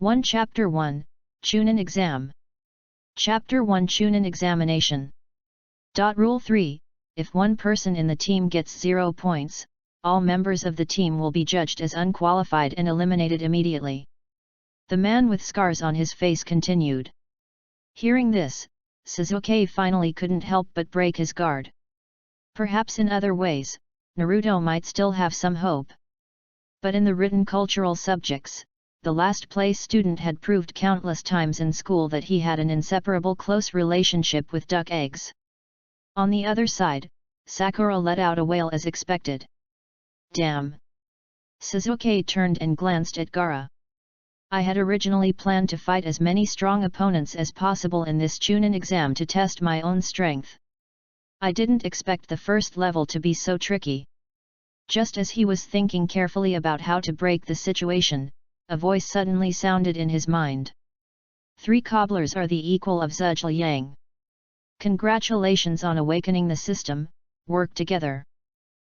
1 Chapter 1, Chunin Exam. Chapter 1 Chunin Examination. Rule 3, if one person in the team gets 0 points, all members of the team will be judged as unqualified and eliminated immediately. The man with scars on his face continued. Hearing this, Sasuke finally couldn't help but break his guard. Perhaps in other ways, Naruto might still have some hope. But in the written cultural subjects, the last place student had proved countless times in school that he had an inseparable close relationship with duck eggs. On the other side, Sakura let out a wail as expected. Damn! Sasuke turned and glanced at Gaara. I had originally planned to fight as many strong opponents as possible in this Chunin exam to test my own strength. I didn't expect the first level to be so tricky. Just as he was thinking carefully about how to break the situation, a voice suddenly sounded in his mind. 3 cobblers are the equal of Zhuzh Yang. Congratulations on awakening the system, work together.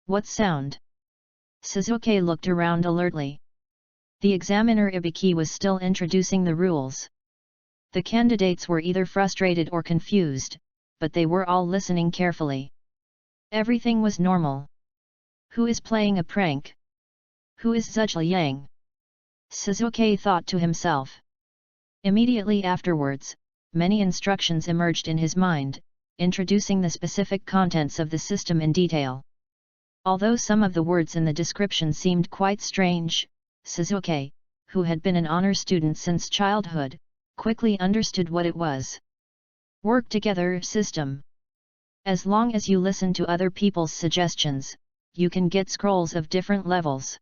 What sound? Sasuke looked around alertly. The examiner Ibiki was still introducing the rules. The candidates were either frustrated or confused, but they were all listening carefully. Everything was normal. Who is playing a prank? Who is Zhuzh Yang? Sasuke thought to himself. Immediately afterwards, many instructions emerged in his mind, introducing the specific contents of the system in detail. Although some of the words in the description seemed quite strange, Sasuke, who had been an honor student since childhood, quickly understood what it was. Work together system. As long as you listen to other people's suggestions, you can get scrolls of different levels.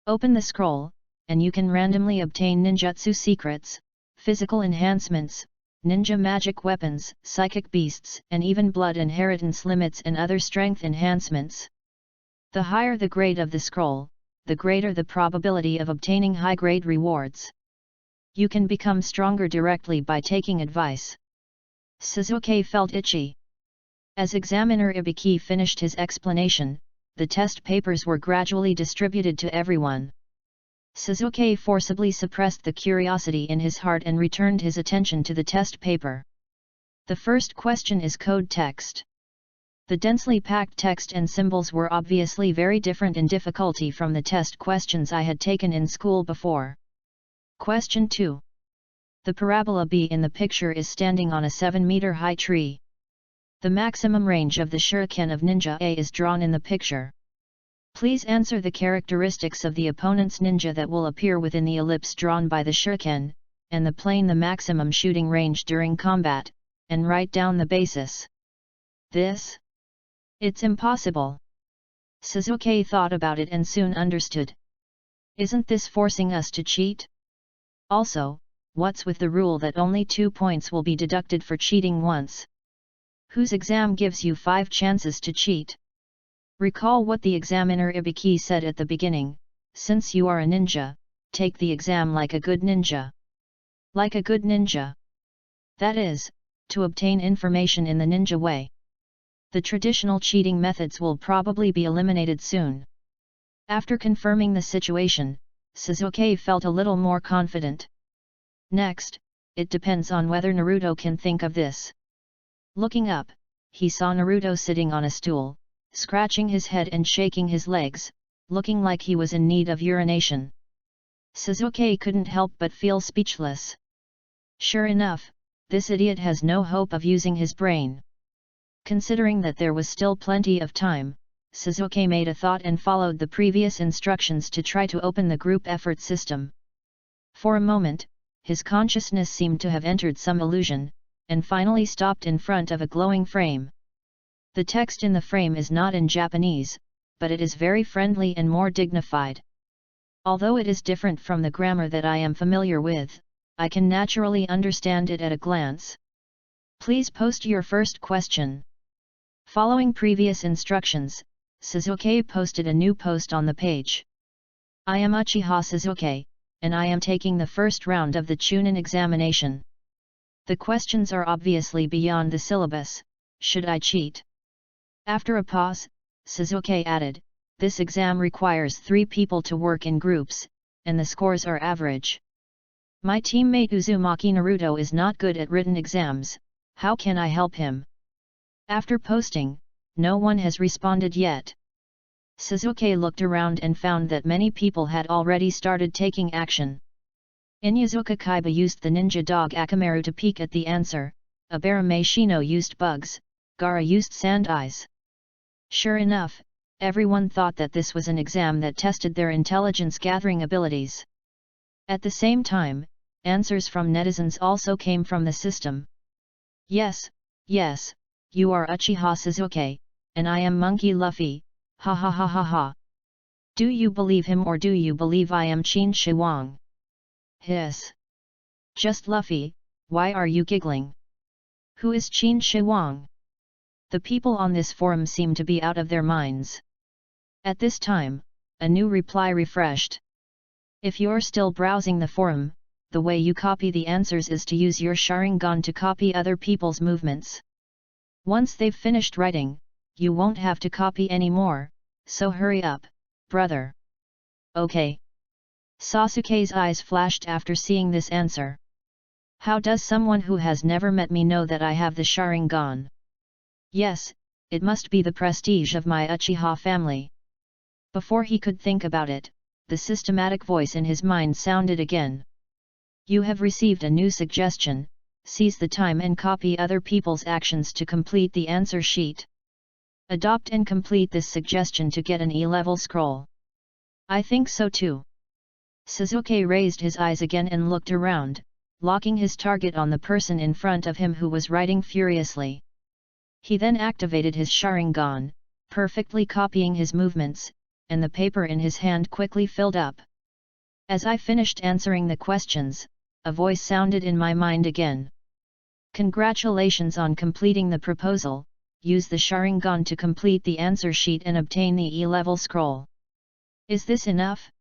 Open the scroll, and you can randomly obtain ninjutsu secrets, physical enhancements, ninja magic weapons, psychic beasts, and even blood inheritance limits and other strength enhancements. The higher the grade of the scroll, the greater the probability of obtaining high-grade rewards. You can become stronger directly by taking advice. Sasuke felt itchy. As examiner Ibiki finished his explanation, the test papers were gradually distributed to everyone. Sasuke forcibly suppressed the curiosity in his heart and returned his attention to the test paper. The first question is code text. The densely packed text and symbols were obviously very different in difficulty from the test questions I had taken in school before. Question 2. The parabola B in the picture is standing on a 7-meter-high tree. The maximum range of the shuriken of Ninja A is drawn in the picture. Please answer the characteristics of the opponent's ninja that will appear within the ellipse drawn by the shuriken, and the plane the maximum shooting range during combat, and write down the basis. This? It's impossible. Sasuke thought about it and soon understood. Isn't this forcing us to cheat? Also, what's with the rule that only 2 points will be deducted for cheating once? Whose exam gives you 5 chances to cheat? Recall what the examiner Ibiki said at the beginning, since you are a ninja, take the exam like a good ninja. Like a good ninja. That is, to obtain information in the ninja way. The traditional cheating methods will probably be eliminated soon. After confirming the situation, Sasuke felt a little more confident. Next, it depends on whether Naruto can think of this. Looking up, he saw Naruto sitting on a stool, scratching his head and shaking his legs, looking like he was in need of urination. Sasuke couldn't help but feel speechless. Sure enough, this idiot has no hope of using his brain. Considering that there was still plenty of time, Sasuke made a thought and followed the previous instructions to try to open the group effort system. For a moment, his consciousness seemed to have entered some illusion, and finally stopped in front of a glowing frame. The text in the frame is not in Japanese, but it is very friendly and more dignified. Although it is different from the grammar that I am familiar with, I can naturally understand it at a glance. Please post your first question. Following previous instructions, Sasuke posted a new post on the page. I am Uchiha Sasuke, and I am taking the first round of the Chunin examination. The questions are obviously beyond the syllabus. Should I cheat? After a pause, Sasuke added, this exam requires 3 people to work in groups, and the scores are average. My teammate Uzumaki Naruto is not good at written exams, how can I help him? After posting, no one has responded yet. Sasuke looked around and found that many people had already started taking action. Inyazuka Kaiba used the ninja dog Akamaru to peek at the answer, Abarame Shino used bugs, Gaara used sand eyes. Sure enough, everyone thought that this was an exam that tested their intelligence-gathering abilities. At the same time, answers from netizens also came from the system. Yes, you are Uchiha Sasuke, and I am Monkey Luffy, ha ha ha ha ha. Do you believe him or do you believe I am Qin Shi Huang? Hiss. Just Luffy, why are you giggling? Who is Qin Shi Huang? The people on this forum seem to be out of their minds. At this time, a new reply refreshed. If you're still browsing the forum, the way you copy the answers is to use your Sharingan to copy other people's movements. Once they've finished writing, you won't have to copy anymore, so hurry up, brother. Okay. Sasuke's eyes flashed after seeing this answer. How does someone who has never met me know that I have the Sharingan? Yes, it must be the prestige of my Uchiha family. Before he could think about it, the systematic voice in his mind sounded again. You have received a new suggestion, seize the time and copy other people's actions to complete the answer sheet. Adopt and complete this suggestion to get an E-level scroll. I think so too. Sasuke raised his eyes again and looked around, locking his target on the person in front of him who was writing furiously. He then activated his Sharingan, perfectly copying his movements, and the paper in his hand quickly filled up. As I finished answering the questions, a voice sounded in my mind again. Congratulations on completing the proposal, use the Sharingan to complete the answer sheet and obtain the E-level scroll. Is this enough?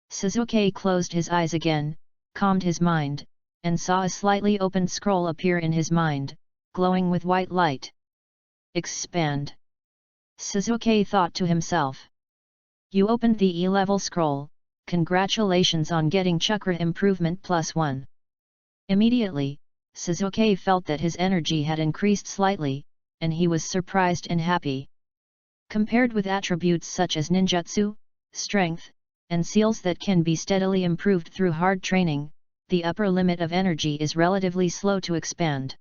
Sasuke closed his eyes again, calmed his mind, and saw a slightly opened scroll appear in his mind, glowing with white light. Expand. Sasuke thought to himself. You opened the E-level scroll, congratulations on getting Chakra Improvement +1. Immediately, Sasuke felt that his energy had increased slightly, and he was surprised and happy. Compared with attributes such as ninjutsu, strength, and seals that can be steadily improved through hard training, the upper limit of energy is relatively slow to expand.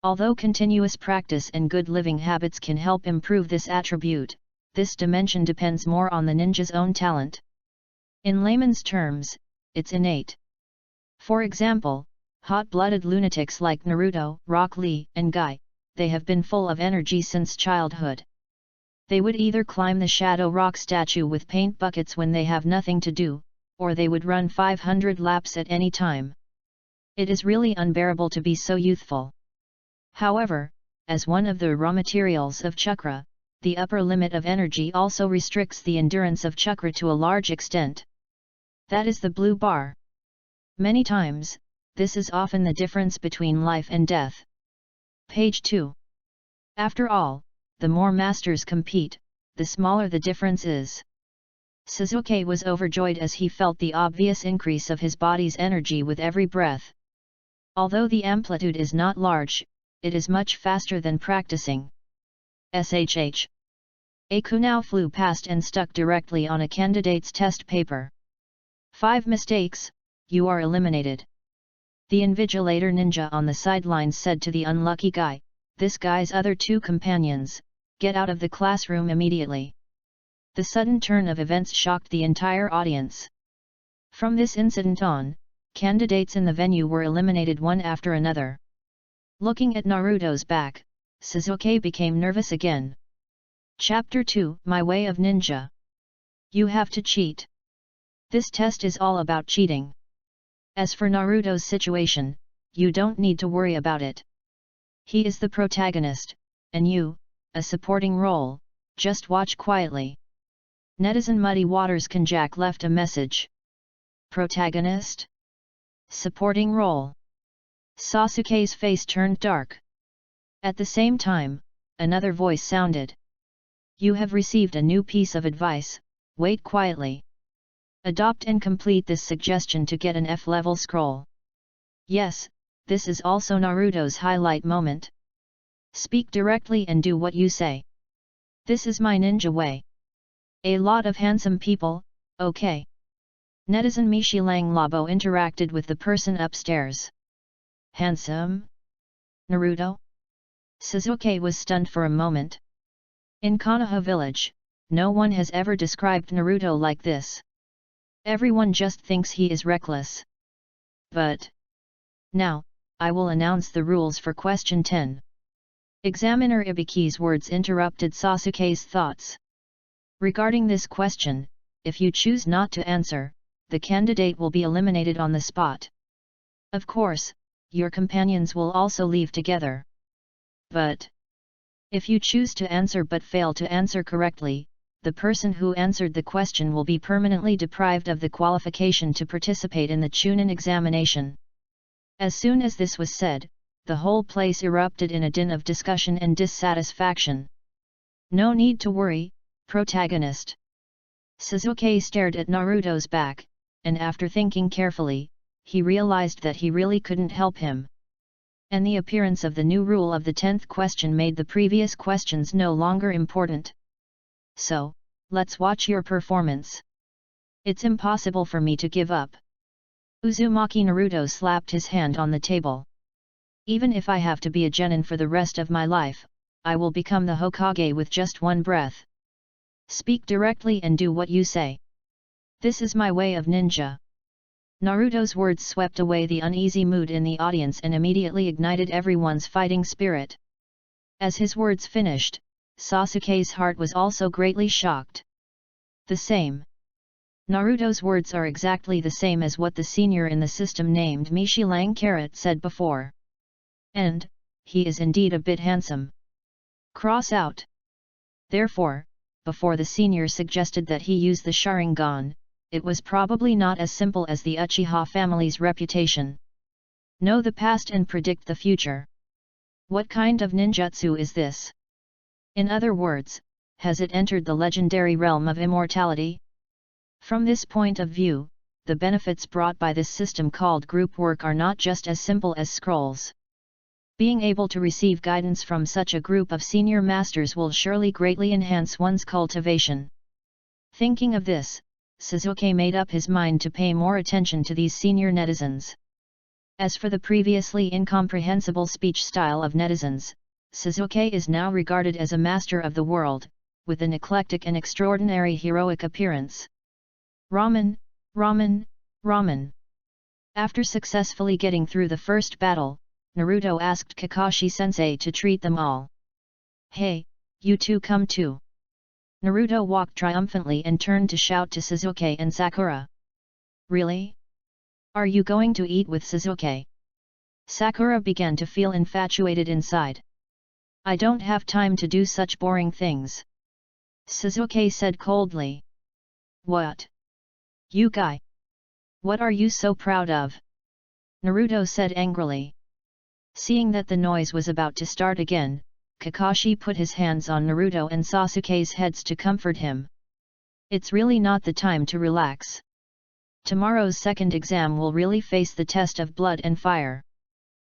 Although continuous practice and good living habits can help improve this attribute, this dimension depends more on the ninja's own talent. In layman's terms, it's innate. For example, hot-blooded lunatics like Naruto, Rock Lee, and Guy, they have been full of energy since childhood. They would either climb the Shadow Rock statue with paint buckets when they have nothing to do, or they would run 500 laps at any time. It is really unbearable to be so youthful. However, as one of the raw materials of chakra, the upper limit of energy also restricts the endurance of chakra to a large extent. That is the blue bar. Many times, this is often the difference between life and death. Page 2. After all, the more masters compete, the smaller the difference is. Sasuke was overjoyed as he felt the obvious increase of his body's energy with every breath. Although the amplitude is not large, it is much faster than practicing. SHH. A kunao flew past and stuck directly on a candidate's test paper. 5 mistakes, you are eliminated. The invigilator ninja on the sidelines said to the unlucky guy, this guy's other 2 companions, get out of the classroom immediately. The sudden turn of events shocked the entire audience. From this incident on, candidates in the venue were eliminated one after another. Looking at Naruto's back, Sasuke became nervous again. Chapter 2, My Way of Ninja. You have to cheat. This test is all about cheating. As for Naruto's situation, you don't need to worry about it. He is the protagonist, and you, a supporting role, just watch quietly. Netizen Muddy Waters Kanjak left a message. Protagonist? Supporting role. Sasuke's face turned dark. At the same time, another voice sounded. You have received a new piece of advice, wait quietly. Adopt and complete this suggestion to get an F-level scroll. Yes, this is also Naruto's highlight moment. Speak directly and do what you say. This is my ninja way. A lot of handsome people, okay. Netizen Michilang Labo interacted with the person upstairs. Handsome? Naruto? Sasuke was stunned for a moment. In Konoha village, no one has ever described Naruto like this. Everyone just thinks he is reckless. But now, I will announce the rules for question 10. Examiner Ibiki's words interrupted Sasuke's thoughts. Regarding this question, if you choose not to answer, the candidate will be eliminated on the spot. Of course, your companions will also leave together. But if you choose to answer but fail to answer correctly, the person who answered the question will be permanently deprived of the qualification to participate in the Chunin examination. As soon as this was said, the whole place erupted in a din of discussion and dissatisfaction. No need to worry, protagonist. Sasuke stared at Naruto's back, and after thinking carefully, he realized that he really couldn't help him. And the appearance of the new rule of the 10th question made the previous questions no longer important. So, let's watch your performance. It's impossible for me to give up. Uzumaki Naruto slapped his hand on the table. Even if I have to be a genin for the rest of my life, I will become the Hokage with just one breath. Speak directly and do what you say. This is my way of ninja. Naruto's words swept away the uneasy mood in the audience and immediately ignited everyone's fighting spirit. As his words finished, Sasuke's heart was also greatly shocked. The same. Naruto's words are exactly the same as what the senior in the system named Michilang Carrot said before. And, he is indeed a bit handsome. Cross out. Therefore, before the senior suggested that he use the Sharingan, it was probably not as simple as the Uchiha family's reputation. Know the past and predict the future. What kind of ninjutsu is this? In other words, has it entered the legendary realm of immortality? From this point of view, the benefits brought by this system called group work are not just as simple as scrolls. Being able to receive guidance from such a group of senior masters will surely greatly enhance one's cultivation. Thinking of this, Sasuke made up his mind to pay more attention to these senior netizens. As for the previously incomprehensible speech style of netizens, Sasuke is now regarded as a master of the world, with an eclectic and extraordinary heroic appearance. Ramen, ramen, ramen. After successfully getting through the first battle, Naruto asked Kakashi-sensei to treat them all. Hey, you two come too. Naruto walked triumphantly and turned to shout to Sasuke and Sakura. Really? Are you going to eat with Sasuke? Sakura began to feel infatuated inside. I don't have time to do such boring things. Sasuke said coldly. What? You guy? What are you so proud of? Naruto said angrily. Seeing that the noise was about to start again, Kakashi put his hands on Naruto and Sasuke's heads to comfort him. It's really not the time to relax. Tomorrow's second exam will really face the test of blood and fire.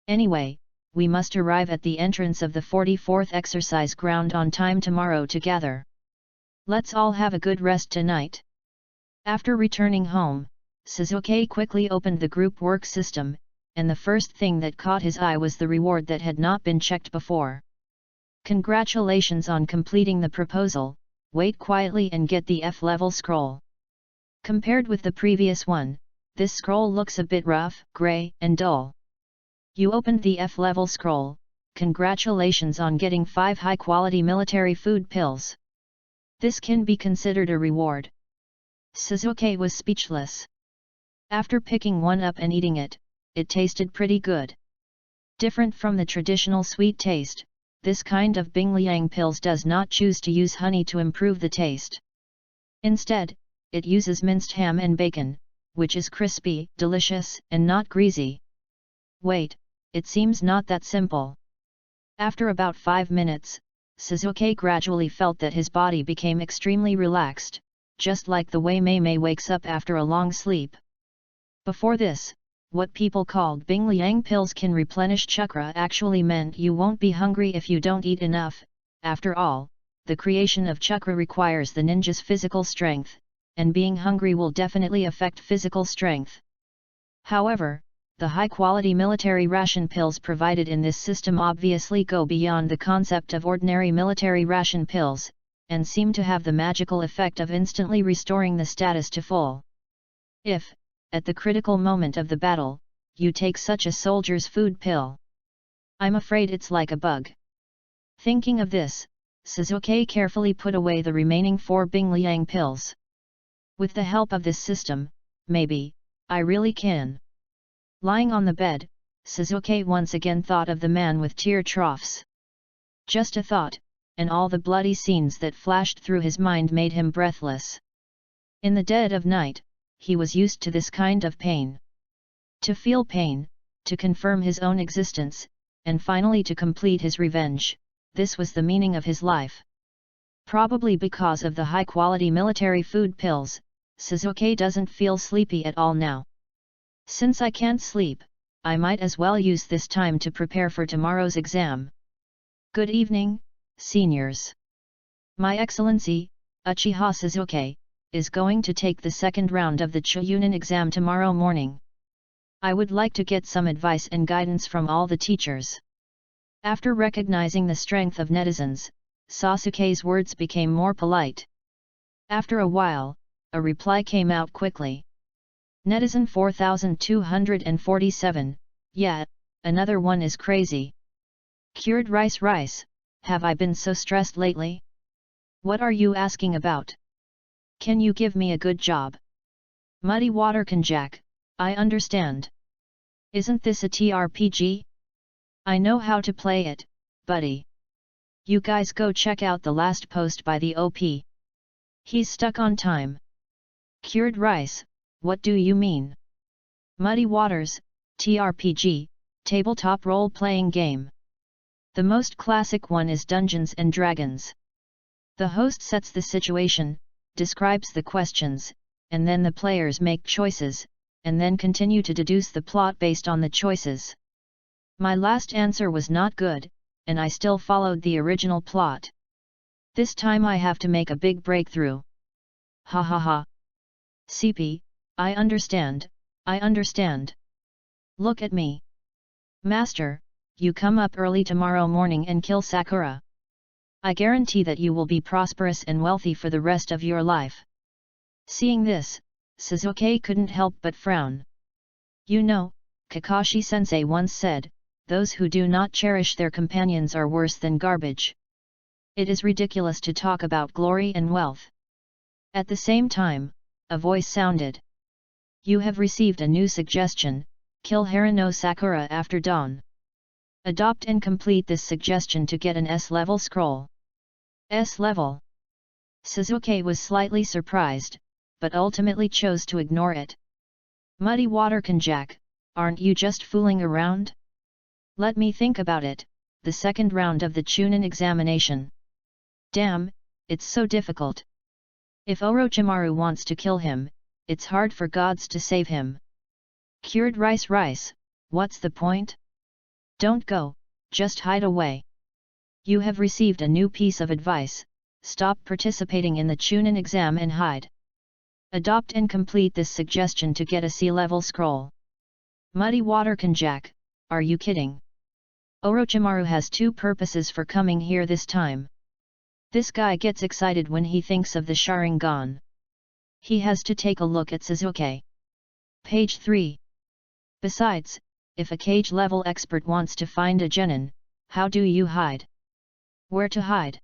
Anyway, we must arrive at the entrance of the 44th exercise ground on time tomorrow to gather. Let's all have a good rest tonight. After returning home, Sasuke quickly opened the group work system, and the first thing that caught his eye was the reward that had not been checked before. Congratulations on completing the proposal, wait quietly and get the F-level scroll. Compared with the previous one, this scroll looks a bit rough, grey, and dull. You opened the F-level scroll, congratulations on getting 5 high-quality military food pills. This can be considered a reward. Sasuke was speechless. After picking one up and eating it, it tasted pretty good. Different from the traditional sweet taste, this kind of Bingliang pills does not choose to use honey to improve the taste. Instead, it uses minced ham and bacon, which is crispy, delicious, and not greasy. Wait, it seems not that simple. After about 5 minutes, Sasuke gradually felt that his body became extremely relaxed, just like the way Mei wakes up after a long sleep. Before this, what people called Bing Liang pills can replenish chakra actually meant you won't be hungry if you don't eat enough. After all, the creation of chakra requires the ninja's physical strength, and being hungry will definitely affect physical strength. However, the high-quality military ration pills provided in this system obviously go beyond the concept of ordinary military ration pills, and seem to have the magical effect of instantly restoring the status to full. If, at the critical moment of the battle, you take such a soldier's food pill, I'm afraid it's like a bug. Thinking of this, Sasuke carefully put away the remaining 4 Bing Liang pills. With the help of this system, maybe, I really can. Lying on the bed, Sasuke once again thought of the man with tear troughs. Just a thought, and all the bloody scenes that flashed through his mind made him breathless. In the dead of night, he was used to this kind of pain. To feel pain, to confirm his own existence, and finally to complete his revenge, this was the meaning of his life. Probably because of the high-quality military food pills, Sasuke doesn't feel sleepy at all now. Since I can't sleep, I might as well use this time to prepare for tomorrow's exam. Good evening, seniors. My Excellency, Uchiha Sasuke, is going to take the second round of the Chunin exam tomorrow morning. I would like to get some advice and guidance from all the teachers. After recognizing the strength of netizens, Sasuke's words became more polite. After a while, a reply came out quickly. Netizen 4247, yeah, another one is crazy. Cured rice, have I been so stressed lately? What are you asking about? Can you give me a good job? Muddy Water Kanjak, I understand. Isn't this a TRPG? I know how to play it, buddy. You guys go check out the last post by the OP. He's stuck on time. Cured rice, what do you mean? Muddy Waters, TRPG, tabletop role-playing game. The most classic one is Dungeons & Dragons. The host sets the situation, describes the questions, and then the players make choices, and then continue to deduce the plot based on the choices. My last answer was not good, and I still followed the original plot. This time I have to make a big breakthrough. Ha ha ha. CP, I understand, I understand. Look at me. Master, you come up early tomorrow morning and kill Sakura. I guarantee that you will be prosperous and wealthy for the rest of your life. Seeing this, Sasuke couldn't help but frown. You know, Kakashi-sensei once said, those who do not cherish their companions are worse than garbage. It is ridiculous to talk about glory and wealth. At the same time, a voice sounded. You have received a new suggestion, kill Haruno Sakura after dawn. Adopt and complete this suggestion to get an S-level scroll. S-level. Sasuke was slightly surprised, but ultimately chose to ignore it. Muddy Water Kanjak, aren't you just fooling around? Let me think about it, the second round of the Chunin examination. Damn, it's so difficult. If Orochimaru wants to kill him, it's hard for gods to save him. Cured rice, what's the point? Don't go, just hide away. You have received a new piece of advice, stop participating in the Chunin exam and hide. Adopt and complete this suggestion to get a C-level scroll. Muddy Water Kanjak, are you kidding? Orochimaru has two purposes for coming here this time. This guy gets excited when he thinks of the Sharingan. He has to take a look at Sasuke. Page 3. Besides, if a cage-level expert wants to find a genin, how do you hide? Where to hide?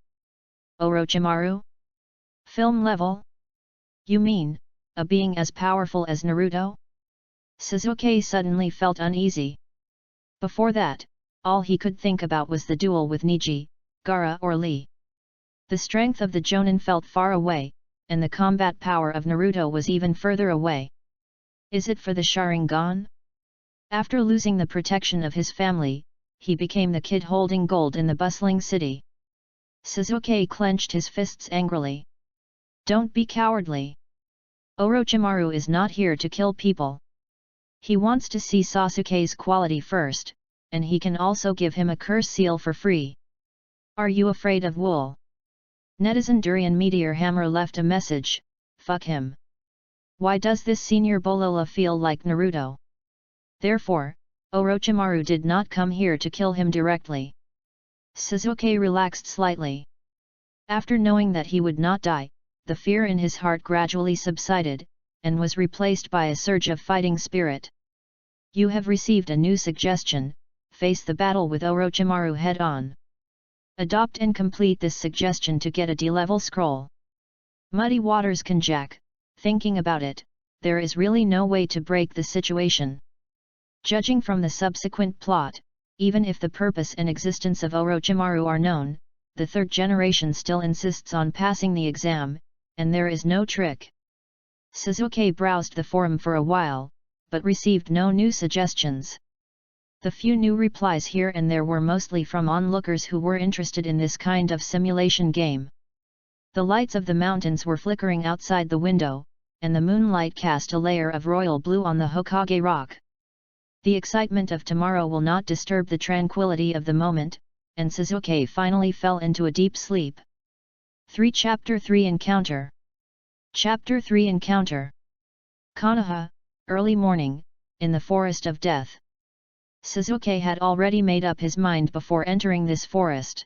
Orochimaru? Film level? You mean, a being as powerful as Naruto? Sasuke suddenly felt uneasy. Before that, all he could think about was the duel with Neji, Gaara or Lee. The strength of the Jonin felt far away, and the combat power of Naruto was even further away. Is it for the Sharingan? After losing the protection of his family, he became the kid holding gold in the bustling city. Sasuke clenched his fists angrily. Don't be cowardly. Orochimaru is not here to kill people. He wants to see Sasuke's quality first, and he can also give him a curse seal for free. Are you afraid of wool? Netizen Durian Meteor Hammer left a message, fuck him. Why does this senior Bolola feel like Naruto? Therefore, Orochimaru did not come here to kill him directly. Sasuke relaxed slightly. After knowing that he would not die, the fear in his heart gradually subsided, and was replaced by a surge of fighting spirit. You have received a new suggestion, face the battle with Orochimaru head-on. Adopt and complete this suggestion to get a D-level scroll. Muddy Waters Kanjak, thinking about it, there is really no way to break the situation. Judging from the subsequent plot, even if the purpose and existence of Orochimaru are known, the third generation still insists on passing the exam, and there is no trick. Sasuke browsed the forum for a while, but received no new suggestions. The few new replies here and there were mostly from onlookers who were interested in this kind of simulation game. The lights of the mountains were flickering outside the window, and the moonlight cast a layer of royal blue on the Hokage rock. The excitement of tomorrow will not disturb the tranquility of the moment, and Sasuke finally fell into a deep sleep. Chapter 3 Encounter. Chapter 3 Encounter. Konoha, early morning, in the Forest of Death. Sasuke had already made up his mind before entering this forest.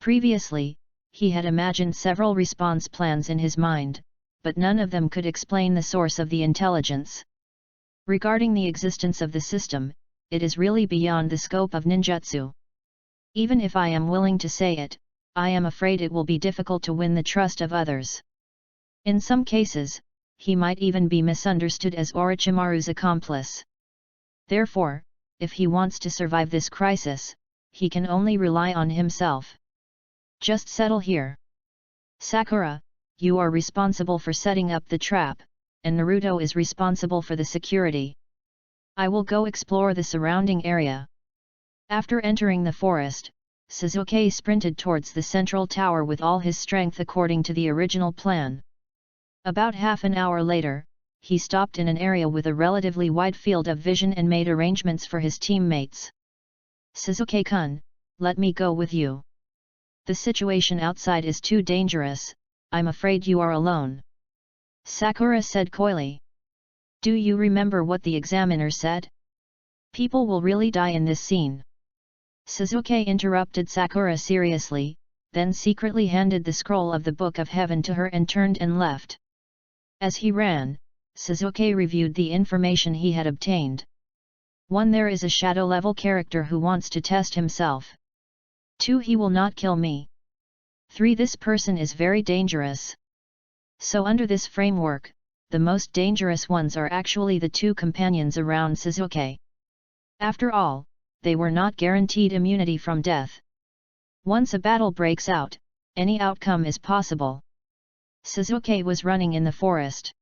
Previously, he had imagined several response plans in his mind, but none of them could explain the source of the intelligence. Regarding the existence of the system, it is really beyond the scope of ninjutsu. Even if I am willing to say it, I am afraid it will be difficult to win the trust of others. In some cases, he might even be misunderstood as Orochimaru's accomplice. Therefore, if he wants to survive this crisis, he can only rely on himself. Just settle here. Sakura, you are responsible for setting up the trap, and Naruto is responsible for the security. I will go explore the surrounding area. After entering the forest, Sasuke sprinted towards the central tower with all his strength according to the original plan. About half an hour later, he stopped in an area with a relatively wide field of vision and made arrangements for his teammates. Sasuke-kun, let me go with you. The situation outside is too dangerous, I'm afraid you are alone. Sakura said coyly. Do you remember what the examiner said? People will really die in this scene. Sasuke interrupted Sakura seriously, then secretly handed the scroll of the Book of Heaven to her and turned and left. As he ran, Sasuke reviewed the information he had obtained. 1. There is a shadow-level character who wants to test himself. 2. He will not kill me. 3. This person is very dangerous. So under this framework, the most dangerous ones are actually the two companions around Sasuke. After all, they were not guaranteed immunity from death. Once a battle breaks out, any outcome is possible. Sasuke was running in the forest.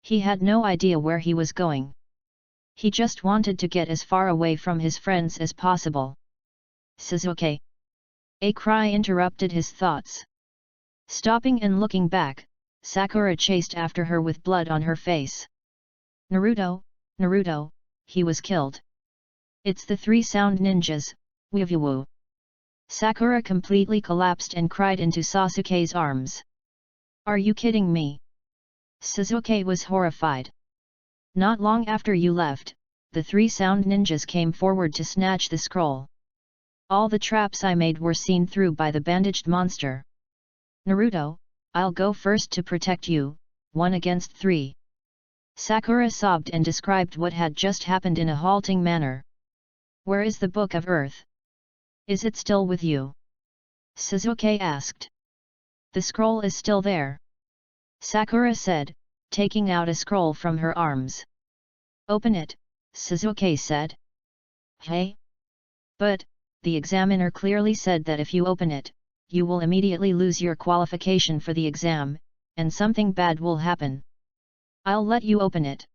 He had no idea where he was going. He just wanted to get as far away from his friends as possible. Sasuke! A cry interrupted his thoughts. Stopping and looking back, Sakura chased after her with blood on her face. Naruto, Naruto, he was killed. It's the 3 sound ninjas, Wivyuwu. Sakura completely collapsed and cried into Sasuke's arms. Are you kidding me? Sasuke was horrified. Not long after you left, the 3 sound ninjas came forward to snatch the scroll. All the traps I made were seen through by the bandaged monster. Naruto, I'll go first to protect you, 1 against 3. Sakura sobbed and described what had just happened in a halting manner. Where is the Book of Earth? Is it still with you? Sasuke asked. The scroll is still there. Sakura said, taking out a scroll from her arms. Open it, Sasuke said. Hey? But, the examiner clearly said that if you open it, you will immediately lose your qualification for the exam, and something bad will happen. I'll let you open it.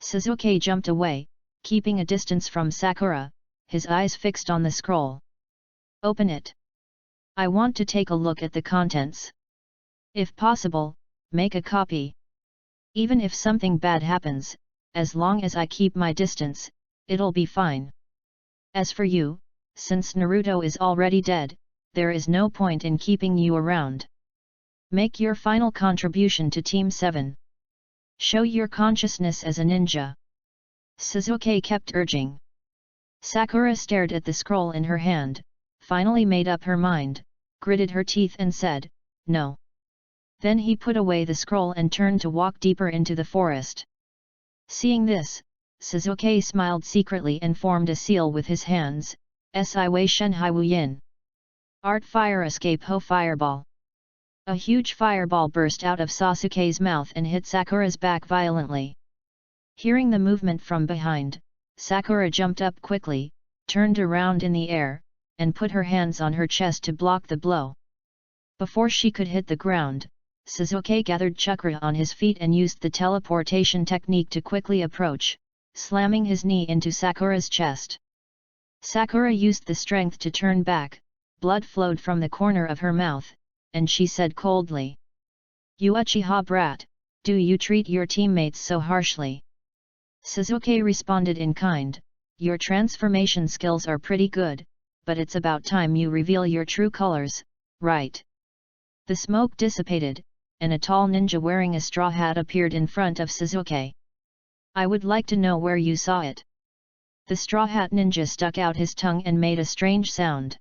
Sasuke jumped away, keeping a distance from Sakura, his eyes fixed on the scroll. Open it. I want to take a look at the contents. If possible, make a copy. Even if something bad happens, as long as I keep my distance, it'll be fine. As for you, since Naruto is already dead, there is no point in keeping you around. Make your final contribution to Team 7. Show your consciousness as a ninja. Sasuke kept urging. Sakura stared at the scroll in her hand, finally made up her mind, gritted her teeth and said, "No." Then he put away the scroll and turned to walk deeper into the forest. Seeing this, Sasuke smiled secretly and formed a seal with his hands, "Si Wei Shen Hai Wu Yin." Art Fire Escape Ho Fireball. A huge fireball burst out of Sasuke's mouth and hit Sakura's back violently. Hearing the movement from behind, Sakura jumped up quickly, turned around in the air, and put her hands on her chest to block the blow. Before she could hit the ground, Sasuke gathered chakra on his feet and used the teleportation technique to quickly approach, slamming his knee into Sakura's chest. Sakura used the strength to turn back, blood flowed from the corner of her mouth, and she said coldly, "You Uchiha brat, do you treat your teammates so harshly?" Sasuke responded in kind, "Your transformation skills are pretty good, but it's about time you reveal your true colors, right?" The smoke dissipated, and a tall ninja wearing a straw hat appeared in front of Sasuke. "I would like to know where you saw it." The straw hat ninja stuck out his tongue and made a strange sound.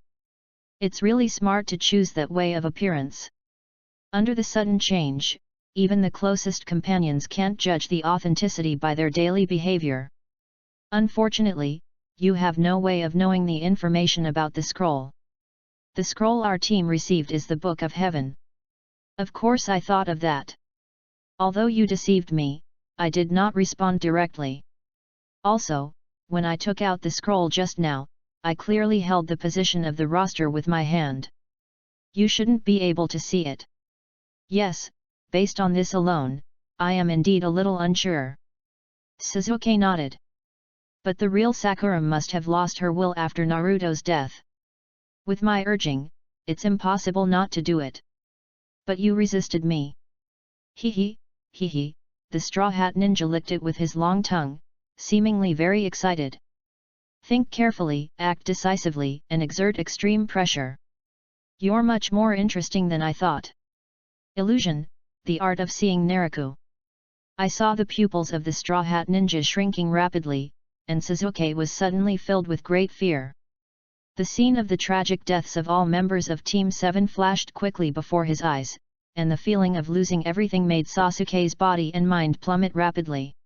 "It's really smart to choose that way of appearance." Under the sudden change, even the closest companions can't judge the authenticity by their daily behavior. Unfortunately, you have no way of knowing the information about the scroll. The scroll our team received is the Book of Heaven. Of course I thought of that. Although you deceived me, I did not respond directly. Also, when I took out the scroll just now, I clearly held the position of the roster with my hand. You shouldn't be able to see it. Yes, based on this alone, I am indeed a little unsure. Sasuke nodded. But the real Sakura must have lost her will after Naruto's death. With my urging, it's impossible not to do it. But you resisted me. Hee hee, the straw hat ninja licked it with his long tongue, seemingly very excited. Think carefully, act decisively, and exert extreme pressure. You're much more interesting than I thought. Illusion, the art of seeing Naraku. I saw the pupils of the straw hat ninja shrinking rapidly, and Sasuke was suddenly filled with great fear. The scene of the tragic deaths of all members of Team 7 flashed quickly before his eyes, and the feeling of losing everything made Sasuke's body and mind plummet rapidly.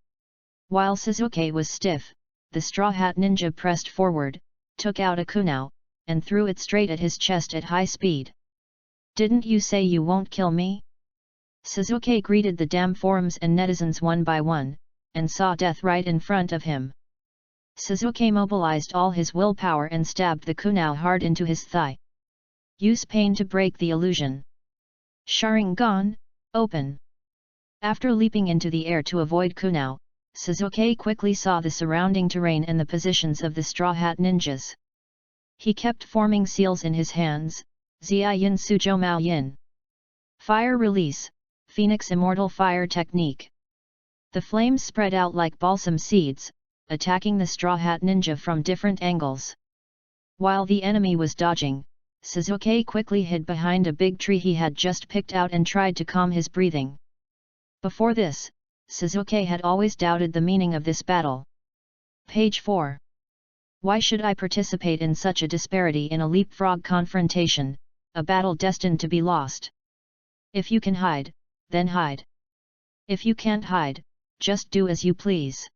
While Sasuke was stiff, the straw hat ninja pressed forward, took out a kunai, and threw it straight at his chest at high speed. "Didn't you say you won't kill me?" Sasuke greeted the damn forums and netizens one by one, and saw death right in front of him. Sasuke mobilized all his willpower and stabbed the kunai hard into his thigh. Use pain to break the illusion. Sharingan, open. After leaping into the air to avoid kunai, Sasuke quickly saw the surrounding terrain and the positions of the Straw Hat ninjas. He kept forming seals in his hands, Zia Yin Suzhou Mao Yin. Fire release, Phoenix Immortal Fire Technique. The flames spread out like balsam seeds, attacking the Straw Hat ninja from different angles. While the enemy was dodging, Sasuke quickly hid behind a big tree he had just picked out and tried to calm his breathing. Before this, Sasuke had always doubted the meaning of this battle. Page 4. Why should I participate in such a disparity in a leapfrog confrontation, a battle destined to be lost? If you can hide, then hide. If you can't hide, just do as you please.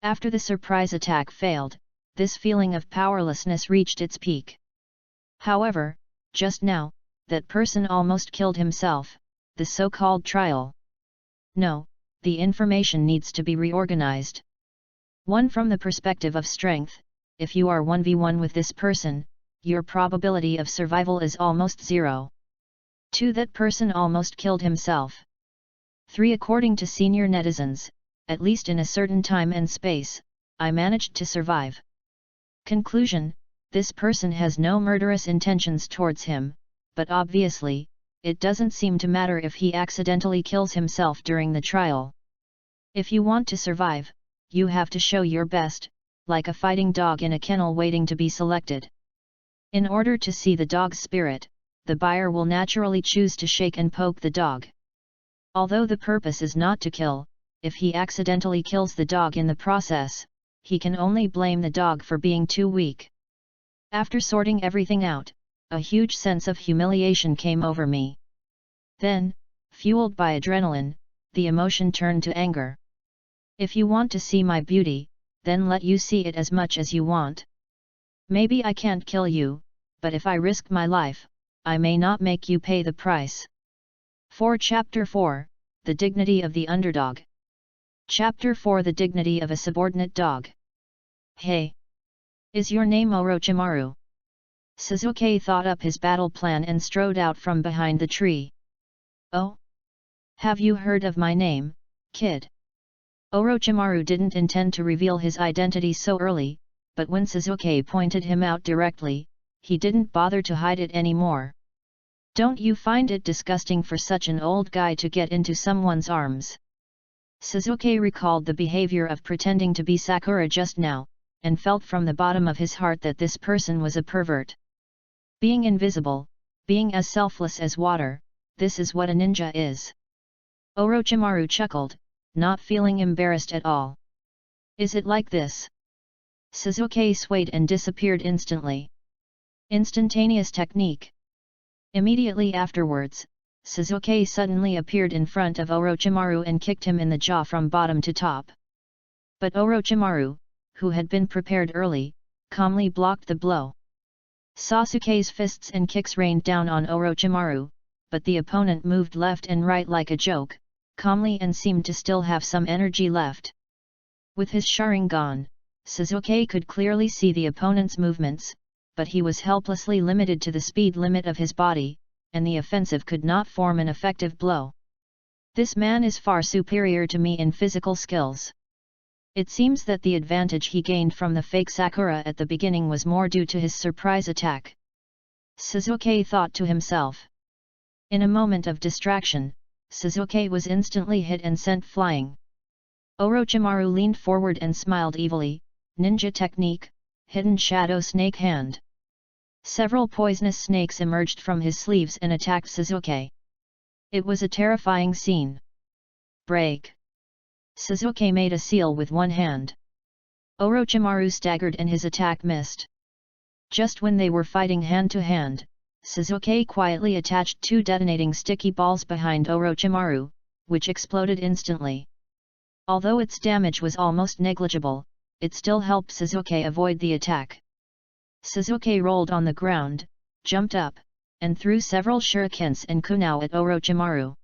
After the surprise attack failed, this feeling of powerlessness reached its peak. However, just now, that person almost killed himself, the so-called trial. No, the information needs to be reorganized. 1. From the perspective of strength, if you are 1v1 with this person, your probability of survival is almost 0. 2. That person almost killed himself. 3. According to senior netizens, at least in a certain time and space, I managed to survive. Conclusion: this person has no murderous intentions towards him, but obviously, it doesn't seem to matter if he accidentally kills himself during the trial. If you want to survive, you have to show your best, like a fighting dog in a kennel waiting to be selected. In order to see the dog's spirit, the buyer will naturally choose to shake and poke the dog. Although the purpose is not to kill, if he accidentally kills the dog in the process, he can only blame the dog for being too weak. After sorting everything out, a huge sense of humiliation came over me. Then, fueled by adrenaline, the emotion turned to anger. If you want to see my beauty, then let you see it as much as you want. Maybe I can't kill you, but if I risk my life, I may not make you pay the price. Chapter 4, The Dignity of the Underdog. Chapter 4, The Dignity of a Subordinate Dog. Hey! Is your name Orochimaru? Sasuke thought up his battle plan and strode out from behind the tree. Oh? Have you heard of my name, kid? Orochimaru didn't intend to reveal his identity so early, but when Sasuke pointed him out directly, he didn't bother to hide it anymore. Don't you find it disgusting for such an old guy to get into someone's arms? Sasuke recalled the behavior of pretending to be Sakura just now, and felt from the bottom of his heart that this person was a pervert. Being invisible, being as selfless as water, this is what a ninja is. Orochimaru chuckled, not feeling embarrassed at all. Is it like this? Sasuke swayed and disappeared instantly. Instantaneous technique. Immediately afterwards, Sasuke suddenly appeared in front of Orochimaru and kicked him in the jaw from bottom to top. But Orochimaru, who had been prepared early, calmly blocked the blow. Sasuke's fists and kicks rained down on Orochimaru, but the opponent moved left and right like a joke, calmly, and seemed to still have some energy left. With his Sharingan, Sasuke could clearly see the opponent's movements, but he was helplessly limited to the speed limit of his body, and the offensive could not form an effective blow. This man is far superior to me in physical skills. It seems that the advantage he gained from the fake Sakura at the beginning was more due to his surprise attack. Sasuke thought to himself. In a moment of distraction, Sasuke was instantly hit and sent flying. Orochimaru leaned forward and smiled evilly. Ninja technique, hidden shadow snake hand. Several poisonous snakes emerged from his sleeves and attacked Sasuke. It was a terrifying scene. Break! Sasuke made a seal with one hand. Orochimaru staggered and his attack missed. Just when they were fighting hand to hand, Sasuke quietly attached two detonating sticky balls behind Orochimaru, which exploded instantly. Although its damage was almost negligible, it still helped Sasuke avoid the attack. Sasuke rolled on the ground, jumped up, and threw several shurikens and kunai at Orochimaru.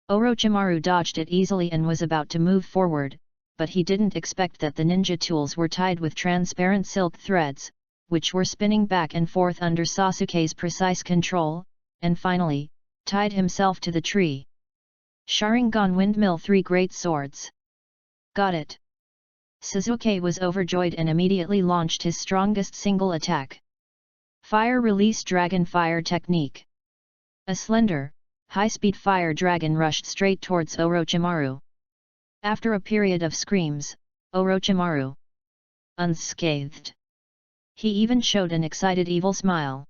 Orochimaru dodged it easily and was about to move forward, but he didn't expect that the ninja tools were tied with transparent silk threads, which were spinning back and forth under Sasuke's precise control, and finally, tied himself to the tree. Sharingan Windmill, three great swords. Got it! Sasuke was overjoyed and immediately launched his strongest single attack. Fire Release Dragon Fire Technique. A slender, high-speed fire dragon rushed straight towards Orochimaru. After a period of screams, Orochimaru unscathed. He even showed an excited evil smile.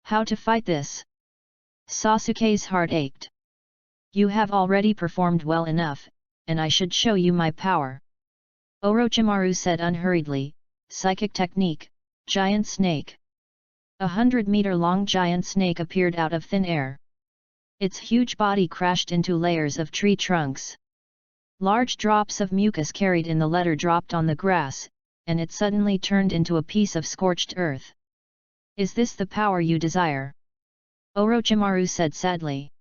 How to fight this? Sasuke's heart ached. You have already performed well enough, and I should show you my power. Orochimaru said unhurriedly. Psychic technique, giant snake. 100-meter-long giant snake appeared out of thin air. Its huge body crashed into layers of tree trunks. Large drops of mucus carried in the letter dropped on the grass, and it suddenly turned into a piece of scorched earth. Is this the power you desire? Orochimaru said sadly.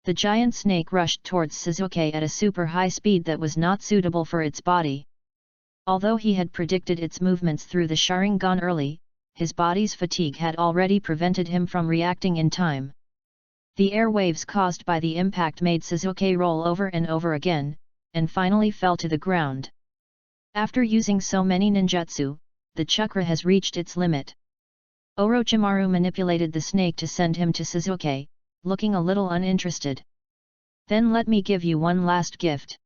The giant snake rushed towards Sasuke at a super high speed that was not suitable for its body. Although he had predicted its movements through the Sharingan early, his body's fatigue had already prevented him from reacting in time. The air waves caused by the impact made Sasuke roll over and over again, and finally fell to the ground. After using so many ninjutsu, the chakra has reached its limit. Orochimaru manipulated the snake to send him to Sasuke, looking a little uninterested. Then let me give you one last gift.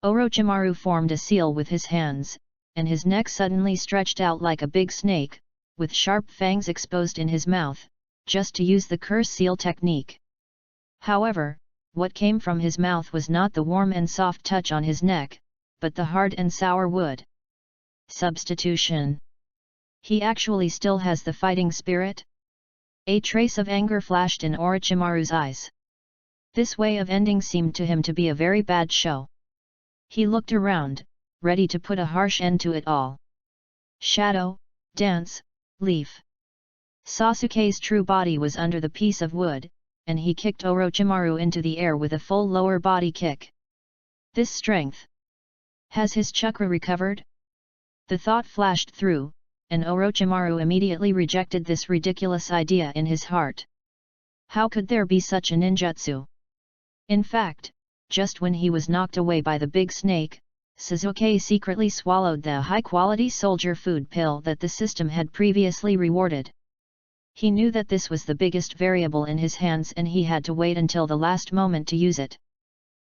Orochimaru formed a seal with his hands, and his neck suddenly stretched out like a big snake, with sharp fangs exposed in his mouth, just to use the curse seal technique. However, what came from his mouth was not the warm and soft touch on his neck, but the hard and sour wood. Substitution. He actually still has the fighting spirit? A trace of anger flashed in Orochimaru's eyes. This way of ending seemed to him to be a very bad show. He looked around, ready to put a harsh end to it all. Shadow, dance, leaf. Sasuke's true body was under the piece of wood, and he kicked Orochimaru into the air with a full lower body kick. This strength. Has his chakra recovered? The thought flashed through, and Orochimaru immediately rejected this ridiculous idea in his heart. How could there be such a ninjutsu? In fact, just when he was knocked away by the big snake, Sasuke secretly swallowed the high-quality soldier food pill that the system had previously rewarded. He knew that this was the biggest variable in his hands and he had to wait until the last moment to use it.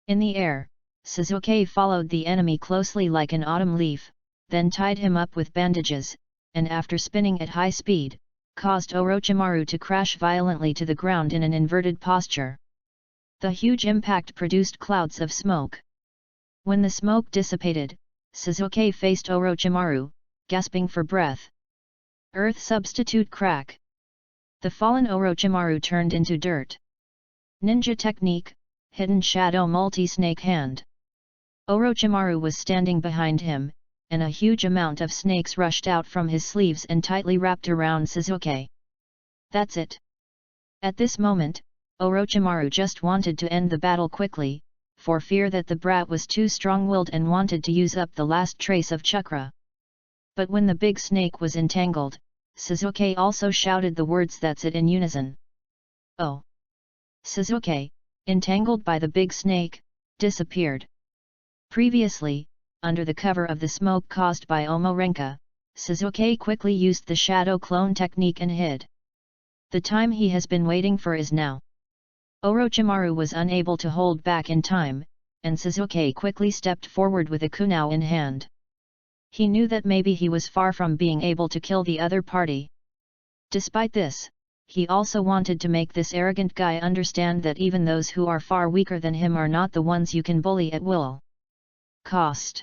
In the air, Sasuke followed the enemy closely like an autumn leaf, then tied him up with bandages, and after spinning at high speed, caused Orochimaru to crash violently to the ground in an inverted posture. The huge impact produced clouds of smoke. When the smoke dissipated, Sasuke faced Orochimaru, gasping for breath. Earth substitute crack. The fallen Orochimaru turned into dirt. Ninja technique, hidden shadow multi-snake hand. Orochimaru was standing behind him, and a huge amount of snakes rushed out from his sleeves and tightly wrapped around Sasuke. That's it. At this moment, Orochimaru just wanted to end the battle quickly, for fear that the brat was too strong-willed and wanted to use up the last trace of chakra. But when the big snake was entangled, Sasuke also shouted the words "That's it" in unison. Oh! Sasuke, entangled by the big snake, disappeared. Previously, under the cover of the smoke caused by Omorenka, Sasuke quickly used the shadow clone technique and hid. The time he has been waiting for is now. Orochimaru was unable to hold back in time, and Sasuke quickly stepped forward with a kunai in hand. He knew that maybe he was far from being able to kill the other party. Despite this, he also wanted to make this arrogant guy understand that even those who are far weaker than him are not the ones you can bully at will. Cost.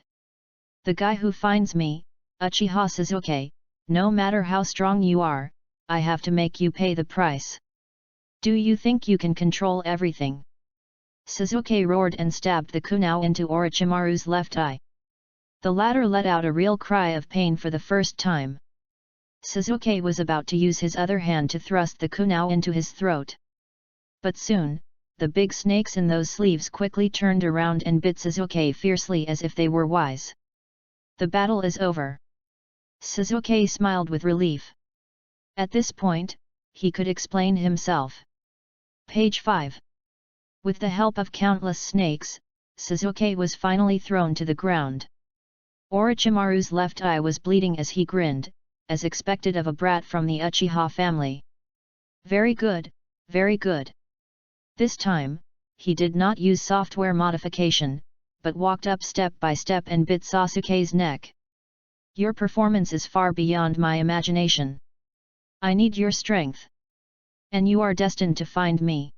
The guy who finds me, Uchiha Sasuke, no matter how strong you are, I have to make you pay the price. Do you think you can control everything? Sasuke roared and stabbed the kunai into Orochimaru's left eye. The latter let out a real cry of pain for the first time. Sasuke was about to use his other hand to thrust the kunai into his throat. But soon, the big snakes in those sleeves quickly turned around and bit Sasuke fiercely as if they were wise. The battle is over. Sasuke smiled with relief. At this point, he could explain himself. Page 5. With the help of countless snakes, Sasuke was finally thrown to the ground. Orochimaru's left eye was bleeding as he grinned, as expected of a brat from the Uchiha family. Very good, very good. This time, he did not use software modification, but walked up step by step and bit Sasuke's neck. Your performance is far beyond my imagination. I need your strength. And you are destined to find me.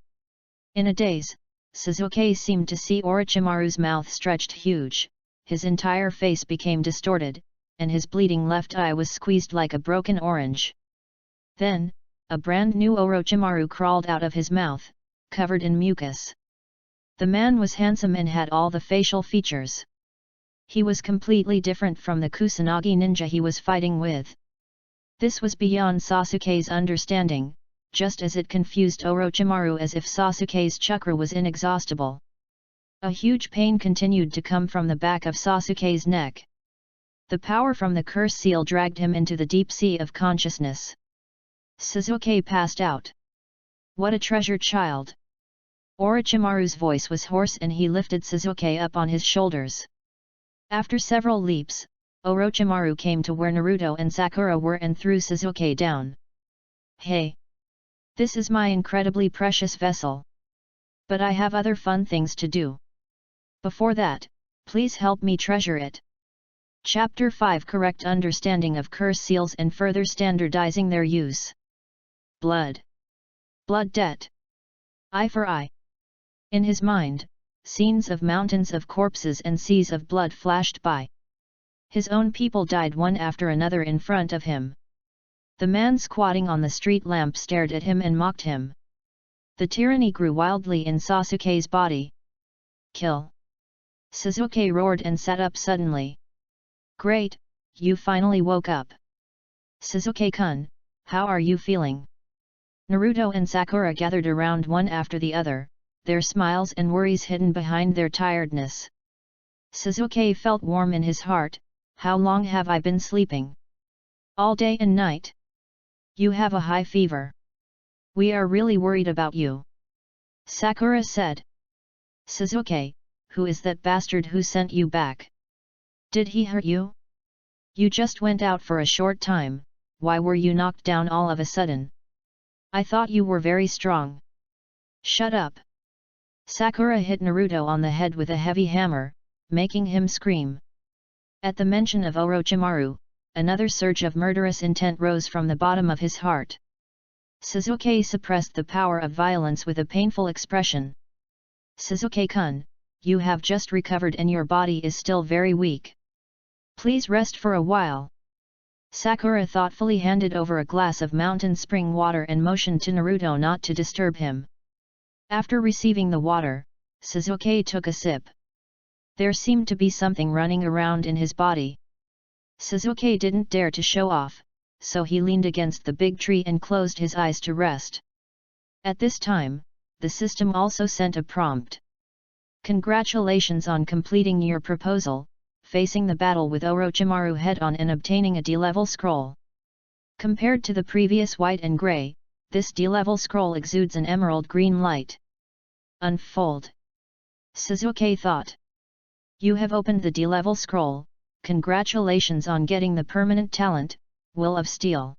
In a daze, Sasuke seemed to see Orochimaru's mouth stretched huge, his entire face became distorted, and his bleeding left eye was squeezed like a broken orange. Then, a brand new Orochimaru crawled out of his mouth, covered in mucus. The man was handsome and had all the facial features. He was completely different from the Kusanagi ninja he was fighting with. This was beyond Sasuke's understanding, just as it confused Orochimaru as if Sasuke's chakra was inexhaustible. A huge pain continued to come from the back of Sasuke's neck. The power from the curse seal dragged him into the deep sea of consciousness. Sasuke passed out. What a treasured child! Orochimaru's voice was hoarse and he lifted Sasuke up on his shoulders. After several leaps, Orochimaru came to where Naruto and Sakura were and threw Sasuke down. Hey! This is my incredibly precious vessel. But I have other fun things to do. Before that, please help me treasure it. Chapter 5 Correct Understanding of Curse Seals and Further Standardizing Their Use. Blood. Blood debt. Eye for eye. In his mind, scenes of mountains of corpses and seas of blood flashed by. His own people died one after another in front of him. The man squatting on the street lamp stared at him and mocked him. The tyranny grew wildly in Sasuke's body. Kill! Sasuke roared and sat up suddenly. Great, you finally woke up. Sasuke-kun, how are you feeling? Naruto and Sakura gathered around one after the other, their smiles and worries hidden behind their tiredness. Sasuke felt warm in his heart. How long have I been sleeping? All day and night. You have a high fever. We are really worried about you. Sakura said. Sasuke, who is that bastard who sent you back? Did he hurt you? You just went out for a short time, why were you knocked down all of a sudden? I thought you were very strong. Shut up. Sakura hit Naruto on the head with a heavy hammer, making him scream. At the mention of Orochimaru, another surge of murderous intent rose from the bottom of his heart. Sasuke suppressed the power of violence with a painful expression. Sasuke-kun, you have just recovered and your body is still very weak. Please rest for a while. Sakura thoughtfully handed over a glass of mountain spring water and motioned to Naruto not to disturb him. After receiving the water, Sasuke took a sip. There seemed to be something running around in his body. Sasuke didn't dare to show off, so he leaned against the big tree and closed his eyes to rest. At this time, the system also sent a prompt. Congratulations on completing your proposal, facing the battle with Orochimaru head-on and obtaining a D-level scroll. Compared to the previous white and grey, this D-level scroll exudes an emerald green light. Unfold. Sasuke thought. You have opened the D-level scroll, congratulations on getting the permanent talent, Will of Steel.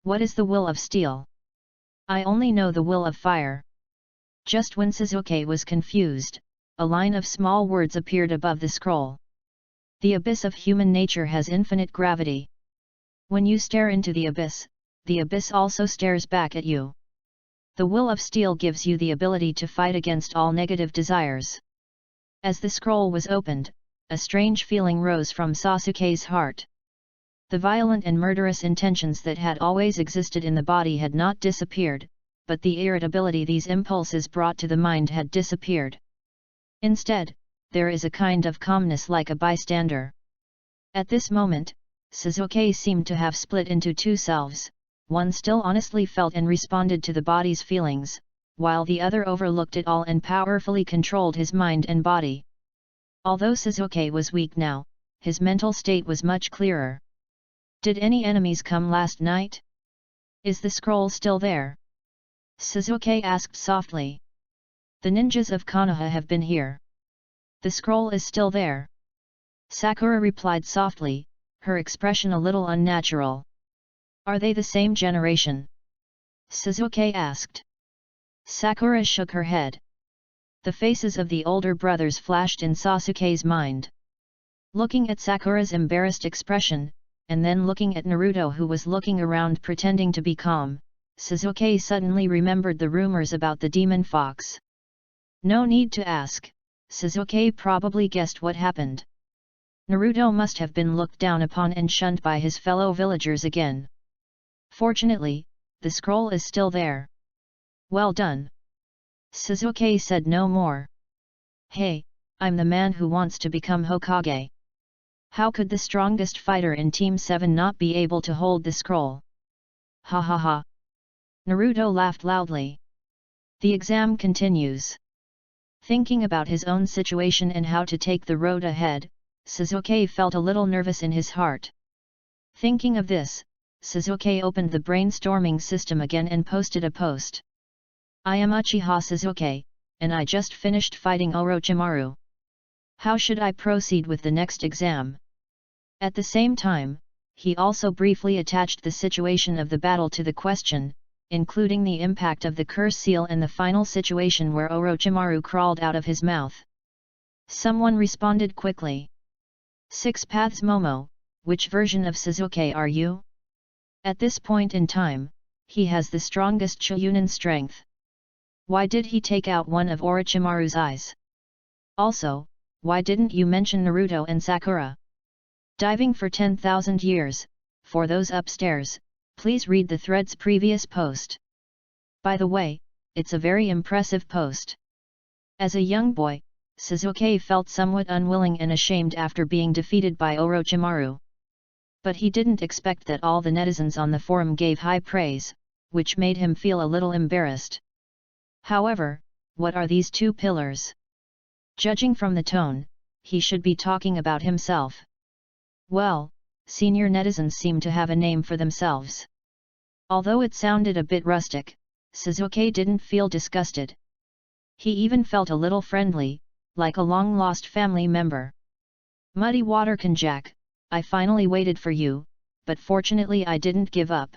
What is the Will of Steel? I only know the Will of Fire. Just when Sasuke was confused, a line of small words appeared above the scroll. The abyss of human nature has infinite gravity. When you stare into the abyss also stares back at you. The Will of Steel gives you the ability to fight against all negative desires. As the scroll was opened, a strange feeling rose from Sasuke's heart. The violent and murderous intentions that had always existed in the body had not disappeared, but the irritability these impulses brought to the mind had disappeared. Instead, there is a kind of calmness like a bystander. At this moment, Sasuke seemed to have split into two selves, one still honestly felt and responded to the body's feelings, while the other overlooked it all and powerfully controlled his mind and body. Although Sasuke was weak now, his mental state was much clearer. Did any enemies come last night? Is the scroll still there? Sasuke asked softly. The ninjas of Konoha have been here. The scroll is still there. Sakura replied softly, her expression a little unnatural. Are they the same generation? Sasuke asked. Sakura shook her head. The faces of the older brothers flashed in Sasuke's mind. Looking at Sakura's embarrassed expression, and then looking at Naruto who was looking around pretending to be calm, Sasuke suddenly remembered the rumors about the demon fox. No need to ask, Sasuke probably guessed what happened. Naruto must have been looked down upon and shunned by his fellow villagers again. Fortunately, the scroll is still there. Well done. Sasuke said no more. Hey, I'm the man who wants to become Hokage. How could the strongest fighter in Team 7 not be able to hold the scroll? Ha ha ha. Naruto laughed loudly. The exam continues. Thinking about his own situation and how to take the road ahead, Sasuke felt a little nervous in his heart. Thinking of this, Sasuke opened the brainstorming system again and posted a post. I am Uchiha Sasuke, and I just finished fighting Orochimaru. How should I proceed with the next exam? At the same time, he also briefly attached the situation of the battle to the question, including the impact of the curse seal and the final situation where Orochimaru crawled out of his mouth. Someone responded quickly. Six Paths Momo, which version of Sasuke are you? At this point in time, he has the strongest Chunin strength. Why did he take out one of Orochimaru's eyes? Also, why didn't you mention Naruto and Sakura? Diving for 10,000 years, for those upstairs, please read the thread's previous post. By the way, it's a very impressive post. As a young boy, Sasuke felt somewhat unwilling and ashamed after being defeated by Orochimaru. But he didn't expect that all the netizens on the forum gave high praise, which made him feel a little embarrassed. However, what are these two pillars? Judging from the tone, he should be talking about himself. Well, senior netizens seem to have a name for themselves. Although it sounded a bit rustic, Sasuke didn't feel disgusted. He even felt a little friendly, like a long-lost family member. Muddy Water Kanjak, I finally waited for you, but fortunately I didn't give up.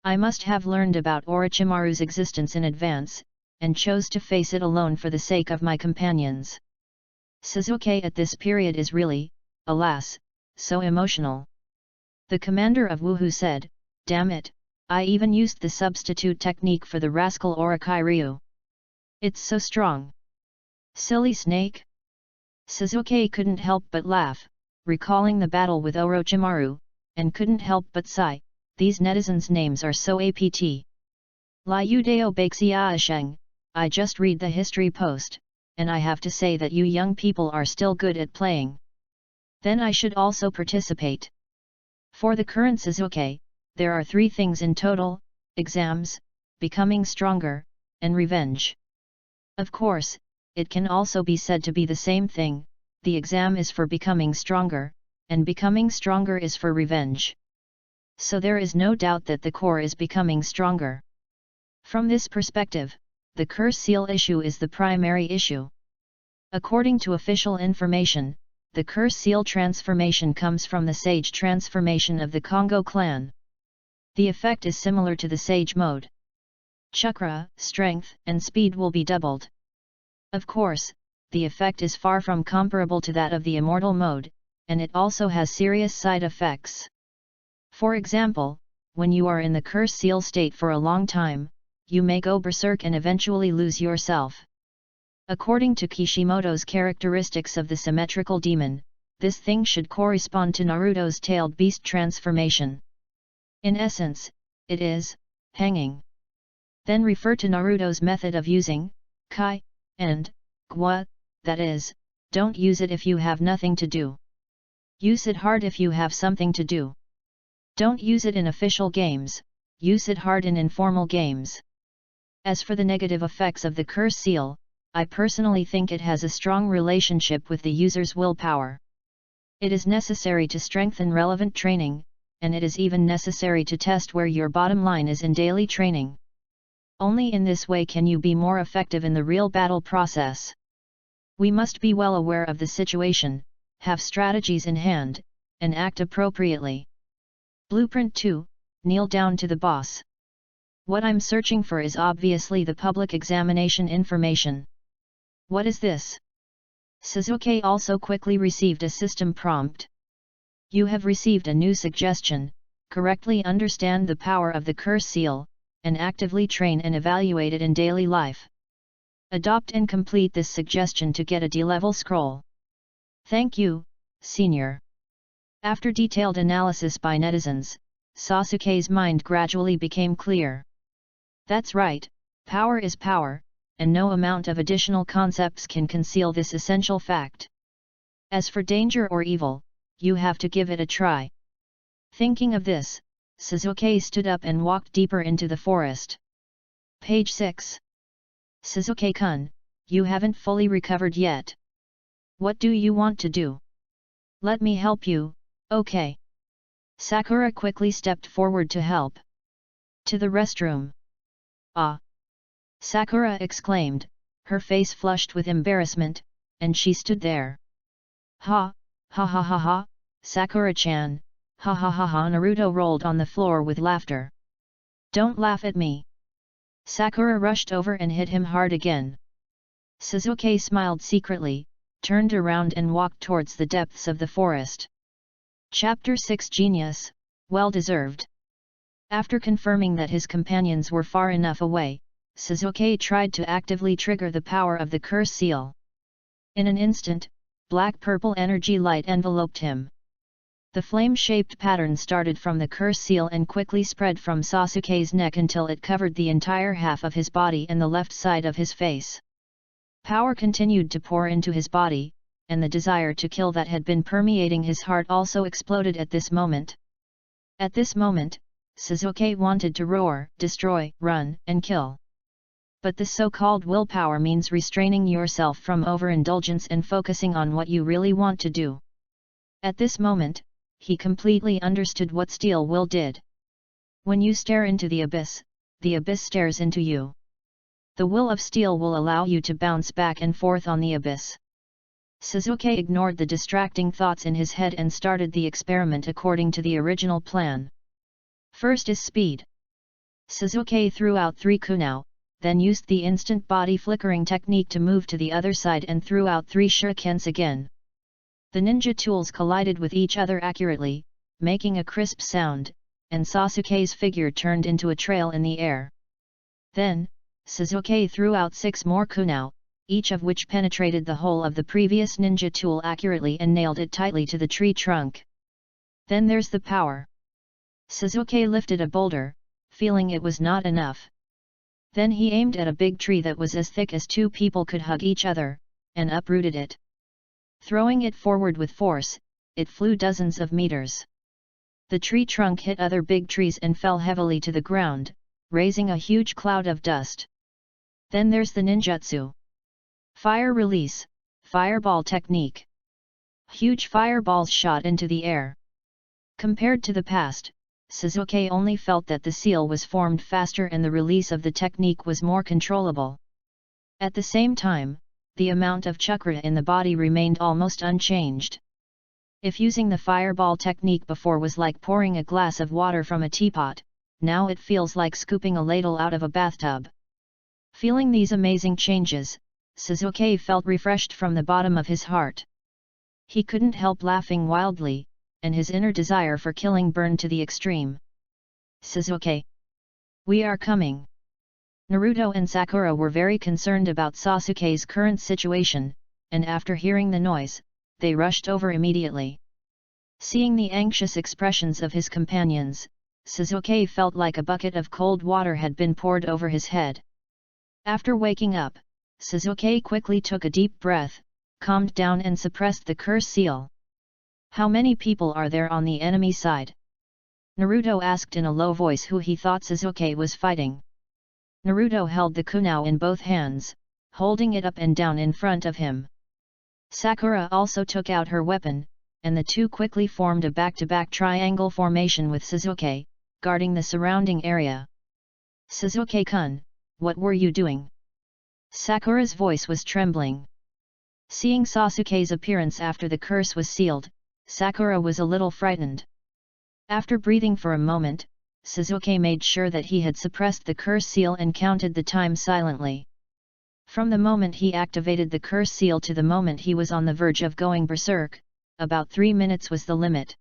I must have learned about Orochimaru's existence in advance, and chose to face it alone for the sake of my companions. Sasuke at this period is really, alas, so emotional. The commander of Woohoo said, "Damn it, I even used the substitute technique for the rascal Orochi Ryu. It's so strong." Silly snake? Sasuke couldn't help but laugh, recalling the battle with Orochimaru, and couldn't help but sigh, these netizens' names are so apt. Liudeo Baxiaasheng, I just read the history post, and I have to say that you young people are still good at playing. Then I should also participate. For the current Sasuke, there are three things in total: exams, becoming stronger, and revenge. Of course, it can also be said to be the same thing, the exam is for becoming stronger, and becoming stronger is for revenge. So there is no doubt that the core is becoming stronger. From this perspective, the curse seal issue is the primary issue. According to official information, the curse seal transformation comes from the sage transformation of the Congo clan. The effect is similar to the sage mode. Chakra, strength, and speed will be doubled. Of course, the effect is far from comparable to that of the immortal mode, and it also has serious side effects. For example, when you are in the curse seal state for a long time, you may go berserk and eventually lose yourself. According to Kishimoto's characteristics of the symmetrical demon, this thing should correspond to Naruto's tailed beast transformation. In essence, it is hanging. Then refer to Naruto's method of using kai and gwa, that is, don't use it if you have nothing to do. Use it hard if you have something to do. Don't use it in official games, use it hard in informal games. As for the negative effects of the curse seal, I personally think it has a strong relationship with the user's willpower. It is necessary to strengthen relevant training, and it is even necessary to test where your bottom line is in daily training. Only in this way can you be more effective in the real battle process. We must be well aware of the situation, have strategies in hand, and act appropriately. Blueprint 2, kneel down to the boss. What I'm searching for is obviously the public examination information. What is this? Sasuke also quickly received a system prompt. You have received a new suggestion: correctly understand the power of the curse seal, and actively train and evaluate it in daily life. Adopt and complete this suggestion to get a D-level scroll. Thank you, Senior. After detailed analysis by netizens, Sasuke's mind gradually became clear. That's right, power is power, and no amount of additional concepts can conceal this essential fact. As for danger or evil, you have to give it a try. Thinking of this, Sasuke stood up and walked deeper into the forest. Page 6. Sasuke-kun, you haven't fully recovered yet. What do you want to do? Let me help you, okay. Sakura quickly stepped forward to help. To the restroom. Ah! Sakura exclaimed, her face flushed with embarrassment, and she stood there. Ha, ha ha ha ha, Sakura-chan, ha ha ha ha. Naruto rolled on the floor with laughter. Don't laugh at me. Sakura rushed over and hit him hard again. Sasuke smiled secretly, turned around and walked towards the depths of the forest. Chapter 6 Genius, well deserved. After confirming that his companions were far enough away, Sasuke tried to actively trigger the power of the curse seal. In an instant, black-purple energy light enveloped him. The flame-shaped pattern started from the curse seal and quickly spread from Sasuke's neck until it covered the entire half of his body and the left side of his face. Power continued to pour into his body, and the desire to kill that had been permeating his heart also exploded at this moment. At this moment, Sasuke wanted to roar, destroy, run, and kill. But this so-called willpower means restraining yourself from overindulgence and focusing on what you really want to do. At this moment, he completely understood what steel will did. When you stare into the abyss stares into you. The will of steel will allow you to bounce back and forth on the abyss. Sasuke ignored the distracting thoughts in his head and started the experiment according to the original plan. First is speed. Sasuke threw out 3 kunai, then used the instant body flickering technique to move to the other side and threw out 3 shurikens again. The ninja tools collided with each other accurately, making a crisp sound, and Sasuke's figure turned into a trail in the air. Then, Sasuke threw out 6 more kunai, each of which penetrated the hole of the previous ninja tool accurately and nailed it tightly to the tree trunk. Then there's the power. Sasuke lifted a boulder, feeling it was not enough. Then he aimed at a big tree that was as thick as 2 people could hug each other, and uprooted it. Throwing it forward with force, it flew dozens of meters. The tree trunk hit other big trees and fell heavily to the ground, raising a huge cloud of dust. Then there's the ninjutsu. Fire release, fireball technique. Huge fireballs shot into the air. Compared to the past, Sasuke only felt that the seal was formed faster and the release of the technique was more controllable. At the same time, the amount of chakra in the body remained almost unchanged. If using the fireball technique before was like pouring a glass of water from a teapot, now it feels like scooping a ladle out of a bathtub. Feeling these amazing changes, Sasuke felt refreshed from the bottom of his heart. He couldn't help laughing wildly, and his inner desire for killing burned to the extreme. Sasuke! We are coming! Naruto and Sakura were very concerned about Sasuke's current situation, and after hearing the noise, they rushed over immediately. Seeing the anxious expressions of his companions, Sasuke felt like a bucket of cold water had been poured over his head. After waking up, Sasuke quickly took a deep breath, calmed down and suppressed the curse seal. How many people are there on the enemy side? Naruto asked in a low voice who he thought Sasuke was fighting. Naruto held the kunai in both hands, holding it up and down in front of him. Sakura also took out her weapon, and the two quickly formed a back-to-back triangle formation with Sasuke, guarding the surrounding area. Sasuke-kun, what were you doing? Sakura's voice was trembling. Seeing Sasuke's appearance after the curse was sealed, Sakura was a little frightened. After breathing for a moment, Sasuke made sure that he had suppressed the curse seal and counted the time silently. From the moment he activated the curse seal to the moment he was on the verge of going berserk, about 3 minutes was the limit.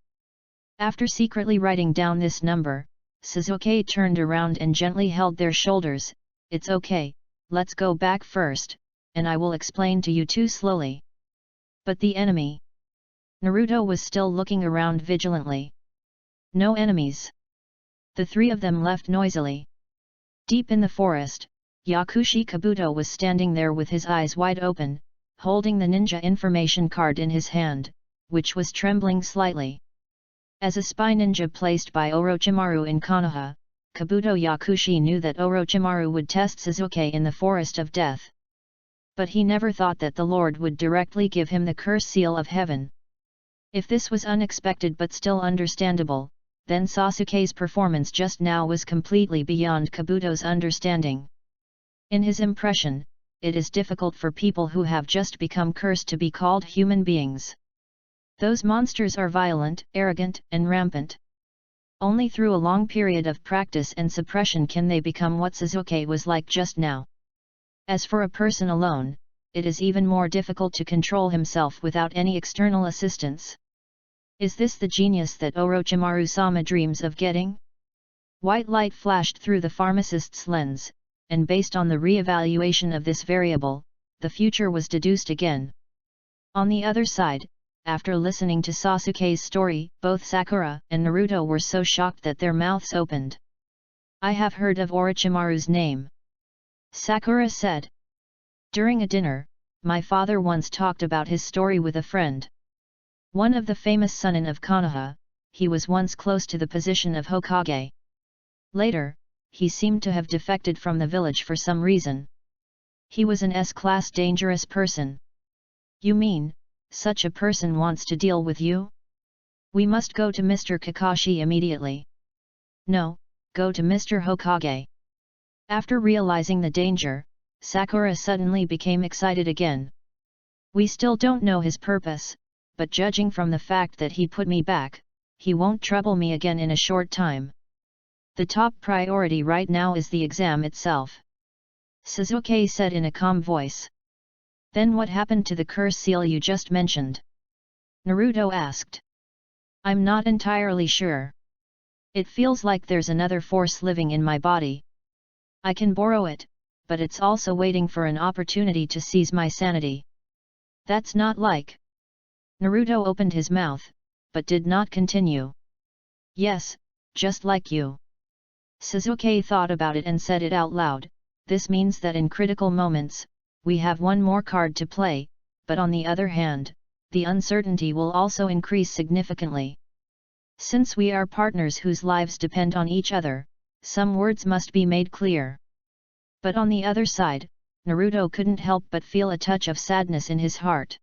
After secretly writing down this number, Sasuke turned around and gently held their shoulders. It's okay, let's go back first, and I will explain to you two slowly. But the enemy? Naruto was still looking around vigilantly. No enemies. The 3 of them left noisily. Deep in the forest, Yakushi Kabuto was standing there with his eyes wide open, holding the ninja information card in his hand, which was trembling slightly. As a spy ninja placed by Orochimaru in Konoha, Kabuto Yakushi knew that Orochimaru would test Sasuke in the Forest of Death. But he never thought that the Lord would directly give him the curse seal of heaven. If this was unexpected but still understandable, then Sasuke's performance just now was completely beyond Kabuto's understanding. In his impression, it is difficult for people who have just become cursed to be called human beings. Those monsters are violent, arrogant, and rampant. Only through a long period of practice and suppression can they become what Sasuke was like just now. As for a person alone, it is even more difficult to control himself without any external assistance. Is this the genius that Orochimaru-sama dreams of getting? White light flashed through the pharmacist's lens, and based on the re-evaluation of this variable, the future was deduced again. On the other side, after listening to Sasuke's story, both Sakura and Naruto were so shocked that their mouths opened. I have heard of Orochimaru's name, Sakura said. During a dinner, my father once talked about his story with a friend. One of the famous Sunin of Konoha, he was once close to the position of Hokage. Later, he seemed to have defected from the village for some reason. He was an S-class dangerous person. You mean, such a person wants to deal with you? We must go to Mr. Kakashi immediately. No, go to Mr. Hokage. After realizing the danger, Sakura suddenly became excited again. We still don't know his purpose, but judging from the fact that he put me back, he won't trouble me again in a short time. The top priority right now is the exam itself, Sasuke said in a calm voice. Then what happened to the curse seal you just mentioned? Naruto asked. I'm not entirely sure. It feels like there's another force living in my body. I can borrow it, but it's also waiting for an opportunity to seize my sanity. That's not like. Naruto opened his mouth, but did not continue. Yes, just like you. Sasuke thought about it and said it out loud. This means that in critical moments, we have one more card to play, but on the other hand, the uncertainty will also increase significantly. Since we are partners whose lives depend on each other, some words must be made clear. But on the other side, Naruto couldn't help but feel a touch of sadness in his heart.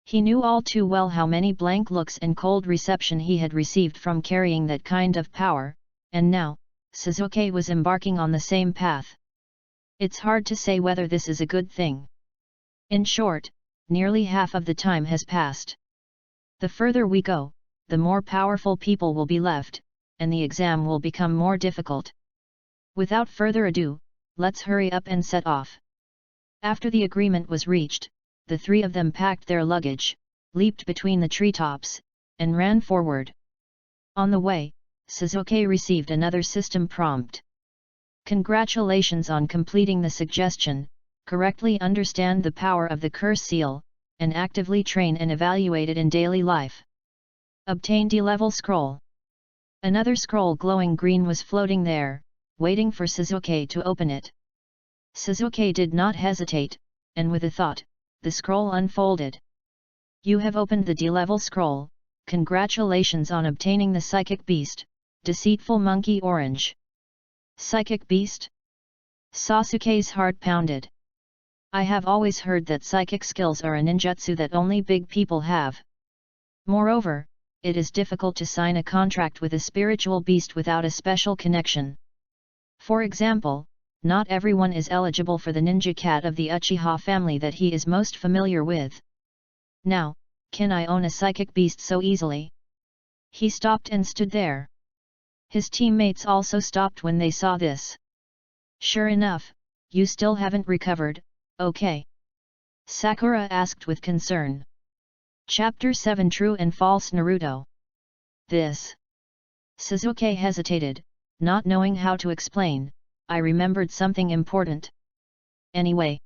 He knew all too well how many blank looks and cold reception he had received from carrying that kind of power, and now, Sasuke was embarking on the same path. It's hard to say whether this is a good thing. In short, nearly half of the time has passed. The further we go, the more powerful people will be left, and the exam will become more difficult. Without further ado, let's hurry up and set off. After the agreement was reached, the three of them packed their luggage, leaped between the treetops, and ran forward. On the way, Sasuke received another system prompt. Congratulations on completing the suggestion, correctly understand the power of the curse seal, and actively train and evaluate it in daily life. Obtain D-level scroll. Another scroll glowing green was floating there, waiting for Sasuke to open it. Sasuke did not hesitate, and with a thought, the scroll unfolded. You have opened the D-level scroll, congratulations on obtaining the Psychic Beast, Deceitful Monkey Orange. Psychic Beast? Sasuke's heart pounded. I have always heard that psychic skills are a ninjutsu that only big people have. Moreover, it is difficult to sign a contract with a spiritual beast without a special connection. For example, not everyone is eligible for the ninja cat of the Uchiha family that he is most familiar with. Now, can I own a psychic beast so easily? He stopped and stood there. His teammates also stopped when they saw this. Sure enough, you still haven't recovered, okay? Sakura asked with concern. Chapter 7 True and False Naruto. This. Sasuke hesitated, not knowing how to explain. I remembered something important. Anyway.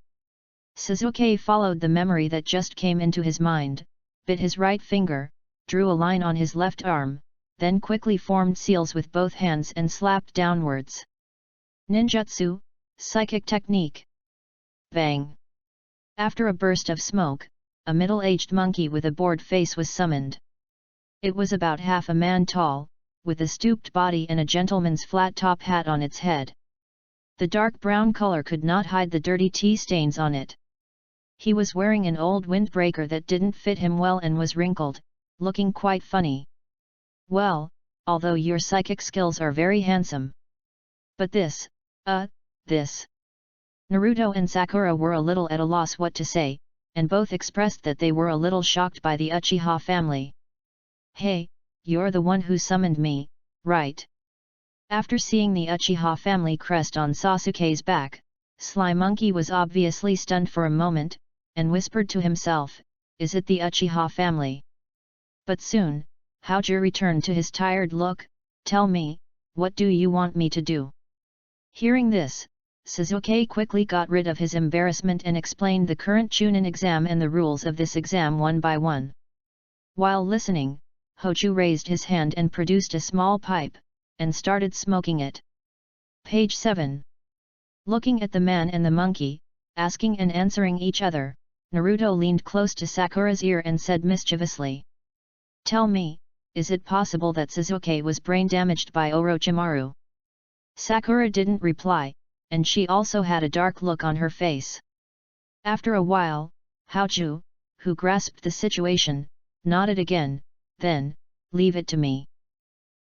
Sasuke followed the memory that just came into his mind, bit his right finger, drew a line on his left arm, then quickly formed seals with both hands and slapped downwards. Ninjutsu, psychic technique. Bang! After a burst of smoke, a middle-aged monkey with a bored face was summoned. It was about half a man tall, with a stooped body and a gentleman's flat-top hat on its head. The dark brown color could not hide the dirty tea stains on it. He was wearing an old windbreaker that didn't fit him well and was wrinkled, looking quite funny. Well, although your psychic skills are very handsome. But this. Naruto and Sakura were a little at a loss what to say, and both expressed that they were a little shocked by the Uchiha family. Hey, you're the one who summoned me, right? After seeing the Uchiha family crest on Sasuke's back, Sly Monkey was obviously stunned for a moment, and whispered to himself, "Is it the Uchiha family?" But soon, Haoju returned to his tired look. "Tell me, what do you want me to do?" Hearing this, Sasuke quickly got rid of his embarrassment and explained the current Chunin exam and the rules of this exam one by one. While listening, Haoju raised his hand and produced a small pipe, and started smoking it. Page 7. Looking at the man and the monkey, asking and answering each other, Naruto leaned close to Sakura's ear and said mischievously, "Tell me, is it possible that Sasuke was brain damaged by Orochimaru?" Sakura didn't reply, and she also had a dark look on her face. After a while, Haoju, who grasped the situation, nodded again, then, "Leave it to me."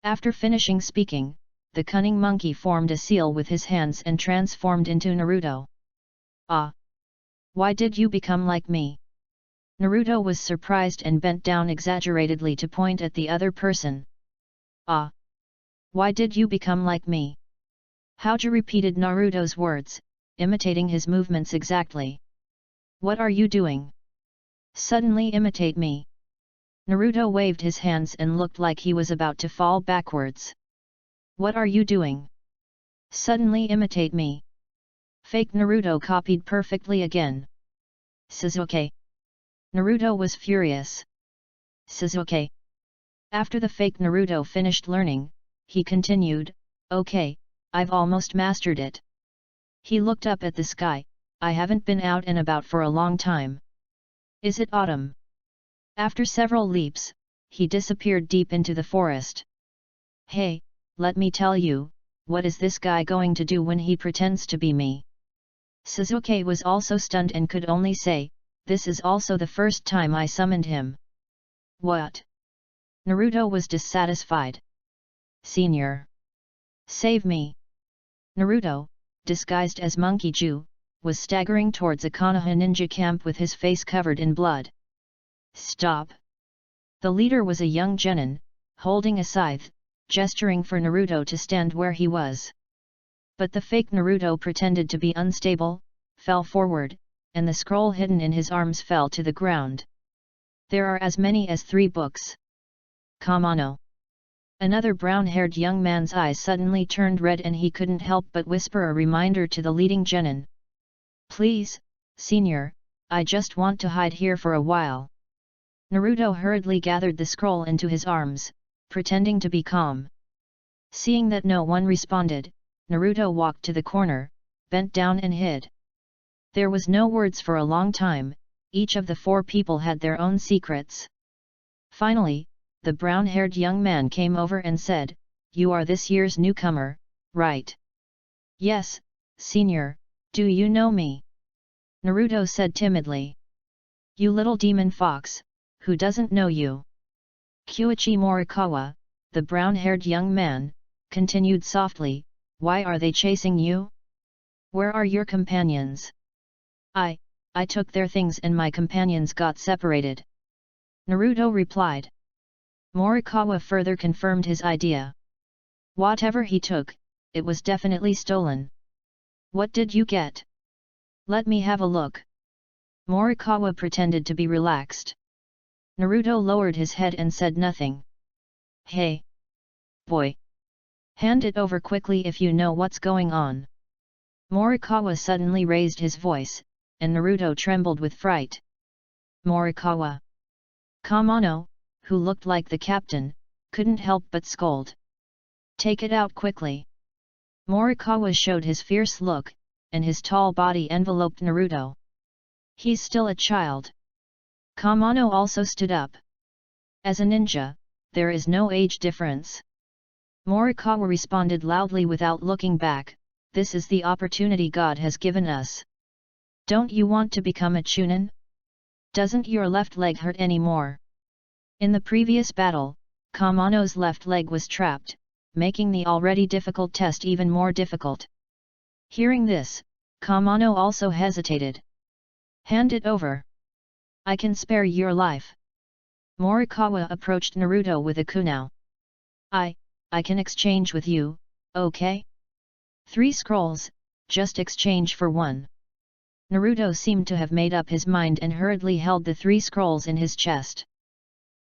After finishing speaking, the cunning monkey formed a seal with his hands and transformed into Naruto. "Ah! Why did you become like me?" Naruto was surprised and bent down exaggeratedly to point at the other person. "Ah! Why did you become like me?" Haoju repeated Naruto's words, imitating his movements exactly. "What are you doing? Suddenly imitate me." Naruto waved his hands and looked like he was about to fall backwards. "What are you doing? Suddenly imitate me." Fake Naruto copied perfectly again. "Sasuke." Naruto was furious. "Sasuke." After the fake Naruto finished learning, he continued, "Okay, I've almost mastered it." He looked up at the sky. "I haven't been out and about for a long time. Is it autumn?" After several leaps, he disappeared deep into the forest. "Hey, let me tell you, what is this guy going to do when he pretends to be me?" Sasuke was also stunned and could only say, "This is also the first time I summoned him." "What?" Naruto was dissatisfied. "Senior! Save me!" Naruto, disguised as Monkey Ju, was staggering towards a Konoha ninja camp with his face covered in blood. "Stop!" The leader was a young genin, holding a scythe, gesturing for Naruto to stand where he was. But the fake Naruto pretended to be unstable, fell forward, and the scroll hidden in his arms fell to the ground. "There are as many as 3 books. Kamano." Another brown-haired young man's eyes suddenly turned red and he couldn't help but whisper a reminder to the leading genin. "Please, senior, I just want to hide here for a while." Naruto hurriedly gathered the scroll into his arms, pretending to be calm. Seeing that no one responded, Naruto walked to the corner, bent down and hid. There was no words for a long time. Each of the 4 people had their own secrets. Finally, the brown-haired young man came over and said, "You are this year's newcomer, right?" "Yes, senior, do you know me?" Naruto said timidly. "You little demon fox, who doesn't know you?" Kyuichi Morikawa, the brown-haired young man, continued softly, "Why are they chasing you? Where are your companions?" I took their things and my companions got separated," Naruto replied. Morikawa further confirmed his idea. "Whatever he took, it was definitely stolen. What did you get? Let me have a look." Morikawa pretended to be relaxed. Naruto lowered his head and said nothing. "Hey! Boy! Hand it over quickly if you know what's going on." Morikawa suddenly raised his voice, and Naruto trembled with fright. Morikawa! Kamano, who looked like the captain, couldn't help but scold. "Take it out quickly." Morikawa showed his fierce look, and his tall body enveloped Naruto. "He's still a child." Kamano also stood up. "As a ninja, there is no age difference." Morikawa responded loudly without looking back, "This is the opportunity God has given us. Don't you want to become a Chunin? Doesn't your left leg hurt anymore?" In the previous battle, Kamano's left leg was trapped, making the already difficult test even more difficult. Hearing this, Kamano also hesitated. "Hand it over. I can spare your life." Morikawa approached Naruto with a kunao. I can exchange with you, okay? 3 scrolls, just exchange for 1. Naruto seemed to have made up his mind and hurriedly held the 3 scrolls in his chest.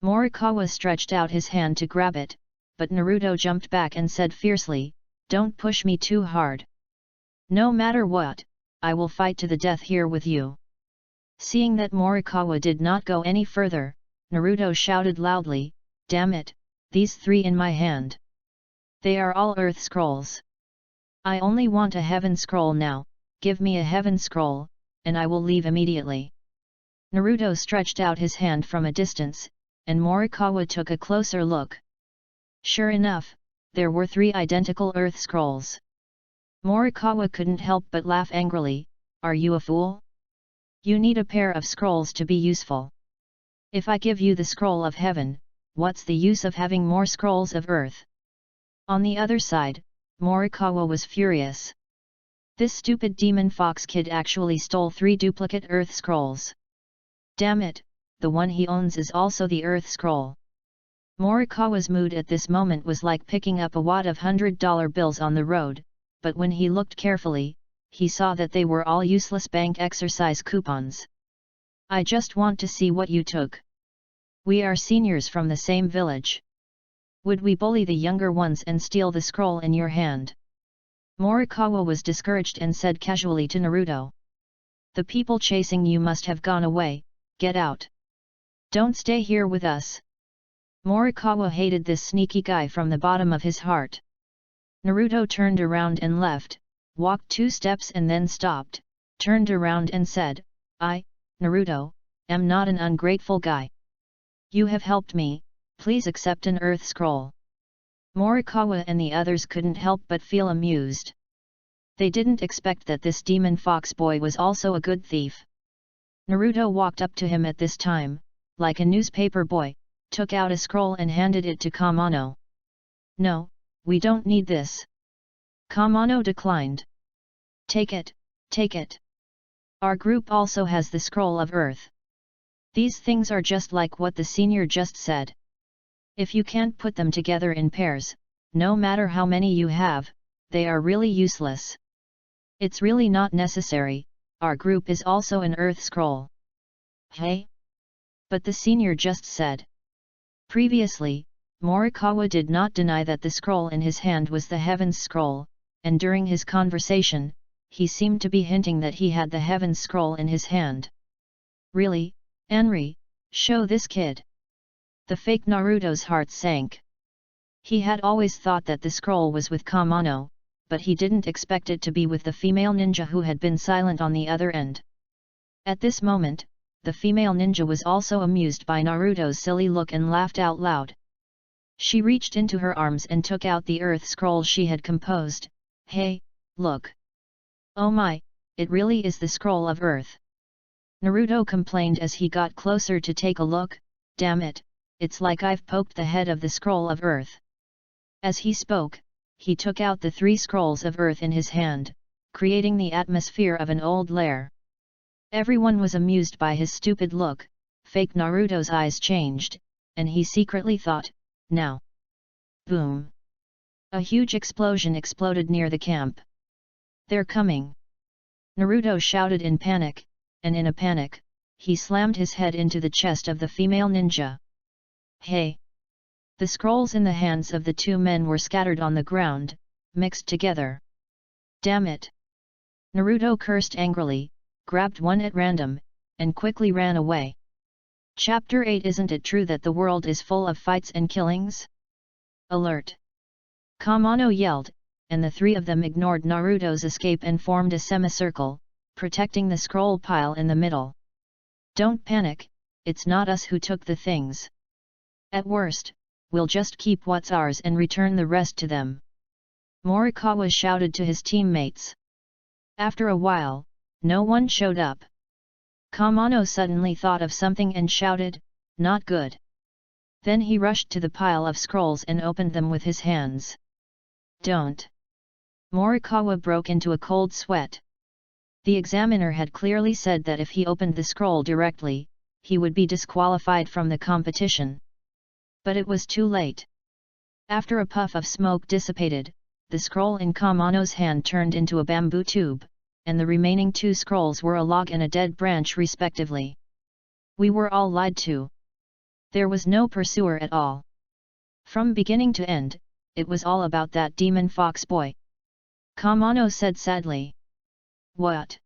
Morikawa stretched out his hand to grab it, but Naruto jumped back and said fiercely, "Don't push me too hard. No matter what, I will fight to the death here with you." Seeing that Morikawa did not go any further, Naruto shouted loudly, "Damn it, these 3 in my hand. They are all Earth Scrolls. I only want a Heaven Scroll now, give me a Heaven Scroll, and I will leave immediately." Naruto stretched out his hand from a distance, and Morikawa took a closer look. Sure enough, there were 3 identical Earth Scrolls. Morikawa couldn't help but laugh angrily, "Are you a fool? You need a pair of scrolls to be useful. If I give you the Scroll of Heaven, what's the use of having more Scrolls of Earth?" On the other side, Morikawa was furious. This stupid demon fox kid actually stole 3 duplicate Earth Scrolls. Damn it, the one he owns is also the Earth Scroll. Morikawa's mood at this moment was like picking up a wad of $100 bills on the road, but when he looked carefully, he saw that they were all useless bank exercise coupons. "I just want to see what you took. We are seniors from the same village. Would we bully the younger ones and steal the scroll in your hand?" Morikawa was discouraged and said casually to Naruto, "The people chasing you must have gone away, get out. Don't stay here with us." Morikawa hated this sneaky guy from the bottom of his heart. Naruto turned around and left, walked 2 steps and then stopped, turned around and said, "I, Naruto, am not an ungrateful guy. You have helped me, please accept an Earth Scroll." Morikawa and the others couldn't help but feel amused. They didn't expect that this demon fox boy was also a good thief. Naruto walked up to him at this time, like a newspaper boy, took out a scroll and handed it to Kamano. "No, we don't need this." Kamano declined. Take it, take it. Our group also has the Scroll of Earth. These things are just like what the senior just said. If you can't put them together in pairs, no matter how many you have, they are really useless. It's really not necessary, our group is also an Earth Scroll." "Hey? But the senior just said." Previously, Morikawa did not deny that the scroll in his hand was the Heaven's Scroll, and during his conversation, he seemed to be hinting that he had the Heaven's Scroll in his hand. "Really, Henry, show this kid." The fake Naruto's heart sank. He had always thought that the scroll was with Kamano, but he didn't expect it to be with the female ninja who had been silent on the other end. At this moment, the female ninja was also amused by Naruto's silly look and laughed out loud. She reached into her arms and took out the Earth Scroll she had composed. "Hey, look! Oh my, it really is the Scroll of Earth!" Naruto complained as he got closer to take a look. "Damn it, it's like I've poked the head of the Scroll of Earth." As he spoke, he took out the 3 scrolls of Earth in his hand, creating the atmosphere of an old lair. Everyone was amused by his stupid look. Fake Naruto's eyes changed, and he secretly thought, "Now." Boom! A huge explosion exploded near the camp. "They're coming!" Naruto shouted in panic, and in a panic, he slammed his head into the chest of the female ninja. "Hey!" The scrolls in the hands of the 2 men were scattered on the ground, mixed together. "Damn it!" Naruto cursed angrily, grabbed one at random, and quickly ran away. Chapter 8. Isn't it true that the world is full of fights and killings? Alert! Kamano yelled, and the 3 of them ignored Naruto's escape and formed a semicircle, protecting the scroll pile in the middle. "Don't panic, it's not us who took the things. At worst, we'll just keep what's ours and return the rest to them," Morikawa shouted to his teammates. After a while, no one showed up. Kamano suddenly thought of something and shouted, "Not good." Then he rushed to the pile of scrolls and opened them with his hands. "Don't!" Morikawa broke into a cold sweat. The examiner had clearly said that if he opened the scroll directly, he would be disqualified from the competition. But it was too late. After a puff of smoke dissipated, the scroll in Kamano's hand turned into a bamboo tube, and the remaining 2 scrolls were a log and a dead branch respectively. We were all lied to. There was no pursuer at all. From beginning to end, it was all about that demon fox boy. Kamano said sadly. What?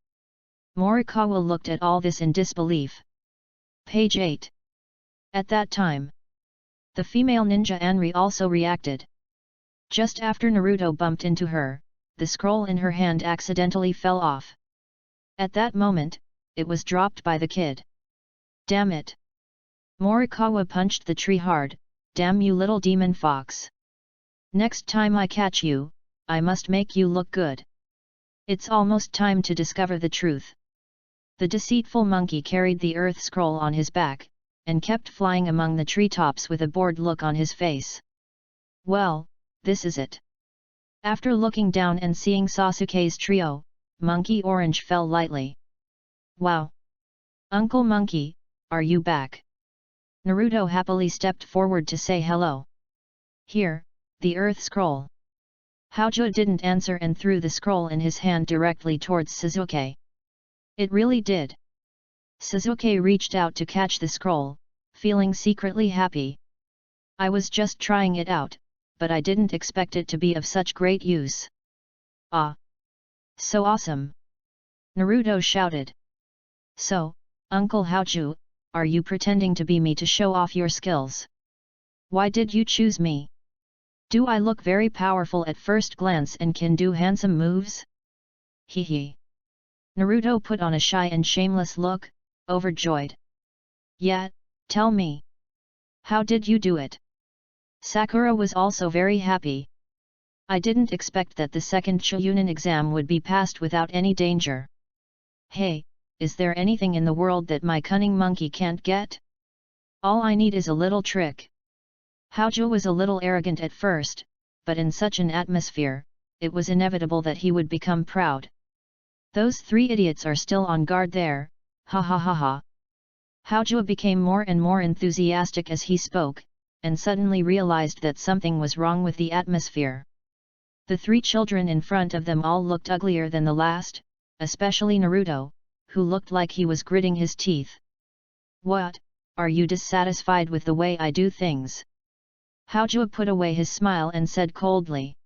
Morikawa looked at all this in disbelief. Page 8. At that time, the female ninja Anri also reacted. Just after Naruto bumped into her, the scroll in her hand accidentally fell off. At that moment, it was dropped by the kid. Damn it! Morikawa punched the tree hard. Damn you little demon fox! Next time I catch you, I must make you look good. It's almost time to discover the truth. The deceitful monkey carried the earth scroll on his back, and kept flying among the treetops with a bored look on his face. Well, this is it. After looking down and seeing Sasuke's trio, Monkey Orange fell lightly. Wow! Uncle Monkey, are you back? Naruto happily stepped forward to say hello. Here, the earth scroll. Haoju didn't answer and threw the scroll in his hand directly towards Sasuke. It really did. Sasuke reached out to catch the scroll, feeling secretly happy. I was just trying it out, but I didn't expect it to be of such great use. Ah! So awesome! Naruto shouted. So, Uncle Haoju, are you pretending to be me to show off your skills? Why did you choose me? Do I look very powerful at first glance and can do handsome moves? Hee hee. Naruto put on a shy and shameless look, overjoyed. Yeah, tell me. How did you do it? Sakura was also very happy. I didn't expect that the second Chunin exam would be passed without any danger. Hey, is there anything in the world that my cunning monkey can't get? All I need is a little trick. Haoju was a little arrogant at first, but in such an atmosphere, it was inevitable that he would become proud. Those 3 idiots are still on guard there, ha ha ha ha. Haoju became more and more enthusiastic as he spoke, and suddenly realized that something was wrong with the atmosphere. The 3 children in front of them all looked uglier than the last, especially Naruto, who looked like he was gritting his teeth. What, are you dissatisfied with the way I do things? Haoju put away his smile and said coldly.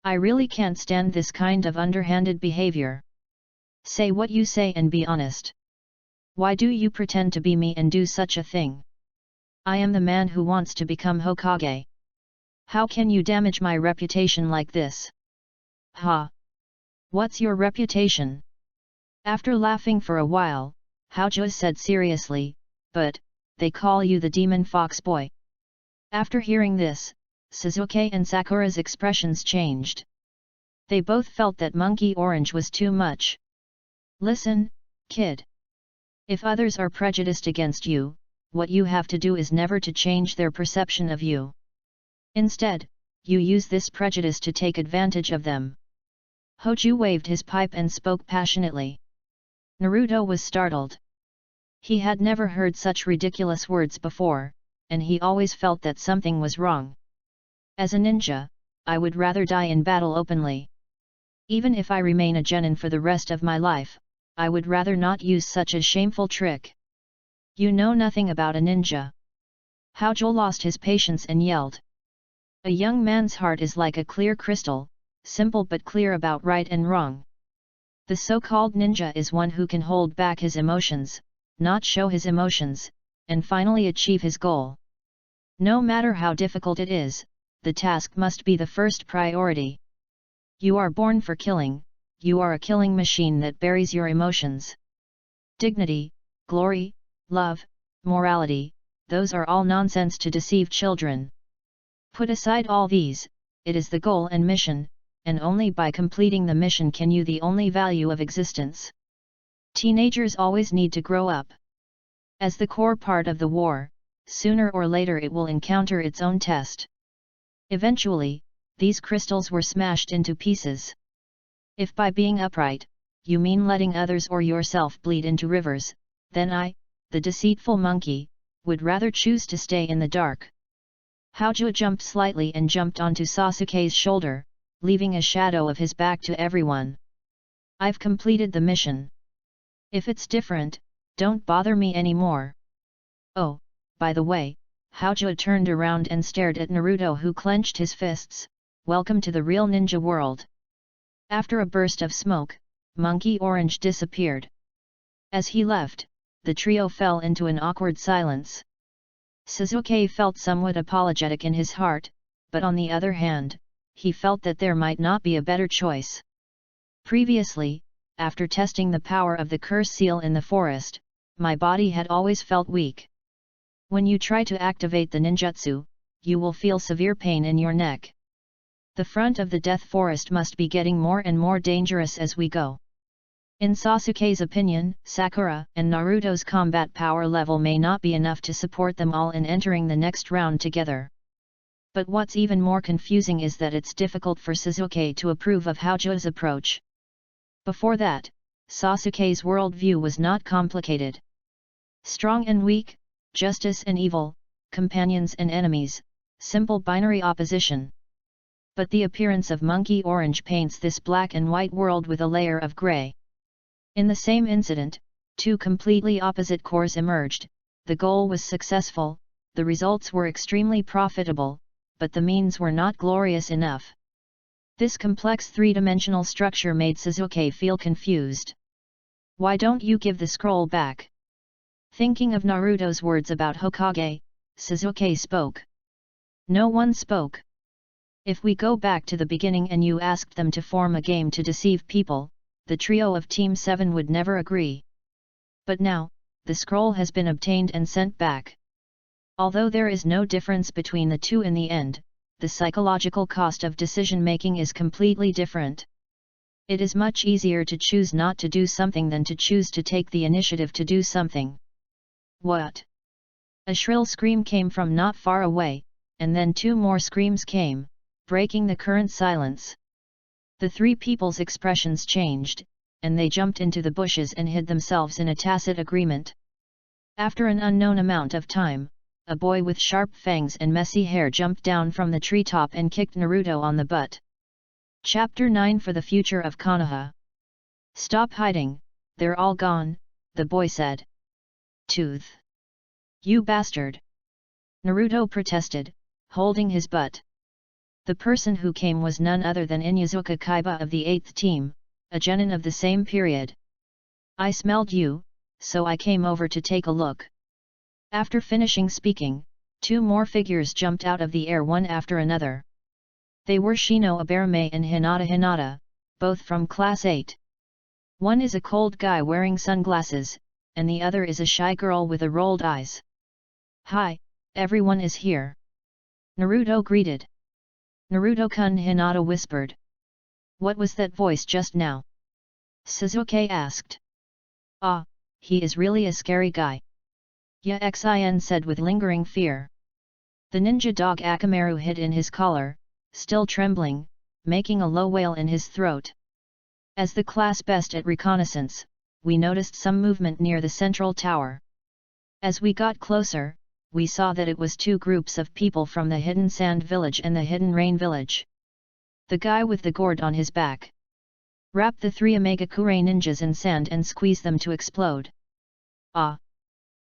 I really can't stand this kind of underhanded behavior. Say what you say and be honest. Why do you pretend to be me and do such a thing? I am the man who wants to become Hokage. How can you damage my reputation like this? Ha! What's your reputation? After laughing for a while, Haoju said seriously, but, they call you the demon fox boy. After hearing this, Sasuke and Sakura's expressions changed. They both felt that Monkey Orange was too much. Listen, kid. If others are prejudiced against you, what you have to do is never to change their perception of you. Instead, you use this prejudice to take advantage of them. Haoju waved his pipe and spoke passionately. Naruto was startled. He had never heard such ridiculous words before, and he always felt that something was wrong. As a ninja, I would rather die in battle openly. Even if I remain a genin for the rest of my life, I would rather not use such a shameful trick. You know nothing about a ninja. Haoju lost his patience and yelled. A young man's heart is like a clear crystal, simple but clear about right and wrong. The so-called ninja is one who can hold back his emotions, not show his emotions, and finally achieve his goal. No matter how difficult it is, the task must be the first priority. You are born for killing, you are a killing machine that buries your emotions. Dignity, glory, love, morality, those are all nonsense to deceive children. Put aside all these, it is the goal and mission, and only by completing the mission can you the only value of existence. Teenagers always need to grow up. As the core part of the war, sooner or later it will encounter its own test. Eventually, these crystals were smashed into pieces. If by being upright, you mean letting others or yourself bleed into rivers, then I, the deceitful monkey, would rather choose to stay in the dark. Haoju jumped slightly and jumped onto Sasuke's shoulder, leaving a shadow of his back to everyone. I've completed the mission. If it's different, don't bother me anymore. Oh, by the way, Haoju turned around and stared at Naruto, who clenched his fists. Welcome to the real ninja world. After a burst of smoke, Monkey Orange disappeared. As he left, the trio fell into an awkward silence. Sasuke felt somewhat apologetic in his heart, but on the other hand, he felt that there might not be a better choice. Previously, after testing the power of the curse seal in the forest, my body had always felt weak. When you try to activate the ninjutsu, you will feel severe pain in your neck. The front of the death forest must be getting more and more dangerous as we go. In Sasuke's opinion, Sakura and Naruto's combat power level may not be enough to support them all in entering the next round together. But what's even more confusing is that it's difficult for Sasuke to approve of Haoju's approach. Before that, Sasuke's worldview was not complicated. Strong and weak, justice and evil, companions and enemies, simple binary opposition. But the appearance of Monkey Orange paints this black and white world with a layer of grey. In the same incident, two completely opposite cores emerged. The goal was successful, the results were extremely profitable, but the means were not glorious enough. This complex three-dimensional structure made Sasuke feel confused. Why don't you give the scroll back? Thinking of Naruto's words about Hokage, Sasuke spoke. No one spoke. If we go back to the beginning and you asked them to form a game to deceive people, the trio of Team 7 would never agree. But now, the scroll has been obtained and sent back. Although there is no difference between the two in the end, the psychological cost of decision-making is completely different. It is much easier to choose not to do something than to choose to take the initiative to do something. What? A shrill scream came from not far away, and then two more screams came, breaking the current silence. The three people's expressions changed, and they jumped into the bushes and hid themselves in a tacit agreement. After an unknown amount of time, a boy with sharp fangs and messy hair jumped down from the treetop and kicked Naruto on the butt. Chapter 9 for the future of Konoha. Stop hiding, they're all gone, the boy said. Tooth. You bastard! Naruto protested, holding his butt. The person who came was none other than Inuzuka Kaiba of the 8th team, a genin of the same period. I smelled you, so I came over to take a look. After finishing speaking, two more figures jumped out of the air one after another. They were Shino Aberame and Hinata, both from Class 8. One is a cold guy wearing sunglasses, and the other is a shy girl with a rolled eyes. Hi, everyone is here. Naruto greeted. Naruto-kun, Hinata whispered. What was that voice just now? Sasuke asked. Ah, he is really a scary guy. Xin said with lingering fear. The ninja dog Akamaru hid in his collar, still trembling, making a low wail in his throat. As the class best at reconnaissance, we noticed some movement near the central tower. As we got closer, we saw that it was two groups of people from the Hidden Sand Village and the Hidden Rain Village. The guy with the gourd on his back. Wrap the three Omegakure ninjas in sand and squeeze them to explode. Ah!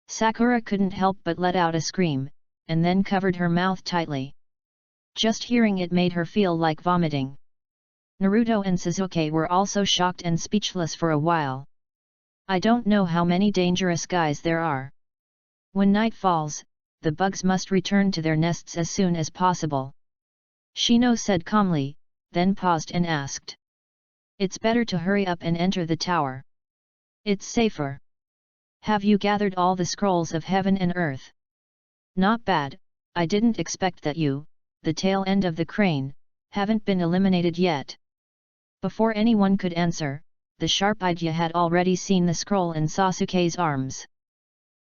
Sakura couldn't help but let out a scream, and then covered her mouth tightly. Just hearing it made her feel like vomiting. Naruto and Sasuke were also shocked and speechless for a while. I don't know how many dangerous guys there are. When night falls, the bugs must return to their nests as soon as possible. Shino said calmly, then paused and asked. It's better to hurry up and enter the tower. It's safer. Have you gathered all the scrolls of heaven and earth? Not bad, I didn't expect that you, the tail end of the crane, haven't been eliminated yet. Before anyone could answer, the sharp-eyed Yu had already seen the scroll in Sasuke's arms.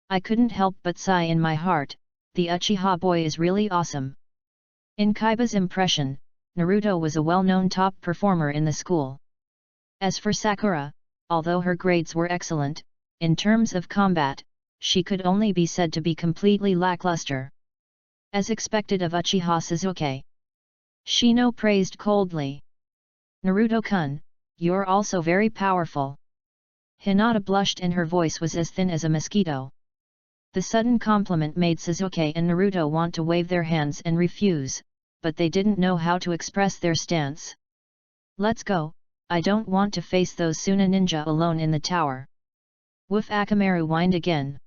I couldn't help but sigh in my heart, the Uchiha boy is really awesome. In Kaiba's impression, Naruto was a well-known top performer in the school. As for Sakura, although her grades were excellent, in terms of combat, she could only be said to be completely lackluster. As expected of Uchiha Sasuke. Shino praised coldly. Naruto-kun, you're also very powerful. Hinata blushed and her voice was as thin as a mosquito. The sudden compliment made Sasuke and Naruto want to wave their hands and refuse, but they didn't know how to express their stance. Let's go, I don't want to face those Suna ninja alone in the tower. Woof Akamaru whined again.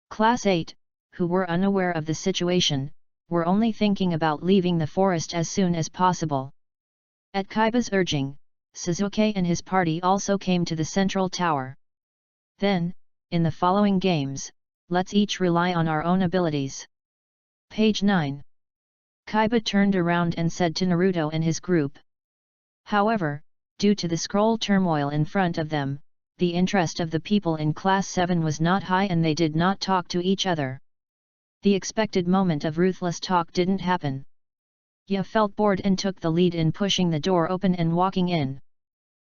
Class 8, who were unaware of the situation, were only thinking about leaving the forest as soon as possible. At Kaiba's urging, Sasuke and his party also came to the central tower. Then, in the following games, let's each rely on our own abilities. Page 9. Kaiba turned around and said to Naruto and his group. However, due to the scroll turmoil in front of them, the interest of the people in Class 7 was not high and they did not talk to each other. The expected moment of ruthless talk didn't happen. Ya felt bored and took the lead in pushing the door open and walking in.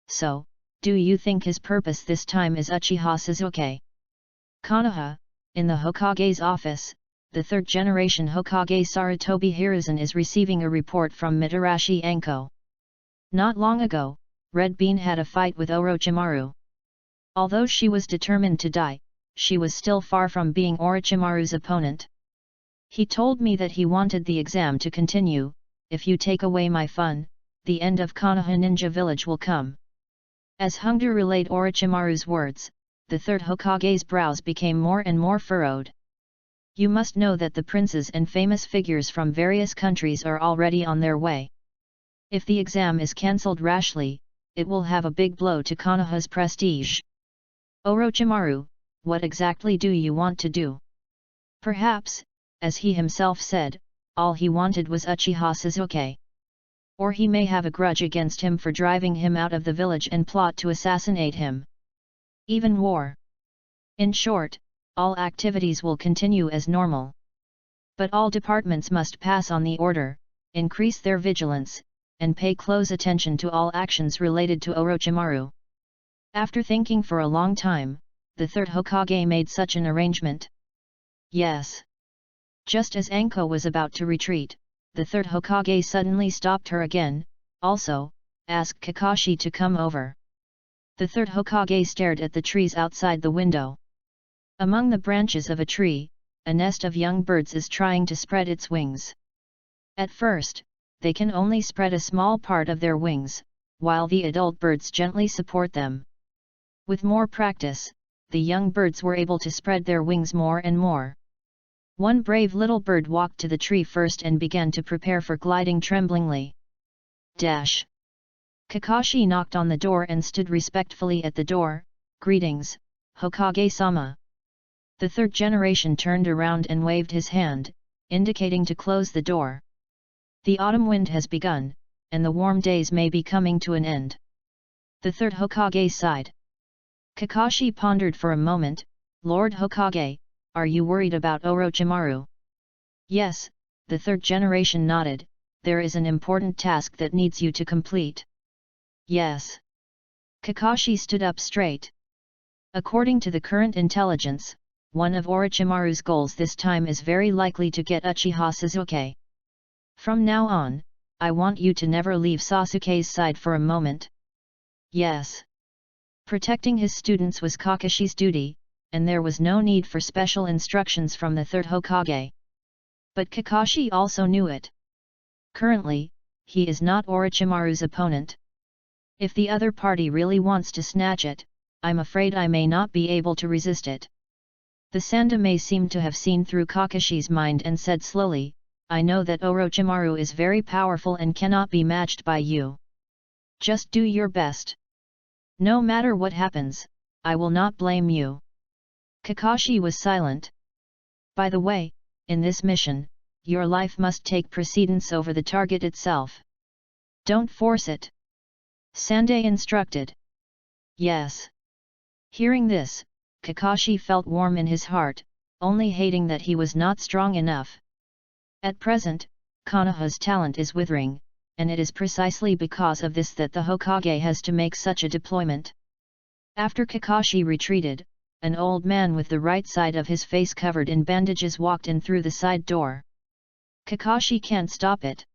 So, do you think his purpose this time is Uchiha Sasuke? Konoha, in the Hokage's office, the third-generation Hokage Sarutobi Hiruzen is receiving a report from Mitarashi Anko. Not long ago, Red Bean had a fight with Orochimaru. Although she was determined to die, she was still far from being Orochimaru's opponent. He told me that he wanted the exam to continue. If you take away my fun, the end of Konoha Ninja Village will come. As Hungdu relayed Orochimaru's words, the third Hokage's brows became more and more furrowed. You must know that the princes and famous figures from various countries are already on their way. If the exam is cancelled rashly, it will have a big blow to Konoha's prestige. Orochimaru, what exactly do you want to do? Perhaps, as he himself said, all he wanted was Uchiha Sasuke. Or he may have a grudge against him for driving him out of the village and plot to assassinate him. Even war. In short, all activities will continue as normal. But all departments must pass on the order, increase their vigilance, and pay close attention to all actions related to Orochimaru. After thinking for a long time, the third Hokage made such an arrangement. Yes. Just as Anko was about to retreat, the third Hokage suddenly stopped her again. Also, asked Kakashi to come over. The third Hokage stared at the trees outside the window. Among the branches of a tree, a nest of young birds is trying to spread its wings. At first, they can only spread a small part of their wings, while the adult birds gently support them. With more practice, the young birds were able to spread their wings more and more. One brave little bird walked to the tree first and began to prepare for gliding tremblingly. Dash! Kakashi knocked on the door and stood respectfully at the door. Greetings, Hokage-sama. The third generation turned around and waved his hand, indicating to close the door. The autumn wind has begun, and the warm days may be coming to an end. The third Hokage sighed. Kakashi pondered for a moment. Lord Hokage, are you worried about Orochimaru? Yes, the third generation nodded. There is an important task that needs you to complete. Yes. Kakashi stood up straight. According to the current intelligence, one of Orochimaru's goals this time is very likely to get Uchiha Sasuke. From now on, I want you to never leave Sasuke's side for a moment. Yes. Protecting his students was Kakashi's duty, and there was no need for special instructions from the third Hokage. But Kakashi also knew it. Currently, he is not Orochimaru's opponent. If the other party really wants to snatch it, I'm afraid I may not be able to resist it. The Sandame seemed to have seen through Kakashi's mind and said slowly, I know that Orochimaru is very powerful and cannot be matched by you. Just do your best. No matter what happens, I will not blame you. Kakashi was silent. By the way, in this mission, your life must take precedence over the target itself. Don't force it. Sandai instructed. Yes. Hearing this, Kakashi felt warm in his heart, only hating that he was not strong enough. At present, Konoha's talent is withering, and it is precisely because of this that the Hokage has to make such a deployment. After Kakashi retreated, an old man with the right side of his face covered in bandages walked in through the side door. Kakashi can't stop it.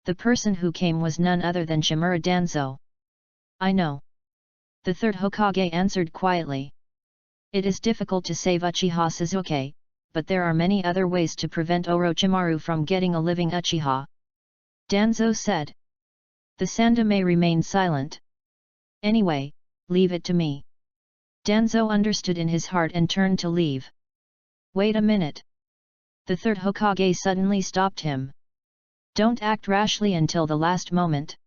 The person who came was none other than Shimura Danzo. I know. The third Hokage answered quietly. It is difficult to save Uchiha Sasuke, but there are many other ways to prevent Orochimaru from getting a living Uchiha. Danzo said. The Sandome remained silent. Anyway, leave it to me. Danzo understood in his heart and turned to leave. Wait a minute. The third Hokage suddenly stopped him. Don't act rashly until the last moment.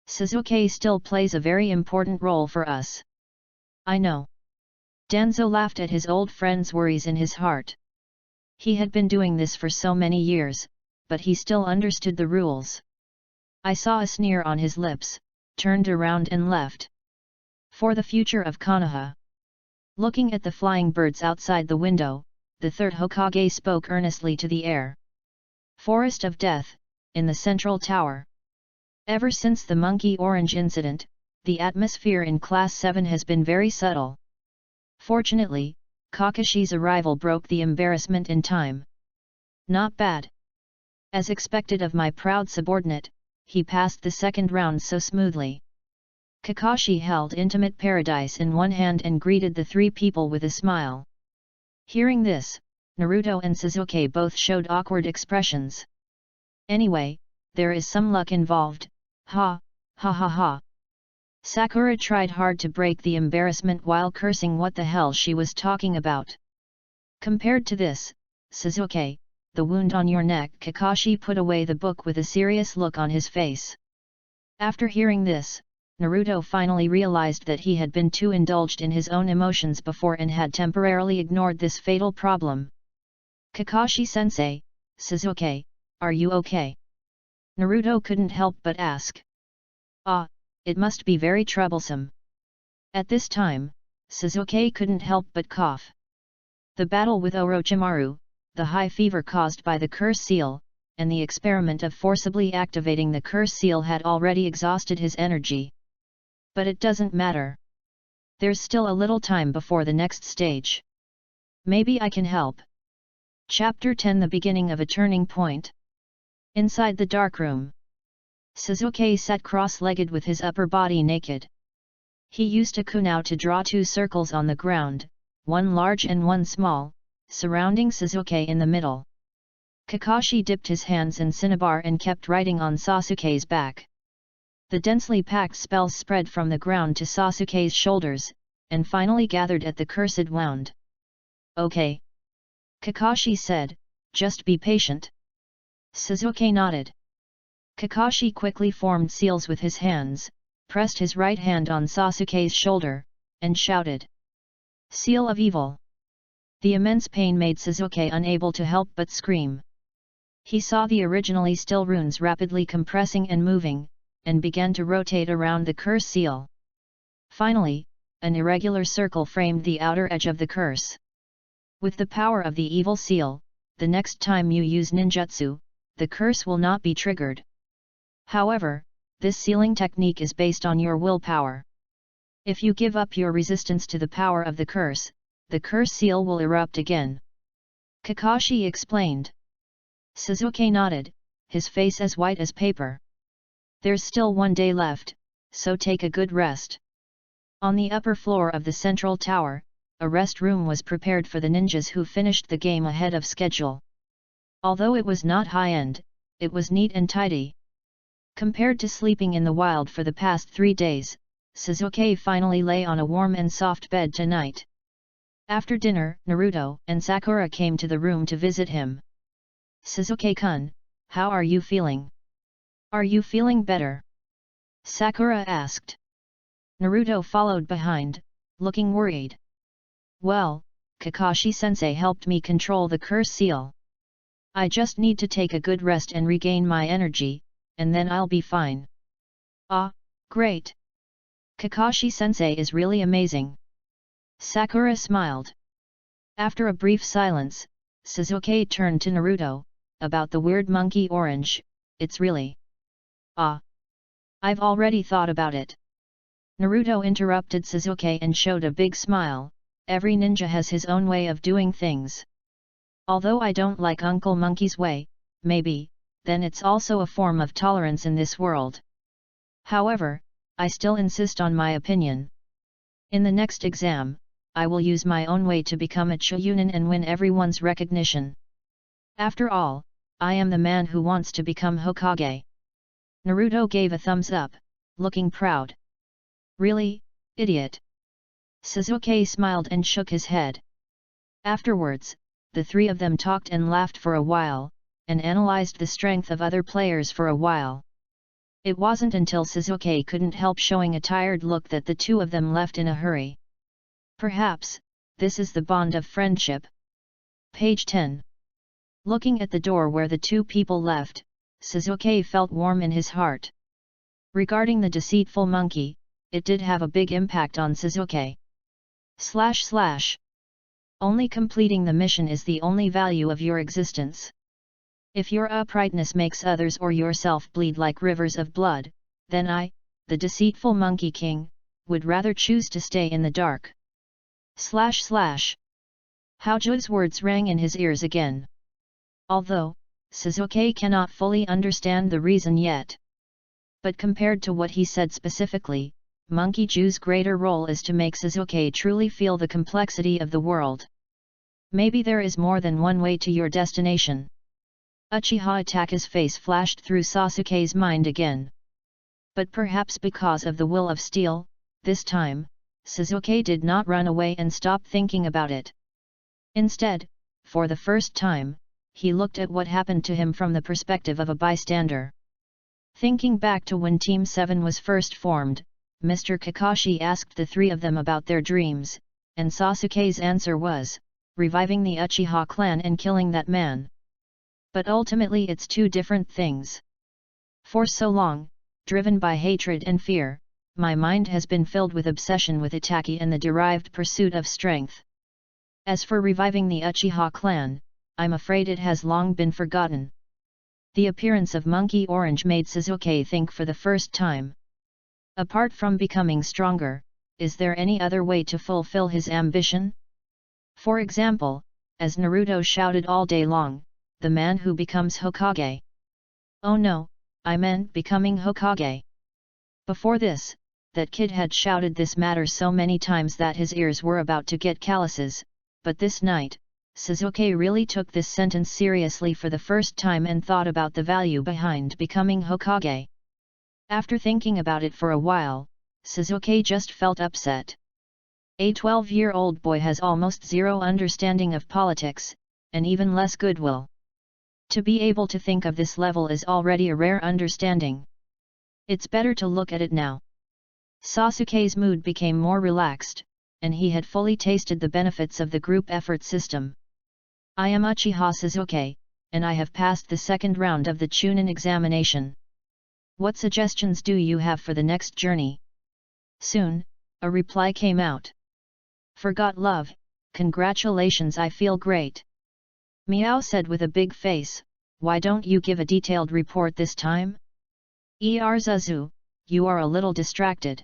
Sasuke still plays a very important role for us. I know. Danzo laughed at his old friend's worries in his heart. He had been doing this for so many years, but he still understood the rules. I saw a sneer on his lips, turned around and left. For the future of Konoha. Looking at the flying birds outside the window, the third Hokage spoke earnestly to the air. Forest of Death, in the central tower. Ever since the Monkey Orange incident, the atmosphere in Class 7 has been very subtle. Fortunately, Kakashi's arrival broke the embarrassment in time. Not bad. As expected of my proud subordinate, he passed the second round so smoothly. Kakashi held Intimate Paradise in one hand and greeted the three people with a smile. Hearing this, Naruto and Sasuke both showed awkward expressions. Anyway, there is some luck involved, ha, ha ha ha. Sakura tried hard to break the embarrassment while cursing what the hell she was talking about. Compared to this, Sasuke, the wound on your neck. Kakashi put away the book with a serious look on his face. After hearing this, Naruto finally realized that he had been too indulged in his own emotions before and had temporarily ignored this fatal problem. Kakashi-sensei, Sasuke, are you okay? Naruto couldn't help but ask. Ah, it must be very troublesome. At this time, Sasuke couldn't help but cough. The battle with Orochimaru, the high fever caused by the curse seal, and the experiment of forcibly activating the curse seal had already exhausted his energy. But it doesn't matter. There's still a little time before the next stage. Maybe I can help. Chapter 10 The Beginning of a Turning Point. Inside the dark room, Sasuke sat cross-legged with his upper body naked. He used a kunai to draw two circles on the ground, one large and one small, surrounding Sasuke in the middle. Kakashi dipped his hands in cinnabar and kept writing on Sasuke's back. The densely packed spells spread from the ground to Sasuke's shoulders, and finally gathered at the cursed wound. Okay. Kakashi said, just be patient. Sasuke nodded. Kakashi quickly formed seals with his hands, pressed his right hand on Sasuke's shoulder, and shouted. Seal of Evil. The immense pain made Sasuke unable to help but scream. He saw the originally still runes rapidly compressing and moving, and began to rotate around the curse seal. Finally, an irregular circle framed the outer edge of the curse. With the power of the evil seal, the next time you use ninjutsu, the curse will not be triggered. However, this sealing technique is based on your willpower. If you give up your resistance to the power of the curse seal will erupt again. Kakashi explained. Sasuke nodded, his face as white as paper. There's still one day left, so take a good rest. On the upper floor of the central tower, a rest room was prepared for the ninjas who finished the game ahead of schedule. Although it was not high-end, it was neat and tidy. Compared to sleeping in the wild for the past 3 days, Sasuke finally lay on a warm and soft bed tonight. After dinner, Naruto and Sakura came to the room to visit him. Sasuke-kun, how are you feeling? Are you feeling better? Sakura asked. Naruto followed behind, looking worried. Well, Kakashi-sensei helped me control the curse seal. I just need to take a good rest and regain my energy, and then I'll be fine. Ah, great! Kakashi-sensei is really amazing. Sakura smiled. After a brief silence, Sasuke turned to Naruto, about the weird monkey orange, it's really... Ah! I've already thought about it. Naruto interrupted Sasuke and showed a big smile, every ninja has his own way of doing things. Although I don't like Uncle Monkey's way, maybe, then it's also a form of tolerance in this world. However, I still insist on my opinion. In the next exam, I will use my own way to become a Chunin and win everyone's recognition. After all, I am the man who wants to become Hokage. Naruto gave a thumbs up, looking proud. Really, idiot? Sasuke smiled and shook his head. Afterwards, the three of them talked and laughed for a while, and analyzed the strength of other players for a while. It wasn't until Sasuke couldn't help showing a tired look that the two of them left in a hurry. Perhaps, this is the bond of friendship. Page 10. Looking at the door where the two people left, Sasuke felt warm in his heart. Regarding the deceitful monkey, it did have a big impact on Sasuke. / Only completing the mission is the only value of your existence. If your uprightness makes others or yourself bleed like rivers of blood, then I, the deceitful Monkey King, would rather choose to stay in the dark. / Haoju's words rang in his ears again. Although, Sasuke cannot fully understand the reason yet. But compared to what he said specifically, Monkey Ju's greater role is to make Sasuke truly feel the complexity of the world. Maybe there is more than one way to your destination. Uchiha Itaka's face flashed through Sasuke's mind again. But perhaps because of the will of steel, this time, Sasuke did not run away and stop thinking about it. Instead, for the first time, he looked at what happened to him from the perspective of a bystander. Thinking back to when Team 7 was first formed, Mr. Kakashi asked the three of them about their dreams, and Sasuke's answer was, reviving the Uchiha clan and killing that man. But ultimately it's two different things. For so long, driven by hatred and fear, my mind has been filled with obsession with Itachi and the derived pursuit of strength. As for reviving the Uchiha clan, I'm afraid it has long been forgotten. The appearance of Monkey Orange made Sasuke think for the first time. Apart from becoming stronger, is there any other way to fulfill his ambition? For example, as Naruto shouted all day long, the man who becomes Hokage. Oh no, I meant becoming Hokage. Before this, that kid had shouted this matter so many times that his ears were about to get calluses, but this night, Sasuke really took this sentence seriously for the first time and thought about the value behind becoming Hokage. After thinking about it for a while, Sasuke just felt upset. A 12-year-old boy has almost zero understanding of politics, and even less goodwill. To be able to think of this level is already a rare understanding. It's better to look at it now. Sasuke's mood became more relaxed, and he had fully tasted the benefits of the group effort system. I am Uchiha Sasuke, and I have passed the second round of the Chunin examination. What suggestions do you have for the next journey? Soon, a reply came out. Forgot love, congratulations, I feel great. Meow said with a big face, why don't you give a detailed report this time? Zazu, you are a little distracted.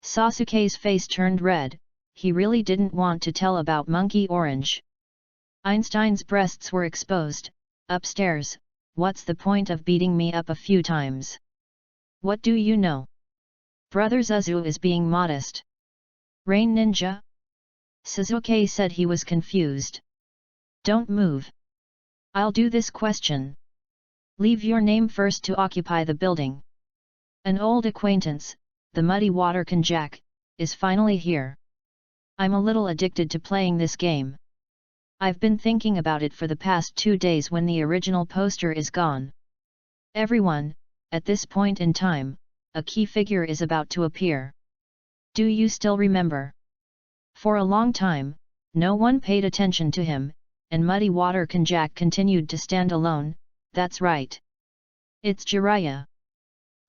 Sasuke's face turned red, he really didn't want to tell about Monkey Orange. Einstein's breasts were exposed, upstairs, what's the point of beating me up a few times? What do you know? Brother Zazu is being modest. Rain Ninja? Sasuke said he was confused. Don't move. I'll do this question. Leave your name first to occupy the building. An old acquaintance, the Muddy Water Kanjak, is finally here. I'm a little addicted to playing this game. I've been thinking about it for the past 2 days when the original poster is gone. Everyone, at this point in time, a key figure is about to appear. Do you still remember? For a long time, no one paid attention to him, and Muddy Water Kanjak continued to stand alone. That's right. It's Jiraiya.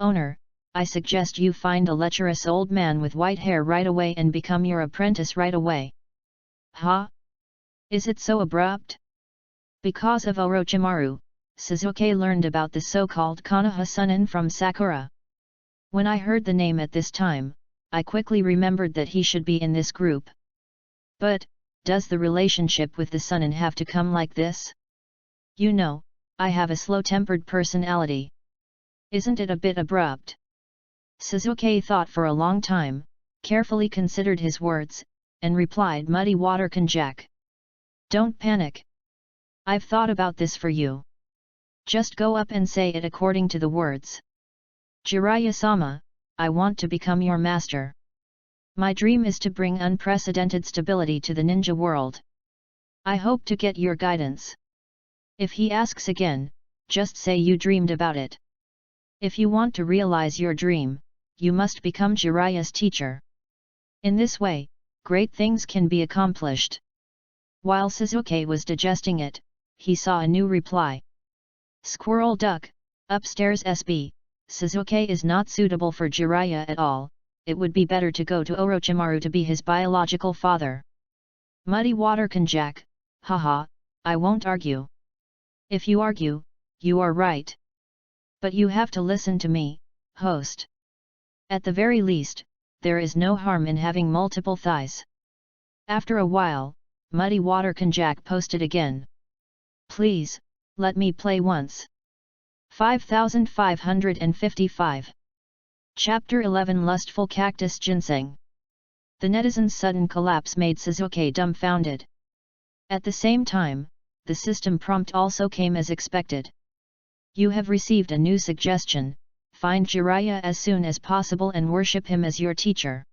Owner, I suggest you find a lecherous old man with white hair right away and become your apprentice right away. Huh? Is it so abrupt? Because of Orochimaru, Sasuke learned about the so-called Konoha Sunin from Sakura. When I heard the name at this time, I quickly remembered that he should be in this group. But, does the relationship with the Sunin have to come like this? You know, I have a slow-tempered personality. Isn't it a bit abrupt? Sasuke thought for a long time, carefully considered his words, and replied, "Muddy water konjac. Don't panic. I've thought about this for you. Just go up and say it according to the words. Jiraiya-sama, I want to become your master. My dream is to bring unprecedented stability to the ninja world. I hope to get your guidance." If he asks again, just say you dreamed about it. If you want to realize your dream, you must become Jiraiya's teacher. In this way, great things can be accomplished. While Sasuke was digesting it, he saw a new reply. Squirrel duck, upstairs SB, Sasuke is not suitable for Jiraiya at all, it would be better to go to Orochimaru to be his biological father. Muddy water konjac, haha, I won't argue. If you argue, you are right. But you have to listen to me, host. At the very least, there is no harm in having multiple thighs. After a while, Muddy Water Konjac posted again. Please, let me play once. 5555. Chapter 11 Lustful Cactus Ginseng. The netizen's sudden collapse made Sasuke dumbfounded. At the same time, the system prompt also came as expected. You have received a new suggestion. Find Jiraiya as soon as possible and worship him as your teacher.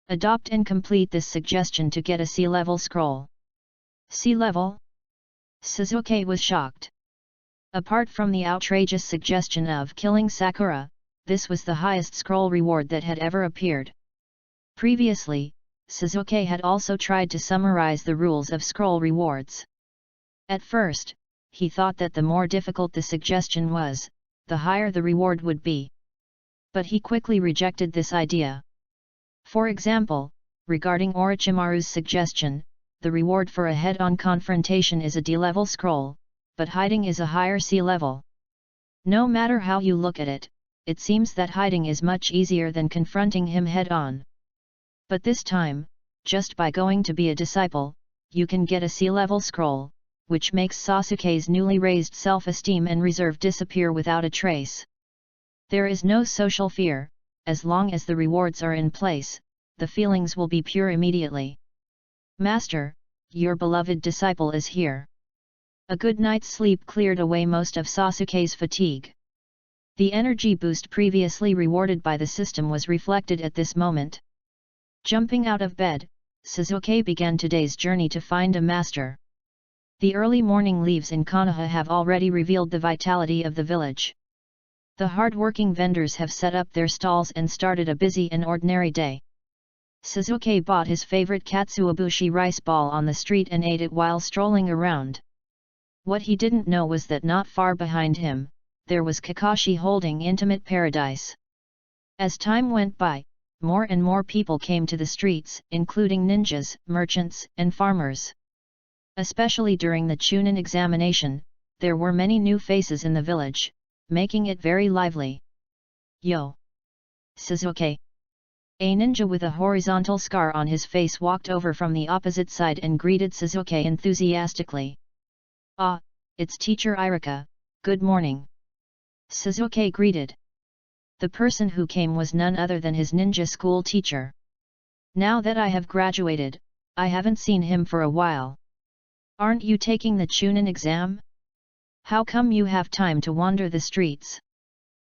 Adopt and complete this suggestion to get a C-level scroll. C-level? Sasuke was shocked. Apart from the outrageous suggestion of killing Sakura, this was the highest scroll reward that had ever appeared. Previously, Sasuke had also tried to summarize the rules of scroll rewards. At first, he thought that the more difficult the suggestion was, the higher the reward would be. But he quickly rejected this idea. For example, regarding Orochimaru's suggestion, the reward for a head-on confrontation is a D-level scroll, but hiding is a higher C-level. No matter how you look at it, it seems that hiding is much easier than confronting him head-on. But this time, just by going to be a disciple, you can get a C-level scroll, which makes Sasuke's newly raised self-esteem and reserve disappear without a trace. There is no social fear, as long as the rewards are in place, the feelings will be pure immediately. Master, your beloved disciple is here. A good night's sleep cleared away most of Sasuke's fatigue. The energy boost previously rewarded by the system was reflected at this moment. Jumping out of bed, Sasuke began today's journey to find a master. The early morning leaves in Konoha have already revealed the vitality of the village. The hard-working vendors have set up their stalls and started a busy and ordinary day. Sasuke bought his favorite katsuobushi rice ball on the street and ate it while strolling around. What he didn't know was that not far behind him, there was Kakashi holding intimate paradise. As time went by, more and more people came to the streets, including ninjas, merchants, and farmers. Especially during the Chunin examination, there were many new faces in the village, making it very lively. Yo! Sasuke! A ninja with a horizontal scar on his face walked over from the opposite side and greeted Sasuke enthusiastically. Ah, it's Teacher Irika, good morning. Sasuke greeted. The person who came was none other than his ninja school teacher. Now that I have graduated, I haven't seen him for a while. Aren't you taking the Chunin exam? How come you have time to wander the streets?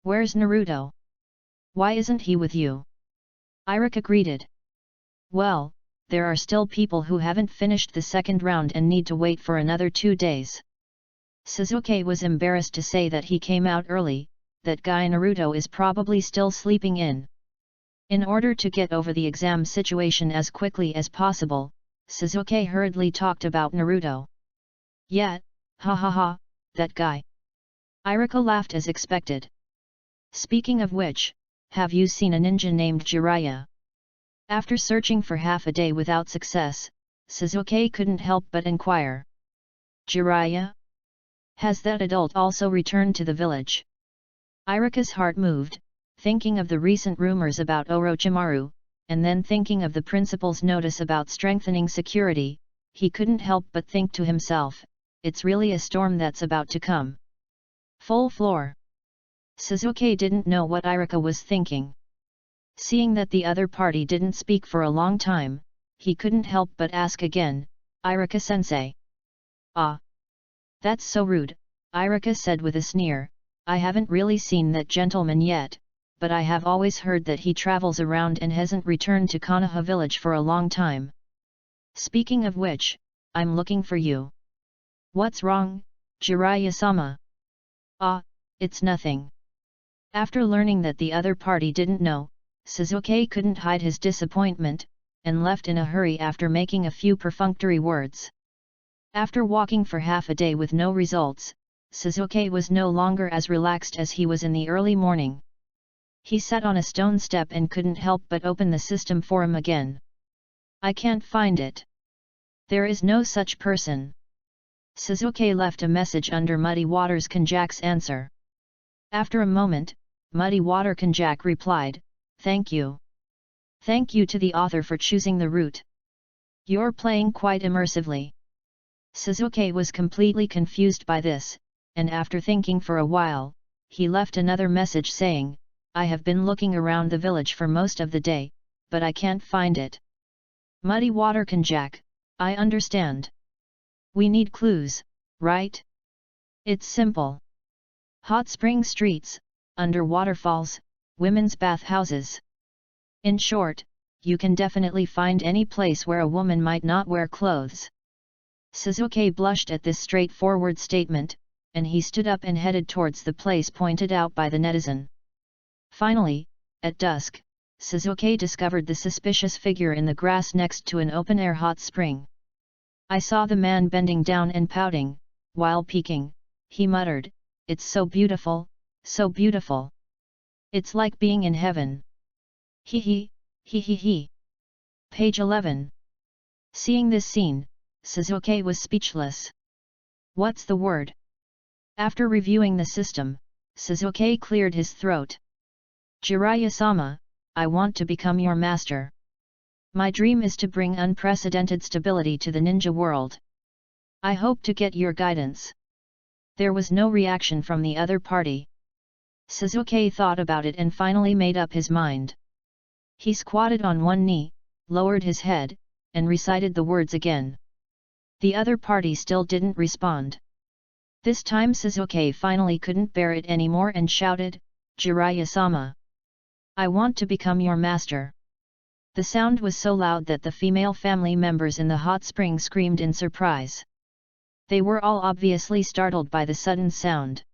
Where's Naruto? Why isn't he with you? Irika greeted. Well, there are still people who haven't finished the second round and need to wait for another 2 days. Sasuke was embarrassed to say that he came out early, that guy Naruto is probably still sleeping in. In order to get over the exam situation as quickly as possible, Sasuke hurriedly talked about Naruto. Yeah, ha ha ha, that guy. Irika laughed as expected. Speaking of which, have you seen a ninja named Jiraiya? After searching for half a day without success, Sasuke couldn't help but inquire. Jiraiya? Has that adult also returned to the village? Irika's heart moved, thinking of the recent rumors about Orochimaru, and then thinking of the principal's notice about strengthening security, he couldn't help but think to himself, it's really a storm that's about to come. Full floor. Sasuke didn't know what Iruka was thinking. Seeing that the other party didn't speak for a long time, he couldn't help but ask again, Iruka-sensei. Ah. That's so rude, Iruka said with a sneer. I haven't really seen that gentleman yet, but I have always heard that he travels around and hasn't returned to Konoha village for a long time. Speaking of which, I'm looking for you. What's wrong, Jiraiya-sama? Ah, it's nothing. After learning that the other party didn't know, Sasuke couldn't hide his disappointment, and left in a hurry after making a few perfunctory words. After walking for half a day with no results, Sasuke was no longer as relaxed as he was in the early morning. He sat on a stone step and couldn't help but open the system forum again. I can't find it. There is no such person. Sasuke left a message under Muddy Water's Kanjak's answer. After a moment, Muddy Water Kanjak replied, "Thank you. Thank you to the author for choosing the route. You're playing quite immersively." Sasuke was completely confused by this, and after thinking for a while, he left another message saying, "I have been looking around the village for most of the day, but I can't find it." Muddy Water Kanjak, I understand. We need clues, right? It's simple. Hot spring streets, under waterfalls, women's bathhouses. In short, you can definitely find any place where a woman might not wear clothes. Sasuke blushed at this straightforward statement, and he stood up and headed towards the place pointed out by the netizen. Finally, at dusk, Sasuke discovered the suspicious figure in the grass next to an open-air hot spring. I saw the man bending down and pouting, while peeking, he muttered, "It's so beautiful, so beautiful. It's like being in heaven. Hee hee, hee hee hee." Page 11. Seeing this scene, Sasuke was speechless. What's the word? After reviewing the system, Sasuke cleared his throat. Jiraiya-sama, I want to become your master. My dream is to bring unprecedented stability to the ninja world. I hope to get your guidance. There was no reaction from the other party. Sasuke thought about it and finally made up his mind. He squatted on one knee, lowered his head, and recited the words again. The other party still didn't respond. This time Sasuke finally couldn't bear it anymore and shouted, "Jiraiya-sama! I want to become your master." The sound was so loud that the female family members in the hot spring screamed in surprise. They were all obviously startled by the sudden sound.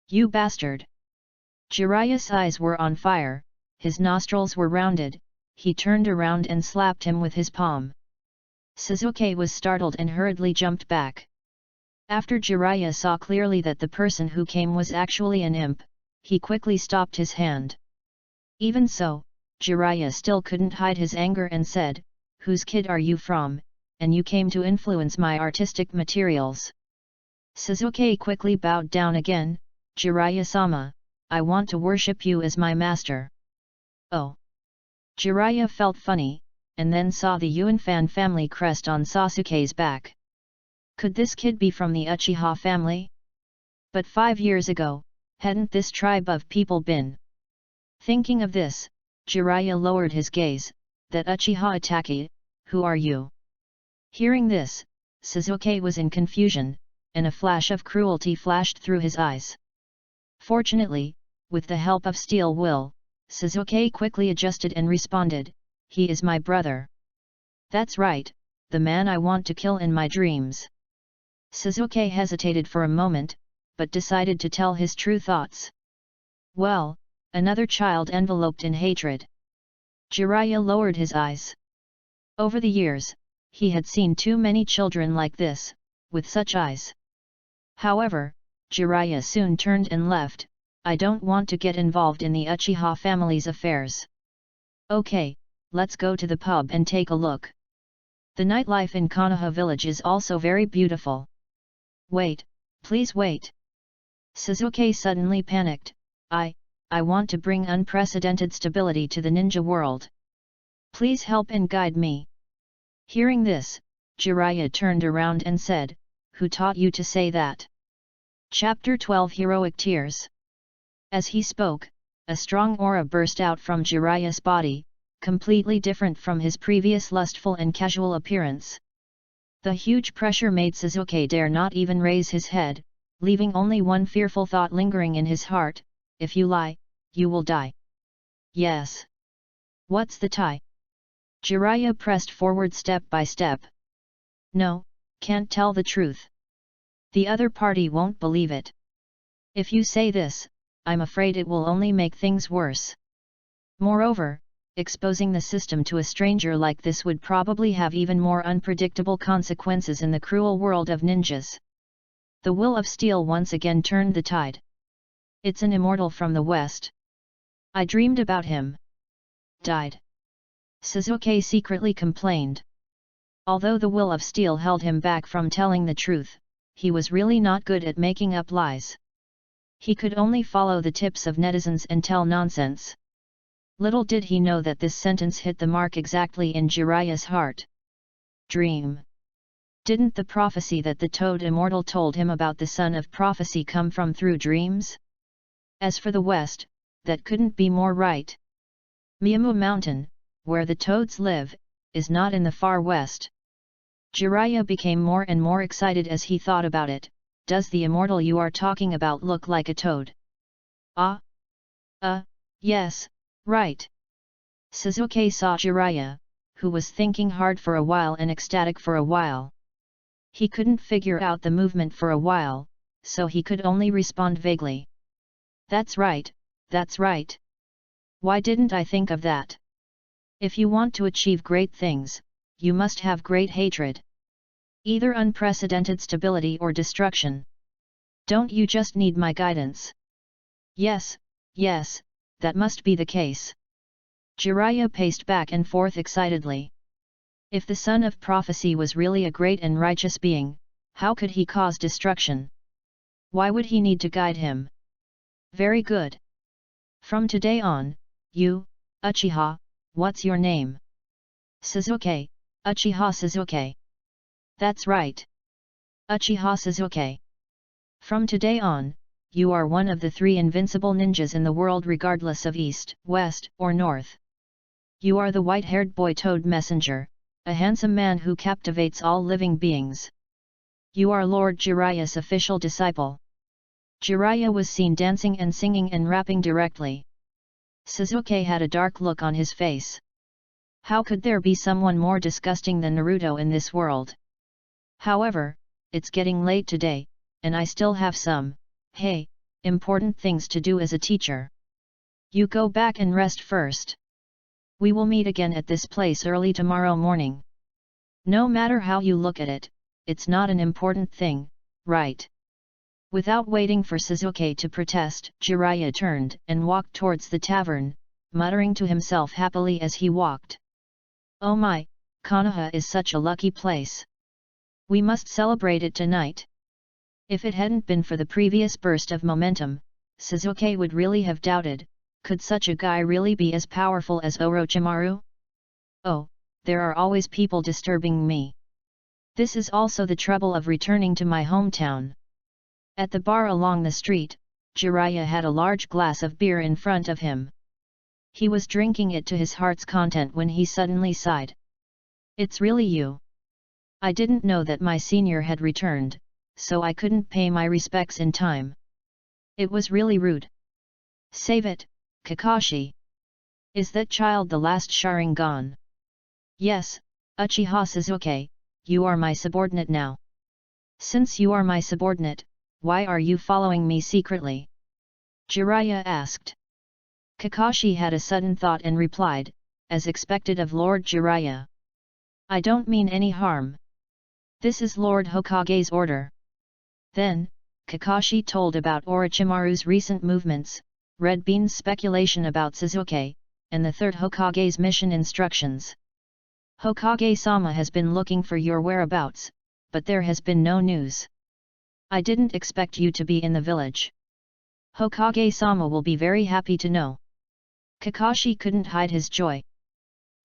"You bastard!" Jiraiya's eyes were on fire, his nostrils were rounded, he turned around and slapped him with his palm. Sasuke was startled and hurriedly jumped back. After Jiraiya saw clearly that the person who came was actually an imp, he quickly stopped his hand. Even so, Jiraiya still couldn't hide his anger and said, "Whose kid are you from, and you came to influence my artistic materials?" Sasuke quickly bowed down again, "Jiraiya-sama, I want to worship you as my master." Oh! Jiraiya felt funny, and then saw the Yuanfan family crest on Sasuke's back. Could this kid be from the Uchiha family? But 5 years ago, hadn't this tribe of people been? Thinking of this, Jiraiya lowered his gaze, "That Uchiha Itaki, who are you?" Hearing this, Sasuke was in confusion, and a flash of cruelty flashed through his eyes. Fortunately, with the help of steel will, Sasuke quickly adjusted and responded, "He is my brother. That's right, the man I want to kill in my dreams." Sasuke hesitated for a moment, but decided to tell his true thoughts. Well, another child enveloped in hatred. Jiraiya lowered his eyes. Over the years, he had seen too many children like this, with such eyes. However, Jiraiya soon turned and left. "I don't want to get involved in the Uchiha family's affairs. Okay, let's go to the pub and take a look. The nightlife in Konoha village is also very beautiful." "Wait, please wait." Sasuke suddenly panicked, I want to bring unprecedented stability to the ninja world. Please help and guide me." Hearing this, Jiraiya turned around and said, "Who taught you to say that?" Chapter 12 Heroic Tears. As he spoke, a strong aura burst out from Jiraiya's body, completely different from his previous lustful and casual appearance. The huge pressure made Sasuke dare not even raise his head, leaving only one fearful thought lingering in his heart: if you lie, you will die. Yes. What's the tie? Jiraiya pressed forward step by step. No, can't tell the truth. The other party won't believe it. If you say this, I'm afraid it will only make things worse. Moreover, exposing the system to a stranger like this would probably have even more unpredictable consequences in the cruel world of ninjas. The will of steel once again turned the tide. It's an immortal from the west. I dreamed about him. Died. Sasuke secretly complained. Although the will of steel held him back from telling the truth, he was really not good at making up lies. He could only follow the tips of netizens and tell nonsense. Little did he know that this sentence hit the mark exactly in Jiraiya's heart. Dream. Didn't the prophecy that the Toad Immortal told him about the son of prophecy come from through dreams? As for the west, that couldn't be more right. Miyamu Mountain, where the toads live, is not in the far west. Jiraiya became more and more excited as he thought about it. Does the immortal you are talking about look like a toad? Yes, right. Sasuke saw Jiraiya, who was thinking hard for a while and ecstatic for a while. He couldn't figure out the movement for a while, so he could only respond vaguely. That's right, that's right. Why didn't I think of that? If you want to achieve great things, you must have great hatred. Either unprecedented stability or destruction. Don't you just need my guidance? Yes, that must be the case. Jiraiya paced back and forth excitedly. If the son of prophecy was really a great and righteous being, how could he cause destruction? Why would he need to guide him? Very good. From today on, you, Uchiha, what's your name? Sasuke, Uchiha Sasuke. That's right. Uchiha Sasuke. From today on, you are one of the 3 invincible ninjas in the world regardless of east, west, or north. You are the white-haired boy Toad Messenger, a handsome man who captivates all living beings. You are Lord Jiraiya's official disciple. Jiraiya was seen dancing and singing and rapping directly. Sasuke had a dark look on his face. How could there be someone more disgusting than Naruto in this world? However, it's getting late today, and I still have some, important things to do as a teacher. You go back and rest first. We will meet again at this place early tomorrow morning. No matter how you look at it, it's not an important thing, right? Without waiting for Sasuke to protest, Jiraiya turned and walked towards the tavern, muttering to himself happily as he walked. Oh my, Konoha is such a lucky place. We must celebrate it tonight. If it hadn't been for the previous burst of momentum, Sasuke would really have doubted, could such a guy really be as powerful as Orochimaru? Oh, there are always people disturbing me. This is also the trouble of returning to my hometown. At the bar along the street, Jiraiya had a large glass of beer in front of him. He was drinking it to his heart's content when he suddenly sighed. It's really you. I didn't know that my senior had returned, so I couldn't pay my respects in time. It was really rude. Save it, Kakashi. Is that child the last Sharingan? Yes, Uchiha Sasuke, you are my subordinate now. Since you are my subordinate, why are you following me secretly? Jiraiya asked. Kakashi had a sudden thought and replied, as expected of Lord Jiraiya. I don't mean any harm. This is Lord Hokage's order. Then, Kakashi told about Orochimaru's recent movements, Red Bean's speculation about Sasuke, and the third Hokage's mission instructions. Hokage-sama has been looking for your whereabouts, but there has been no news. I didn't expect you to be in the village. Hokage-sama will be very happy to know. Kakashi couldn't hide his joy.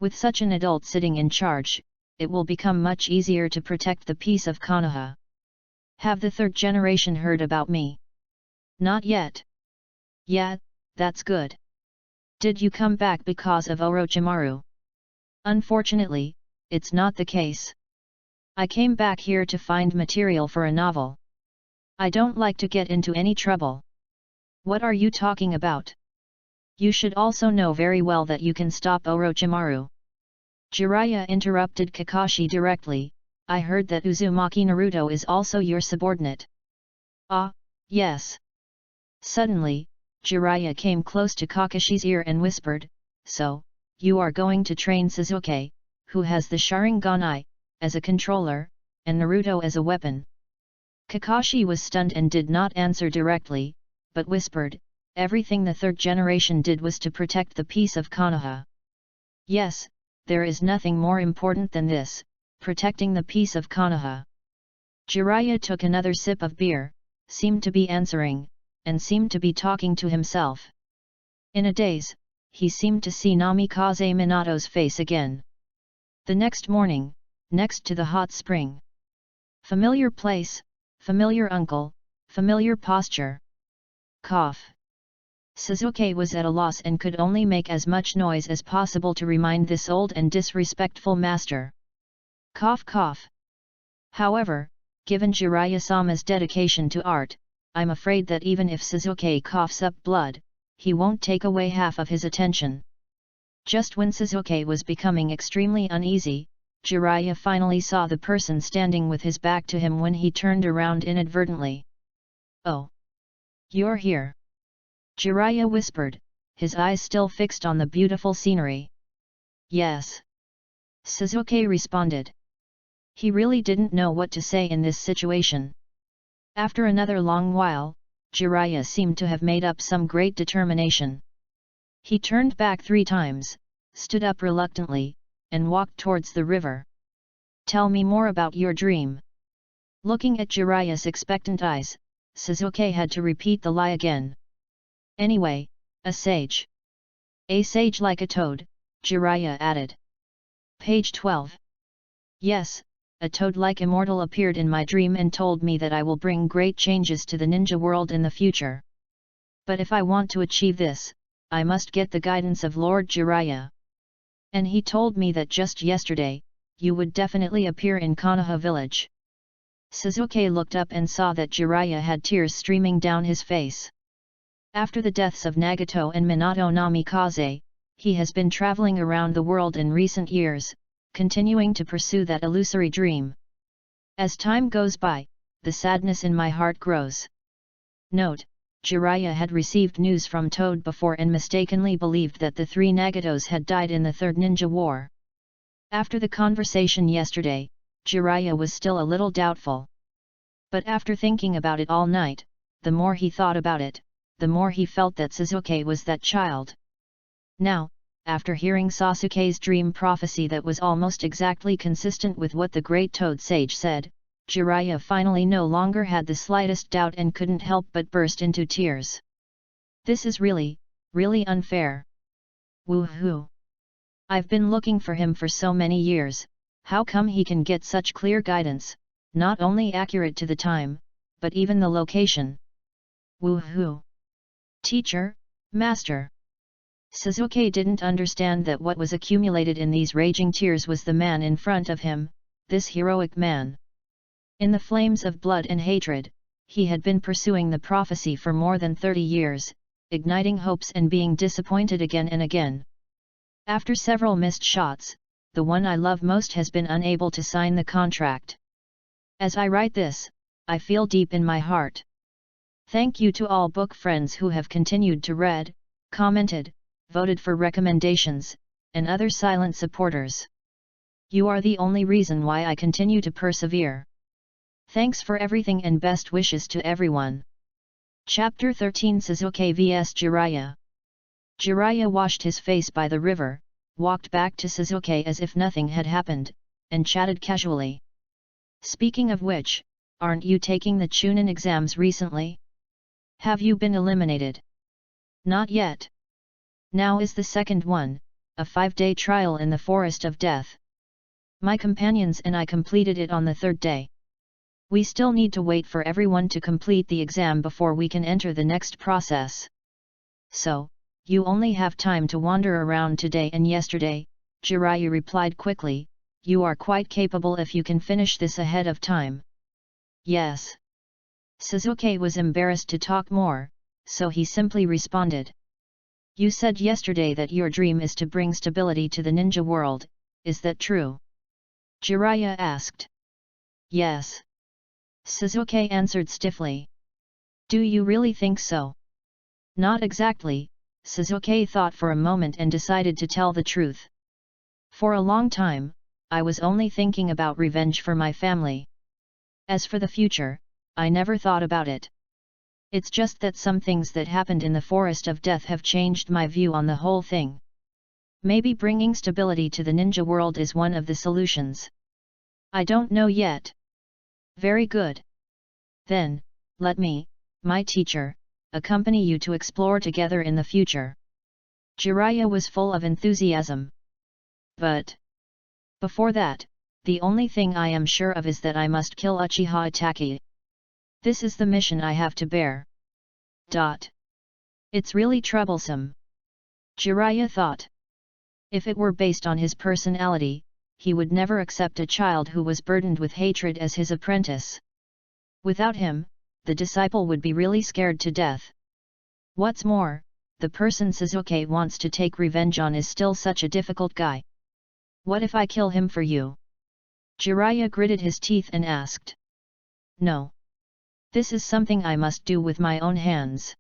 With such an adult sitting in charge, it will become much easier to protect the peace of Konoha. Have the third generation heard about me? Not yet. Yeah, that's good. Did you come back because of Orochimaru? Unfortunately, it's not the case. I came back here to find material for a novel. I don't like to get into any trouble. What are you talking about? You should also know very well that you can stop Orochimaru. Jiraiya interrupted Kakashi directly. I heard that Uzumaki Naruto is also your subordinate. Ah, yes. Suddenly, Jiraiya came close to Kakashi's ear and whispered, so, you are going to train Sasuke, who has the Sharingan, as a controller, and Naruto as a weapon. Kakashi was stunned and did not answer directly, but whispered, everything the third generation did was to protect the peace of Konoha. Yes, there is nothing more important than this, protecting the peace of Konoha. Jiraiya took another sip of beer, seemed to be answering, and seemed to be talking to himself. In a daze, he seemed to see Namikaze Minato's face again. The next morning, next to the hot spring. Familiar place, familiar uncle, familiar posture. Cough. Sasuke was at a loss and could only make as much noise as possible to remind this old and disrespectful master. Cough cough. However, given Jiraiya-sama's dedication to art, I'm afraid that even if Sasuke coughs up blood, he won't take away half of his attention. Just when Sasuke was becoming extremely uneasy, Jiraiya finally saw the person standing with his back to him when he turned around inadvertently. Oh! You're here! Jiraiya whispered, his eyes still fixed on the beautiful scenery. Yes! Sasuke responded. He really didn't know what to say in this situation. After another long while, Jiraiya seemed to have made up some great determination. He turned back 3 times, stood up reluctantly, and walked towards the river. Tell me more about your dream. Looking at Jiraiya's expectant eyes, Sasuke had to repeat the lie again. Anyway, a sage. A sage like a toad, Jiraiya added. Page 12. Yes, a toad-like immortal appeared in my dream and told me that I will bring great changes to the ninja world in the future. But if I want to achieve this, I must get the guidance of Lord Jiraiya. And he told me that just yesterday, you would definitely appear in Konoha village. Sasuke looked up and saw that Jiraiya had tears streaming down his face. After the deaths of Nagato and Minato Namikaze, he has been traveling around the world in recent years, continuing to pursue that illusory dream. As time goes by, the sadness in my heart grows. Note: Jiraiya had received news from Toad before and mistakenly believed that the 3 Nagatos had died in the Third Ninja War. After the conversation yesterday, Jiraiya was still a little doubtful. But after thinking about it all night, the more he thought about it, the more he felt that Sasuke was that child. Now, after hearing Sasuke's dream prophecy that was almost exactly consistent with what the great Toad Sage said, Jiraiya finally no longer had the slightest doubt and couldn't help but burst into tears. This is really, really unfair. Woohoo! I've been looking for him for so many years, how come he can get such clear guidance, not only accurate to the time, but even the location? Woohoo! Teacher, master! Sasuke didn't understand that what was accumulated in these raging tears was the man in front of him, this heroic man. In the flames of blood and hatred, he had been pursuing the prophecy for more than 30 years, igniting hopes and being disappointed again and again. After several missed shots, the one I love most has been unable to sign the contract. As I write this, I feel deep in my heart. Thank you to all book friends who have continued to read, commented, voted for recommendations, and other silent supporters. You are the only reason why I continue to persevere. Thanks for everything and best wishes to everyone. Chapter 13 Sasuke vs Jiraiya. Jiraiya washed his face by the river, walked back to Sasuke as if nothing had happened, and chatted casually. Speaking of which, aren't you taking the Chunin exams recently? Have you been eliminated? Not yet. Now is the second one, a 5-day trial in the Forest of Death. My companions and I completed it on the 3rd day. We still need to wait for everyone to complete the exam before we can enter the next process. So, you only have time to wander around today and yesterday, Jiraiya replied quickly. You are quite capable if you can finish this ahead of time. Yes. Sasuke was embarrassed to talk more, so he simply responded. You said yesterday that your dream is to bring stability to the ninja world, is that true? Jiraiya asked. Yes. Sasuke answered stiffly. Do you really think so? Not exactly, Sasuke thought for a moment and decided to tell the truth. For a long time, I was only thinking about revenge for my family. As for the future, I never thought about it. It's just that some things that happened in the Forest of Death have changed my view on the whole thing. Maybe bringing stability to the ninja world is one of the solutions. I don't know yet. Very good. Then, let me, my teacher, accompany you to explore together in the future. Jiraiya was full of enthusiasm. But before that, the only thing I am sure of is that I must kill Uchiha Itachi. This is the mission I have to bear. It's really troublesome. Jiraiya thought. If it were based on his personality, he would never accept a child who was burdened with hatred as his apprentice. Without him, the disciple would be really scared to death. What's more, the person Sasuke wants to take revenge on is still such a difficult guy. What if I kill him for you? Jiraiya gritted his teeth and asked. No. This is something I must do with my own hands.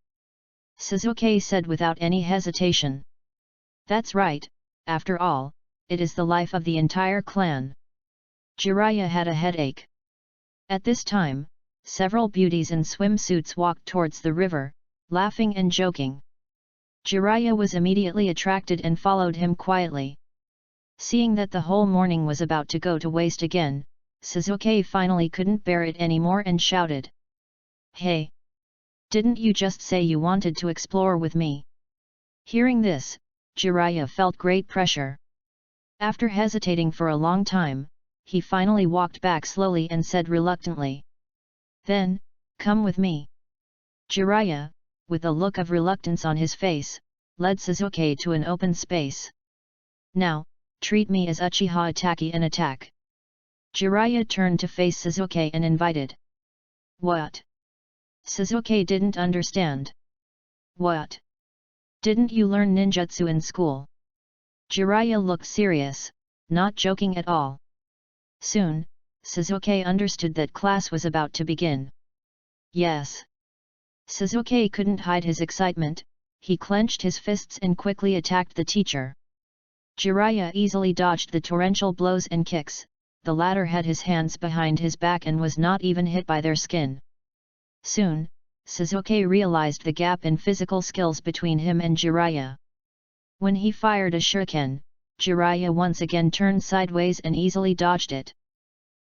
Sasuke said without any hesitation. That's right, after all, it is the life of the entire clan. Jiraiya had a headache. At this time, several beauties in swimsuits walked towards the river, laughing and joking. Jiraiya was immediately attracted and followed him quietly. Seeing that the whole morning was about to go to waste again, Sasuke finally couldn't bear it anymore and shouted. Hey! Didn't you just say you wanted to explore with me? Hearing this, Jiraiya felt great pressure. After hesitating for a long time, he finally walked back slowly and said reluctantly. Then, come with me. Jiraiya, with a look of reluctance on his face, led Sasuke to an open space. Now, treat me as Uchiha Itachi and attack. Jiraiya turned to face Sasuke and invited. What? Sasuke didn't understand. What? Didn't you learn ninjutsu in school? Jiraiya looked serious, not joking at all. Soon, Sasuke understood that class was about to begin. Yes. Sasuke couldn't hide his excitement, he clenched his fists and quickly attacked the teacher. Jiraiya easily dodged the torrential blows and kicks, the latter had his hands behind his back and was not even hit by their skin. Soon, Sasuke realized the gap in physical skills between him and Jiraiya. When he fired a shuriken, Jiraiya once again turned sideways and easily dodged it.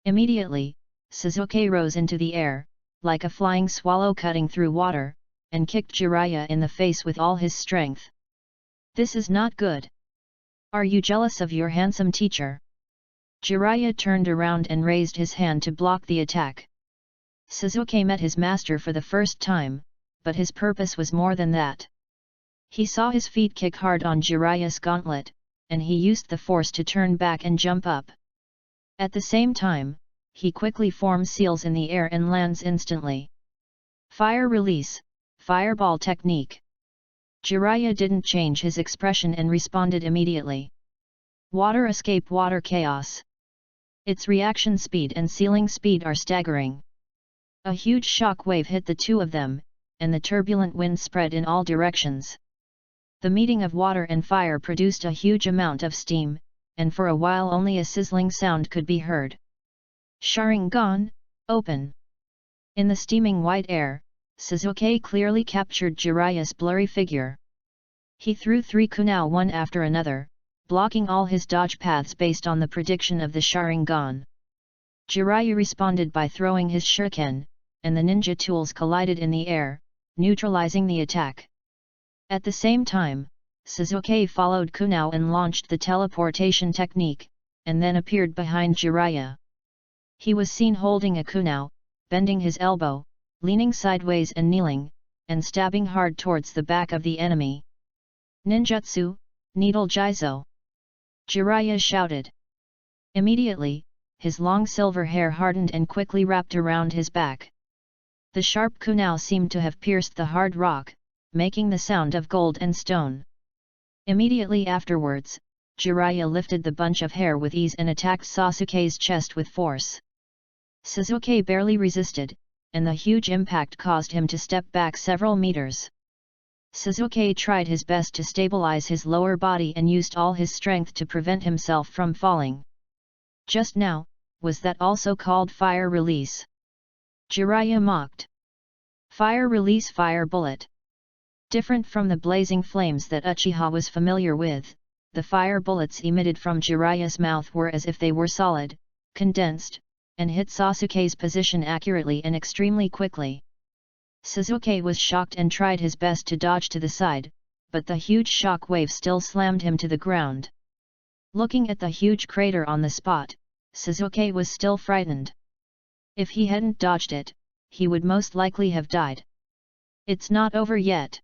Immediately, Sasuke rose into the air, like a flying swallow cutting through water, and kicked Jiraiya in the face with all his strength. This is not good. Are you jealous of your handsome teacher? Jiraiya turned around and raised his hand to block the attack. Sasuke met his master for the first time, but his purpose was more than that. He saw his feet kick hard on Jiraiya's gauntlet, and he used the force to turn back and jump up. At the same time, he quickly forms seals in the air and lands instantly. Fire release, fireball technique. Jiraiya didn't change his expression and responded immediately. Water escape, water chaos. Its reaction speed and sealing speed are staggering. A huge shock wave hit the two of them, and the turbulent wind spread in all directions. The meeting of water and fire produced a huge amount of steam, and for a while only a sizzling sound could be heard. Sharingan, open! In the steaming white air, Sasuke clearly captured Jiraiya's blurry figure. He threw 3 kunai one after another, blocking all his dodge paths based on the prediction of the Sharingan. Jiraiya responded by throwing his shuriken, and the ninja tools collided in the air, neutralizing the attack. At the same time, Sasuke followed kunai and launched the teleportation technique, and then appeared behind Jiraiya. He was seen holding a kunai, bending his elbow, leaning sideways and kneeling, and stabbing hard towards the back of the enemy. Ninjutsu, Needle Jizo! Jiraiya shouted. Immediately, his long silver hair hardened and quickly wrapped around his back. The sharp kunai seemed to have pierced the hard rock, making the sound of gold and stone. Immediately afterwards, Jiraiya lifted the bunch of hair with ease and attacked Sasuke's chest with force. Sasuke barely resisted, and the huge impact caused him to step back several meters. Sasuke tried his best to stabilize his lower body and used all his strength to prevent himself from falling. Just now, was that also called fire release? Jiraiya mocked. Fire release, fire bullet. Different from the blazing flames that Uchiha was familiar with, the fire bullets emitted from Jiraiya's mouth were as if they were solid, condensed, and hit Sasuke's position accurately and extremely quickly. Sasuke was shocked and tried his best to dodge to the side, but the huge shock wave still slammed him to the ground. Looking at the huge crater on the spot, Sasuke was still frightened. If he hadn't dodged it, he would most likely have died. It's not over yet.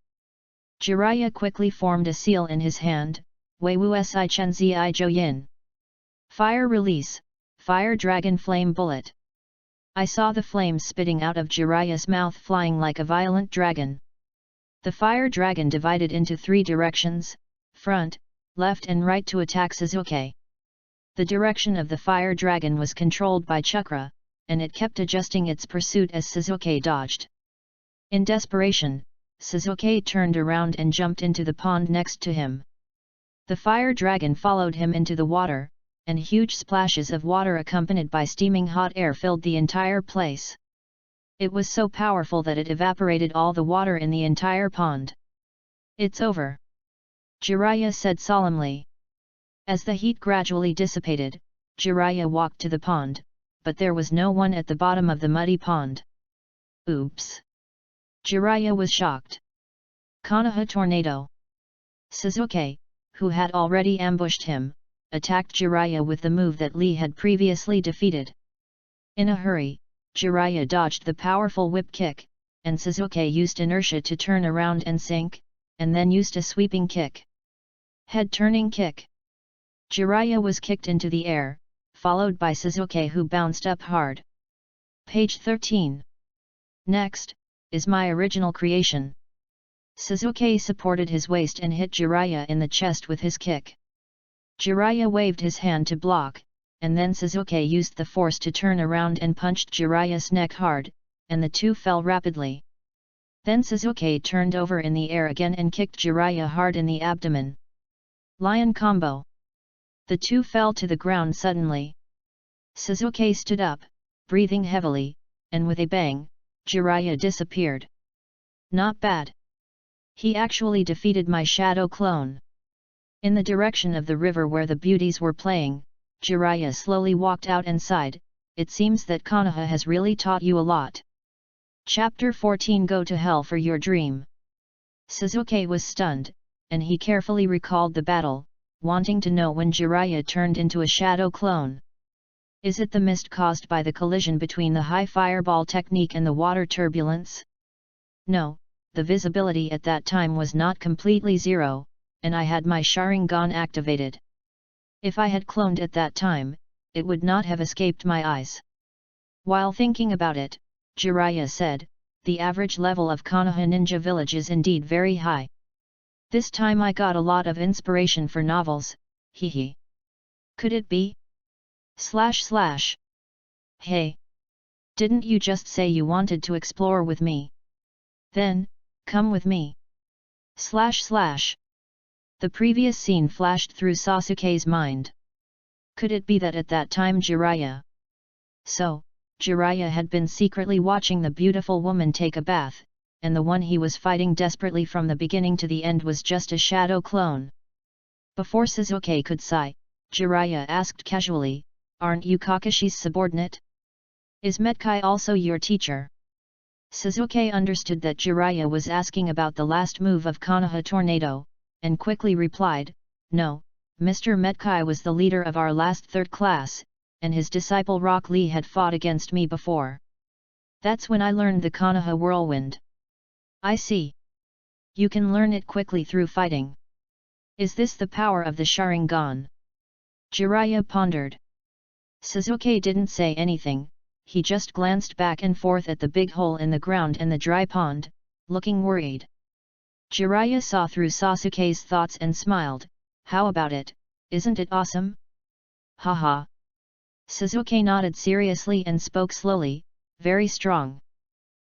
Jiraiya quickly formed a seal in his hand, Wei Wu Si Chen Zi Joyin. Fire release, fire dragon flame bullet. I saw the flames spitting out of Jiraiya's mouth flying like a violent dragon. The fire dragon divided into 3 directions, front, left and right to attack Sasuke. The direction of the fire dragon was controlled by chakra, and it kept adjusting its pursuit as Sasuke dodged. In desperation, Sasuke turned around and jumped into the pond next to him. The fire dragon followed him into the water, and huge splashes of water accompanied by steaming hot air filled the entire place. It was so powerful that it evaporated all the water in the entire pond. It's over, Jiraiya said solemnly. As the heat gradually dissipated, Jiraiya walked to the pond, but there was no one at the bottom of the muddy pond. Oops! Jiraiya was shocked. Konoha tornado. Sasuke, who had already ambushed him, attacked Jiraiya with the move that Lee had previously defeated. In a hurry, Jiraiya dodged the powerful whip kick, and Sasuke used inertia to turn around and sink, and then used a sweeping kick. Head-turning kick. Jiraiya was kicked into the air, followed by Sasuke who bounced up hard. Page 13. Next, is my original creation. Sasuke supported his waist and hit Jiraiya in the chest with his kick. Jiraiya waved his hand to block, and then Sasuke used the force to turn around and punched Jiraiya's neck hard, and the two fell rapidly. Then Sasuke turned over in the air again and kicked Jiraiya hard in the abdomen. Lion combo. The two fell to the ground suddenly. Sasuke stood up, breathing heavily, and with a bang, Jiraiya disappeared. Not bad. He actually defeated my shadow clone. In the direction of the river where the beauties were playing, Jiraiya slowly walked out and sighed, it seems that Konoha has really taught you a lot. Chapter 14 Go to hell for your dream. Sasuke was stunned, and he carefully recalled the battle, wanting to know when Jiraiya turned into a shadow clone. Is it the mist caused by the collision between the high fireball technique and the water turbulence? No, the visibility at that time was not completely zero, and I had my Sharingan activated. If I had cloned at that time, it would not have escaped my eyes. While thinking about it, Jiraiya said, the average level of Konoha Ninja Village is indeed very high. This time I got a lot of inspiration for novels, hehe. Could it be? / Hey! Didn't you just say you wanted to explore with me? Then, come with me. / The previous scene flashed through Sasuke's mind. Could it be that at that time Jiraiya had been secretly watching the beautiful woman take a bath, and the one he was fighting desperately from the beginning to the end was just a shadow clone? Before Sasuke could sigh, Jiraiya asked casually, aren't you Kakashi's subordinate? Is Metkai also your teacher? Sasuke understood that Jiraiya was asking about the last move of Konoha Tornado, and quickly replied, no, Mr. Metkai was the leader of our last third class, and his disciple Rock Lee had fought against me before. That's when I learned the Konoha whirlwind. I see. You can learn it quickly through fighting. Is this the power of the Sharingan? Jiraiya pondered. Sasuke didn't say anything, he just glanced back and forth at the big hole in the ground and the dry pond, looking worried. Jiraiya saw through Sasuke's thoughts and smiled, how about it, isn't it awesome? Haha. Sasuke nodded seriously and spoke slowly, very strong.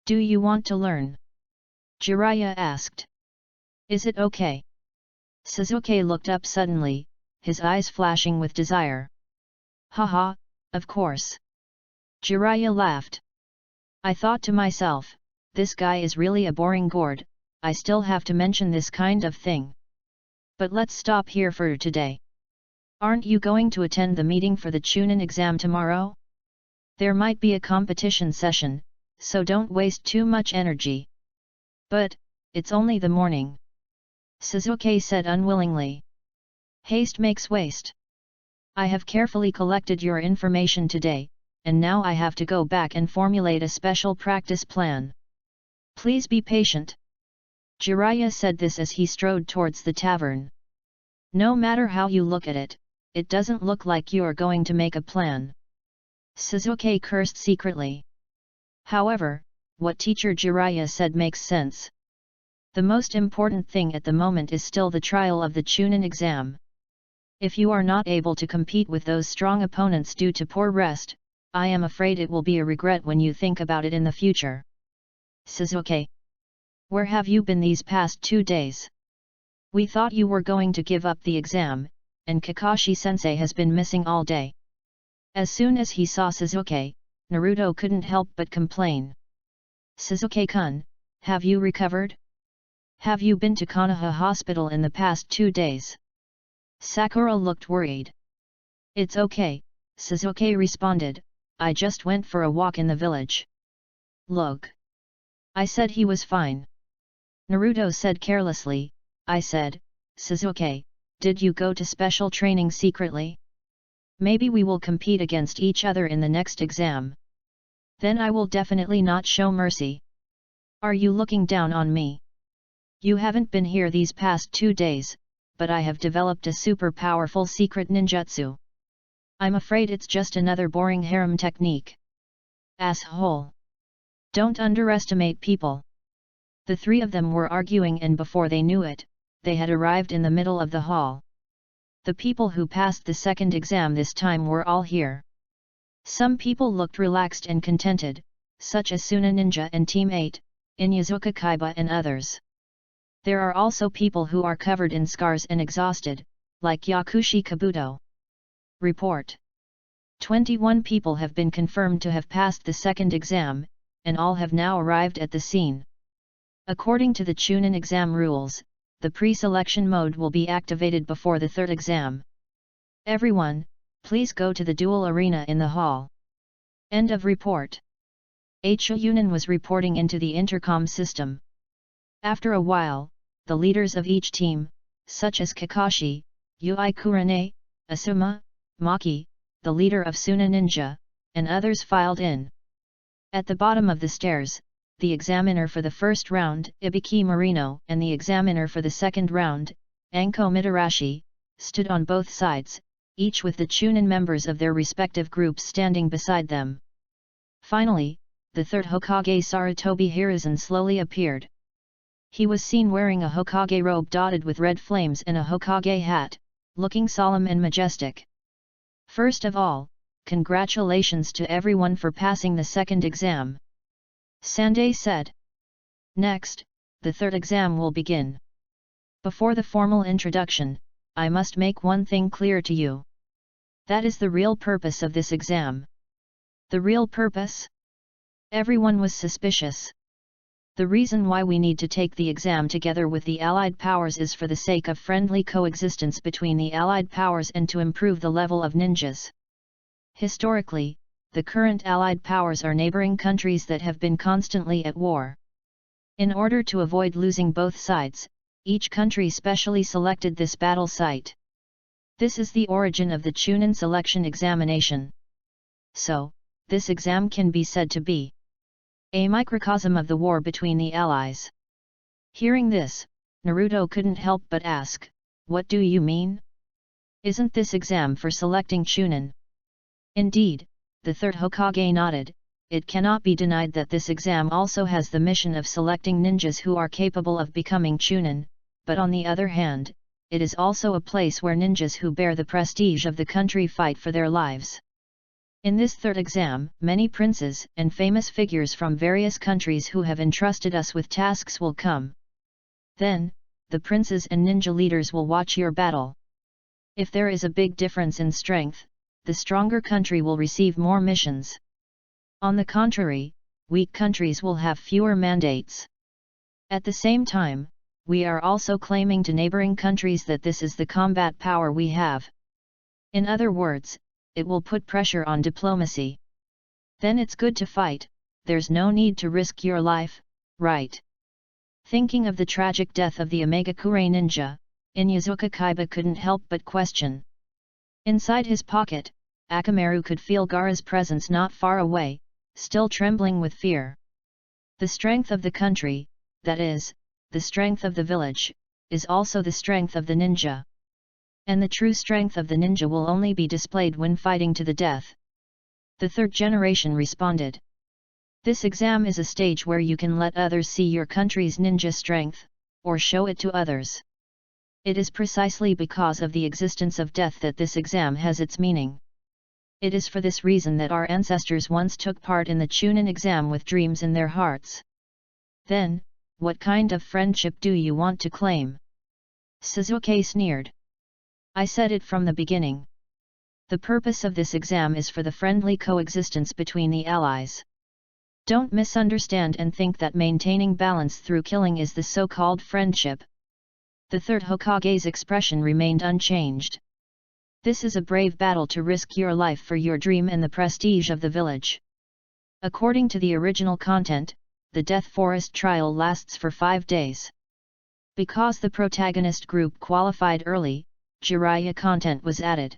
Do you want to learn? Jiraiya asked. Is it okay? Sasuke looked up suddenly, his eyes flashing with desire. Haha, of course. Jiraiya laughed. I thought to myself, this guy is really a boring gourd, I still have to mention this kind of thing. But let's stop here for today. Aren't you going to attend the meeting for the Chunin exam tomorrow? There might be a competition session, so don't waste too much energy. But, it's only the morning. Sasuke said unwillingly. Haste makes waste. I have carefully collected your information today, and now I have to go back and formulate a special practice plan. Please be patient. Jiraiya said this as he strode towards the tavern. No matter how you look at it, it doesn't look like you are going to make a plan. Sasuke cursed secretly. However, what teacher Jiraiya said makes sense. The most important thing at the moment is still the trial of the Chunin exam. If you are not able to compete with those strong opponents due to poor rest, I am afraid it will be a regret when you think about it in the future. Sasuke. Where have you been these past 2 days? We thought you were going to give up the exam, and Kakashi-sensei has been missing all day. As soon as he saw Sasuke, Naruto couldn't help but complain. Sasuke-kun, have you recovered? Have you been to Konoha Hospital in the past 2 days? Sakura looked worried. It's okay, Sasuke responded, I just went for a walk in the village. Look. I said he was fine. Naruto said carelessly, I said, Sasuke, did you go to special training secretly? Maybe we will compete against each other in the next exam. Then I will definitely not show mercy. Are you looking down on me? You haven't been here these past 2 days, but I have developed a super powerful secret ninjutsu. I'm afraid it's just another boring harem technique. Asshole. Don't underestimate people. The 3 of them were arguing, and before they knew it, they had arrived in the middle of the hall. The people who passed the second exam this time were all here. Some people looked relaxed and contented, such as Suna Ninja and Team 8, Inyazuka Kaiba and others. There are also people who are covered in scars and exhausted, like Yakushi Kabuto. Report. 21 people have been confirmed to have passed the second exam, and all have now arrived at the scene. According to the Chunin exam rules, the pre-selection mode will be activated before the third exam. Everyone, please go to the duel arena in the hall. End of report. Yunin was reporting into the intercom system. After a while, the leaders of each team, such as Kakashi, Yui Kurane, Asuma, Maki, the leader of Suna Ninja, and others filed in. At the bottom of the stairs, the examiner for the first round, Ibiki Marino, and the examiner for the second round, Anko Mitarashi, stood on both sides, each with the Chunin members of their respective groups standing beside them. Finally, the third Hokage Sarutobi Hiruzen slowly appeared. He was seen wearing a Hokage robe dotted with red flames and a Hokage hat, looking solemn and majestic. First of all, congratulations to everyone for passing the second exam. Sandai said. Next, the third exam will begin. Before the formal introduction, I must make one thing clear to you. That is the real purpose of this exam. The real purpose? Everyone was suspicious. The reason why we need to take the exam together with the Allied powers is for the sake of friendly coexistence between the Allied powers and to improve the level of ninjas. Historically, the current Allied powers are neighboring countries that have been constantly at war. In order to avoid losing both sides, each country specially selected this battle site. This is the origin of the Chunin selection examination. So, this exam can be said to be A microcosm of the war between the allies. Hearing this, Naruto couldn't help but ask, "What do you mean? Isn't this exam for selecting Chunin?" Indeed, the third Hokage nodded. It cannot be denied that this exam also has the mission of selecting ninjas who are capable of becoming Chunin, but on the other hand, it is also a place where ninjas who bear the prestige of the country fight for their lives. In this third exam, many princes and famous figures from various countries who have entrusted us with tasks will come. Then, the princes and ninja leaders will watch your battle. If there is a big difference in strength, the stronger country will receive more missions. On the contrary, weak countries will have fewer mandates. At the same time, we are also claiming to neighboring countries that this is the combat power we have. In other words, it will put pressure on diplomacy. Then it's good to fight, there's no need to risk your life, right? Thinking of the tragic death of the Omegakure ninja, Inyazuka Kaiba couldn't help but question. Inside his pocket, Akamaru could feel Gaara's presence not far away, still trembling with fear. The strength of the country, that is, the strength of the village, is also the strength of the ninja. And the true strength of the ninja will only be displayed when fighting to the death. The third generation responded. This exam is a stage where you can let others see your country's ninja strength, or show it to others. It is precisely because of the existence of death that this exam has its meaning. It is for this reason that our ancestors once took part in the Chunin exam with dreams in their hearts. Then, what kind of friendship do you want to claim? Sasuke sneered. I said it from the beginning. The purpose of this exam is for the friendly coexistence between the allies. Don't misunderstand and think that maintaining balance through killing is the so-called friendship. The third Hokage's expression remained unchanged. This is a brave battle to risk your life for your dream and the prestige of the village. According to the original content, the Death Forest trial lasts for 5 days. Because the protagonist group qualified early, Jiraiya content was added.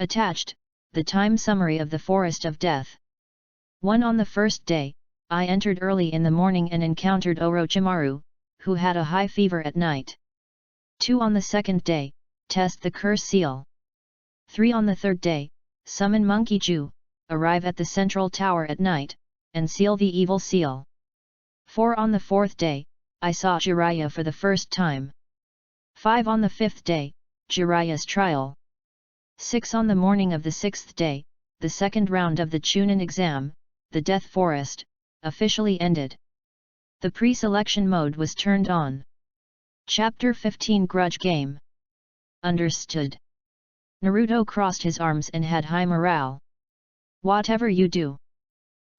Attached, the time summary of the Forest of Death. 1. On the first day, I entered early in the morning and encountered Orochimaru, who had a high fever at night. 2. On the second day, test the curse seal. 3. On the third day, summon Monkey Ju, arrive at the central tower at night, and seal the evil seal. 4. On the fourth day, I saw Jiraiya for the first time. 5. On the fifth day, Jiraiya's trial. 6. On the morning of the sixth day, the second round of the Chunin exam, the Death Forest, officially ended. The pre-selection mode was turned on. Chapter 15 Grudge Game. Understood. Naruto crossed his arms and had high morale. Whatever you do,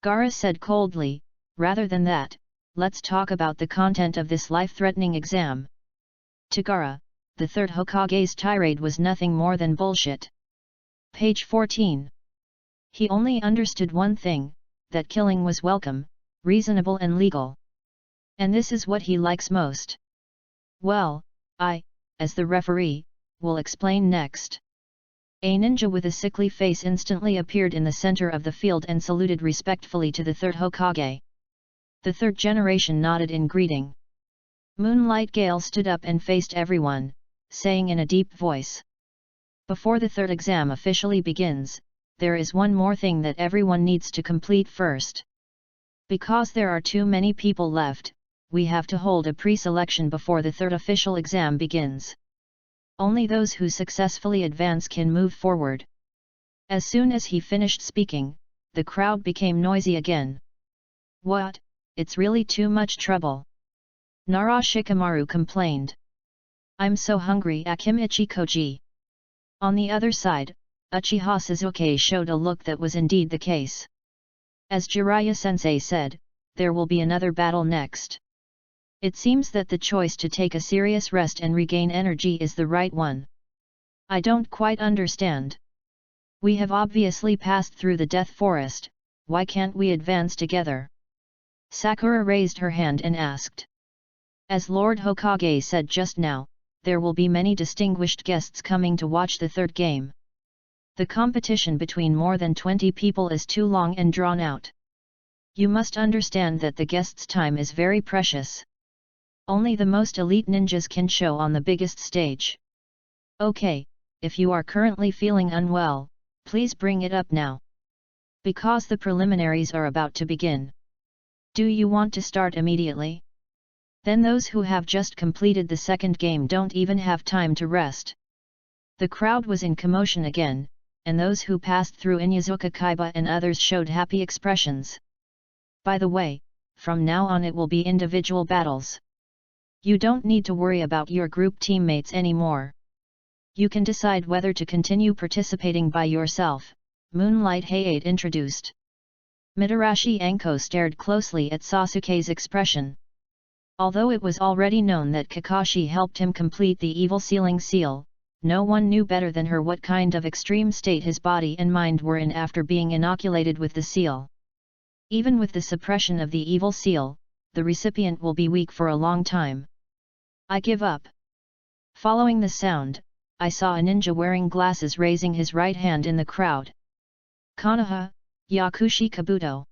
Gaara said coldly, rather than that, let's talk about the content of this life-threatening exam. To Gaara, the third Hokage's tirade was nothing more than bullshit. Page 14. He only understood one thing, that killing was welcome, reasonable and legal. And this is what he likes most. Well, I, as the referee, will explain next. A ninja with a sickly face instantly appeared in the center of the field and saluted respectfully to the third Hokage. The third generation nodded in greeting. Moonlight Gale stood up and faced everyone, saying in a deep voice. Before the third exam officially begins, there is one more thing that everyone needs to complete first. Because there are too many people left, we have to hold a pre-selection before the third official exam begins. Only those who successfully advance can move forward. As soon as he finished speaking, the crowd became noisy again. What? It's really too much trouble. Nara Shikamaru complained. I'm so hungry, Akimichi Koji. On the other side, Uchiha Sasuke showed a look that was indeed the case. As Jiraiya-sensei said, there will be another battle next. It seems that the choice to take a serious rest and regain energy is the right one. I don't quite understand. We have obviously passed through the Death Forest, why can't we advance together? Sakura raised her hand and asked. As Lord Hokage said just now, there will be many distinguished guests coming to watch the third game. The competition between more than 20 people is too long and drawn out. You must understand that the guest's time is very precious. Only the most elite ninjas can show on the biggest stage. Okay, if you are currently feeling unwell, please bring it up now. Because the preliminaries are about to begin. Do you want to start immediately? Then those who have just completed the second game don't even have time to rest. The crowd was in commotion again, and those who passed through Inyazuka Kaiba and others showed happy expressions. By the way, from now on it will be individual battles. You don't need to worry about your group teammates anymore. You can decide whether to continue participating by yourself, Moonlight Hayate introduced. Mitarashi Anko stared closely at Sasuke's expression. Although it was already known that Kakashi helped him complete the evil sealing seal, no one knew better than her what kind of extreme state his body and mind were in after being inoculated with the seal. Even with the suppression of the evil seal, the recipient will be weak for a long time. I give up. Following the sound, I saw a ninja wearing glasses raising his right hand in the crowd. Konoha, Yakushi Kabuto.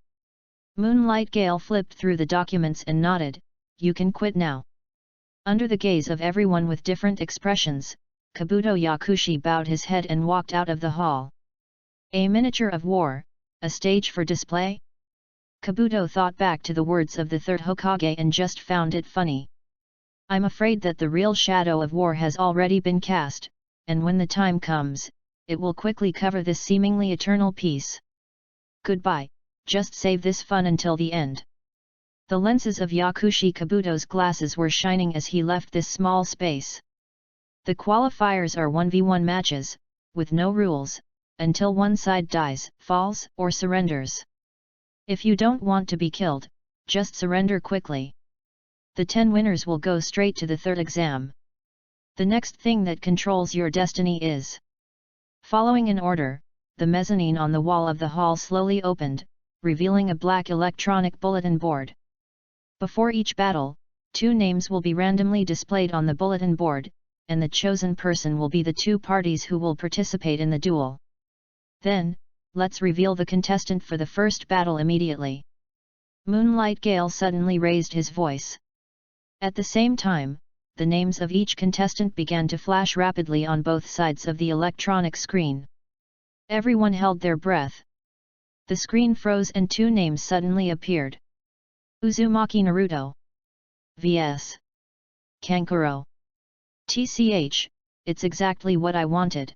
Moonlight Gale flipped through the documents and nodded, you can quit now. Under the gaze of everyone with different expressions, Kabuto Yakushi bowed his head and walked out of the hall. A miniature of war, a stage for display? Kabuto thought back to the words of the third Hokage and just found it funny. I'm afraid that the real shadow of war has already been cast, and when the time comes, it will quickly cover this seemingly eternal peace. Goodbye, just save this fun until the end. The lenses of Yakushi Kabuto's glasses were shining as he left this small space. The qualifiers are 1v1 matches, with no rules, until one side dies, falls, or surrenders. If you don't want to be killed, just surrender quickly. The 10 winners will go straight to the third exam. The next thing that controls your destiny is. Following in order, the mezzanine on the wall of the hall slowly opened, revealing a black electronic bulletin board. Before each battle, 2 names will be randomly displayed on the bulletin board, and the chosen person will be the 2 parties who will participate in the duel. Then, let's reveal the contestant for the first battle immediately. Moonlight Gale suddenly raised his voice. At the same time, the names of each contestant began to flash rapidly on both sides of the electronic screen. Everyone held their breath. The screen froze and 2 names suddenly appeared. Uzumaki Naruto vs. Kankuro. TCH, it's exactly what I wanted.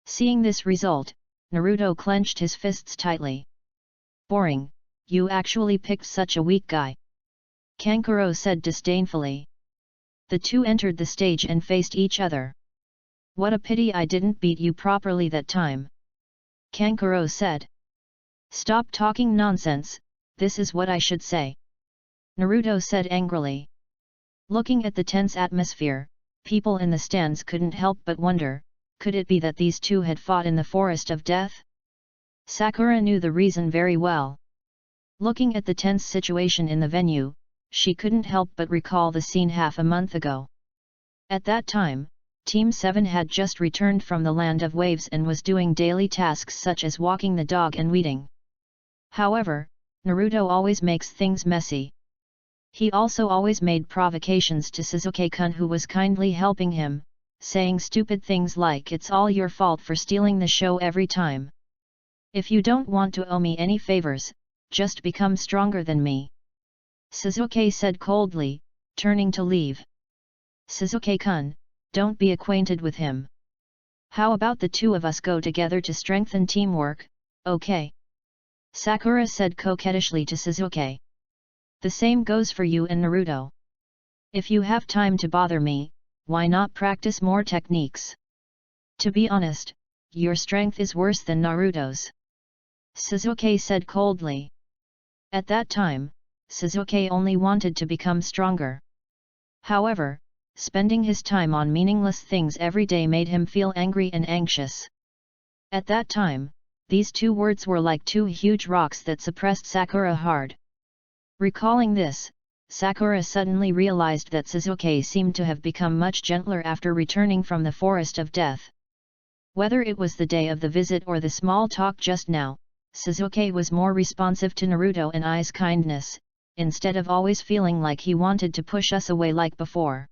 Seeing this result, Naruto clenched his fists tightly. Boring, you actually picked such a weak guy. Kankuro said disdainfully. The 2 entered the stage and faced each other. What a pity I didn't beat you properly that time. Kankuro said. Stop talking nonsense, this is what I should say. Naruto said angrily. Looking at the tense atmosphere, people in the stands couldn't help but wonder, could it be that these 2 had fought in the Forest of Death? Sakura knew the reason very well. Looking at the tense situation in the venue, she couldn't help but recall the scene half a month ago. At that time, Team 7 had just returned from the Land of Waves and was doing daily tasks such as walking the dog and weeding. However, Naruto always makes things messy. He also always made provocations to Sasuke-kun, who was kindly helping him, saying stupid things like it's all your fault for stealing the show every time. If you don't want to owe me any favors, just become stronger than me. Sasuke said coldly, turning to leave. Sasuke-kun, don't be acquainted with him. How about the 2 of us go together to strengthen teamwork, okay? Sakura said coquettishly to Sasuke. The same goes for you and Naruto. If you have time to bother me, why not practice more techniques? To be honest, your strength is worse than Naruto's. Sasuke said coldly. At that time, Sasuke only wanted to become stronger. However, spending his time on meaningless things every day made him feel angry and anxious. At that time, these 2 words were like 2 huge rocks that suppressed Sakura hard. Recalling this, Sakura suddenly realized that Sasuke seemed to have become much gentler after returning from the Forest of Death. Whether it was the day of the visit or the small talk just now, Sasuke was more responsive to Naruto and Ai's kindness, instead of always feeling like he wanted to push us away like before.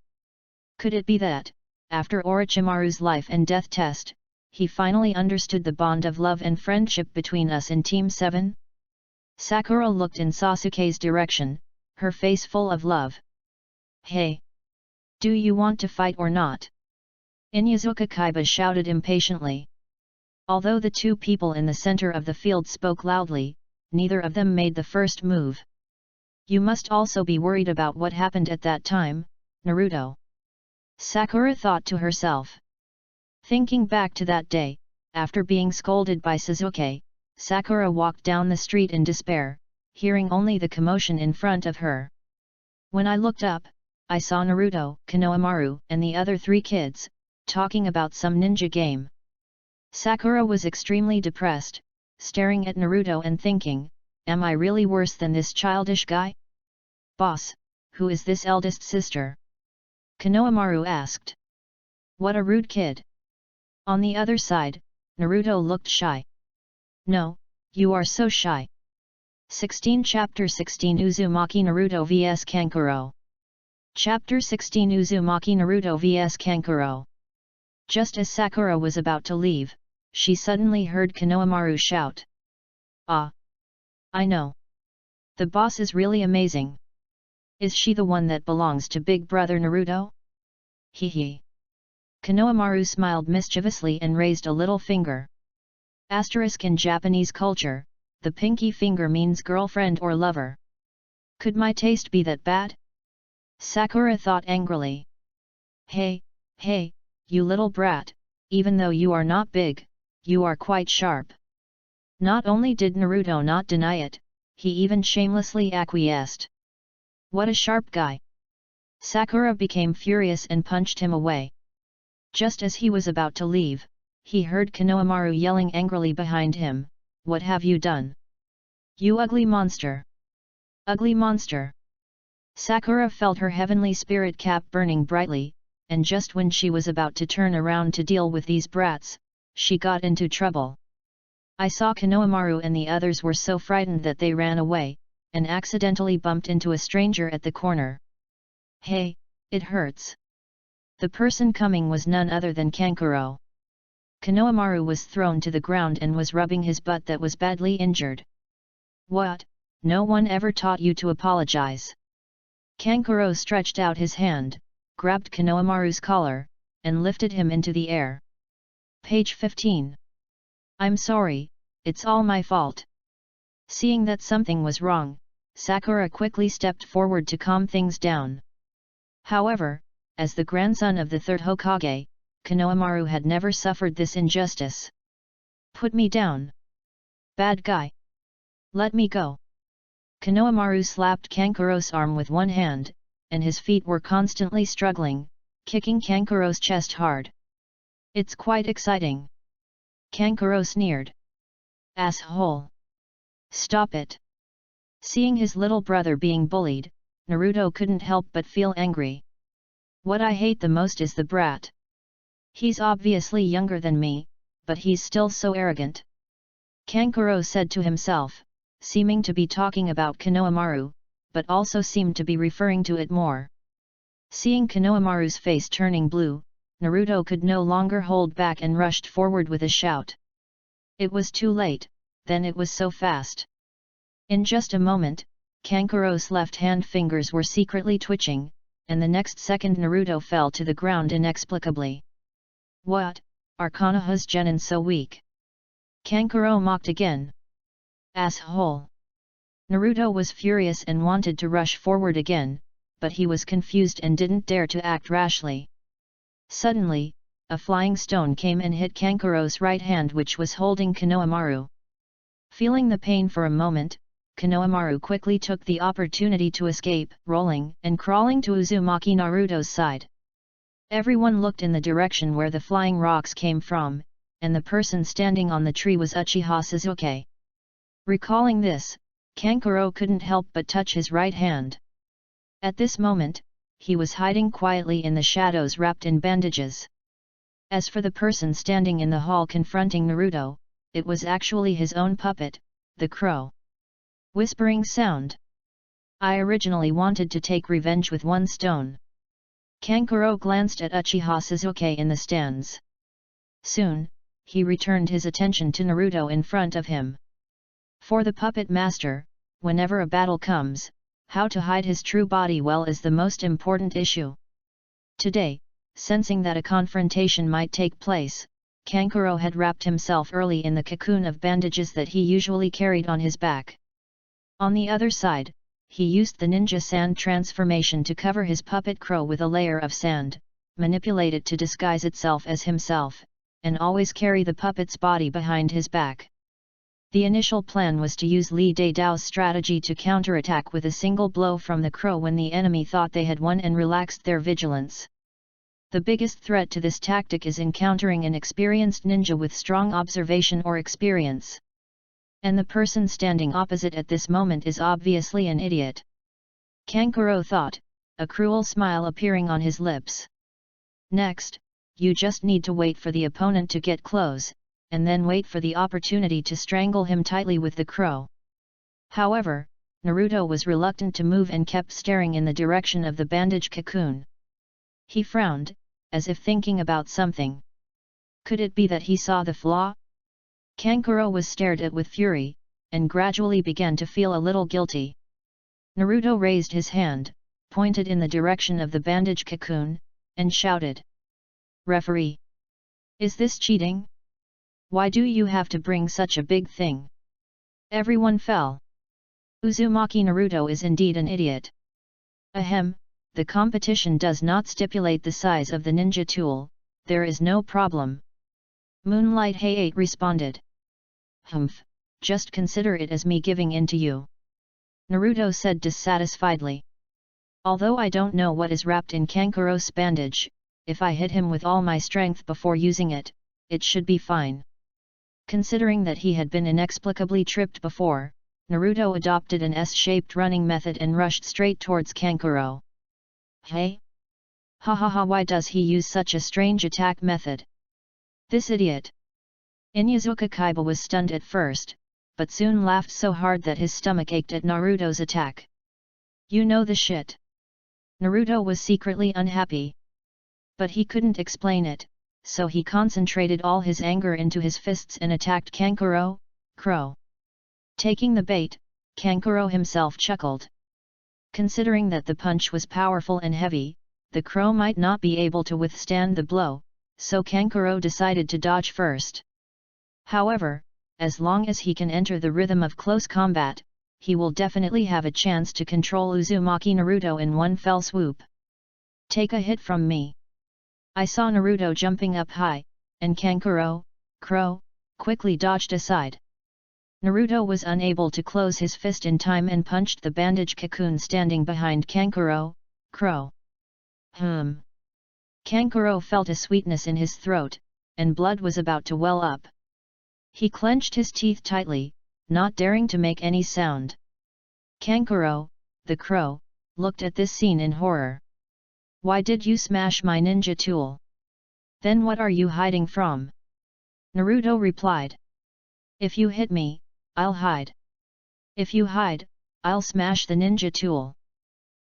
Could it be that, after Orochimaru's life and death test, he finally understood the bond of love and friendship between us in Team 7? Sakura looked in Sasuke's direction, her face full of love. Hey! Do you want to fight or not? Inyazuka Kaiba shouted impatiently. Although the two people in the center of the field spoke loudly, neither of them made the first move. You must also be worried about what happened at that time, Naruto. Sakura thought to herself. Thinking back to that day, after being scolded by Sasuke, Sakura walked down the street in despair, hearing only the commotion in front of her. When I looked up, I saw Naruto, Konohamaru, and the other 3 kids, talking about some ninja game. Sakura was extremely depressed, staring at Naruto and thinking, am I really worse than this childish guy? Boss, who is this eldest sister? Konohamaru asked. What a rude kid. On the other side, Naruto looked shy. No, you are so shy. 16 Chapter 16 Uzumaki Naruto vs Kankuro. Chapter 16 Uzumaki Naruto vs Kankuro. Just as Sakura was about to leave, she suddenly heard Konohamaru shout. Ah! I know. The boss is really amazing. Is she the one that belongs to Big Brother Naruto? Hee hee. Konohamaru smiled mischievously and raised a little finger. Asterisk in Japanese culture, the pinky finger means girlfriend or lover. Could my taste be that bad? Sakura thought angrily. Hey, you little brat, even though you are not big, you are quite sharp. Not only did Naruto not deny it, he even shamelessly acquiesced. What a sharp guy! Sakura became furious and punched him away. Just as he was about to leave, he heard Konohamaru yelling angrily behind him, What have you done? You ugly monster! Ugly monster! Sakura felt her heavenly spirit cap burning brightly, and just when she was about to turn around to deal with these brats, she got into trouble. I saw Konohamaru and the others were so frightened that they ran away, and accidentally bumped into a stranger at the corner. Hey, it hurts. The person coming was none other than Kankuro. Konohamaru was thrown to the ground and was rubbing his butt that was badly injured. What? No one ever taught you to apologize. Kankuro stretched out his hand, grabbed Konohamaru's collar, and lifted him into the air. Page 15. I'm sorry, it's all my fault. Seeing that something was wrong, Sakura quickly stepped forward to calm things down. However, as the grandson of the third Hokage, Konohamaru had never suffered this injustice. Put me down. Bad guy. Let me go. Konohamaru slapped Kankuro's arm with one hand, and his feet were constantly struggling, kicking Kankuro's chest hard. It's quite exciting. Kankuro sneered. Asshole. Stop it. Seeing his little brother being bullied, Naruto couldn't help but feel angry. What I hate the most is the brat. He's obviously younger than me, but he's still so arrogant. Kankuro said to himself, seeming to be talking about Konohamaru, but also seemed to be referring to it more. Seeing Konohamaru's face turning blue, Naruto could no longer hold back and rushed forward with a shout. It was too late, then it was so fast. In just a moment, Kankuro's left hand fingers were secretly twitching, and the next second Naruto fell to the ground inexplicably. What, are Konoha's genin so weak? Kankuro mocked again. Asshole! Naruto was furious and wanted to rush forward again, but he was confused and didn't dare to act rashly. Suddenly, a flying stone came and hit Kankuro's right hand which was holding Konohamaru. Feeling the pain for a moment, Konohamaru quickly took the opportunity to escape, rolling and crawling to Uzumaki Naruto's side. Everyone looked in the direction where the flying rocks came from, and the person standing on the tree was Uchiha Sasuke. Recalling this, Kankuro couldn't help but touch his right hand. At this moment, he was hiding quietly in the shadows wrapped in bandages. As for the person standing in the hall confronting Naruto, it was actually his own puppet, the crow. Whispering sound. I originally wanted to take revenge with one stone. Kankuro glanced at Uchiha Sasuke in the stands. Soon, he returned his attention to Naruto in front of him. For the puppet master, whenever a battle comes, how to hide his true body well is the most important issue. Today, sensing that a confrontation might take place, Kankuro had wrapped himself early in the cocoon of bandages that he usually carried on his back. On the other side, he used the ninja sand transformation to cover his puppet crow with a layer of sand, manipulate it to disguise itself as himself, and always carry the puppet's body behind his back. The initial plan was to use Li Dao's strategy to counterattack with a single blow from the crow when the enemy thought they had won and relaxed their vigilance. The biggest threat to this tactic is encountering an experienced ninja with strong observation or experience. And the person standing opposite at this moment is obviously an idiot. Kankuro thought, a cruel smile appearing on his lips. Next, you just need to wait for the opponent to get close, and then wait for the opportunity to strangle him tightly with the crow. However, Naruto was reluctant to move and kept staring in the direction of the bandage cocoon. He frowned, as if thinking about something. Could it be that he saw the flaw? Kankuro was stared at with fury, and gradually began to feel a little guilty. Naruto raised his hand, pointed in the direction of the bandage cocoon, and shouted. "Referee! Is this cheating? Why do you have to bring such a big thing?" Everyone fell. Uzumaki Naruto is indeed an idiot. Ahem, the competition does not stipulate the size of the ninja tool, there is no problem. Moonlight Hayate responded. Humph, just consider it as me giving in to you. Naruto said dissatisfiedly. Although I don't know what is wrapped in Kankuro's bandage, if I hit him with all my strength before using it, it should be fine. Considering that he had been inexplicably tripped before, Naruto adopted an S-shaped running method and rushed straight towards Kankuro. Hey? Ha ha ha, why does he use such a strange attack method? This idiot! Inyazuka Kaiba was stunned at first, but soon laughed so hard that his stomach ached at Naruto's attack. You know the shit. Naruto was secretly unhappy. But he couldn't explain it, so he concentrated all his anger into his fists and attacked Kankuro, crow. Taking the bait, Kankuro himself chuckled. Considering that the punch was powerful and heavy, the crow might not be able to withstand the blow, so Kankuro decided to dodge first. However, as long as he can enter the rhythm of close combat, he will definitely have a chance to control Uzumaki Naruto in one fell swoop. Take a hit from me. I saw Naruto jumping up high, and Kankuro, crow, quickly dodged aside. Naruto was unable to close his fist in time and punched the bandage cocoon standing behind Kankuro, crow. Kankuro felt a sweetness in his throat, and blood was about to well up. He clenched his teeth tightly, not daring to make any sound. Kankuro, the crow, looked at this scene in horror. Why did you smash my ninja tool? Then what are you hiding from? Naruto replied. If you hit me, I'll hide. If you hide, I'll smash the ninja tool.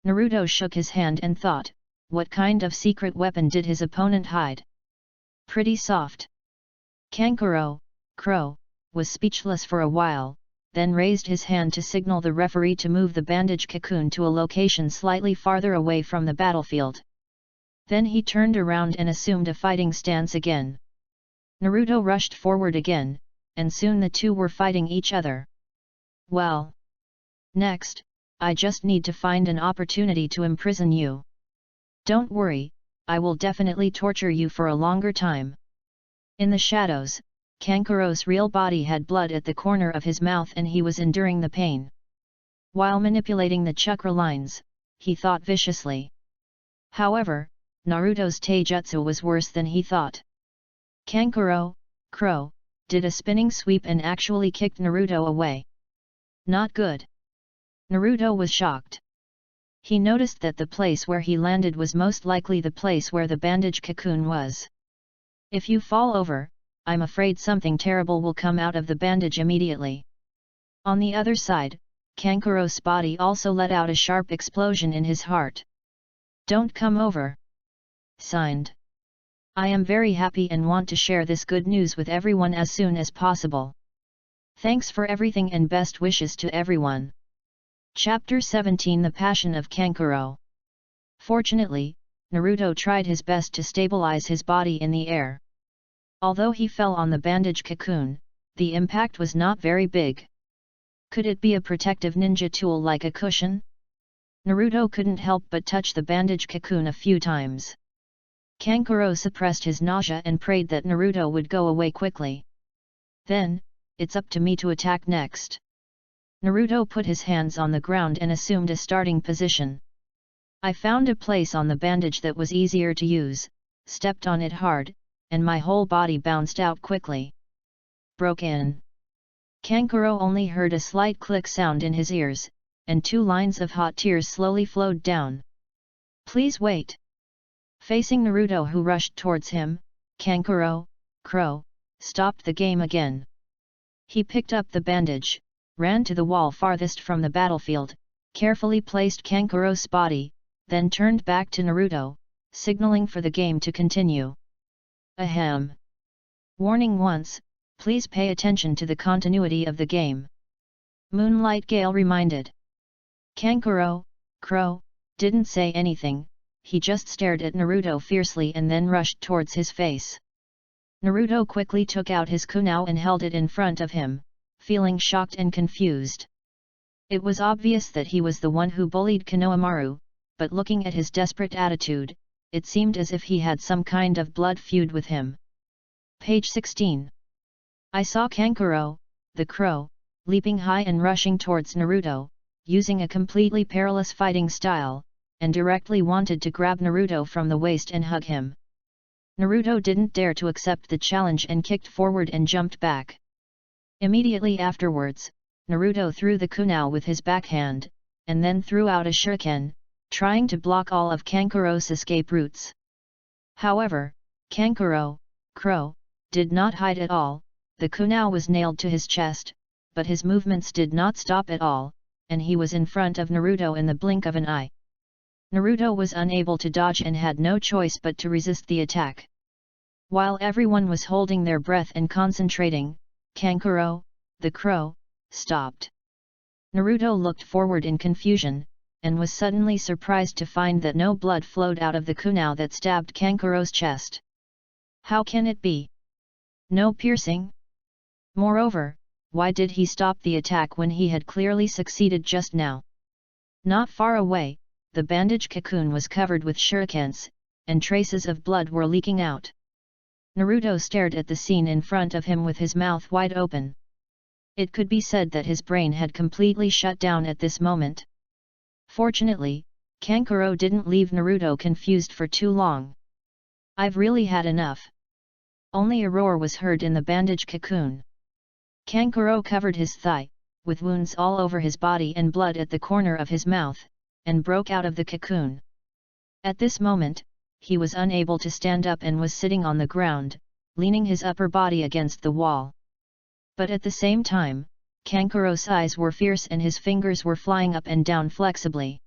Naruto shook his hand and thought, what kind of secret weapon did his opponent hide? Pretty soft. Kankuro, crow, was speechless for a while, then raised his hand to signal the referee to move the bandage cocoon to a location slightly farther away from the battlefield. Then he turned around and assumed a fighting stance again. Naruto rushed forward again, and soon the two were fighting each other. Well. Next, I just need to find an opportunity to imprison you. Don't worry, I will definitely torture you for a longer time. In the shadows, Kankuro's real body had blood at the corner of his mouth and he was enduring the pain. While manipulating the chakra lines, he thought viciously. However, Naruto's taijutsu was worse than he thought. Kankuro, crow, did a spinning sweep and actually kicked Naruto away. Not good. Naruto was shocked. He noticed that the place where he landed was most likely the place where the bandage cocoon was. If you fall over, I'm afraid something terrible will come out of the bandage immediately. On the other side, Kankuro's body also let out a sharp explosion in his heart. Don't come over. Signed. I am very happy and want to share this good news with everyone as soon as possible. Thanks for everything and best wishes to everyone. Chapter 17 The Passion of Kankuro. Fortunately, Naruto tried his best to stabilize his body in the air. Although he fell on the bandage cocoon, the impact was not very big. Could it be a protective ninja tool like a cushion? Naruto couldn't help but touch the bandage cocoon a few times. Kankuro suppressed his nausea and prayed that Naruto would go away quickly. Then, it's up to me to attack next. Naruto put his hands on the ground and assumed a starting position. I found a place on the bandage that was easier to use, stepped on it hard, and my whole body bounced out quickly. Broke in. Kankuro only heard a slight click sound in his ears, and 2 lines of hot tears slowly flowed down. Please wait. Facing Naruto who rushed towards him, Kankuro, stopped the game again. He picked up the bandage, ran to the wall farthest from the battlefield, carefully placed Kankuro's body, then turned back to Naruto, signaling for the game to continue. Ahem. Warning once, please pay attention to the continuity of the game. Moonlight Gale reminded. Kankuro, didn't say anything, he just stared at Naruto fiercely and then rushed towards his face. Naruto quickly took out his kunai and held it in front of him, feeling shocked and confused. It was obvious that he was the one who bullied Konohamaru, but looking at his desperate attitude, it seemed as if he had some kind of blood feud with him. Page 16. I saw Kankuro, the crow, leaping high and rushing towards Naruto, using a completely perilous fighting style, and directly wanted to grab Naruto from the waist and hug him. Naruto didn't dare to accept the challenge and kicked forward and jumped back. Immediately afterwards, Naruto threw the kunai with his backhand, and then threw out a shuriken, trying to block all of Kankuro's escape routes. However, Kankuro, did not hide at all. The kunai was nailed to his chest, but his movements did not stop at all, and he was in front of Naruto in the blink of an eye. Naruto was unable to dodge and had no choice but to resist the attack. While everyone was holding their breath and concentrating, Kankuro, the crow, stopped. Naruto looked forward in confusion, and was suddenly surprised to find that no blood flowed out of the kunai that stabbed Kankuro's chest. How can it be? No piercing? Moreover, why did he stop the attack when he had clearly succeeded just now? Not far away, the bandage cocoon was covered with shurikens, and traces of blood were leaking out. Naruto stared at the scene in front of him with his mouth wide open. It could be said that his brain had completely shut down at this moment. Fortunately, Kankuro didn't leave Naruto confused for too long. I've really had enough. Only a roar was heard in the bandage cocoon. Kankuro covered his thigh, with wounds all over his body and blood at the corner of his mouth, and broke out of the cocoon. At this moment, he was unable to stand up and was sitting on the ground, leaning his upper body against the wall. But at the same time, Kankuro's eyes were fierce and his fingers were flying up and down flexibly.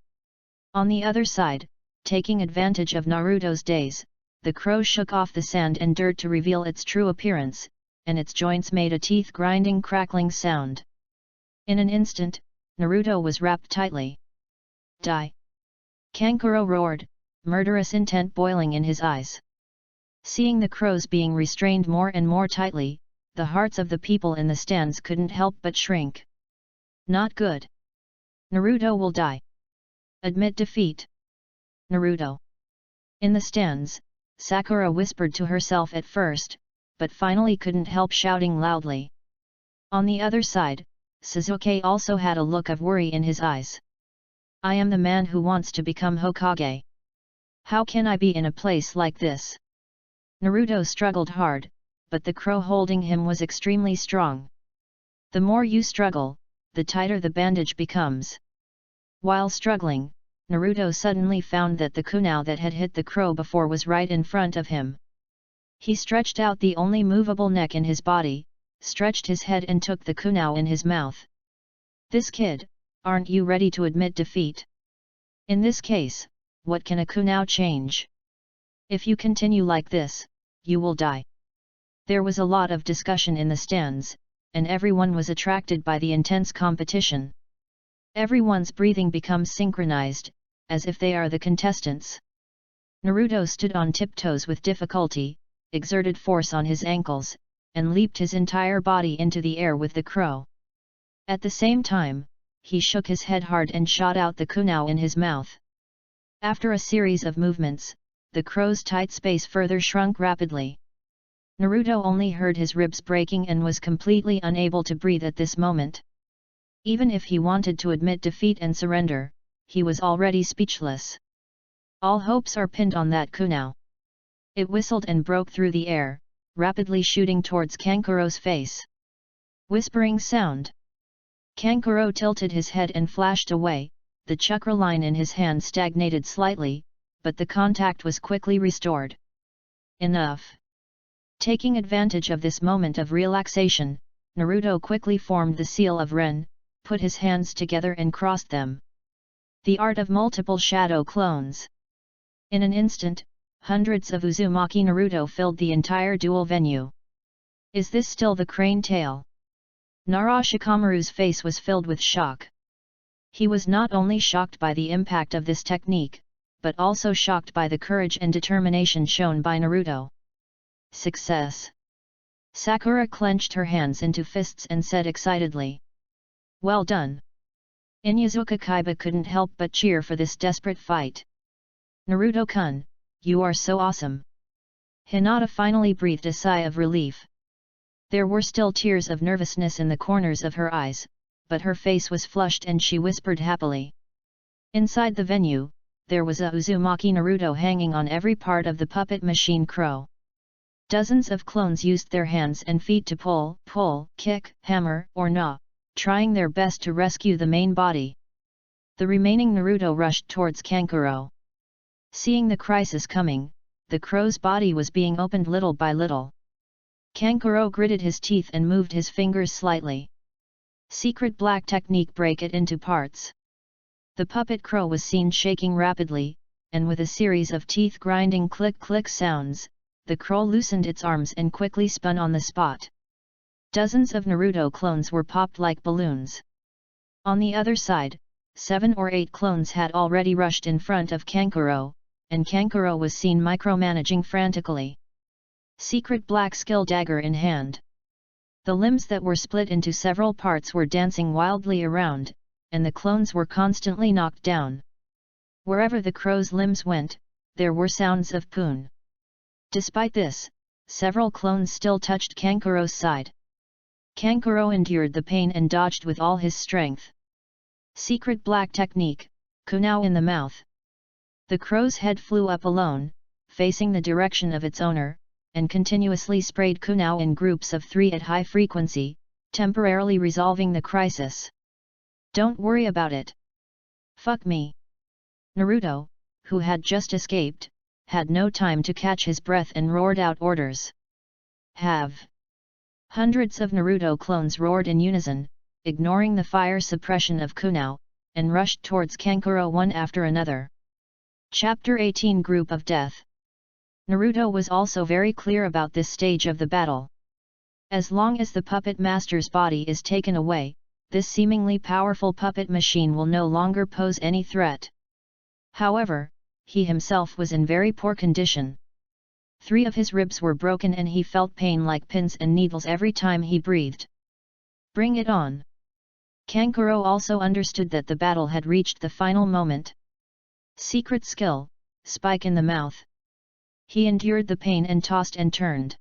On the other side, taking advantage of Naruto's daze, the crow shook off the sand and dirt to reveal its true appearance, and its joints made a teeth-grinding crackling sound. In an instant, Naruto was wrapped tightly. Die! Kankuro roared, murderous intent boiling in his eyes. Seeing the crows being restrained more and more tightly, the hearts of the people in the stands couldn't help but shrink. Not good. Naruto will die. Admit defeat. Naruto. In the stands, Sakura whispered to herself at first, but finally couldn't help shouting loudly. On the other side, Sasuke also had a look of worry in his eyes. I am the man who wants to become Hokage. How can I be in a place like this? Naruto struggled hard, but the crow holding him was extremely strong. The more you struggle, the tighter the bandage becomes. While struggling, Naruto suddenly found that the kunai that had hit the crow before was right in front of him. He stretched out the only movable neck in his body, stretched his head and took the kunai in his mouth. This kid, aren't you ready to admit defeat? In this case, what can a kunao change? If you continue like this, you will die. There was a lot of discussion in the stands, and everyone was attracted by the intense competition. Everyone's breathing becomes synchronized, as if they are the contestants. Naruto stood on tiptoes with difficulty, exerted force on his ankles, and leaped his entire body into the air with the crow. At the same time, he shook his head hard and shot out the kunao in his mouth. After a series of movements, the crow's tight space further shrunk rapidly. Naruto only heard his ribs breaking and was completely unable to breathe at this moment. Even if he wanted to admit defeat and surrender, he was already speechless. All hopes are pinned on that kunao. It whistled and broke through the air, rapidly shooting towards Kankuro's face. Whispering sound. Kankuro tilted his head and flashed away, the chakra line in his hand stagnated slightly, but the contact was quickly restored. Enough. Taking advantage of this moment of relaxation, Naruto quickly formed the seal of Ren, put his hands together and crossed them. The art of multiple shadow clones. In an instant, hundreds of Uzumaki Naruto filled the entire duel venue. Is this still the crane tail? Nara Shikamaru's face was filled with shock. He was not only shocked by the impact of this technique, but also shocked by the courage and determination shown by Naruto. Success! Sakura clenched her hands into fists and said excitedly. Well done! Inyazuka Kaiba couldn't help but cheer for this desperate fight. Naruto-kun, you are so awesome! Hinata finally breathed a sigh of relief. There were still tears of nervousness in the corners of her eyes, but her face was flushed and she whispered happily. Inside the venue, there was a Uzumaki Naruto hanging on every part of the puppet machine crow. Dozens of clones used their hands and feet to pull, kick, hammer, or gnaw, trying their best to rescue the main body. The remaining Naruto rushed towards Kankuro. Seeing the crisis coming, the crow's body was being opened little by little. Kankuro gritted his teeth and moved his fingers slightly. Secret black technique, break it into parts. The puppet crow was seen shaking rapidly, and with a series of teeth-grinding click-click sounds, the crow loosened its arms and quickly spun on the spot. Dozens of Naruto clones were popped like balloons. On the other side, 7 or 8 clones had already rushed in front of Kankuro, and Kankuro was seen micromanaging frantically. Secret black skill dagger in hand. The limbs that were split into several parts were dancing wildly around, and the clones were constantly knocked down. Wherever the crow's limbs went, there were sounds of poon. Despite this, several clones still touched Kankuro's side. Kankuro endured the pain and dodged with all his strength. Secret black technique, kunao in the mouth. The crow's head flew up alone, facing the direction of its owner, and continuously sprayed kunao in groups of 3 at high frequency, temporarily resolving the crisis. Don't worry about it. Fuck me. Naruto, who had just escaped, had no time to catch his breath and roared out orders. Have. Hundreds of Naruto clones roared in unison, ignoring the fire suppression of kunao, and rushed towards Kankuro one after another. Chapter 18 Group of Death. Naruto was also very clear about this stage of the battle. As long as the puppet master's body is taken away, this seemingly powerful puppet machine will no longer pose any threat. However, he himself was in very poor condition. 3 of his ribs were broken and he felt pain like pins and needles every time he breathed. Bring it on! Kankuro also understood that the battle had reached the final moment. Secret skill, spike in the mouth. He endured the pain and tossed and turned.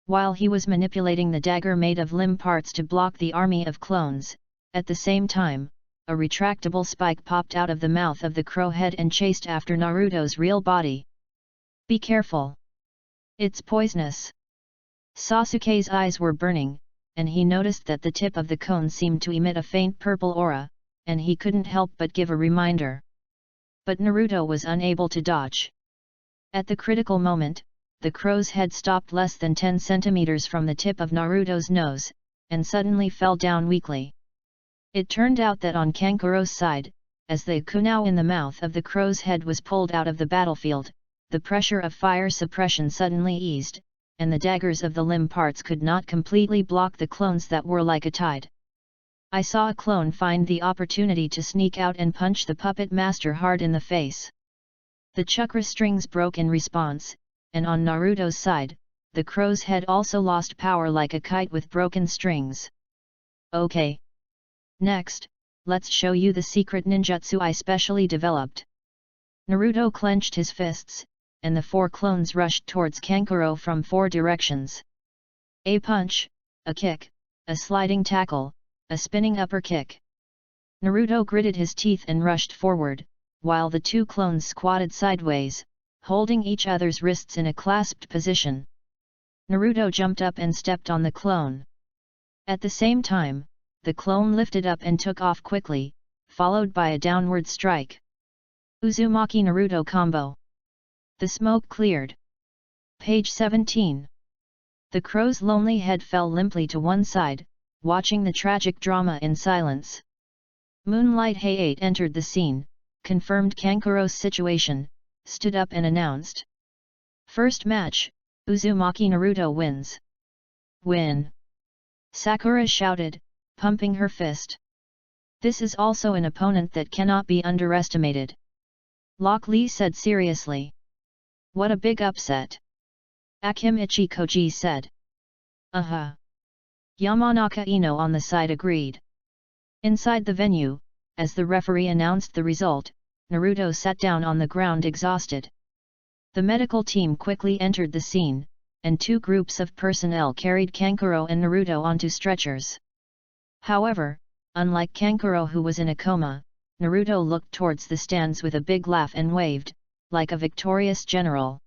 While he was manipulating the dagger made of limb parts to block the army of clones, at the same time, a retractable spike popped out of the mouth of the crow head and chased after Naruto's real body. Be careful! It's poisonous! Sasuke's eyes were burning, and he noticed that the tip of the cone seemed to emit a faint purple aura, and he couldn't help but give a reminder. But Naruto was unable to dodge. At the critical moment, the crow's head stopped less than 10 centimeters from the tip of Naruto's nose, and suddenly fell down weakly. It turned out that on Kankuro's side, as the kunao in the mouth of the crow's head was pulled out of the battlefield, the pressure of fire suppression suddenly eased, and the daggers of the limb parts could not completely block the clones that were like a tide. I saw a clone find the opportunity to sneak out and punch the puppet master hard in the face. The chakra strings broke in response, and on Naruto's side, the crow's head also lost power like a kite with broken strings. Okay. Next, let's show you the secret ninjutsu I specially developed. Naruto clenched his fists, and the 4 clones rushed towards Kankuro from 4 directions. A punch, a kick, a sliding tackle, a spinning upper kick. Naruto gritted his teeth and rushed forward, while the 2 clones squatted sideways, holding each other's wrists in a clasped position. Naruto jumped up and stepped on the clone. At the same time, the clone lifted up and took off quickly, followed by a downward strike. Uzumaki Naruto combo. The smoke cleared. Page 17. The crow's lonely head fell limply to one side, watching the tragic drama in silence. Moonlight Hayate entered the scene, confirmed Kankuro's situation, stood up and announced. First match, Uzumaki Naruto wins. Win! Sakura shouted, pumping her fist. This is also an opponent that cannot be underestimated. Lock Lee said seriously. What a big upset. Akimichi Koji said. Yamanaka Ino on the side agreed. Inside the venue, as the referee announced the result, Naruto sat down on the ground exhausted. The medical team quickly entered the scene, and 2 groups of personnel carried Kankuro and Naruto onto stretchers. However, unlike Kankuro who was in a coma, Naruto looked towards the stands with a big laugh and waved, like a victorious general.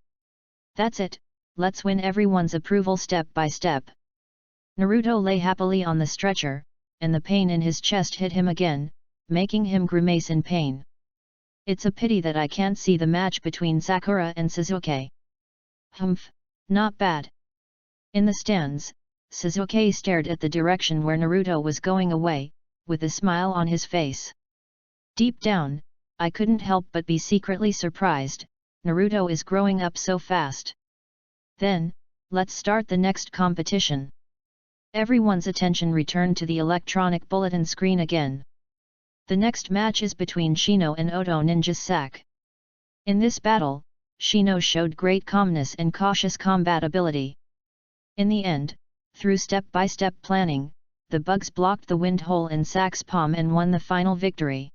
That's it, let's win everyone's approval step by step. Naruto lay happily on the stretcher, and the pain in his chest hit him again, making him grimace in pain. It's a pity that I can't see the match between Sakura and Sasuke. Humph, not bad. In the stands, Sasuke stared at the direction where Naruto was going away, with a smile on his face. Deep down, I couldn't help but be secretly surprised, Naruto is growing up so fast. Then, let's start the next competition. Everyone's attention returned to the electronic bulletin screen again. The next match is between Shino and Oto Ninja Sak. In this battle, Shino showed great calmness and cautious combat ability. In the end, through step-by-step planning, the bugs blocked the wind hole in Sak's palm and won the final victory.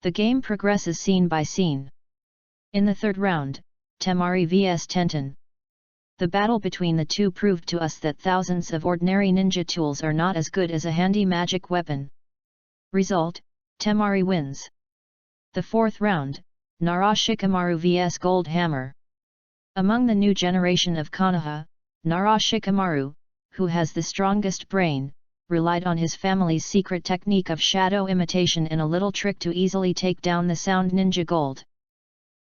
The game progresses scene by scene. In the 3rd round, Temari vs Tenten. The battle between the 2 proved to us that thousands of ordinary ninja tools are not as good as a handy magic weapon. Result, Temari wins. The 4th round, Nara Shikamaru vs Gold Hammer. Among the new generation of Konoha, Nara Shikamaru, who has the strongest brain, relied on his family's secret technique of shadow imitation and a little trick to easily take down the sound ninja Gold.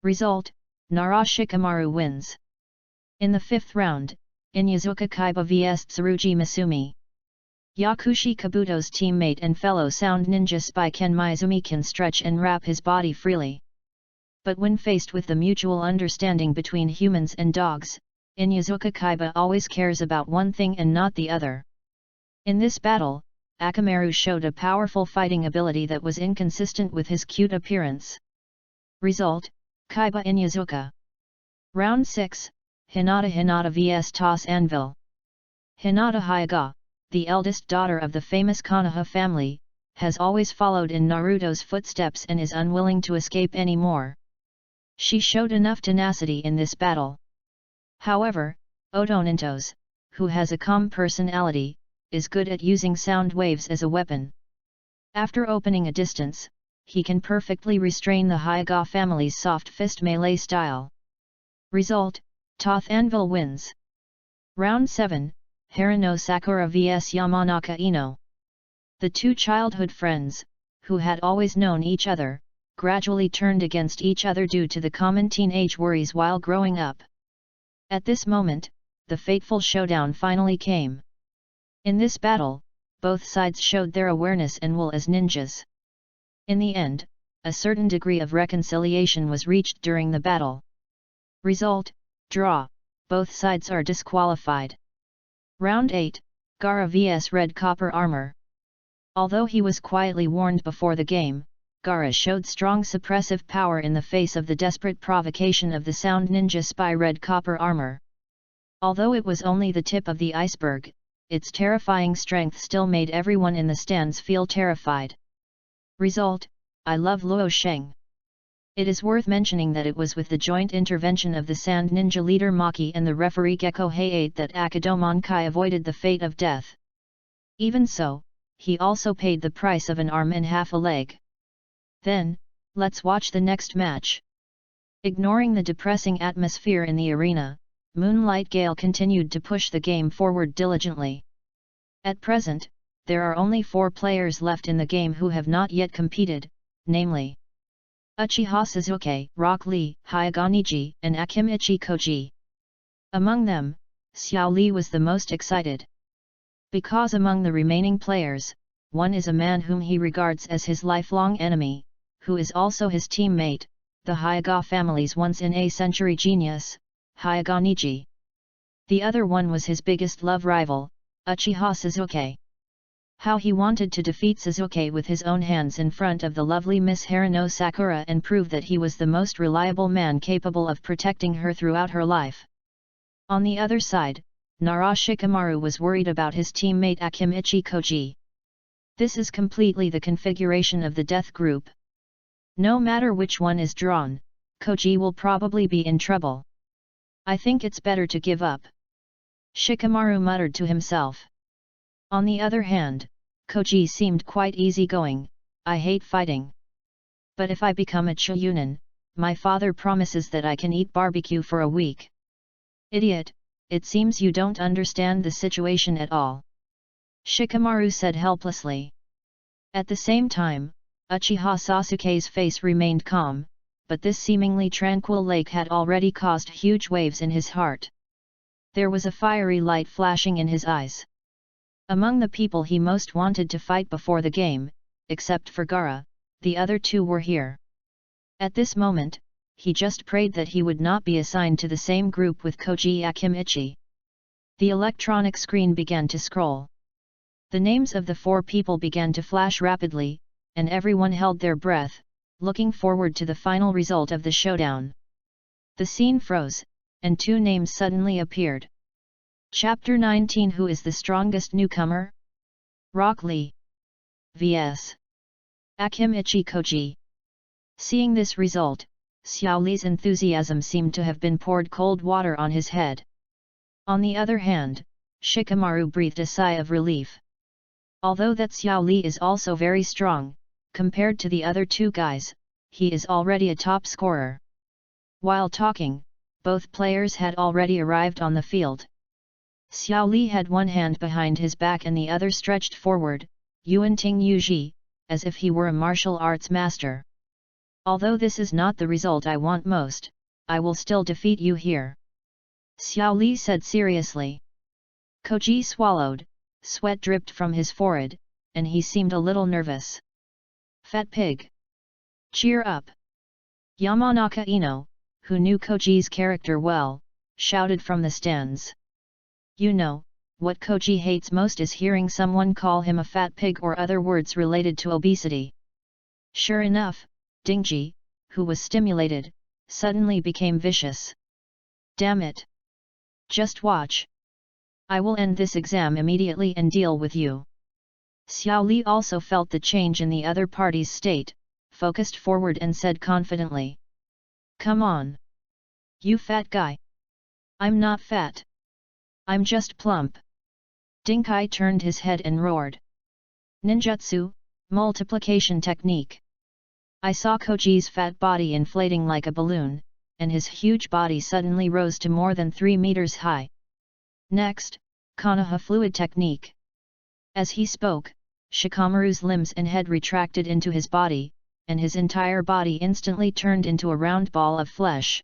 Result, Nara Shikamaru wins. In the 5th round, Inyazuka Kaiba vs Tsurugi Misumi. Yakushi Kabuto's teammate and fellow sound ninja spy Ken Maizumi can stretch and wrap his body freely. But when faced with the mutual understanding between humans and dogs, Inyazuka Kaiba always cares about one thing and not the other. In this battle, Akamaru showed a powerful fighting ability that was inconsistent with his cute appearance. Result, Kaiba Inyazuka. Round 6, Hinata vs Toss Anvil. Hinata Hyuga, the eldest daughter of the famous Konoha family, has always followed in Naruto's footsteps and is unwilling to escape anymore. She showed enough tenacity in this battle. However, Oto Nintos, who has a calm personality, is good at using sound waves as a weapon. After opening a distance, he can perfectly restrain the Hyuga family's soft fist melee style. Result, Toth Anvil wins. Round 7, Harano Sakura vs Yamanaka Ino. The 2 childhood friends, who had always known each other, gradually turned against each other due to the common teenage worries while growing up. At this moment, the fateful showdown finally came. In this battle, both sides showed their awareness and will as ninjas. In the end, a certain degree of reconciliation was reached during the battle. Result: draw, both sides are disqualified. Round 8, Gaara vs Red Copper Armor. Although he was quietly warned before the game, Gaara showed strong suppressive power in the face of the desperate provocation of the sound ninja spy Red Copper Armor. Although it was only the tip of the iceberg, its terrifying strength still made everyone in the stands feel terrified. Result: I love Luo Sheng. It is worth mentioning that it was with the joint intervention of the Sand Ninja leader Maki and the referee Gecko Hayate that Akadomon Kai avoided the fate of death. Even so, he also paid the price of an arm and half a leg. Then, let's watch the next match. Ignoring the depressing atmosphere in the arena, Moonlight Gale continued to push the game forward diligently. At present, there are only 4 players left in the game who have not yet competed, namely Uchiha Sasuke, Rock Lee, Hyuga and Akimichi Koji. Among them, Xiao Li was the most excited. Because among the remaining players, one is a man whom he regards as his lifelong enemy, who is also his teammate, the Hyuga family's once-in-a-century genius, Hyuga Niji. The other one was his biggest love rival, Uchiha Sasuke. How he wanted to defeat Sasuke with his own hands in front of the lovely Miss Harano Sakura and prove that he was the most reliable man capable of protecting her throughout her life. On the other side, Nara Shikamaru was worried about his teammate Akimichi Koji. This is completely the configuration of the death group. No matter which one is drawn, Koji will probably be in trouble. I think it's better to give up. Shikamaru muttered to himself. On the other hand, Koji seemed quite easygoing. I hate fighting. But if I become a Chunin, my father promises that I can eat barbecue for a week. Idiot, it seems you don't understand the situation at all. Shikamaru said helplessly. At the same time, Uchiha Sasuke's face remained calm, but this seemingly tranquil lake had already caused huge waves in his heart. There was a fiery light flashing in his eyes. Among the people he most wanted to fight before the game, except for Gaara, the other 2 were here. At this moment, he just prayed that he would not be assigned to the same group with Koji Akimichi. The electronic screen began to scroll. The names of the 4 people began to flash rapidly, and everyone held their breath, looking forward to the final result of the showdown. The scene froze, and 2 names suddenly appeared. Chapter 19. Who is the strongest newcomer? Rock Lee vs Akimichi Koji. Seeing this result, Xiao Li's enthusiasm seemed to have been poured cold water on his head. On the other hand, Shikamaru breathed a sigh of relief. Although that Xiao Li is also very strong, compared to the other 2 guys, he is already a top scorer. While talking, both players had already arrived on the field. Xiao Li had one hand behind his back and the other stretched forward, Yuanting Yuji, as if he were a martial arts master. Although this is not the result I want most, I will still defeat you here. Xiao Li said seriously. Koji swallowed, sweat dripped from his forehead, and he seemed a little nervous. Fat pig! Cheer up! Yamanaka Ino, who knew Koji's character well, shouted from the stands. You know, what Koji hates most is hearing someone call him a fat pig or other words related to obesity. Sure enough, Dingji, who was stimulated, suddenly became vicious. Damn it! Just watch. I will end this exam immediately and deal with you. Xiao Li also felt the change in the other party's state, focused forward and said confidently. Come on. You fat guy. I'm not fat. I'm just plump. Dinkai turned his head and roared. Ninjutsu, multiplication technique. I saw Koji's fat body inflating like a balloon, and his huge body suddenly rose to more than 3 meters high. Next, Konoha fluid technique. As he spoke, Shikamaru's limbs and head retracted into his body, and his entire body instantly turned into a round ball of flesh.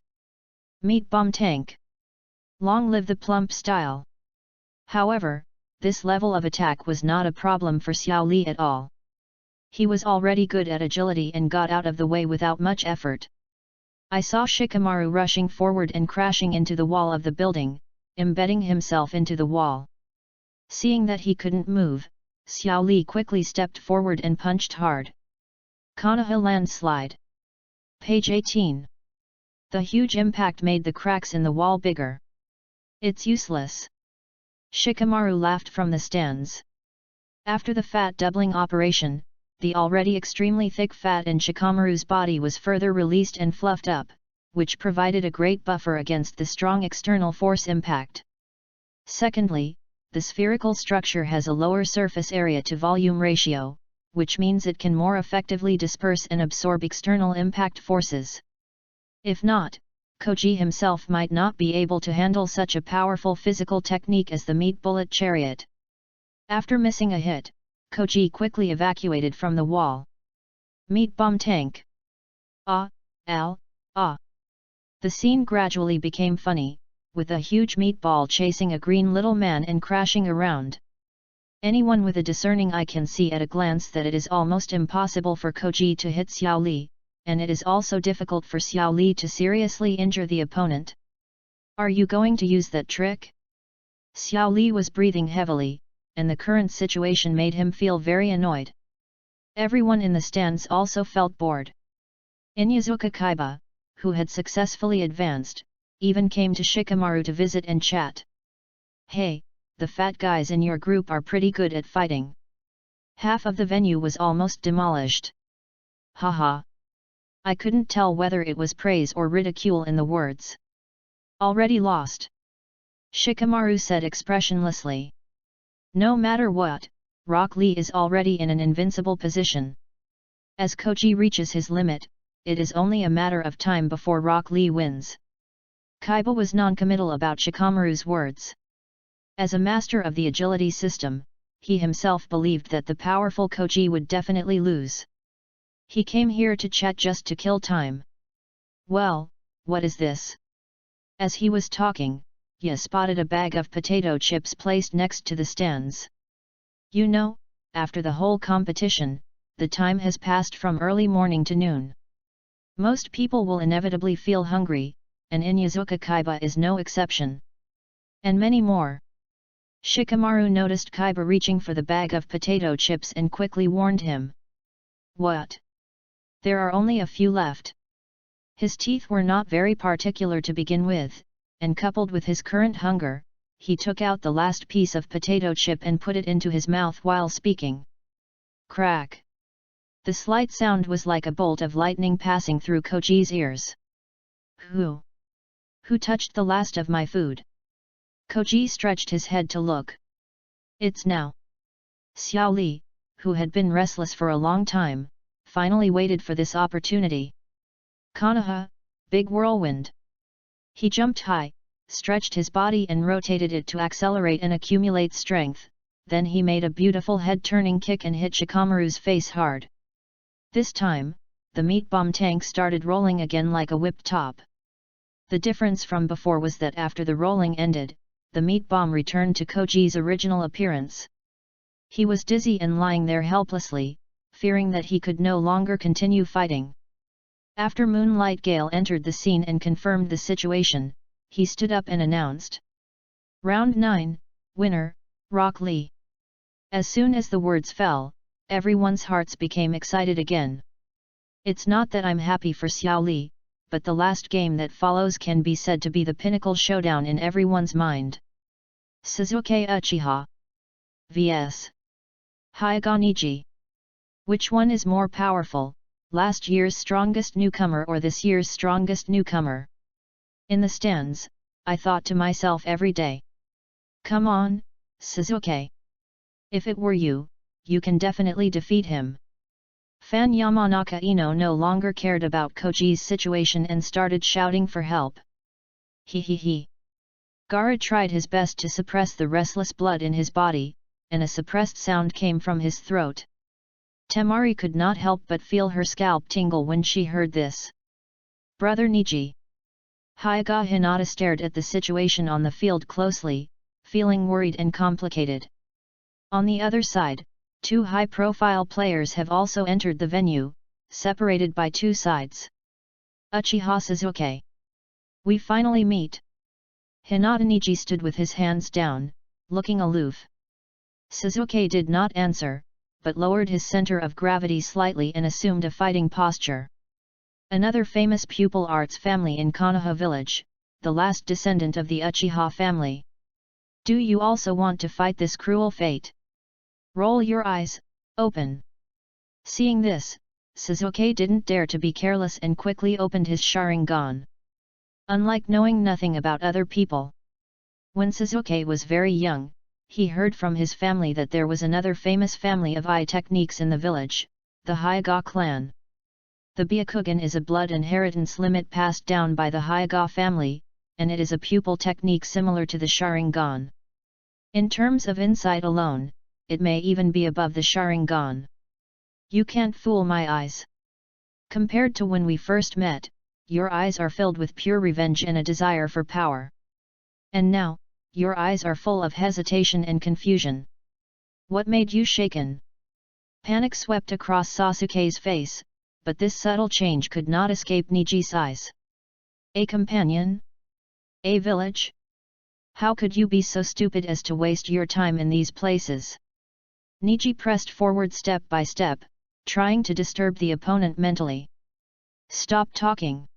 Meat bomb tank. Long live the plump style. However, this level of attack was not a problem for Xiao Li at all. He was already good at agility and got out of the way without much effort. I saw Shikamaru rushing forward and crashing into the wall of the building, embedding himself into the wall. Seeing that he couldn't move, Xiao Li quickly stepped forward and punched hard. Konoha landslide. Page 18. The huge impact made the cracks in the wall bigger. It's useless. Shikamaru laughed from the stands. After the fat doubling operation, the already extremely thick fat in Shikamaru's body was further released and fluffed up, which provided a great buffer against the strong external force impact. Secondly, the spherical structure has a lower surface area to volume ratio, which means it can more effectively disperse and absorb external impact forces. If not, Koji himself might not be able to handle such a powerful physical technique as the meat bullet chariot. After missing a hit, Koji quickly evacuated from the wall. Meat bomb tank. Ah. The scene gradually became funny, with a huge meatball chasing a green little man and crashing around. Anyone with a discerning eye can see at a glance that it is almost impossible for Koji to hit Xiao Li, and it is also difficult for Xiao Li to seriously injure the opponent. Are you going to use that trick? Xiao Li was breathing heavily, and the current situation made him feel very annoyed. Everyone in the stands also felt bored. Inyazuka Kaiba, who had successfully advanced, even came to Shikamaru to visit and chat. Hey, the fat guys in your group are pretty good at fighting. Half of the venue was almost demolished. Haha. I couldn't tell whether it was praise or ridicule in the words. Already lost. Shikamaru said expressionlessly. No matter what, Rock Lee is already in an invincible position. As Koji reaches his limit, it is only a matter of time before Rock Lee wins. Kaiba was non-committal about Shikamaru's words. As a master of the agility system, he himself believed that the powerful Koji would definitely lose. He came here to chat just to kill time. Well, what is this? As he was talking, Ye spotted a bag of potato chips placed next to the stands. You know, after the whole competition, the time has passed from early morning to noon. Most people will inevitably feel hungry, and Inyazuka Kaiba is no exception. And many more. Shikamaru noticed Kaiba reaching for the bag of potato chips and quickly warned him. What? There are only a few left. His teeth were not very particular to begin with, and coupled with his current hunger, he took out the last piece of potato chip and put it into his mouth while speaking. Crack! The slight sound was like a bolt of lightning passing through Koji's ears. Who touched the last of my food? Koji stretched his head to look. It's now. Xiao Li, who had been restless for a long time, finally waited for this opportunity. Konoha, big whirlwind. He jumped high, stretched his body and rotated it to accelerate and accumulate strength, then he made a beautiful head-turning kick and hit Shikamaru's face hard. This time, the meat bomb tank started rolling again like a whipped top. The difference from before was that after the rolling ended, the meat bomb returned to Koji's original appearance. He was dizzy and lying there helplessly, fearing that he could no longer continue fighting. After Moonlight Gale entered the scene and confirmed the situation, he stood up and announced. Round 9, winner, Rock Lee. As soon as the words fell, everyone's hearts became excited again. It's not that I'm happy for Xiao Li, but the last game that follows can be said to be the pinnacle showdown in everyone's mind. Sasuke Uchiha vs. Hyuga Neji. Which one is more powerful, last year's strongest newcomer or this year's strongest newcomer? In the stands, I thought to myself every day. Come on, Sasuke. If it were you, you can definitely defeat him. Fan Yamanaka Ino no longer cared about Koji's situation and started shouting for help. He. Gaara tried his best to suppress the restless blood in his body, and a suppressed sound came from his throat. Temari could not help but feel her scalp tingle when she heard this. Brother Neji. Hyuga Hinata stared at the situation on the field closely, feeling worried and complicated. On the other side, two high-profile players have also entered the venue, separated by two sides. Uchiha Sasuke. We finally meet. Hinata Niji stood with his hands down, looking aloof. Sasuke did not answer, but lowered his center of gravity slightly and assumed a fighting posture. Another famous pupil arts family in Konoha village, the last descendant of the Uchiha family. Do you also want to fight this cruel fate? Roll your eyes, open. Seeing this, Sasuke didn't dare to be careless and quickly opened his Sharingan. Unlike knowing nothing about other people. When Sasuke was very young, he heard from his family that there was another famous family of eye techniques in the village, the Hyuga clan. The Byakugan is a blood inheritance limit passed down by the Hyuga family, and it is a pupil technique similar to the Sharingan. In terms of insight alone, it may even be above the Sharingan. You can't fool my eyes. Compared to when we first met, your eyes are filled with pure revenge and a desire for power. And now, your eyes are full of hesitation and confusion. What made you shaken? Panic swept across Sasuke's face, but this subtle change could not escape Niji's eyes. A companion? A village? How could you be so stupid as to waste your time in these places? Niji pressed forward step by step, trying to disturb the opponent mentally. Stop talking!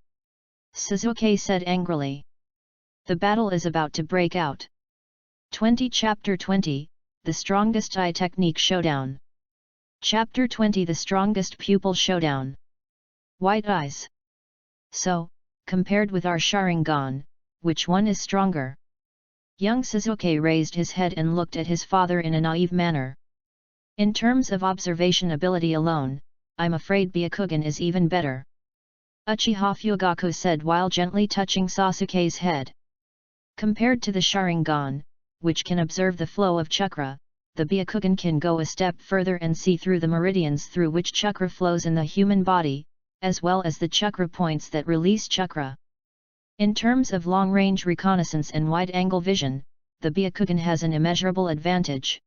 Sasuke said angrily. The battle is about to break out. 20 Chapter 20, The Strongest Eye Technique Showdown. Chapter 20 The Strongest Pupil Showdown. White eyes. So, compared with our Sharingan, which one is stronger? Young Sasuke raised his head and looked at his father in a naive manner. In terms of observation ability alone, I'm afraid Byakugan is even better. Uchiha Fugaku said while gently touching Sasuke's head. Compared to the Sharingan, which can observe the flow of chakra, the Byakugan can go a step further and see through the meridians through which chakra flows in the human body, as well as the chakra points that release chakra. In terms of long-range reconnaissance and wide-angle vision, the Byakugan has an immeasurable advantage.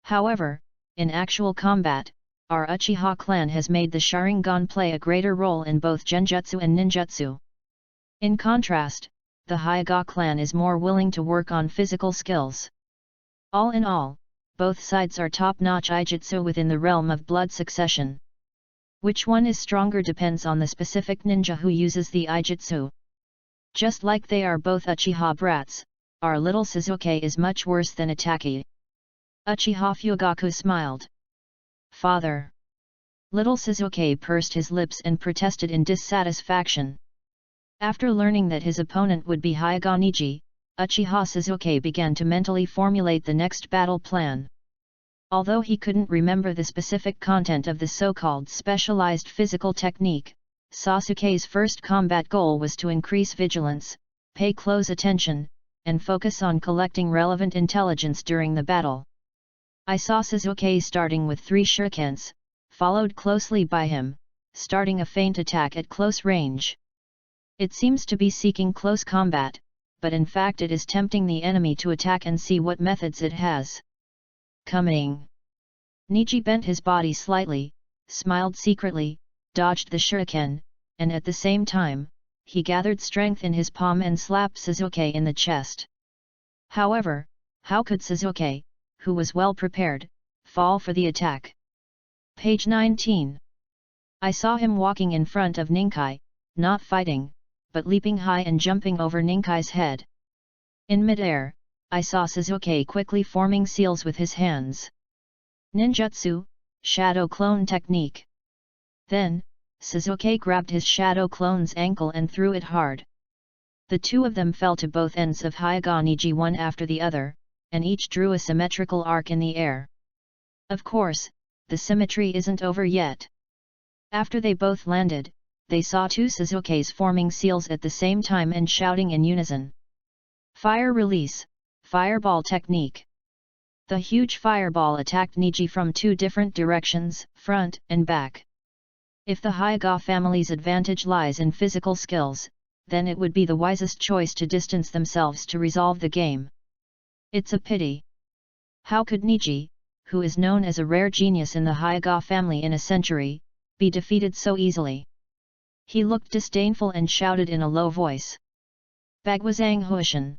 However, in actual combat, our Uchiha clan has made the Sharingan play a greater role in both genjutsu and ninjutsu. In contrast, the Hyuga clan is more willing to work on physical skills. All in all, both sides are top-notch ijutsu within the realm of blood succession. Which one is stronger depends on the specific ninja who uses the ijutsu. Just like they are both Uchiha brats, our little Sasuke is much worse than Itachi. Uchiha Fugaku smiled. Father. Little Sasuke pursed his lips and protested in dissatisfaction. After learning that his opponent would be Hyuga Niji, Uchiha Sasuke began to mentally formulate the next battle plan. Although he couldn't remember the specific content of the so-called specialized physical technique, Sasuke's first combat goal was to increase vigilance, pay close attention, and focus on collecting relevant intelligence during the battle. I saw Sasuke starting with 3 shurikens, followed closely by him, starting a feint attack at close range. It seems to be seeking close combat, but in fact it is tempting the enemy to attack and see what methods it has. Coming. Niji bent his body slightly, smiled secretly, dodged the shuriken, and at the same time, he gathered strength in his palm and slapped Sasuke in the chest. However, how could Sasuke, who was well prepared, fall for the attack? Page 19. I saw him walking in front of Ninkai, not fighting, but leaping high and jumping over Ninkai's head. In midair, I saw Sasuke quickly forming seals with his hands. Ninjutsu, Shadow Clone Technique. Then, Sasuke grabbed his Shadow Clone's ankle and threw it hard. The two of them fell to both ends of Hyuga Niji one after the other, and each drew a symmetrical arc in the air. Of course, the symmetry isn't over yet. After they both landed, they saw two Sasukes forming seals at the same time and shouting in unison. Fire Release, Fireball Technique. The huge fireball attacked Niji from 2 different directions, front and back. If the Hyuga family's advantage lies in physical skills, then it would be the wisest choice to distance themselves to resolve the game. It's a pity. How could Niji, who is known as a rare genius in the Hyuga family in a century, be defeated so easily? He looked disdainful and shouted in a low voice. Bagwazang Huishan.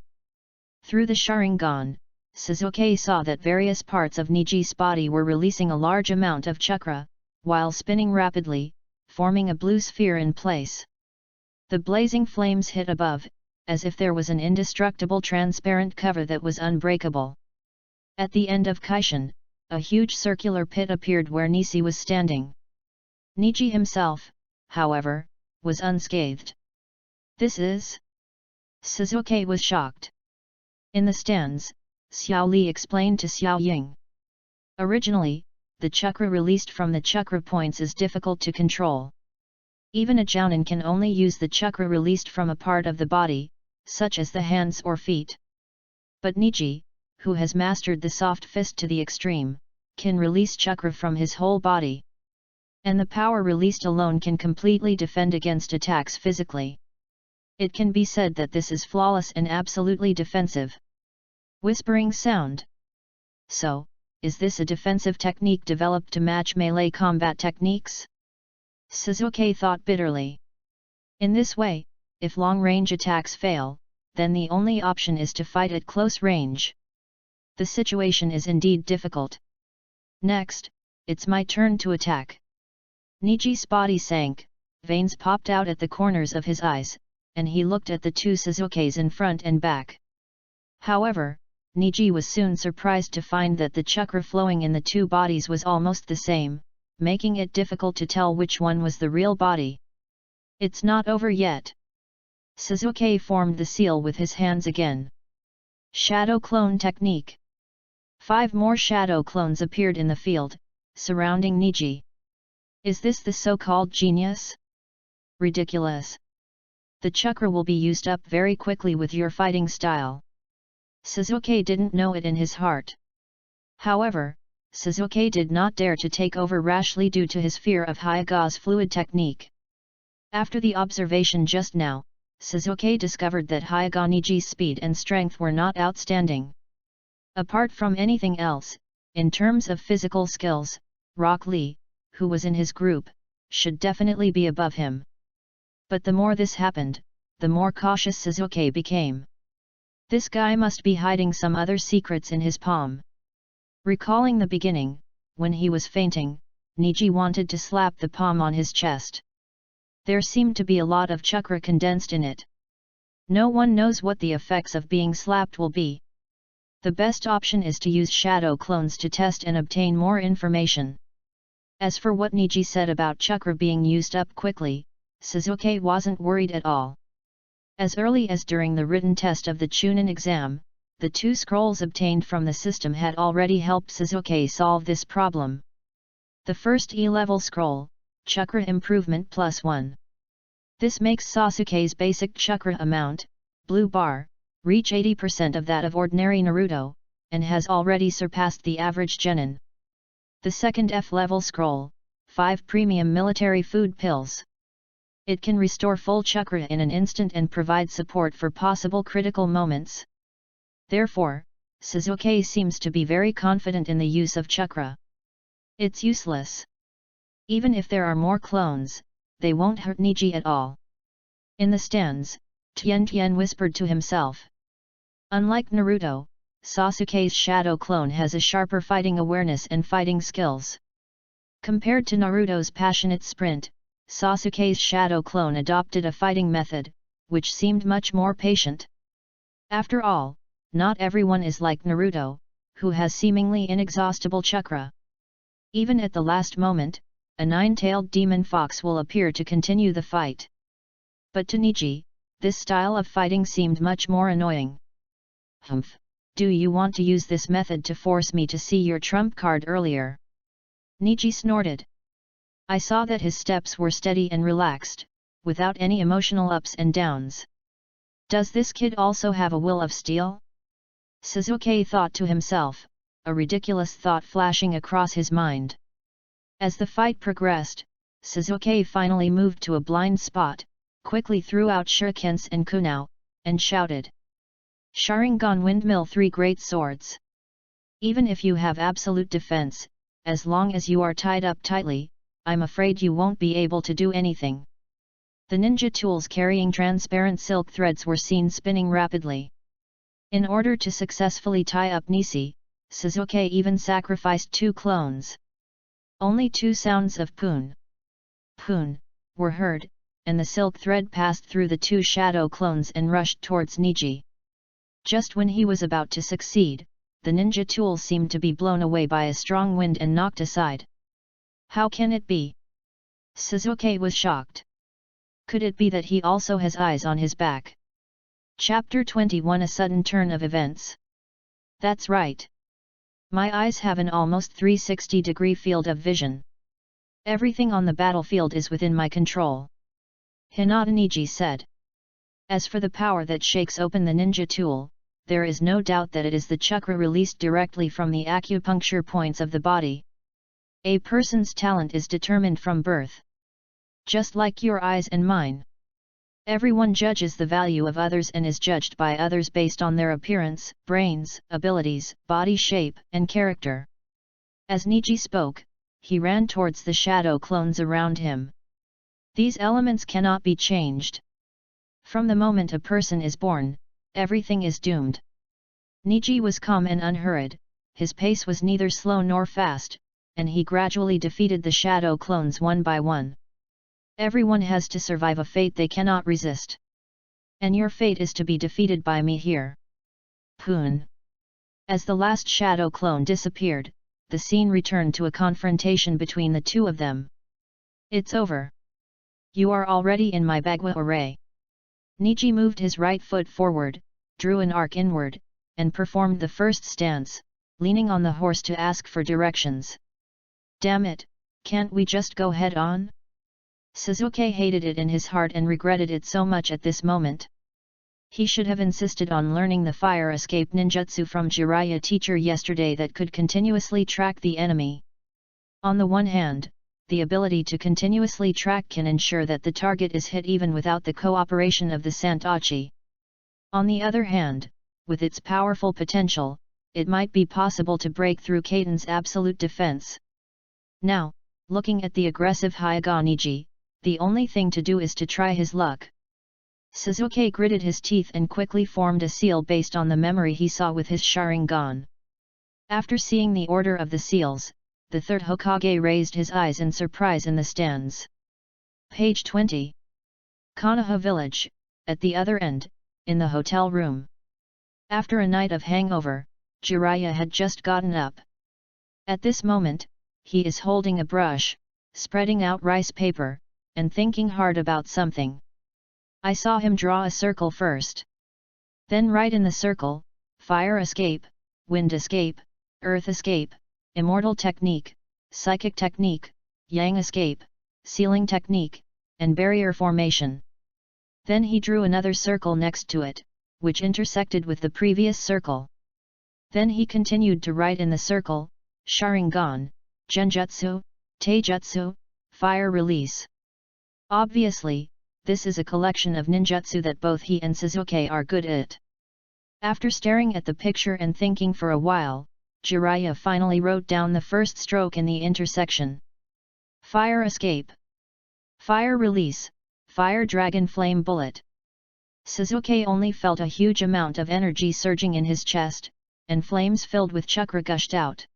Through the Sharingan, Sasuke saw that various parts of Niji's body were releasing a large amount of chakra, while spinning rapidly, forming a blue sphere in place. The blazing flames hit above, as if there was an indestructible transparent cover that was unbreakable. At the end of Kaishan, a huge circular pit appeared where Nisi was standing. Niji himself, however, was unscathed. This is... Sasuke was shocked. In the stands, Xiao Li explained to Xiao Ying. Originally, the chakra released from the chakra points is difficult to control. Even a jounin can only use the chakra released from a part of the body, such as the hands or feet. But Niji, who has mastered the soft fist to the extreme, can release chakra from his whole body. And the power released alone can completely defend against attacks physically. It can be said that this is flawless and absolutely defensive. Whispering sound. So, is this a defensive technique developed to match melee combat techniques? Sasuke thought bitterly. In this way, if long-range attacks fail, then the only option is to fight at close range. The situation is indeed difficult. Next, it's my turn to attack. Niji's body sank, veins popped out at the corners of his eyes, and he looked at the two Sasukes in front and back. However, Niji was soon surprised to find that the chakra flowing in the two bodies was almost the same, making it difficult to tell which one was the real body. It's not over yet. Sasuke formed the seal with his hands again. Shadow clone technique. 5 more shadow clones appeared in the field, surrounding Niji. Is this the so-called genius? Ridiculous. The chakra will be used up very quickly with your fighting style. Sasuke didn't know it in his heart. However, Sasuke did not dare to take over rashly due to his fear of Hyuga's fluid technique. After the observation just now, Sasuke discovered that Hyuga Niji's speed and strength were not outstanding. Apart from anything else, in terms of physical skills, Rock Lee, who was in his group, should definitely be above him. But the more this happened, the more cautious Sasuke became. This guy must be hiding some other secrets in his palm. Recalling the beginning, when he was fainting, Niji wanted to slap the palm on his chest. There seemed to be a lot of chakra condensed in it. No one knows what the effects of being slapped will be. The best option is to use shadow clones to test and obtain more information. As for what Niji said about chakra being used up quickly, Sasuke wasn't worried at all. As early as during the written test of the Chunin exam, the 2 scrolls obtained from the system had already helped Sasuke solve this problem. The first E-level scroll, Chakra Improvement +1. This makes Sasuke's basic chakra amount, blue bar, reach 80% of that of ordinary Naruto, and has already surpassed the average genin. The second F-level scroll, 5 Premium Military Food Pills. It can restore full chakra in an instant and provide support for possible critical moments. Therefore, Sasuke seems to be very confident in the use of chakra. It's useless. Even if there are more clones, they won't hurt Niji at all. In the stands, Tian whispered to himself. Unlike Naruto, Sasuke's shadow clone has a sharper fighting awareness and fighting skills. Compared to Naruto's passionate sprint, Sasuke's shadow clone adopted a fighting method, which seemed much more patient. After all, not everyone is like Naruto, who has seemingly inexhaustible chakra. Even at the last moment, a 9-tailed demon fox will appear to continue the fight. But to Niji, this style of fighting seemed much more annoying. Humph, do you want to use this method to force me to see your trump card earlier? Niji snorted. I saw that his steps were steady and relaxed, without any emotional ups and downs. Does this kid also have a will of steel? Sasuke thought to himself, a ridiculous thought flashing across his mind. As the fight progressed, Sasuke finally moved to a blind spot, quickly threw out shurikens and kunao, and shouted. Sharingan Windmill 3 Great Swords. Even if you have absolute defense, as long as you are tied up tightly, I'm afraid you won't be able to do anything. The ninja tools carrying transparent silk threads were seen spinning rapidly. In order to successfully tie up Nishi, Sasuke even sacrificed 2 clones. Only 2 sounds of poon, poon, were heard, and the silk thread passed through the 2 shadow clones and rushed towards Niji. Just when he was about to succeed, the ninja tool seemed to be blown away by a strong wind and knocked aside. How can it be? Sasuke was shocked. Could it be that he also has eyes on his back? Chapter 21 A sudden turn of events. That's right. My eyes have an almost 360-degree field of vision. Everything on the battlefield is within my control. Hinata Niji said. As for the power that shakes open the ninja tool, there is no doubt that it is the chakra released directly from the acupuncture points of the body. A person's talent is determined from birth. Just like your eyes and mine. Everyone judges the value of others and is judged by others based on their appearance, brains, abilities, body shape, and character. As Niji spoke, he ran towards the shadow clones around him. These elements cannot be changed. From the moment a person is born, everything is doomed. Niji was calm and unhurried, his pace was neither slow nor fast, and he gradually defeated the shadow clones one by one. Everyone has to survive a fate they cannot resist. And your fate is to be defeated by me here. Poon. As the last shadow clone disappeared, the scene returned to a confrontation between the 2 of them. It's over. You are already in my Bagua array. Niji moved his right foot forward, drew an arc inward, and performed the first stance, leaning on the horse to ask for directions. Damn it, can't we just go head on? Sasuke hated it in his heart and regretted it so much at this moment. He should have insisted on learning the fire escape ninjutsu from Jiraiya teacher yesterday that could continuously track the enemy. On the one hand, the ability to continuously track can ensure that the target is hit even without the cooperation of the Santachi. On the other hand, with its powerful potential, it might be possible to break through Kaiden's absolute defense. Now, looking at the aggressive Hyuga Niji, the only thing to do is to try his luck. Sasuke gritted his teeth and quickly formed a seal based on the memory he saw with his Sharingan. After seeing the order of the seals, the 3rd Hokage raised his eyes in surprise in the stands. Page 20. Konoha Village, at the other end, in the hotel room. After a night of hangover, Jiraiya had just gotten up. At this moment, he is holding a brush, spreading out rice paper, and thinking hard about something. I saw him draw a circle first. Then write in the circle, fire escape, wind escape, earth escape, immortal technique, psychic technique, yang escape, sealing technique, and barrier formation. Then he drew another circle next to it, which intersected with the previous circle. Then he continued to write in the circle, Sharingan, Genjutsu, Taijutsu, fire release. Obviously, this is a collection of ninjutsu that both he and Sasuke are good at. After staring at the picture and thinking for a while, Jiraiya finally wrote down the first stroke in the intersection. Fire escape. Fire release, fire dragon flame bullet. Sasuke only felt a huge amount of energy surging in his chest, and flames filled with chakra gushed out.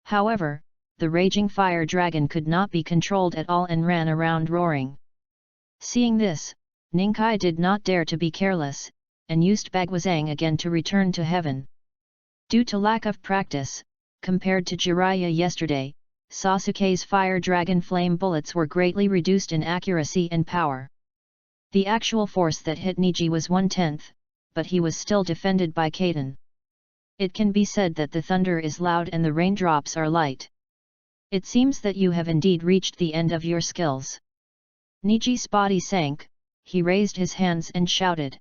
However, the raging fire dragon could not be controlled at all and ran around roaring. Seeing this, Ninkai did not dare to be careless, and used Bagwazang again to return to heaven. Due to lack of practice, compared to Jiraiya yesterday, Sasuke's fire dragon flame bullets were greatly reduced in accuracy and power. The actual force that hit Niji was 1/10, but he was still defended by Kaiden. It can be said that the thunder is loud and the raindrops are light. It seems that you have indeed reached the end of your skills. Niji's body sank, he raised his hands and shouted.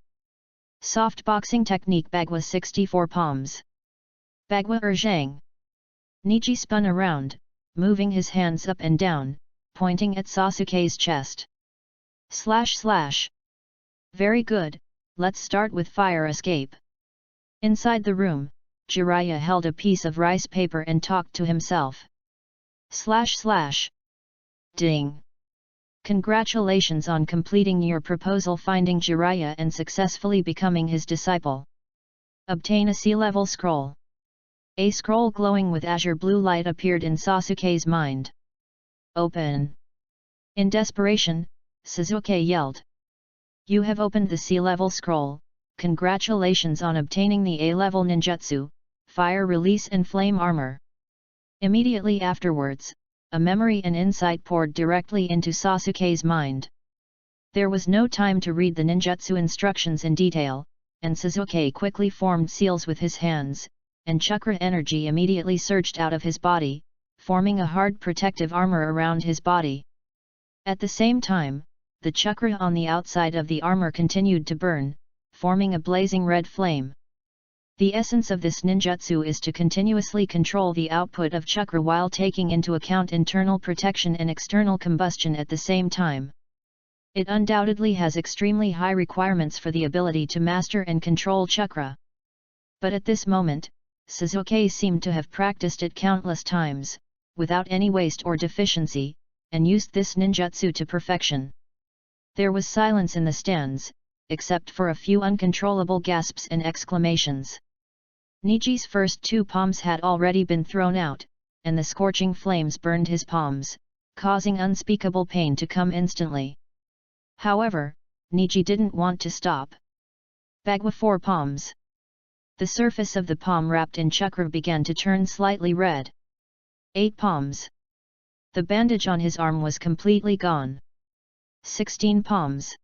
Soft boxing technique Bagua 64 palms. Bagua Zhang. Niji spun around, moving his hands up and down, pointing at Sasuke's chest. // Very good, let's start with fire escape. Inside the room, Jiraiya held a piece of rice paper and talked to himself. / Ding! Congratulations on completing your proposal, finding Jiraiya and successfully becoming his disciple. Obtain a sea-level scroll. A scroll glowing with azure blue light appeared in Sasuke's mind. Open! In desperation, Sasuke yelled. You have opened the sea-level scroll. Congratulations on obtaining the A-level ninjutsu, fire release and flame armor. Immediately afterwards, a memory and insight poured directly into Sasuke's mind. There was no time to read the ninjutsu instructions in detail, and Sasuke quickly formed seals with his hands, and chakra energy immediately surged out of his body, forming a hard protective armor around his body. At the same time, the chakra on the outside of the armor continued to burn, forming a blazing red flame. The essence of this ninjutsu is to continuously control the output of chakra while taking into account internal protection and external combustion at the same time. It undoubtedly has extremely high requirements for the ability to master and control chakra. But at this moment, Sasuke seemed to have practiced it countless times, without any waste or deficiency, and used this ninjutsu to perfection. There was silence in the stands, except for a few uncontrollable gasps and exclamations. Niji's first two palms had already been thrown out, and the scorching flames burned his palms, causing unspeakable pain to come instantly. However, Niji didn't want to stop. Bagua 4 palms. The surface of the palm wrapped in chakra began to turn slightly red. 8 palms. The bandage on his arm was completely gone. 16 palms.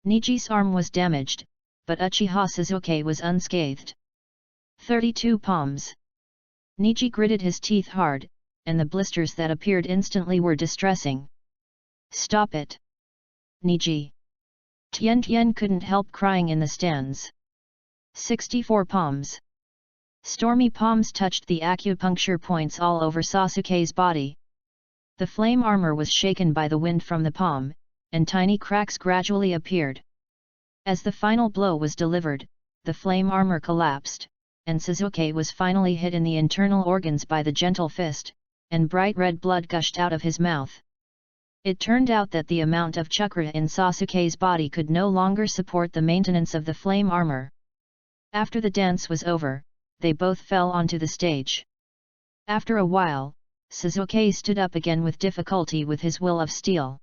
Niji's arm was damaged, but Uchiha Sasuke was unscathed. 32 palms. Niji gritted his teeth hard, and the blisters that appeared instantly were distressing. Stop it! Niji! Tian couldn't help crying in the stands. 64 palms. Stormy palms touched the acupuncture points all over Sasuke's body. The flame armor was shaken by the wind from the palm, and tiny cracks gradually appeared. As the final blow was delivered, the flame armor collapsed, and Sasuke was finally hit in the internal organs by the gentle fist, and bright red blood gushed out of his mouth. It turned out that the amount of chakra in Sasuke's body could no longer support the maintenance of the flame armor. After the dance was over, they both fell onto the stage. After a while, Sasuke stood up again with difficulty with his will of steel.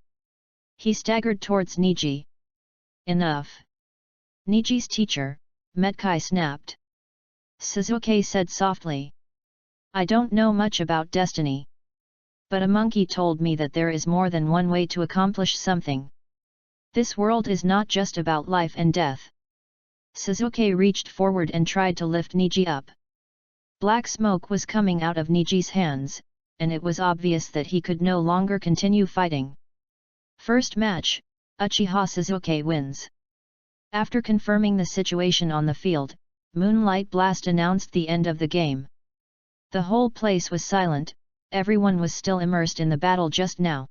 He staggered towards Niji. Enough! Niji's teacher, Metkai, snapped. Sasuke said softly. I don't know much about destiny. But a monkey told me that there is more than one way to accomplish something. This world is not just about life and death. Sasuke reached forward and tried to lift Niji up. Black smoke was coming out of Niji's hands, and it was obvious that he could no longer continue fighting. First match, Uchiha Sasuke wins. After confirming the situation on the field, Moonlight Blast announced the end of the game. The whole place was silent, everyone was still immersed in the battle just now.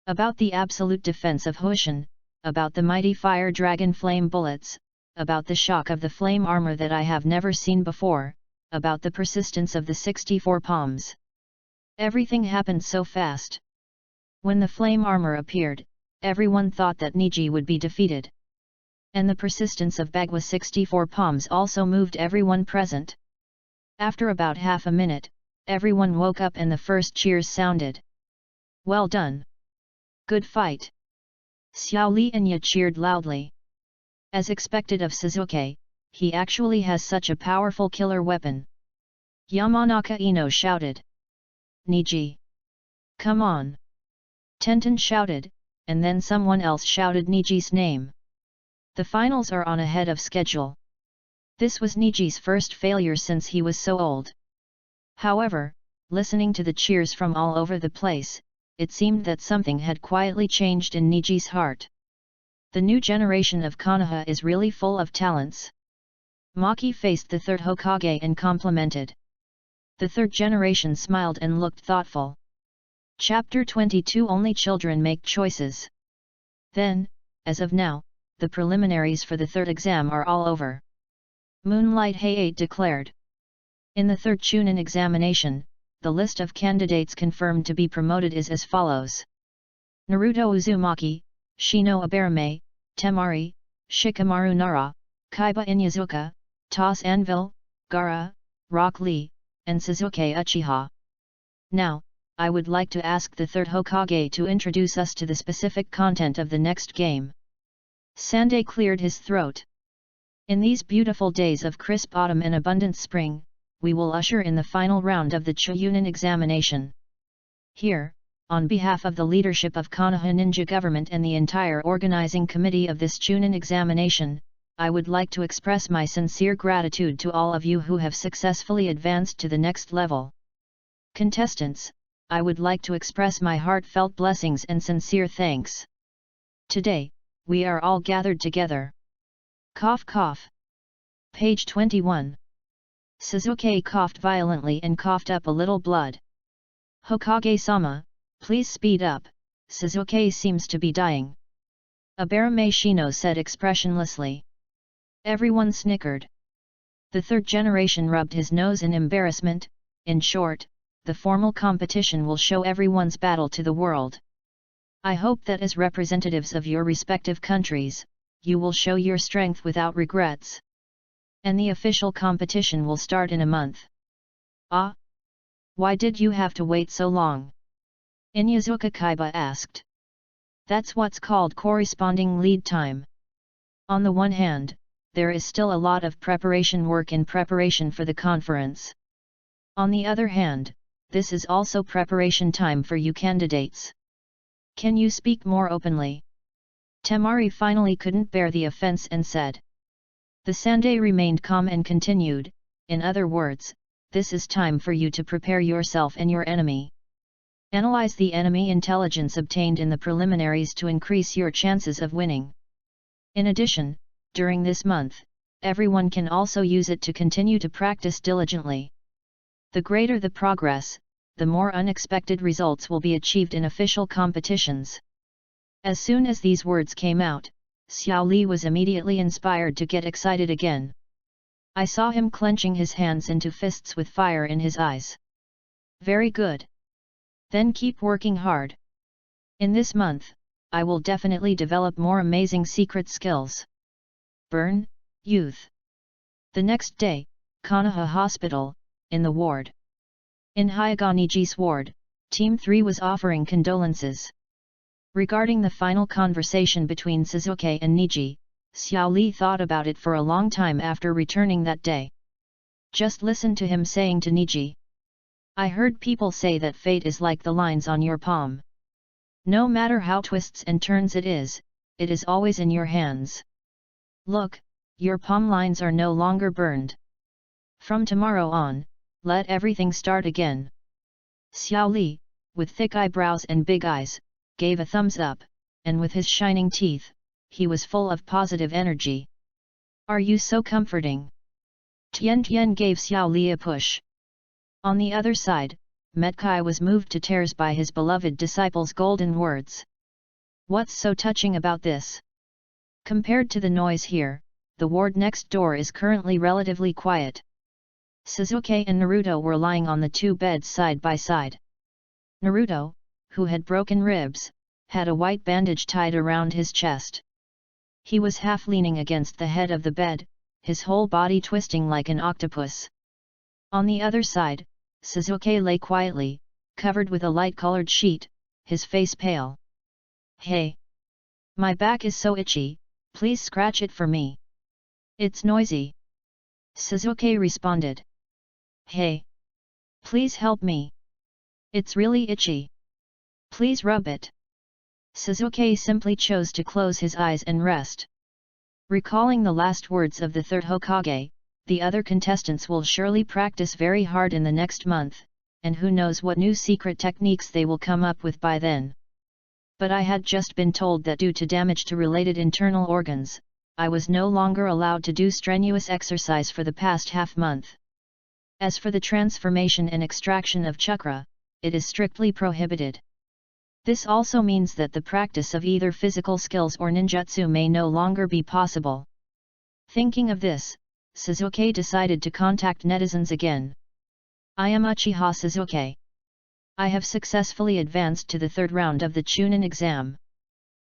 About the absolute defense of Hushin, about the mighty fire dragon flame bullets, about the shock of the flame armor that I have never seen before, about the persistence of the 64 palms. Everything happened so fast. When the flame armor appeared, everyone thought that Niji would be defeated. And the persistence of Bagua 64 palms also moved everyone present. After about half a minute, everyone woke up and the first cheers sounded. Well done! Good fight! Xiao Li and Ye cheered loudly. As expected of Sasuke, he actually has such a powerful killer weapon. Yamanaka Ino shouted. Niji! Come on! Tenten shouted, and then someone else shouted Niji's name. The finals are on ahead of schedule. This was Niji's first failure since he was so old. However, listening to the cheers from all over the place, it seemed that something had quietly changed in Niji's heart. The new generation of Konoha is really full of talents. Maki faced the third Hokage and complimented. The third generation smiled and looked thoughtful. Chapter 22 Only children make choices. Then, as of now, the preliminaries for the third exam are all over. Moonlight Hayate declared. In the third Chunin examination, the list of candidates confirmed to be promoted is as follows: Naruto Uzumaki, Shino Aberame, Temari, Shikamaru Nara, Kaiba Inyazuka, Toss Anvil, Gaara, Rock Lee, and Sasuke Uchiha. Now, I would like to ask the third Hokage to introduce us to the specific content of the next game. Sande cleared his throat. In these beautiful days of crisp autumn and abundant spring, we will usher in the final round of the Chunin examination. Here, on behalf of the leadership of Konoha Ninja Government and the entire organizing committee of this Chunin examination, I would like to express my sincere gratitude to all of you who have successfully advanced to the next level. Contestants, I would like to express my heartfelt blessings and sincere thanks. Today, we are all gathered together. Cough cough. Page 21. Sasuke coughed violently and coughed up a little blood. Hokage-sama, please speed up, Sasuke seems to be dying. Aberame Shino said expressionlessly. Everyone snickered. The third generation rubbed his nose in embarrassment. In short, the formal competition will show everyone's battle to the world. I hope that as representatives of your respective countries, you will show your strength without regrets. And the official competition will start in a month. Ah? Why did you have to wait so long? Inyazuka Kaiba asked. That's what's called corresponding lead time. On the one hand, there is still a lot of preparation work in preparation for the conference. On the other hand, this is also preparation time for you candidates. Can you speak more openly? Temari finally couldn't bear the offense and said. The Sande remained calm and continued, in other words, this is time for you to prepare yourself and your enemy. Analyze the enemy intelligence obtained in the preliminaries to increase your chances of winning. In addition, during this month, everyone can also use it to continue to practice diligently. The greater the progress, the more unexpected results will be achieved in official competitions. As soon as these words came out, Xiao Li was immediately inspired to get excited again. I saw him clenching his hands into fists with fire in his eyes. Very good. Then keep working hard. In this month, I will definitely develop more amazing secret skills. Burn, youth. The next day, Konoha Hospital, in the ward. In Hyagoniji's ward, Team 3 was offering condolences. Regarding the final conversation between Sasuke and Niji, Xiao Li thought about it for a long time after returning that day. Just listen to him saying to Niji. I heard people say that fate is like the lines on your palm. No matter how twists and turns it is always in your hands. Look, your palm lines are no longer burned. From tomorrow on, let everything start again. Xiao Li, with thick eyebrows and big eyes, gave a thumbs up, and with his shining teeth, he was full of positive energy. Are you so comforting? Tian Tian gave Xiao Li a push. On the other side, Metkai was moved to tears by his beloved disciple's golden words. What's so touching about this? Compared to the noise here, the ward next door is currently relatively quiet. Sasuke and Naruto were lying on the two beds side by side. Naruto, who had broken ribs, had a white bandage tied around his chest. He was half leaning against the head of the bed, his whole body twisting like an octopus. On the other side, Sasuke lay quietly, covered with a light-colored sheet, his face pale. Hey! My back is so itchy, please scratch it for me. It's noisy. Sasuke responded. Hey! Please help me. It's really itchy. Please rub it. Sasuke simply chose to close his eyes and rest. Recalling the last words of the third Hokage, the other contestants will surely practice very hard in the next month, and who knows what new secret techniques they will come up with by then. But I had just been told that due to damage to related internal organs, I was no longer allowed to do strenuous exercise for the past half-month. As for the transformation and extraction of chakra, it is strictly prohibited. This also means that the practice of either physical skills or ninjutsu may no longer be possible. Thinking of this, Sasuke decided to contact netizens again. I am Uchiha Sasuke. I have successfully advanced to the third round of the Chunin exam.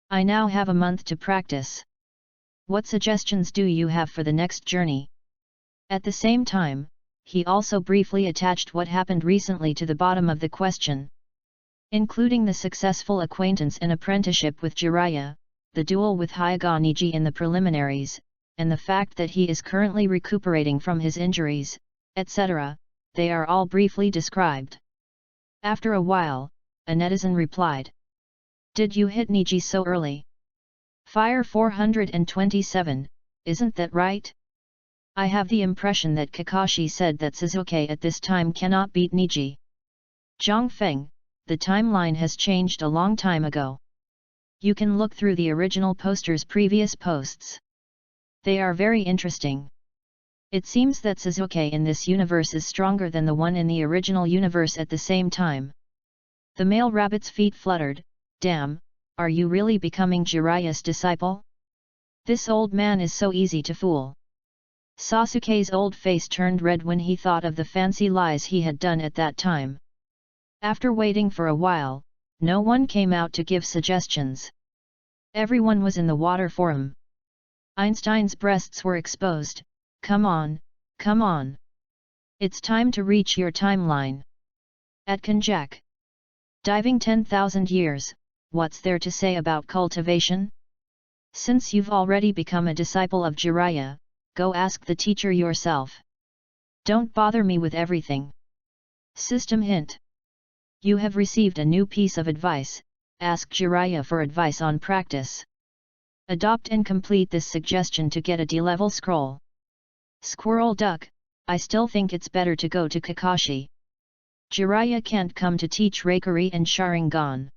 I now have a month to practice. What suggestions do you have for the next journey? At the same time, he also briefly attached what happened recently to the bottom of the question, including the successful acquaintance and apprenticeship with Jiraiya, the duel with Hyuga Neji in the preliminaries, and the fact that he is currently recuperating from his injuries, etc. They are all briefly described. After a while, a netizen replied, "Did you hit Neji so early? Fire 427, isn't that right? I have the impression that Kakashi said that Sasuke at this time cannot beat Neji." Zhang Feng, the timeline has changed a long time ago. You can look through the original poster's previous posts. They are very interesting. It seems that Sasuke in this universe is stronger than the one in the original universe at the same time. The male rabbit's feet fluttered. Damn, are you really becoming Jiraiya's disciple? This old man is so easy to fool. Sasuke's old face turned red when he thought of the fancy lies he had done at that time. After waiting for a while, no one came out to give suggestions. Everyone was in the water for him. Einstein's breasts were exposed. Come on, come on. It's time to reach your timeline. At Konjac. Diving 10,000 years, what's there to say about cultivation? Since you've already become a disciple of Jiraiya, go ask the teacher yourself. Don't bother me with everything. System hint. You have received a new piece of advice, ask Jiraiya for advice on practice. Adopt and complete this suggestion to get a D-level scroll. Squirrel duck, I still think it's better to go to Kakashi. Jiraiya can't come to teach Raikiri and Sharingan.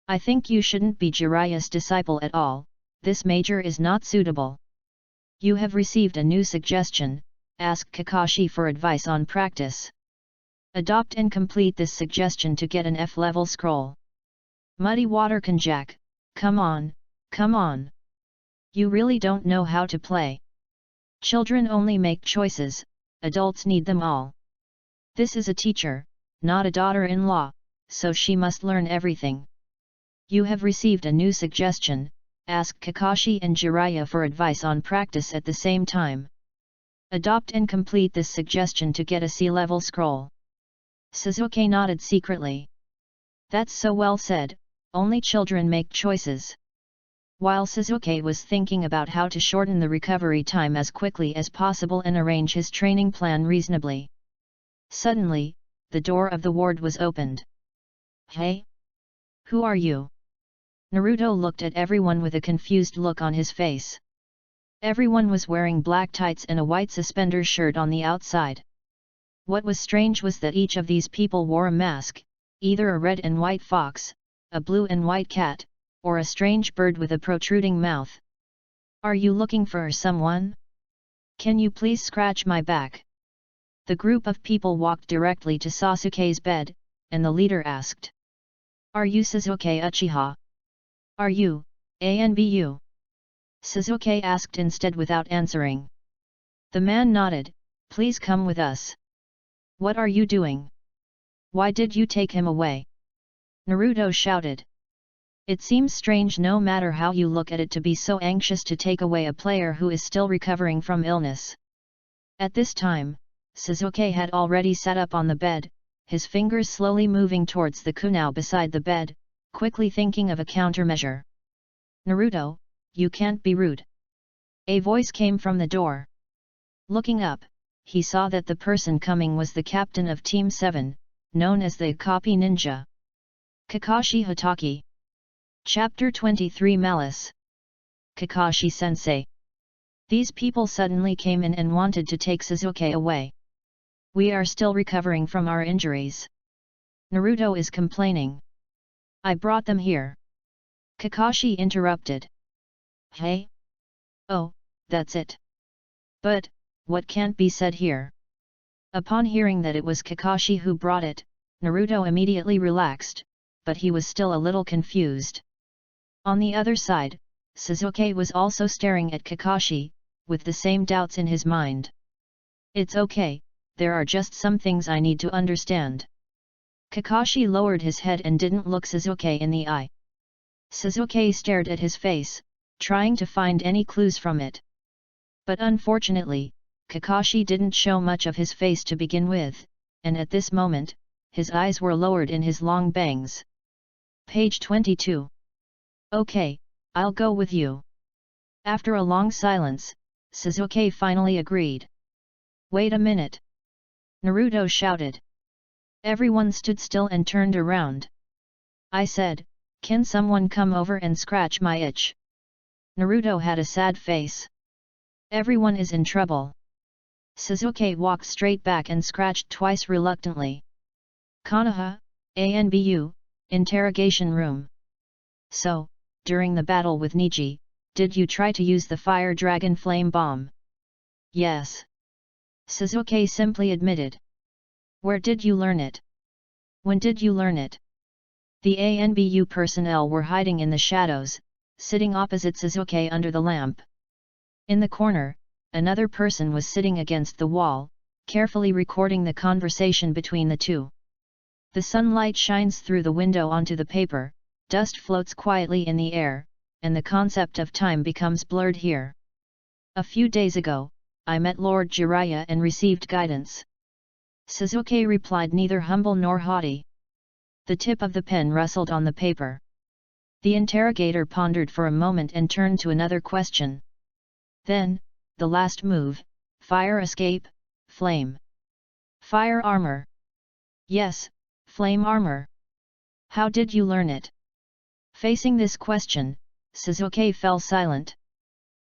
I think you shouldn't be Jiraiya's disciple at all, this major is not suitable. You have received a new suggestion, ask Kakashi for advice on practice. Adopt and complete this suggestion to get an F-level scroll. Muddy Water Konjac, come on, come on. You really don't know how to play. Children only make choices, adults need them all. This is a teacher, not a daughter-in-law, so she must learn everything. You have received a new suggestion, ask Kakashi and Jiraiya for advice on practice at the same time. Adopt and complete this suggestion to get a C-level scroll. Sasuke nodded secretly. That's so well said, only children make choices. While Sasuke was thinking about how to shorten the recovery time as quickly as possible and arrange his training plan reasonably. Suddenly, the door of the ward was opened. Hey? Who are you? Naruto looked at everyone with a confused look on his face. Everyone was wearing black tights and a white suspender shirt on the outside. What was strange was that each of these people wore a mask, either a red and white fox, a blue and white cat, or a strange bird with a protruding mouth. Are you looking for someone? Can you please scratch my back? The group of people walked directly to Sasuke's bed, and the leader asked. Are you Sasuke Uchiha? Are you, ANBU? Sasuke asked instead without answering. The man nodded, please come with us. What are you doing? Why did you take him away? Naruto shouted. It seems strange no matter how you look at it to be so anxious to take away a player who is still recovering from illness. At this time, Sasuke had already sat up on the bed, his fingers slowly moving towards the kunai beside the bed, quickly thinking of a countermeasure. Naruto, you can't be rude. A voice came from the door. Looking up, he saw that the person coming was the captain of Team 7, known as the Copy Ninja. Kakashi Hatake. Chapter 23 Malice. Kakashi-sensei. These people suddenly came in and wanted to take Sasuke away. We are still recovering from our injuries. Naruto is complaining. I brought them here. Kakashi interrupted. Hey? Oh, that's it. But, what can't be said here? Upon hearing that it was Kakashi who brought it, Naruto immediately relaxed, but he was still a little confused. On the other side, Sasuke was also staring at Kakashi, with the same doubts in his mind. It's okay, there are just some things I need to understand. Kakashi lowered his head and didn't look Sasuke in the eye. Sasuke stared at his face, trying to find any clues from it. But unfortunately, Kakashi didn't show much of his face to begin with, and at this moment, his eyes were lowered in his long bangs. Page 22. Okay, I'll go with you. After a long silence, Sasuke finally agreed. Wait a minute! Naruto shouted. Everyone stood still and turned around. I said, can someone come over and scratch my itch? Naruto had a sad face. Everyone is in trouble. Sasuke walked straight back and scratched twice reluctantly. Konoha, ANBU, interrogation room. So, during the battle with Niji, did you try to use the fire dragon flame bomb? Yes. Sasuke simply admitted. Where did you learn it? When did you learn it? The ANBU personnel were hiding in the shadows, sitting opposite Sasuke under the lamp. In the corner, another person was sitting against the wall, carefully recording the conversation between the two. The sunlight shines through the window onto the paper, dust floats quietly in the air, and the concept of time becomes blurred here. A few days ago, I met Lord Jiraiya and received guidance. Sasuke replied, neither humble nor haughty. The tip of the pen rustled on the paper. The interrogator pondered for a moment and turned to another question. Then, the last move, fire escape, flame. Fire armor. Yes, flame armor. How did you learn it? Facing this question, Sasuke fell silent.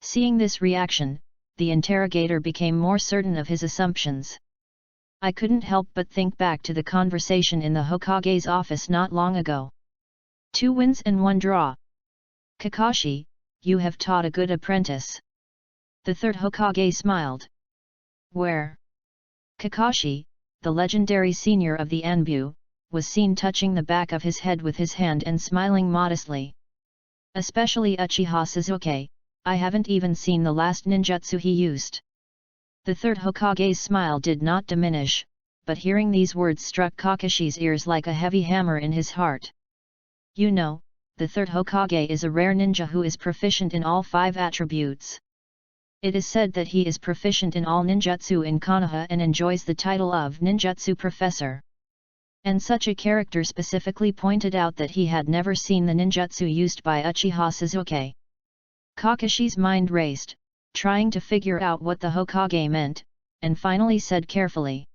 Seeing this reaction, the interrogator became more certain of his assumptions. I couldn't help but think back to the conversation in the Hokage's office not long ago. 2 wins and 1 draw. Kakashi, you have taught a good apprentice. The third Hokage smiled. Where? Kakashi, the legendary senior of the Anbu, was seen touching the back of his head with his hand and smiling modestly. Especially Uchiha Sasuke, I haven't even seen the last ninjutsu he used. The third Hokage's smile did not diminish, but hearing these words struck Kakashi's ears like a heavy hammer in his heart. You know, the third Hokage is a rare ninja who is proficient in all 5 attributes. It is said that he is proficient in all ninjutsu in Konoha and enjoys the title of ninjutsu professor. And such a character specifically pointed out that he had never seen the ninjutsu used by Uchiha Sasuke. Kakashi's mind raced, trying to figure out what the Hokage meant, and finally said carefully.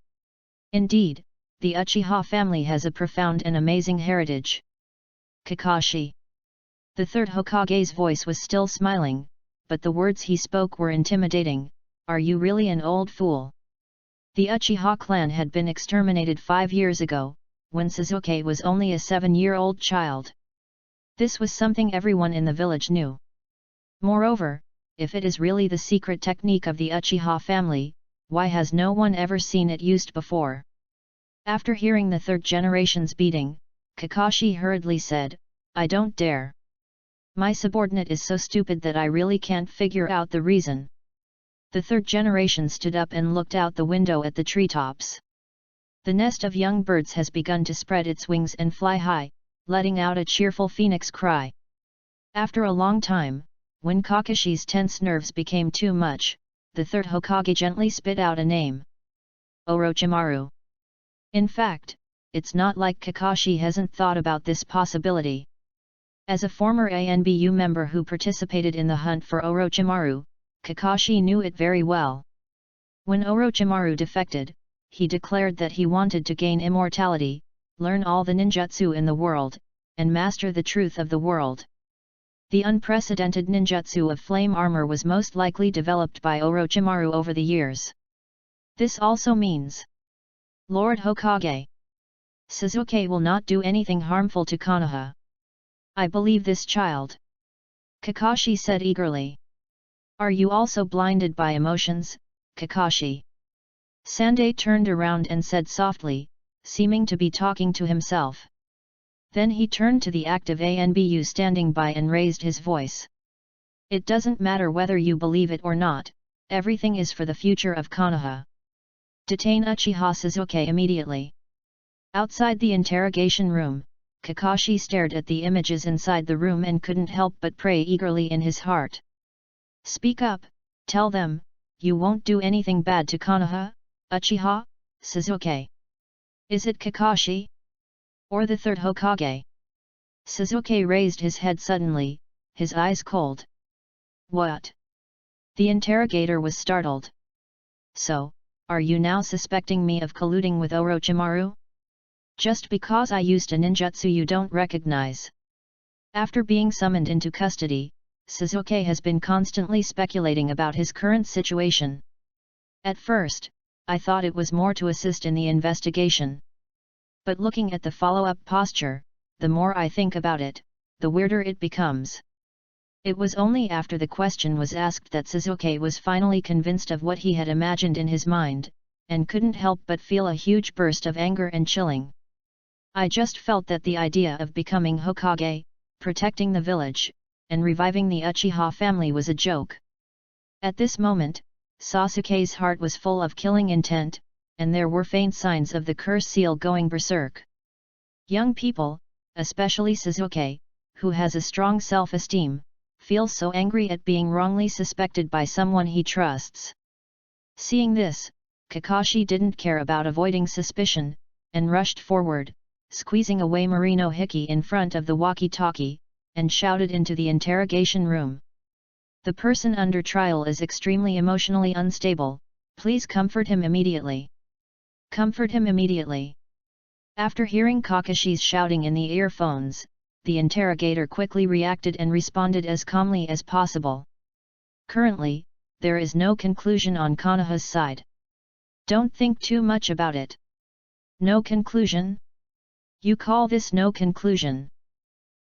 Indeed, the Uchiha family has a profound and amazing heritage. Kakashi. The third Hokage's voice was still smiling, but the words he spoke were intimidating. Are you really an old fool? The Uchiha clan had been exterminated 5 years ago, when Sasuke was only a 7-year-old child. This was something everyone in the village knew. Moreover, if it is really the secret technique of the Uchiha family, why has no one ever seen it used before? After hearing the third generation's beating, Kakashi hurriedly said, I don't dare. My subordinate is so stupid that I really can't figure out the reason. The third generation stood up and looked out the window at the treetops. The nest of young birds has begun to spread its wings and fly high, letting out a cheerful phoenix cry. After a long time, when Kakashi's tense nerves became too much, the third Hokage gently spit out a name. Orochimaru. In fact, it's not like Kakashi hasn't thought about this possibility. As a former ANBU member who participated in the hunt for Orochimaru, Kakashi knew it very well. When Orochimaru defected, he declared that he wanted to gain immortality, learn all the ninjutsu in the world, and master the truth of the world. The unprecedented ninjutsu of flame armor was most likely developed by Orochimaru over the years. This also means, Lord Hokage, Sasuke will not do anything harmful to Konoha. I believe this child. Kakashi said eagerly. Are you also blinded by emotions, Kakashi? Sandai turned around and said softly, seeming to be talking to himself. Then he turned to the active ANBU standing by and raised his voice. It doesn't matter whether you believe it or not, everything is for the future of Konoha. Detain Uchiha Sasuke immediately. Outside the interrogation room, Kakashi stared at the images inside the room and couldn't help but pray eagerly in his heart. Speak up, tell them, you won't do anything bad to Konoha, Uchiha, Sasuke. Is it Kakashi? Or the third Hokage? Sasuke raised his head suddenly, his eyes cold. What? The interrogator was startled. So, are you now suspecting me of colluding with Orochimaru? Just because I used a ninjutsu you don't recognize. After being summoned into custody, Sasuke has been constantly speculating about his current situation. At first, I thought it was more to assist in the investigation. But looking at the follow-up posture, the more I think about it, the weirder it becomes. It was only after the question was asked that Sasuke was finally convinced of what he had imagined in his mind, and couldn't help but feel a huge burst of anger and chilling. I just felt that the idea of becoming Hokage, protecting the village, and reviving the Uchiha family was a joke. At this moment, Sasuke's heart was full of killing intent, and there were faint signs of the curse seal going berserk. Young people, especially Sasuke, who has a strong self-esteem, feels so angry at being wrongly suspected by someone he trusts. Seeing this, Kakashi didn't care about avoiding suspicion, and rushed forward, squeezing away Morinohiki in front of the walkie-talkie, and shouted into the interrogation room. The person under trial is extremely emotionally unstable, please comfort him immediately. Comfort him immediately. After hearing Kakashi's shouting in the earphones, the interrogator quickly reacted and responded as calmly as possible. Currently, there is no conclusion on Konoha's side. Don't think too much about it. No conclusion? You call this no conclusion?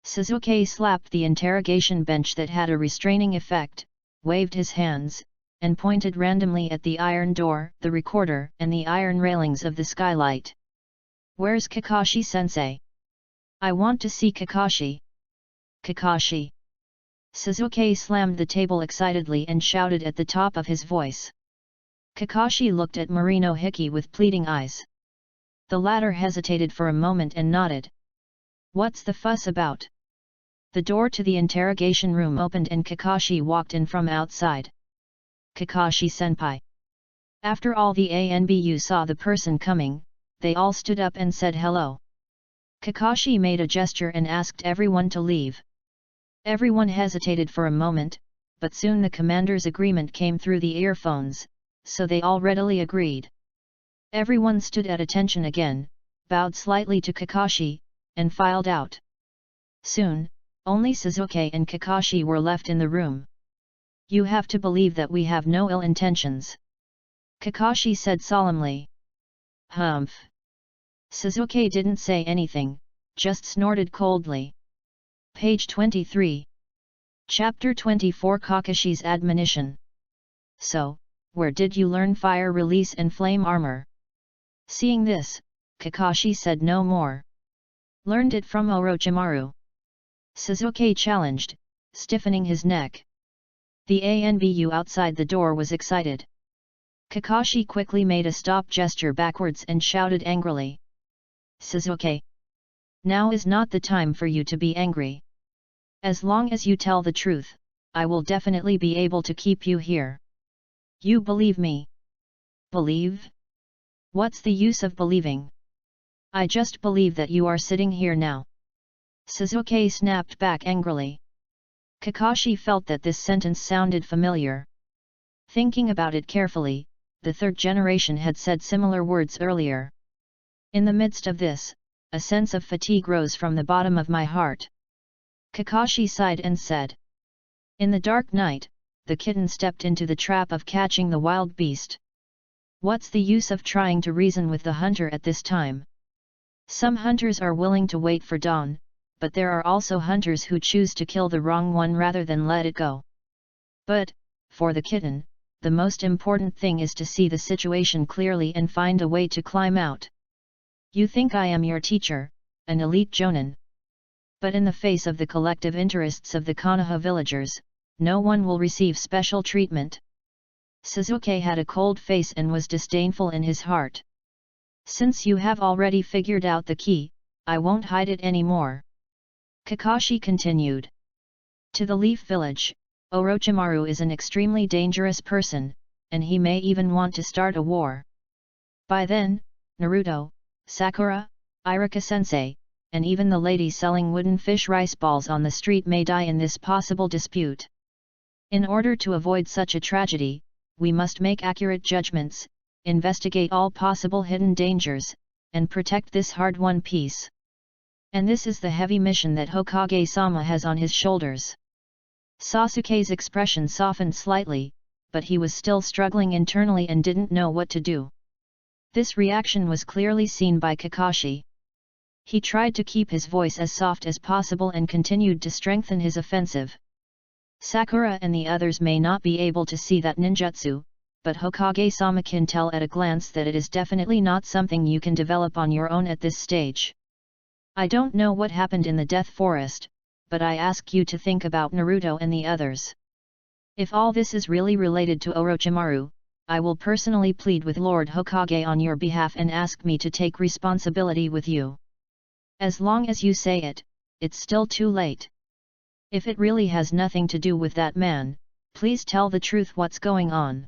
Sasuke slapped the interrogation bench that had a restraining effect, waved his hands, and pointed randomly at the iron door, the recorder, and the iron railings of the skylight. Where's Kakashi-sensei? I want to see Kakashi. Kakashi. Sasuke slammed the table excitedly and shouted at the top of his voice. Kakashi looked at Morinohiki with pleading eyes. The latter hesitated for a moment and nodded. What's the fuss about? The door to the interrogation room opened and Kakashi walked in from outside. Kakashi-senpai. After all the ANBU saw the person coming, they all stood up and said hello. Kakashi made a gesture and asked everyone to leave. Everyone hesitated for a moment, but soon the commander's agreement came through the earphones, so they all readily agreed. Everyone stood at attention again, bowed slightly to Kakashi, and filed out. Soon, only Sasuke and Kakashi were left in the room. You have to believe that we have no ill intentions. Kakashi said solemnly. Humph. Sasuke didn't say anything, just snorted coldly. Page 23. Chapter 24 Kakashi's Admonition. So, where did you learn fire release and flame armor? Seeing this, Kakashi said no more. Learned it from Orochimaru. Sasuke challenged, stiffening his neck. The ANBU outside the door was excited. Kakashi quickly made a stop gesture backwards and shouted angrily. Sasuke. Now is not the time for you to be angry. As long as you tell the truth, I will definitely be able to keep you here. You believe me? Believe? What's the use of believing? I just believe that you are sitting here now. Sasuke snapped back angrily. Kakashi felt that this sentence sounded familiar. Thinking about it carefully, the third generation had said similar words earlier. In the midst of this, a sense of fatigue rose from the bottom of my heart. Kakashi sighed and said. In the dark night, the kitten stepped into the trap of catching the wild beast. What's the use of trying to reason with the hunter at this time? Some hunters are willing to wait for dawn, but there are also hunters who choose to kill the wrong one rather than let it go. But, for the kitten, the most important thing is to see the situation clearly and find a way to climb out. You think I am your teacher, an elite jonin. But in the face of the collective interests of the Konoha villagers, no one will receive special treatment. Sasuke had a cold face and was disdainful in his heart. Since you have already figured out the key, I won't hide it anymore. Kakashi continued. To the Leaf Village, Orochimaru is an extremely dangerous person, and he may even want to start a war. By then, Naruto, Sakura, Iruka-sensei, and even the lady selling wooden fish rice balls on the street may die in this possible dispute. In order to avoid such a tragedy, we must make accurate judgments, investigate all possible hidden dangers, and protect this hard-won peace. And this is the heavy mission that Hokage-sama has on his shoulders. Sasuke's expression softened slightly, but he was still struggling internally and didn't know what to do. This reaction was clearly seen by Kakashi. He tried to keep his voice as soft as possible and continued to strengthen his offensive. Sakura and the others may not be able to see that ninjutsu, but Hokage-sama can tell at a glance that it is definitely not something you can develop on your own at this stage. I don't know what happened in the Death Forest, but I ask you to think about Naruto and the others. If all this is really related to Orochimaru, I will personally plead with Lord Hokage on your behalf and ask me to take responsibility with you. As long as you say it, it's still too late. If it really has nothing to do with that man, please tell the truth what's going on.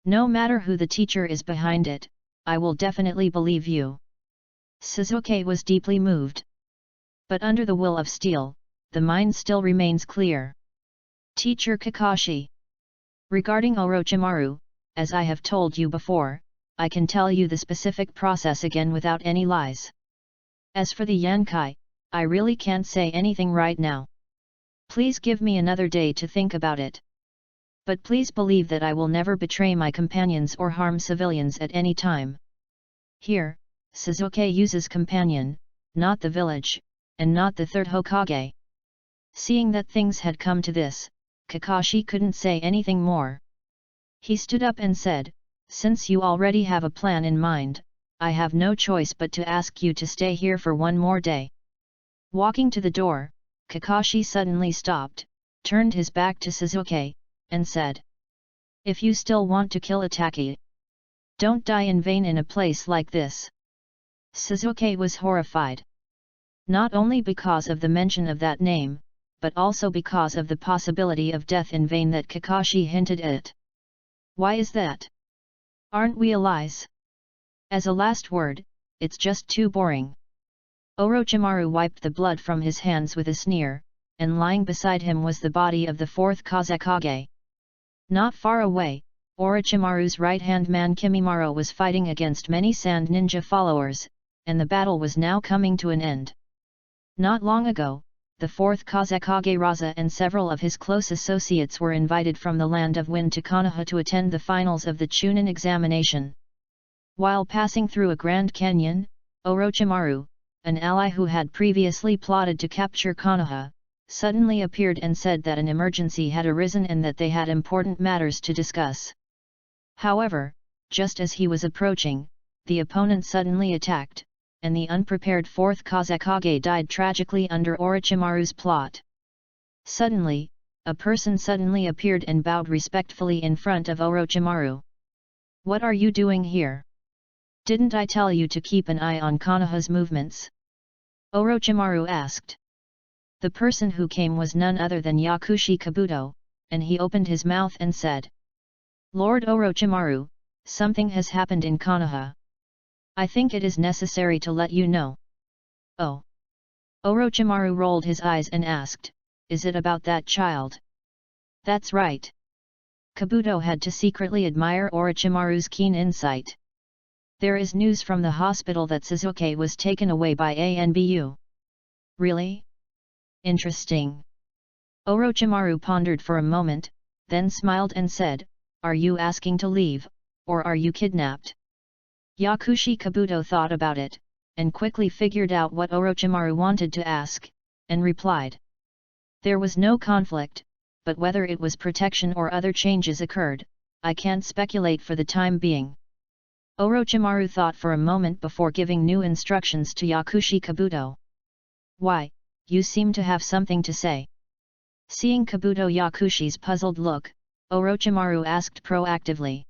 No matter who the teacher is behind it, I will definitely believe you. Sasuke was deeply moved. But under the will of steel, the mind still remains clear. Teacher Kakashi. Regarding Orochimaru, as I have told you before, I can tell you the specific process again without any lies. As for the Yankai, I really can't say anything right now. Please give me another day to think about it. But please believe that I will never betray my companions or harm civilians at any time. Here, Sasuke uses companion, not the village, and not the third Hokage. Seeing that things had come to this, Kakashi couldn't say anything more. He stood up and said, since you already have a plan in mind, I have no choice but to ask you to stay here for one more day. Walking to the door, Kakashi suddenly stopped, turned his back to Sasuke, and said, if you still want to kill Itachi, don't die in vain in a place like this. Sasuke was horrified. Not only because of the mention of that name, but also because of the possibility of death in vain that Kakashi hinted at. Why is that? Aren't we allies? As a last word, it's just too boring. Orochimaru wiped the blood from his hands with a sneer, and lying beside him was the body of the fourth Kazekage. Not far away, Orochimaru's right-hand man Kimimaro was fighting against many sand ninja followers, and the battle was now coming to an end. Not long ago, the fourth Kazekage Raza and several of his close associates were invited from the land of Wind to Konoha to attend the finals of the Chunin examination. While passing through a Grand Canyon, Orochimaru, an ally who had previously plotted to capture Konoha, suddenly appeared and said that an emergency had arisen and that they had important matters to discuss. However, just as he was approaching, the opponent suddenly attacked, and the unprepared fourth Kazekage died tragically under Orochimaru's plot. Suddenly, a person suddenly appeared and bowed respectfully in front of Orochimaru. What are you doing here? Didn't I tell you to keep an eye on Konoha's movements? Orochimaru asked. The person who came was none other than Yakushi Kabuto, and he opened his mouth and said, Lord Orochimaru, something has happened in Konoha. I think it is necessary to let you know. Oh. Orochimaru rolled his eyes and asked, is it about that child? That's right. Kabuto had to secretly admire Orochimaru's keen insight. There is news from the hospital that Sasuke was taken away by ANBU. Really? Interesting. Orochimaru pondered for a moment, then smiled and said, are you asking to leave, or are you kidnapped? Yakushi Kabuto thought about it, and quickly figured out what Orochimaru wanted to ask, and replied. There was no conflict, but whether it was protection or other changes occurred, I can't speculate for the time being. Orochimaru thought for a moment before giving new instructions to Yakushi Kabuto. Why, you seem to have something to say. Seeing Kabuto Yakushi's puzzled look, Orochimaru asked proactively.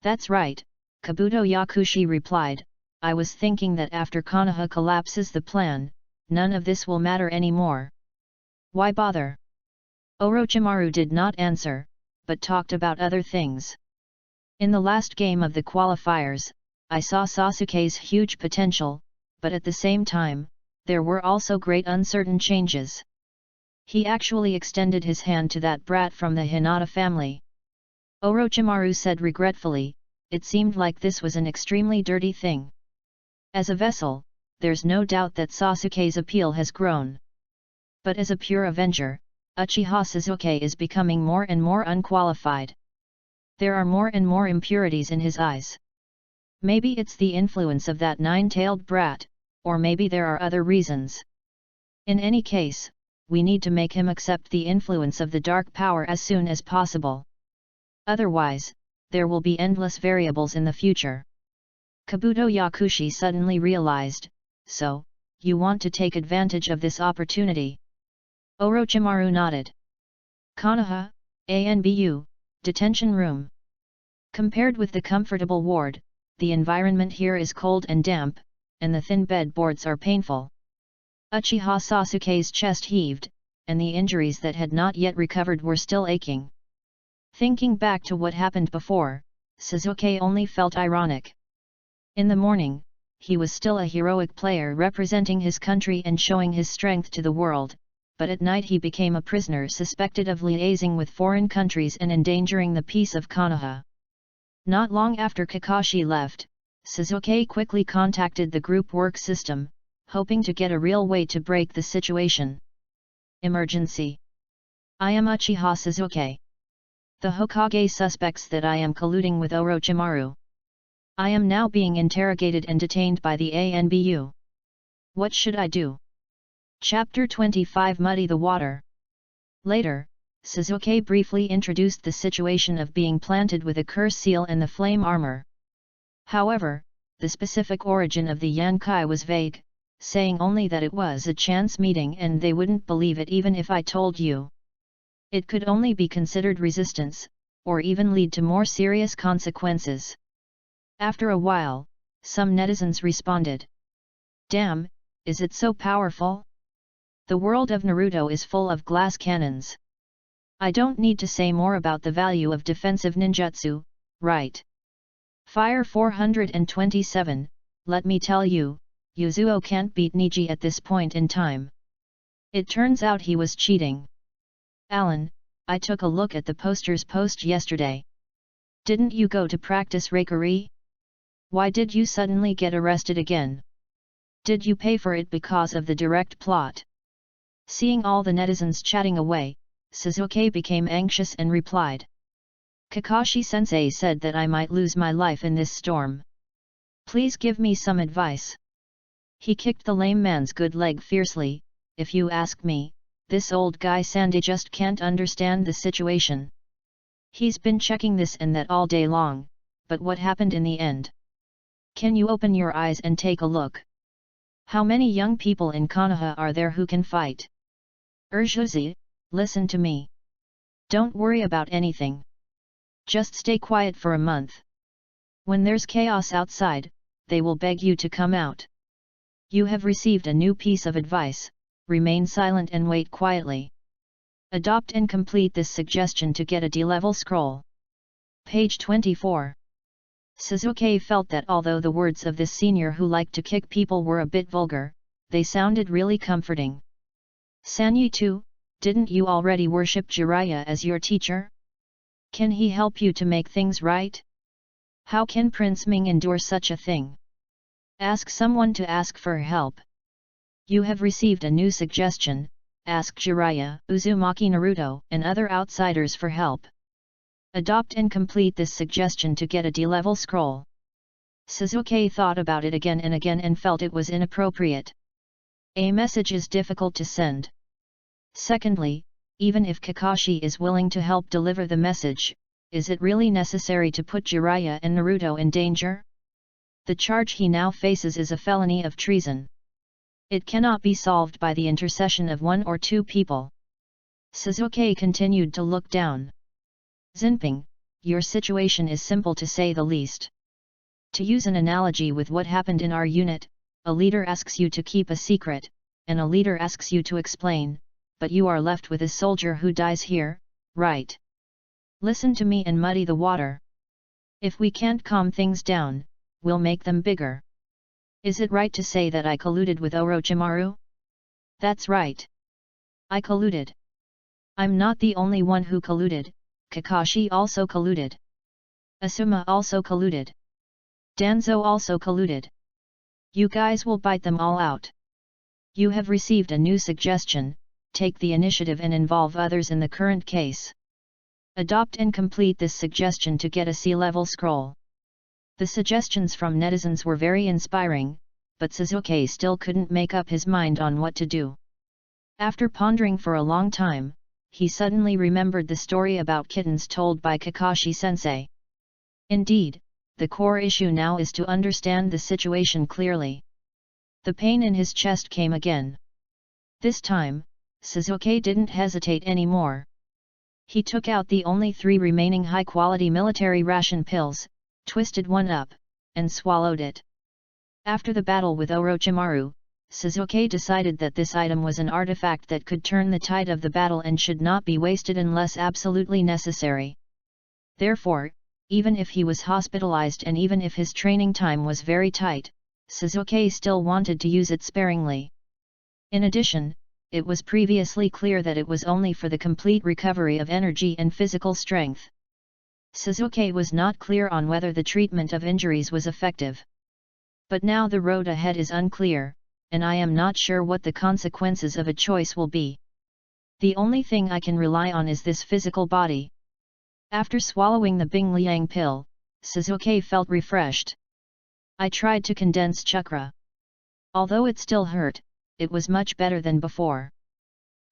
That's right, Kabuto Yakushi replied, I was thinking that after Konoha collapses the plan, none of this will matter anymore. Why bother? Orochimaru did not answer, but talked about other things. In the last game of the qualifiers, I saw Sasuke's huge potential, but at the same time, there were also great uncertain changes. He actually extended his hand to that brat from the Hinata family. Orochimaru said regretfully, it seemed like this was an extremely dirty thing. As a vessel, there's no doubt that Sasuke's appeal has grown. But as a pure avenger, Uchiha Sasuke is becoming more and more unqualified. There are more and more impurities in his eyes. Maybe it's the influence of that nine-tailed brat, or maybe there are other reasons. In any case, we need to make him accept the influence of the dark power as soon as possible. Otherwise, there will be endless variables in the future. Kabuto Yakushi suddenly realized, so, you want to take advantage of this opportunity? Orochimaru nodded. Konoha, ANBU, detention room. Compared with the comfortable ward, the environment here is cold and damp, and the thin bed boards are painful. Uchiha Sasuke's chest heaved, and the injuries that had not yet recovered were still aching. Thinking back to what happened before, Sasuke only felt ironic. In the morning, he was still a heroic player representing his country and showing his strength to the world, but at night he became a prisoner suspected of liaising with foreign countries and endangering the peace of Konoha. Not long after Kakashi left, Sasuke quickly contacted the group work system, hoping to get a real way to break the situation. Emergency. I am Uchiha Sasuke. The Hokage suspects that I am colluding with Orochimaru. I am now being interrogated and detained by the ANBU. What should I do? Chapter 25 Muddy the Water. Later, Sasuke briefly introduced the situation of being planted with a curse seal and the flame armor. However, the specific origin of the Yankai was vague, saying only that it was a chance meeting and they wouldn't believe it even if I told you. It could only be considered resistance, or even lead to more serious consequences. After a while, some netizens responded. Damn, is it so powerful? The world of Naruto is full of glass cannons. I don't need to say more about the value of defensive ninjutsu, right? Fire 427, let me tell you, Yasuo can't beat Neji at this point in time. It turns out he was cheating. Alan, I took a look at the poster's post yesterday. Didn't you go to practice Raikuri? Why did you suddenly get arrested again? Did you pay for it because of the direct plot? Seeing all the netizens chatting away, Sasuke became anxious and replied. Kakashi-sensei said that I might lose my life in this storm. Please give me some advice. He kicked the lame man's good leg fiercely. If you ask me, this old guy Sandy just can't understand the situation. He's been checking this and that all day long, but what happened in the end? Can you open your eyes and take a look? How many young people in Konoha are there who can fight? Urjuzi, listen to me. Don't worry about anything. Just stay quiet for a month. When there's chaos outside, they will beg you to come out. You have received a new piece of advice. Remain silent and wait quietly. Adopt and complete this suggestion to get a D-level scroll. Page 24. Sasuke felt that although the words of this senior who liked to kick people were a bit vulgar, they sounded really comforting. Sanyi too, didn't you already worship Jiraiya as your teacher? Can he help you to make things right? How can Prince Ming endure such a thing? Ask someone to ask for help. You have received a new suggestion, ask Jiraiya, Uzumaki Naruto, and other outsiders for help. Adopt and complete this suggestion to get a D-level scroll. Sasuke thought about it again and felt it was inappropriate. A message is difficult to send. Secondly, even if Kakashi is willing to help deliver the message, is it really necessary to put Jiraiya and Naruto in danger? The charge he now faces is a felony of treason. It cannot be solved by the intercession of one or two people. Sasuke continued to look down. Zinping, your situation is simple to say the least. To use an analogy with what happened in our unit, a leader asks you to keep a secret, and a leader asks you to explain, but you are left with a soldier who dies here, right? Listen to me and muddy the water. If we can't calm things down, we'll make them bigger. Is it right to say that I colluded with Orochimaru? That's right. I colluded. I'm not the only one who colluded, Kakashi also colluded. Asuma also colluded. Danzo also colluded. You guys will bite them all out. You have received a new suggestion, take the initiative and involve others in the current case. Adopt and complete this suggestion to get a C-level scroll. The suggestions from netizens were very inspiring, but Sasuke still couldn't make up his mind on what to do. After pondering for a long time, he suddenly remembered the story about kittens told by Kakashi-sensei. Indeed, the core issue now is to understand the situation clearly. The pain in his chest came again. This time, Sasuke didn't hesitate anymore. He took out the only 3 remaining high-quality military ration pills, twisted one up, and swallowed it. After the battle with Orochimaru, Sasuke decided that this item was an artifact that could turn the tide of the battle and should not be wasted unless absolutely necessary. Therefore, even if he was hospitalized and even if his training time was very tight, Sasuke still wanted to use it sparingly. In addition, it was previously clear that it was only for the complete recovery of energy and physical strength. Sasuke was not clear on whether the treatment of injuries was effective. But now the road ahead is unclear, and I am not sure what the consequences of a choice will be. The only thing I can rely on is this physical body. After swallowing the Bing Liang pill, Sasuke felt refreshed. I tried to condense chakra. Although it still hurt, it was much better than before.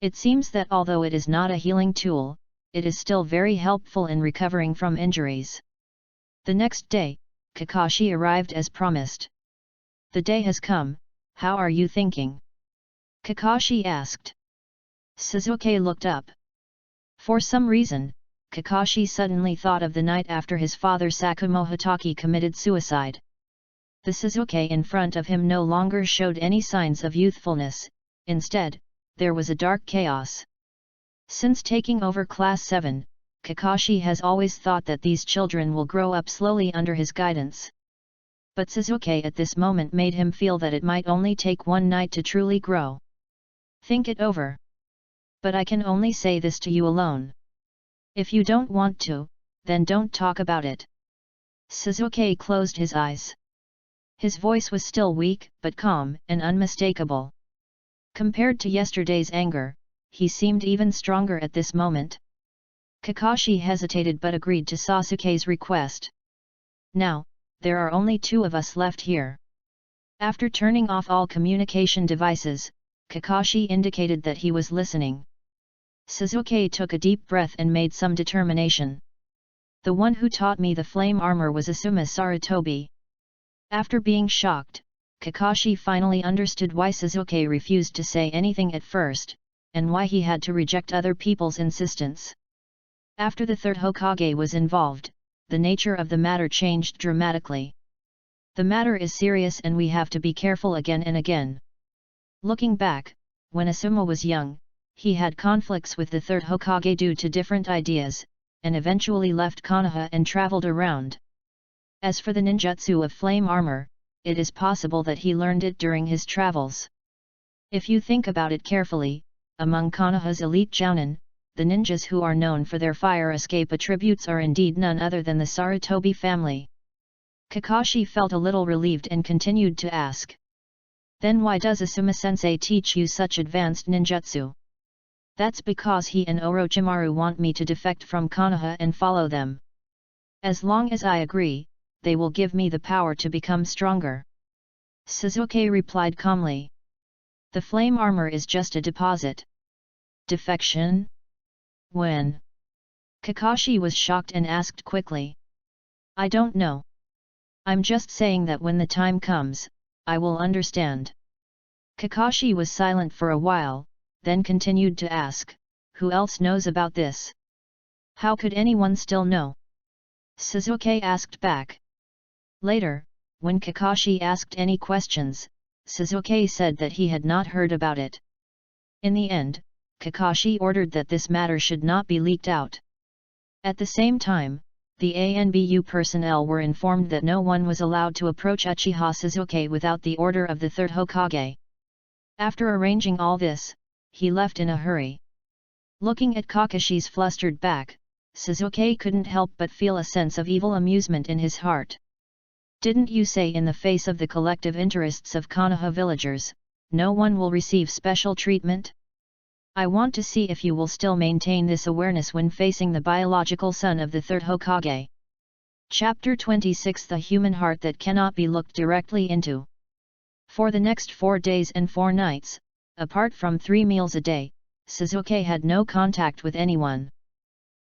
It seems that although it is not a healing tool, it is still very helpful in recovering from injuries. The next day, Kakashi arrived as promised. The day has come, how are you thinking? Kakashi asked. Sasuke looked up. For some reason, Kakashi suddenly thought of the night after his father Sakumo Hatake committed suicide. The Sasuke in front of him no longer showed any signs of youthfulness, instead, there was a dark chaos. Since taking over Class 7, Kakashi has always thought that these children will grow up slowly under his guidance. But Sasuke at this moment made him feel that it might only take one night to truly grow. Think it over. But I can only say this to you alone. If you don't want to, then don't talk about it. Sasuke closed his eyes. His voice was still weak, but calm and unmistakable. Compared to yesterday's anger, he seemed even stronger at this moment. Kakashi hesitated but agreed to Sasuke's request. Now, there are only 2 of us left here. After turning off all communication devices, Kakashi indicated that he was listening. Sasuke took a deep breath and made some determination. The one who taught me the flame armor was Asuma Sarutobi. After being shocked, Kakashi finally understood why Sasuke refused to say anything at first, and why he had to reject other people's insistence. After the 3rd Hokage was involved, the nature of the matter changed dramatically. The matter is serious and we have to be careful again and again. Looking back, when Asuma was young, he had conflicts with the 3rd Hokage due to different ideas, and eventually left Konoha and traveled around. As for the ninjutsu of flame armor, it is possible that he learned it during his travels. If you think about it carefully, among Konoha's elite jounin, the ninjas who are known for their fire escape attributes are indeed none other than the Sarutobi family. Kakashi felt a little relieved and continued to ask. Then why does Asuma-sensei teach you such advanced ninjutsu? That's because he and Orochimaru want me to defect from Konoha and follow them. As long as I agree, they will give me the power to become stronger. Sasuke replied calmly. The flame armor is just a deposit. Defection? When? Kakashi was shocked and asked quickly. I don't know. I'm just saying that when the time comes, I will understand. Kakashi was silent for a while, then continued to ask, who else knows about this? How could anyone still know? Sasuke asked back. Later, when Kakashi asked any questions, Sasuke said that he had not heard about it. In the end, Kakashi ordered that this matter should not be leaked out. At the same time, the ANBU personnel were informed that no one was allowed to approach Uchiha Sasuke without the order of the third Hokage. After arranging all this, he left in a hurry. Looking at Kakashi's flustered back, Sasuke couldn't help but feel a sense of evil amusement in his heart. Didn't you say in the face of the collective interests of Konoha villagers, no one will receive special treatment? I want to see if you will still maintain this awareness when facing the biological son of the third Hokage. Chapter 26 The Human Heart That Cannot Be Looked Directly Into. For the next 4 days and 4 nights, apart from 3 meals a day, Sasuke had no contact with anyone.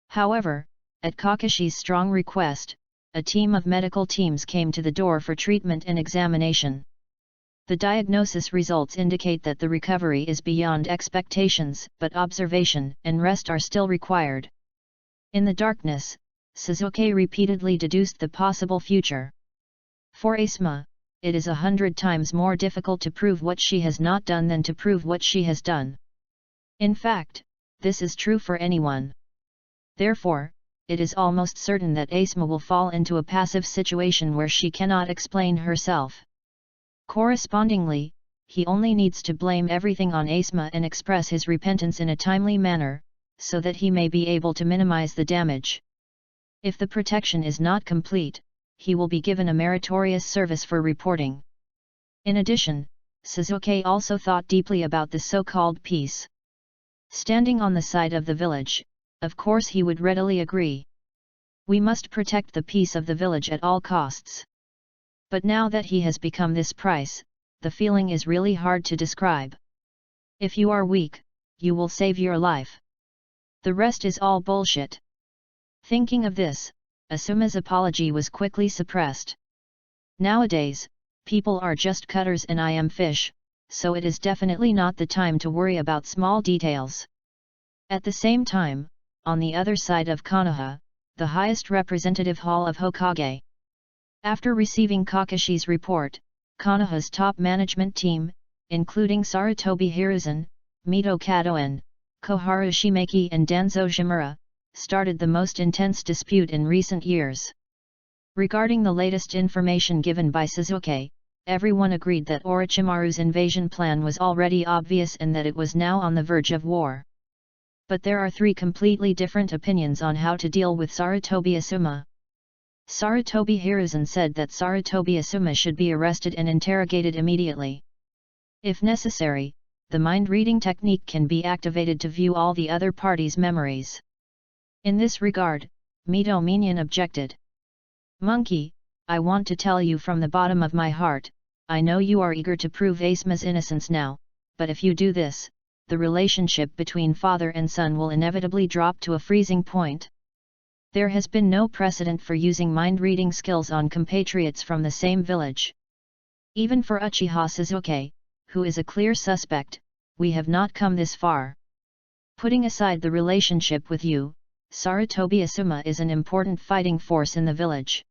However, at Kakashi's strong request, a team of medical teams came to the door for treatment and examination. The diagnosis results indicate that the recovery is beyond expectations, but observation and rest are still required. In the darkness, Sasuke repeatedly deduced the possible future. For Asuma, it is 100 times more difficult to prove what she has not done than to prove what she has done. In fact, this is true for anyone. Therefore, it is almost certain that Asuma will fall into a passive situation where she cannot explain herself. Correspondingly, he only needs to blame everything on Asuma and express his repentance in a timely manner, so that he may be able to minimize the damage. If the protection is not complete, he will be given a meritorious service for reporting. In addition, Sasuke also thought deeply about the so-called peace. Standing on the side of the village, of course he would readily agree. We must protect the peace of the village at all costs. But now that he has become this price, the feeling is really hard to describe. If you are weak, you will save your life. The rest is all bullshit. Thinking of this, Asuma's apology was quickly suppressed. Nowadays, people are just cutters and I am fish, so it is definitely not the time to worry about small details. At the same time, on the other side of Konoha, the highest representative hall of Hokage. After receiving Kakashi's report, Konoha's top management team, including Sarutobi Hiruzen, Mito Kadoen, Koharu Shimeki and Danzo Shimura, started the most intense dispute in recent years. Regarding the latest information given by Sasuke, everyone agreed that Orochimaru's invasion plan was already obvious and that it was now on the verge of war. But there are 3 completely different opinions on how to deal with Sarutobi Asuma. Sarutobi Hiruzen said that Sarutobi Asuma should be arrested and interrogated immediately. If necessary, the mind-reading technique can be activated to view all the other parties' memories. In this regard, Mito Minion objected. Monkey, I want to tell you from the bottom of my heart, I know you are eager to prove Asuma's innocence now, but if you do this, the relationship between father and son will inevitably drop to a freezing point. There has been no precedent for using mind-reading skills on compatriots from the same village. Even for Uchiha Sasuke, who is a clear suspect, we have not come this far. Putting aside the relationship with you, Sarutobi Asuma is an important fighting force in the village.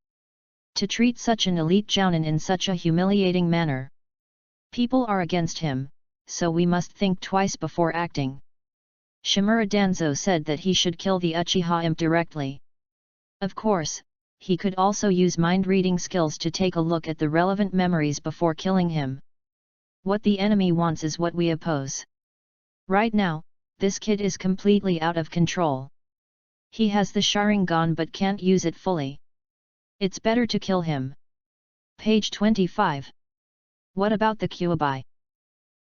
To treat such an elite jounin in such a humiliating manner. People are against him, so we must think twice before acting. Shimura Danzo said that he should kill the Uchiha imp directly. Of course, he could also use mind-reading skills to take a look at the relevant memories before killing him. What the enemy wants is what we oppose. Right now, this kid is completely out of control. He has the Sharingan but can't use it fully. It's better to kill him. Page 25. What about the Kyuubi?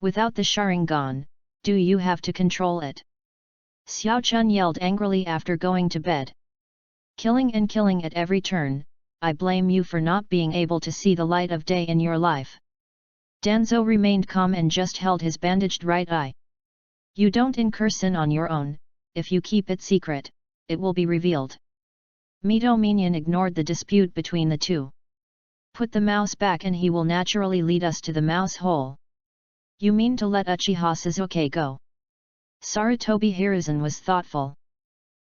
Without the Sharingan, do you have to control it? Xiao Chun yelled angrily after going to bed. Killing and killing at every turn, I blame you for not being able to see the light of day in your life. Danzo remained calm and just held his bandaged right eye. You don't incur sin on your own, if you keep it secret, it will be revealed. Mito Minion ignored the dispute between the two. Put the mouse back and he will naturally lead us to the mouse hole. You mean to let Uchiha Sasuke go? Sarutobi Hiruzen was thoughtful.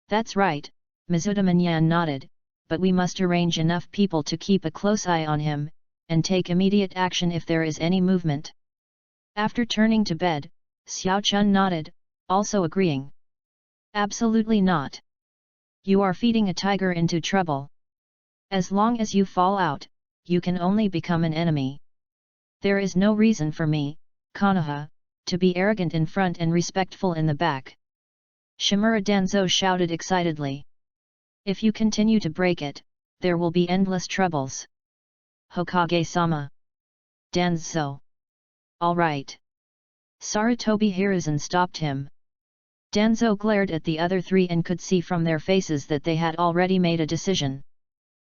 That's right, Mizudamanyan nodded, but we must arrange enough people to keep a close eye on him, and take immediate action if there is any movement. After turning to bed, Xiao Chun nodded, also agreeing. Absolutely not. You are feeding a tiger into trouble. As long as you fall out, you can only become an enemy. There is no reason for me, Konoha, to be arrogant in front and respectful in the back. Shimura Danzo shouted excitedly. If you continue to break it, there will be endless troubles. Hokage-sama. Danzo. All right. Sarutobi Hiruzen stopped him. Danzo glared at the other three and could see from their faces that they had already made a decision.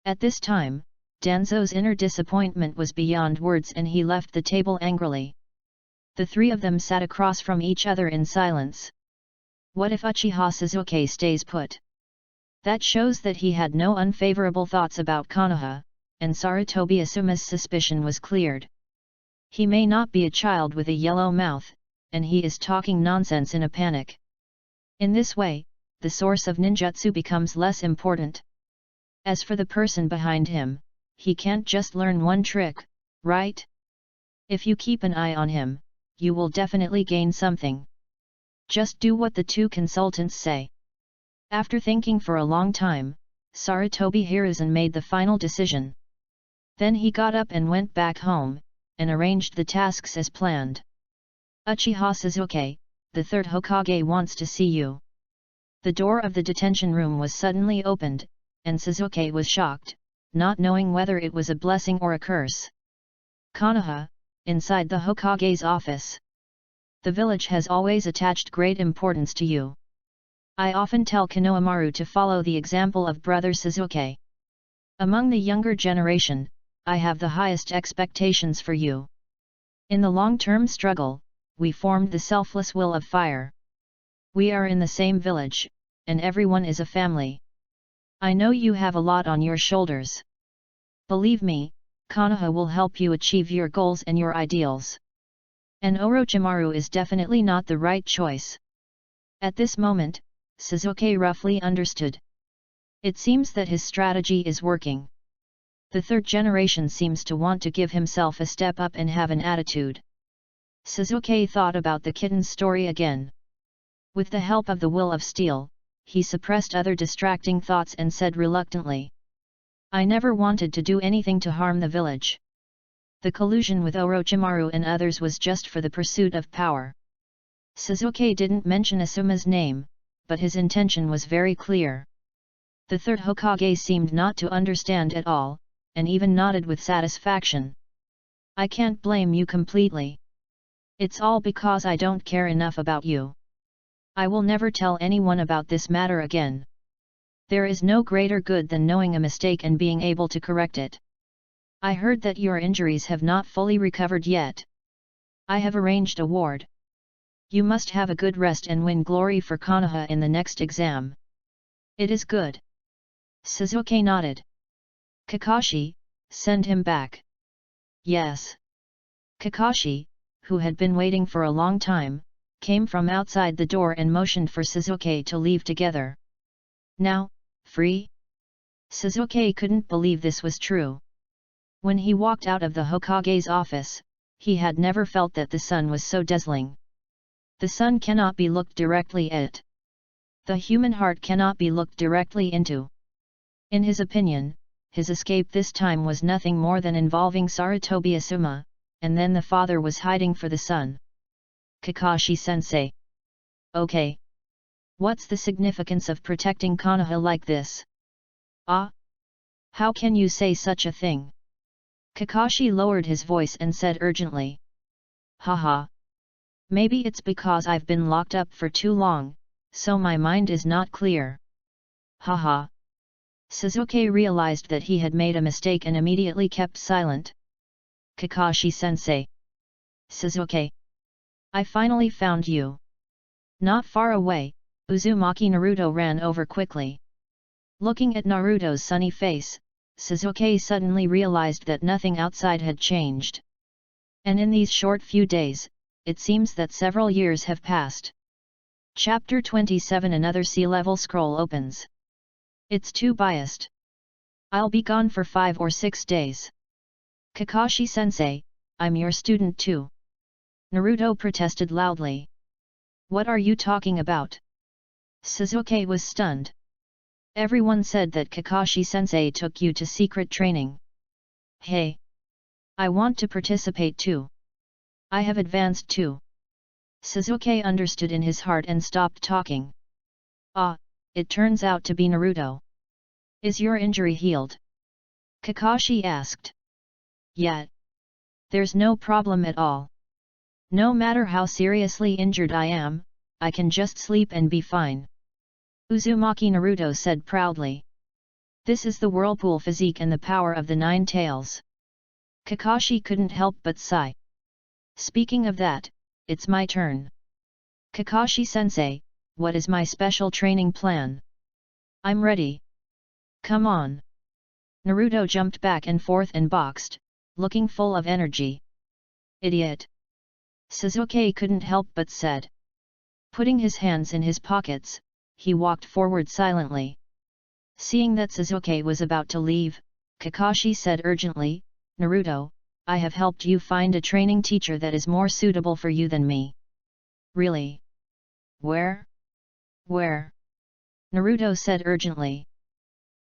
At this time, Danzo's inner disappointment was beyond words and he left the table angrily. The three of them sat across from each other in silence. What if Uchiha Sasuke stays put? That shows that he had no unfavorable thoughts about Konoha, and Sarutobi Asuma's suspicion was cleared. He may not be a child with a yellow mouth, and he is talking nonsense in a panic. In this way, the source of ninjutsu becomes less important. As for the person behind him, he can't just learn one trick, right? If you keep an eye on him, you will definitely gain something. Just do what the two consultants say. After thinking for a long time, Sarutobi Hiruzen made the final decision. Then he got up and went back home, and arranged the tasks as planned. Uchiha Sasuke, the third Hokage wants to see you. The door of the detention room was suddenly opened, and Sasuke was shocked, not knowing whether it was a blessing or a curse. Konoha, inside the Hokage's office. The village has always attached great importance to you. I often tell Konohamaru to follow the example of brother Sasuke. Among the younger generation, I have the highest expectations for you. In the long-term struggle, we formed the selfless will of fire. We are in the same village, and everyone is a family. I know you have a lot on your shoulders. Believe me, Konoha will help you achieve your goals and your ideals. And Orochimaru is definitely not the right choice. At this moment, Sasuke roughly understood. It seems that his strategy is working. The third generation seems to want to give himself a step up and have an attitude. Sasuke thought about the kitten's story again. With the help of the will of steel, he suppressed other distracting thoughts and said reluctantly. I never wanted to do anything to harm the village. The collusion with Orochimaru and others was just for the pursuit of power. Sasuke didn't mention Asuma's name, but his intention was very clear. The third Hokage seemed not to understand at all, and even nodded with satisfaction. I can't blame you completely. It's all because I don't care enough about you. I will never tell anyone about this matter again. There is no greater good than knowing a mistake and being able to correct it. I heard that your injuries have not fully recovered yet. I have arranged a ward. You must have a good rest and win glory for Konoha in the next exam. It is good. Sasuke nodded. Kakashi, send him back. Yes. Kakashi, who had been waiting for a long time, came from outside the door and motioned for Sasuke to leave together. Now, free? Sasuke couldn't believe this was true. When he walked out of the Hokage's office, he had never felt that the sun was so dazzling. The sun cannot be looked directly at. The human heart cannot be looked directly into. In his opinion, his escape this time was nothing more than involving Sarutobi Asuma, and then the father was hiding for the son. Kakashi-sensei. Okay. What's the significance of protecting Konoha like this? Ah? How can you say such a thing? Kakashi lowered his voice and said urgently. Haha. Maybe it's because I've been locked up for too long, so my mind is not clear. Haha. Sasuke realized that he had made a mistake and immediately kept silent. Kakashi-sensei. Sasuke. I finally found you. Not far away, Uzumaki Naruto ran over quickly. Looking at Naruto's sunny face, Sasuke suddenly realized that nothing outside had changed. And in these short few days, it seems that several years have passed. Chapter 27 Another sea level scroll opens. It's too biased. I'll be gone for 5 or 6 days. Kakashi-sensei, I'm your student too. Naruto protested loudly. What are you talking about? Sasuke was stunned. Everyone said that Kakashi-sensei took you to secret training. Hey! I want to participate too. I have advanced too. Sasuke understood in his heart and stopped talking. Ah, it turns out to be Naruto. Is your injury healed? Kakashi asked. Yet. There's no problem at all. No matter how seriously injured I am, I can just sleep and be fine. Uzumaki Naruto said proudly. This is the whirlpool physique and the power of the 9 tails. Kakashi couldn't help but sigh. Speaking of that, it's my turn. Kakashi-sensei, what is my special training plan? I'm ready. Come on. Naruto jumped back and forth and boxed, looking full of energy. Idiot. Sasuke couldn't help but said. Putting his hands in his pockets, he walked forward silently. Seeing that Sasuke was about to leave, Kakashi said urgently, Naruto, I have helped you find a training teacher that is more suitable for you than me. Really? Where? Where? Naruto said urgently.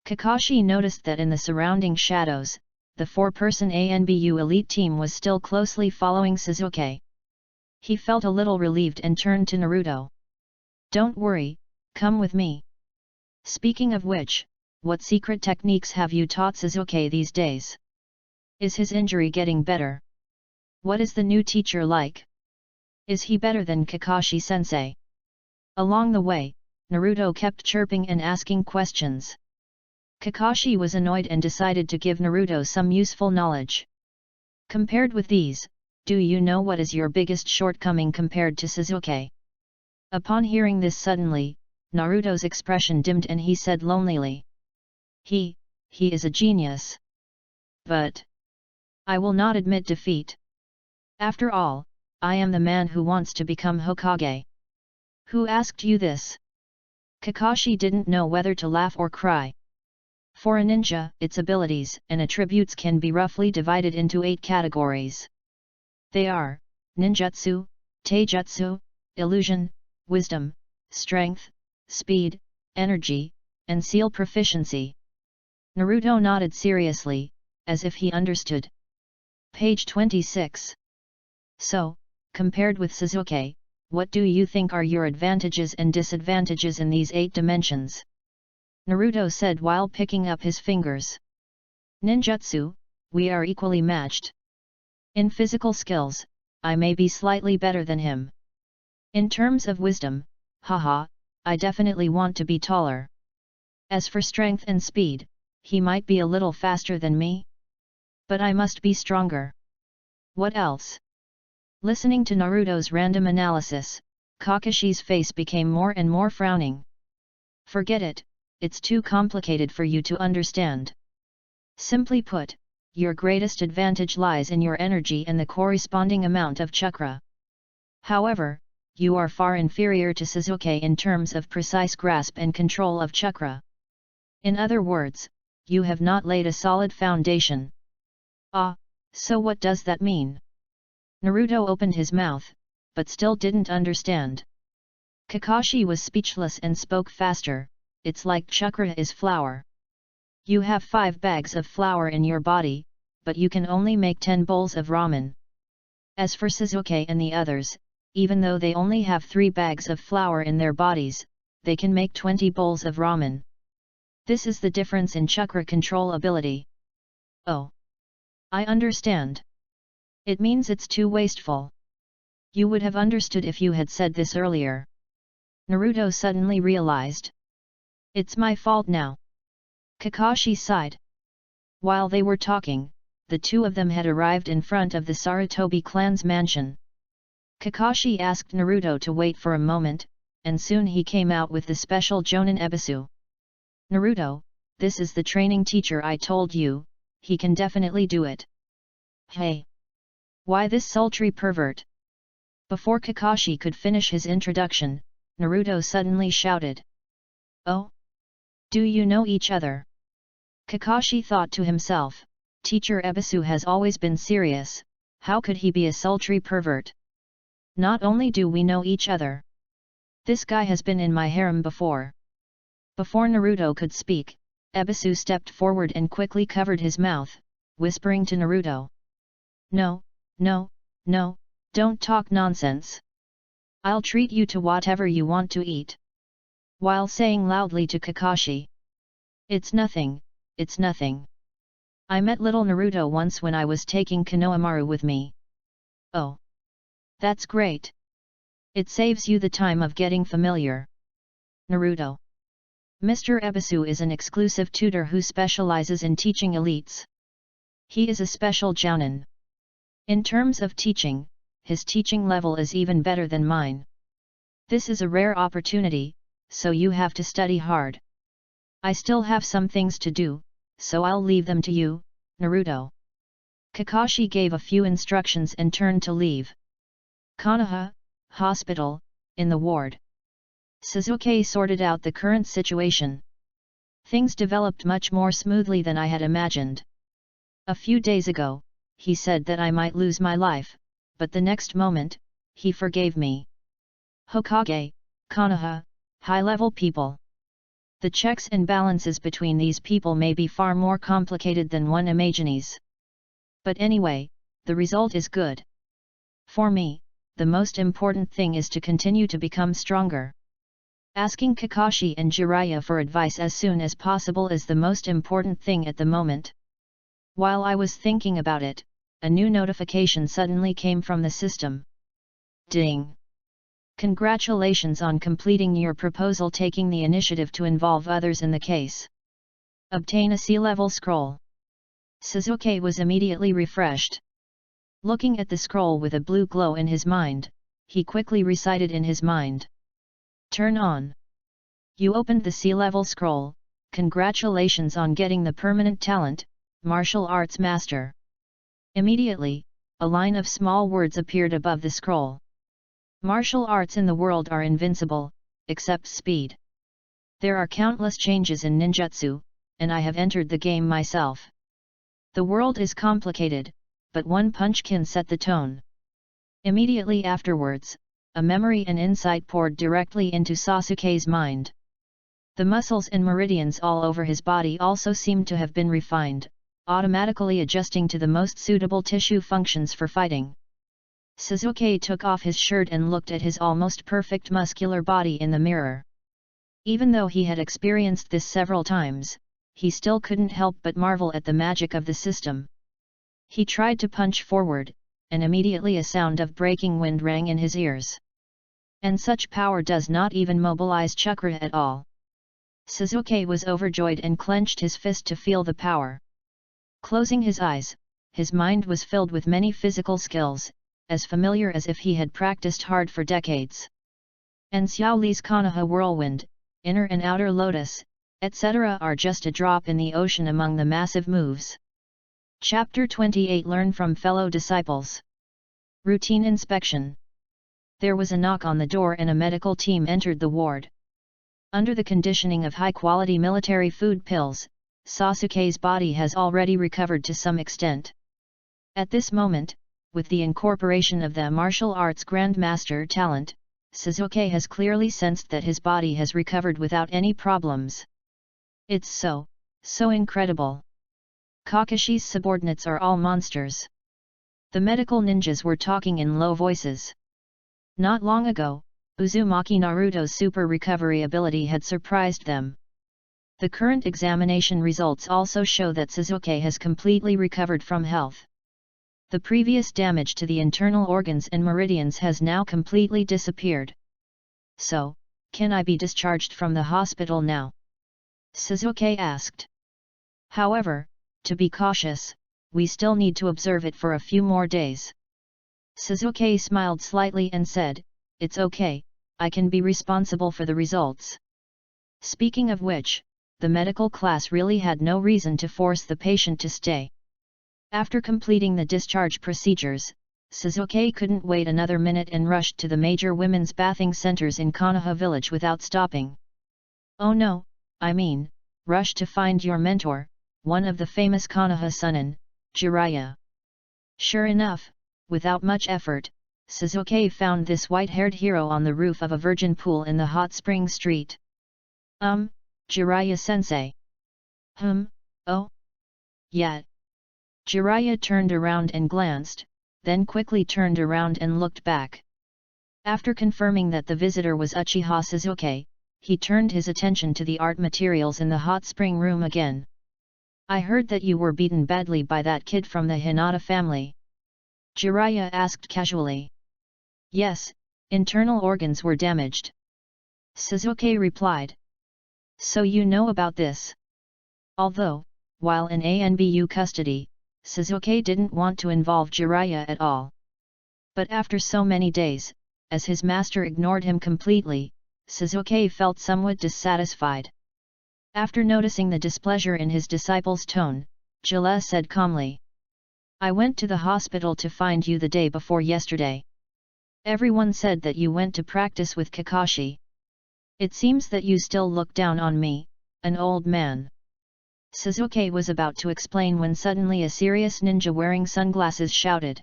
Kakashi noticed that in the surrounding shadows, the 4-person ANBU elite team was still closely following Sasuke. He felt a little relieved and turned to Naruto. Don't worry, come with me. Speaking of which, what secret techniques have you taught Sasuke these days? Is his injury getting better? What is the new teacher like? Is he better than Kakashi-sensei? Along the way, Naruto kept chirping and asking questions. Kakashi was annoyed and decided to give Naruto some useful knowledge. Compared with these, do you know what is your biggest shortcoming compared to Sasuke? Upon hearing this suddenly, Naruto's expression dimmed and he said lonelily. He is a genius. But I will not admit defeat. After all, I am the man who wants to become Hokage. Who asked you this? Kakashi didn't know whether to laugh or cry. For a ninja, its abilities and attributes can be roughly divided into 8 categories. They are ninjutsu, taijutsu, illusion, wisdom, strength, speed, energy, and seal proficiency. Naruto nodded seriously, as if he understood. Page 26. So, compared with Sasuke, what do you think are your advantages and disadvantages in these 8 dimensions? Naruto said while picking up his fingers. Ninjutsu, we are equally matched. In physical skills, I may be slightly better than him. In terms of wisdom, haha, I definitely want to be taller. As for strength and speed, he might be a little faster than me. But I must be stronger. What else? Listening to Naruto's random analysis, Kakashi's face became more and more frowning. Forget it, it's too complicated for you to understand. Simply put, your greatest advantage lies in your energy and the corresponding amount of chakra. However, you are far inferior to Sasuke in terms of precise grasp and control of chakra. In other words, you have not laid a solid foundation. Ah, so what does that mean? Naruto opened his mouth, but still didn't understand. Kakashi was speechless and spoke faster, it's like chakra is flour. You have 5 bags of flour in your body, but you can only make 10 bowls of ramen. As for Sasuke and the others, even though they only have 3 bags of flour in their bodies, they can make 20 bowls of ramen. This is the difference in chakra control ability. Oh. I understand. It means it's too wasteful. You would have understood if you had said this earlier. Naruto suddenly realized. It's my fault now. Kakashi sighed. While they were talking, the 2 of them had arrived in front of the Sarutobi clan's mansion. Kakashi asked Naruto to wait for a moment, and soon he came out with the special Jonin Ebisu. Naruto, this is the training teacher I told you, he can definitely do it. Hey! Why this sultry pervert? Before Kakashi could finish his introduction, Naruto suddenly shouted. Oh? Do you know each other? Kakashi thought to himself, Teacher Ebisu has always been serious, how could he be a sultry pervert? Not only do we know each other. This guy has been in my harem before. Before Naruto could speak, Ebisu stepped forward and quickly covered his mouth, whispering to Naruto. No, no, no, don't talk nonsense. I'll treat you to whatever you want to eat. While saying loudly to Kakashi. It's nothing, it's nothing. I met little Naruto once when I was taking Konohamaru with me. Oh. That's great. It saves you the time of getting familiar. Naruto. Mr. Ebisu is an exclusive tutor who specializes in teaching elites. He is a special jounin. In terms of teaching, his teaching level is even better than mine. This is a rare opportunity, so you have to study hard. I still have some things to do, so I'll leave them to you, Naruto. Kakashi gave a few instructions and turned to leave. Konoha, hospital, in the ward. Sasuke sorted out the current situation. Things developed much more smoothly than I had imagined. A few days ago, he said that I might lose my life, but the next moment, he forgave me. Hokage, Konoha, high-level people. The checks and balances between these people may be far more complicated than one imagines. But anyway, the result is good. For me, the most important thing is to continue to become stronger. Asking Kakashi and Jiraiya for advice as soon as possible is the most important thing at the moment. While I was thinking about it, a new notification suddenly came from the system. Ding! Congratulations on completing your proposal, taking the initiative to involve others in the case. Obtain a C-level scroll. Sasuke was immediately refreshed. Looking at the scroll with a blue glow in his mind, he quickly recited in his mind. Turn on. You opened the C-level scroll, congratulations on getting the permanent talent, Martial Arts Master. Immediately, a line of small words appeared above the scroll. Martial arts in the world are invincible, except speed. There are countless changes in ninjutsu, and I have entered the game myself. The world is complicated, but one punch can set the tone. Immediately afterwards, a memory and insight poured directly into Sasuke's mind. The muscles and meridians all over his body also seemed to have been refined, automatically adjusting to the most suitable tissue functions for fighting. Sasuke took off his shirt and looked at his almost perfect muscular body in the mirror. Even though he had experienced this several times, he still couldn't help but marvel at the magic of the system. He tried to punch forward, and immediately a sound of breaking wind rang in his ears. And such power does not even mobilize chakra at all. Sasuke was overjoyed and clenched his fist to feel the power. Closing his eyes, his mind was filled with many physical skills, as familiar as if he had practiced hard for decades. And Xiao Li's Konoha Whirlwind, Inner and Outer Lotus, etc. are just a drop in the ocean among the massive moves. Chapter 28 Learn from Fellow Disciples. Routine Inspection. There was a knock on the door and a medical team entered the ward. Under the conditioning of high-quality military food pills, Sasuke's body has already recovered to some extent. At this moment, with the incorporation of the martial arts grandmaster talent, Sasuke has clearly sensed that his body has recovered without any problems. It's so incredible. Kakashi's subordinates are all monsters. The medical ninjas were talking in low voices. Not long ago, Uzumaki Naruto's super recovery ability had surprised them. The current examination results also show that Sasuke has completely recovered from health. The previous damage to the internal organs and meridians has now completely disappeared. So, can I be discharged from the hospital now? Sasuke asked. However, to be cautious, we still need to observe it for a few more days. Sasuke smiled slightly and said, It's okay, I can be responsible for the results. Speaking of which, the medical class really had no reason to force the patient to stay. After completing the discharge procedures, Sasuke couldn't wait another minute and rushed to the major women's bathing centers in Konoha village without stopping. Oh no, I mean, rush to find your mentor, one of the famous Konoha Sunin, Jiraiya. Sure enough, without much effort, Sasuke found this white-haired hero on the roof of a virgin pool in the hot spring street. Jiraiya-sensei. Oh? Yeah. Jiraiya turned around and glanced, then quickly turned around and looked back. After confirming that the visitor was Uchiha Sasuke, he turned his attention to the art materials in the hot spring room again. I heard that you were beaten badly by that kid from the Hinata family. Jiraiya asked casually. Yes, internal organs were damaged. Sasuke replied. So you know about this. Although, while in ANBU custody, Sasuke didn't want to involve Jiraiya at all. But after so many days, as his master ignored him completely, Sasuke felt somewhat dissatisfied. After noticing the displeasure in his disciple's tone, Jiraiya said calmly. I went to the hospital to find you the day before yesterday. Everyone said that you went to practice with Kakashi. It seems that you still look down on me, an old man. Sasuke was about to explain when suddenly a serious ninja wearing sunglasses shouted.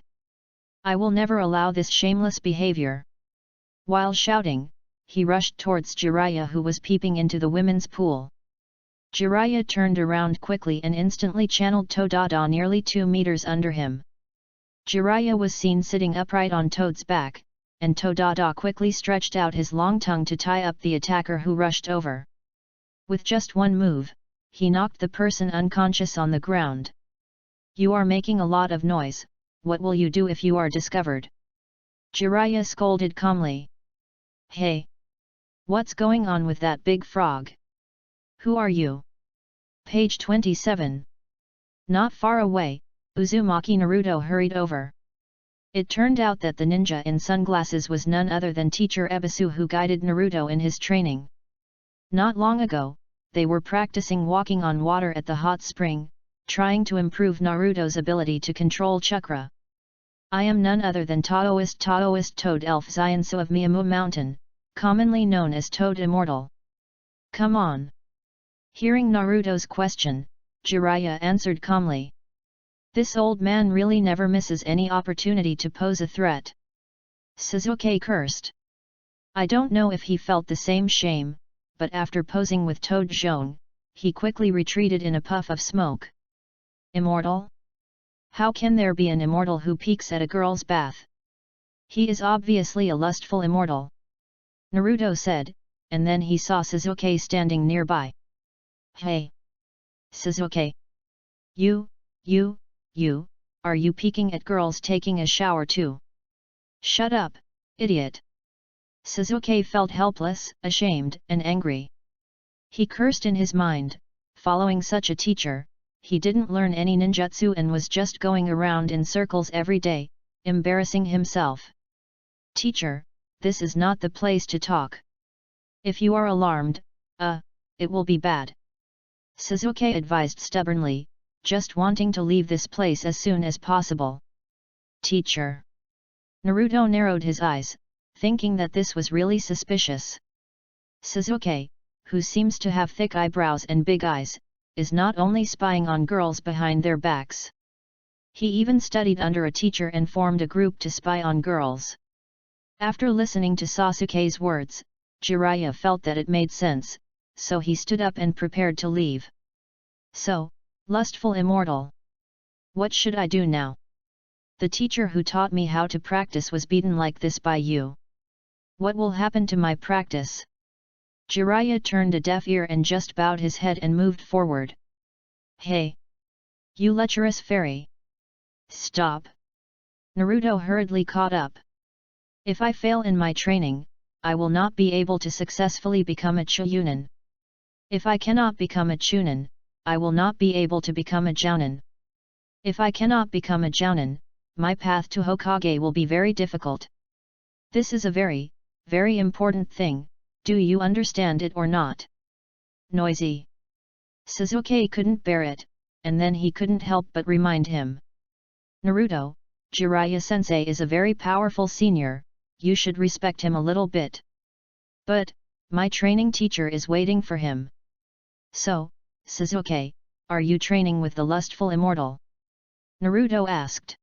I will never allow this shameless behavior. While shouting, he rushed towards Jiraiya who was peeping into the women's pool. Jiraiya turned around quickly and instantly channeled Todada nearly 2 meters under him. Jiraiya was seen sitting upright on Toad's back, and Todada quickly stretched out his long tongue to tie up the attacker who rushed over. With just one move, he knocked the person unconscious on the ground. You are making a lot of noise, what will you do if you are discovered? Jiraiya scolded calmly. Hey! What's going on with that big frog? Who are you? Page 27. Not far away, Uzumaki Naruto hurried over. It turned out that the ninja in sunglasses was none other than teacher Ebisu who guided Naruto in his training. Not long ago, they were practicing walking on water at the hot spring, trying to improve Naruto's ability to control chakra. I am none other than Taoist Toad Elf Xiansu of Miyamu Mountain, commonly known as Toad Immortal. Come on! Hearing Naruto's question, Jiraiya answered calmly. This old man really never misses any opportunity to pose a threat. Sasuke cursed. I don't know if he felt the same shame, but after posing with Toad Zhong, he quickly retreated in a puff of smoke. Immortal? How can there be an immortal who peeks at a girl's bath? He is obviously a lustful immortal. Naruto said, and then he saw Sasuke standing nearby. Hey! Sasuke! You, are you peeking at girls taking a shower too? Shut up, idiot! Sasuke felt helpless, ashamed, and angry. He cursed in his mind, following such a teacher, he didn't learn any ninjutsu and was just going around in circles every day, embarrassing himself. Teacher, this is not the place to talk. If you are alarmed, it will be bad. Sasuke advised stubbornly, just wanting to leave this place as soon as possible. Teacher. Naruto narrowed his eyes, thinking that this was really suspicious. Sasuke, who seems to have thick eyebrows and big eyes, is not only spying on girls behind their backs. He even studied under a teacher and formed a group to spy on girls. After listening to Sasuke's words, Jiraiya felt that it made sense, so he stood up and prepared to leave. So, lustful immortal. What should I do now? The teacher who taught me how to practice was beaten like this by you. What will happen to my practice? Jiraiya turned a deaf ear and just bowed his head and moved forward. Hey! You lecherous fairy! Stop! Naruto hurriedly caught up. If I fail in my training, I will not be able to successfully become a Chunin. If I cannot become a Chunin, I will not be able to become a Jounin. If I cannot become a Jounin, my path to Hokage will be very difficult. This is a very, very important thing, do you understand it or not? Noisy. Sasuke couldn't bear it, and then he couldn't help but remind him. Naruto, Jiraiya-sensei is a very powerful senior, you should respect him a little bit. But, my training teacher is waiting for him. So, Sasuke, are you training with the lustful immortal? Naruto asked.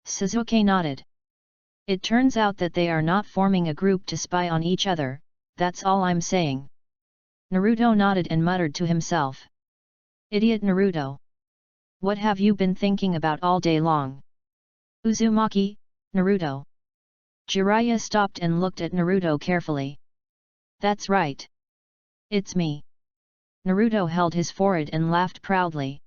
Sasuke nodded. It turns out that they are not forming a group to spy on each other, that's all I'm saying. Naruto nodded and muttered to himself. Idiot Naruto. What have you been thinking about all day long? Uzumaki, Naruto. Jiraiya stopped and looked at Naruto carefully. That's right. It's me. Naruto held his forehead and laughed proudly.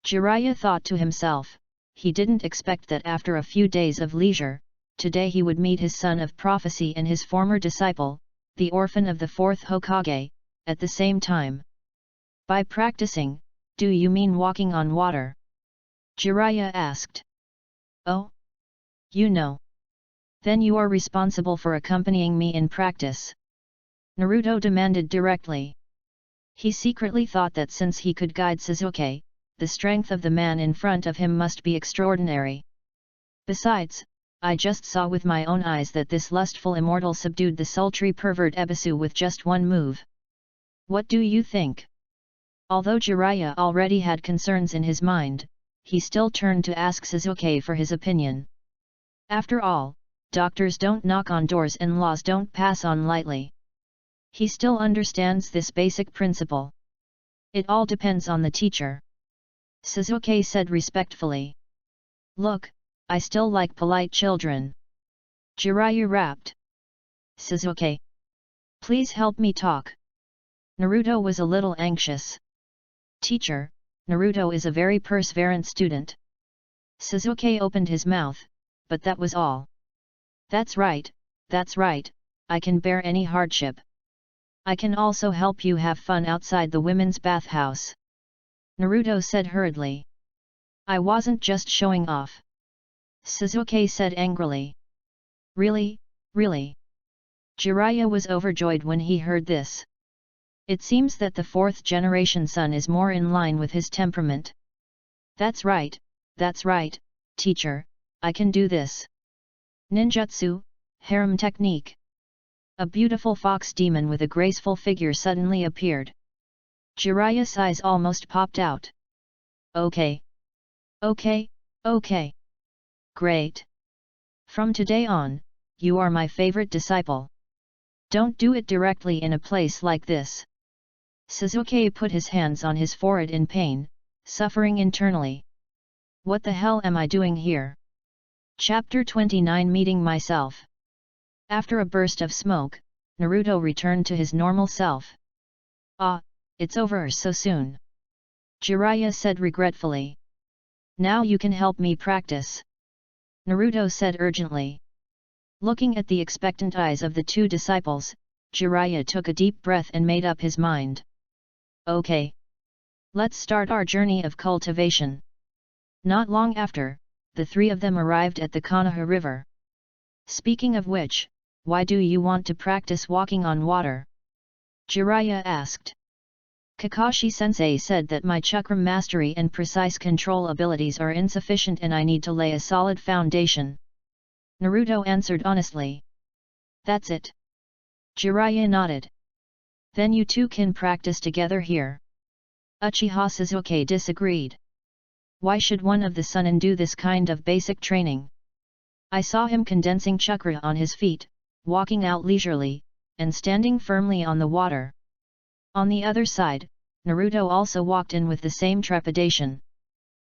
Jiraiya thought to himself, he didn't expect that after a few days of leisure, today he would meet his son of prophecy and his former disciple, the orphan of the fourth Hokage, at the same time. By practicing, do you mean walking on water? Jiraiya asked. Oh? You know. Then you are responsible for accompanying me in practice. Naruto demanded directly. He secretly thought that since he could guide Sasuke, the strength of the man in front of him must be extraordinary. Besides, I just saw with my own eyes that this lustful immortal subdued the sultry pervert Ebisu with just one move. What do you think? Although Jiraiya already had concerns in his mind, he still turned to ask Sasuke for his opinion. After all, doctors don't knock on doors and laws don't pass on lightly. He still understands this basic principle. It all depends on the teacher. Sasuke said respectfully. Look, I still like polite children. Jiraiya rapped. Sasuke. Please help me talk. Naruto was a little anxious. Teacher, Naruto is a very perseverant student. Sasuke opened his mouth, but that was all. That's right, I can bear any hardship. I can also help you have fun outside the women's bathhouse. Naruto said hurriedly. I wasn't just showing off. Sasuke said angrily. Really? Jiraiya was overjoyed when he heard this. It seems that the fourth generation son is more in line with his temperament. That's right, teacher, I can do this. Ninjutsu, harem technique. A beautiful fox demon with a graceful figure suddenly appeared. Jiraiya's eyes almost popped out. Okay. Great. From today on, you are my favorite disciple. Don't do it directly in a place like this. Sasuke put his hands on his forehead in pain, suffering internally. What the hell am I doing here? Chapter 29 Meeting Myself. After a burst of smoke, Naruto returned to his normal self. Ah, it's over so soon. Jiraiya said regretfully. Now you can help me practice. Naruto said urgently. Looking at the expectant eyes of the two disciples, Jiraiya took a deep breath and made up his mind. Okay. Let's start our journey of cultivation. Not long after, the three of them arrived at the Konoha River. Speaking of which, why do you want to practice walking on water? Jiraiya asked. Kakashi-sensei said that my chakra mastery and precise control abilities are insufficient and I need to lay a solid foundation. Naruto answered honestly. That's it. Jiraiya nodded. Then you two can practice together here. Uchiha Sasuke disagreed. Why should one of the Sannin do this kind of basic training? I saw him condensing chakra on his feet, walking out leisurely, and standing firmly on the water. On the other side, Naruto also walked in with the same trepidation.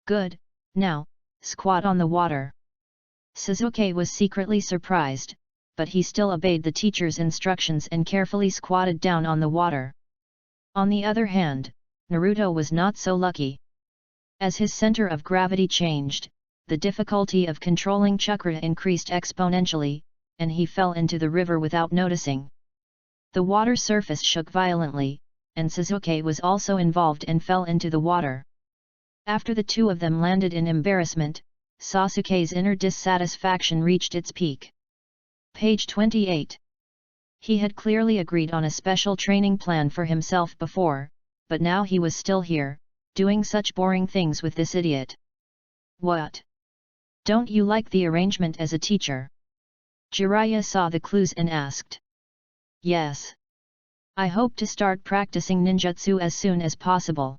Good, now, squat on the water. Sasuke was secretly surprised, but he still obeyed the teacher's instructions and carefully squatted down on the water. On the other hand, Naruto was not so lucky. As his center of gravity changed, the difficulty of controlling chakra increased exponentially, and he fell into the river without noticing. The water surface shook violently, and Sasuke was also involved and fell into the water. After the two of them landed in embarrassment, Sasuke's inner dissatisfaction reached its peak. Page 28. He had clearly agreed on a special training plan for himself before, but now he was still here, doing such boring things with this idiot. What? Don't you like the arrangement as a teacher? Jiraiya saw the clues and asked. Yes. I hope to start practicing ninjutsu as soon as possible.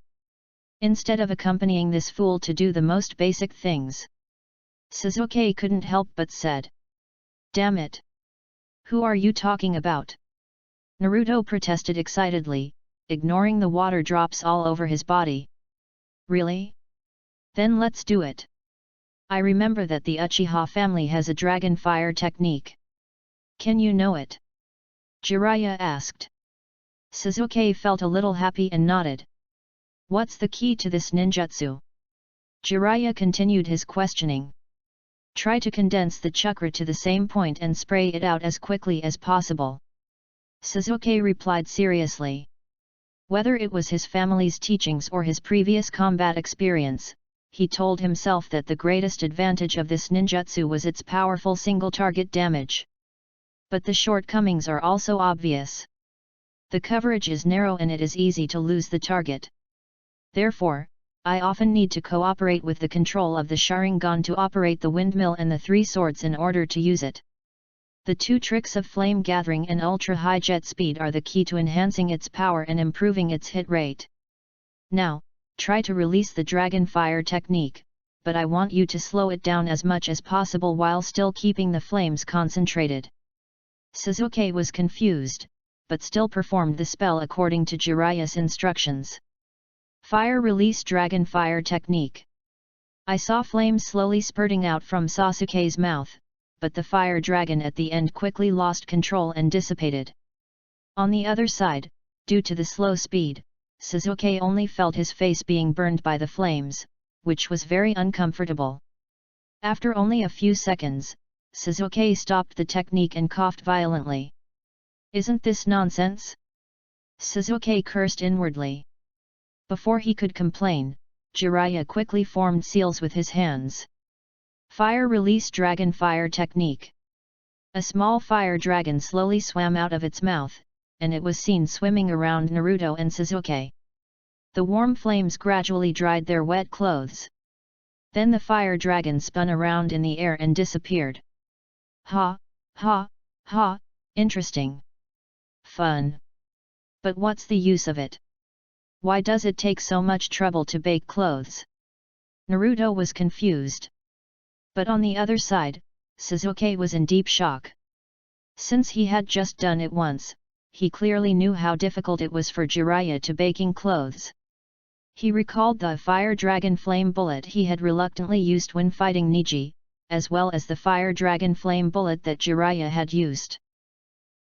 Instead of accompanying this fool to do the most basic things. Sasuke couldn't help but said. Damn it! Who are you talking about? Naruto protested excitedly, ignoring the water drops all over his body. Really? Then let's do it. I remember that the Uchiha family has a dragon fire technique. Can you know it? Jiraiya asked. Sasuke felt a little happy and nodded. What's the key to this ninjutsu? Jiraiya continued his questioning. Try to condense the chakra to the same point and spray it out as quickly as possible. Sasuke replied seriously. Whether it was his family's teachings or his previous combat experience, he told himself that the greatest advantage of this ninjutsu was its powerful single-target damage. But the shortcomings are also obvious. The coverage is narrow and it is easy to lose the target. Therefore, I often need to cooperate with the control of the Sharingan to operate the windmill and the three swords in order to use it. The two tricks of flame gathering and ultra-high jet speed are the key to enhancing its power and improving its hit rate. Now, try to release the dragon fire technique, but I want you to slow it down as much as possible while still keeping the flames concentrated. Sasuke was confused, but still performed the spell according to Jiraiya's instructions. Fire release dragon fire technique. I saw flames slowly spurting out from Sasuke's mouth, but the fire dragon at the end quickly lost control and dissipated. On the other side, due to the slow speed, Sasuke only felt his face being burned by the flames, which was very uncomfortable. After only a few seconds, Sasuke stopped the technique and coughed violently. Isn't this nonsense? Sasuke cursed inwardly. Before he could complain, Jiraiya quickly formed seals with his hands. Fire release dragon fire technique. A small fire dragon slowly swam out of its mouth, and it was seen swimming around Naruto and Sasuke. The warm flames gradually dried their wet clothes. Then the fire dragon spun around in the air and disappeared. Ha, ha, ha, interesting. Fun. But what's the use of it? Why does it take so much trouble to bake clothes? Naruto was confused. But on the other side, Sasuke was in deep shock. Since he had just done it once, he clearly knew how difficult it was for Jiraiya to baking clothes. He recalled the fire dragon flame bullet he had reluctantly used when fighting Neji, as well as the fire dragon flame bullet that Jiraiya had used.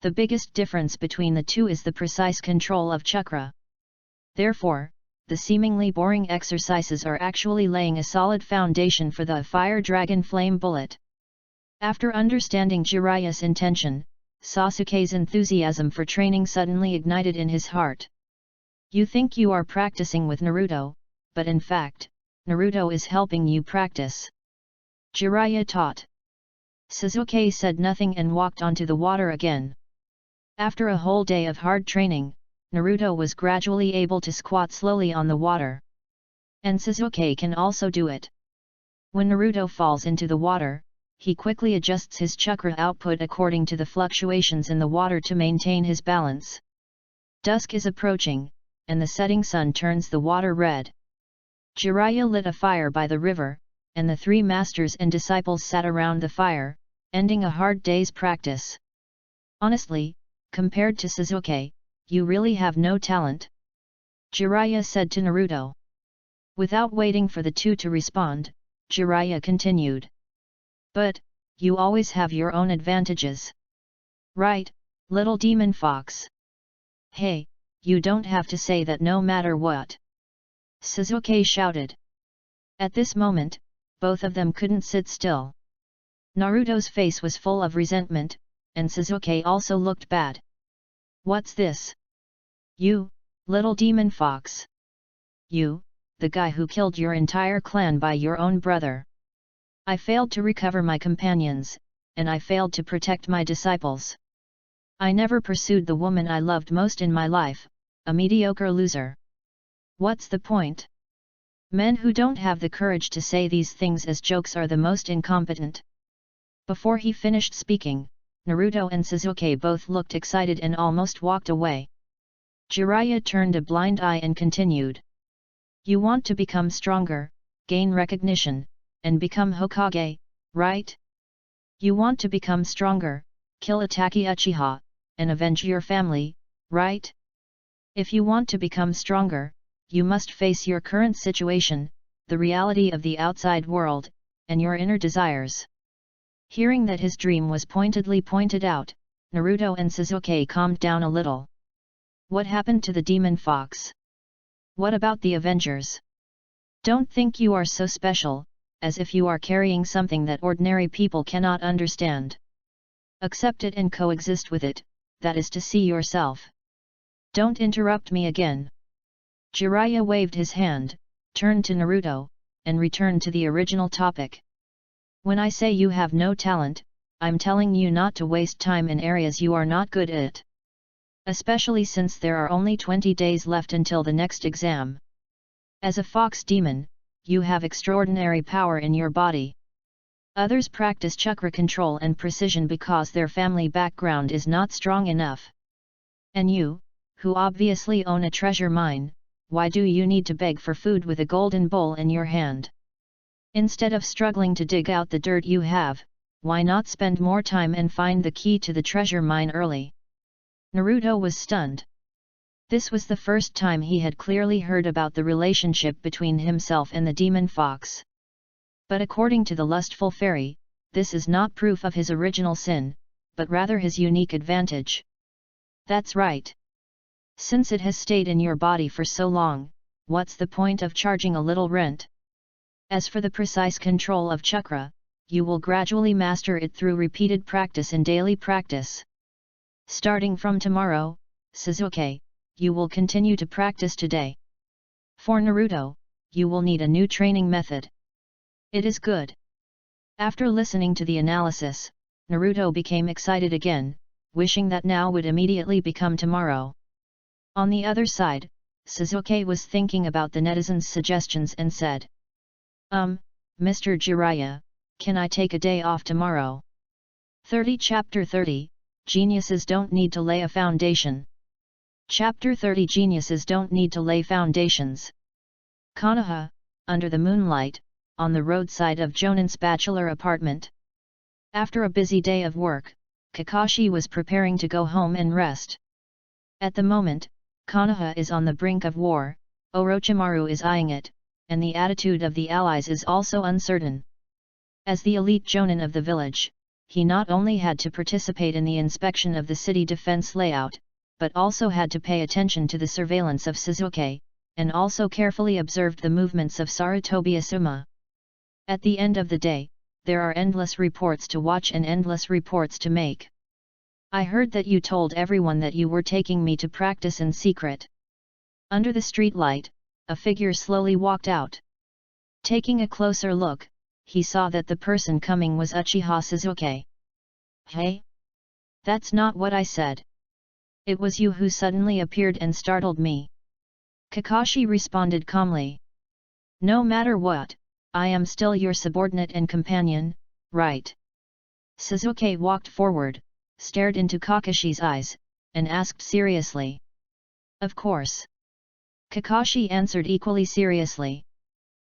The biggest difference between the two is the precise control of chakra. Therefore, the seemingly boring exercises are actually laying a solid foundation for the fire dragon flame bullet. After understanding Jiraiya's intention, Sasuke's enthusiasm for training suddenly ignited in his heart. You think you are practicing with Naruto, but in fact, Naruto is helping you practice. Jiraiya taught. Sasuke said nothing and walked onto the water again. After a whole day of hard training, Naruto was gradually able to squat slowly on the water. And Sasuke can also do it. When Naruto falls into the water, he quickly adjusts his chakra output according to the fluctuations in the water to maintain his balance. Dusk is approaching, and the setting sun turns the water red. Jiraiya lit a fire by the river, and the three masters and disciples sat around the fire, ending a hard day's practice. Honestly, compared to Sasuke, you really have no talent. Jiraiya said to Naruto. Without waiting for the two to respond, Jiraiya continued. But, you always have your own advantages. Right, little demon fox. Hey, you don't have to say that no matter what. Sasuke shouted. At this moment, both of them couldn't sit still. Naruto's face was full of resentment, and Sasuke also looked bad. What's this? You, little demon fox. You, the guy who killed your entire clan by your own brother. I failed to recover my companions, and I failed to protect my disciples. I never pursued the woman I loved most in my life, a mediocre loser. What's the point? Men who don't have the courage to say these things as jokes are the most incompetent. Before he finished speaking, Naruto and Sasuke both looked excited and almost walked away. Jiraiya turned a blind eye and continued. You want to become stronger, gain recognition, and become Hokage, right? You want to become stronger, kill Itachi Uchiha, and avenge your family, right? If you want to become stronger, you must face your current situation, the reality of the outside world, and your inner desires. Hearing that his dream was pointedly pointed out, Naruto and Sasuke calmed down a little. What happened to the demon fox? What about the Avengers? Don't think you are so special, as if you are carrying something that ordinary people cannot understand. Accept it and coexist with it, that is to see yourself. Don't interrupt me again. Jiraiya waved his hand, turned to Naruto, and returned to the original topic. When I say you have no talent, I'm telling you not to waste time in areas you are not good at. Especially since there are only 20 days left until the next exam. As a fox demon, you have extraordinary power in your body. Others practice chakra control and precision because their family background is not strong enough. And you, who obviously own a treasure mine, why do you need to beg for food with a golden bowl in your hand? Instead of struggling to dig out the dirt you have, why not spend more time and find the key to the treasure mine early? Naruto was stunned. This was the first time he had clearly heard about the relationship between himself and the demon fox. But according to the lustful fairy, this is not proof of his original sin, but rather his unique advantage. That's right. Since it has stayed in your body for so long, what's the point of charging a little rent? As for the precise control of chakra, you will gradually master it through repeated practice and daily practice. Starting from tomorrow, Sasuke, you will continue to practice today. For Naruto, you will need a new training method. It is good. After listening to the analysis, Naruto became excited again, wishing that now would immediately become tomorrow. On the other side, Sasuke was thinking about the netizens' suggestions and said, Mr. Jiraiya, can I take a day off tomorrow? 30 Chapter 30, Geniuses Don't Need to Lay a Foundation. Chapter 30 Geniuses Don't Need to Lay Foundations. Konoha, under the moonlight, on the roadside of Jonin's bachelor apartment. After a busy day of work, Kakashi was preparing to go home and rest. At the moment, Konoha is on the brink of war, Orochimaru is eyeing it, and the attitude of the allies is also uncertain. As the elite Jonin of the village, he not only had to participate in the inspection of the city defense layout, but also had to pay attention to the surveillance of Sasuke, and also carefully observed the movements of Sarutobi Asuma. At the end of the day, there are endless reports to watch and endless reports to make. I heard that you told everyone that you were taking me to practice in secret. Under the streetlight, a figure slowly walked out. Taking a closer look, he saw that the person coming was Uchiha Sasuke. Hey? That's not what I said. It was you who suddenly appeared and startled me. Kakashi responded calmly. No matter what, I am still your subordinate and companion, right? Sasuke walked forward, stared into Kakashi's eyes, and asked seriously. Of course. Kakashi answered equally seriously.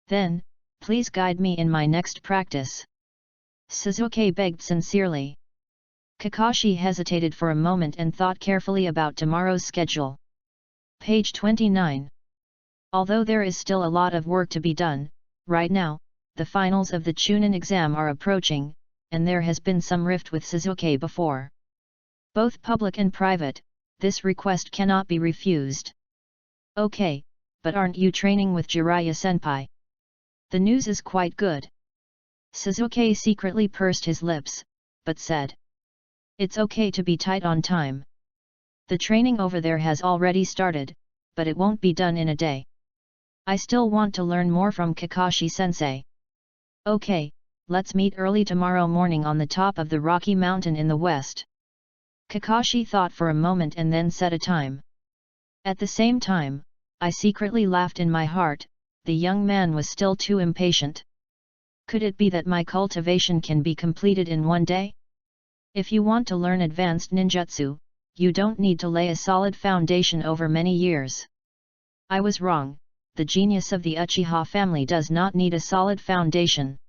Then, please guide me in my next practice. Sasuke begged sincerely. Kakashi hesitated for a moment and thought carefully about tomorrow's schedule. Page 29. Although there is still a lot of work to be done, right now, the finals of the Chunin exam are approaching, and there has been some rift with Sasuke before. Both public and private, this request cannot be refused. Okay, but aren't you training with Jiraiya-senpai? The news is quite good. Sasuke secretly pursed his lips, but said. It's okay to be tight on time. The training over there has already started, but it won't be done in a day. I still want to learn more from Kakashi-sensei. Okay, let's meet early tomorrow morning on the top of the Rocky Mountain in the west. Kakashi thought for a moment and then set a time. At the same time, I secretly laughed in my heart, the young man was still too impatient. Could it be that my cultivation can be completed in one day? If you want to learn advanced ninjutsu, you don't need to lay a solid foundation over many years. I was wrong, the genius of the Uchiha family does not need a solid foundation.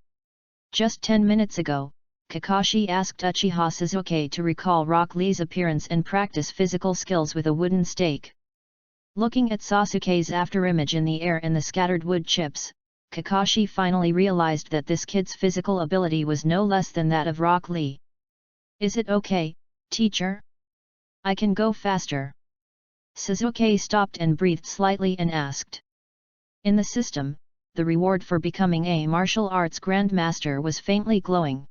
Just 10 minutes ago, Kakashi asked Uchiha Sasuke to recall Rock Lee's appearance and practice physical skills with a wooden stake. Looking at Sasuke's afterimage in the air and the scattered wood chips, Kakashi finally realized that this kid's physical ability was no less than that of Rock Lee. Is it okay, teacher? I can go faster. Sasuke stopped and breathed slightly and asked. In the system, the reward for becoming a martial arts grandmaster was faintly glowing.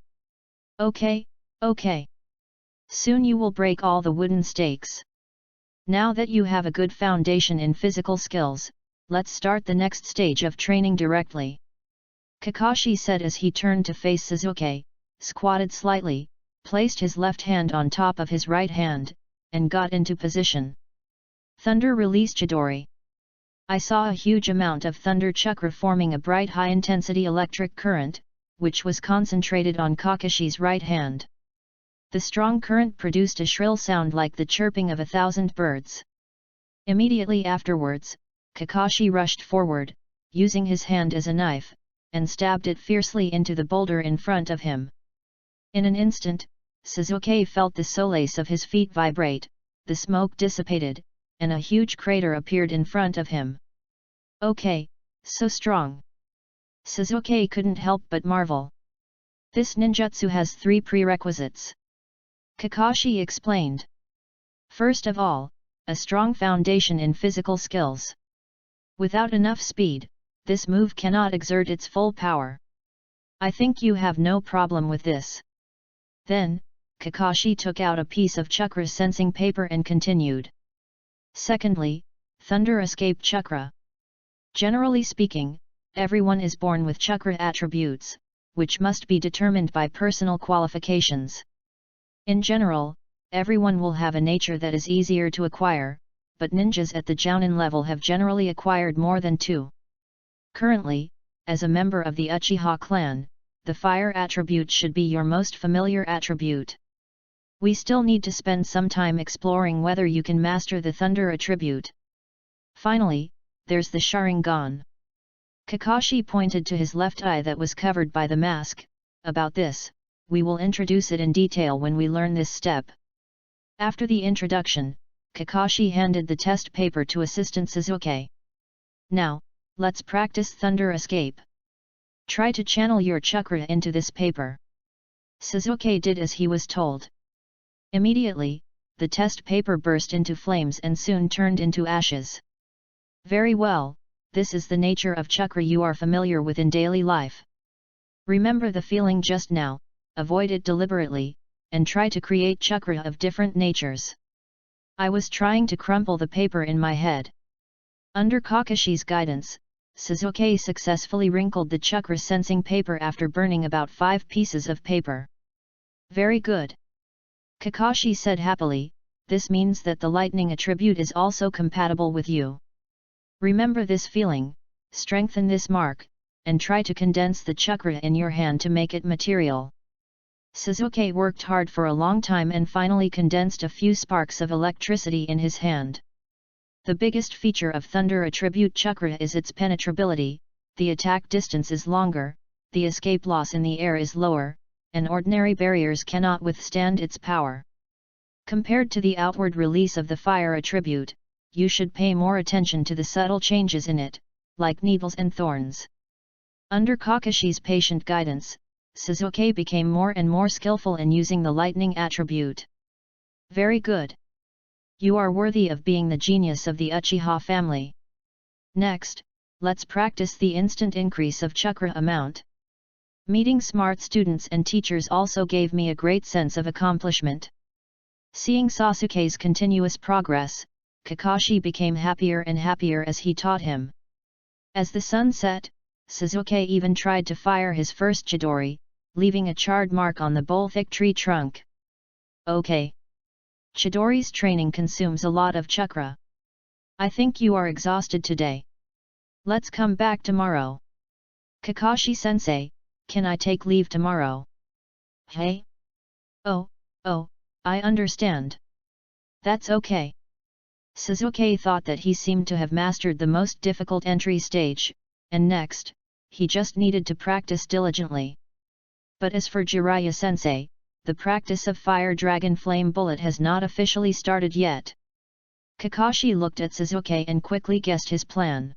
Okay, okay. Soon you will break all the wooden stakes. Now that you have a good foundation in physical skills, let's start the next stage of training directly. Kakashi said as he turned to face Sasuke, squatted slightly, placed his left hand on top of his right hand, and got into position. Thunder Release Chidori. I saw a huge amount of thunder chakra forming a bright high-intensity electric current, which was concentrated on Kakashi's right hand. The strong current produced a shrill sound like the chirping of 1,000 birds. Immediately afterwards, Kakashi rushed forward, using his hand as a knife, and stabbed it fiercely into the boulder in front of him. In an instant, Sasuke felt the soles of his feet vibrate, the smoke dissipated, and a huge crater appeared in front of him. Okay, so strong. Sasuke couldn't help but marvel. This ninjutsu has 3 prerequisites. Kakashi explained. First of all, a strong foundation in physical skills. Without enough speed, this move cannot exert its full power. I think you have no problem with this. Then, Kakashi took out a piece of chakra sensing paper and continued. Secondly, Thunder Escape Chakra. Generally speaking, everyone is born with chakra attributes, which must be determined by personal qualifications. In general, everyone will have a nature that is easier to acquire, but ninjas at the Jounin level have generally acquired more than 2. Currently, as a member of the Uchiha clan, the fire attribute should be your most familiar attribute. We still need to spend some time exploring whether you can master the thunder attribute. Finally, there's the Sharingan. Kakashi pointed to his left eye that was covered by the mask. About this, we will introduce it in detail when we learn this step. After the introduction, Kakashi handed the test paper to assistant Sasuke. Now, let's practice Thunder Escape. Try to channel your chakra into this paper. Sasuke did as he was told. Immediately, the test paper burst into flames and soon turned into ashes. Very well, this is the nature of chakra you are familiar with in daily life. Remember the feeling just now, avoid it deliberately, and try to create chakra of different natures. I was trying to crumple the paper in my head. Under Kakashi's guidance, Sasuke successfully wrinkled the chakra sensing paper after burning about 5 pieces of paper. Very good. Kakashi said happily, this means that the lightning attribute is also compatible with you. Remember this feeling, strengthen this mark, and try to condense the chakra in your hand to make it material. Sasuke worked hard for a long time and finally condensed a few sparks of electricity in his hand. The biggest feature of Thunder Attribute Chakra is its penetrability, the attack distance is longer, the escape loss in the air is lower, and ordinary barriers cannot withstand its power. Compared to the outward release of the Fire Attribute, you should pay more attention to the subtle changes in it, like needles and thorns. Under Kakashi's patient guidance, Sasuke became more and more skillful in using the lightning attribute. Very good. You are worthy of being the genius of the Uchiha family. Next, let's practice the instant increase of chakra amount. Meeting smart students and teachers also gave me a great sense of accomplishment. Seeing Sasuke's continuous progress, Kakashi became happier and happier as he taught him. As the sun set, Sasuke even tried to fire his first Chidori, leaving a charred mark on the bole-thick tree trunk. Okay. Chidori's training consumes a lot of chakra. I think you are exhausted today. Let's come back tomorrow. Kakashi-sensei, can I take leave tomorrow? Hey? Oh, I understand. That's okay. Sasuke thought that he seemed to have mastered the most difficult entry stage, and next, he just needed to practice diligently. But as for Jiraiya-sensei, the practice of Fire Dragon Flame Bullet has not officially started yet. Kakashi looked at Sasuke and quickly guessed his plan.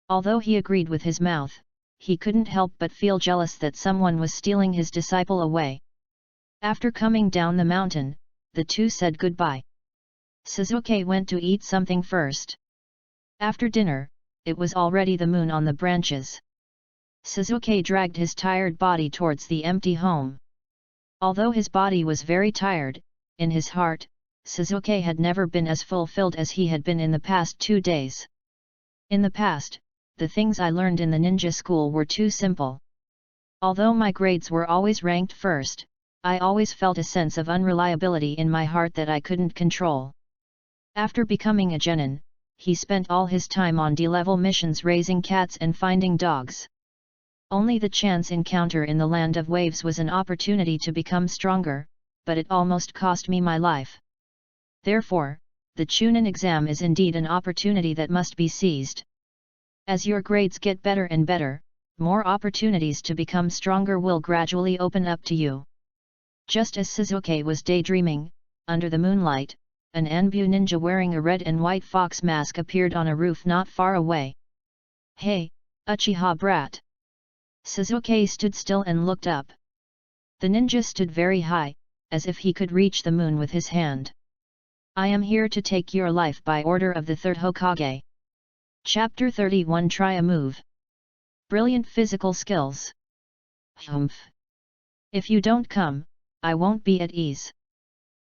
Although he agreed with his mouth, he couldn't help but feel jealous that someone was stealing his disciple away. After coming down the mountain, the two said goodbye. Sasuke went to eat something first. After dinner, it was already the moon on the branches. Sasuke dragged his tired body towards the empty home. Although his body was very tired, in his heart, Sasuke had never been as fulfilled as he had been in the past 2 days. In the past, the things I learned in the ninja school were too simple. Although my grades were always ranked first, I always felt a sense of unreliability in my heart that I couldn't control. After becoming a genin, he spent all his time on D-level missions raising cats and finding dogs. Only the chance encounter in the Land of Waves was an opportunity to become stronger, but it almost cost me my life. Therefore, the Chunin exam is indeed an opportunity that must be seized. As your grades get better and better, more opportunities to become stronger will gradually open up to you. Just as Sasuke was daydreaming, under the moonlight, an Anbu ninja wearing a red and white fox mask appeared on a roof not far away. "Hey, Uchiha brat!" Sasuke stood still and looked up. The ninja stood very high, as if he could reach the moon with his hand. "I am here to take your life by order of the third Hokage." Chapter 31 Try a move. Brilliant physical skills. Humph. If you don't come, I won't be at ease.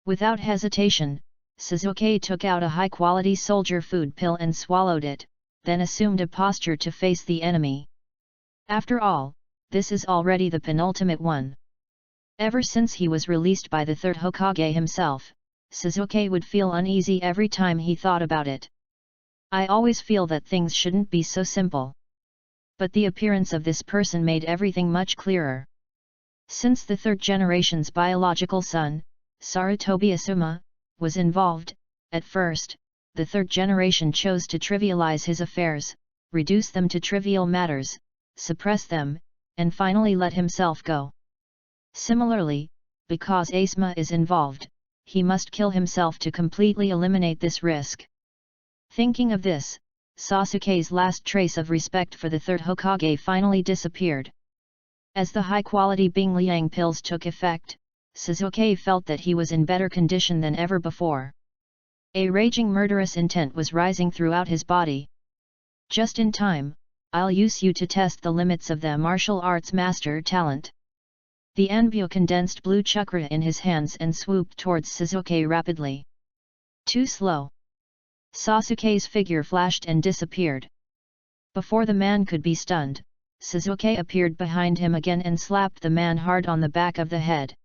Without hesitation, Sasuke took out a high-quality soldier food pill and swallowed it, then assumed a posture to face the enemy. After all, this is already the penultimate one. Ever since he was released by the third Hokage himself, Sasuke would feel uneasy every time he thought about it. I always feel that things shouldn't be so simple. But the appearance of this person made everything much clearer. Since the third generation's biological son, Sarutobi Asuma, was involved, at first, the third generation chose to trivialize his affairs, reduce them to trivial matters, suppress them, and finally let himself go. Similarly, because Asuma is involved, he must kill himself to completely eliminate this risk. Thinking of this, Sasuke's last trace of respect for the third Hokage finally disappeared. As the high-quality Bing Liang pills took effect, Sasuke felt that he was in better condition than ever before. A raging murderous intent was rising throughout his body. "Just in time, I'll use you to test the limits of the martial arts master talent." The Anbu condensed blue chakra in his hands and swooped towards Sasuke rapidly. Too slow. Sasuke's figure flashed and disappeared. Before the man could be stunned, Sasuke appeared behind him again and slapped the man hard on the back of the head.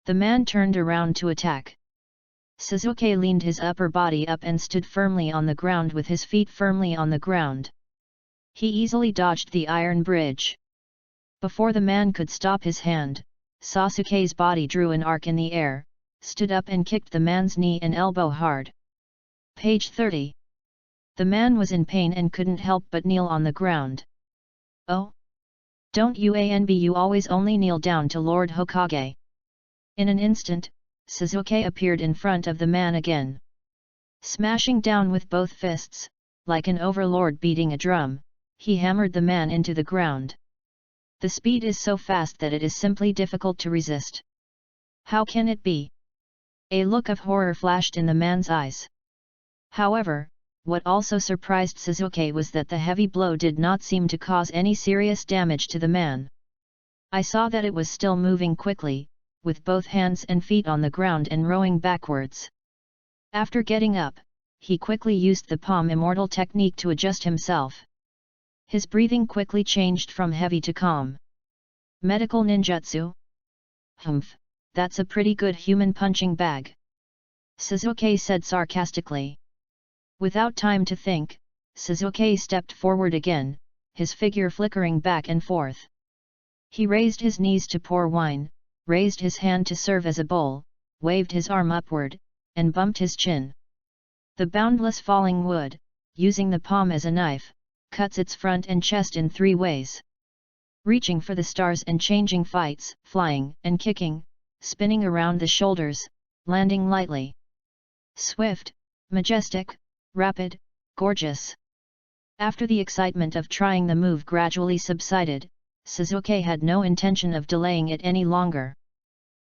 The man turned around to attack. Sasuke leaned his upper body up and stood firmly on the ground with his feet firmly on the ground. He easily dodged the iron bridge. Before the man could stop his hand, Sasuke's body drew an arc in the air, stood up and kicked the man's knee and elbow hard. Page 30. The man was in pain and couldn't help but kneel on the ground. "Oh? Don't you always only kneel down to Lord Hokage?" In an instant, Sasuke appeared in front of the man again. Smashing down with both fists, like an overlord beating a drum, he hammered the man into the ground. The speed is so fast that it is simply difficult to resist. How can it be? A look of horror flashed in the man's eyes. However, what also surprised Sasuke was that the heavy blow did not seem to cause any serious damage to the man. I saw that it was still moving quickly, with both hands and feet on the ground and rowing backwards. After getting up, he quickly used the palm immortal technique to adjust himself. His breathing quickly changed from heavy to calm. Medical ninjutsu? Humph, that's a pretty good human punching bag, Sasuke said sarcastically. Without time to think, Sasuke stepped forward again, his figure flickering back and forth. He raised his knees to pour wine, raised his hand to serve as a bowl, waved his arm upward, and bumped his chin. The boundless falling wood, using the palm as a knife, cuts its front and chest in 3 ways. Reaching for the stars and changing fights, flying and kicking, spinning around the shoulders, landing lightly. Swift, majestic, rapid, gorgeous. After the excitement of trying the move gradually subsided, Sasuke had no intention of delaying it any longer.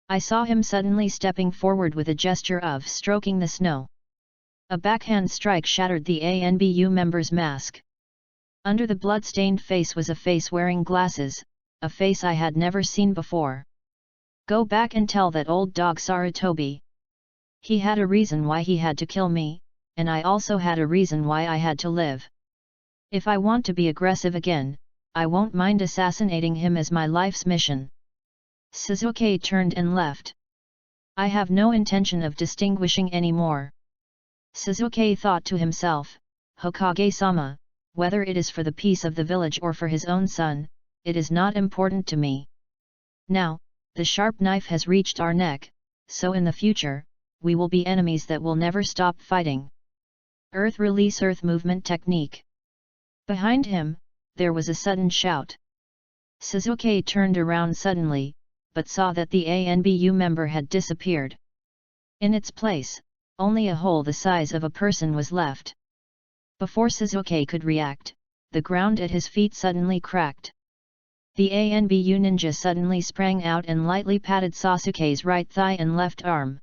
I saw him suddenly stepping forward with a gesture of stroking the snow. A backhand strike shattered the ANBU member's mask. Under the blood-stained face was a face wearing glasses, a face I had never seen before. Go back and tell that old dog Sarutobi. He had a reason why he had to kill me, and I also had a reason why I had to live. If I want to be aggressive again, I won't mind assassinating him as my life's mission. Sasuke turned and left. I have no intention of distinguishing anymore. Sasuke thought to himself, Hokage-sama, whether it is for the peace of the village or for his own son, it is not important to me. Now, the sharp knife has reached our neck, so in the future, we will be enemies that will never stop fighting. Earth release earth movement technique. Behind him, there was a sudden shout. Sasuke turned around suddenly, but saw that the ANBU member had disappeared. In its place, only a hole the size of a person was left. Before Sasuke could react, the ground at his feet suddenly cracked. The ANBU ninja suddenly sprang out and lightly patted Sasuke's right thigh and left arm.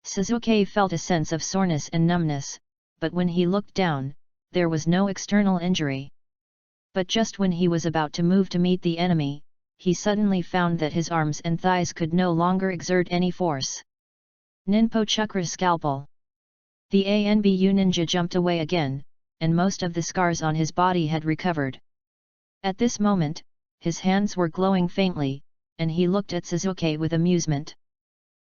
Sasuke felt a sense of soreness and numbness, but when he looked down, there was no external injury. But just when he was about to move to meet the enemy, he suddenly found that his arms and thighs could no longer exert any force. Ninpo Chakra Scalpel. The ANBU ninja jumped away again, and most of the scars on his body had recovered. At this moment, his hands were glowing faintly, and he looked at Sasuke with amusement.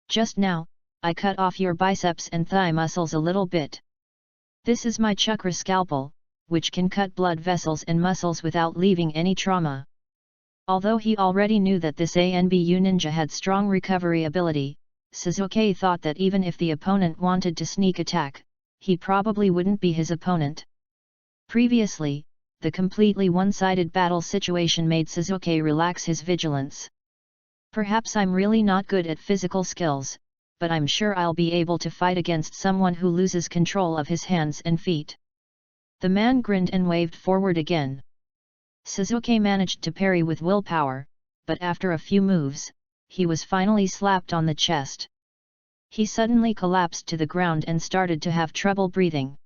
Just now, I cut off your biceps and thigh muscles a little bit. This is my chakra scalpel, which can cut blood vessels and muscles without leaving any trauma. Although he already knew that this ANBU ninja had strong recovery ability, Sasuke thought that even if the opponent wanted to sneak attack, he probably wouldn't be his opponent. Previously, the completely one-sided battle situation made Sasuke relax his vigilance. Perhaps I'm really not good at physical skills, but I'm sure I'll be able to fight against someone who loses control of his hands and feet. The man grinned and waved forward again. Sasuke managed to parry with willpower, but after a few moves, he was finally slapped on the chest. He suddenly collapsed to the ground and started to have trouble breathing.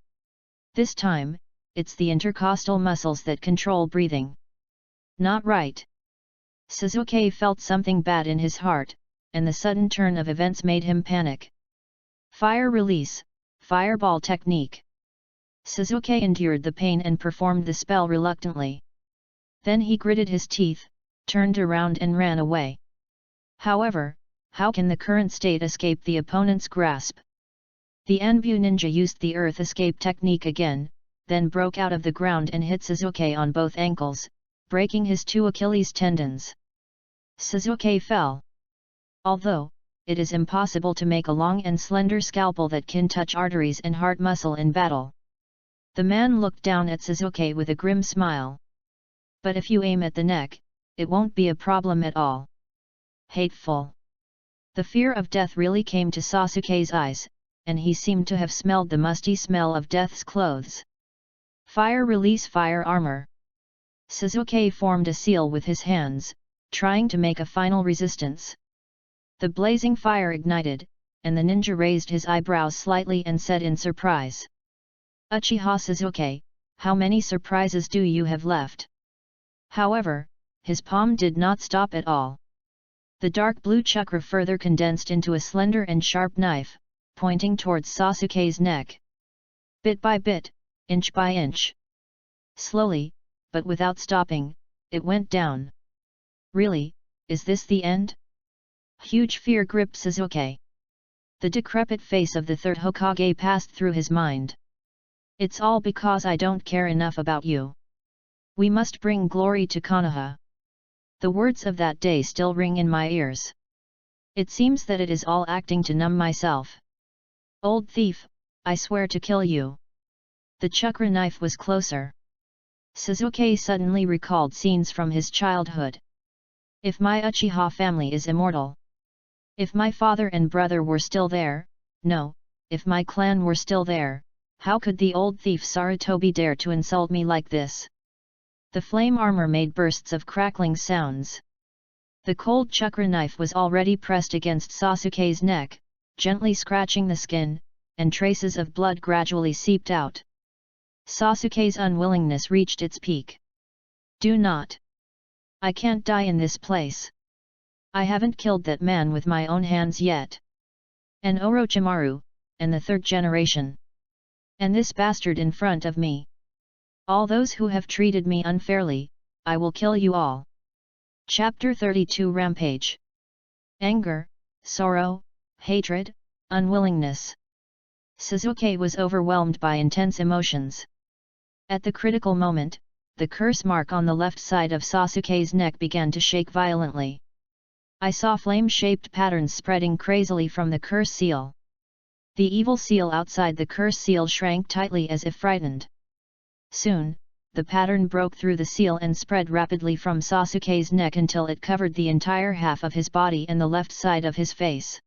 This time, it's the intercostal muscles that control breathing. Not right. Sasuke felt something bad in his heart, and the sudden turn of events made him panic. Fire release, fireball technique. Sasuke endured the pain and performed the spell reluctantly. Then he gritted his teeth, turned around and ran away. However, how can the current state escape the opponent's grasp? The ANBU ninja used the earth escape technique again, then broke out of the ground and hit Sasuke on both ankles, breaking his 2 Achilles tendons. Sasuke fell. Although, it is impossible to make a long and slender scalpel that can touch arteries and heart muscle in battle. The man looked down at Sasuke with a grim smile. But if you aim at the neck, it won't be a problem at all. Hateful. The fear of death really came to Sasuke's eyes, and he seemed to have smelled the musty smell of death's clothes. Fire release fire armor. Sasuke formed a seal with his hands, trying to make a final resistance. The blazing fire ignited, and the ninja raised his eyebrows slightly and said in surprise. Uchiha Sasuke, how many surprises do you have left? However, his palm did not stop at all. The dark blue chakra further condensed into a slender and sharp knife, pointing towards Sasuke's neck. Bit by bit, inch by inch. Slowly, but without stopping, it went down. Really, is this the end? Huge fear gripped Sasuke. The decrepit face of the third Hokage passed through his mind. It's all because I don't care enough about you. We must bring glory to Konoha. The words of that day still ring in my ears. It seems that it is all acting to numb myself. Old thief, I swear to kill you. The chakra knife was closer. Sasuke suddenly recalled scenes from his childhood. If my Uchiha family is immortal. If my father and brother were still there, no, if my clan were still there, how could the old thief Sarutobi dare to insult me like this? The flame armor made bursts of crackling sounds. The cold chakra knife was already pressed against Sasuke's neck, gently scratching the skin, and traces of blood gradually seeped out. Sasuke's unwillingness reached its peak. Do not. I can't die in this place. I haven't killed that man with my own hands yet. And Orochimaru, and the third generation. And this bastard in front of me. All those who have treated me unfairly, I will kill you all. Chapter 32 Rampage. Anger, sorrow, hatred, unwillingness. Sasuke was overwhelmed by intense emotions. At the critical moment, the curse mark on the left side of Sasuke's neck began to shake violently. I saw flame-shaped patterns spreading crazily from the curse seal. The evil seal outside the curse seal shrank tightly as if frightened. Soon, the pattern broke through the seal and spread rapidly from Sasuke's neck until it covered the entire half of his body and the left side of his face.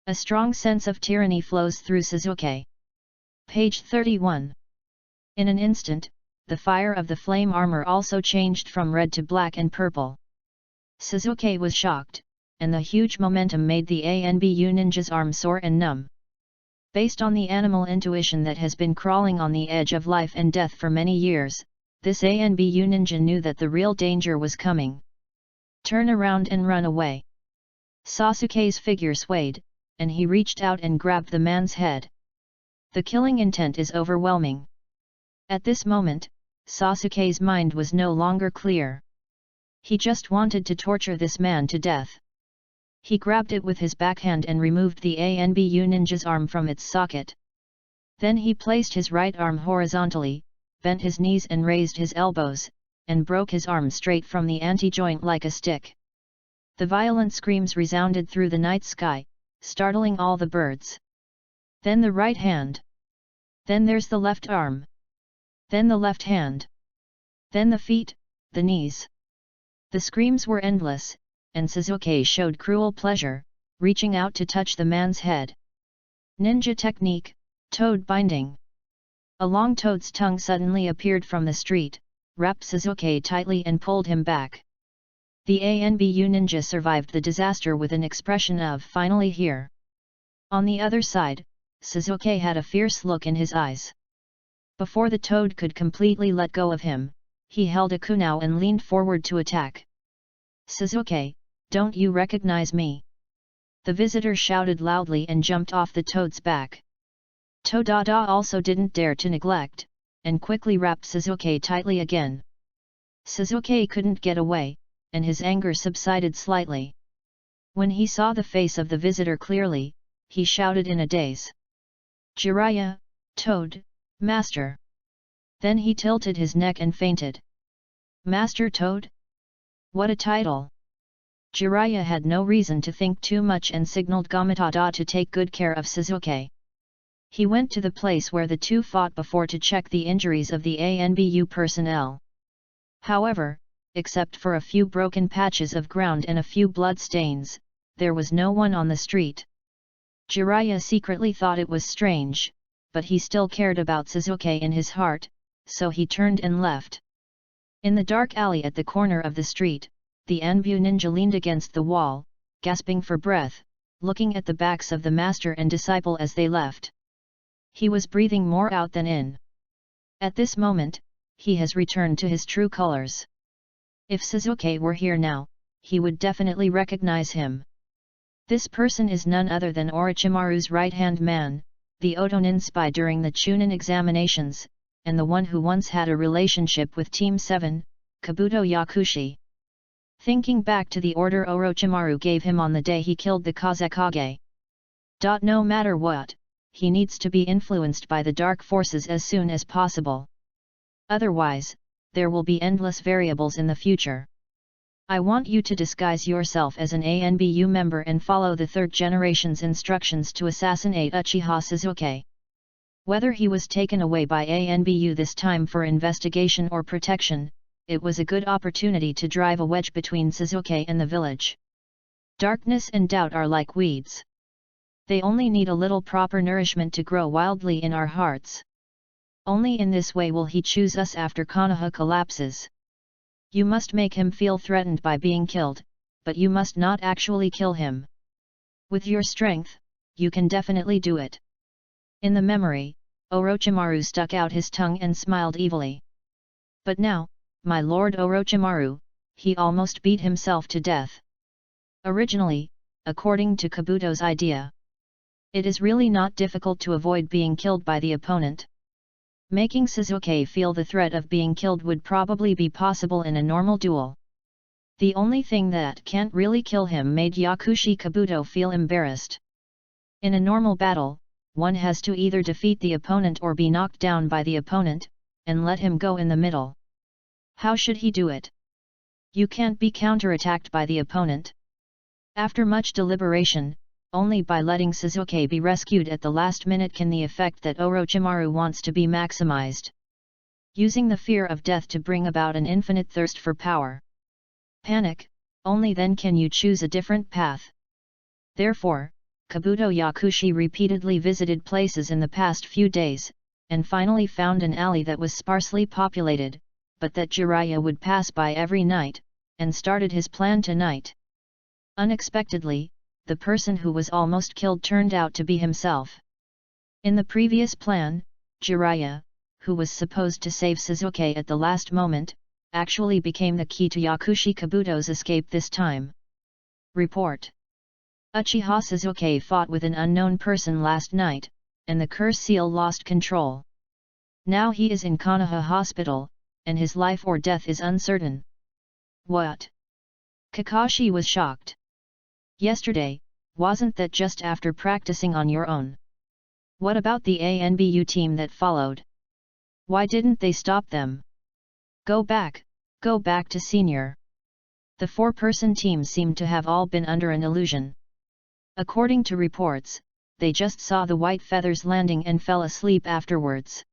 A strong sense of tyranny flows through Sasuke. Page 31. In an instant, the fire of the flame armor also changed from red to black and purple. Sasuke was shocked, and the huge momentum made the ANBU ninja's arm sore and numb. Based on the animal intuition that has been crawling on the edge of life and death for many years, this ANBU ninja knew that the real danger was coming. Turn around and run away. Sasuke's figure swayed, and he reached out and grabbed the man's head. The killing intent is overwhelming. At this moment, Sasuke's mind was no longer clear. He just wanted to torture this man to death. He grabbed it with his backhand and removed the ANBU ninja's arm from its socket. Then he placed his right arm horizontally, bent his knees and raised his elbows, and broke his arm straight from the anti-joint like a stick. The violent screams resounded through the night sky, startling all the birds. Then the right hand. Then there's the left arm. Then the left hand. Then the feet, the knees. The screams were endless, and Sasuke showed cruel pleasure, reaching out to touch the man's head. Ninja technique, toad binding. A long toad's tongue suddenly appeared from the street, wrapped Sasuke tightly and pulled him back. The ANBU ninja survived the disaster with an expression of finally here. On the other side, Sasuke had a fierce look in his eyes. Before the toad could completely let go of him, he held a kunai and leaned forward to attack. Sasuke, don't you recognize me? The visitor shouted loudly and jumped off the toad's back. Todada also didn't dare to neglect, and quickly wrapped Sasuke tightly again. Sasuke couldn't get away, and his anger subsided slightly. When he saw the face of the visitor clearly, he shouted in a daze. Jiraiya, Toad, Master. Then he tilted his neck and fainted. Master Toad? What a title! Jiraiya had no reason to think too much and signaled Gamatata to take good care of Sasuke. He went to the place where the two fought before to check the injuries of the ANBU personnel. However, except for a few broken patches of ground and a few blood stains, there was no one on the street. Jiraiya secretly thought it was strange, but he still cared about Sasuke in his heart, so he turned and left. In the dark alley at the corner of the street, the ANBU ninja leaned against the wall, gasping for breath, looking at the backs of the master and disciple as they left. He was breathing more out than in. At this moment, he has returned to his true colors. If Sasuke were here now, he would definitely recognize him. This person is none other than Orochimaru's right-hand man, the Otonin spy during the Chunin examinations, and the one who once had a relationship with Team 7, Kabuto Yakushi. Thinking back to the order Orochimaru gave him on the day he killed the Kazekage. No matter what, he needs to be influenced by the dark forces as soon as possible. Otherwise, there will be endless variables in the future. I want you to disguise yourself as an ANBU member and follow the third generation's instructions to assassinate Uchiha Sasuke. Whether he was taken away by ANBU this time for investigation or protection, it was a good opportunity to drive a wedge between Sasuke and the village. Darkness and doubt are like weeds. They only need a little proper nourishment to grow wildly in our hearts. Only in this way will he choose us after Konoha collapses. You must make him feel threatened by being killed, but you must not actually kill him. With your strength, you can definitely do it. In the memory, Orochimaru stuck out his tongue and smiled evilly. But now, my lord Orochimaru, he almost beat himself to death. Originally, according to Kabuto's idea, it is really not difficult to avoid being killed by the opponent. Making Sasuke feel the threat of being killed would probably be possible in a normal duel. The only thing that can't really kill him made Yakushi Kabuto feel embarrassed. In a normal battle, one has to either defeat the opponent or be knocked down by the opponent, and let him go in the middle. How should he do it? You can't be counterattacked by the opponent. After much deliberation, only by letting Sasuke be rescued at the last minute can the effect that Orochimaru wants to be maximized. Using the fear of death to bring about an infinite thirst for power. Panic, only then can you choose a different path. Therefore, Kabuto Yakushi repeatedly visited places in the past few days, and finally found an alley that was sparsely populated, but that Jiraiya would pass by every night, and started his plan tonight. Unexpectedly, the person who was almost killed turned out to be himself. In the previous plan, Jiraiya, who was supposed to save Sasuke at the last moment, actually became the key to Yakushi Kabuto's escape this time. Report. Uchiha Sasuke fought with an unknown person last night, and the curse seal lost control. Now he is in Konoha Hospital, and his life or death is uncertain. What? Kakashi was shocked. Yesterday, wasn't that just after practicing on your own? What about the ANBU team that followed? Why didn't they stop them? Go back to senior. The four-person team seemed to have all been under an illusion. According to reports, they just saw the white feathers landing and fell asleep afterwards.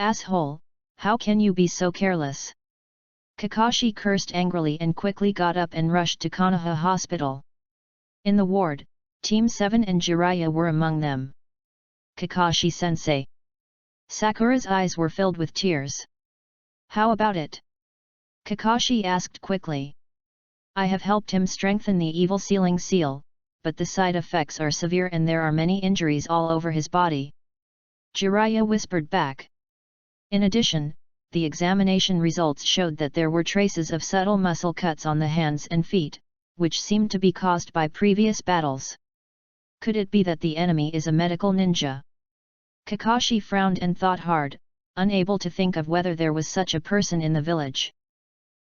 Asshole, how can you be so careless? Kakashi cursed angrily and quickly got up and rushed to Konoha Hospital. In the ward, Team 7 and Jiraiya were among them. Kakashi-sensei. Sakura's eyes were filled with tears. How about it? Kakashi asked quickly. I have helped him strengthen the evil sealing seal, but the side effects are severe and there are many injuries all over his body. Jiraiya whispered back. In addition, the examination results showed that there were traces of subtle muscle cuts on the hands and feet, which seemed to be caused by previous battles. Could it be that the enemy is a medical ninja? Kakashi frowned and thought hard, unable to think of whether there was such a person in the village.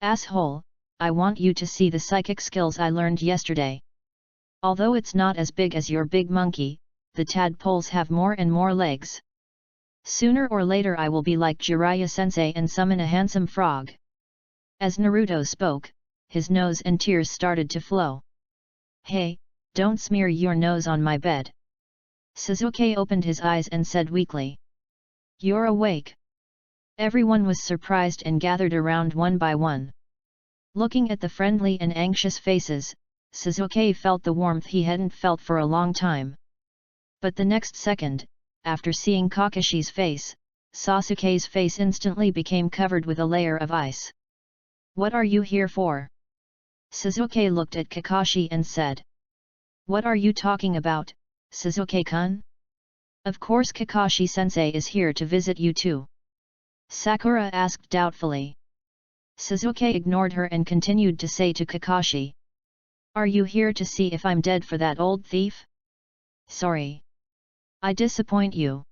Asshole, I want you to see the psychic skills I learned yesterday. Although it's not as big as your big monkey, the tadpoles have more and more legs. Sooner or later I will be like Jiraiya-sensei and summon a handsome frog. As Naruto spoke, his nose and tears started to flow. Hey, don't smear your nose on my bed. Sasuke opened his eyes and said weakly. You're awake. Everyone was surprised and gathered around one by one. Looking at the friendly and anxious faces, Sasuke felt the warmth he hadn't felt for a long time. But the next second, after seeing Kakashi's face, Sasuke's face instantly became covered with a layer of ice. What are you here for? Sasuke looked at Kakashi and said. What are you talking about, Sasuke-kun? Of course Kakashi-sensei is here to visit you too. Sakura asked doubtfully. Sasuke ignored her and continued to say to Kakashi. Are you here to see if I'm dead for that old thief? Sorry. I disappoint you.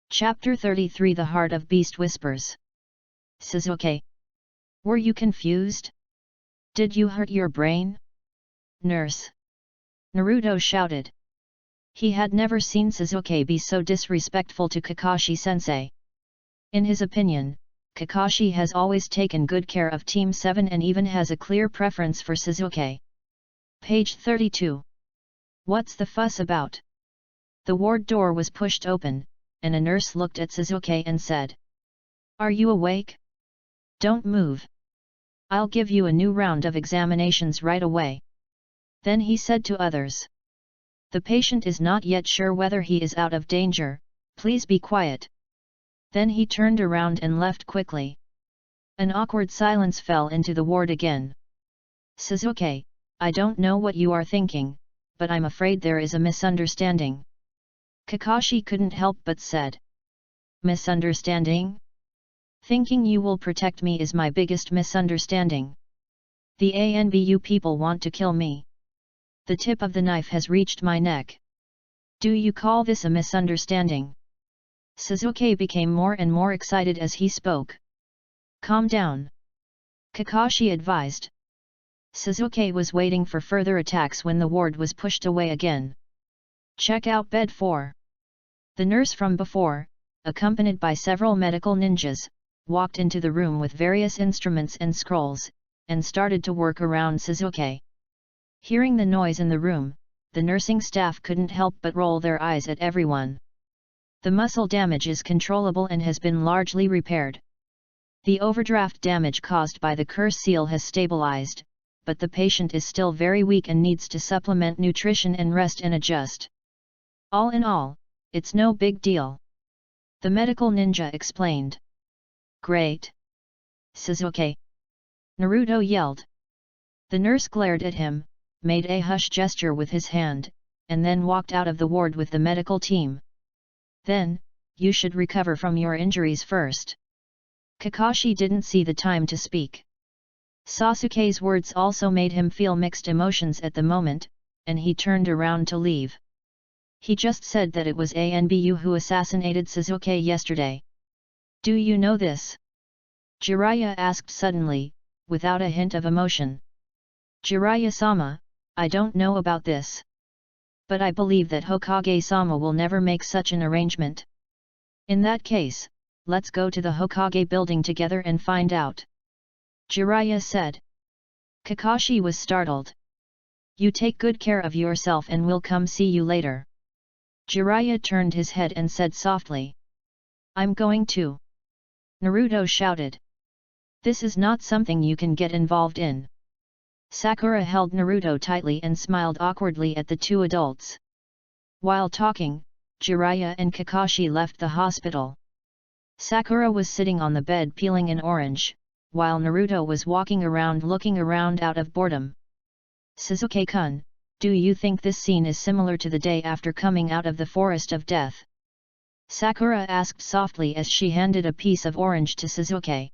Chapter 33 The Heart of Beast Whispers. Sasuke. Were you confused? Did you hurt your brain? Nurse. Naruto shouted. He had never seen Sasuke be so disrespectful to Kakashi-sensei. In his opinion, Kakashi has always taken good care of Team 7 and even has a clear preference for Sasuke. Page 32. What's the fuss about? The ward door was pushed open, and a nurse looked at Sasuke and said, "Are you awake? Don't move. I'll give you a new round of examinations right away." Then he said to others, "The patient is not yet sure whether he is out of danger, please be quiet." Then he turned around and left quickly. An awkward silence fell into the ward again. "Sasuke, I don't know what you are thinking, but I'm afraid there is a misunderstanding." Kakashi couldn't help but said, "Misunderstanding? Thinking you will protect me is my biggest misunderstanding. The ANBU people want to kill me. The tip of the knife has reached my neck. Do you call this a misunderstanding?" Sasuke became more and more excited as he spoke. "Calm down," Kakashi advised. Sasuke was waiting for further attacks when the ward was pushed away again. "Check out bed 4. The nurse from before, accompanied by several medical ninjas, walked into the room with various instruments and scrolls, and started to work around Sasuke. Hearing the noise in the room, the nursing staff couldn't help but roll their eyes at everyone. The muscle damage is controllable and has been largely repaired. The overdraft damage caused by the curse seal has stabilized, but the patient is still very weak and needs to supplement nutrition and rest and adjust. All in all, it's no big deal," the medical ninja explained. "Great! Sasuke!" Naruto yelled. The nurse glared at him, made a hush gesture with his hand, and then walked out of the ward with the medical team. "Then, you should recover from your injuries first." Kakashi didn't see the time to speak. Sasuke's words also made him feel mixed emotions at the moment, and he turned around to leave. "He just said that it was ANBU who assassinated Sasuke yesterday. Do you know this?" Jiraiya asked suddenly, without a hint of emotion. "Jiraiya-sama, I don't know about this. But I believe that Hokage-sama will never make such an arrangement. In that case, let's go to the Hokage building together and find out," Jiraiya said. Kakashi was startled. "You take good care of yourself and we'll come see you later." Jiraiya turned his head and said softly, "I'm going to." Naruto shouted, "This is not something you can get involved in." Sakura held Naruto tightly and smiled awkwardly at the two adults. While talking, Jiraiya and Kakashi left the hospital. Sakura was sitting on the bed peeling an orange, while Naruto was walking around looking around out of boredom. "Sasuke-kun, do you think this scene is similar to the day after coming out of the Forest of Death?" Sakura asked softly as she handed a piece of orange to Sasuke.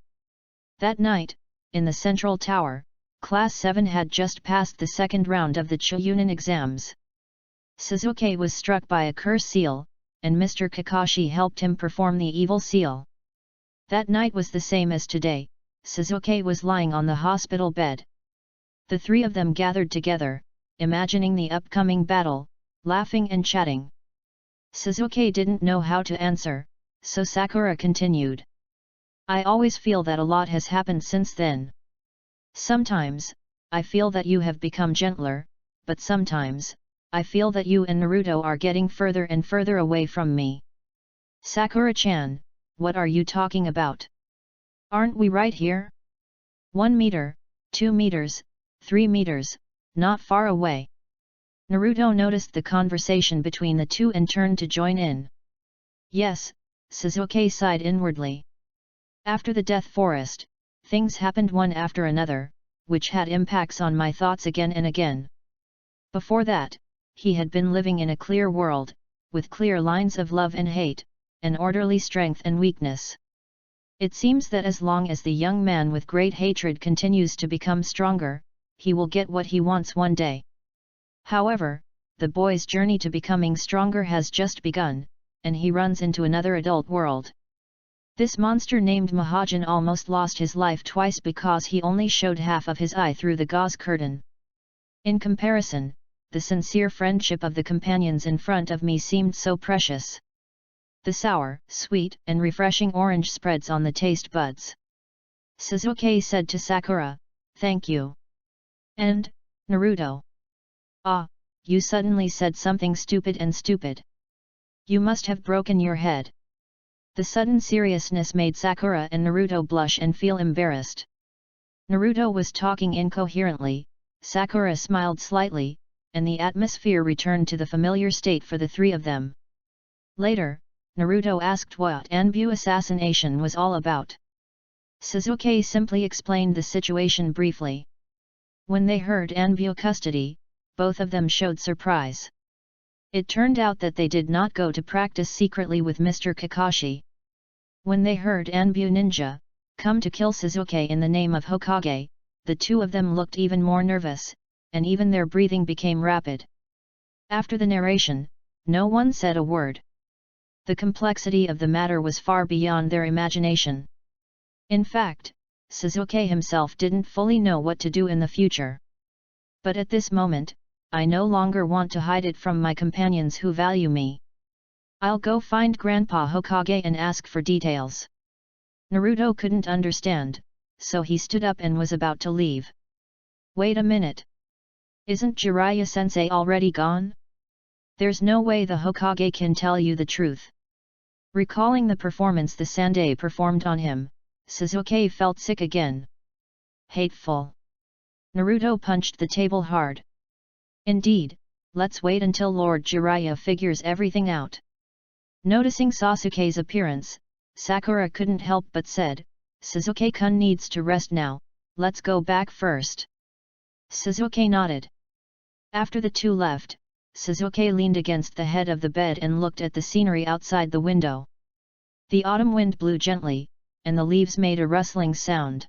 That night, in the central tower, Class 7 had just passed the second round of the Chunin exams. Sasuke was struck by a curse seal, and Mr. Kakashi helped him perform the evil seal. That night was the same as today. Sasuke was lying on the hospital bed. The three of them gathered together, imagining the upcoming battle, laughing and chatting. Sasuke didn't know how to answer, so Sakura continued. "I always feel that a lot has happened since then. Sometimes, I feel that you have become gentler, but sometimes, I feel that you and Naruto are getting further and further away from me." "Sakura-chan, what are you talking about? Aren't we right here? 1 meter, 2 meters, 3 meters, not far away." Naruto noticed the conversation between the two and turned to join in. "Yes," Sasuke sighed inwardly. "After the Death Forest, things happened one after another, which had impacts on my thoughts again and again. Before that, he had been living in a clear world, with clear lines of love and hate, and orderly strength and weakness. It seems that as long as the young man with great hatred continues to become stronger, he will get what he wants one day. However, the boy's journey to becoming stronger has just begun, and he runs into another adult world. This monster named Mahajin almost lost his life twice because he only showed half of his eye through the gauze curtain. In comparison, the sincere friendship of the companions in front of me seemed so precious. The sour, sweet, and refreshing orange spreads on the taste buds. Sasuke said to Sakura, "Thank you." And, Naruto. "Ah, you suddenly said something stupid and stupid. You must have broken your head." The sudden seriousness made Sakura and Naruto blush and feel embarrassed. Naruto was talking incoherently, Sakura smiled slightly, and the atmosphere returned to the familiar state for the three of them. Later, Naruto asked what Anbu assassination was all about. Sasuke simply explained the situation briefly. When they heard Anbu custody, both of them showed surprise. It turned out that they did not go to practice secretly with Mr. Kakashi. When they heard Anbu ninja come to kill Sasuke in the name of Hokage, the two of them looked even more nervous, and even their breathing became rapid. After the narration, no one said a word. The complexity of the matter was far beyond their imagination. In fact, Sasuke himself didn't fully know what to do in the future. But at this moment, I no longer want to hide it from my companions who value me. I'll go find Grandpa Hokage and ask for details. Naruto couldn't understand, so he stood up and was about to leave. Wait a minute. Isn't Jiraiya-sensei already gone? There's no way the Hokage can tell you the truth. Recalling the performance the Sandai performed on him, Sasuke felt sick again. Hateful. Naruto punched the table hard. Indeed, let's wait until Lord Jiraiya figures everything out. Noticing Sasuke's appearance, Sakura couldn't help but said, Sasuke-kun needs to rest now, let's go back first. Sasuke nodded. After the two left, Sasuke leaned against the head of the bed and looked at the scenery outside the window. The autumn wind blew gently, and the leaves made a rustling sound.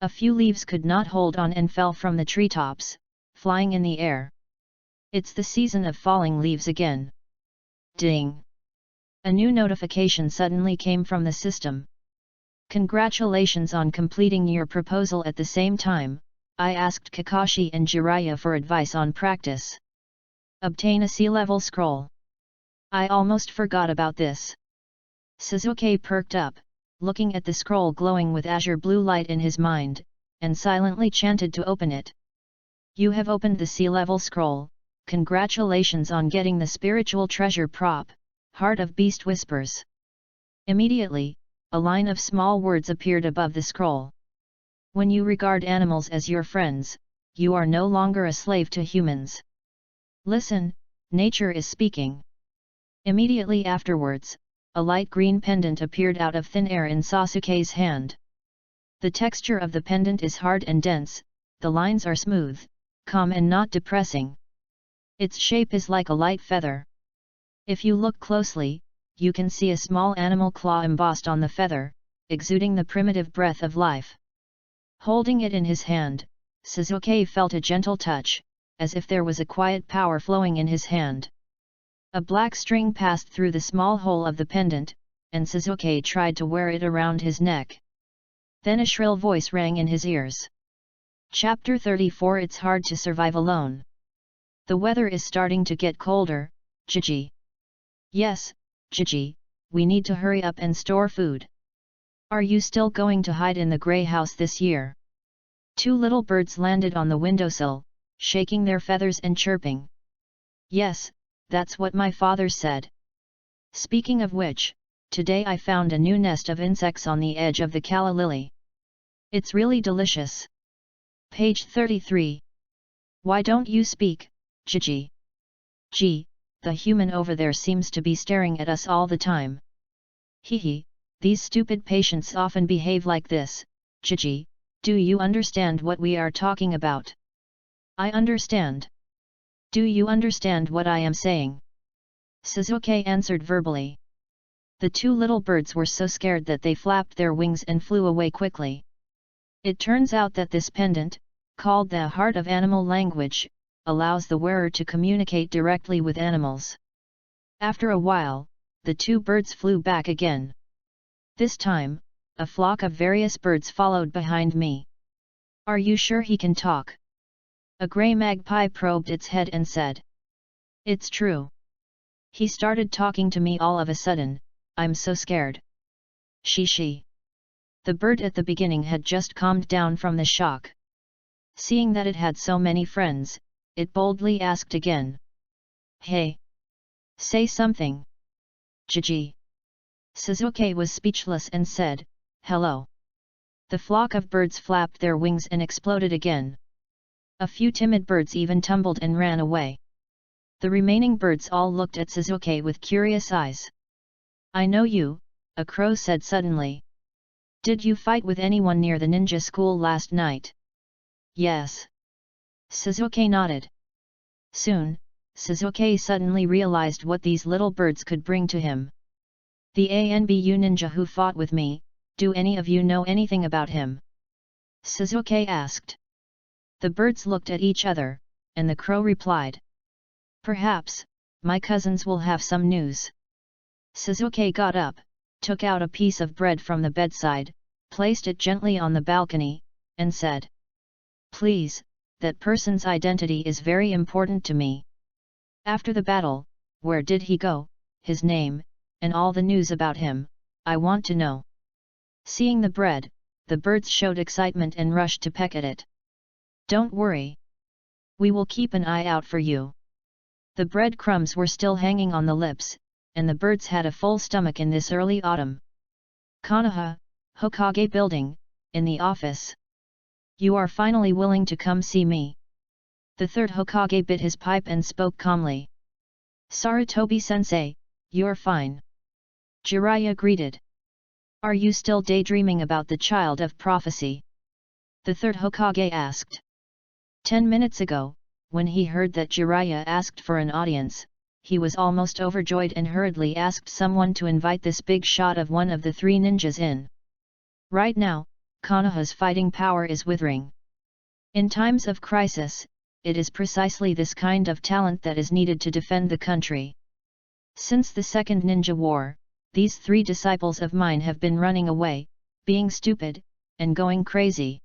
A few leaves could not hold on and fell from the treetops, flying in the air. It's the season of falling leaves again. Ding! A new notification suddenly came from the system. Congratulations on completing your proposal. At the same time, I asked Kakashi and Jiraiya for advice on practice. Obtain a sea-level scroll. I almost forgot about this. Sasuke perked up, looking at the scroll glowing with azure blue light in his mind, and silently chanted to open it. You have opened the sea-level scroll. Congratulations on getting the spiritual treasure prop, Heart of Beast Whispers. Immediately, a line of small words appeared above the scroll. When you regard animals as your friends, you are no longer a slave to humans. Listen, nature is speaking. Immediately afterwards, a light green pendant appeared out of thin air in Sasuke's hand. The texture of the pendant is hard and dense, the lines are smooth, calm and not depressing. Its shape is like a light feather. If you look closely, you can see a small animal claw embossed on the feather, exuding the primitive breath of life. Holding it in his hand, Sasuke felt a gentle touch, as if there was a quiet power flowing in his hand. A black string passed through the small hole of the pendant, and Sasuke tried to wear it around his neck. Then a shrill voice rang in his ears. Chapter 34. It's hard to survive alone. The weather is starting to get colder, Gigi. Yes, Gigi, we need to hurry up and store food. Are you still going to hide in the grey house this year? Two little birds landed on the windowsill, shaking their feathers and chirping. Yes, that's what my father said. Speaking of which, today I found a new nest of insects on the edge of the calla lily. It's really delicious. Page 33. Why don't you speak, Gigi? Gee, the human over there seems to be staring at us all the time. Hehe, these stupid patients often behave like this. Gigi, do you understand what we are talking about? I understand. Do you understand what I am saying? Sasuke answered verbally. The two little birds were so scared that they flapped their wings and flew away quickly. It turns out that this pendant, called the Heart of Animal Language, allows the wearer to communicate directly with animals. After a while, the two birds flew back again. This time, a flock of various birds followed behind me. Are you sure he can talk? A grey magpie probed its head and said. It's true. He started talking to me all of a sudden. I'm so scared. She. The bird at the beginning had just calmed down from the shock. Seeing that it had so many friends, it boldly asked again. Hey! Say something. Jiji. Sasuke was speechless and said, hello. The flock of birds flapped their wings and exploded again. A few timid birds even tumbled and ran away. The remaining birds all looked at Sasuke with curious eyes. I know you, a crow said suddenly. Did you fight with anyone near the ninja school last night? Yes. Sasuke nodded. Soon, Sasuke suddenly realized what these little birds could bring to him. The ANBU ninja who fought with me, do any of you know anything about him? Sasuke asked. The birds looked at each other, and the crow replied. Perhaps, my cousins will have some news. Sasuke got up, took out a piece of bread from the bedside, placed it gently on the balcony, and said. Please, that person's identity is very important to me. After the battle, where did he go, his name, and all the news about him, I want to know. Seeing the bread, the birds showed excitement and rushed to peck at it. Don't worry. We will keep an eye out for you. The bread crumbs were still hanging on the lips, and the birds had a full stomach in this early autumn. Konoha, Hokage building, in the office. You are finally willing to come see me. The third Hokage bit his pipe and spoke calmly. Sarutobi-sensei, you're fine. Jiraiya greeted. Are you still daydreaming about the child of prophecy? The third Hokage asked. 10 minutes ago, when he heard that Jiraiya asked for an audience, he was almost overjoyed and hurriedly asked someone to invite this big shot of one of the three ninjas in. Right now, Konoha's fighting power is withering. In times of crisis, it is precisely this kind of talent that is needed to defend the country. Since the Second Ninja War, these three disciples of mine have been running away, being stupid, and going crazy.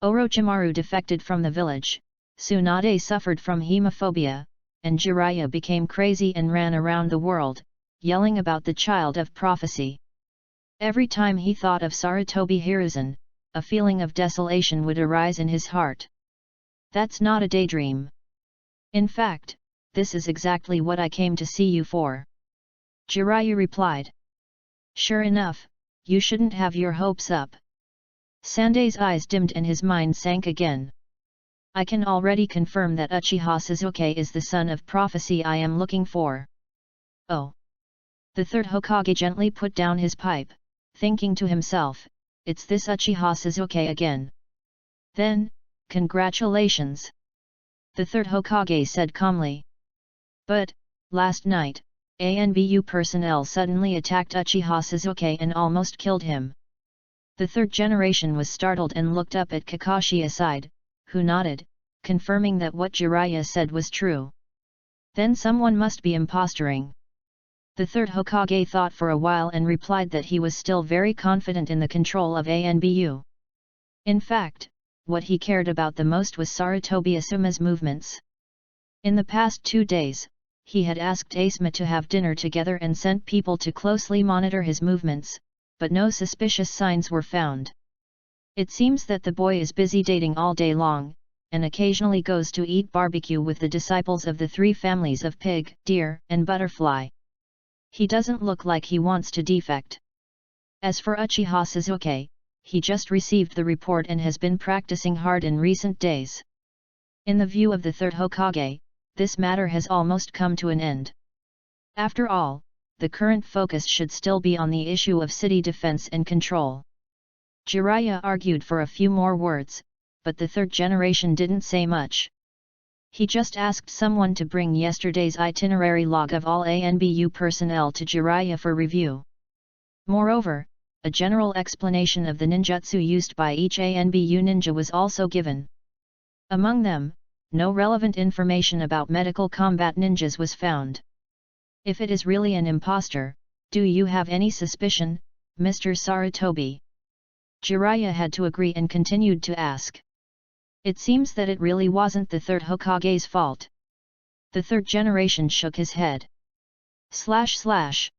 Orochimaru defected from the village, Tsunade suffered from hemophobia, and Jiraiya became crazy and ran around the world, yelling about the child of prophecy. Every time he thought of Sarutobi Hiruzen, a feeling of desolation would arise in his heart. That's not a daydream. In fact, this is exactly what I came to see you for. Jiraiya replied. Sure enough, you shouldn't have your hopes up. Sanday's eyes dimmed and his mind sank again. I can already confirm that Uchiha Sasuke is the son of prophecy I am looking for. Oh! The third Hokage gently put down his pipe, thinking to himself, it's this Uchiha Sasuke again. Then, congratulations! The third Hokage said calmly. But, last night, ANBU personnel suddenly attacked Uchiha Sasuke and almost killed him. The third generation was startled and looked up at Kakashi aside, who nodded, confirming that what Jiraiya said was true. Then someone must be impostoring. The third Hokage thought for a while and replied that he was still very confident in the control of ANBU. In fact, what he cared about the most was Sarutobi Asuma's movements. In the past 2 days, he had asked Asuma to have dinner together and sent people to closely monitor his movements, but no suspicious signs were found. It seems that the boy is busy dating all day long, and occasionally goes to eat barbecue with the disciples of the three families of pig, deer, and butterfly. He doesn't look like he wants to defect. As for Uchiha Sasuke, he just received the report and has been practicing hard in recent days. In the view of the third Hokage, this matter has almost come to an end. After all, the current focus should still be on the issue of city defense and control. Jiraiya argued for a few more words, but the third generation didn't say much. He just asked someone to bring yesterday's itinerary log of all ANBU personnel to Jiraiya for review. Moreover, a general explanation of the ninjutsu used by each ANBU ninja was also given. Among them, no relevant information about medical combat ninjas was found. If it is really an impostor, do you have any suspicion, Mr. Sarutobi? Jiraiya had to agree and continued to ask. It seems that it really wasn't the third Hokage's fault. The third generation shook his head. /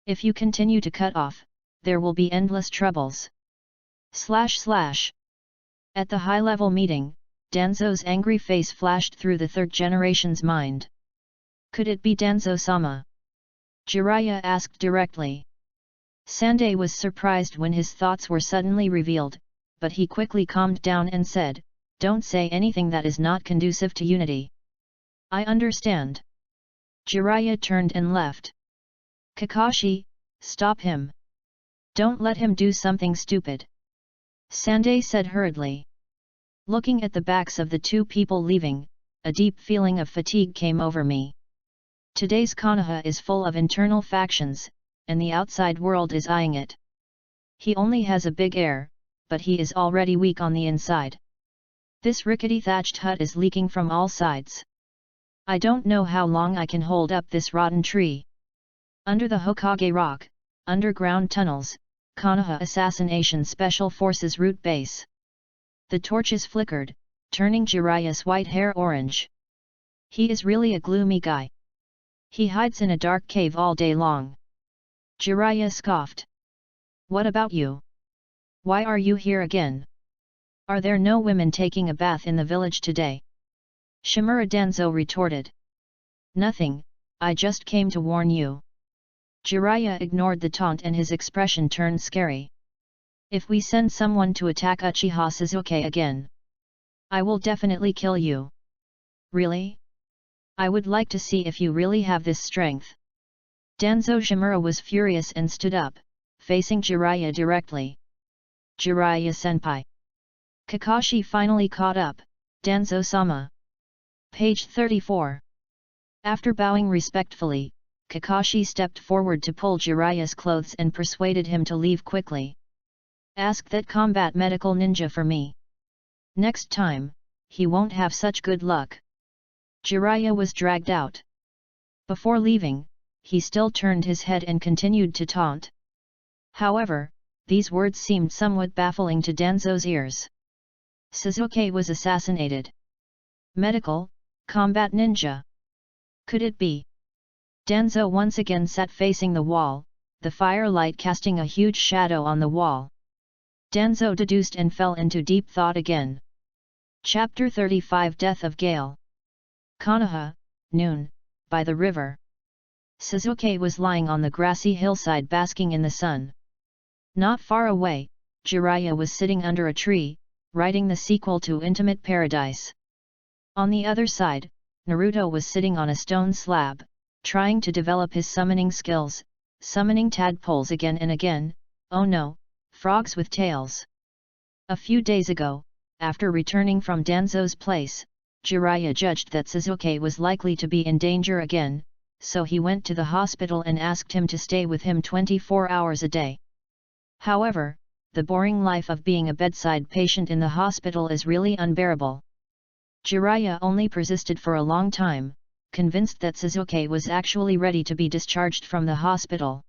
If you continue to cut off, there will be endless troubles. / At the high-level meeting, Danzo's angry face flashed through the third generation's mind. Could it be Danzo-sama? Jiraiya asked directly. Sandai was surprised when his thoughts were suddenly revealed, but he quickly calmed down and said, "Don't say anything that is not conducive to unity." "I understand." Jiraiya turned and left. "Kakashi, stop him. Don't let him do something stupid," Sandai said hurriedly. Looking at the backs of the two people leaving, a deep feeling of fatigue came over me. Today's Konoha is full of internal factions, and the outside world is eyeing it. He only has a big air, but he is already weak on the inside. This rickety thatched hut is leaking from all sides. I don't know how long I can hold up this rotten tree. Under the Hokage Rock, underground tunnels, Konoha Assassination Special Forces route base. The torches flickered, turning Jiraiya's white hair orange. He is really a gloomy guy. He hides in a dark cave all day long. Jiraiya scoffed. "What about you? Why are you here again? Are there no women taking a bath in the village today?" Shimura Danzo retorted. "Nothing, I just came to warn you." Jiraiya ignored the taunt and his expression turned scary. "If we send someone to attack Uchiha Sasuke again, I will definitely kill you." "Really? I would like to see if you really have this strength." Danzo Shimura was furious and stood up, facing Jiraiya directly. "Jiraiya-senpai." Kakashi finally caught up, "Danzo-sama." Page 34. After bowing respectfully, Kakashi stepped forward to pull Jiraiya's clothes and persuaded him to leave quickly. "Ask that combat medical ninja for me. Next time, he won't have such good luck." Jiraiya was dragged out. Before leaving, he still turned his head and continued to taunt. However, these words seemed somewhat baffling to Danzo's ears. Sasuke was assassinated. Medical, combat ninja. Could it be? Danzo once again sat facing the wall, the firelight casting a huge shadow on the wall. Danzo deduced and fell into deep thought again. Chapter 35 Death of Gale. Konoha, noon, by the river. Sasuke was lying on the grassy hillside basking in the sun. Not far away, Jiraiya was sitting under a tree, writing the sequel to Intimate Paradise. On the other side, Naruto was sitting on a stone slab, trying to develop his summoning skills, summoning tadpoles again and again, oh no, frogs with tails. A few days ago, after returning from Danzo's place, Jiraiya judged that Sasuke was likely to be in danger again, so he went to the hospital and asked him to stay with him 24 hours a day. However, the boring life of being a bedside patient in the hospital is really unbearable. Jiraiya only persisted for a long time, convinced that Sasuke was actually ready to be discharged from the hospital.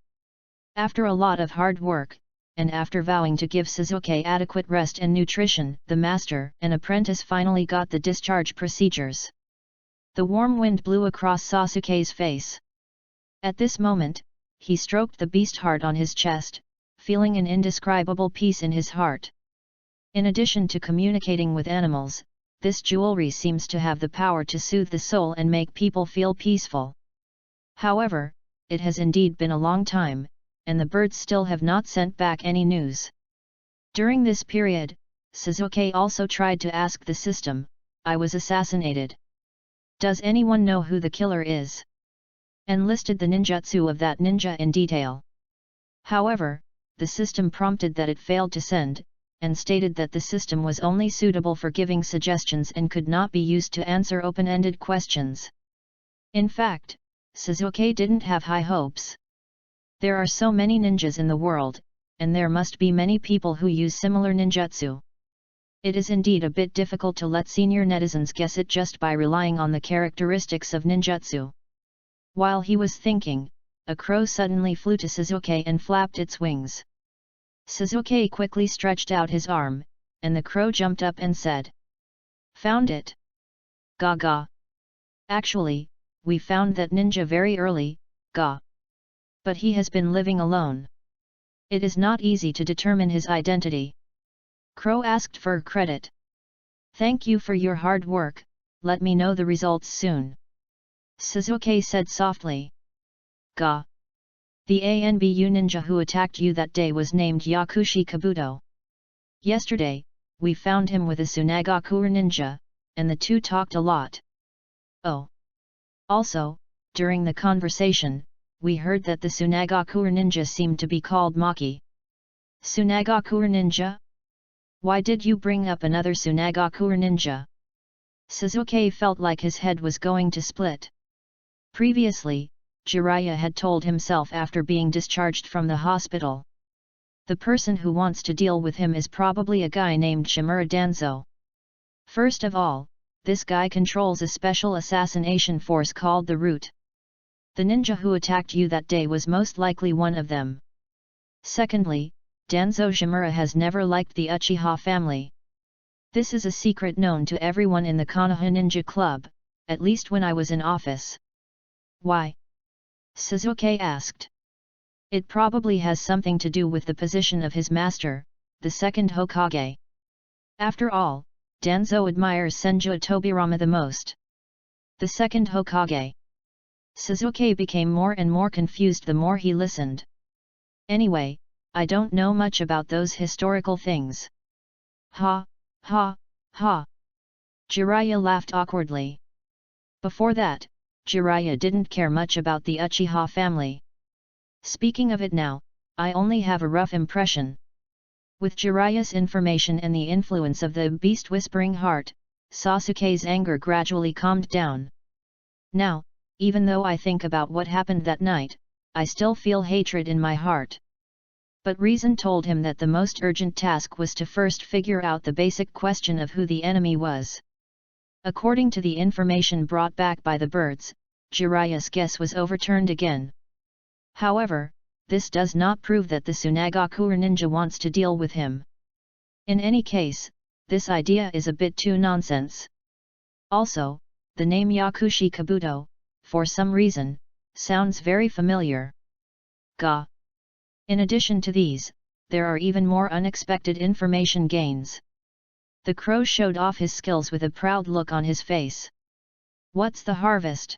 After a lot of hard work, and after vowing to give Sasuke adequate rest and nutrition, the master and apprentice finally got the discharge procedures. The warm wind blew across Sasuke's face. At this moment, he stroked the beast heart on his chest, feeling an indescribable peace in his heart. In addition to communicating with animals, this jewelry seems to have the power to soothe the soul and make people feel peaceful. However, it has indeed been a long time, and the birds still have not sent back any news. During this period, Sasuke also tried to ask the system, "I was assassinated. Does anyone know who the killer is?" and listed the ninjutsu of that ninja in detail. However, the system prompted that it failed to send, and stated that the system was only suitable for giving suggestions and could not be used to answer open-ended questions. In fact, Sasuke didn't have high hopes. There are so many ninjas in the world, and there must be many people who use similar ninjutsu. It is indeed a bit difficult to let senior netizens guess it just by relying on the characteristics of ninjutsu. While he was thinking, a crow suddenly flew to Sasuke and flapped its wings. Sasuke quickly stretched out his arm, and the crow jumped up and said, "Found it! Gaga! Actually, we found that ninja very early, Ga. But he has been living alone. It is not easy to determine his identity. Crow asked for credit. Thank you for your hard work, let me know the results soon. Sasuke said softly. Ga. The ANBU ninja who attacked you that day was named Yakushi Kabuto. Yesterday, we found him with a Tsunagakure ninja, and the two talked a lot. Oh. Also, during the conversation, we heard that the Tsunagakure ninja seemed to be called Maki. Tsunagakure ninja? Why did you bring up another Tsunagakure ninja? Sasuke felt like his head was going to split. Previously, Jiraiya had told himself after being discharged from the hospital. The person who wants to deal with him is probably a guy named Shimura Danzo. First of all, this guy controls a special assassination force called the Root. The ninja who attacked you that day was most likely one of them. Secondly, Danzo Shimura has never liked the Uchiha family. This is a secret known to everyone in the Konoha Ninja Club, at least when I was in office. Why? Sasuke asked. It probably has something to do with the position of his master, the second Hokage. After all, Danzo admires Senju Tobirama the most. The second Hokage. Sasuke became more and more confused the more he listened. Anyway, I don't know much about those historical things. Ha, ha, ha. Jiraiya laughed awkwardly. Before that, Jiraiya didn't care much about the Uchiha family. Speaking of it now, I only have a rough impression. With Jiraiya's information and the influence of the beast whispering heart, Sasuke's anger gradually calmed down. Now, even though I think about what happened that night, I still feel hatred in my heart. But reason told him that the most urgent task was to first figure out the basic question of who the enemy was. According to the information brought back by the birds, Jiraiya's guess was overturned again. However, this does not prove that the Tsunagakure ninja wants to deal with him. In any case, this idea is a bit too nonsense. Also, the name Yakushi Kabuto, for some reason, sounds very familiar. Ga. In addition to these, there are even more unexpected information gains. The crow showed off his skills with a proud look on his face. What's the harvest?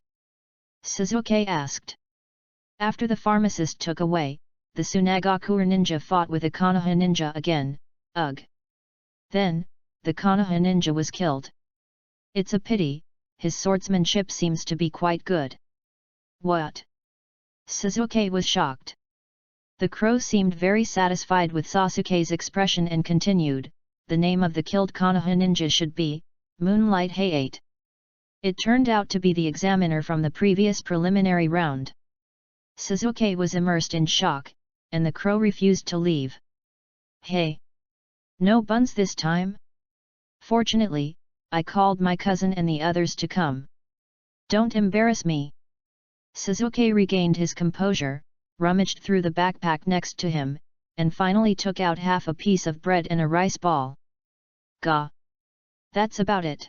Sasuke asked. After the pharmacist took away, the Tsunagakure ninja fought with a Konoha ninja again, ugh. Then, the Konoha ninja was killed. It's a pity, his swordsmanship seems to be quite good. What? Sasuke was shocked. The crow seemed very satisfied with Sasuke's expression and continued, the name of the killed Konoha ninja should be, Moonlight Hayate. It turned out to be the examiner from the previous preliminary round. Sasuke was immersed in shock, and the crow refused to leave. Hey! No buns this time? Fortunately, I called my cousin and the others to come. Don't embarrass me. Sasuke regained his composure, rummaged through the backpack next to him, and finally took out half a piece of bread and a rice ball. Ga. That's about it.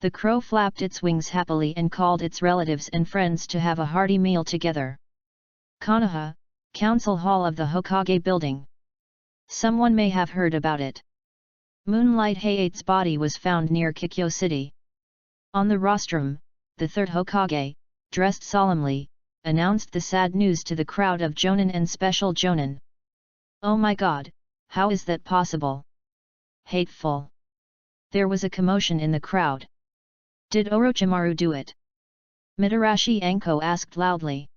The crow flapped its wings happily and called its relatives and friends to have a hearty meal together. Konoha, Council Hall of the Hokage Building. Someone may have heard about it. Moonlight Hayate's body was found near Kikyo City. On the rostrum, the third Hokage, dressed solemnly, announced the sad news to the crowd of Jonin and Special Jonin. Oh my god, how is that possible? Hateful. There was a commotion in the crowd. Did Orochimaru do it? Mitarashi Anko asked loudly.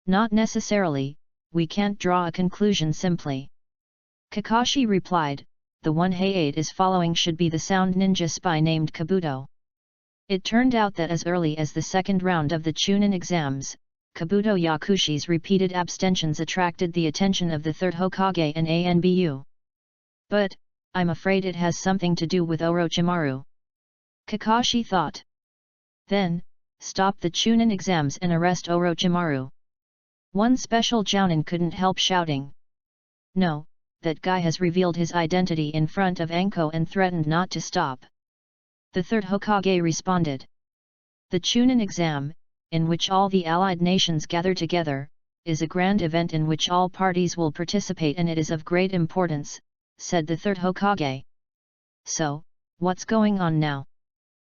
Not necessarily, we can't draw a conclusion simply. Kakashi replied, the one Hayate is following should be the sound ninja spy named Kabuto. It turned out that as early as the second round of the Chunin exams, Kabuto Yakushi's repeated abstentions attracted the attention of the third Hokage and ANBU. But, I'm afraid it has something to do with Orochimaru. Kakashi thought. Then, stop the Chunin exams and arrest Orochimaru. One special Jounin couldn't help shouting. No, that guy has revealed his identity in front of Anko and threatened not to stop. The third Hokage responded. The Chunin exam, in which all the allied nations gather together, is a grand event in which all parties will participate and it is of great importance, said the third Hokage. So, what's going on now?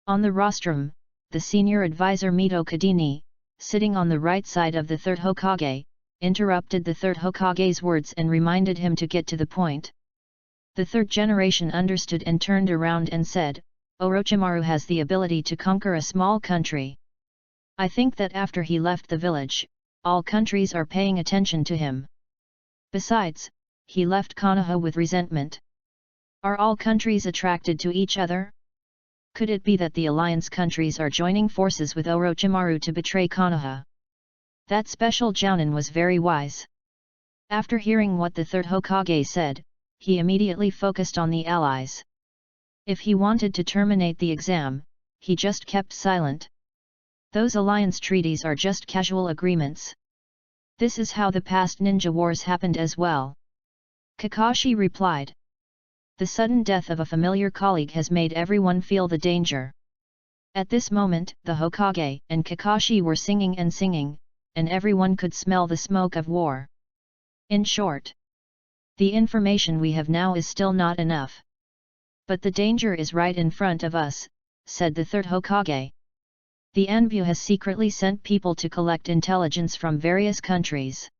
On the rostrum, the senior advisor Mito Kadini, sitting on the right side of the third Hokage, interrupted the third Hokage's words and reminded him to get to the point. The third generation understood and turned around and said, Orochimaru has the ability to conquer a small country. I think that after he left the village, all countries are paying attention to him. Besides, he left Konoha with resentment. Are all countries attracted to each other? Could it be that the alliance countries are joining forces with Orochimaru to betray Konoha? That special Jounin was very wise. After hearing what the third Hokage said, he immediately focused on the allies. If he wanted to terminate the exam, he just kept silent. Those alliance treaties are just casual agreements. This is how the past ninja wars happened as well. Kakashi replied. The sudden death of a familiar colleague has made everyone feel the danger. At this moment, the Hokage and Kakashi were singing, and everyone could smell the smoke of war. In short, the information we have now is still not enough. But the danger is right in front of us, said the third Hokage. The Anbu has secretly sent people to collect intelligence from various countries.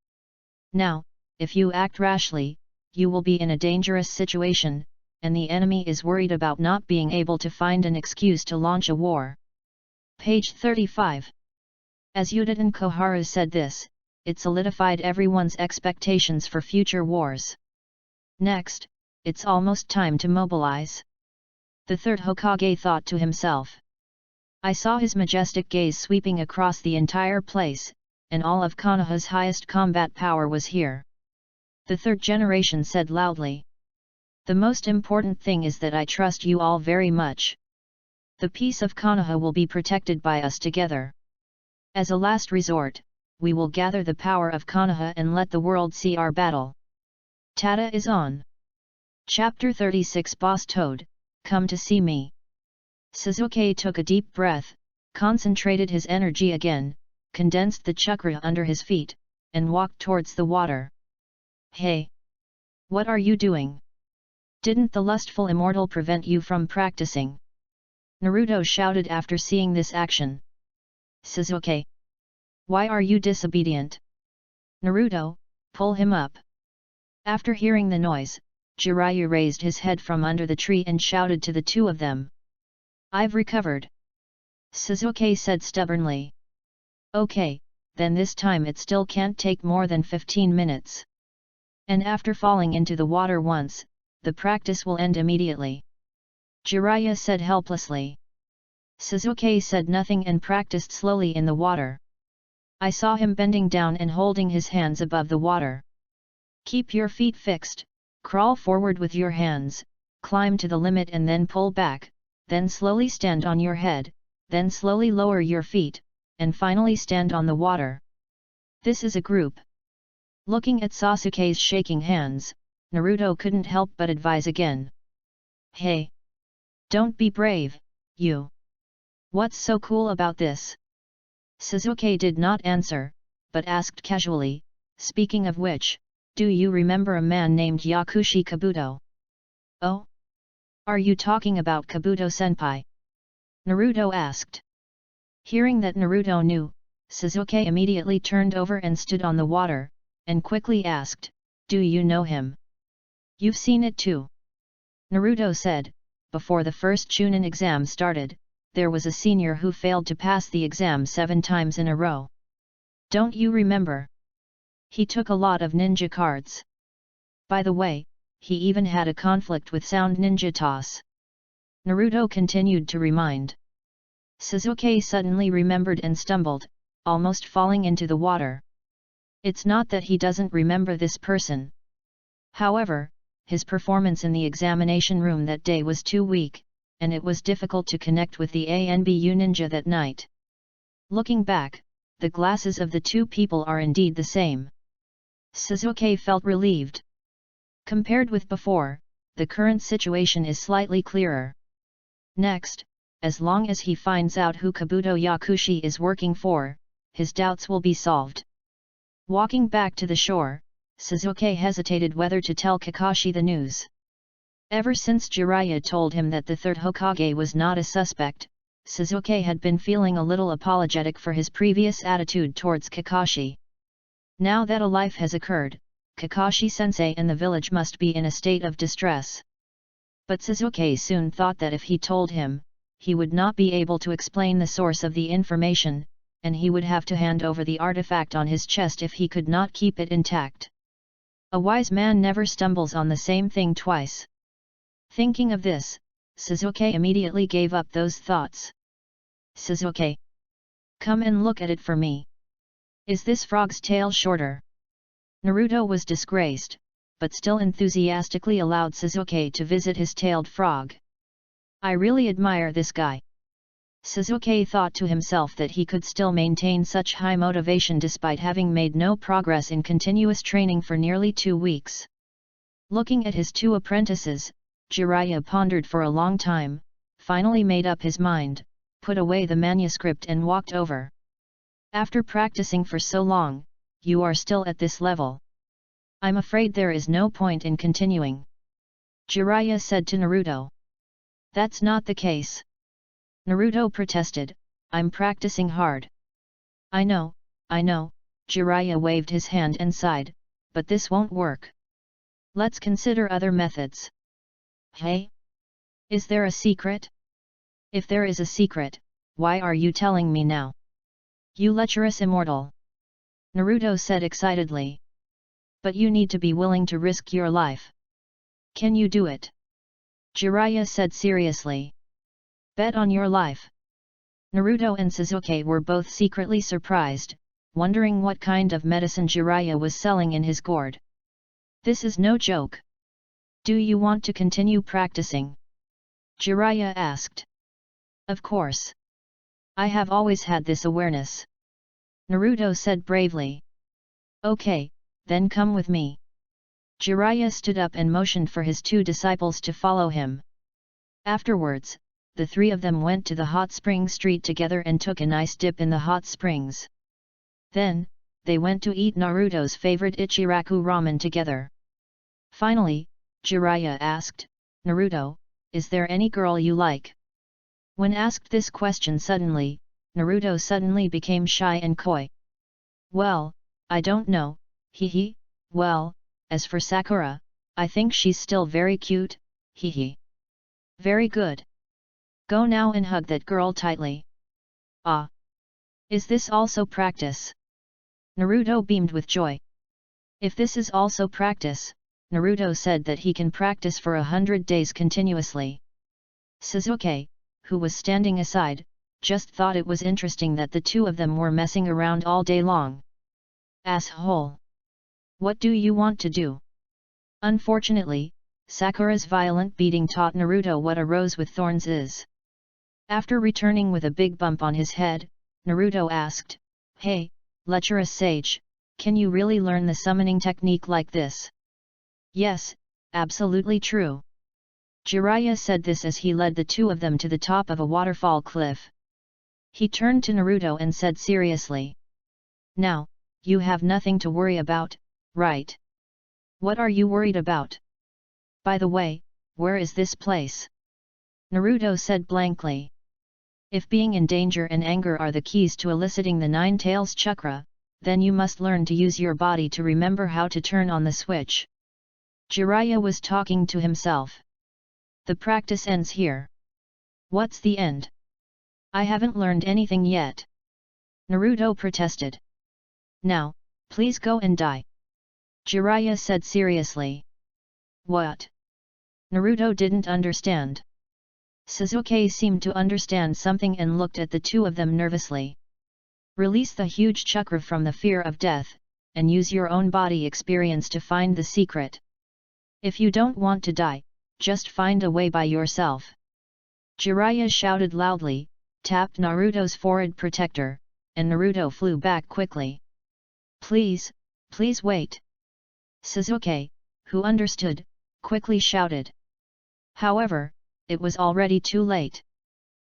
Now, if you act rashly, you will be in a dangerous situation, and the enemy is worried about not being able to find an excuse to launch a war. Page 35. As Udadan Koharu said this, it solidified everyone's expectations for future wars. Next, it's almost time to mobilize. The third Hokage thought to himself. I saw his majestic gaze sweeping across the entire place, and all of Konoha's highest combat power was here. The third generation said loudly. The most important thing is that I trust you all very much. The peace of Konoha will be protected by us together. As a last resort, we will gather the power of Konoha and let the world see our battle. Tada is on. Chapter 36 Boss Toad, come to see me. Sasuke took a deep breath, concentrated his energy again, condensed the chakra under his feet, and walked towards the water. Hey! What are you doing? Didn't the lustful immortal prevent you from practicing? Naruto shouted after seeing this action. Sasuke! Why are you disobedient? Naruto, pull him up. After hearing the noise, Jiraiya raised his head from under the tree and shouted to the two of them. I've recovered. Sasuke said stubbornly. Okay, then this time it still can't take more than 15 minutes. And after falling into the water once, the practice will end immediately. Jiraiya said helplessly. Sasuke said nothing and practiced slowly in the water. I saw him bending down and holding his hands above the water. Keep your feet fixed, crawl forward with your hands, climb to the limit and then pull back, then slowly stand on your head, then slowly lower your feet, and finally stand on the water. This is a group. Looking at Sasuke's shaking hands, Naruto couldn't help but advise again. Hey! Don't be brave, you! What's so cool about this? Sasuke did not answer, but asked casually, speaking of which, do you remember a man named Yakushi Kabuto? Oh? Are you talking about Kabuto-senpai? Naruto asked. Hearing that Naruto knew, Sasuke immediately turned over and stood on the water, and quickly asked, do you know him? You've seen it too. Naruto said, before the first Chunin exam started, there was a senior who failed to pass the exam 7 times in a row. Don't you remember? He took a lot of ninja cards. By the way, he even had a conflict with Sound Ninja Toss. Naruto continued to remind. Sasuke suddenly remembered and stumbled, almost falling into the water. It's not that he doesn't remember this person. However, his performance in the examination room that day was too weak, and it was difficult to connect with the ANBU ninja that night. Looking back, the glasses of the two people are indeed the same. Sasuke felt relieved. Compared with before, the current situation is slightly clearer. Next, as long as he finds out who Kabuto Yakushi is working for, his doubts will be solved. Walking back to the shore, Sasuke hesitated whether to tell Kakashi the news. Ever since Jiraiya told him that the third Hokage was not a suspect, Sasuke had been feeling a little apologetic for his previous attitude towards Kakashi. Now that a life has occurred, Kakashi-sensei and the village must be in a state of distress. But Sasuke soon thought that if he told him, he would not be able to explain the source of the information, and he would have to hand over the artifact on his chest if he could not keep it intact. A wise man never stumbles on the same thing twice. Thinking of this, Sasuke immediately gave up those thoughts. Sasuke, come and look at it for me. Is this frog's tail shorter? Naruto was disgraced, but still enthusiastically allowed Sasuke to visit his tailed frog. I really admire this guy. Sasuke thought to himself that he could still maintain such high motivation despite having made no progress in continuous training for nearly 2 weeks. Looking at his 2 apprentices, Jiraiya pondered for a long time, finally made up his mind, put away the manuscript and walked over. After practicing for so long, you are still at this level. I'm afraid there is no point in continuing. Jiraiya said to Naruto. That's not the case. Naruto protested, I'm practicing hard. I know, Jiraiya waved his hand and sighed, but this won't work. Let's consider other methods. Hey? Is there a secret? If there is a secret, why are you telling me now? You lecherous immortal! Naruto said excitedly. But you need to be willing to risk your life. Can you do it? Jiraiya said seriously. Bet on your life. Naruto and Sasuke were both secretly surprised, wondering what kind of medicine Jiraiya was selling in his gourd. This is no joke. Do you want to continue practicing? Jiraiya asked. Of course. I have always had this awareness. Naruto said bravely. Okay, then come with me. Jiraiya stood up and motioned for his 2 disciples to follow him. Afterwards, the 3 of them went to the hot spring street together and took a nice dip in the hot springs. Then, they went to eat Naruto's favorite Ichiraku ramen together. Finally, Jiraiya asked, Naruto, is there any girl you like? When asked this question suddenly, Naruto suddenly became shy and coy. Well, I don't know, hehe, well, as for Sakura, I think she's still very cute, hehe. Very good. Go now and hug that girl tightly. Ah! Is this also practice? Naruto beamed with joy. If this is also practice, Naruto said that he can practice for 100 days continuously. Sasuke, who was standing aside, just thought it was interesting that the 2 of them were messing around all day long. Asshole! What do you want to do? Unfortunately, Sakura's violent beating taught Naruto what a rose with thorns is. After returning with a big bump on his head, Naruto asked, Hey, lecherous sage, can you really learn the summoning technique like this? Yes, absolutely true. Jiraiya said this as he led the 2 of them to the top of a waterfall cliff. He turned to Naruto and said seriously. Now, you have nothing to worry about, right? What are you worried about? By the way, where is this place? Naruto said blankly. If being in danger and anger are the keys to eliciting the 9 tails chakra, then you must learn to use your body to remember how to turn on the switch. Jiraiya was talking to himself. The practice ends here. What's the end? I haven't learned anything yet. Naruto protested. Now, please go and die. Jiraiya said seriously. What? Naruto didn't understand. Sasuke seemed to understand something and looked at the 2 of them nervously. Release the huge chakra from the fear of death, and use your own body experience to find the secret. If you don't want to die, just find a way by yourself. Jiraiya shouted loudly, tapped Naruto's forehead protector, and Naruto flew back quickly. Please wait. Sasuke, who understood, quickly shouted. However, it was already too late.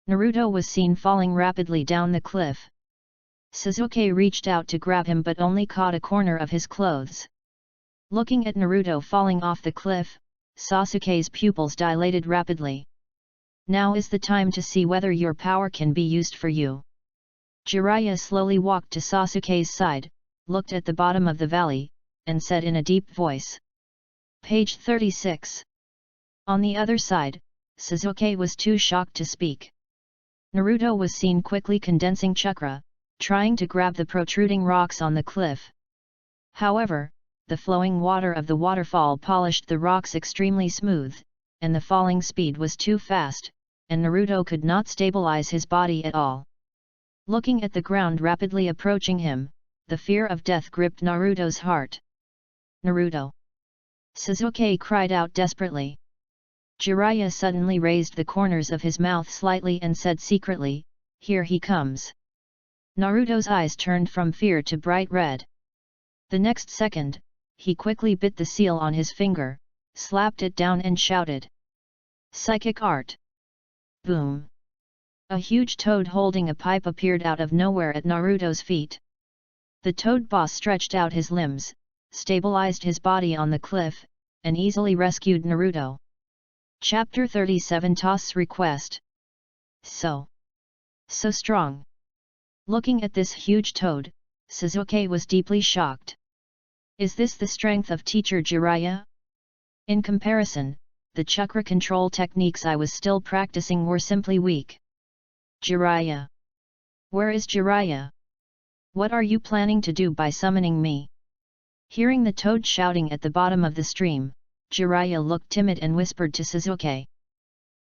Naruto was seen falling rapidly down the cliff. Sasuke reached out to grab him but only caught a corner of his clothes. Looking at Naruto falling off the cliff, Sasuke's pupils dilated rapidly. Now is the time to see whether your power can be used for you. Jiraiya slowly walked to Sasuke's side, looked at the bottom of the valley, and said in a deep voice. Page 36. On the other side, Sasuke was too shocked to speak. Naruto was seen quickly condensing chakra, trying to grab the protruding rocks on the cliff. However, the flowing water of the waterfall polished the rocks extremely smooth, and the falling speed was too fast, and Naruto could not stabilize his body at all. Looking at the ground rapidly approaching him, the fear of death gripped Naruto's heart. Naruto! Sasuke cried out desperately. Jiraiya suddenly raised the corners of his mouth slightly and said secretly, "Here he comes." Naruto's eyes turned from fear to bright red. The next second, he quickly bit the seal on his finger, slapped it down and shouted. Psychic art! Boom! A huge toad holding a pipe appeared out of nowhere at Naruto's feet. The toad boss stretched out his limbs, stabilized his body on the cliff, and easily rescued Naruto. Chapter 37 Toss Request. So strong. Looking at this huge toad, Sasuke was deeply shocked. Is this the strength of teacher Jiraiya? In comparison, the chakra control techniques I was still practicing were simply weak. Jiraiya! Where is Jiraiya? What are you planning to do by summoning me? Hearing the toad shouting at the bottom of the stream, Jiraiya looked timid and whispered to Sasuke.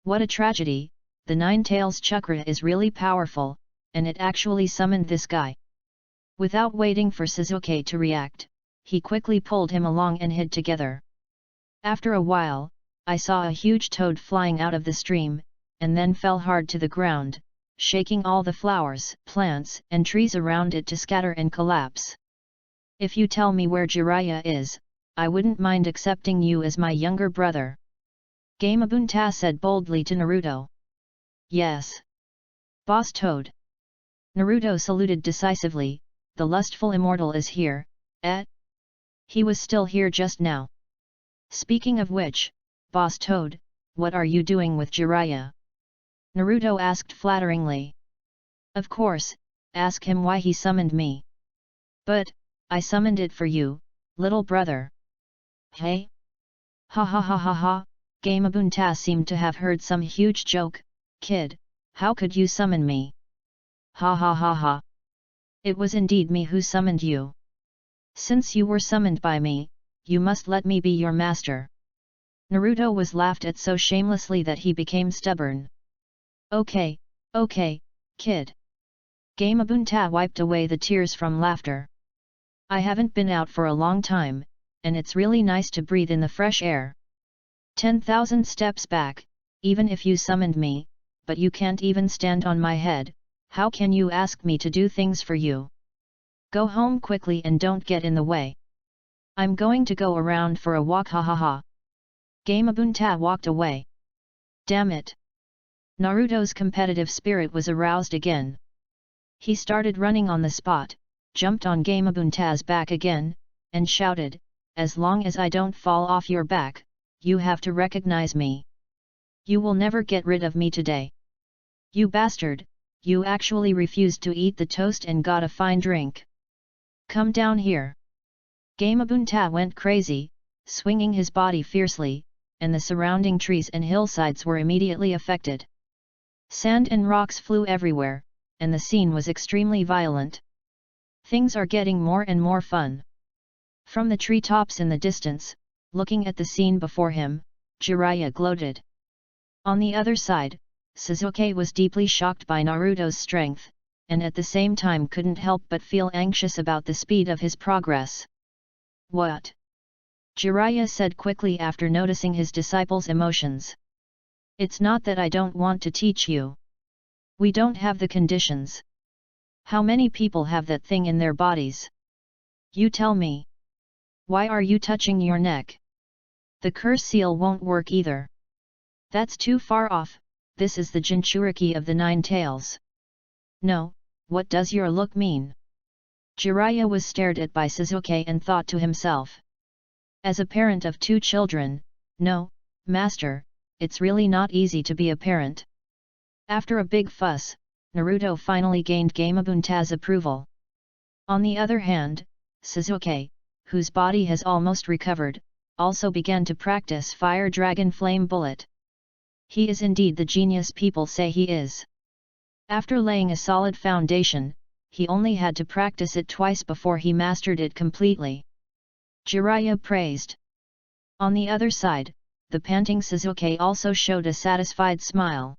What a tragedy, the Nine-Tails chakra is really powerful, and it actually summoned this guy. Without waiting for Sasuke to react, he quickly pulled him along and hid together. After a while, I saw a huge toad flying out of the stream, and then fell hard to the ground, shaking all the flowers, plants, and trees around it to scatter and collapse. If you tell me where Jiraiya is, I wouldn't mind accepting you as my younger brother. Gamabunta said boldly to Naruto. Yes. Boss Toad. Naruto saluted decisively, the lustful immortal is here, eh? He was still here just now. Speaking of which, Boss Toad, what are you doing with Jiraiya? Naruto asked flatteringly. Of course, ask him why he summoned me. But, I summoned it for you, little brother. Hey? Ha ha ha ha ha, Gamabunta seemed to have heard some huge joke. Kid, how could you summon me? Ha ha ha ha. It was indeed me who summoned you. Since you were summoned by me, you must let me be your master. Naruto was laughed at so shamelessly that he became stubborn. Okay, kid. Gamabunta wiped away the tears from laughter. I haven't been out for a long time, and it's really nice to breathe in the fresh air. 10,000 steps back, even if you summoned me, but you can't even stand on my head, how can you ask me to do things for you? Go home quickly and don't get in the way. I'm going to go around for a walk, ha ha ha. Gamabunta walked away. Damn it! Naruto's competitive spirit was aroused again. He started running on the spot, jumped on Gamabunta's back again, and shouted, as long as I don't fall off your back, you have to recognize me. You will never get rid of me today. You bastard, you actually refused to eat the toast and got a fine drink. Come down here. Gamabunta went crazy, swinging his body fiercely, and the surrounding trees and hillsides were immediately affected. Sand and rocks flew everywhere, and the scene was extremely violent. Things are getting more and more fun. From the treetops in the distance, looking at the scene before him, Jiraiya gloated. On the other side, Sasuke was deeply shocked by Naruto's strength, and at the same time couldn't help but feel anxious about the speed of his progress. What? Jiraiya said quickly after noticing his disciple's emotions. It's not that I don't want to teach you. We don't have the conditions. How many people have that thing in their bodies? You tell me. Why are you touching your neck? The curse seal won't work either. That's too far off, this is the Jinchuriki of the Nine Tails. No, what does your look mean? Jiraiya was stared at by Sasuke and thought to himself. As a parent of 2 children, no, master, it's really not easy to be a parent. After a big fuss, Naruto finally gained Gamabunta's approval. On the other hand, Sasuke, whose body has almost recovered, also began to practice Fire Dragon Flame Bullet. He is indeed the genius people say he is. After laying a solid foundation, he only had to practice it twice before he mastered it completely. Jiraiya praised. On the other side, the panting Sasuke also showed a satisfied smile.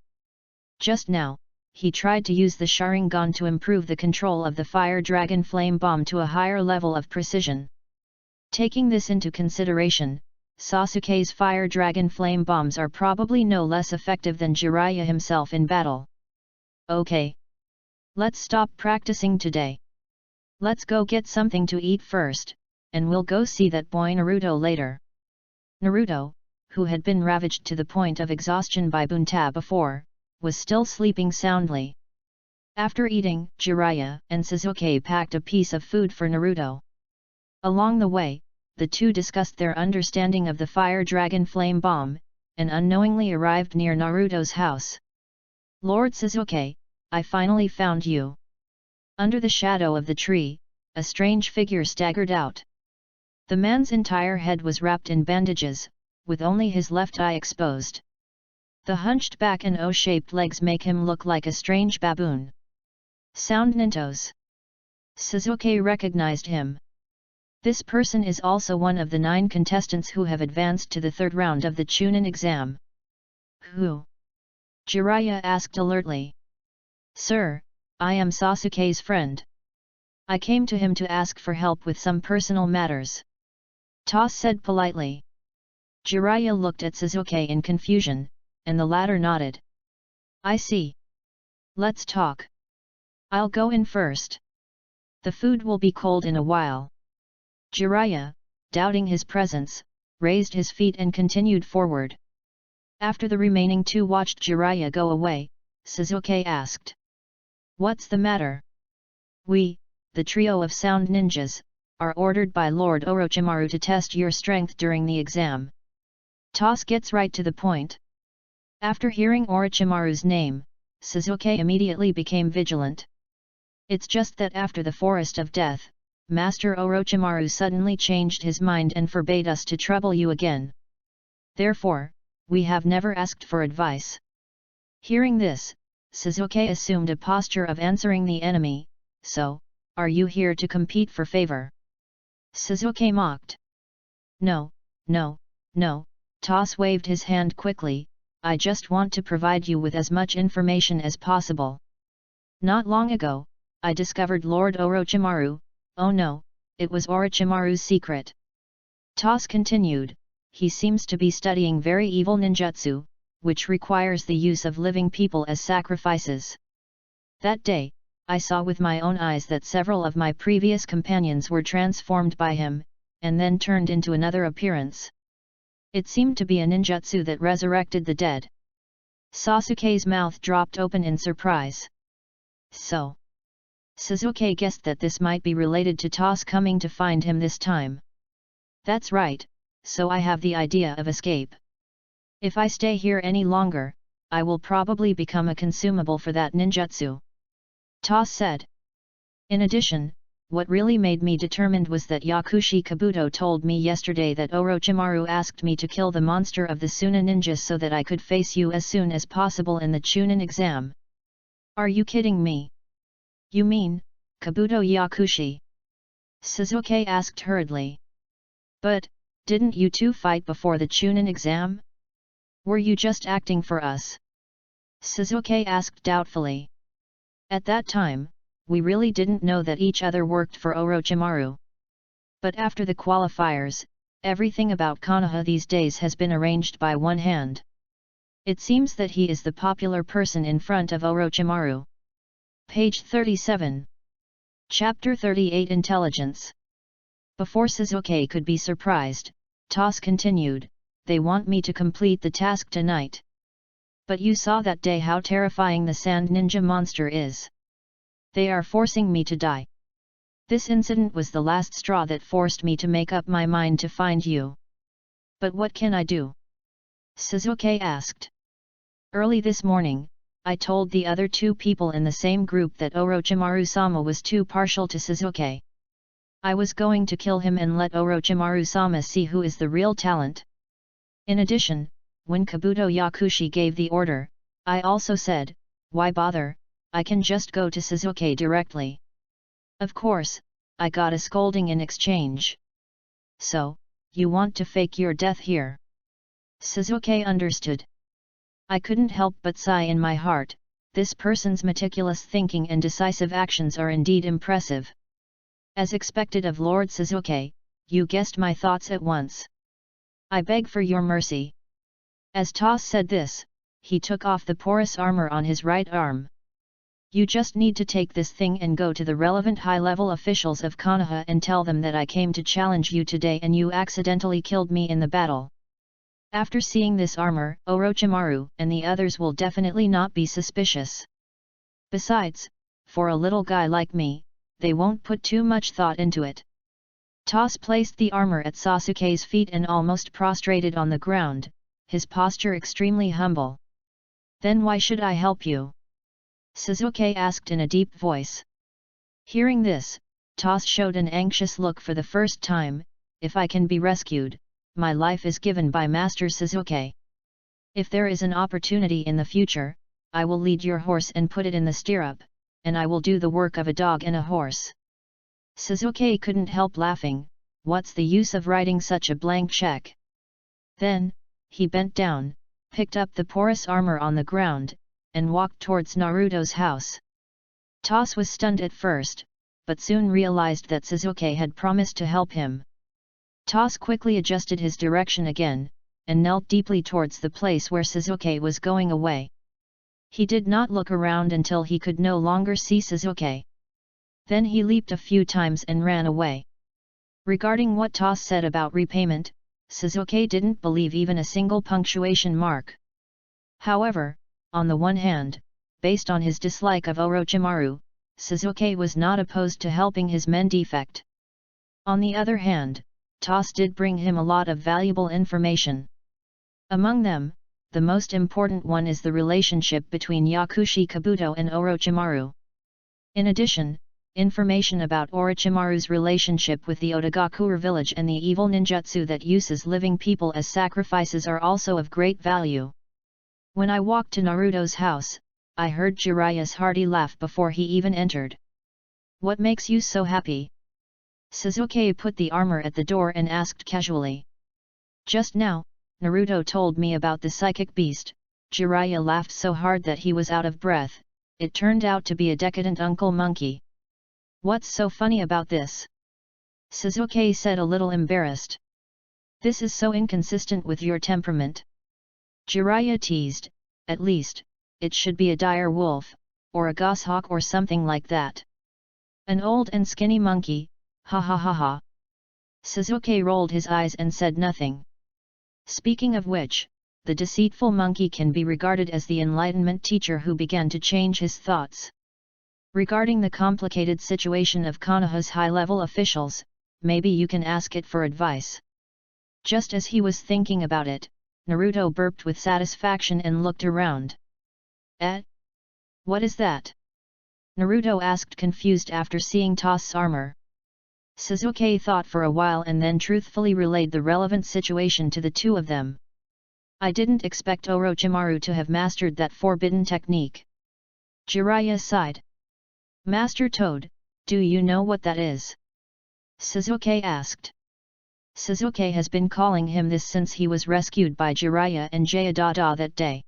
Just now, he tried to use the Sharingan to improve the control of the Fire Dragon Flame Bomb to a higher level of precision. Taking this into consideration, Sasuke's Fire Dragon Flame Bombs are probably no less effective than Jiraiya himself in battle. Okay. Let's stop practicing today. Let's go get something to eat first, and we'll go see that boy Naruto later. Naruto, who had been ravaged to the point of exhaustion by Bunta before, was still sleeping soundly. After eating, Jiraiya and Sasuke packed a piece of food for Naruto. Along the way, the two discussed their understanding of the Fire Dragon Flame Bomb, and unknowingly arrived near Naruto's house. Lord Sasuke, I finally found you. Under the shadow of the tree, a strange figure staggered out. The man's entire head was wrapped in bandages, with only his left eye exposed. The hunched back and O-shaped legs make him look like a strange baboon. Sound Nintos. Sasuke recognized him. This person is also one of the 9 contestants who have advanced to the 3rd round of the Chunin exam. Who? Jiraiya asked alertly. Sir, I am Sasuke's friend. I came to him to ask for help with some personal matters. Toss said politely. Jiraiya looked at Sasuke in confusion, and the latter nodded. I see. Let's talk. I'll go in first. The food will be cold in a while. Jiraiya, doubting his presence, raised his feet and continued forward. After the remaining 2 watched Jiraiya go away, Sasuke asked. What's the matter? We, the trio of sound ninjas, are ordered by Lord Orochimaru to test your strength during the exam. Toss gets right to the point. After hearing Orochimaru's name, Sasuke immediately became vigilant. It's just that after the Forest of Death, Master Orochimaru suddenly changed his mind and forbade us to trouble you again. Therefore, we have never asked for advice. Hearing this, Sasuke assumed a posture of answering the enemy. So, are you here to compete for favor? Sasuke mocked. No, no, no, Toss waved his hand quickly. I just want to provide you with as much information as possible. Not long ago, I discovered Lord Orochimaru. Oh no, it was Orochimaru's secret. Toss continued, he seems to be studying very evil ninjutsu, which requires the use of living people as sacrifices. That day, I saw with my own eyes that several of my previous companions were transformed by him, and then turned into another appearance. It seemed to be a ninjutsu that resurrected the dead. Sasuke's mouth dropped open in surprise. So, Sasuke guessed that this might be related to Toss coming to find him this time. That's right, so I have the idea of escape. If I stay here any longer, I will probably become a consumable for that ninjutsu. Toss said. In addition, what really made me determined was that Yakushi Kabuto told me yesterday that Orochimaru asked me to kill the monster of the Suna ninjas so that I could face you as soon as possible in the Chunin exam. Are you kidding me? You mean, Kabuto Yakushi? Sasuke asked hurriedly. But, didn't you two fight before the Chunin exam? Were you just acting for us? Sasuke asked doubtfully. At that time, we really didn't know that each other worked for Orochimaru. But after the qualifiers, everything about Konoha these days has been arranged by one hand. It seems that he is the popular person in front of Orochimaru. Page 37. Chapter 38 Intelligence. Before Sasuke could be surprised, Toss continued, they want me to complete the task tonight. But you saw that day how terrifying the sand ninja monster is. They are forcing me to die. This incident was the last straw that forced me to make up my mind to find you. But what can I do? Sasuke asked. Early this morning, I told the other two people in the same group that Orochimaru-sama was too partial to Sasuke. I was going to kill him and let Orochimaru-sama see who is the real talent. In addition, when Kabuto Yakushi gave the order, I also said, why bother, I can just go to Sasuke directly. Of course, I got a scolding in exchange. So, you want to fake your death here? Sasuke understood. I couldn't help but sigh in my heart. This person's meticulous thinking and decisive actions are indeed impressive. As expected of Lord Sasuke, you guessed my thoughts at once. I beg for your mercy. As Toss said this, he took off the porous armor on his right arm. You just need to take this thing and go to the relevant high-level officials of Konoha and tell them that I came to challenge you today and you accidentally killed me in the battle. After seeing this armor, Orochimaru and the others will definitely not be suspicious. Besides, for a little guy like me, they won't put too much thought into it. Toss placed the armor at Sasuke's feet and almost prostrated on the ground, his posture extremely humble. Then why should I help you? Sasuke asked in a deep voice. Hearing this, Toss showed an anxious look for the first time. If I can be rescued, my life is given by Master Sasuke. If there is an opportunity in the future, I will lead your horse and put it in the stirrup, and I will do the work of a dog and a horse. Sasuke couldn't help laughing. What's the use of writing such a blank check? Then, he bent down, picked up the porous armor on the ground, and walked towards Naruto's house. Toss was stunned at first, but soon realized that Sasuke had promised to help him. Toss quickly adjusted his direction again, and knelt deeply towards the place where Sasuke was going away. He did not look around until he could no longer see Sasuke. Then he leaped a few times and ran away. Regarding what Toss said about repayment, Sasuke didn't believe even a single punctuation mark. However, on the one hand, based on his dislike of Orochimaru, Sasuke was not opposed to helping his men defect. On the other hand, Toss did bring him a lot of valuable information. Among them, the most important one is the relationship between Yakushi Kabuto and Orochimaru. In addition, information about Orochimaru's relationship with the Otagakure village and the evil ninjutsu that uses living people as sacrifices are also of great value. When I walked to Naruto's house, I heard Jiraiya's hearty laugh before he even entered. What makes you so happy? Sasuke put the armor at the door and asked casually. Just now, Naruto told me about the psychic beast. Jiraiya laughed so hard that he was out of breath. It turned out to be a decadent uncle monkey. What's so funny about this? Sasuke said a little embarrassed. This is so inconsistent with your temperament. Jiraiya teased, at least, it should be a dire wolf, or a goshawk or something like that. An old and skinny monkey, ha ha ha ha. Sasuke rolled his eyes and said nothing. Speaking of which, the deceitful monkey can be regarded as the enlightenment teacher who began to change his thoughts. Regarding the complicated situation of Konoha's high-level officials, maybe you can ask it for advice. Just as he was thinking about it, Naruto burped with satisfaction and looked around. What is that? Naruto asked confused after seeing Toss' armor. Sasuke thought for a while and then truthfully relayed the relevant situation to the two of them. I didn't expect Orochimaru to have mastered that forbidden technique. Jiraiya sighed. Master Toad, do you know what that is? Sasuke asked. Sasuke has been calling him this since he was rescued by Jiraiya and Jayadada that day.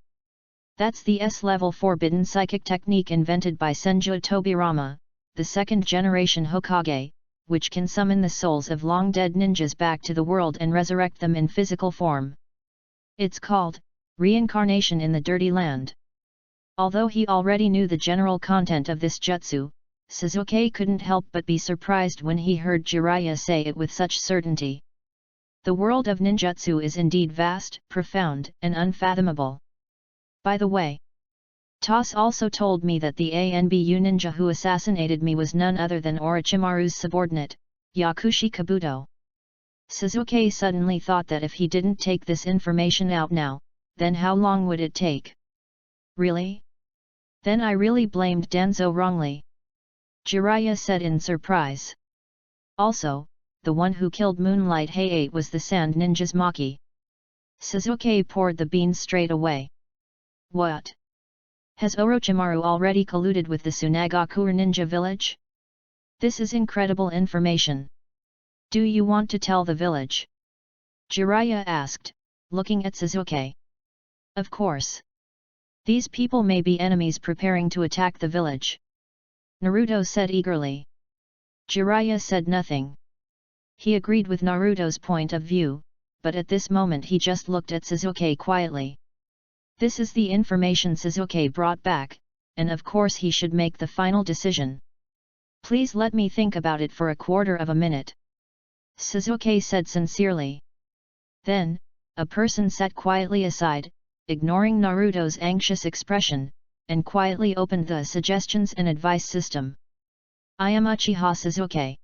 That's the S-level forbidden psychic technique invented by Senju Tobirama, the second-generation Hokage, which can summon the souls of long-dead ninjas back to the world and resurrect them in physical form. It's called reincarnation in the Dirty Land. Although he already knew the general content of this jutsu, Sasuke couldn't help but be surprised when he heard Jiraiya say it with such certainty. The world of ninjutsu is indeed vast, profound, and unfathomable. By the way, Toss also told me that the ANBU ninja who assassinated me was none other than Orochimaru's subordinate, Yakushi Kabuto. Sasuke suddenly thought that if he didn't take this information out now, then how long would it take? Really? Then I really blamed Danzo wrongly. Jiraiya said in surprise. Also, the one who killed Moonlight Hayate was the Sand Ninja's Maki. Sasuke poured the beans straight away. What? Has Orochimaru already colluded with the Tsunagakure ninja village? This is incredible information. Do you want to tell the village? Jiraiya asked, looking at Sasuke. Of course. These people may be enemies preparing to attack the village. Naruto said eagerly. Jiraiya said nothing. He agreed with Naruto's point of view, but at this moment he just looked at Sasuke quietly. This is the information Sasuke brought back, and of course he should make the final decision. Please let me think about it for a quarter of a minute. Sasuke said sincerely. Then, a person sat quietly aside, ignoring Naruto's anxious expression, and quietly opened the suggestions and advice system. I am Uchiha Sasuke.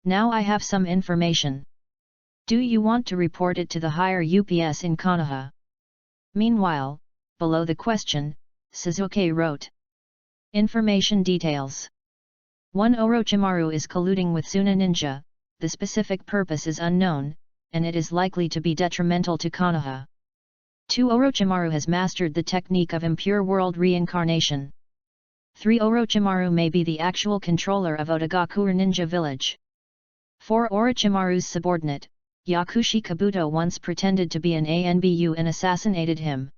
Now I have some information. Do you want to report it to the higher UPS in Konoha? Meanwhile, below the question, Sasuke wrote. Information details. 1. Orochimaru is colluding with Suna Ninja, the specific purpose is unknown, and it is likely to be detrimental to Konoha. 2. Orochimaru has mastered the technique of impure world reincarnation. 3. Orochimaru may be the actual controller of Otagakure Ninja Village. 4. Orochimaru's subordinate, Yakushi Kabuto once pretended to be an ANBU and assassinated him.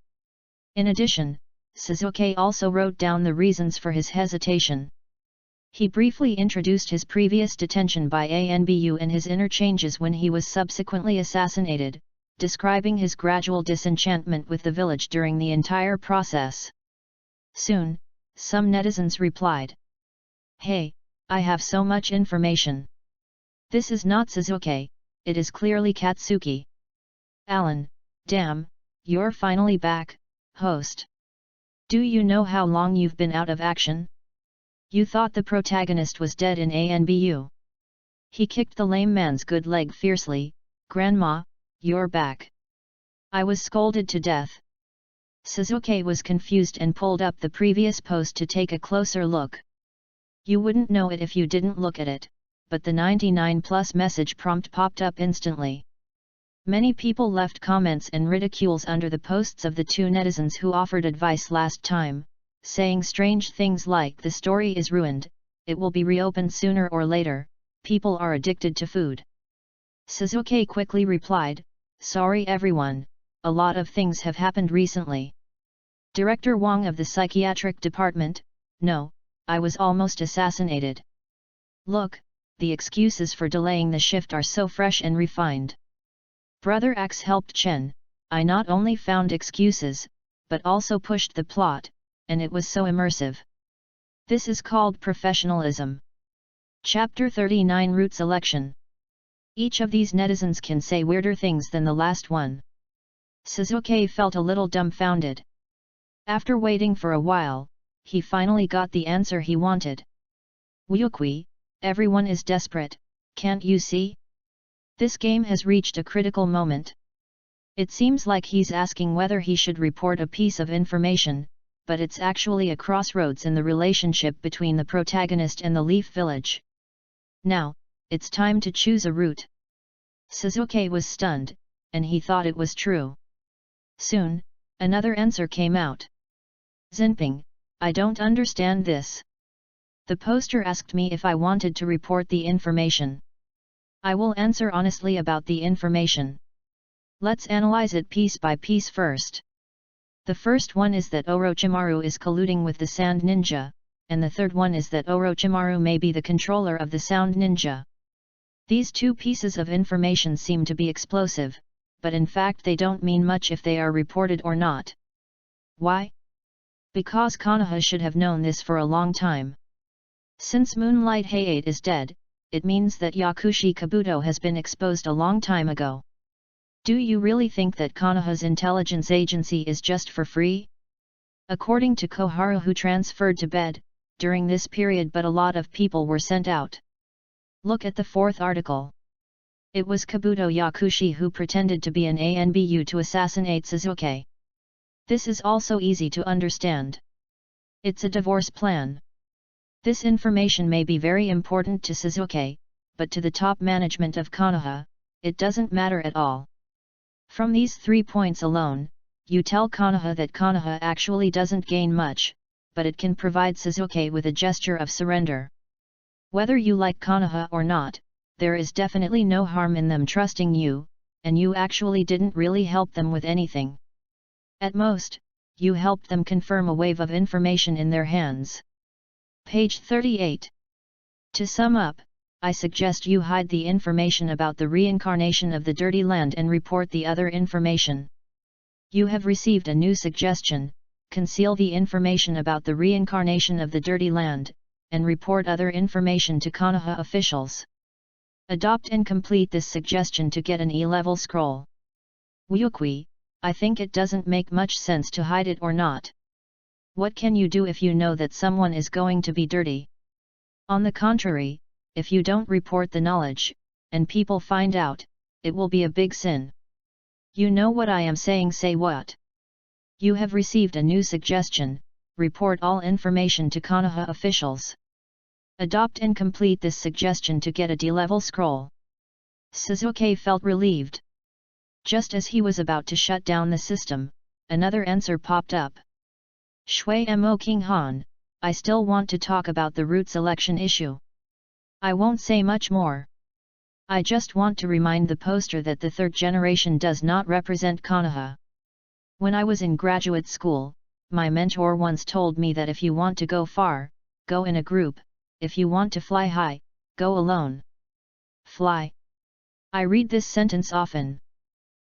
In addition, Sasuke also wrote down the reasons for his hesitation. He briefly introduced his previous detention by ANBU and his inner changes when he was subsequently assassinated, describing his gradual disenchantment with the village during the entire process. Soon, some netizens replied. Hey, I have so much information. This is not Sasuke, it is clearly Katsuki. Alan, damn, you're finally back, host. Do you know how long you've been out of action? You thought the protagonist was dead in ANBU. He kicked the lame man's good leg fiercely. Grandma, you're back. I was scolded to death. Sasuke was confused and pulled up the previous post to take a closer look. You wouldn't know it if you didn't look at it, but the 99+ message prompt popped up instantly. Many people left comments and ridicules under the posts of the two netizens who offered advice last time, saying strange things like the story is ruined, it will be reopened sooner or later, people are addicted to food. Sasuke quickly replied, sorry everyone, a lot of things have happened recently. Director Wang of the psychiatric department, no, I was almost assassinated. Look, the excuses for delaying the shift are so fresh and refined. Brother Axe helped Chen, I not only found excuses, but also pushed the plot, and it was so immersive. This is called professionalism. Chapter 39 Route Selection. Each of these netizens can say weirder things than the last one. Sasuke felt a little dumbfounded. After waiting for a while, he finally got the answer he wanted. Ryukui, everyone is desperate, can't you see? This game has reached a critical moment. It seems like he's asking whether he should report a piece of information, but it's actually a crossroads in the relationship between the protagonist and the Leaf Village. Now, it's time to choose a route. Sasuke was stunned, and he thought it was true. Soon, another answer came out. Zinping, I don't understand this. The poster asked me if I wanted to report the information. I will answer honestly about the information. Let's analyze it piece by piece first. The first one is that Orochimaru is colluding with the Sand Ninja, and the third one is that Orochimaru may be the controller of the Sound Ninja. These two pieces of information seem to be explosive, but in fact they don't mean much if they are reported or not. Why? Because Konoha should have known this for a long time. Since Moonlight Hayate is dead, it means that Yakushi Kabuto has been exposed a long time ago. Do you really think that Konoha's intelligence agency is just for free? According to Koharu, who transferred to bed during this period, but a lot of people were sent out. Look at the fourth article. It was Kabuto Yakushi who pretended to be an ANBU to assassinate Sasuke. This is also easy to understand. It's a divorce plan. This information may be very important to Sasuke, but to the top management of Konoha, it doesn't matter at all. From these 3 points alone, you tell Konoha that Konoha actually doesn't gain much, but it can provide Sasuke with a gesture of surrender. Whether you like Konoha or not, there is definitely no harm in them trusting you, and you actually didn't really help them with anything. At most, you helped them confirm a wave of information in their hands. Page 38. To sum up, I suggest you hide the information about the reincarnation of the Dirty Land and report the other information. You have received a new suggestion: conceal the information about the reincarnation of the Dirty Land, and report other information to Konoha officials. Adopt and complete this suggestion to get an E-level scroll. Ryukui, I think it doesn't make much sense to hide it or not. What can you do if you know that someone is going to be dirty? On the contrary, if you don't report the knowledge, and people find out, it will be a big sin. You know what I am saying, say what? You have received a new suggestion: report all information to Konoha officials. Adopt and complete this suggestion to get a D-level scroll. Sasuke felt relieved. Just as he was about to shut down the system, another answer popped up. Shui Mo King Han, I still want to talk about the route selection issue. I won't say much more. I just want to remind the poster that the third generation does not represent Konoha. When I was in graduate school, my mentor once told me that if you want to go far, go in a group; if you want to fly high, go alone. Fly. I read this sentence often.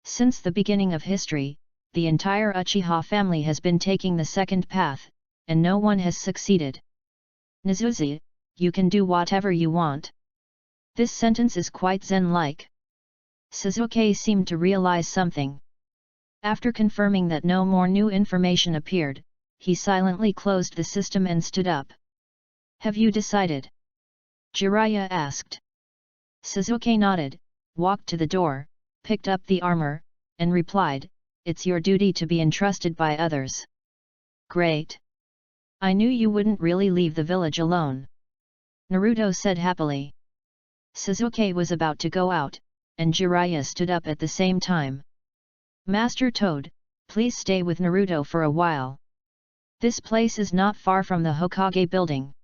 Since the beginning of history, the entire Uchiha family has been taking the second path, and no one has succeeded. Nizuzi, you can do whatever you want. This sentence is quite zen-like. Sasuke seemed to realize something. After confirming that no more new information appeared, he silently closed the system and stood up. Have you decided? Jiraiya asked. Sasuke nodded, walked to the door, picked up the armor, and replied, "It's your duty to be entrusted by others." Great. I knew you wouldn't really leave the village alone. Naruto said happily. Sasuke was about to go out, and Jiraiya stood up at the same time. Master Toad, please stay with Naruto for a while. This place is not far from the Hokage building.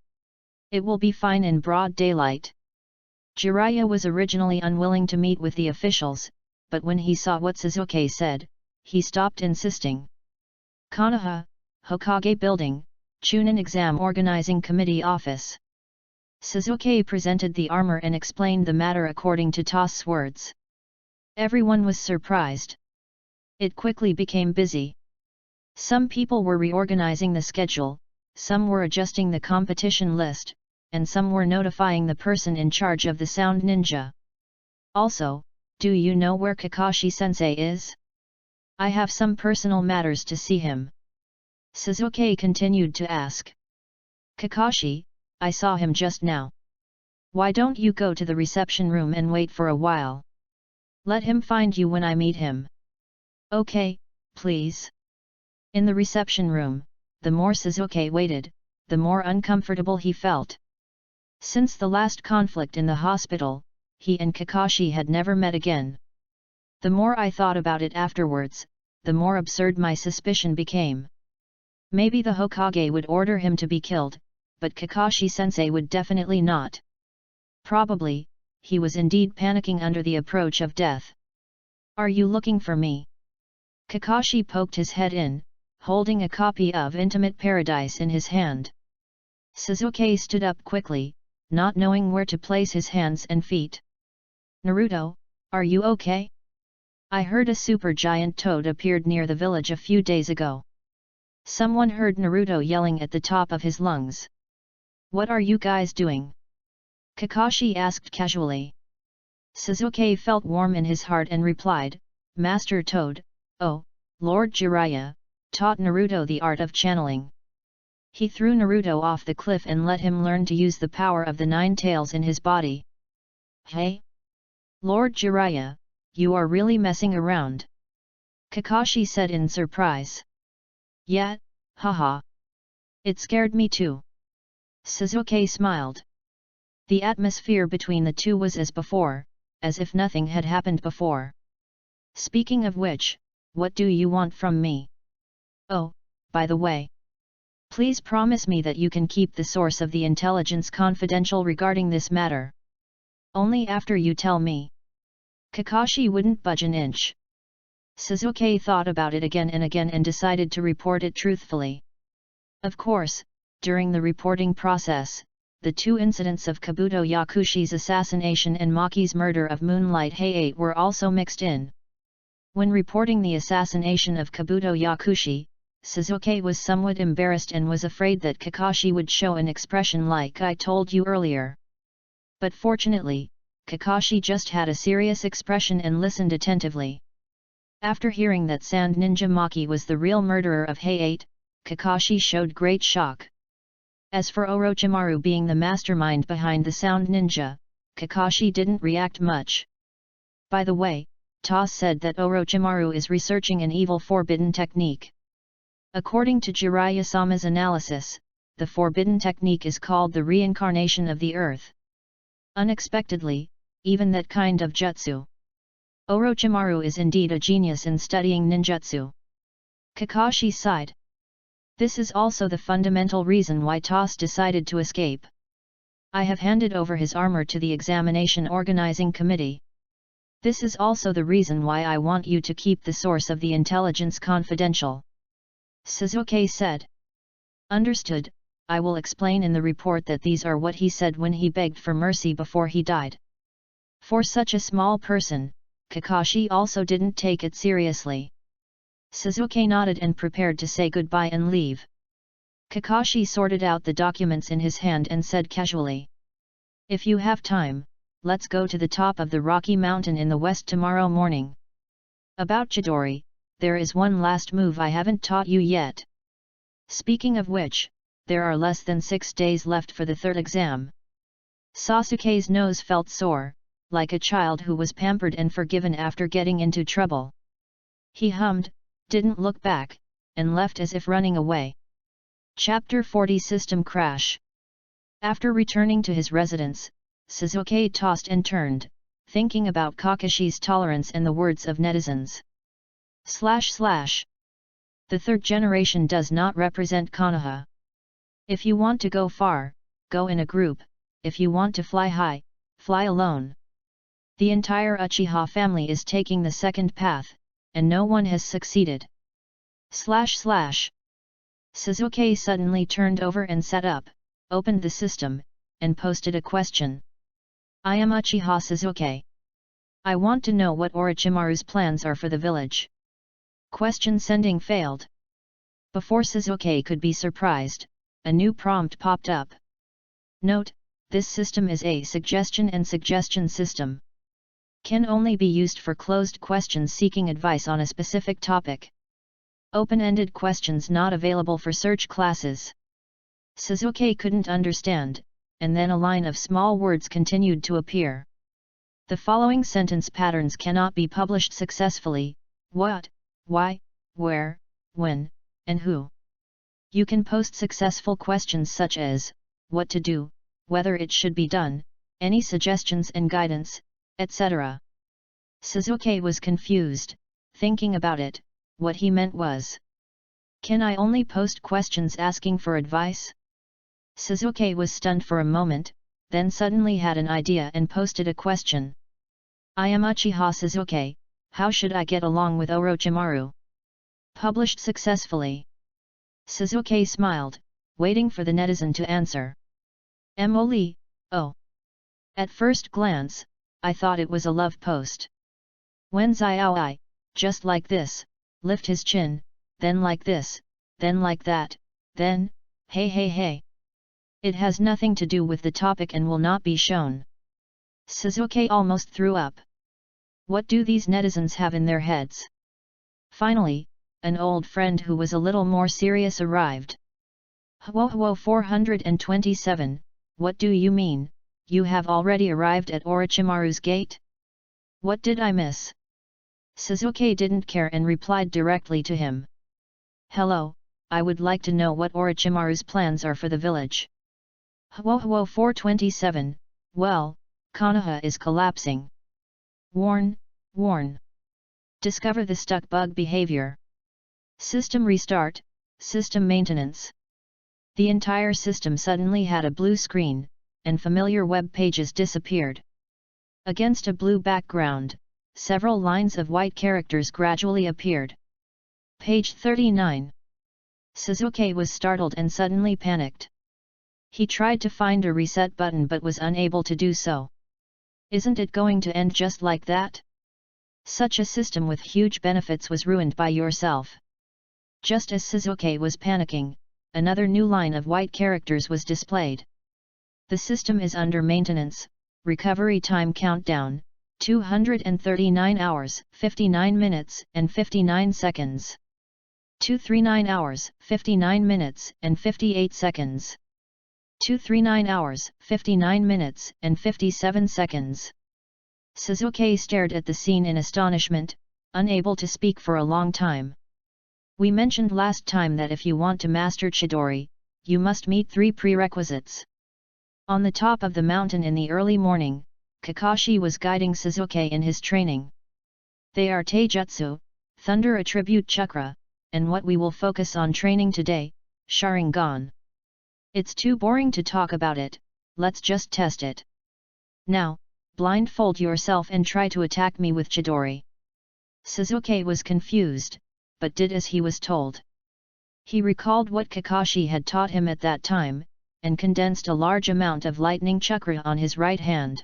It will be fine in broad daylight. Jiraiya was originally unwilling to meet with the officials, but when he saw what Sasuke said, he stopped insisting. Konoha, Hokage building, Chunin Exam Organizing Committee office. Sasuke presented the armor and explained the matter according to Toss's words. Everyone was surprised. It quickly became busy. Some people were reorganizing the schedule, some were adjusting the competition list, and some were notifying the person in charge of the sound ninja. Also, do you know where Kakashi-sensei is? I have some personal matters to see him. Sasuke continued to ask. Kakashi, I saw him just now. Why don't you go to the reception room and wait for a while? Let him find you when I meet him. Okay, please. In the reception room, the more Sasuke waited, the more uncomfortable he felt. Since the last conflict in the hospital, he and Kakashi had never met again. The more I thought about it afterwards, the more absurd my suspicion became. Maybe the Hokage would order him to be killed, but Kakashi-sensei would definitely not. Probably, he was indeed panicking under the approach of death. Are you looking for me? Kakashi poked his head in, holding a copy of Intimate Paradise in his hand. Sasuke stood up quickly, not knowing where to place his hands and feet. Naruto, are you okay? I heard a super giant toad appeared near the village a few days ago. Someone heard Naruto yelling at the top of his lungs. What are you guys doing? Kakashi asked casually. Sasuke felt warm in his heart and replied, Master Toad, oh, Lord Jiraiya, taught Naruto the art of channeling. He threw Naruto off the cliff and let him learn to use the power of the 9 tails in his body. Hey? Lord Jiraiya, you are really messing around? Kakashi said in surprise. Yeah, haha. It scared me too. Sasuke smiled. The atmosphere between the two was as before, as if nothing had happened before. Speaking of which, what do you want from me? Oh, by the way. Please promise me that you can keep the source of the intelligence confidential regarding this matter. Only after you tell me. Kakashi wouldn't budge an inch. Sasuke thought about it again and decided to report it truthfully. Of course, during the reporting process, the 2 incidents of Kabuto Yakushi's assassination and Maki's murder of Moonlight Hayate were also mixed in. When reporting the assassination of Kabuto Yakushi, Sasuke was somewhat embarrassed and was afraid that Kakashi would show an expression like "I told you earlier." But fortunately, Kakashi just had a serious expression and listened attentively. After hearing that Sand Ninja Maki was the real murderer of Hayate, Kakashi showed great shock. As for Orochimaru being the mastermind behind the Sound Ninja, Kakashi didn't react much. By the way, Toss said that Orochimaru is researching an evil forbidden technique. According to Jiraiya-sama's analysis, the forbidden technique is called the reincarnation of the earth. Unexpectedly, even that kind of jutsu. Orochimaru is indeed a genius in studying ninjutsu. Kakashi sighed. This is also the fundamental reason why Toss decided to escape. I have handed over his armor to the examination organizing committee. This is also the reason why I want you to keep the source of the intelligence confidential. Sasuke said. Understood, I will explain in the report that these are what he said when he begged for mercy before he died. For such a small person, Kakashi also didn't take it seriously. Sasuke nodded and prepared to say goodbye and leave. Kakashi sorted out the documents in his hand and said casually. If you have time, let's go to the top of the Rocky Mountain in the west tomorrow morning. About Chidori, there is one last move I haven't taught you yet. Speaking of which, there are less than 6 days left for the 3rd exam. Sasuke's nose felt sore, like a child who was pampered and forgiven after getting into trouble. He hummed, didn't look back, and left as if running away. Chapter 40 System Crash. After returning to his residence, Sasuke tossed and turned, thinking about Kakashi's tolerance and the words of netizens. The 3rd generation does not represent Konoha. If you want to go far, go in a group, if you want to fly high, fly alone. The entire Uchiha family is taking the 2nd path, and no one has succeeded. Sasuke suddenly turned over and sat up, opened the system, and posted a question. I am Uchiha Sasuke. I want to know what Orochimaru's plans are for the village. Question sending failed. Before Sasuke could be surprised, a new prompt popped up. Note, this system is a suggestion and suggestion system. Can only be used for closed questions seeking advice on a specific topic. Open-ended questions not available for search classes. Sasuke couldn't understand, and then a line of small words continued to appear. The following sentence patterns cannot be published successfully: what, why, where, when, and who. You can post successful questions such as, what to do, whether it should be done, any suggestions and guidance, etc. Sasuke was confused, thinking about it, what he meant was, can I only post questions asking for advice? Sasuke was stunned for a moment, then suddenly had an idea and posted a question. I am Uchiha Sasuke, how should I get along with Orochimaru? Published successfully. Sasuke smiled, waiting for the netizen to answer. Emoli, oh. At first glance, I thought it was a love post. When Xiao just like this, lift his chin, then like this, then like that, then, hey hey hey. It has nothing to do with the topic and will not be shown. Sasuke almost threw up. What do these netizens have in their heads? Finally, an old friend who was a little more serious arrived. Huo 427, what do you mean, you have already arrived at Orochimaru's gate? What did I miss? Sasuke didn't care and replied directly to him. Hello, I would like to know what Orochimaru's plans are for the village. Huo 427, well, Konoha is collapsing. Warn. Discover the stuck bug behavior. System restart, system maintenance. The entire system suddenly had a blue screen, and familiar web pages disappeared. Against a blue background, several lines of white characters gradually appeared. Page 39. Sasuke was startled and suddenly panicked. He tried to find a reset button but was unable to do so. Isn't it going to end just like that? Such a system with huge benefits was ruined by yourself. Just as Sasuke was panicking, another new line of white characters was displayed. The system is under maintenance, recovery time countdown, 239 hours, 59 minutes, and 59 seconds. 239 hours, 59 minutes, and 58 seconds. 239 hours, 59 minutes, and 57 seconds. Sasuke stared at the scene in astonishment, unable to speak for a long time. We mentioned last time that if you want to master Chidori, you must meet 3 prerequisites. On the top of the mountain in the early morning, Kakashi was guiding Sasuke in his training. They are Taijutsu, Thunder Attribute Chakra, and what we will focus on training today, Sharingan. It's too boring to talk about it, let's just test it. Now, blindfold yourself and try to attack me with Chidori. Sasuke was confused, but did as he was told. He recalled what Kakashi had taught him at that time, and condensed a large amount of lightning chakra on his right hand.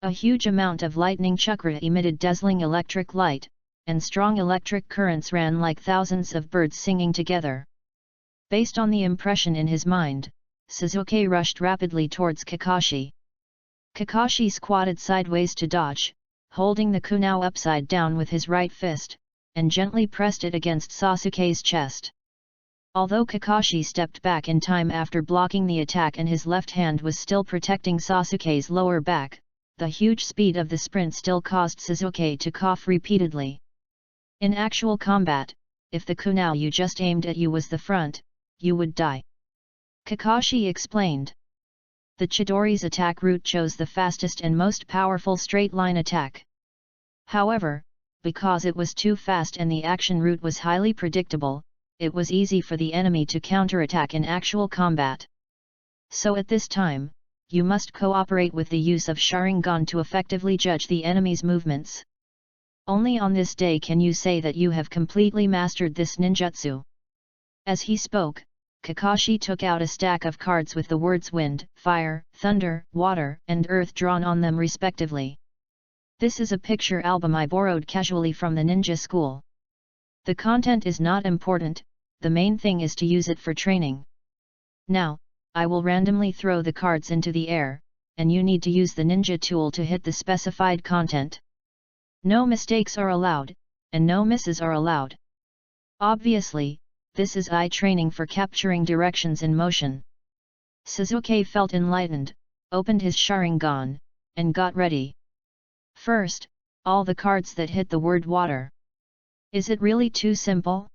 A huge amount of lightning chakra emitted dazzling electric light, and strong electric currents ran like thousands of birds singing together. Based on the impression in his mind, Sasuke rushed rapidly towards Kakashi. Kakashi squatted sideways to dodge, holding the kunai upside down with his right fist, and gently pressed it against Sasuke's chest. Although Kakashi stepped back in time after blocking the attack and his left hand was still protecting Sasuke's lower back, the huge speed of the sprint still caused Sasuke to cough repeatedly. In actual combat, if the kunai you just aimed at you was the front, you would die. Kakashi explained. The Chidori's attack route chose the fastest and most powerful straight-line attack. However, because it was too fast and the action route was highly predictable, it was easy for the enemy to counterattack in actual combat. So at this time, you must cooperate with the use of Sharingan to effectively judge the enemy's movements. Only on this day can you say that you have completely mastered this ninjutsu. As he spoke, Kakashi took out a stack of cards with the words wind, fire, thunder, water, and earth drawn on them respectively. This is a picture album I borrowed casually from the ninja school. The content is not important, the main thing is to use it for training. Now, I will randomly throw the cards into the air, and you need to use the ninja tool to hit the specified content. No mistakes are allowed, and no misses are allowed. Obviously, this is eye training for capturing directions in motion. Sasuke felt enlightened, opened his Sharingan, and got ready. First, all the cards that hit the word water. Is it really too simple?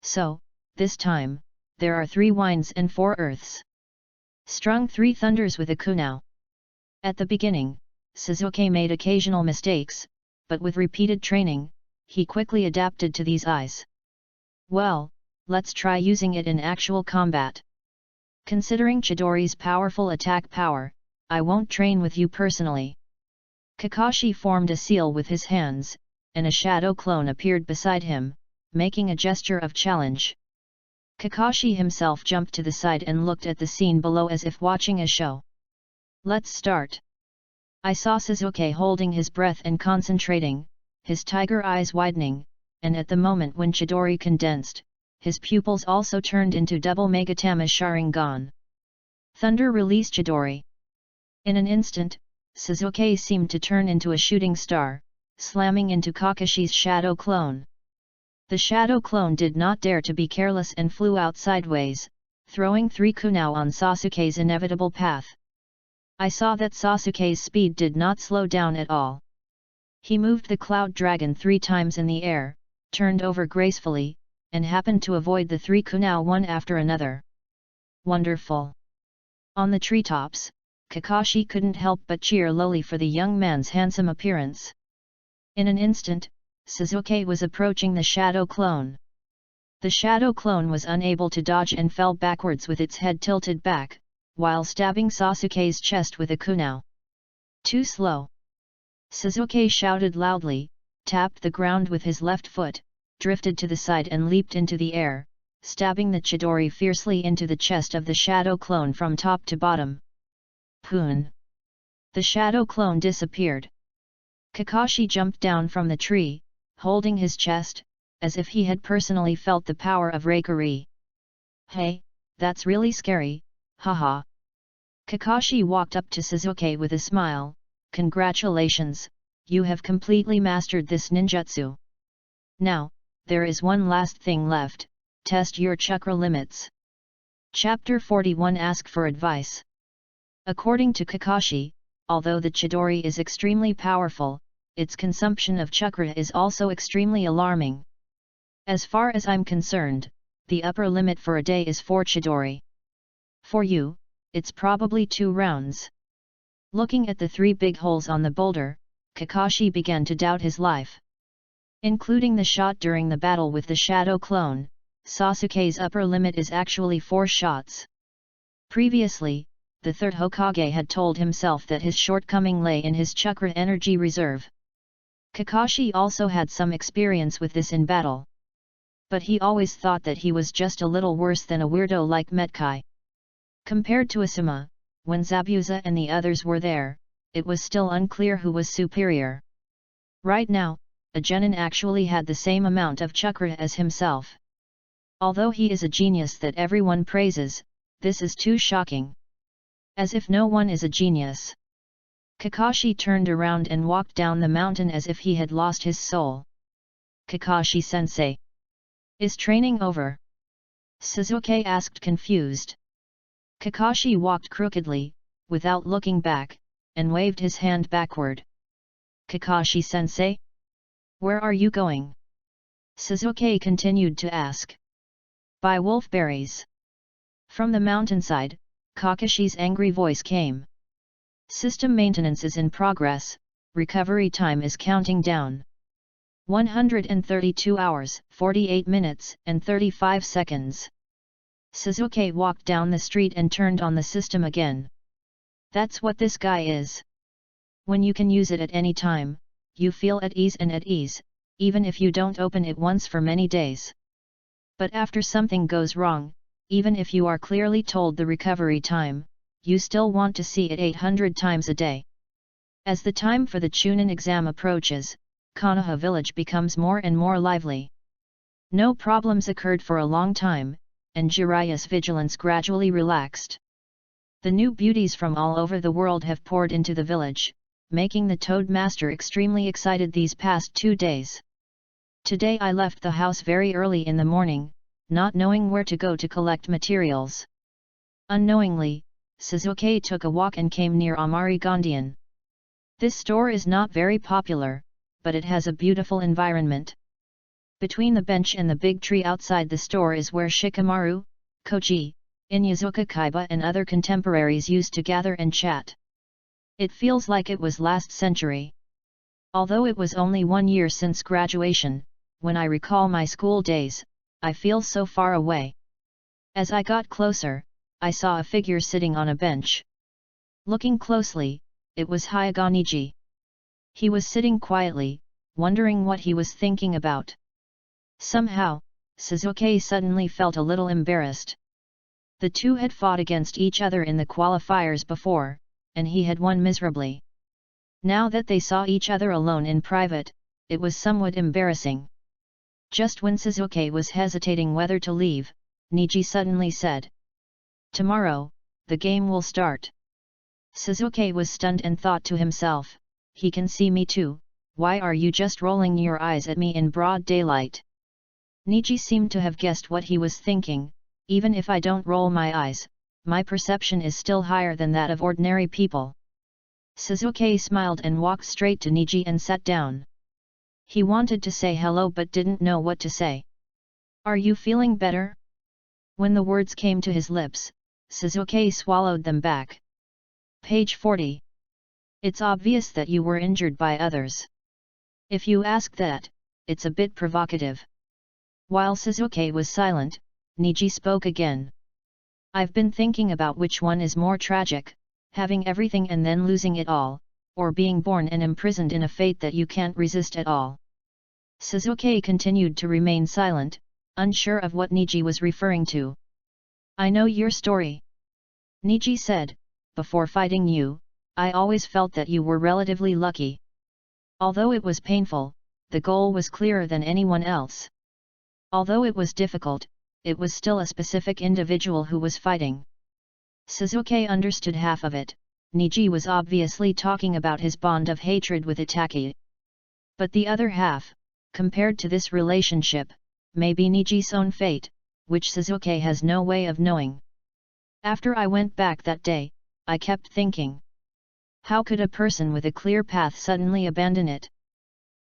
So, this time, there are 3 winds and 4 earths. Strung 3 thunders with a kunai. At the beginning, Sasuke made occasional mistakes, but with repeated training, he quickly adapted to these eyes. Well, let's try using it in actual combat. Considering Chidori's powerful attack power, I won't train with you personally. Kakashi formed a seal with his hands, and a shadow clone appeared beside him, making a gesture of challenge. Kakashi himself jumped to the side and looked at the scene below as if watching a show. Let's start. I saw Sasuke holding his breath and concentrating, his tiger eyes widening, and at the moment when Chidori condensed, his pupils also turned into double Megatama Sharingan. Thunder released Chidori. In an instant, Sasuke seemed to turn into a shooting star, slamming into Kakashi's shadow clone. The shadow clone did not dare to be careless and flew out sideways, throwing 3 kunao on Sasuke's inevitable path. I saw that Sasuke's speed did not slow down at all. He moved the cloud dragon 3 times in the air, turned over gracefully, and happened to avoid the 3 kunao one after another. Wonderful! On the treetops, Kakashi couldn't help but cheer lowly for the young man's handsome appearance. In an instant, Sasuke was approaching the shadow clone. The shadow clone was unable to dodge and fell backwards with its head tilted back, while stabbing Sasuke's chest with a kunao. Too slow! Sasuke shouted loudly, tapped the ground with his left foot, drifted to the side and leaped into the air, stabbing the Chidori fiercely into the chest of the shadow clone from top to bottom. Poon! The shadow clone disappeared. Kakashi jumped down from the tree, holding his chest, as if he had personally felt the power of Reikari. Hey, that's really scary, haha. Kakashi walked up to Sasuke with a smile. Congratulations, you have completely mastered this ninjutsu. Now, there is one last thing left, test your chakra limits. Chapter 41 Ask for advice. According to Kakashi, although the Chidori is extremely powerful, its consumption of chakra is also extremely alarming. As far as I'm concerned, the upper limit for a day is 4 Chidori. For you, it's probably 2 rounds. Looking at the 3 big holes on the boulder, Kakashi began to doubt his life. Including the shot during the battle with the shadow clone, Sasuke's upper limit is actually 4 shots. Previously, the third Hokage had told himself that his shortcoming lay in his chakra energy reserve. Kakashi also had some experience with this in battle. But he always thought that he was just a little worse than a weirdo like Metkai. Compared to Asuma, when Zabuza and the others were there, it was still unclear who was superior. Right now, a genin actually had the same amount of chakra as himself. Although he is a genius that everyone praises, this is too shocking. As if no one is a genius. Kakashi turned around and walked down the mountain as if he had lost his soul. Kakashi-sensei. Is training over? Sasuke asked confused. Kakashi walked crookedly, without looking back, and waved his hand backward. Kakashi-sensei? Where are you going? Sasuke continued to ask. By wolfberries. From the mountainside, Kakashi's angry voice came. System maintenance is in progress, recovery time is counting down. 132 hours, 48 minutes, and 35 seconds. Sasuke walked down the street and turned on the system again. That's what this guy is. When you can use it at any time, you feel at ease, even if you don't open it once for many days. But after something goes wrong, even if you are clearly told the recovery time, you still want to see it 800 times a day. As the time for the Chunin exam approaches, Konoha village becomes more and more lively. No problems occurred for a long time, and Jiraiya's vigilance gradually relaxed. The new beauties from all over the world have poured into the village, making the Toad Master extremely excited these past 2 days. Today I left the house very early in the morning, not knowing where to go to collect materials. Unknowingly, Sasuke took a walk and came near Amari Gondian. This store is not very popular, but it has a beautiful environment. Between the bench and the big tree outside the store is where Shikamaru, Koji, Inyazuka Kaiba and other contemporaries used to gather and chat. It feels like it was last century. Although it was only 1 year since graduation, when I recall my school days, I feel so far away. As I got closer, I saw a figure sitting on a bench. Looking closely, it was Hyaganiji. He was sitting quietly, wondering what he was thinking about. Somehow, Sasuke suddenly felt a little embarrassed. The two had fought against each other in the qualifiers before, and he had won miserably. Now that they saw each other alone in private, it was somewhat embarrassing. Just when Sasuke was hesitating whether to leave, Niji suddenly said, "Tomorrow, the game will start." Sasuke was stunned and thought to himself, "He can see me too, why are you just rolling your eyes at me in broad daylight?" Niji seemed to have guessed what he was thinking. Even if I don't roll my eyes, my perception is still higher than that of ordinary people. Sasuke smiled and walked straight to Niji and sat down. He wanted to say hello but didn't know what to say. Are you feeling better? When the words came to his lips, Sasuke swallowed them back. Page 40. It's obvious that you were injured by others. If you ask that, it's a bit provocative. While Sasuke was silent, Niji spoke again. I've been thinking about which one is more tragic, having everything and then losing it all, or being born and imprisoned in a fate that you can't resist at all. Sasuke continued to remain silent, unsure of what Niji was referring to. I know your story. Niji said, before fighting you, I always felt that you were relatively lucky. Although it was painful, the goal was clearer than anyone else. Although it was difficult, it was still a specific individual who was fighting. Sasuke understood half of it. Niji was obviously talking about his bond of hatred with Itachi. But the other half, compared to this relationship, may be Niji's own fate, which Sasuke has no way of knowing. After I went back that day, I kept thinking. How could a person with a clear path suddenly abandon it?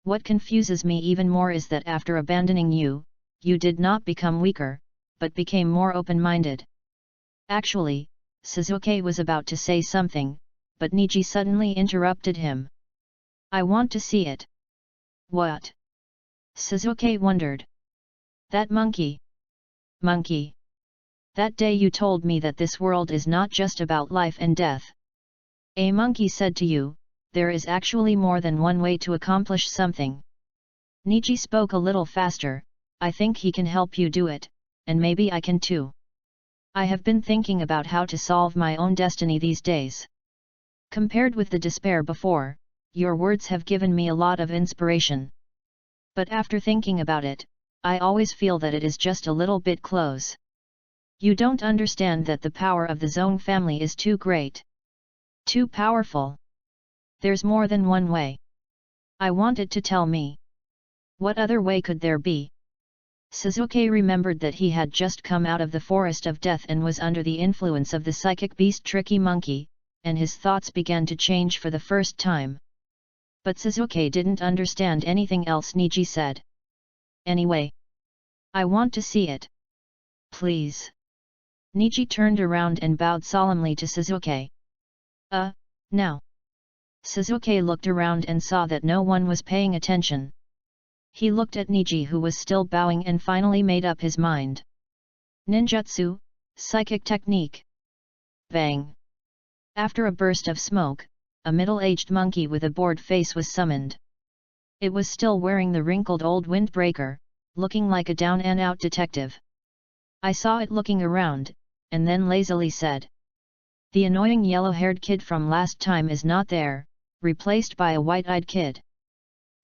What confuses me even more is that after abandoning you, you did not become weaker, but became more open-minded. Actually, Sasuke was about to say something, but Niji suddenly interrupted him. I want to see it. What? Sasuke wondered. That monkey. Monkey. That day you told me that this world is not just about life and death. A monkey said to you, there is actually more than one way to accomplish something. Niji spoke a little faster. I think he can help you do it, and maybe I can too. I have been thinking about how to solve my own destiny these days. Compared with the despair before, your words have given me a lot of inspiration. But after thinking about it, I always feel that it is just a little bit close. You don't understand that the power of the Zone family is too great. Too powerful. There's more than one way. I want it to tell me. What other way could there be? Sasuke remembered that he had just come out of the forest of death and was under the influence of the psychic beast Tricky Monkey, and his thoughts began to change for the first time. But Sasuke didn't understand anything else Niji said. Anyway. I want to see it. Please. Niji turned around and bowed solemnly to Sasuke. Now. Sasuke looked around and saw that no one was paying attention. He looked at Niji who was still bowing and finally made up his mind. Ninjutsu, psychic technique. Bang! After a burst of smoke, a middle-aged monkey with a bored face was summoned. It was still wearing the wrinkled old windbreaker, looking like a down-and-out detective. I saw it looking around, and then lazily said. The annoying yellow-haired kid from last time is not there, replaced by a white-eyed kid.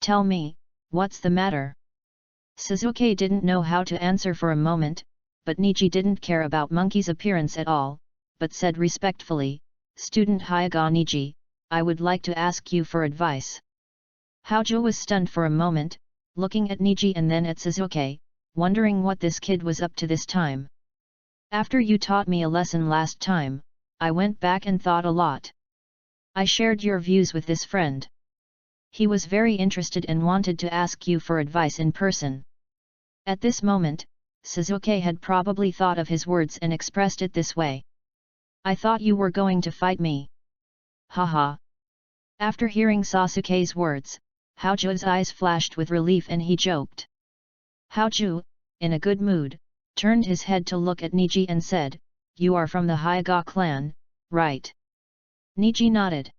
Tell me, what's the matter? Sasuke didn't know how to answer for a moment, but Niji didn't care about Monkey's appearance at all, but said respectfully, Student Hyuga Niji, I would like to ask you for advice. Haoju was stunned for a moment, looking at Niji and then at Sasuke, wondering what this kid was up to this time. After you taught me a lesson last time, I went back and thought a lot. I shared your views with this friend. He was very interested and wanted to ask you for advice in person. At this moment, Sasuke had probably thought of his words and expressed it this way. I thought you were going to fight me. Haha. After hearing Sasuke's words, Haoju's eyes flashed with relief and he joked. Haoju, in a good mood, turned his head to look at Niji and said, You are from the Hyuga clan, right? Niji nodded.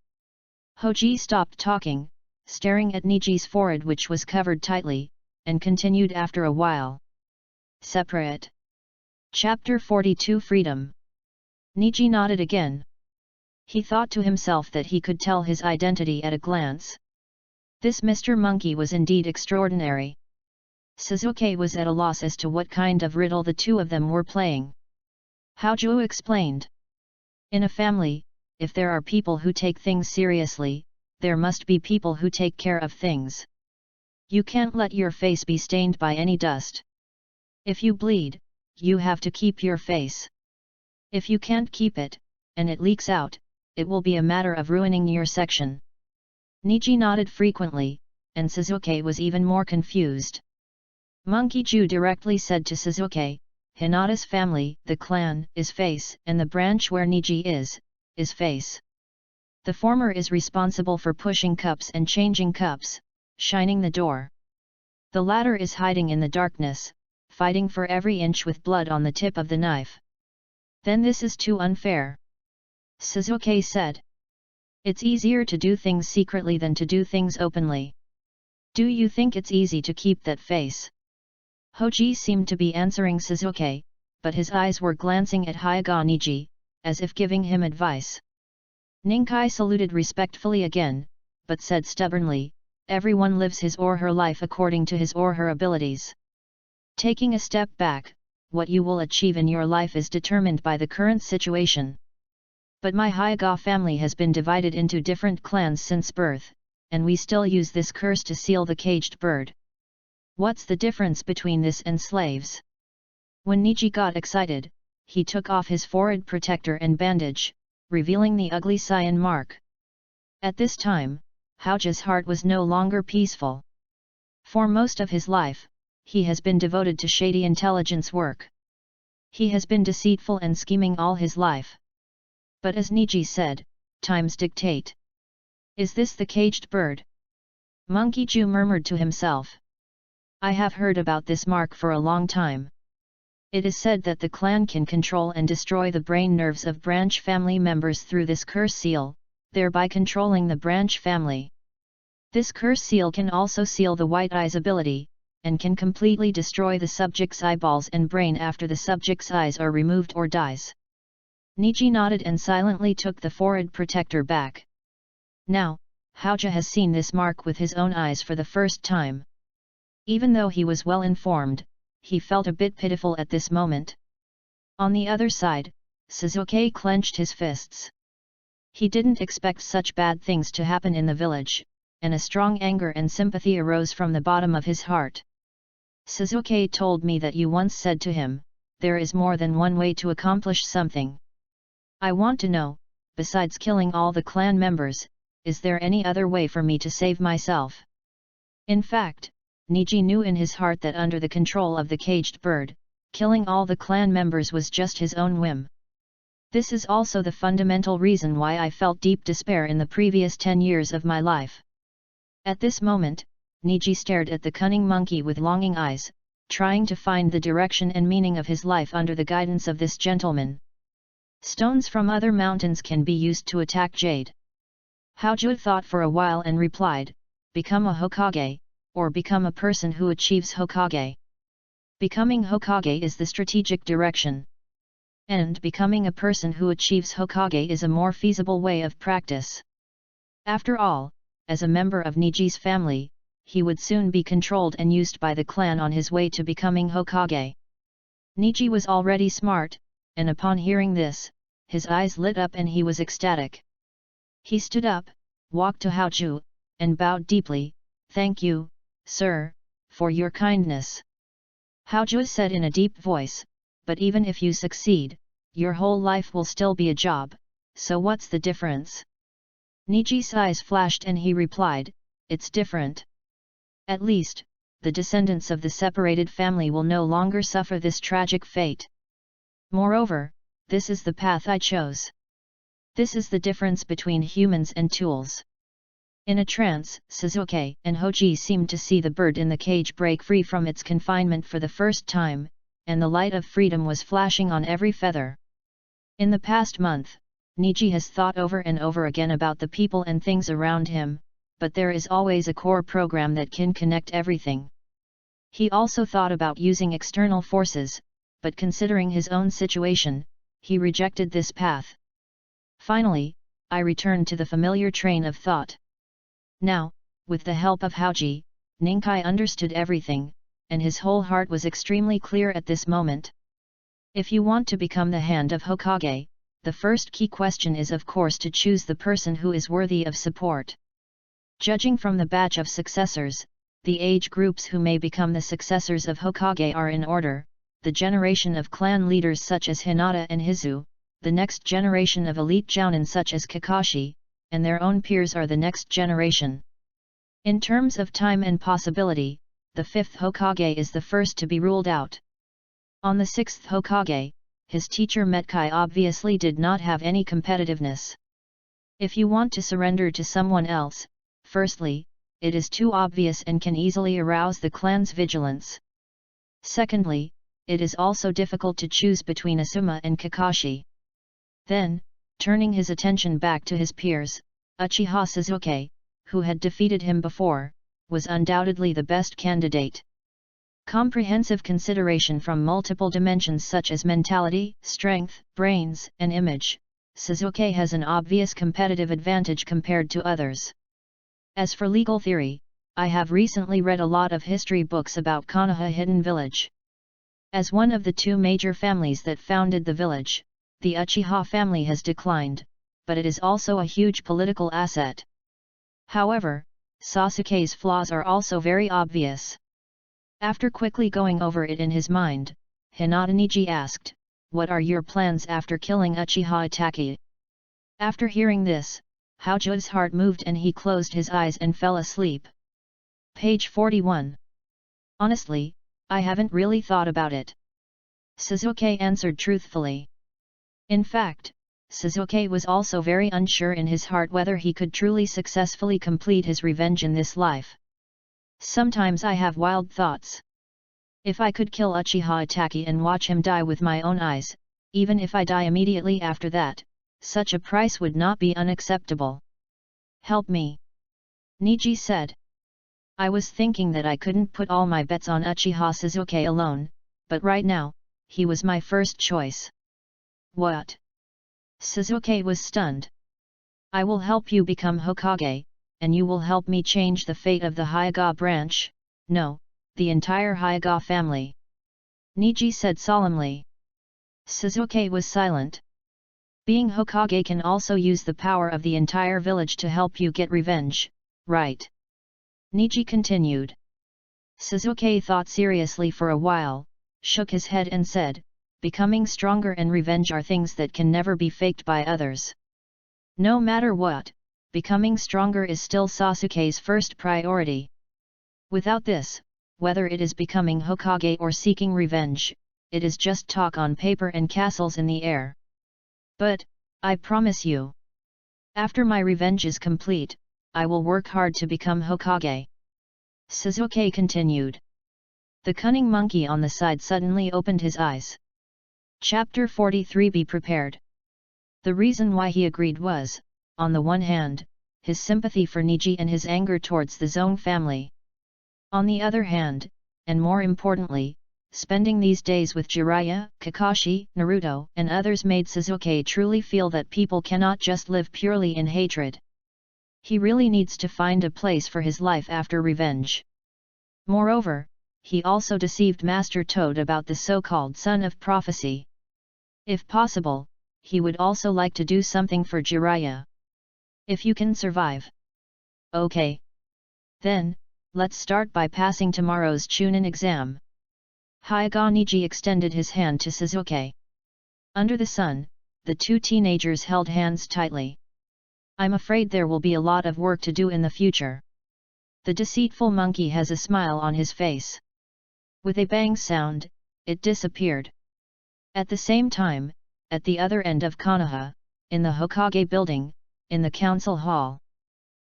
Hoji stopped talking, staring at Niji's forehead which was covered tightly, and continued after a while. Separate. Chapter 42 Freedom. Niji nodded again. He thought to himself that he could tell his identity at a glance. This Mr. Monkey was indeed extraordinary. Sasuke was at a loss as to what kind of riddle the two of them were playing. Haoju explained. In a family, if there are people who take things seriously, there must be people who take care of things. You can't let your face be stained by any dust. If you bleed, you have to keep your face. If you can't keep it, and it leaks out, it will be a matter of ruining your section. Niji nodded frequently, and Sasuke was even more confused. Monkey Jew directly said to Sasuke, Hinata's family, the clan, is face, and the branch where Niji is face. The former is responsible for pushing cups and changing cups, shining the door. The latter is hiding in the darkness, fighting for every inch with blood on the tip of the knife. Then this is too unfair. Sasuke said. It's easier to do things secretly than to do things openly. Do you think it's easy to keep that face? Hoji seemed to be answering Sasuke, but his eyes were glancing at Hyuga Niji, as if giving him advice. Ninkai saluted respectfully again, but said stubbornly, everyone lives his or her life according to his or her abilities. Taking a step back, what you will achieve in your life is determined by the current situation. But my Hyuga family has been divided into different clans since birth, and we still use this curse to seal the caged bird. What's the difference between this and slaves? When Niji got excited, he took off his forehead protector and bandage, revealing the ugly cyan mark. At this time, Houja's heart was no longer peaceful. For most of his life, he has been devoted to shady intelligence work. He has been deceitful and scheming all his life. But as Niji said, times dictate. Is this the caged bird? Monkey Jew murmured to himself. I have heard about this mark for a long time. It is said that the clan can control and destroy the brain nerves of branch family members through this curse seal, thereby controlling the branch family. This curse seal can also seal the White Eye's ability, and can completely destroy the subject's eyeballs and brain after the subject's eyes are removed or dies. Niji nodded and silently took the forehead protector back. Now, Houja has seen this mark with his own eyes for the first time. Even though he was well informed, he felt a bit pitiful at this moment. On the other side, Sasuke clenched his fists. He didn't expect such bad things to happen in the village, and a strong anger and sympathy arose from the bottom of his heart. Sasuke told me that you once said to him, there is more than one way to accomplish something. I want to know, besides killing all the clan members, is there any other way for me to save myself? In fact, Niji knew in his heart that under the control of the caged bird, killing all the clan members was just his own whim. This is also the fundamental reason why I felt deep despair in the previous 10 years of my life. At this moment, Niji stared at the cunning monkey with longing eyes, trying to find the direction and meaning of his life under the guidance of this gentleman. Stones from other mountains can be used to attack jade. Houja thought for a while and replied, become a Hokage, or become a person who achieves Hokage. Becoming Hokage is the strategic direction. And becoming a person who achieves Hokage is a more feasible way of practice. After all, as a member of Niji's family, he would soon be controlled and used by the clan on his way to becoming Hokage. Niji was already smart, and upon hearing this, his eyes lit up and he was ecstatic. He stood up, walked to Houju, and bowed deeply, thank you, sir, for your kindness. Houju said in a deep voice, but even if you succeed, your whole life will still be a job, so what's the difference? Niji's eyes flashed and he replied, it's different. At least, the descendants of the separated family will no longer suffer this tragic fate. Moreover, this is the path I chose. This is the difference between humans and tools. In a trance, Sasuke and Hoji seemed to see the bird in the cage break free from its confinement for the first time, and the light of freedom was flashing on every feather. In the past month, Niji has thought over and over again about the people and things around him, but there is always a core program that can connect everything. He also thought about using external forces, but considering his own situation, he rejected this path. Finally, I returned to the familiar train of thought. Now, with the help of Houji, Ninkai understood everything, and his whole heart was extremely clear at this moment. If you want to become the hand of Hokage, the first key question is of course to choose the person who is worthy of support. Judging from the batch of successors, the age groups who may become the successors of Hokage are in order: the generation of clan leaders such as Hinata and Hizu, the next generation of elite jounin such as Kakashi, and their own peers are the next generation. In terms of time and possibility, the 5th Hokage is the first to be ruled out. On the 6th Hokage, his teacher Metkai obviously did not have any competitiveness. If you want to surrender to someone else, firstly, it is too obvious and can easily arouse the clan's vigilance. Secondly, it is also difficult to choose between Asuma and Kakashi. Then, turning his attention back to his peers, Uchiha Sasuke, who had defeated him before, was undoubtedly the best candidate. Comprehensive consideration from multiple dimensions such as mentality, strength, brains, and image, Sasuke has an obvious competitive advantage compared to others. As for legal theory, I have recently read a lot of history books about Konoha Hidden Village. As one of the two major families that founded the village, the Uchiha family has declined, but it is also a huge political asset. However, Sasuke's flaws are also very obvious. After quickly going over it in his mind, Hinata Niji asked, "What are your plans after killing Uchiha Itachi?" After hearing this, Hojo's heart moved and he closed his eyes and fell asleep. Page 41. Honestly, I haven't really thought about it. Sasuke answered truthfully. In fact, Sasuke was also very unsure in his heart whether he could truly successfully complete his revenge in this life. Sometimes I have wild thoughts. If I could kill Uchiha Itachi and watch him die with my own eyes, even if I die immediately after that, such a price would not be unacceptable. Help me. Niji said. I was thinking that I couldn't put all my bets on Uchiha Sasuke alone, but right now, he was my first choice. What? Sasuke was stunned. I will help you become Hokage, and you will help me change the fate of the Hyuga branch, no, the entire Hyuga family. Niji said solemnly. Sasuke was silent. Being Hokage can also use the power of the entire village to help you get revenge, right? Niji continued. Sasuke thought seriously for a while, shook his head and said, becoming stronger and revenge are things that can never be faked by others. No matter what, becoming stronger is still Sasuke's first priority. Without this, whether it is becoming Hokage or seeking revenge, it is just talk on paper and castles in the air. But, I promise you, after my revenge is complete, I will work hard to become Hokage. Sasuke continued. The cunning monkey on the side suddenly opened his eyes. Chapter 43. Be prepared. The reason why he agreed was, on the one hand, his sympathy for Niji and his anger towards the Zone family. On the other hand, and more importantly, spending these days with Jiraiya, Kakashi, Naruto, and others made Sasuke truly feel that people cannot just live purely in hatred. He really needs to find a place for his life after revenge. Moreover, he also deceived Master Toad about the so-called Son of Prophecy. If possible, he would also like to do something for Jiraiya. If you can survive. Okay. Then, let's start by passing tomorrow's Chunin exam. Hyuga Niji extended his hand to Sasuke. Under the sun, the two teenagers held hands tightly. I'm afraid there will be a lot of work to do in the future. The deceitful monkey has a smile on his face. With a bang sound, it disappeared. At the same time, at the other end of Konoha, in the Hokage building, in the council hall,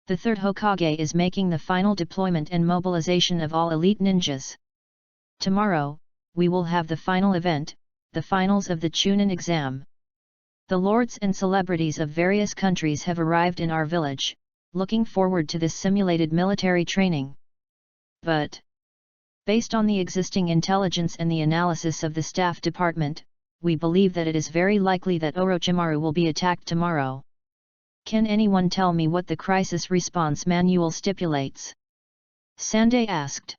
the third Hokage is making the final deployment and mobilization of all elite ninjas. Tomorrow, we will have the final event, the finals of the Chunin exam. The lords and celebrities of various countries have arrived in our village, looking forward to this simulated military training. But, based on the existing intelligence and the analysis of the staff department, we believe that it is very likely that Orochimaru will be attacked tomorrow. Can anyone tell me what the crisis response manual stipulates? Sande asked.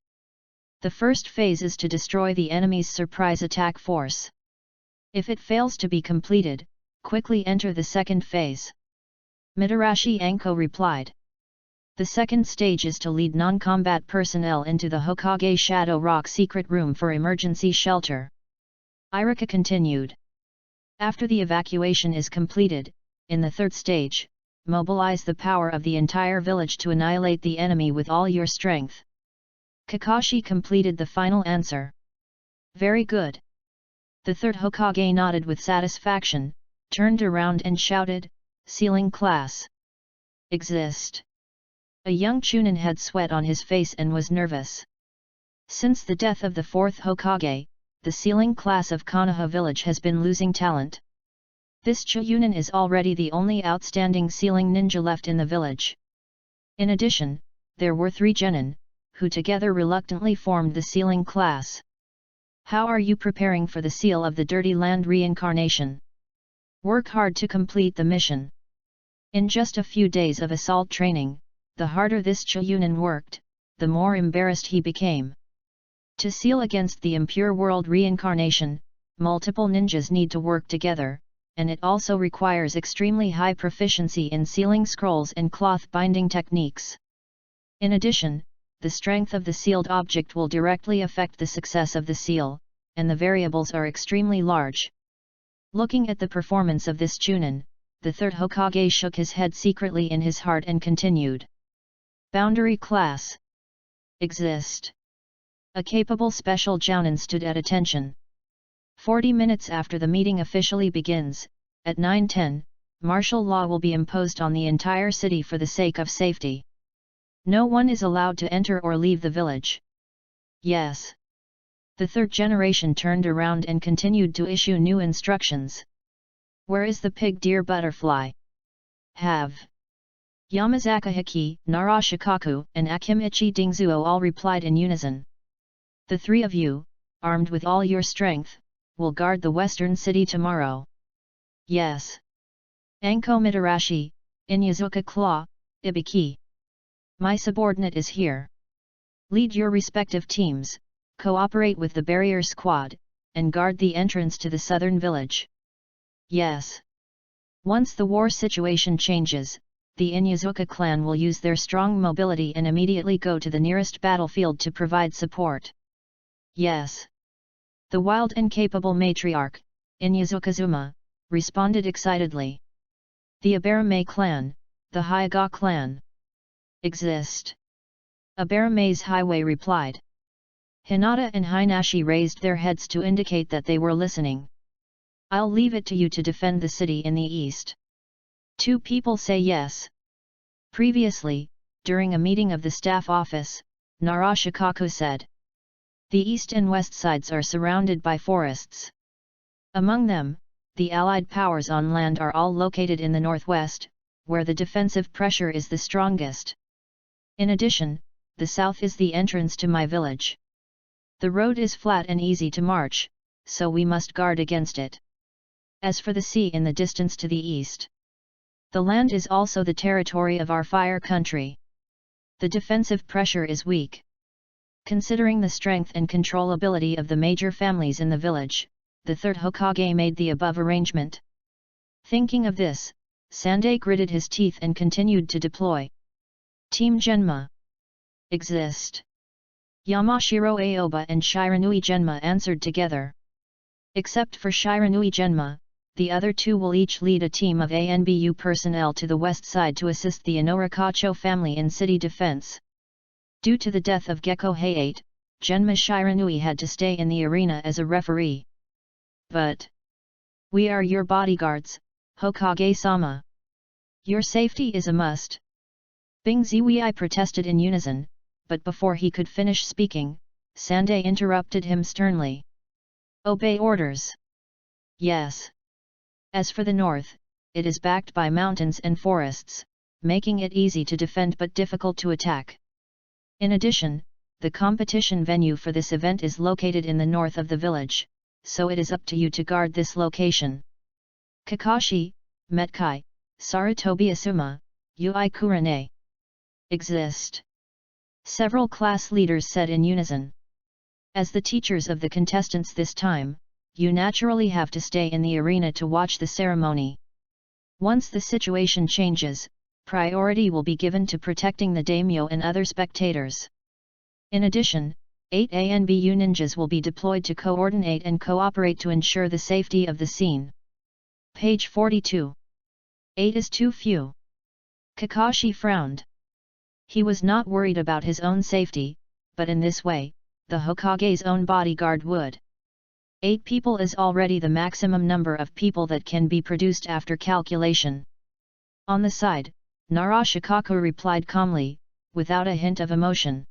The first phase is to destroy the enemy's surprise attack force. If it fails to be completed, quickly enter the second phase. Mitarashi Anko replied. The second stage is to lead non-combat personnel into the Hokage Shadow Rock secret room for emergency shelter. Irika continued. After the evacuation is completed, in the third stage, mobilize the power of the entire village to annihilate the enemy with all your strength. Kakashi completed the final answer. Very good. The third Hokage nodded with satisfaction, turned around and shouted, Sealing class. Exist. A young Chunin had sweat on his face and was nervous. Since the death of the fourth Hokage, the sealing class of Konoha village has been losing talent. This Chunin is already the only outstanding sealing ninja left in the village. In addition, there were 3 genin, who together reluctantly formed the sealing class. How are you preparing for the seal of the Dirty Land reincarnation? Work hard to complete the mission. In just a few days of assault training, the harder this Chunin worked, the more embarrassed he became. To seal against the impure world reincarnation, multiple ninjas need to work together, and it also requires extremely high proficiency in sealing scrolls and cloth binding techniques. In addition, the strength of the sealed object will directly affect the success of the seal, and the variables are extremely large. Looking at the performance of this Chunin, the third Hokage shook his head secretly in his heart and continued. Boundary class. Exist. A capable special Jounin stood at attention. 40 minutes after the meeting officially begins, at 9:10, martial law will be imposed on the entire city for the sake of safety. No one is allowed to enter or leave the village. Yes. The third generation turned around and continued to issue new instructions. Where is the pig deer butterfly? Have. Yamazaka Hiki, Nara Shikaku, and Akimichi Dingzuo all replied in unison. The 3 of you, armed with all your strength, will guard the western city tomorrow. Yes. Anko Mitarashi, Inyazuka Claw, Ibiki. My subordinate is here. Lead your respective teams, cooperate with the barrier squad, and guard the entrance to the southern village. Yes. Once the war situation changes, the Inyazuka clan will use their strong mobility and immediately go to the nearest battlefield to provide support. Yes. The wild and capable matriarch, Inyazukazuma, responded excitedly. The Abarame clan, the Hyaga clan. Exist. Abarame's highway replied. Hinata and Hinashi raised their heads to indicate that they were listening. I'll leave it to you to defend the city in the east. 2 people say yes. Previously, during a meeting of the staff office, Nara Shikaku said. The east and west sides are surrounded by forests. Among them, the allied powers on land are all located in the northwest, where the defensive pressure is the strongest. In addition, the south is the entrance to my village. The road is flat and easy to march, so we must guard against it. As for the sea in the distance to the east, the land is also the territory of our fire country. The defensive pressure is weak. Considering the strength and controllability of the major families in the village, the third Hokage made the above arrangement. Thinking of this, Sandai gritted his teeth and continued to deploy. Team Genma. Exist. Yamashiro Aoba and Shiranui Genma answered together. Except for Shiranui Genma, the other 2 will each lead a team of ANBU personnel to the west side to assist the Inorikacho family in city defense. Due to the death of Gekko Hayate, Genma Shiranui had to stay in the arena as a referee. But we are your bodyguards, Hokage-sama. Your safety is a must. Bing Ziwei protested in unison, but before he could finish speaking, Sandai interrupted him sternly. Obey orders. Yes. As for the north, it is backed by mountains and forests, making it easy to defend but difficult to attack. In addition, the competition venue for this event is located in the north of the village, so it is up to you to guard this location. Kakashi, Metkai, Sarutobi Asuma, Ui Kurane. Exist. Several class leaders said in unison. As the teachers of the contestants this time, you naturally have to stay in the arena to watch the ceremony. Once the situation changes, priority will be given to protecting the daimyo and other spectators. In addition, 8 A and BU ninjas will be deployed to coordinate and cooperate to ensure the safety of the scene. Page 42. 8 is too few. Kakashi frowned. He was not worried about his own safety, but in this way, the Hokage's own bodyguard would. 8 people is already the maximum number of people that can be produced after calculation. On the side, Narashikaku replied calmly, without a hint of emotion.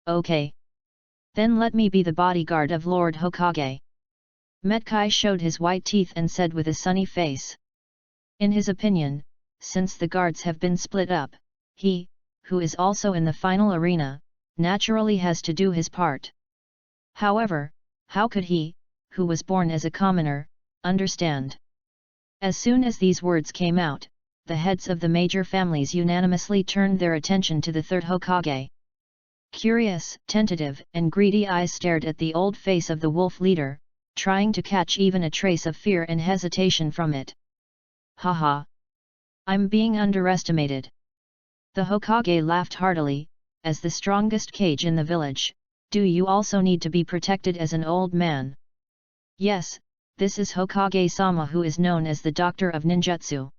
Okay. Then let me be the bodyguard of Lord Hokage. Metkai showed his white teeth and said with a sunny face. In his opinion, since the guards have been split up, he, who is also in the final arena, naturally has to do his part. However, how could he, who was born as a commoner, understand? As soon as these words came out, the heads of the major families unanimously turned their attention to the third Hokage. Curious, tentative, and greedy eyes stared at the old face of the wolf leader, trying to catch even a trace of fear and hesitation from it. Haha! I'm being underestimated. The Hokage laughed heartily, as the strongest Kage in the village. Do you also need to be protected as an old man? Yes, this is Hokage-sama, who is known as the Doctor of Ninjutsu.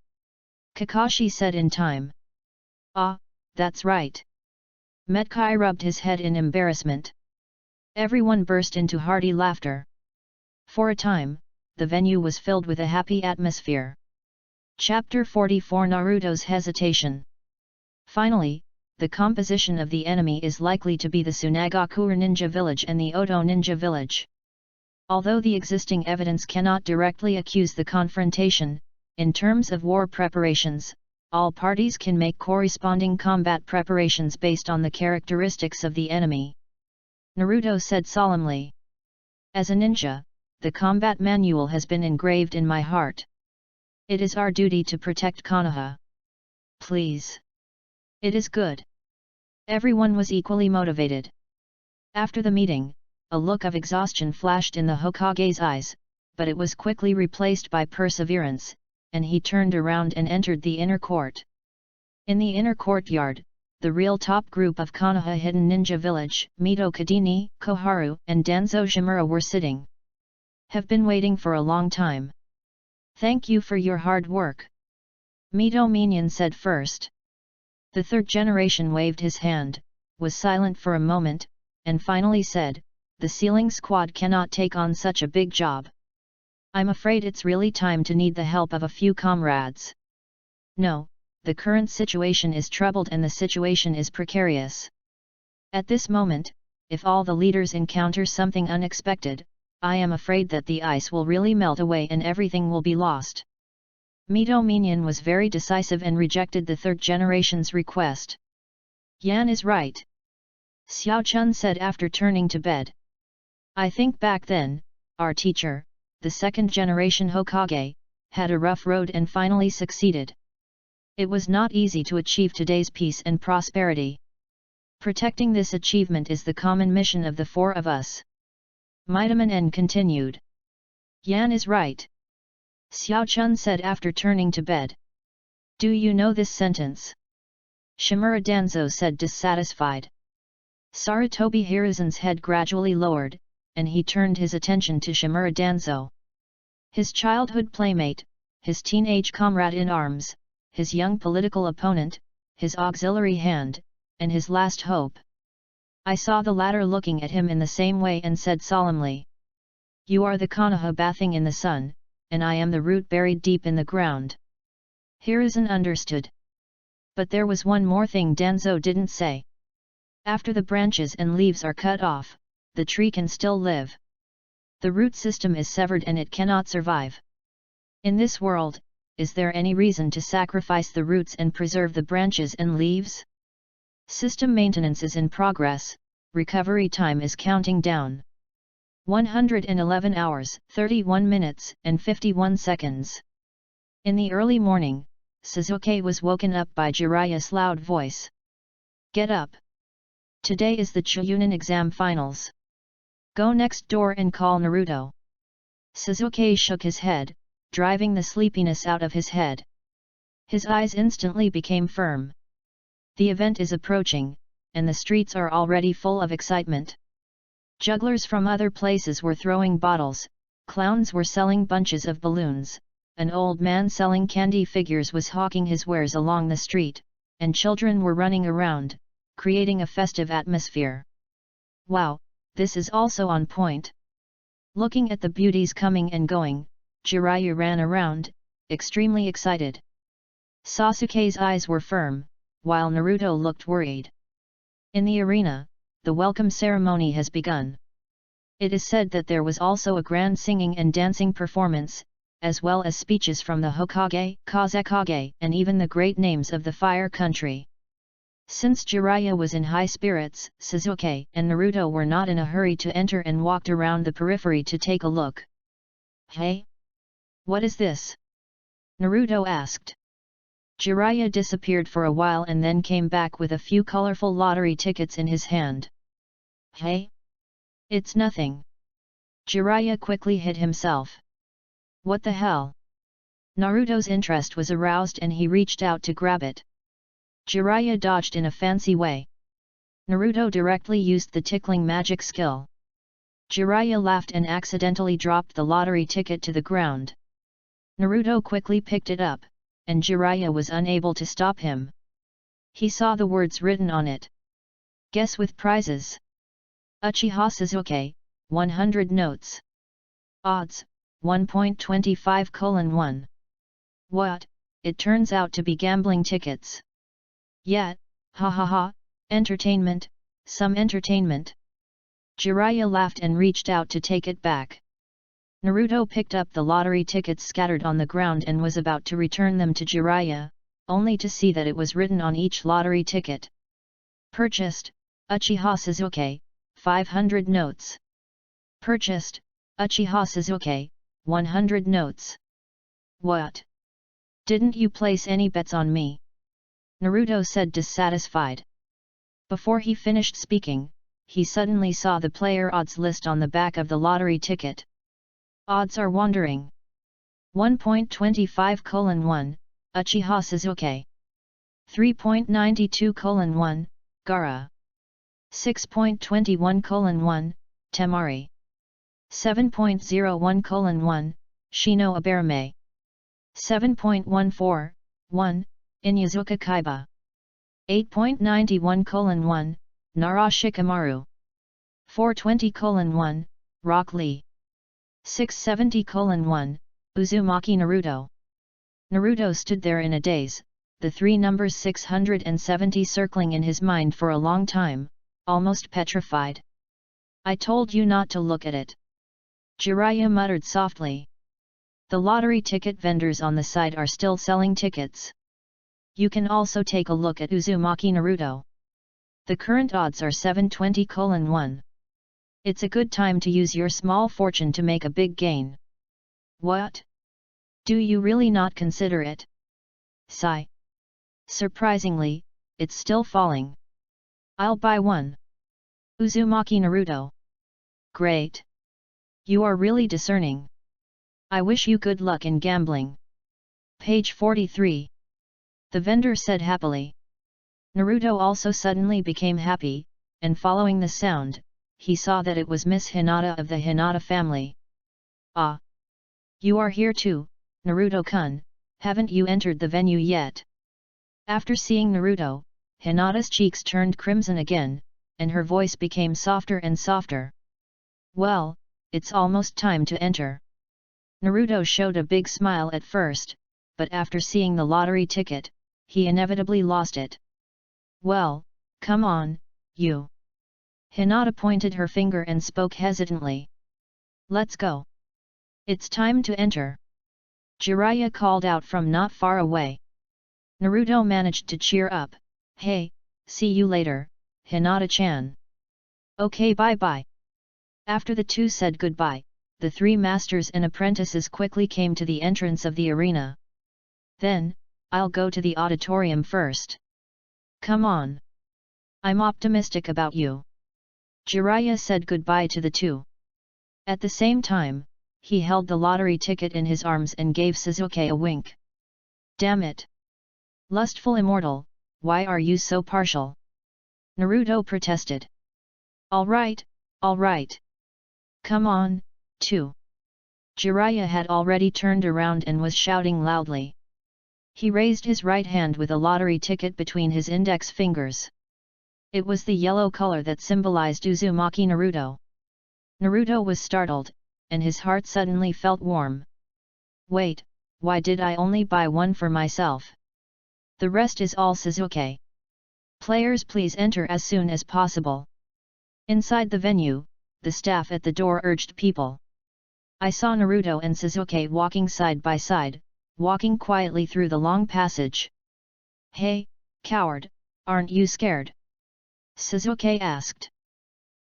Kakashi said in time. Ah, that's right. Metkai rubbed his head in embarrassment. Everyone burst into hearty laughter. For a time, the venue was filled with a happy atmosphere. Chapter 44 Naruto's Hesitation. Finally, the composition of the enemy is likely to be the Tsunagakure Ninja Village and the Oto Ninja Village. Although the existing evidence cannot directly accuse the confrontation, in terms of war preparations, all parties can make corresponding combat preparations based on the characteristics of the enemy. Naruto said solemnly. As a ninja, the combat manual has been engraved in my heart. It is our duty to protect Konoha. Please. It is good. Everyone was equally motivated. After the meeting, a look of exhaustion flashed in the Hokage's eyes, but it was quickly replaced by perseverance, and he turned around and entered the inner court. In the inner courtyard, the real top group of Konoha Hidden Ninja Village, Mito Kadini, Koharu, and Danzo Shimura were sitting. Have been waiting for a long time. Thank you for your hard work. Mito Minion said first. The third generation waved his hand, was silent for a moment, and finally said, the Sealing Squad cannot take on such a big job. I'm afraid it's really time to need the help of a few comrades. No, the current situation is troubled and the situation is precarious. At this moment, if all the leaders encounter something unexpected, I am afraid that the ice will really melt away and everything will be lost. Mito Minion was very decisive and rejected the third generation's request. Yan is right. Xiao Chun said after turning to bed. I think back then, our teacher, the second generation Hokage, had a rough road and finally succeeded. It was not easy to achieve today's peace and prosperity. Protecting this achievement is the common mission of the four of us. Mitaman N continued. Yan is right. Xiao Chun said after turning to bed. Do you know this sentence? Shimura Danzo said dissatisfied. Sarutobi Hiruzen's head gradually lowered, and he turned his attention to Shimura Danzo. His childhood playmate, his teenage comrade in arms, his young political opponent, his auxiliary hand, and his last hope. I saw the latter looking at him in the same way and said solemnly. You are the Konoha bathing in the sun, and I am the root buried deep in the ground. Hiruzen understood. But there was one more thing Danzo didn't say. After the branches and leaves are cut off, the tree can still live. The root system is severed and it cannot survive. In this world, is there any reason to sacrifice the roots and preserve the branches and leaves? System maintenance is in progress, recovery time is counting down. 111 hours, 31 minutes, and 51 seconds. In the early morning, Sasuke was woken up by Jiraiya's loud voice. Get up! Today is the Chunin exam finals. Go next door and call Naruto. Sasuke shook his head, driving the sleepiness out of his head. His eyes instantly became firm. The event is approaching, and the streets are already full of excitement. Jugglers from other places were throwing bottles, clowns were selling bunches of balloons, an old man selling candy figures was hawking his wares along the street, and children were running around, creating a festive atmosphere. Wow, this is also on point. Looking at the beauties coming and going, Jiraiya ran around, extremely excited. Sasuke's eyes were firm, while Naruto looked worried. In the arena, the welcome ceremony has begun. It is said that there was also a grand singing and dancing performance, as well as speeches from the Hokage, Kazekage, and even the great names of the Fire Country. Since Jiraiya was in high spirits, Sasuke and Naruto were not in a hurry to enter and walked around the periphery to take a look. Hey? What is this? Naruto asked. Jiraiya disappeared for a while and then came back with a few colorful lottery tickets in his hand. Hey? It's nothing. Jiraiya quickly hid himself. What the hell? Naruto's interest was aroused and he reached out to grab it. Jiraiya dodged in a fancy way. Naruto directly used the tickling magic skill. Jiraiya laughed and accidentally dropped the lottery ticket to the ground. Naruto quickly picked it up, and Jiraiya was unable to stop him. He saw the words written on it. Guess with prizes. Uchiha Sasuke, 100 notes. Odds, 1.25:1. What, it turns out to be gambling tickets. Yet, ha ha ha, entertainment, some entertainment. Jiraiya laughed and reached out to take it back. Naruto picked up the lottery tickets scattered on the ground and was about to return them to Jiraiya, only to see that it was written on each lottery ticket. Purchased, Uchiha Sasuke, 500 notes. Purchased, Uchiha Sasuke, 100 notes. What? Didn't you place any bets on me? Naruto said dissatisfied. Before he finished speaking, he suddenly saw the player odds list on the back of the lottery ticket. Odds are wandering. 1.25:1, Uchiha Sasuke. 3.92:1, Gaara. 6.21:1, Temari. 7.01:1, Shino Aberame. 7.14:1, Inyazuka Kaiba. 8.91:1, Nara Shikamaru. 420:1, Rock Lee. 670:1, Uzumaki Naruto. Naruto stood there in a daze, the three numbers 670 circling in his mind for a long time, almost petrified. I told you not to look at it. Jiraiya muttered softly. The lottery ticket vendors on the side are still selling tickets. You can also take a look at Uzumaki Naruto. The current odds are 720:1. It's a good time to use your small fortune to make a big gain. What? Do you really not consider it? Sigh. Surprisingly, it's still falling. I'll buy one. Uzumaki Naruto. Great. You are really discerning. I wish you good luck in gambling. Page 43. The vendor said happily. Naruto also suddenly became happy, and following the sound, he saw that it was Miss Hinata of the Hinata family. Ah! You are here too, Naruto-kun, haven't you entered the venue yet? After seeing Naruto, Hinata's cheeks turned crimson again, and her voice became softer and softer. Well, it's almost time to enter. Naruto showed a big smile at first, but after seeing the lottery ticket, he inevitably lost it. Well, come on, you. Hinata pointed her finger and spoke hesitantly. Let's go. It's time to enter. Jiraiya called out from not far away. Naruto managed to cheer up. Hey, see you later, Hinata-chan. Okay, bye-bye. After the two said goodbye, the three masters and apprentices quickly came to the entrance of the arena. Then, I'll go to the auditorium first. Come on. I'm optimistic about you. Jiraiya said goodbye to the two. At the same time, he held the lottery ticket in his arms and gave Sasuke a wink. Damn it! Lustful immortal, why are you so partial? Naruto protested. All right, Alright. Come on, too. Jiraiya had already turned around and was shouting loudly. He raised his right hand with a lottery ticket between his index fingers. It was the yellow color that symbolized Uzumaki Naruto. Naruto was startled, and his heart suddenly felt warm. Wait, why did I only buy one for myself? The rest is all Sasuke. Players, please enter as soon as possible. Inside the venue, the staff at the door urged people. I saw Naruto and Sasuke walking side by side, walking quietly through the long passage. Hey, coward, aren't you scared? Sasuke asked.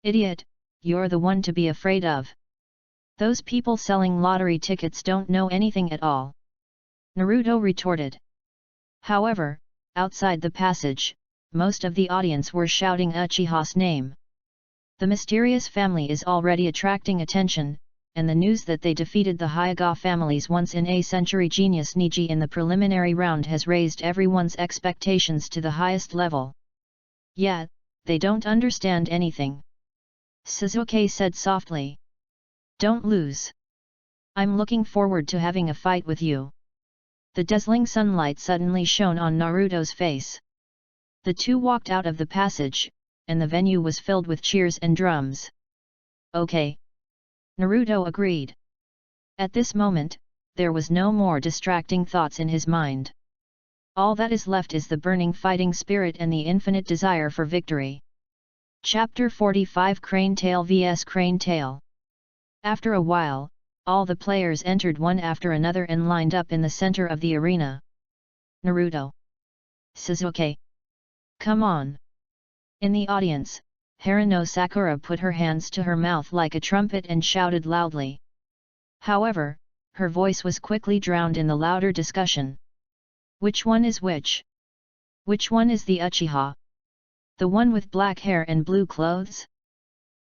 Idiot, you're the one to be afraid of. Those people selling lottery tickets don't know anything at all. Naruto retorted. However, outside the passage, most of the audience were shouting Uchiha's name. The mysterious family is already attracting attention, and the news that they defeated the Hyuga family's once-in-a-century genius Neji in the preliminary round has raised everyone's expectations to the highest level. Yet, they don't understand anything. Sasuke said softly. Don't lose. I'm looking forward to having a fight with you. The dazzling sunlight suddenly shone on Naruto's face. The two walked out of the passage, and the venue was filled with cheers and drums. Okay. Naruto agreed. At this moment, there was no more distracting thoughts in his mind. All that is left is the burning fighting spirit and the infinite desire for victory. Chapter 45 Crane Tail vs Crane Tail. After a while, all the players entered one after another and lined up in the center of the arena. Naruto. Sasuke. Come on. In the audience, Haruno Sakura put her hands to her mouth like a trumpet and shouted loudly. However, her voice was quickly drowned in the louder discussion. Which one is which? Which one is the Uchiha? The one with black hair and blue clothes?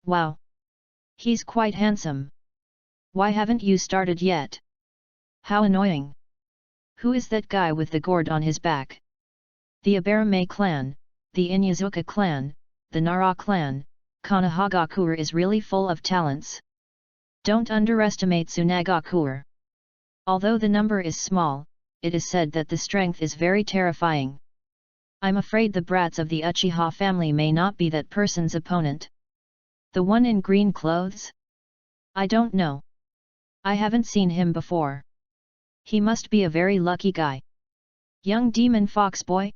Wow! He's quite handsome. Why haven't you started yet? How annoying! Who is that guy with the gourd on his back? The Abarame clan, the Inyazuka clan, the Nara clan, Konohagakure is really full of talents. Don't underestimate Tsunagakure. Although the number is small, it is said that the strength is very terrifying. I'm afraid the brats of the Uchiha family may not be that person's opponent. The one in green clothes? I don't know. I haven't seen him before. He must be a very lucky guy. Young demon fox boy?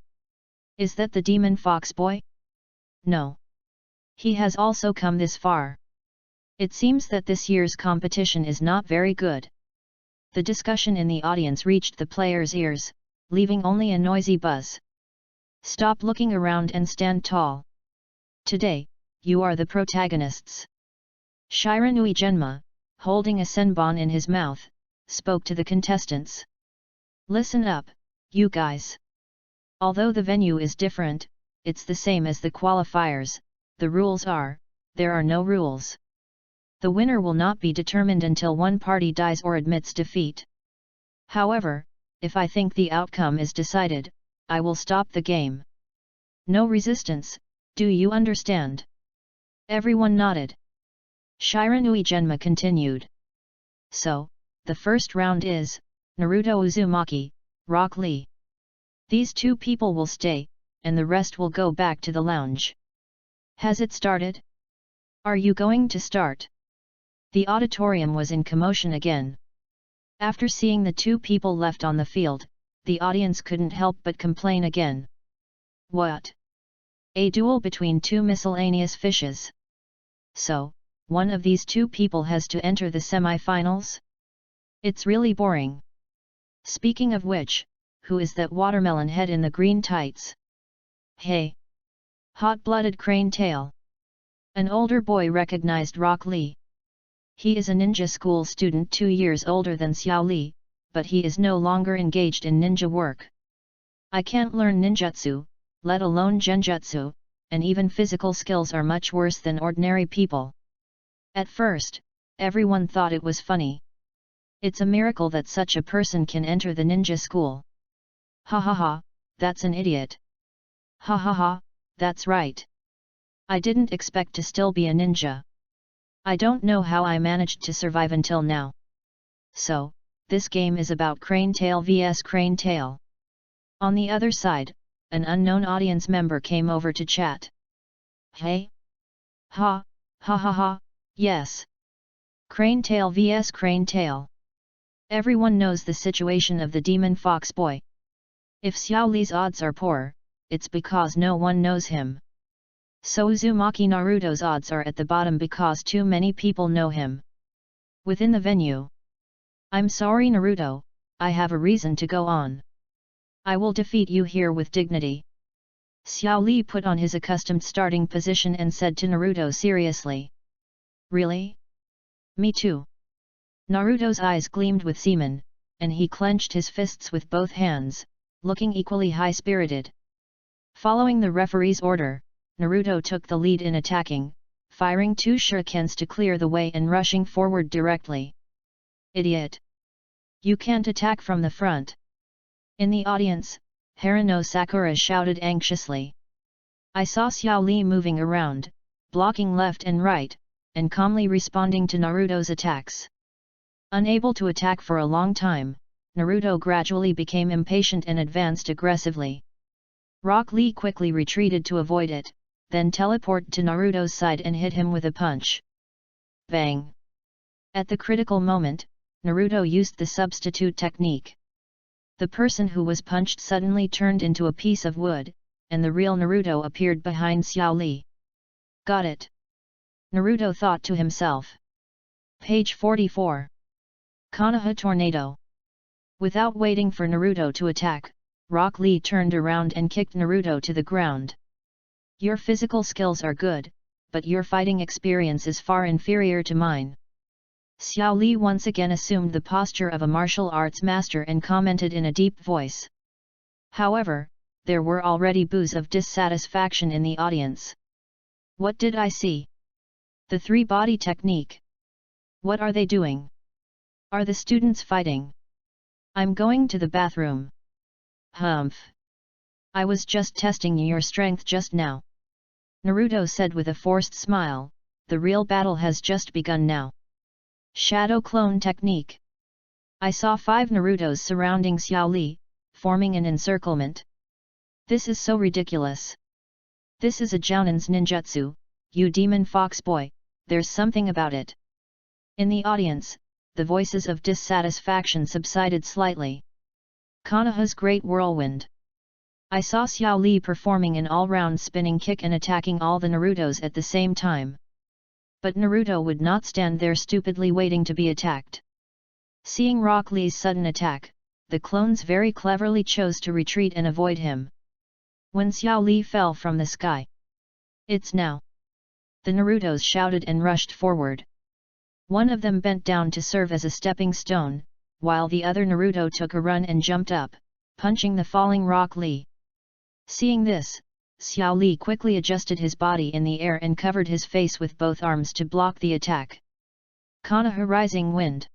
Is that the demon fox boy? No. He has also come this far. It seems that this year's competition is not very good. The discussion in the audience reached the players' ears, leaving only a noisy buzz. Stop looking around and stand tall. Today, you are the protagonists. Shiranui Genma, holding a senbon in his mouth, spoke to the contestants. Listen up, you guys. Although the venue is different, it's the same as the qualifiers. The rules are, there are no rules. The winner will not be determined until one party dies or admits defeat. However, if I think the outcome is decided, I will stop the game. No resistance, do you understand? Everyone nodded. Shiranui Genma continued. So, the first round is, Naruto Uzumaki, Rock Lee. These two people will stay, and the rest will go back to the lounge. Has it started? Are you going to start? The auditorium was in commotion again. After seeing the two people left on the field, the audience couldn't help but complain again. What? A duel between two miscellaneous fishes. So, one of these two people has to enter the semi-finals? It's really boring. Speaking of which, who is that watermelon head in the green tights? Hey! Hot-blooded crane tail. An older boy recognized Rock Lee. He is a ninja school student 2 years older than Xiao Li, but he is no longer engaged in ninja work. I can't learn ninjutsu, let alone genjutsu, and even physical skills are much worse than ordinary people. At first, everyone thought it was funny. It's a miracle that such a person can enter the ninja school. Ha ha ha, that's an idiot. Ha ha ha, that's right. I didn't expect to still be a ninja. I don't know how I managed to survive until now. So, this game is about Crane Tail vs Crane Tail. On the other side, an unknown audience member came over to chat. Hey? Ha, ha ha ha, yes. Crane Tail vs Crane Tail. Everyone knows the situation of the demon fox boy. If Xiao Li's odds are poor, it's because no one knows him. So Uzumaki Naruto's odds are at the bottom because too many people know him. Within the venue. I'm sorry Naruto, I have a reason to go on. I will defeat you here with dignity. Xiao Li put on his accustomed starting position and said to Naruto seriously. Really? Me too. Naruto's eyes gleamed with semen, and he clenched his fists with both hands, looking equally high-spirited. Following the referee's order, Naruto took the lead in attacking, firing 2 shurikens to clear the way and rushing forward directly. Idiot! You can't attack from the front. In the audience, Haruno Sakura shouted anxiously. I saw Xiao Li moving around, blocking left and right, and calmly responding to Naruto's attacks. Unable to attack for a long time, Naruto gradually became impatient and advanced aggressively. Rock Lee quickly retreated to avoid it, then teleported to Naruto's side and hit him with a punch. Bang! At the critical moment, Naruto used the substitute technique. The person who was punched suddenly turned into a piece of wood, and the real Naruto appeared behind Xiao Li. Got it! Naruto thought to himself. Page 44. Konoha Tornado. Without waiting for Naruto to attack, Rock Lee turned around and kicked Naruto to the ground. Your physical skills are good, but your fighting experience is far inferior to mine. Xiao Li once again assumed the posture of a martial arts master and commented in a deep voice. However, there were already boos of dissatisfaction in the audience. What did I see? The 3-body technique. What are they doing? Are the students fighting? I'm going to the bathroom. Humph. I was just testing your strength just now. Naruto said with a forced smile, the real battle has just begun now. Shadow clone technique. I saw 5 Narutos surrounding Xiao Li, forming an encirclement. This is so ridiculous. This is a Jounen's ninjutsu, you demon fox boy, there's something about it. In the audience, the voices of dissatisfaction subsided slightly. Konoha's Great Whirlwind. I saw Xiao Li performing an all-round spinning kick and attacking all the Narutos at the same time. But Naruto would not stand there stupidly waiting to be attacked. Seeing Rock Lee's sudden attack, the clones very cleverly chose to retreat and avoid him. When Xiao Li fell from the sky. It's now! The Narutos shouted and rushed forward. One of them bent down to serve as a stepping stone, while the other Naruto took a run and jumped up, punching the falling Rock Lee. Seeing this, Xiao Li quickly adjusted his body in the air and covered his face with both arms to block the attack. Konoha Rising Wind.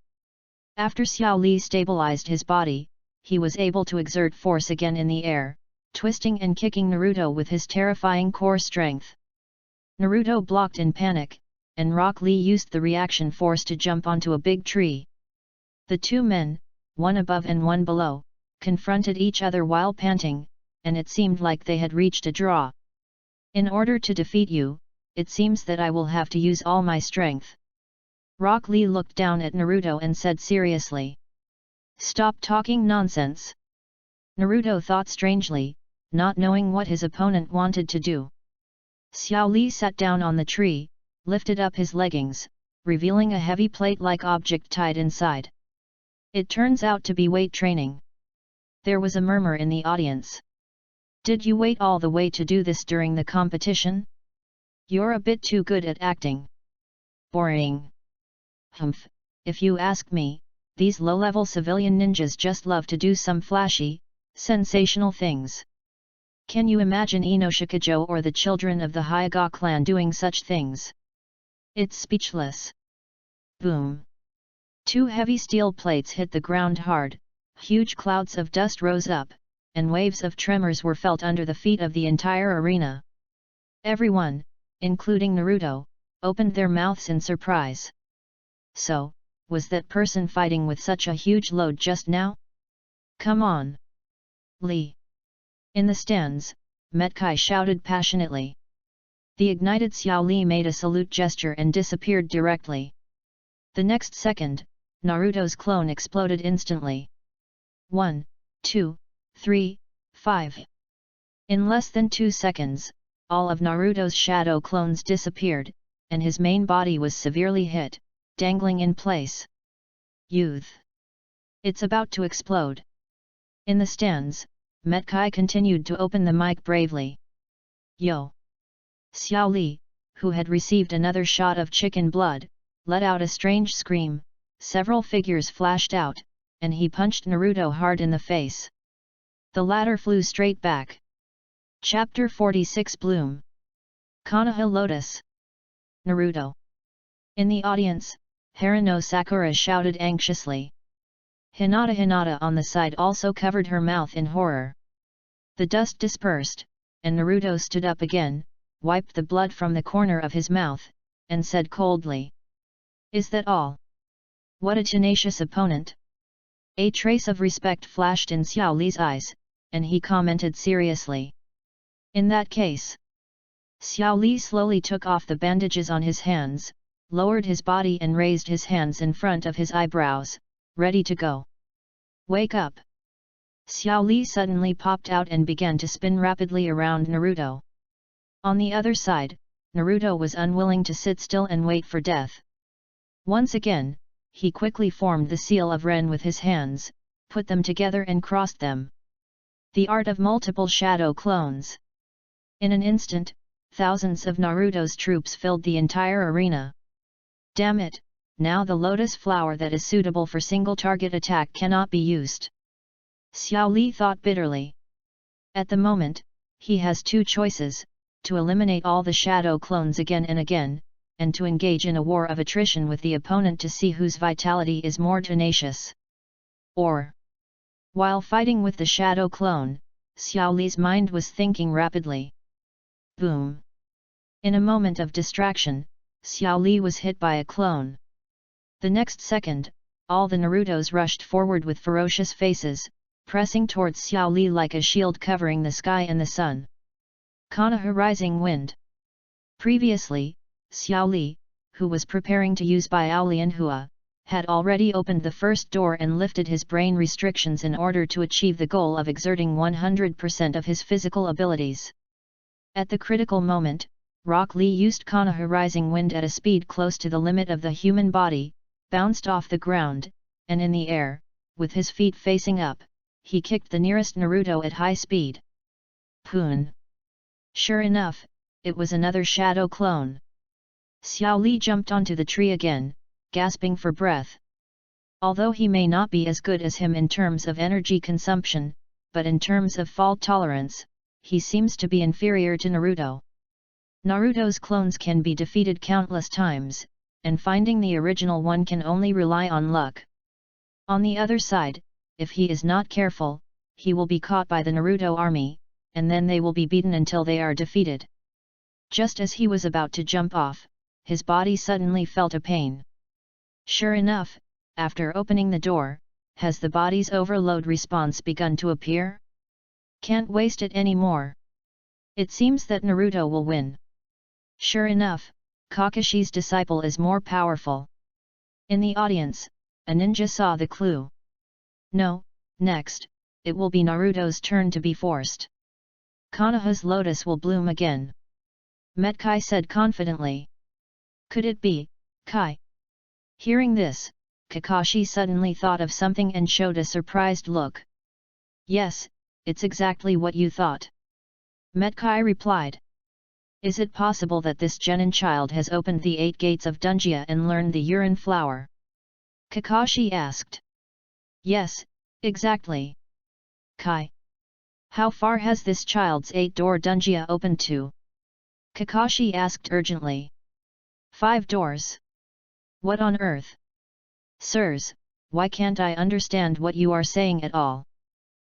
After Xiao Li stabilized his body, he was able to exert force again in the air, twisting and kicking Naruto with his terrifying core strength. Naruto blocked in panic, and Rock Lee used the reaction force to jump onto a big tree. The 2 men, one above and one below, confronted each other while panting, and it seemed like they had reached a draw. In order to defeat you, it seems that I will have to use all my strength. Rock Lee looked down at Naruto and said seriously. Stop talking nonsense. Naruto thought strangely, not knowing what his opponent wanted to do. Xiao Li sat down on the tree, lifted up his leggings, revealing a heavy plate-like object tied inside. It turns out to be weight training. There was a murmur in the audience. Did you wait all the way to do this during the competition? You're a bit too good at acting. Boring. Humph, if you ask me, these low-level civilian ninjas just love to do some flashy, sensational things. Can you imagine Inoshikajo or the children of the Hyuga clan doing such things? It's speechless. Boom. 2 heavy steel plates hit the ground hard, huge clouds of dust rose up, and waves of tremors were felt under the feet of the entire arena. Everyone, including Naruto, opened their mouths in surprise. So, was that person fighting with such a huge load just now? Come on! Li! In the stands, Metkai shouted passionately. The ignited Xiao Li made a salute gesture and disappeared directly. The next second, Naruto's clone exploded instantly. 1, 2, 3, 5. In less than 2 seconds, all of Naruto's shadow clones disappeared, and his main body was severely hit, dangling in place. Youth! It's about to explode. In the stands, Metkai continued to open the mic bravely. Yo! Xiao Li, who had received another shot of chicken blood, let out a strange scream, several figures flashed out, and he punched Naruto hard in the face. The latter flew straight back. Chapter 46 Bloom. Konoha Lotus. Naruto. In the audience, Haruno Sakura shouted anxiously. Hinata on the side also covered her mouth in horror. The dust dispersed, and Naruto stood up again, wiped the blood from the corner of his mouth, and said coldly. Is that all? What a tenacious opponent! A trace of respect flashed in Xiao Li's eyes, and he commented seriously. In that case. Xiao Li slowly took off the bandages on his hands, lowered his body and raised his hands in front of his eyebrows, ready to go. Wake up! Xiao Li suddenly popped out and began to spin rapidly around Naruto. On the other side, Naruto was unwilling to sit still and wait for death. Once again, he quickly formed the seal of Ren with his hands, put them together and crossed them. The art of multiple shadow clones. In an instant, thousands of Naruto's troops filled the entire arena. Damn it, now the lotus flower that is suitable for single target attack cannot be used. Xiao Li thought bitterly. At the moment, he has two choices, to eliminate all the shadow clones again and again, and to engage in a war of attrition with the opponent to see whose vitality is more tenacious. Or, while fighting with the shadow clone, Xiao Li's mind was thinking rapidly. Boom! In a moment of distraction, Xiao Li was hit by a clone. The next second, all the Narutos rushed forward with ferocious faces, pressing towards Xiao Li like a shield covering the sky and the sun. Konoha Rising Wind. Previously, Xiao Li, who was preparing to use Biaolianhua, had already opened the first door and lifted his brain restrictions in order to achieve the goal of exerting 100% of his physical abilities. At the critical moment, Rock Lee used Konoha Rising Wind at a speed close to the limit of the human body, bounced off the ground, and in the air, with his feet facing up, he kicked the nearest Naruto at high speed. Poon! Sure enough, it was another shadow clone. Xiao Li jumped onto the tree again, gasping for breath. Although he may not be as good as him in terms of energy consumption, but in terms of fall tolerance, he seems to be inferior to Naruto. Naruto's clones can be defeated countless times, and finding the original one can only rely on luck. On the other side, if he is not careful, he will be caught by the Naruto army, and then they will be beaten until they are defeated. Just as he was about to jump off, his body suddenly felt a pain. Sure enough, after opening the door, has the body's overload response begun to appear? Can't waste it anymore. It seems that Naruto will win. Sure enough, Kakashi's disciple is more powerful. In the audience, a ninja saw the clue. No, next, it will be Naruto's turn to be forced. Konoha's lotus will bloom again. Metkai said confidently. Could it be, Kai? Hearing this, Kakashi suddenly thought of something and showed a surprised look. Yes, it's exactly what you thought. Metkai replied. Is it possible that this genin child has opened the 8 gates of Dungia and learned the urine flower? Kakashi asked. Yes, exactly. Kai. How far has this child's 8-door Dungia opened to? Kakashi asked urgently. 5 doors. What on earth? Sirs, why can't I understand what you are saying at all?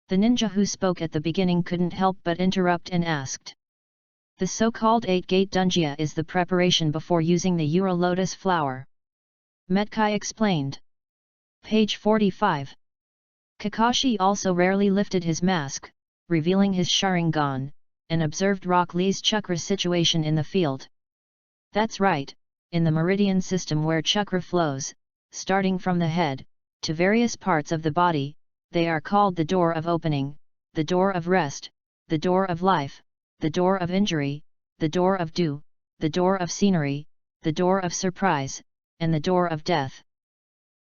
The ninja who spoke at the beginning couldn't help but interrupt and asked. The so-called 8-gate dungia is the preparation before using the Euro lotus flower. Metkai explained. Page 45. Kakashi also rarely lifted his mask, revealing his Sharingan, and observed Rock Lee's chakra situation in the field. That's right, in the meridian system where chakra flows, starting from the head, to various parts of the body, they are called the door of opening, the door of rest, the door of life, the door of injury, the door of dew, the door of scenery, the door of surprise, and the door of death.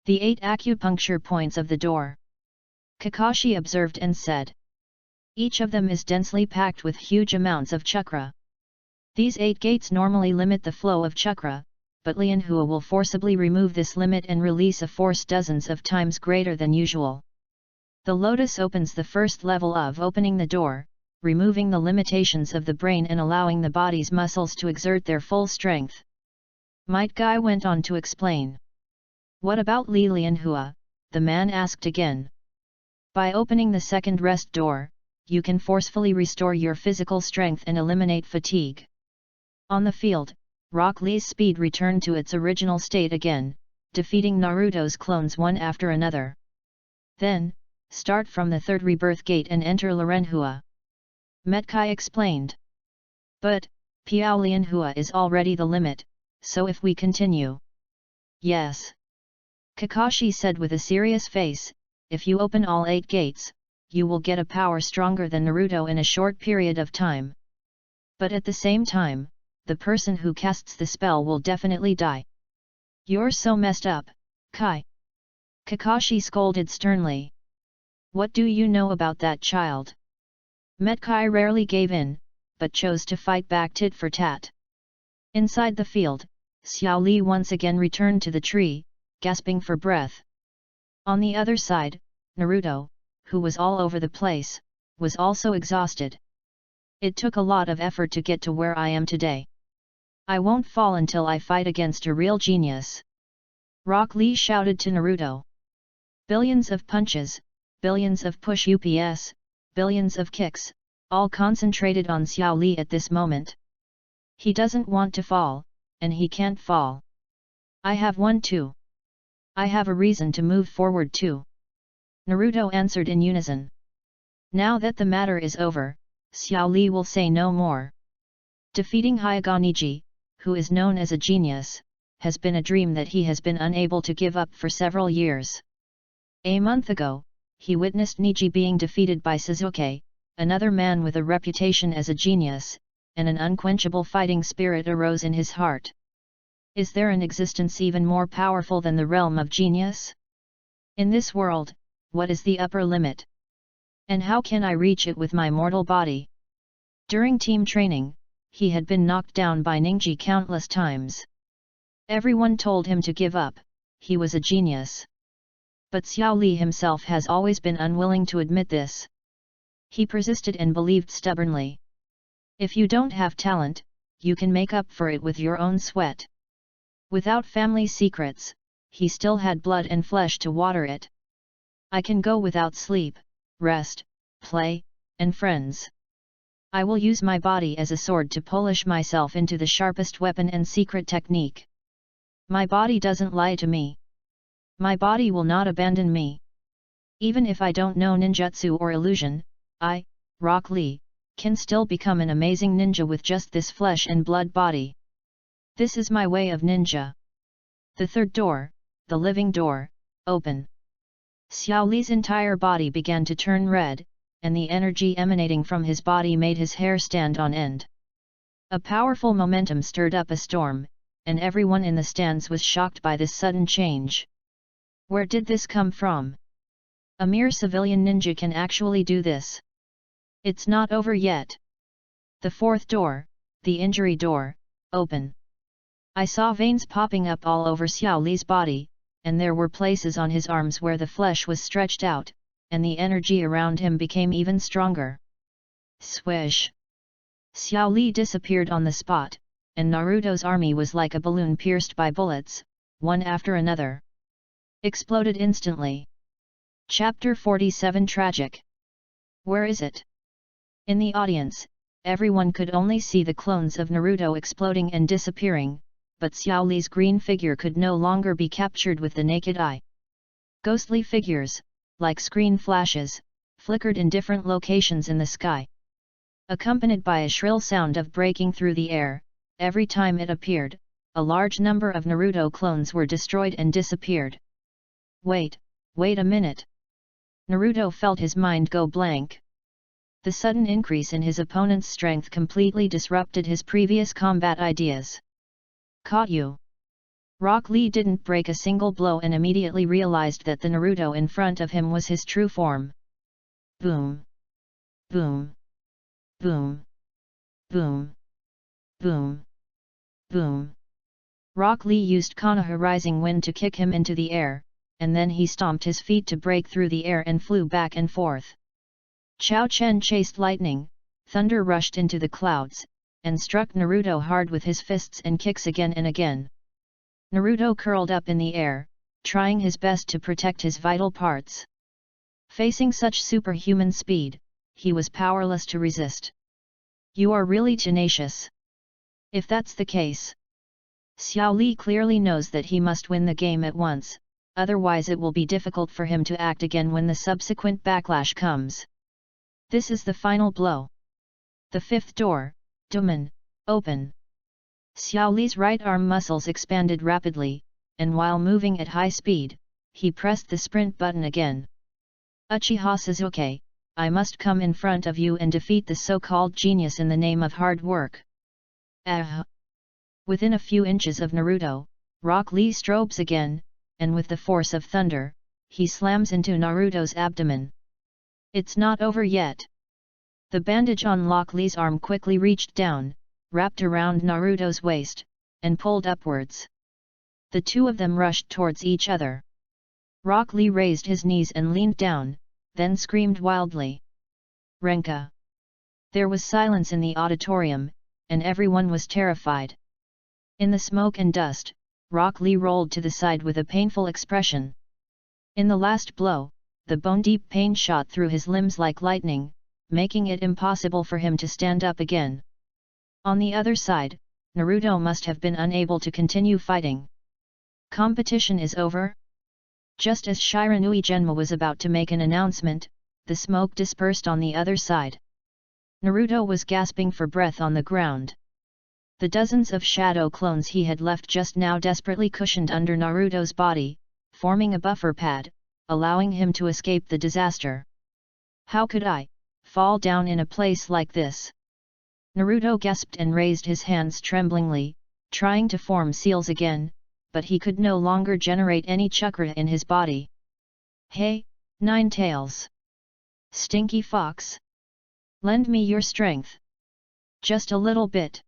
The 8 acupuncture points of the door. Kakashi observed and said. Each of them is densely packed with huge amounts of chakra. These 8 gates normally limit the flow of chakra, but Lianhua will forcibly remove this limit and release a force dozens of times greater than usual. The lotus opens the first level of opening the door, removing the limitations of the brain and allowing the body's muscles to exert their full strength. Might Guy went on to explain. What about Li Lianhua? The man asked again. By opening the second rest door, you can forcefully restore your physical strength and eliminate fatigue. On the field, Rock Lee's speed returned to its original state again, defeating Naruto's clones one after another. Then, start from the third rebirth gate and enter Lianhua. Metkai explained. But, Piao Lianhua is already the limit, so if we continue. Yes. Kakashi said with a serious face, if you open all 8 gates, you will get a power stronger than Naruto in a short period of time. But at the same time, the person who casts the spell will definitely die. You're so messed up, Kai. Kakashi scolded sternly. What do you know about that child? Metkai rarely gave in, but chose to fight back tit for tat. Inside the field, Xiao Li once again returned to the tree, gasping for breath. On the other side, Naruto, who was all over the place, was also exhausted. It took a lot of effort to get to where I am today. I won't fall until I fight against a real genius. Rock Lee shouted to Naruto. Billions of punches, billions of push-ups, billions of kicks, all concentrated on Xiao Li at this moment. He doesn't want to fall, and he can't fall. I have one too. I have a reason to move forward too. Naruto answered in unison. Now that the matter is over, Xiao Li will say no more. Defeating Hyaganiji, who is known as a genius, has been a dream that he has been unable to give up for several years. A month ago, he witnessed Niji being defeated by Sasuke, another man with a reputation as a genius, and an unquenchable fighting spirit arose in his heart. Is there an existence even more powerful than the realm of genius? In this world, what is the upper limit? And how can I reach it with my mortal body? During team training, he had been knocked down by Ningji countless times. Everyone told him to give up, he was a genius. But Xiao Li himself has always been unwilling to admit this. He persisted and believed stubbornly. If you don't have talent, you can make up for it with your own sweat. Without family secrets, he still had blood and flesh to water it. I can go without sleep, rest, play, and friends. I will use my body as a sword to polish myself into the sharpest weapon and secret technique. My body doesn't lie to me. My body will not abandon me. Even if I don't know ninjutsu or illusion, I, Rock Lee, can still become an amazing ninja with just this flesh and blood body. This is my way of ninja. The third door, the living door, open. Xiao Li's entire body began to turn red, and the energy emanating from his body made his hair stand on end. A powerful momentum stirred up a storm, and everyone in the stands was shocked by this sudden change. Where did this come from? A mere civilian ninja can actually do this. It's not over yet. The fourth door, the injury door, open. I saw veins popping up all over Xiao Li's body, and there were places on his arms where the flesh was stretched out, and the energy around him became even stronger. Swish! Xiao Li disappeared on the spot, and Naruto's army was like a balloon pierced by bullets, one after another. Exploded instantly. Chapter 47 Tragic. Where is it? In the audience, everyone could only see the clones of Naruto exploding and disappearing, but Xiao Li's green figure could no longer be captured with the naked eye. Ghostly figures, like screen flashes, flickered in different locations in the sky. Accompanied by a shrill sound of breaking through the air, every time it appeared, a large number of Naruto clones were destroyed and disappeared. Wait a minute. Naruto felt his mind go blank. The sudden increase in his opponent's strength completely disrupted his previous combat ideas. Caught you! Rock Lee didn't break a single blow and immediately realized that the Naruto in front of him was his true form. Boom! Boom! Boom! Boom! Boom! Boom! Rock Lee used Konoha Rising Wind to kick him into the air, and then he stomped his feet to break through the air and flew back and forth. Chao Chen chased lightning, thunder rushed into the clouds, and struck Naruto hard with his fists and kicks again and again. Naruto curled up in the air, trying his best to protect his vital parts. Facing such superhuman speed, he was powerless to resist. You are really tenacious. If that's the case, Xiao Li clearly knows that he must win the game at once, otherwise it will be difficult for him to act again when the subsequent backlash comes. This is the final blow. The fifth door, Doman, open. Xiao Li's right arm muscles expanded rapidly, and while moving at high speed, he pressed the sprint button again. Uchiha Sasuke, I must come in front of you and defeat the so-called genius in the name of hard work. Within a few inches of Naruto, Rock Lee strobes again, and with the force of thunder, he slams into Naruto's abdomen. It's not over yet. The bandage on Rock Lee's arm quickly reached down, wrapped around Naruto's waist, and pulled upwards. The two of them rushed towards each other. Rock Lee raised his knees and leaned down, then screamed wildly. Renka! There was silence in the auditorium, and everyone was terrified. In the smoke and dust, Rock Lee rolled to the side with a painful expression. In the last blow, the bone-deep pain shot through his limbs like lightning, making it impossible for him to stand up again. On the other side, Naruto must have been unable to continue fighting. Competition is over? Just as Shiranui Genma was about to make an announcement, the smoke dispersed on the other side. Naruto was gasping for breath on the ground. The dozens of shadow clones he had left just now desperately cushioned under Naruto's body, forming a buffer pad, allowing him to escape the disaster. How could I fall down in a place like this? Naruto gasped and raised his hands tremblingly, trying to form seals again, but he could no longer generate any chakra in his body. Hey, Nine Tails! Stinky Fox! Lend me your strength! Just a little bit!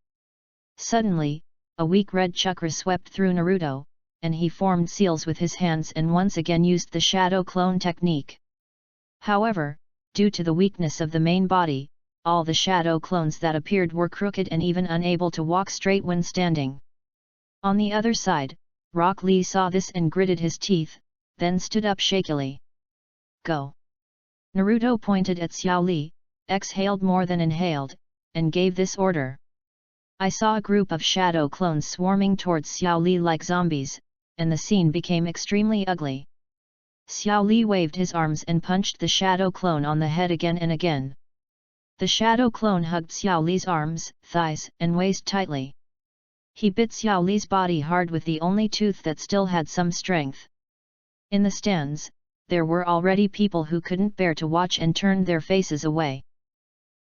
Suddenly, a weak red chakra swept through Naruto, and he formed seals with his hands and once again used the shadow clone technique. However, due to the weakness of the main body, all the shadow clones that appeared were crooked and even unable to walk straight when standing. On the other side, Rock Lee saw this and gritted his teeth, then stood up shakily. Go! Naruto pointed at Xiao Li, exhaled more than inhaled, and gave this order. I saw a group of shadow clones swarming towards Xiao Li like zombies, and the scene became extremely ugly. Xiao Li waved his arms and punched the shadow clone on the head again and again. The shadow clone hugged Xiao Li's arms, thighs, and waist tightly. He bit Xiao Li's body hard with the only tooth that still had some strength. In the stands, there were already people who couldn't bear to watch and turned their faces away.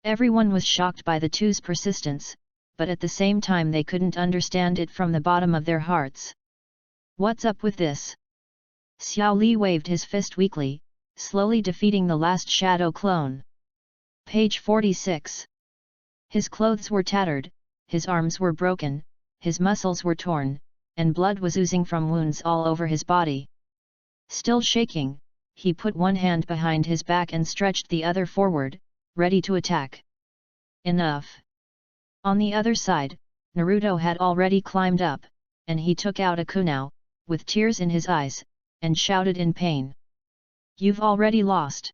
Everyone was shocked by the two's persistence, but at the same time they couldn't understand it from the bottom of their hearts. What's up with this? Xiao Li waved his fist weakly, slowly defeating the last shadow clone. Page 46. His clothes were tattered, his arms were broken, his muscles were torn, and blood was oozing from wounds all over his body. Still shaking, he put one hand behind his back and stretched the other forward, ready to attack. Enough! On the other side, Naruto had already climbed up, and he took out a kunai, with tears in his eyes, and shouted in pain. You've already lost.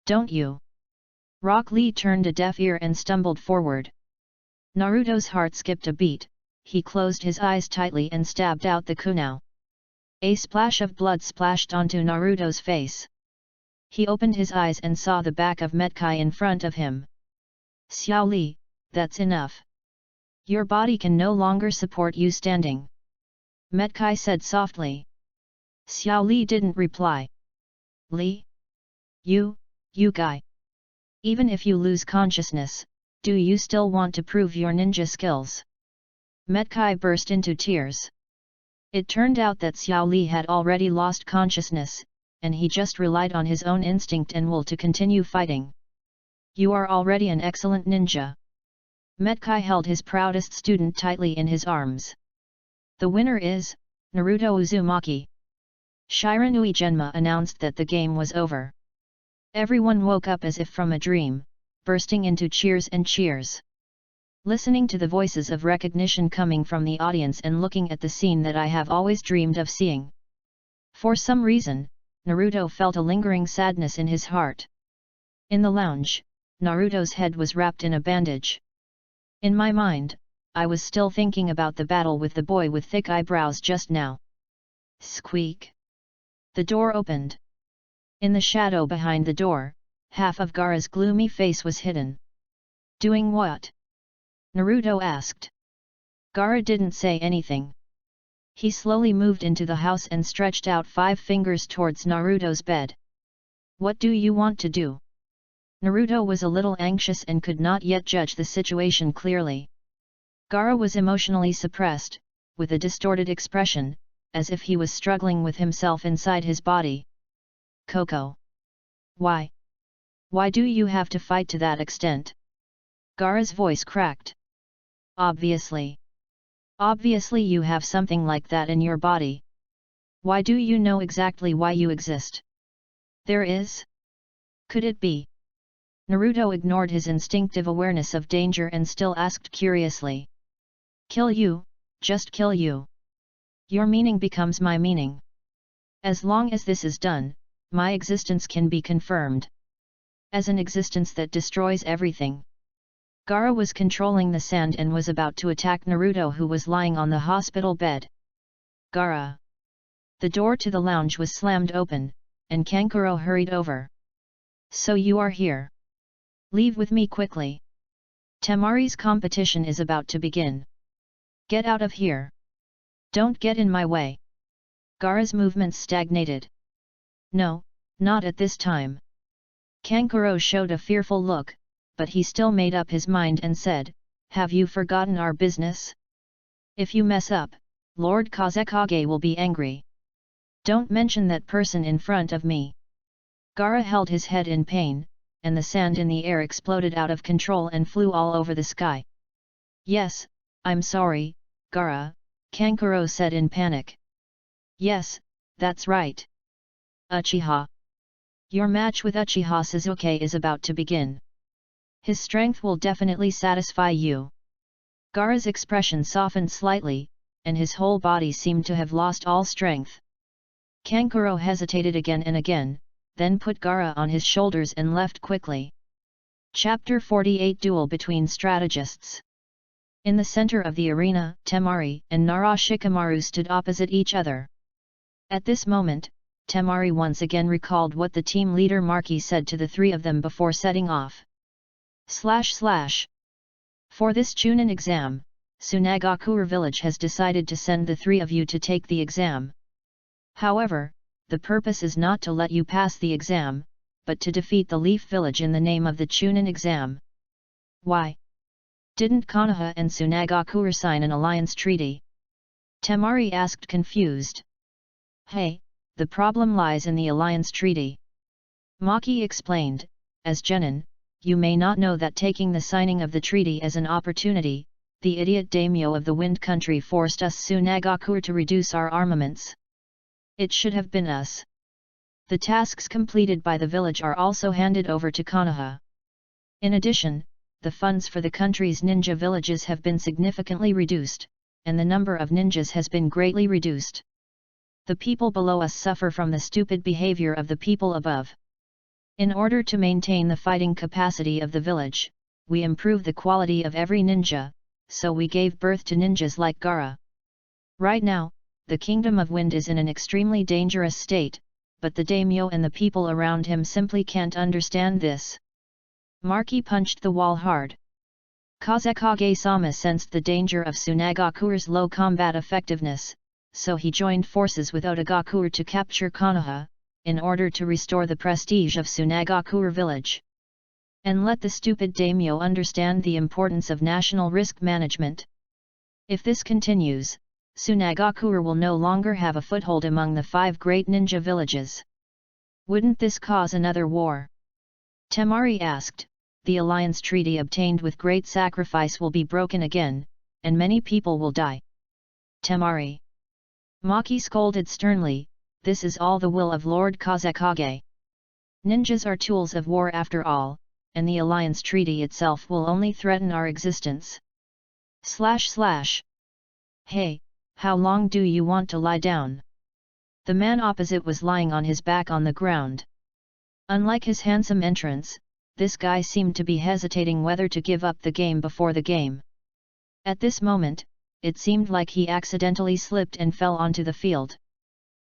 Don't you? Rock Lee turned a deaf ear and stumbled forward. Naruto's heart skipped a beat, he closed his eyes tightly and stabbed out the kunai. A splash of blood splashed onto Naruto's face. He opened his eyes and saw the back of Metkai in front of him. Xiao Li, that's enough. Your body can no longer support you standing. Metkai said softly. Xiao Li didn't reply. Li? You guy. Even if you lose consciousness, do you still want to prove your ninja skills? Metkai burst into tears. It turned out that Xiao Li had already lost consciousness, and he just relied on his own instinct and will to continue fighting. You are already an excellent ninja. Metkai held his proudest student tightly in his arms. The winner is Naruto Uzumaki. Shiranui Genma announced that the game was over. Everyone woke up as if from a dream, bursting into cheers and cheers. Listening to the voices of recognition coming from the audience and looking at the scene that I have always dreamed of seeing. For some reason, Naruto felt a lingering sadness in his heart. In the lounge, Naruto's head was wrapped in a bandage. In my mind, I was still thinking about the battle with the boy with thick eyebrows just now. Squeak! The door opened. In the shadow behind the door, half of Gaara's gloomy face was hidden. Doing what? Naruto asked. Gaara didn't say anything. He slowly moved into the house and stretched out 5 fingers towards Naruto's bed. What do you want to do? Naruto was a little anxious and could not yet judge the situation clearly. Gaara was emotionally suppressed, with a distorted expression, as if he was struggling with himself inside his body. Koko. Why? Why do you have to fight to that extent? Gaara's voice cracked. Obviously. Obviously you have something like that in your body. Why do you know exactly why you exist? There is? Could it be? Naruto ignored his instinctive awareness of danger and still asked curiously. Kill you, just kill you. Your meaning becomes my meaning. As long as this is done, my existence can be confirmed. As an existence that destroys everything. Gaara was controlling the sand and was about to attack Naruto, who was lying on the hospital bed. Gaara! The door to the lounge was slammed open, and Kankuro hurried over. So you are here. Leave with me quickly. Temari's competition is about to begin. Get out of here. Don't get in my way. Gaara's movements stagnated. No, not at this time. Kankuro showed a fearful look, but he still made up his mind and said, have you forgotten our business? If you mess up, Lord Kazekage will be angry. Don't mention that person in front of me. Gaara held his head in pain, and the sand in the air exploded out of control and flew all over the sky. Yes, I'm sorry, Gaara, Kankuro said in panic. Yes, that's right. Uchiha. Your match with Uchiha Sasuke is about to begin. His strength will definitely satisfy you. Gaara's expression softened slightly, and his whole body seemed to have lost all strength. Kankuro hesitated again and again, then put Gaara on his shoulders and left quickly. Chapter 48 Duel between Strategists. In the center of the arena, Temari and Nara Shikamaru stood opposite each other. At this moment, Temari once again recalled what the team leader Marky said to the 3 of them before setting off. For this Chunin exam, Tsunagakure village has decided to send the 3 of you to take the exam. However, the purpose is not to let you pass the exam, but to defeat the Leaf village in the name of the Chunin exam. Why? Didn't Konoha and Tsunagakure sign an alliance treaty? Temari asked confused. Hey, the problem lies in the alliance treaty. Maki explained, as genin, you may not know that taking the signing of the treaty as an opportunity, the idiot daimyo of the Wind Country forced us Tsunagakure to reduce our armaments. It should have been us. The tasks completed by the village are also handed over to Konoha. In addition, the funds for the country's ninja villages have been significantly reduced, and the number of ninjas has been greatly reduced. The people below us suffer from the stupid behavior of the people above. In order to maintain the fighting capacity of the village, we improved the quality of every ninja, so we gave birth to ninjas like Gaara. Right now, the Kingdom of Wind is in an extremely dangerous state, but the daimyo and the people around him simply can't understand this. Marky punched the wall hard. Kazekage-sama sensed the danger of Tsunagakure's low combat effectiveness, so he joined forces with Otagakure to capture Konoha, in order to restore the prestige of Tsunagakure village. And let the stupid daimyo understand the importance of national risk management. If this continues, Tsunagakure will no longer have a foothold among the 5 great ninja villages. Wouldn't this cause another war? Temari asked. The alliance treaty obtained with great sacrifice will be broken again, and many people will die. Temari. Maki scolded sternly, this is all the will of Lord Kazekage. Ninjas are tools of war after all, and the alliance treaty itself will only threaten our existence. Hey, how long do you want to lie down? The man opposite was lying on his back on the ground. Unlike his handsome entrance, this guy seemed to be hesitating whether to give up the game before the game. At this moment, it seemed like he accidentally slipped and fell onto the field.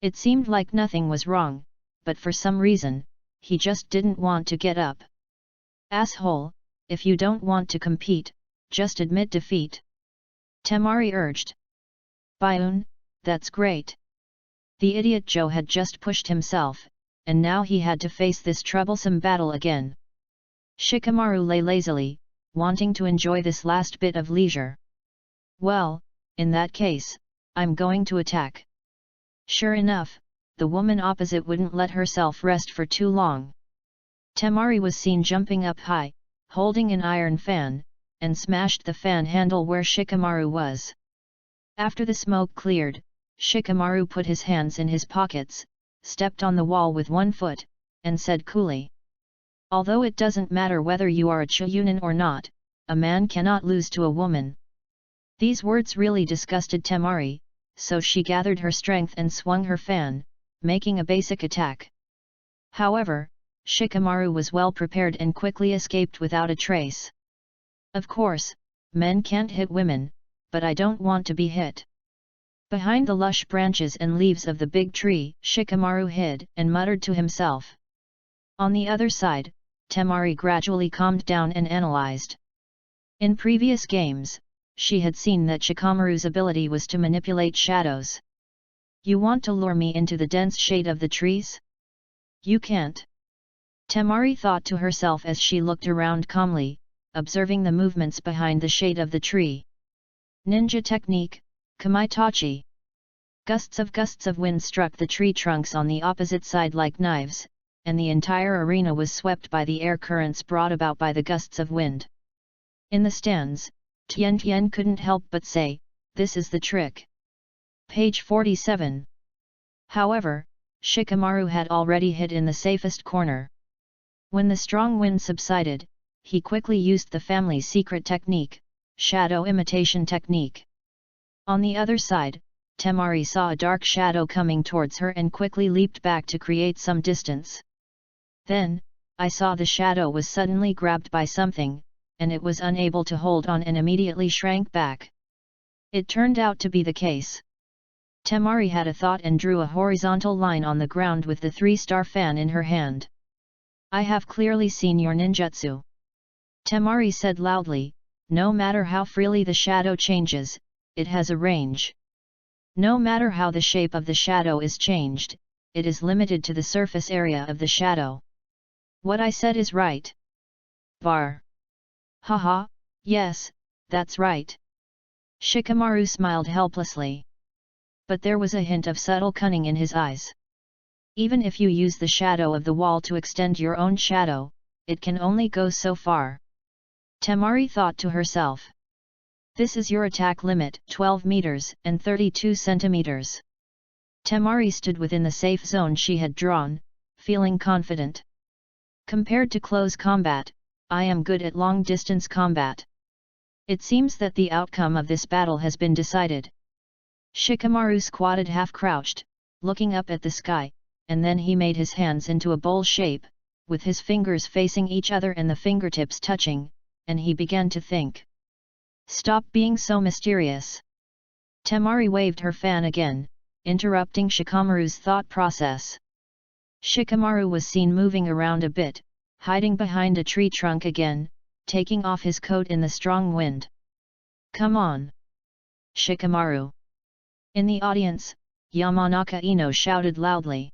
It seemed like nothing was wrong, but for some reason, he just didn't want to get up. Asshole, if you don't want to compete, just admit defeat. Temari urged. Bayun, that's great. The idiot Joe had just pushed himself, and now he had to face this troublesome battle again. Shikamaru lay lazily, wanting to enjoy this last bit of leisure. Well, in that case, I'm going to attack. Sure enough, the woman opposite wouldn't let herself rest for too long. Temari was seen jumping up high, holding an iron fan, and smashed the fan handle where Shikamaru was. After the smoke cleared, Shikamaru put his hands in his pockets, stepped on the wall with one foot, and said coolly. Although it doesn't matter whether you are a Chuunin or not, a man cannot lose to a woman. These words really disgusted Temari, so she gathered her strength and swung her fan, making a basic attack. However, Shikamaru was well prepared and quickly escaped without a trace. Of course, men can't hit women, but I don't want to be hit. Behind the lush branches and leaves of the big tree, Shikamaru hid and muttered to himself. On the other side, Temari gradually calmed down and analyzed. In previous games, she had seen that Shikamaru's ability was to manipulate shadows. You want to lure me into the dense shade of the trees? You can't. Temari thought to herself as she looked around calmly, observing the movements behind the shade of the tree. Ninja technique, Kamaitachi. Gusts of wind struck the tree trunks on the opposite side like knives, and the entire arena was swept by the air currents brought about by the gusts of wind. In the stands, Tian couldn't help but say, this is the trick. Page 47. However, Shikamaru had already hid in the safest corner. When the strong wind subsided, he quickly used the family's secret technique, shadow imitation technique. On the other side, Temari saw a dark shadow coming towards her and quickly leaped back to create some distance. Then, I saw the shadow was suddenly grabbed by something, and it was unable to hold on and immediately shrank back. It turned out to be the case. Temari had a thought and drew a horizontal line on the ground with the 3-star fan in her hand. I have clearly seen your ninjutsu. Temari said loudly, no matter how freely the shadow changes, it has a range. No matter how the shape of the shadow is changed, it is limited to the surface area of the shadow. What I said is right. Bar. Haha, yes, that's right. Shikamaru smiled helplessly. But there was a hint of subtle cunning in his eyes. Even if you use the shadow of the wall to extend your own shadow, it can only go so far. Temari thought to herself. This is your attack limit, 12 meters and 32 centimeters. Temari stood within the safe zone she had drawn, feeling confident. Compared to close combat, I am good at long-distance combat. It seems that the outcome of this battle has been decided. Shikamaru squatted half-crouched, looking up at the sky, and then he made his hands into a bowl shape, with his fingers facing each other and the fingertips touching, and he began to think. Stop being so mysterious. Temari waved her fan again, interrupting Shikamaru's thought process. Shikamaru was seen moving around a bit, hiding behind a tree trunk again, taking off his coat in the strong wind. Come on, Shikamaru. In the audience, Yamanaka Ino shouted loudly.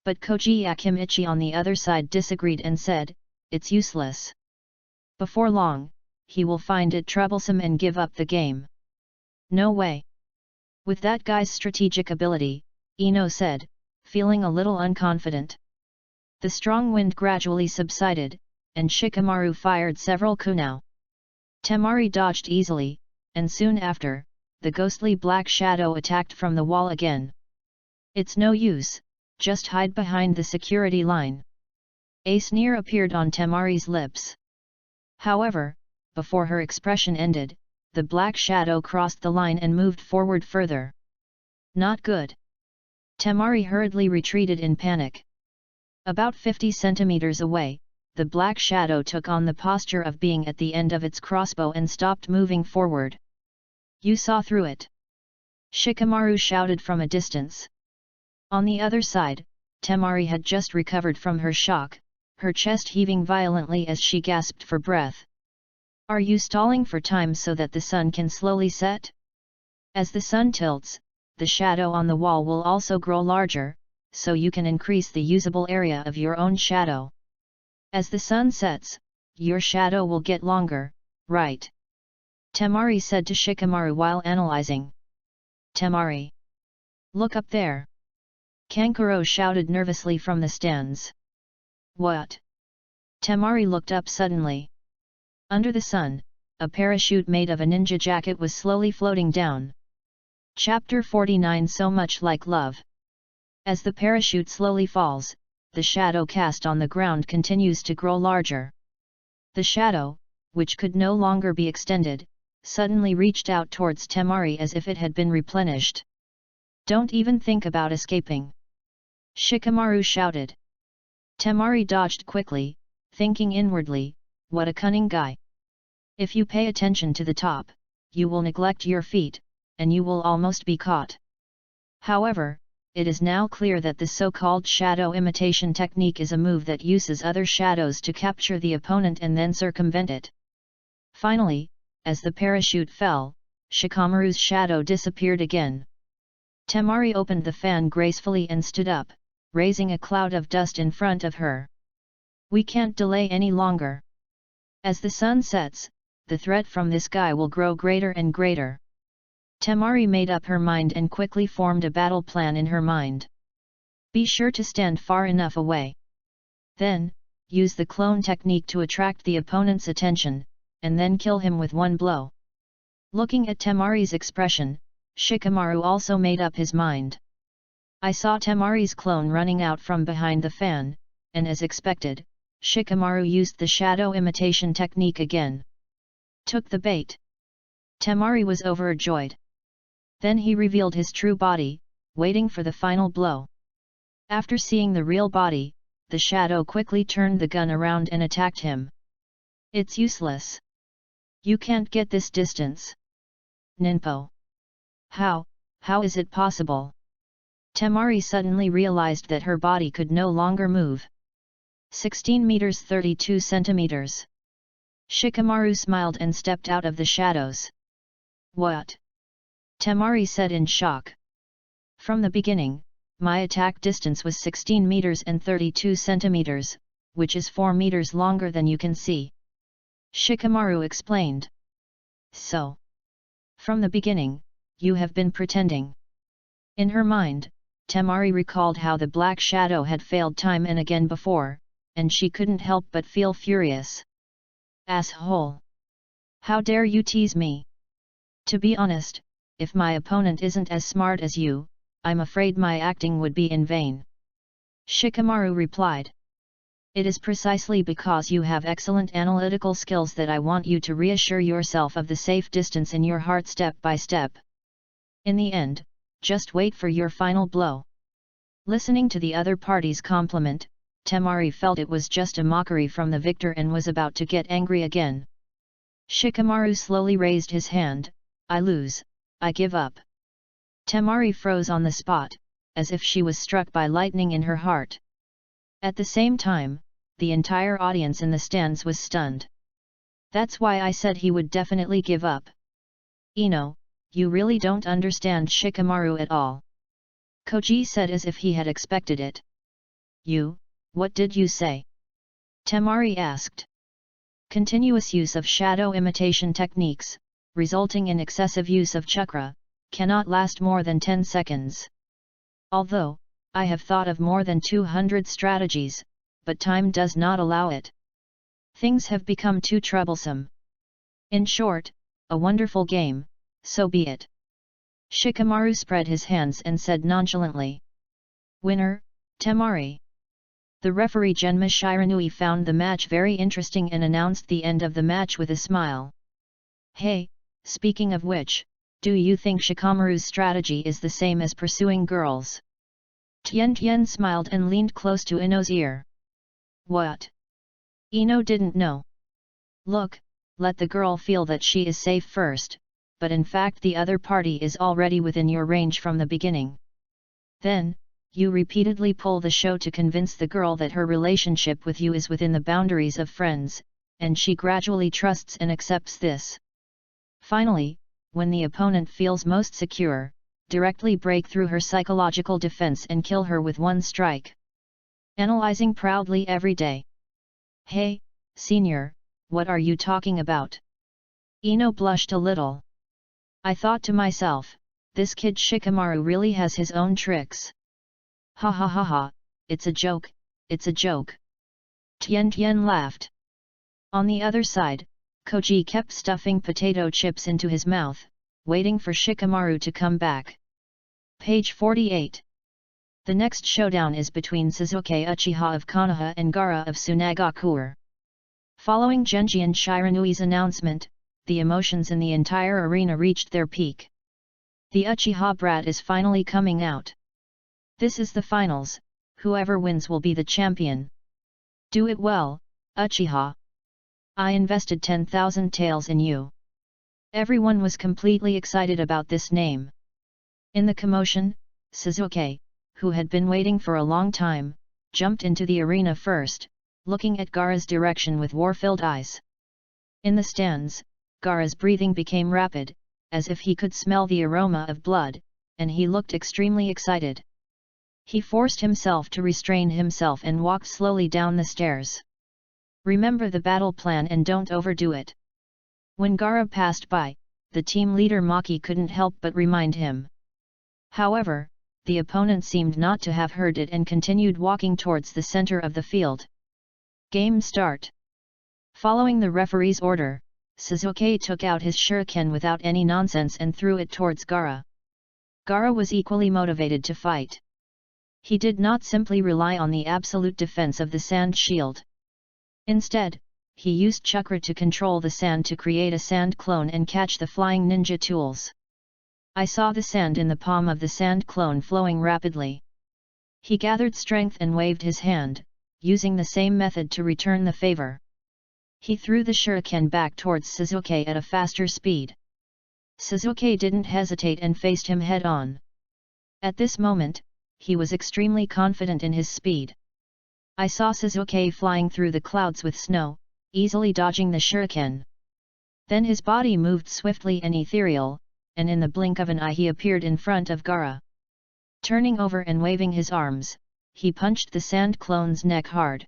But Koji Akimichi on the other side disagreed and said, it's useless. Before long, he will find it troublesome and give up the game. No way. With that guy's strategic ability, Ino said, feeling a little unconfident. The strong wind gradually subsided, and Shikamaru fired several kunai. Temari dodged easily, and soon after, the ghostly black shadow attacked from the wall again. It's no use, just hide behind the security line. A sneer appeared on Temari's lips. However, before her expression ended, the black shadow crossed the line and moved forward further. Not good. Temari hurriedly retreated in panic. About 50 centimeters away, the black shadow took on the posture of being at the end of its crossbow and stopped moving forward. You saw through it. Shikamaru shouted from a distance. On the other side, Temari had just recovered from her shock, her chest heaving violently as she gasped for breath. Are you stalling for time so that the sun can slowly set? As the sun tilts, the shadow on the wall will also grow larger, so you can increase the usable area of your own shadow. As the sun sets, your shadow will get longer, right? Temari said to Shikamaru while analyzing. Temari! Look up there! Kankuro shouted nervously from the stands. What? Temari looked up suddenly. Under the sun, a parachute made of a ninja jacket was slowly floating down. Chapter 49 So much like love. As the parachute slowly falls, the shadow cast on the ground continues to grow larger. The shadow, which could no longer be extended, suddenly reached out towards Temari as if it had been replenished. Don't even think about escaping! Shikamaru shouted. Temari dodged quickly, thinking inwardly, what a cunning guy. If you pay attention to the top, you will neglect your feet, and you will almost be caught. However, it is now clear that the so-called shadow imitation technique is a move that uses other shadows to capture the opponent and then circumvent it. Finally, as the parachute fell, Shikamaru's shadow disappeared again. Temari opened the fan gracefully and stood up, raising a cloud of dust in front of her. We can't delay any longer. As the sun sets, the threat from this guy will grow greater and greater. Temari made up her mind and quickly formed a battle plan in her mind. Be sure to stand far enough away. Then, use the clone technique to attract the opponent's attention, and then kill him with one blow. Looking at Temari's expression, Shikamaru also made up his mind. I saw Temari's clone running out from behind the fan, and as expected, Shikamaru used the shadow imitation technique again. Took the bait. Temari was overjoyed. Then he revealed his true body, waiting for the final blow. After seeing the real body, the shadow quickly turned the gun around and attacked him. It's useless. You can't get this distance. Ninpo. How is it possible? Temari suddenly realized that her body could no longer move. 16 meters 32 centimeters. Shikamaru smiled and stepped out of the shadows. What? Temari said in shock. From the beginning, my attack distance was 16 meters and 32 centimeters, which is 4 meters longer than you can see. Shikamaru explained. So, from the beginning, you have been pretending. In her mind, Temari recalled how the black shadow had failed time and again before, and she couldn't help but feel furious. Asshole! How dare you tease me? To be honest, if my opponent isn't as smart as you, I'm afraid my acting would be in vain. Shikamaru replied. It is precisely because you have excellent analytical skills that I want you to reassure yourself of the safe distance in your heart step by step. In the end, just wait for your final blow. Listening to the other party's compliment, Temari felt it was just a mockery from the victor and was about to get angry again. Shikamaru slowly raised his hand. I lose, I give up. Temari froze on the spot, as if she was struck by lightning in her heart. At the same time, the entire audience in the stands was stunned. That's why I said he would definitely give up. Ino, you really don't understand Shikamaru at all. Koji said as if he had expected it. You, what did you say? Temari asked. Continuous use of shadow imitation techniques, resulting in excessive use of chakra, cannot last more than 10 seconds. Although, I have thought of more than 200 strategies, but time does not allow it. Things have become too troublesome. In short, a wonderful game, so be it. Shikamaru spread his hands and said nonchalantly. Winner, Temari. The referee Genma Shiranui found the match very interesting and announced the end of the match with a smile. Hey, speaking of which, do you think Shikamaru's strategy is the same as pursuing girls? Tian smiled and leaned close to Ino's ear. What? Ino didn't know. Look, let the girl feel that she is safe first, but in fact the other party is already within your range from the beginning. Then, you repeatedly pull the show to convince the girl that her relationship with you is within the boundaries of friends, and she gradually trusts and accepts this. Finally, when the opponent feels most secure, directly break through her psychological defense and kill her with one strike. Analyzing proudly every day. Hey, senior, what are you talking about? Ino blushed a little. I thought to myself, this kid Shikamaru really has his own tricks. Ha ha ha ha, it's a joke, it's a joke. Tian laughed. On the other side, Koji kept stuffing potato chips into his mouth, waiting for Shikamaru to come back. Page 48. The next showdown is between Sasuke Uchiha of Konoha and Gaara of Tsunagakure. Following Genji and Shiranui's announcement, the emotions in the entire arena reached their peak. The Uchiha brat is finally coming out. This is the finals, whoever wins will be the champion. Do it well, Uchiha. I invested 10,000 taels in you. Everyone was completely excited about this name. In the commotion, Sasuke, who had been waiting for a long time, jumped into the arena first, looking at Gaara's direction with war-filled eyes. In the stands, Gaara's breathing became rapid, as if he could smell the aroma of blood, and he looked extremely excited. He forced himself to restrain himself and walked slowly down the stairs. Remember the battle plan and don't overdo it. When Gaara passed by, the team leader Maki couldn't help but remind him. However, the opponent seemed not to have heard it and continued walking towards the center of the field. Game start. Following the referee's order, Sasuke took out his shuriken without any nonsense and threw it towards Gaara. Gaara was equally motivated to fight. He did not simply rely on the absolute defense of the sand shield. Instead, he used chakra to control the sand to create a sand clone and catch the flying ninja tools. I saw the sand in the palm of the sand clone flowing rapidly. He gathered strength and waved his hand, using the same method to return the favor. He threw the shuriken back towards Sasuke at a faster speed. Sasuke didn't hesitate and faced him head-on. At this moment, he was extremely confident in his speed. I saw Sasuke flying through the clouds with snow, easily dodging the shuriken. Then his body moved swiftly and ethereal, and in the blink of an eye he appeared in front of Gaara. Turning over and waving his arms, he punched the sand clone's neck hard.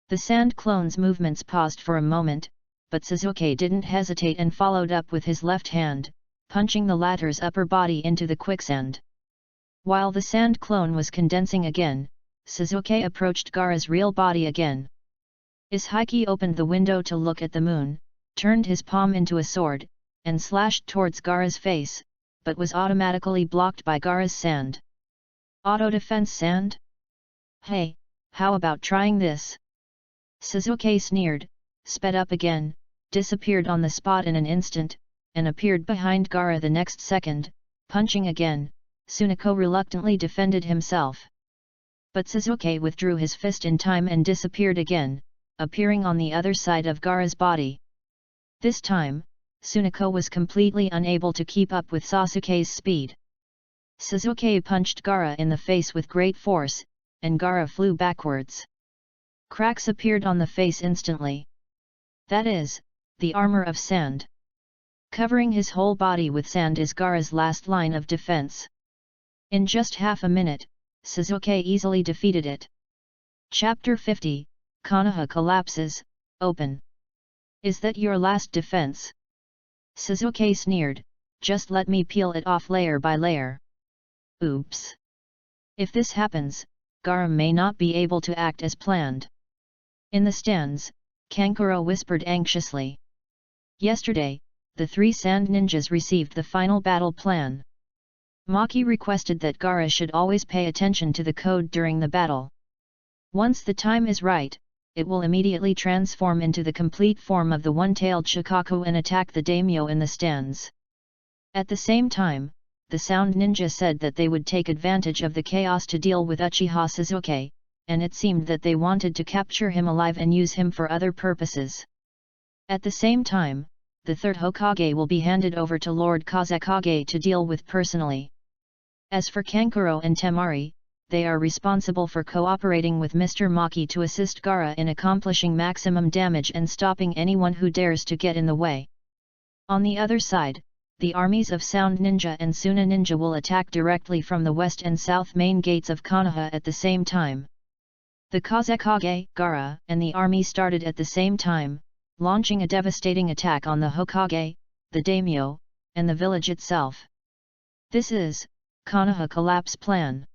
The sand clone's movements paused for a moment, but Sasuke didn't hesitate and followed up with his left hand, punching the latter's upper body into the quicksand. While the sand clone was condensing again, Sasuke approached Gaara's real body again. Ishiki opened the window to look at the moon, turned his palm into a sword, and slashed towards Gaara's face, but was automatically blocked by Gaara's sand. Auto defense sand? Hey, how about trying this? Sasuke sneered, sped up again, disappeared on the spot in an instant, and appeared behind Gaara the next second, punching again. Tsuneko reluctantly defended himself. But Sasuke withdrew his fist in time and disappeared again, appearing on the other side of Gaara's body. This time, Tsuneko was completely unable to keep up with Sasuke's speed. Sasuke punched Gaara in the face with great force, and Gaara flew backwards. Cracks appeared on the face instantly. That is, the armor of sand. Covering his whole body with sand is Gaara's last line of defense. In just half a minute, Sasuke easily defeated it. Chapter 50, Konoha collapses, open. Is that your last defense? Sasuke sneered, just let me peel it off layer by layer. Oops. If this happens, Gaara may not be able to act as planned. In the stands, Kankuro whispered anxiously. Yesterday, the 3 sand ninjas received the final battle plan. Maki requested that Gaara should always pay attention to the code during the battle. Once the time is right, it will immediately transform into the complete form of the one-tailed Shikaku and attack the daimyo in the stands. At the same time, the sound ninja said that they would take advantage of the chaos to deal with Uchiha Sasuke, and it seemed that they wanted to capture him alive and use him for other purposes. At the same time, the 3rd Hokage will be handed over to Lord Kazekage to deal with personally. As for Kankuro and Temari, they are responsible for cooperating with Mr. Maki to assist Gaara in accomplishing maximum damage and stopping anyone who dares to get in the way. On the other side, the armies of Sound Ninja and Suna Ninja will attack directly from the west and south main gates of Konoha at the same time. The Kazekage, Gaara, and the army started at the same time, launching a devastating attack on the Hokage, the daimyo, and the village itself. This is Konoha collapse plan.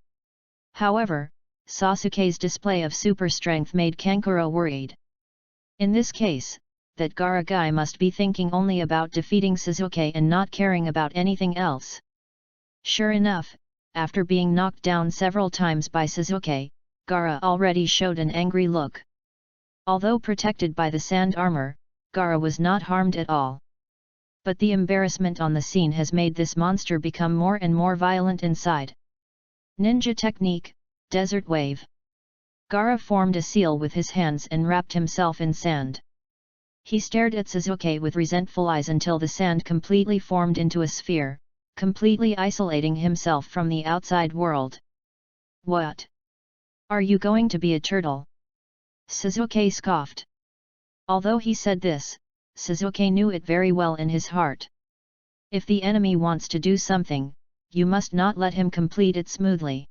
However, Sasuke's display of super strength made Kankuro worried. In this case, that Gaara guy must be thinking only about defeating Sasuke and not caring about anything else. Sure enough, after being knocked down several times by Sasuke, Gaara already showed an angry look. Although protected by the sand armor, Gaara was not harmed at all. But the embarrassment on the scene has made this monster become more and more violent inside. Ninja technique, Desert Wave. Gaara formed a seal with his hands and wrapped himself in sand. He stared at Sasuke with resentful eyes until the sand completely formed into a sphere, completely isolating himself from the outside world. What? Are you going to be a turtle? Sasuke scoffed. Although he said this, Sasuke knew it very well in his heart. If the enemy wants to do something, you must not let him complete it smoothly.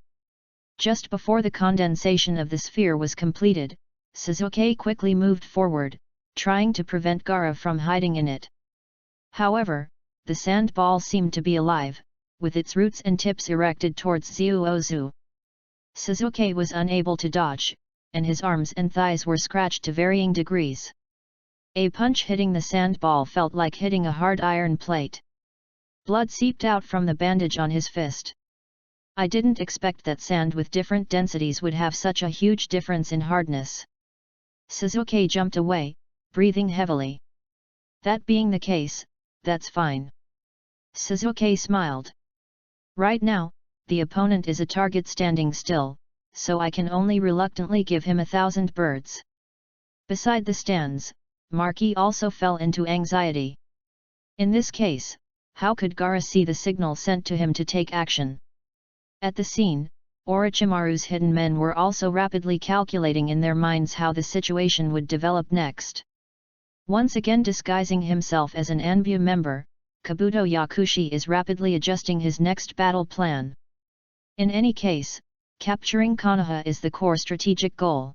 Just before the condensation of the sphere was completed, Sasuke quickly moved forward, trying to prevent Gaara from hiding in it. However, the sand ball seemed to be alive, with its roots and tips erected towards Zyuozu. Sasuke was unable to dodge, and his arms and thighs were scratched to varying degrees. A punch hitting the sand ball felt like hitting a hard iron plate. Blood seeped out from the bandage on his fist. I didn't expect that sand with different densities would have such a huge difference in hardness. Sasuke jumped away, breathing heavily. That being the case, that's fine. Sasuke smiled. Right now, the opponent is a target standing still, so I can only reluctantly give him 1,000 birds. Beside the stands, Maki also fell into anxiety. In this case, how could Gaara see the signal sent to him to take action? At the scene, Orochimaru's hidden men were also rapidly calculating in their minds how the situation would develop next. Once again disguising himself as an Anbu member, Kabuto Yakushi is rapidly adjusting his next battle plan. In any case, capturing Konoha is the core strategic goal.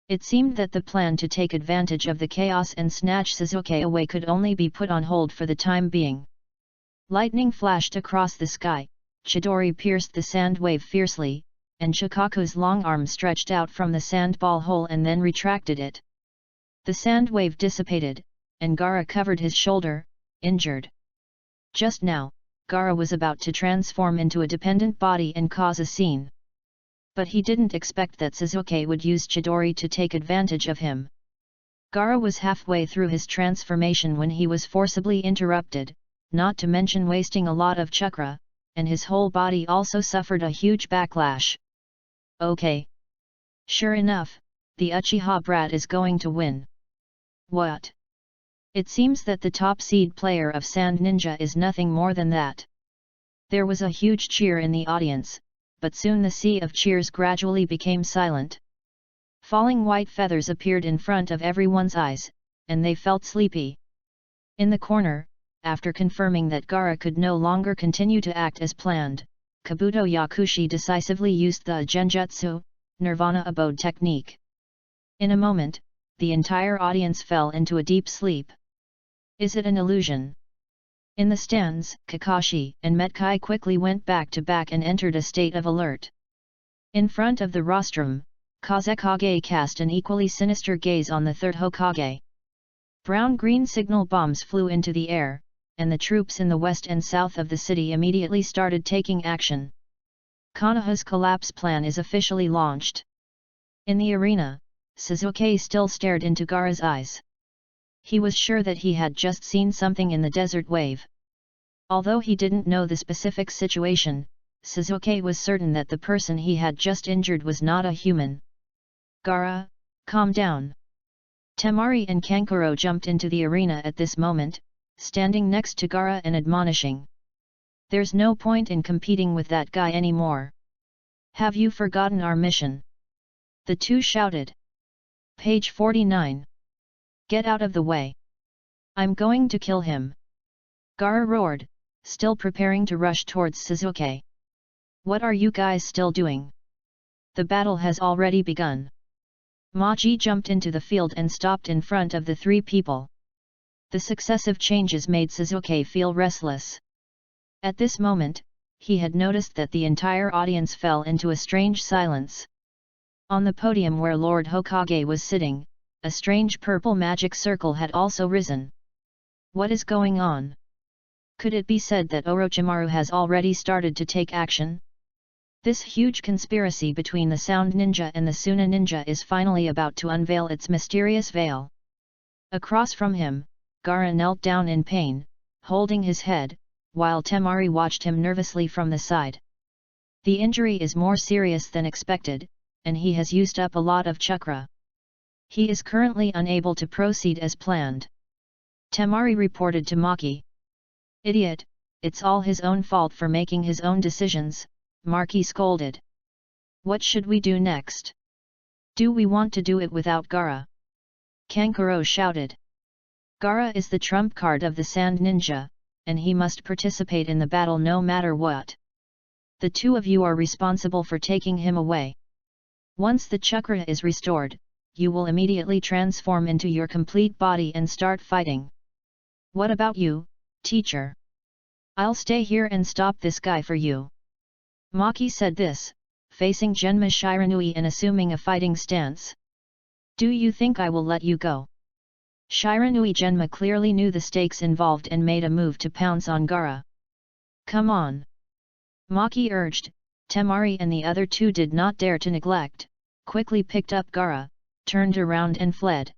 It seemed that the plan to take advantage of the chaos and snatch Sasuke away could only be put on hold for the time being. Lightning flashed across the sky, Chidori pierced the sand wave fiercely, and Shikaku's long arm stretched out from the sand ball hole and then retracted it. The sand wave dissipated, and Gaara covered his shoulder, injured. Just now, Gaara was about to transform into a dependent body and cause a scene. But he didn't expect that Sasuke would use Chidori to take advantage of him. Gaara was halfway through his transformation when he was forcibly interrupted, not to mention wasting a lot of chakra, and his whole body also suffered a huge backlash. Okay. Sure enough, the Uchiha brat is going to win. What? It seems that the top seed player of Sand Ninja is nothing more than that. There was a huge cheer in the audience, but soon the sea of cheers gradually became silent. Falling white feathers appeared in front of everyone's eyes, and they felt sleepy. In the corner, after confirming that Gaara could no longer continue to act as planned, Kabuto Yakushi decisively used the Genjutsu, Nirvana Abode technique. In a moment, the entire audience fell into a deep sleep. Is it an illusion? In the stands, Kakashi and Metkai quickly went back to back and entered a state of alert. In front of the rostrum, Kazekage cast an equally sinister gaze on the third Hokage. Brown-green signal bombs flew into the air, and the troops in the west and south of the city immediately started taking action. Konoha's collapse plan is officially launched. In the arena, Sasuke still stared into Gaara's eyes. He was sure that he had just seen something in the desert wave. Although he didn't know the specific situation, Sasuke was certain that the person he had just injured was not a human. Gaara, calm down. Temari and Kankuro jumped into the arena at this moment, standing next to Gaara and admonishing. There's no point in competing with that guy anymore. Have you forgotten our mission? The two shouted. Page 49. Get out of the way. I'm going to kill him. Gaara roared, still preparing to rush towards Sasuke. What are you guys still doing? The battle has already begun. Maji jumped into the field and stopped in front of the three people. The successive changes made Sasuke feel restless. At this moment, he had noticed that the entire audience fell into a strange silence. On the podium where Lord Hokage was sitting, a strange purple magic circle had also risen. What is going on? Could it be said that Orochimaru has already started to take action? This huge conspiracy between the Sound Ninja and the Suna Ninja is finally about to unveil its mysterious veil. Across from him, Gaara knelt down in pain, holding his head, while Temari watched him nervously from the side. The injury is more serious than expected, and he has used up a lot of chakra. He is currently unable to proceed as planned. Temari reported to Maki. Idiot, it's all his own fault for making his own decisions, Maki scolded. What should we do next? Do we want to do it without Gaara? Kankuro shouted. Gaara is the trump card of the Sand Ninja, and he must participate in the battle no matter what. The two of you are responsible for taking him away. Once the chakra is restored, you will immediately transform into your complete body and start fighting. What about you, teacher? I'll stay here and stop this guy for you. Maki said this, facing Genma Shiranui and assuming a fighting stance. Do you think I will let you go? Shiranui Genma clearly knew the stakes involved and made a move to pounce on Gaara. Come on! Maki urged. Temari and the other two did not dare to neglect, quickly picked up Gaara, turned around and fled.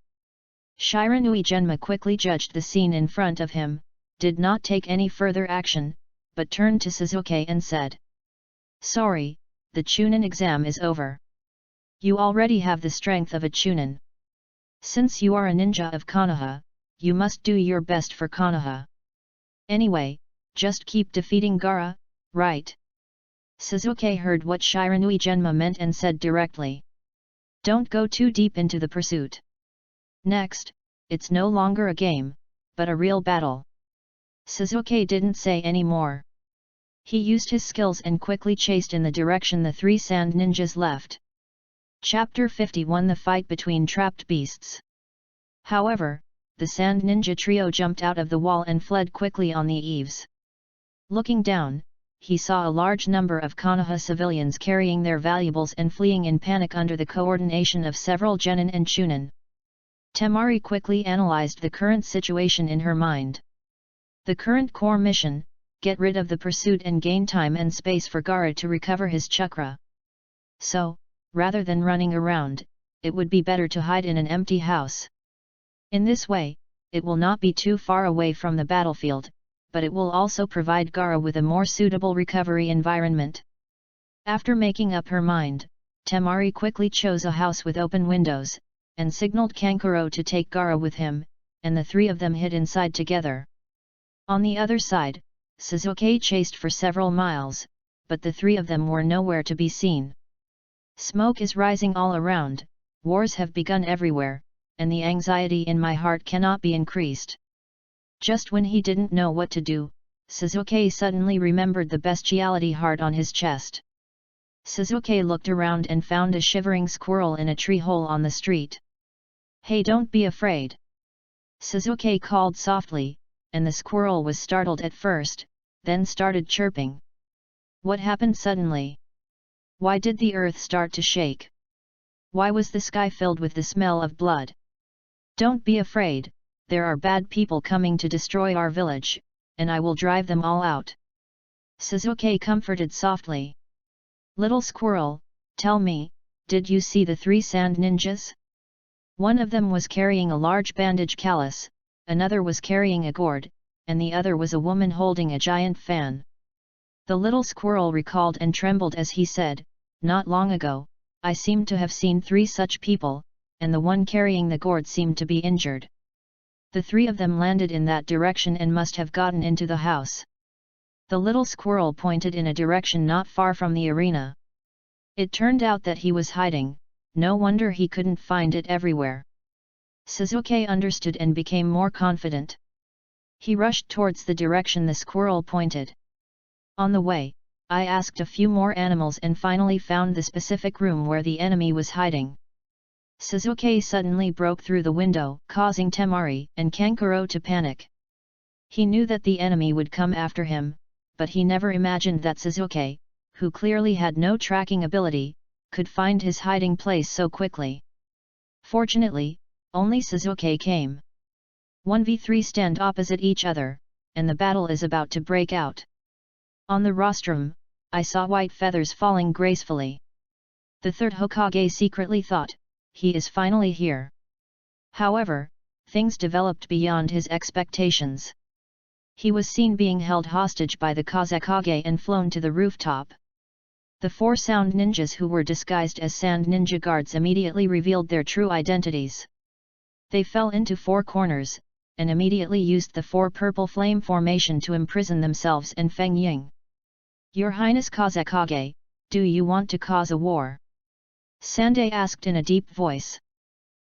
Shiranui Genma quickly judged the scene in front of him, did not take any further action, but turned to Sasuke and said. Sorry, the Chunin exam is over. You already have the strength of a Chunin. Since you are a ninja of Konoha, you must do your best for Konoha. Anyway, just keep defeating Gaara, right? Sasuke heard what Shiranui Genma meant and said directly. Don't go too deep into the pursuit. Next, it's no longer a game, but a real battle. Sasuke didn't say any more. He used his skills and quickly chased in the direction the three Sand Ninjas left. Chapter 51 The Fight Between Trapped Beasts. However, the Sand Ninja trio jumped out of the wall and fled quickly on the eaves. Looking down, he saw a large number of Konoha civilians carrying their valuables and fleeing in panic under the coordination of several genin and chunin. Temari quickly analyzed the current situation in her mind. The current core mission, get rid of the pursuit and gain time and space for Gaara to recover his chakra. So, rather than running around, it would be better to hide in an empty house. In this way, it will not be too far away from the battlefield, but it will also provide Gaara with a more suitable recovery environment. After making up her mind, Temari quickly chose a house with open windows, and signaled Kankuro to take Gaara with him, and the three of them hid inside together. On the other side, Sasuke chased for several miles, but the three of them were nowhere to be seen. Smoke is rising all around, wars have begun everywhere, and the anxiety in my heart cannot be increased. Just when he didn't know what to do, Sasuke suddenly remembered the bestiality heart on his chest. Sasuke looked around and found a shivering squirrel in a tree hole on the street. "Hey, don't be afraid!" Sasuke called softly, and the squirrel was startled at first, then started chirping. What happened suddenly? Why did the earth start to shake? Why was the sky filled with the smell of blood? "Don't be afraid, there are bad people coming to destroy our village, and I will drive them all out," Sasuke comforted softly. "Little squirrel, tell me, did you see the three sand ninjas?" One of them was carrying a large bandage callus, another was carrying a gourd, and the other was a woman holding a giant fan. The little squirrel recalled and trembled as he said, "Not long ago, I seemed to have seen three such people, and the one carrying the gourd seemed to be injured. The three of them landed in that direction and must have gotten into the house." The little squirrel pointed in a direction not far from the arena. It turned out that he was hiding, no wonder he couldn't find it everywhere. Sasuke understood and became more confident. He rushed towards the direction the squirrel pointed. On the way, I asked a few more animals and finally found the specific room where the enemy was hiding. Sasuke suddenly broke through the window, causing Temari and Kankuro to panic. He knew that the enemy would come after him, but he never imagined that Sasuke, who clearly had no tracking ability, could find his hiding place so quickly. Fortunately, only Sasuke came. 1v3 stand opposite each other, and the battle is about to break out. On the rostrum, I saw white feathers falling gracefully. The third Hokage secretly thought, he is finally here. However, things developed beyond his expectations. He was seen being held hostage by the Kazekage and flown to the rooftop. The four sound ninjas who were disguised as sand ninja guards immediately revealed their true identities. They fell into four corners, and immediately used the four purple flame formation to imprison themselves and Feng Ying. "Your Highness Kazekage, do you want to cause a war?" Sande asked in a deep voice.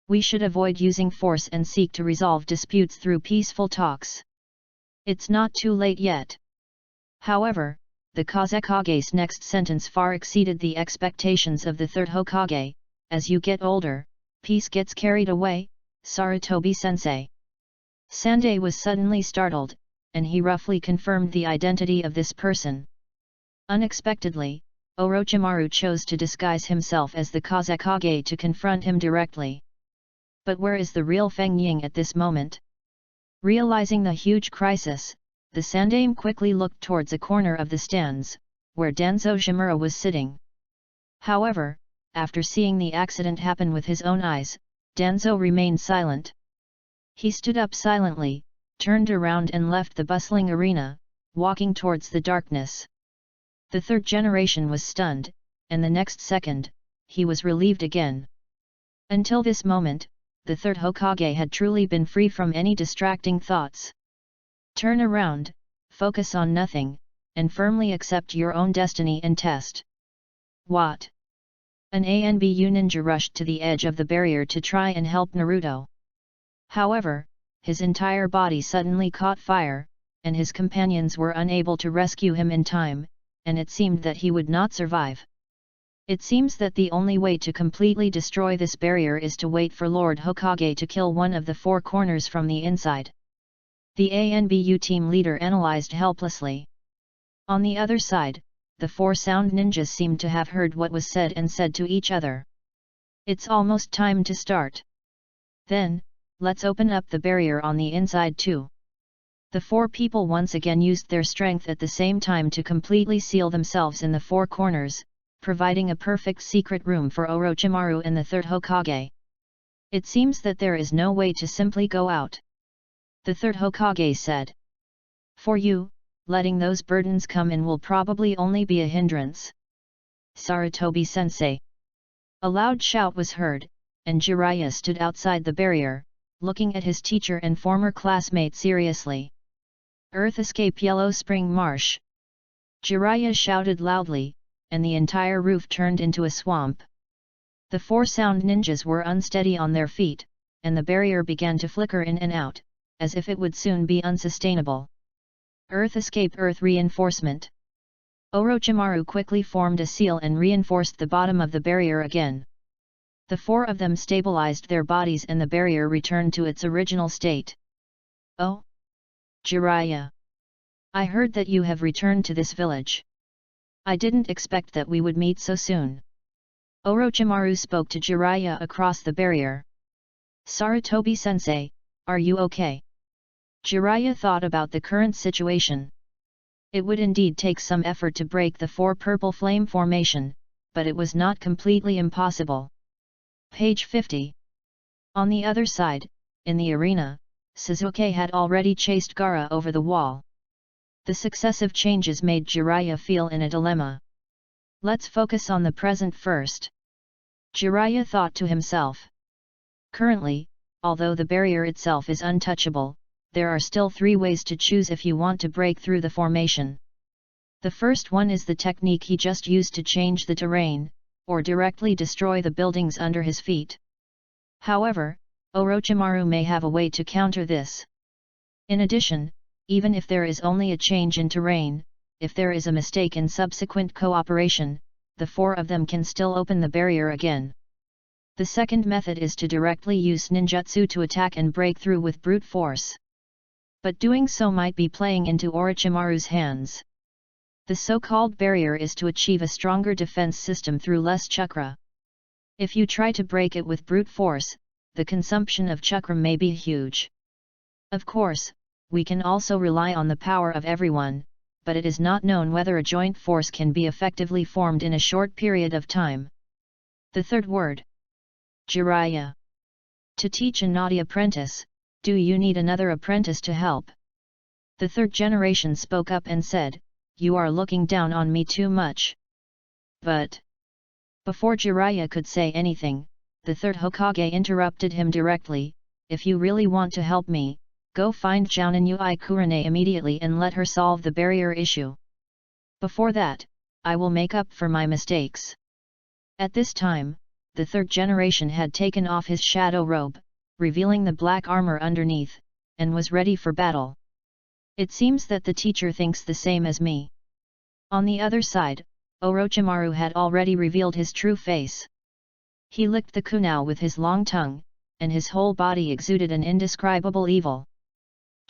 "We should avoid using force and seek to resolve disputes through peaceful talks. It's not too late yet." However, the Kazekage's next sentence far exceeded the expectations of the third Hokage. "As you get older, peace gets carried away, Sarutobi-sensei." Sande was suddenly startled, and he roughly confirmed the identity of this person. Unexpectedly, Orochimaru chose to disguise himself as the Kazekage to confront him directly. But where is the real Feng Ying at this moment? Realizing the huge crisis, the Sandaime quickly looked towards a corner of the stands, where Danzo Shimura was sitting. However, after seeing the accident happen with his own eyes, Danzo remained silent. He stood up silently, turned around and left the bustling arena, walking towards the darkness. The third generation was stunned, and the next second, he was relieved again. Until this moment, the third Hokage had truly been free from any distracting thoughts. Turn around, focus on nothing, and firmly accept your own destiny and test. What? An ANBU ninja rushed to the edge of the barrier to try and help Naruto. However, his entire body suddenly caught fire, and his companions were unable to rescue him in time, and it seemed that he would not survive. It seems that the only way to completely destroy this barrier is to wait for Lord Hokage to kill one of the four corners from the inside. The ANBU team leader analyzed helplessly. On the other side, the four sound ninjas seemed to have heard what was said and said to each other, "It's almost time to start. Then, let's open up the barrier on the inside too." The four people once again used their strength at the same time to completely seal themselves in the four corners, providing a perfect secret room for Orochimaru and the third Hokage. "It seems that there is no way to simply go out," the third Hokage said. "For you, letting those burdens come in will probably only be a hindrance. Sarutobi-sensei, A loud shout was heard, and Jiraiya stood outside the barrier, looking at his teacher and former classmate seriously. Earth escape Yellow Spring Marsh! Jiraiya shouted loudly, and the entire roof turned into a swamp. The 4 sound ninjas were unsteady on their feet, and the barrier began to flicker in and out, as if it would soon be unsustainable. Earth escape Earth reinforcement! Orochimaru quickly formed a seal and reinforced the bottom of the barrier again. The 4 of them stabilized their bodies and the barrier returned to its original state. Oh! Jiraiya! I heard that you have returned to this village. I didn't expect that we would meet so soon. Orochimaru spoke to Jiraiya across the barrier. Sarutobi-sensei, are you okay? Jiraiya thought about the current situation. It would indeed take some effort to break the 4 purple flame formation, but it was not completely impossible. Page 50. On the other side, in the arena, Sasuke had already chased Gaara over the wall. The successive changes made Jiraiya feel in a dilemma. Let's focus on the present first. Jiraiya thought to himself. Currently, although the barrier itself is untouchable, there are still 3 ways to choose if you want to break through the formation. The first one is the technique he just used to change the terrain, or directly destroy the buildings under his feet. However, Orochimaru may have a way to counter this. In addition, even if there is only a change in terrain, if there is a mistake in subsequent cooperation, the 4 of them can still open the barrier again. The second method is to directly use ninjutsu to attack and break through with brute force. But doing so might be playing into Orochimaru's hands. The so-called barrier is to achieve a stronger defense system through less chakra. If you try to break it with brute force, the consumption of chakra may be huge. Of course, we can also rely on the power of everyone, but it is not known whether a joint force can be effectively formed in a short period of time. The third word. Jiraiya. To teach a naughty apprentice, do you need another apprentice to help? The 3rd generation spoke up and said, you are looking down on me too much. But before Jiraiya could say anything, the 3rd Hokage interrupted him directly, if you really want to help me, go find Jounin Ui Kurane immediately and let her solve the barrier issue. Before that, I will make up for my mistakes. At this time, the 3rd generation had taken off his shadow robe, revealing the black armor underneath, and was ready for battle. It seems that the teacher thinks the same as me. On the other side, Orochimaru had already revealed his true face. He licked the kunai with his long tongue, and his whole body exuded an indescribable evil.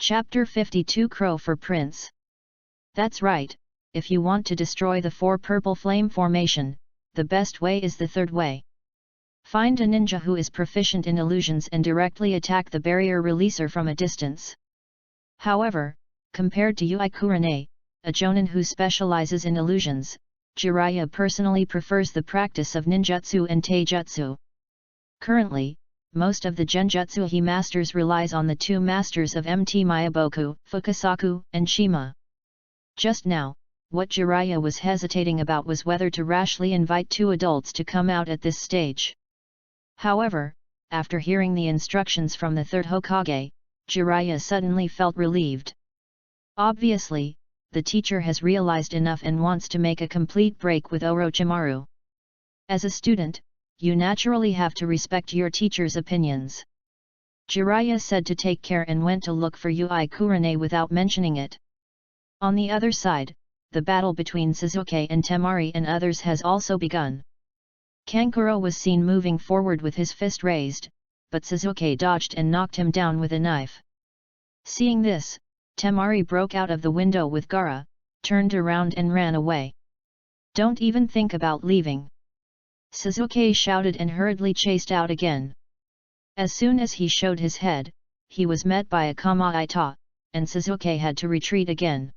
Chapter 52 Crow for Prince. That's right, if you want to destroy the 4 purple flame formation, the best way is the 3rd way. Find a ninja who is proficient in illusions and directly attack the barrier releaser from a distance. However, compared to Ui Kurane, a jonin who specializes in illusions, Jiraiya personally prefers the practice of ninjutsu and taijutsu. Currently, most of the genjutsu he masters relies on the 2 masters of MT Miyaboku, Fukasaku, and Shima. Just now, what Jiraiya was hesitating about was whether to rashly invite 2 adults to come out at this stage. However, after hearing the instructions from the 3rd Hokage, Jiraiya suddenly felt relieved. Obviously, the teacher has realized enough and wants to make a complete break with Orochimaru. As a student, you naturally have to respect your teacher's opinions. Jiraiya said to take care and went to look for Ui Kurane without mentioning it. On the other side, the battle between Sasuke and Temari and others has also begun. Kankuro was seen moving forward with his fist raised, but Sasuke dodged and knocked him down with a knife. Seeing this, Temari broke out of the window with Gaara, turned around and ran away. Don't even think about leaving. Sasuke shouted and hurriedly chased out again. As soon as he showed his head, he was met by a Kamaita, and Sasuke had to retreat again.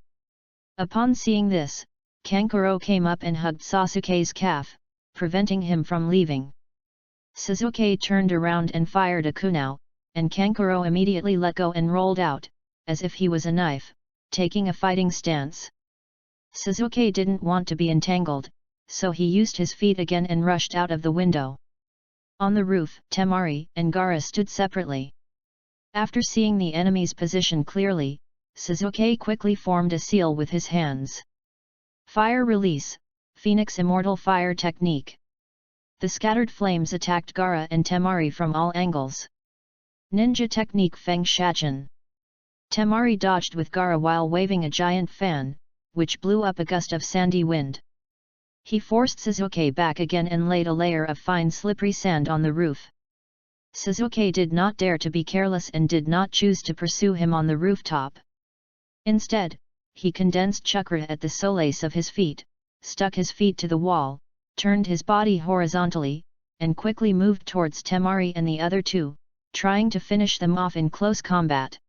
Upon seeing this, Kankuro came up and hugged Sasuke's calf, preventing him from leaving. Sasuke turned around and fired a kunai, and Kankuro immediately let go and rolled out, as if he was a knife, taking a fighting stance. Sasuke didn't want to be entangled, so he used his feet again and rushed out of the window. On the roof, Temari and Gaara stood separately. After seeing the enemy's position clearly, Sasuke quickly formed a seal with his hands. Fire release, Phoenix Immortal Fire Technique. The scattered flames attacked Gaara and Temari from all angles. Ninja Technique Feng Shachan. Temari dodged with Gaara while waving a giant fan, which blew up a gust of sandy wind. He forced Sasuke back again and laid a layer of fine slippery sand on the roof. Sasuke did not dare to be careless and did not choose to pursue him on the rooftop. Instead, he condensed chakra at the soles of his feet, stuck his feet to the wall, turned his body horizontally, and quickly moved towards Temari and the other two, trying to finish them off in close combat.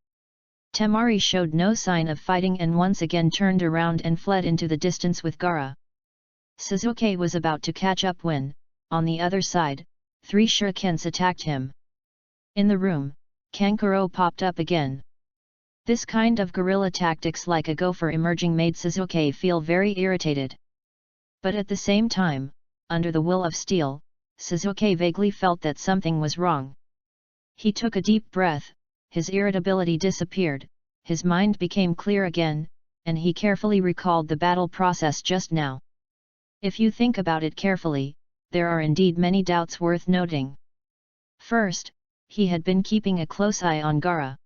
Temari showed no sign of fighting and once again turned around and fled into the distance with Gaara. Sasuke was about to catch up when, on the other side, 3 shurikens attacked him. In the room, Kankuro popped up again. This kind of guerrilla tactics like a gopher emerging made Sasuke feel very irritated. But at the same time, under the will of steel, Sasuke vaguely felt that something was wrong. He took a deep breath, his irritability disappeared, his mind became clear again, and he carefully recalled the battle process just now. If you think about it carefully, there are indeed many doubts worth noting. First, he had been keeping a close eye on Gaara.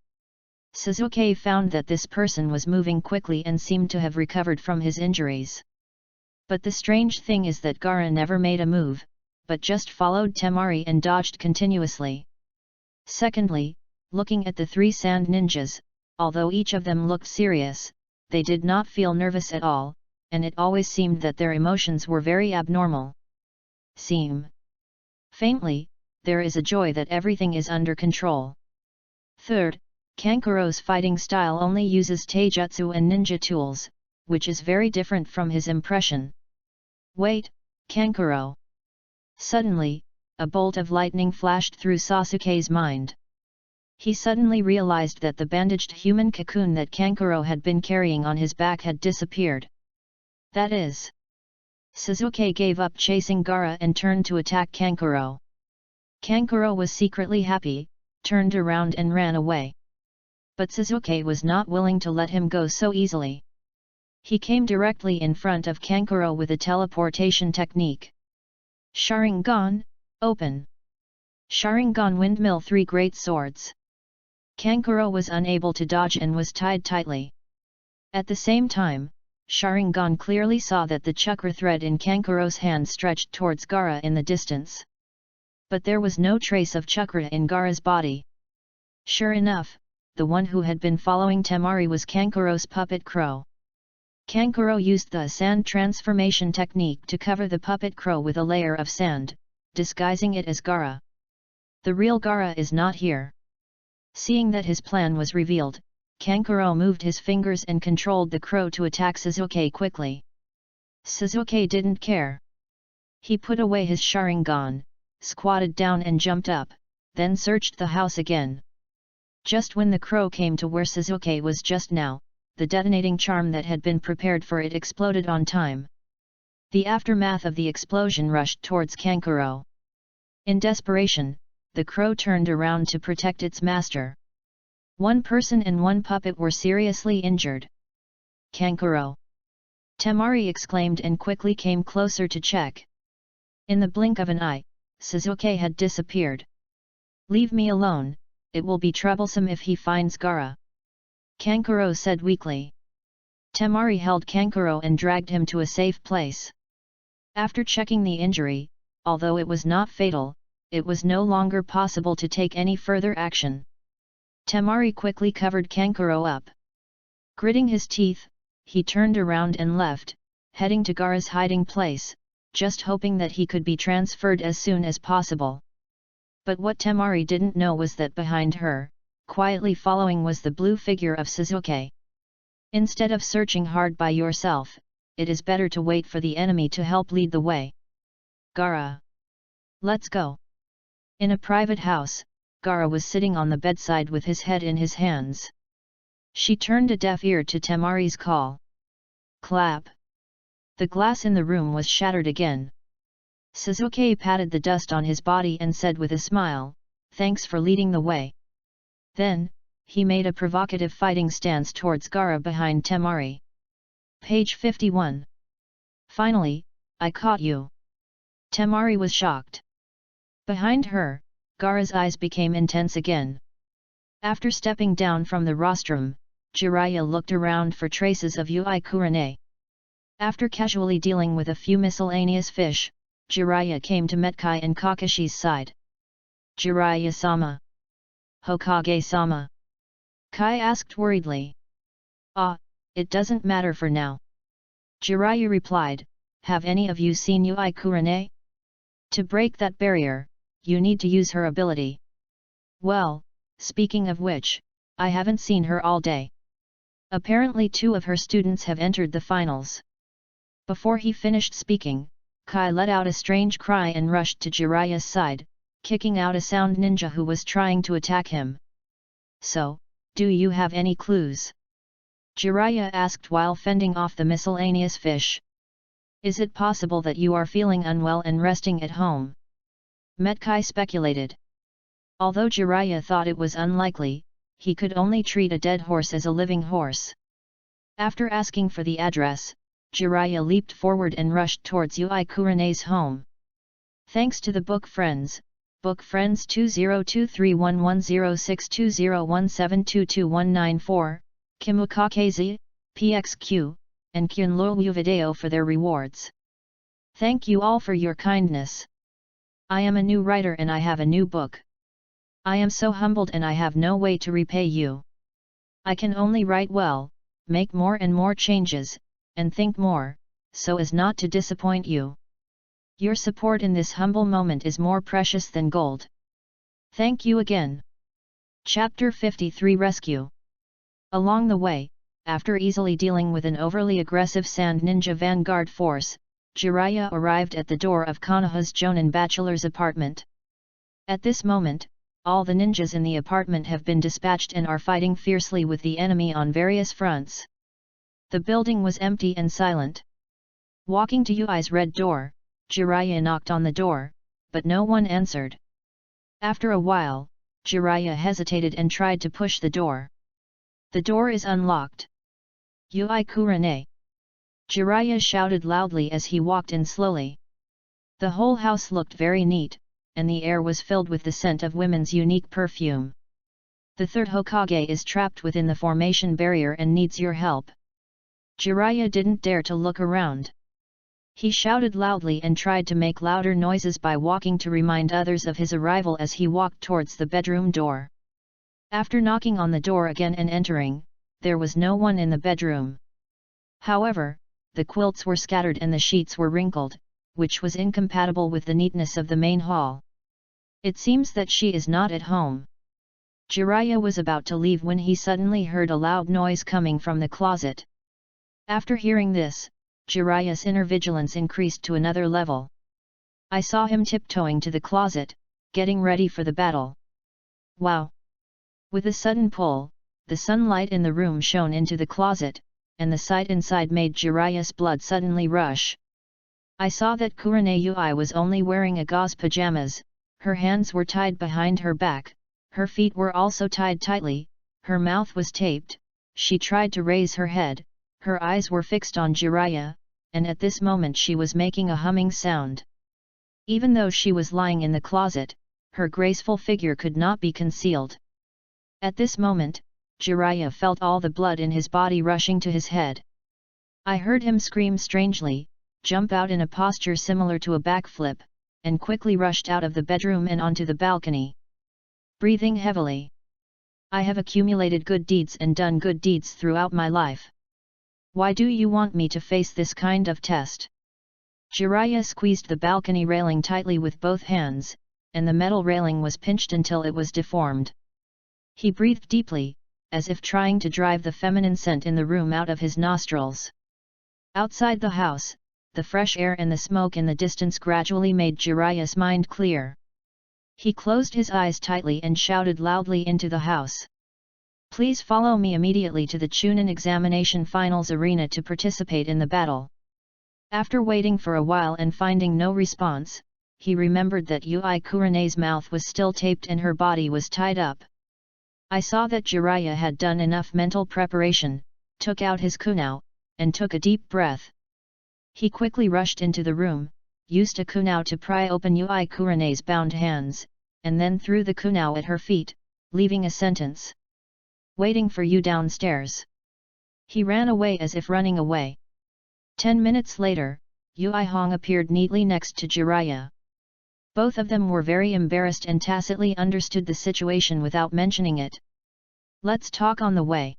Sasuke found that this person was moving quickly and seemed to have recovered from his injuries. But the strange thing is that Gaara never made a move, but just followed Temari and dodged continuously. Secondly, looking at the 3 sand ninjas, although each of them looked serious, they did not feel nervous at all, and it always seemed that their emotions were very abnormal. Faintly, there is a joy that everything is under control. Third, Kankuro's fighting style only uses taijutsu and ninja tools, which is very different from his impression. Wait, Kankuro! Suddenly, a bolt of lightning flashed through Sasuke's mind. He suddenly realized that the bandaged human cocoon that Kankuro had been carrying on his back had disappeared. That is. Sasuke gave up chasing Gaara and turned to attack Kankuro. Kankuro was secretly happy, turned around and ran away. But Sasuke was not willing to let him go so easily. He came directly in front of Kankuro with a teleportation technique. Sharingan, open! Sharingan windmill 3 great swords. Kankuro was unable to dodge and was tied tightly. At the same time, Sharingan clearly saw that the chakra thread in Kankuro's hand stretched towards Gaara in the distance. But there was no trace of chakra in Gaara's body. Sure enough, the one who had been following Temari was Kankuro's puppet crow. Kankuro used the sand transformation technique to cover the puppet crow with a layer of sand, disguising it as Gaara. The real Gaara is not here. Seeing that his plan was revealed, Kankuro moved his fingers and controlled the crow to attack Sasuke quickly. Sasuke didn't care. He put away his Sharingan, squatted down and jumped up, then searched the house again. Just when the crow came to where Sasuke was just now, the detonating charm that had been prepared for it exploded on time. The aftermath of the explosion rushed towards Kankuro. In desperation, the crow turned around to protect its master. 1 person and 1 puppet were seriously injured. Kankuro! Temari exclaimed and quickly came closer to check. In the blink of an eye, Sasuke had disappeared. Leave me alone, it will be troublesome if he finds Gaara. Kankuro said weakly. Temari held Kankuro and dragged him to a safe place. After checking the injury, although it was not fatal, it was no longer possible to take any further action. Temari quickly covered Kankuro up. Gritting his teeth, he turned around and left, heading to Gaara's hiding place, just hoping that he could be transferred as soon as possible. But what Temari didn't know was that behind her, quietly following, was the blue figure of Sasuke. Instead of searching hard by yourself, it is better to wait for the enemy to help lead the way. Gaara! Let's go! In a private house, Gaara was sitting on the bedside with his head in his hands. She turned a deaf ear to Temari's call. Clap! The glass in the room was shattered again. Sasuke patted the dust on his body and said with a smile, "Thanks for leading the way." Then, he made a provocative fighting stance towards Gaara behind Temari. Page 51. Finally, I caught you. Temari was shocked. Behind her, Gaara's eyes became intense again. After stepping down from the rostrum, Jiraiya looked around for traces of Yui Kurane. After casually dealing with a few miscellaneous fish, Jiraiya came to Metkai and Kakashi's side. "Jiraiya-sama. Hokage-sama?" Kai asked worriedly. "Ah, it doesn't matter for now." Jiraiya replied, "Have any of you seen Yui Kurane? To break that barrier, you need to use her ability." "Well, speaking of which, I haven't seen her all day. Apparently 2 of her students have entered the finals." Before he finished speaking, Kai let out a strange cry and rushed to Jiraiya's side, kicking out a sound ninja who was trying to attack him. "So, do you have any clues?" Jiraiya asked while fending off the miscellaneous fish. "Is it possible that you are feeling unwell and resting at home?" Metkai speculated. Although Jiraiya thought it was unlikely, he could only treat a dead horse as a living horse. After asking for the address, Jiraiya leaped forward and rushed towards Yui Kurane's home. Thanks to the book friends, Book Friends 2023110620172219 Kimukakeze, PXQ, and Kyunlolyu Video for their rewards. Thank you all for your kindness. I am a new writer and I have a new book. I am so humbled and I have no way to repay you. I can only write well, make more and more changes, and think more, so as not to disappoint you. Your support in this humble moment is more precious than gold. Thank you again." Chapter 53 Rescue. Along the way, after easily dealing with an overly aggressive Sand Ninja Vanguard force, Jiraiya arrived at the door of Konoha's Jonin bachelor's apartment. At this moment, all the ninjas in the apartment have been dispatched and are fighting fiercely with the enemy on various fronts. The building was empty and silent. Walking to Yui's red door, Jiraiya knocked on the door, but no one answered. After a while, Jiraiya hesitated and tried to push the door. "The door is unlocked." "Yui Kurane!" Jiraiya shouted loudly as he walked in slowly. The whole house looked very neat, and the air was filled with the scent of women's unique perfume. "The 3rd Hokage is trapped within the formation barrier and needs your help." Jiraiya didn't dare to look around. He shouted loudly and tried to make louder noises by walking to remind others of his arrival as he walked towards the bedroom door. After knocking on the door again and entering, there was no one in the bedroom. However, the quilts were scattered and the sheets were wrinkled, which was incompatible with the neatness of the main hall. "It seems that she is not at home." Jiraiya was about to leave when he suddenly heard a loud noise coming from the closet. After hearing this, Jiraiya's inner vigilance increased to another level. I saw him tiptoeing to the closet, getting ready for the battle. Wow! With a sudden pull, the sunlight in the room shone into the closet, and the sight inside made Jiraiya's blood suddenly rush. I saw that Kurane Yui was only wearing a gauze pajamas, her hands were tied behind her back, her feet were also tied tightly, her mouth was taped, she tried to raise her head, her eyes were fixed on Jiraiya, and at this moment she was making a humming sound. Even though she was lying in the closet, her graceful figure could not be concealed. At this moment, Jiraiya felt all the blood in his body rushing to his head. I heard him scream strangely, jump out in a posture similar to a backflip, and quickly rushed out of the bedroom and onto the balcony. Breathing heavily. I have accumulated good deeds and done good deeds throughout my life. Why do you want me to face this kind of test? Jiraiya squeezed the balcony railing tightly with both hands, and the metal railing was pinched until it was deformed. He breathed deeply, as if trying to drive the feminine scent in the room out of his nostrils. Outside the house, the fresh air and the smoke in the distance gradually made Jiraiya's mind clear. He closed his eyes tightly and shouted loudly into the house. Please follow me immediately to the Chunin examination finals arena to participate in the battle. After waiting for a while and finding no response, he remembered that Yui Kurene's mouth was still taped and her body was tied up. I saw that Jiraiya had done enough mental preparation, took out his kunao, and took a deep breath. He quickly rushed into the room, used a kunao to pry open Yui Kurene's bound hands, and then threw the kunao at her feet, leaving a sentence. "Waiting for you downstairs." He ran away as if running away. 10 minutes later, Yui Hong appeared neatly next to Jiraiya. Both of them were very embarrassed and tacitly understood the situation without mentioning it. "Let's talk on the way."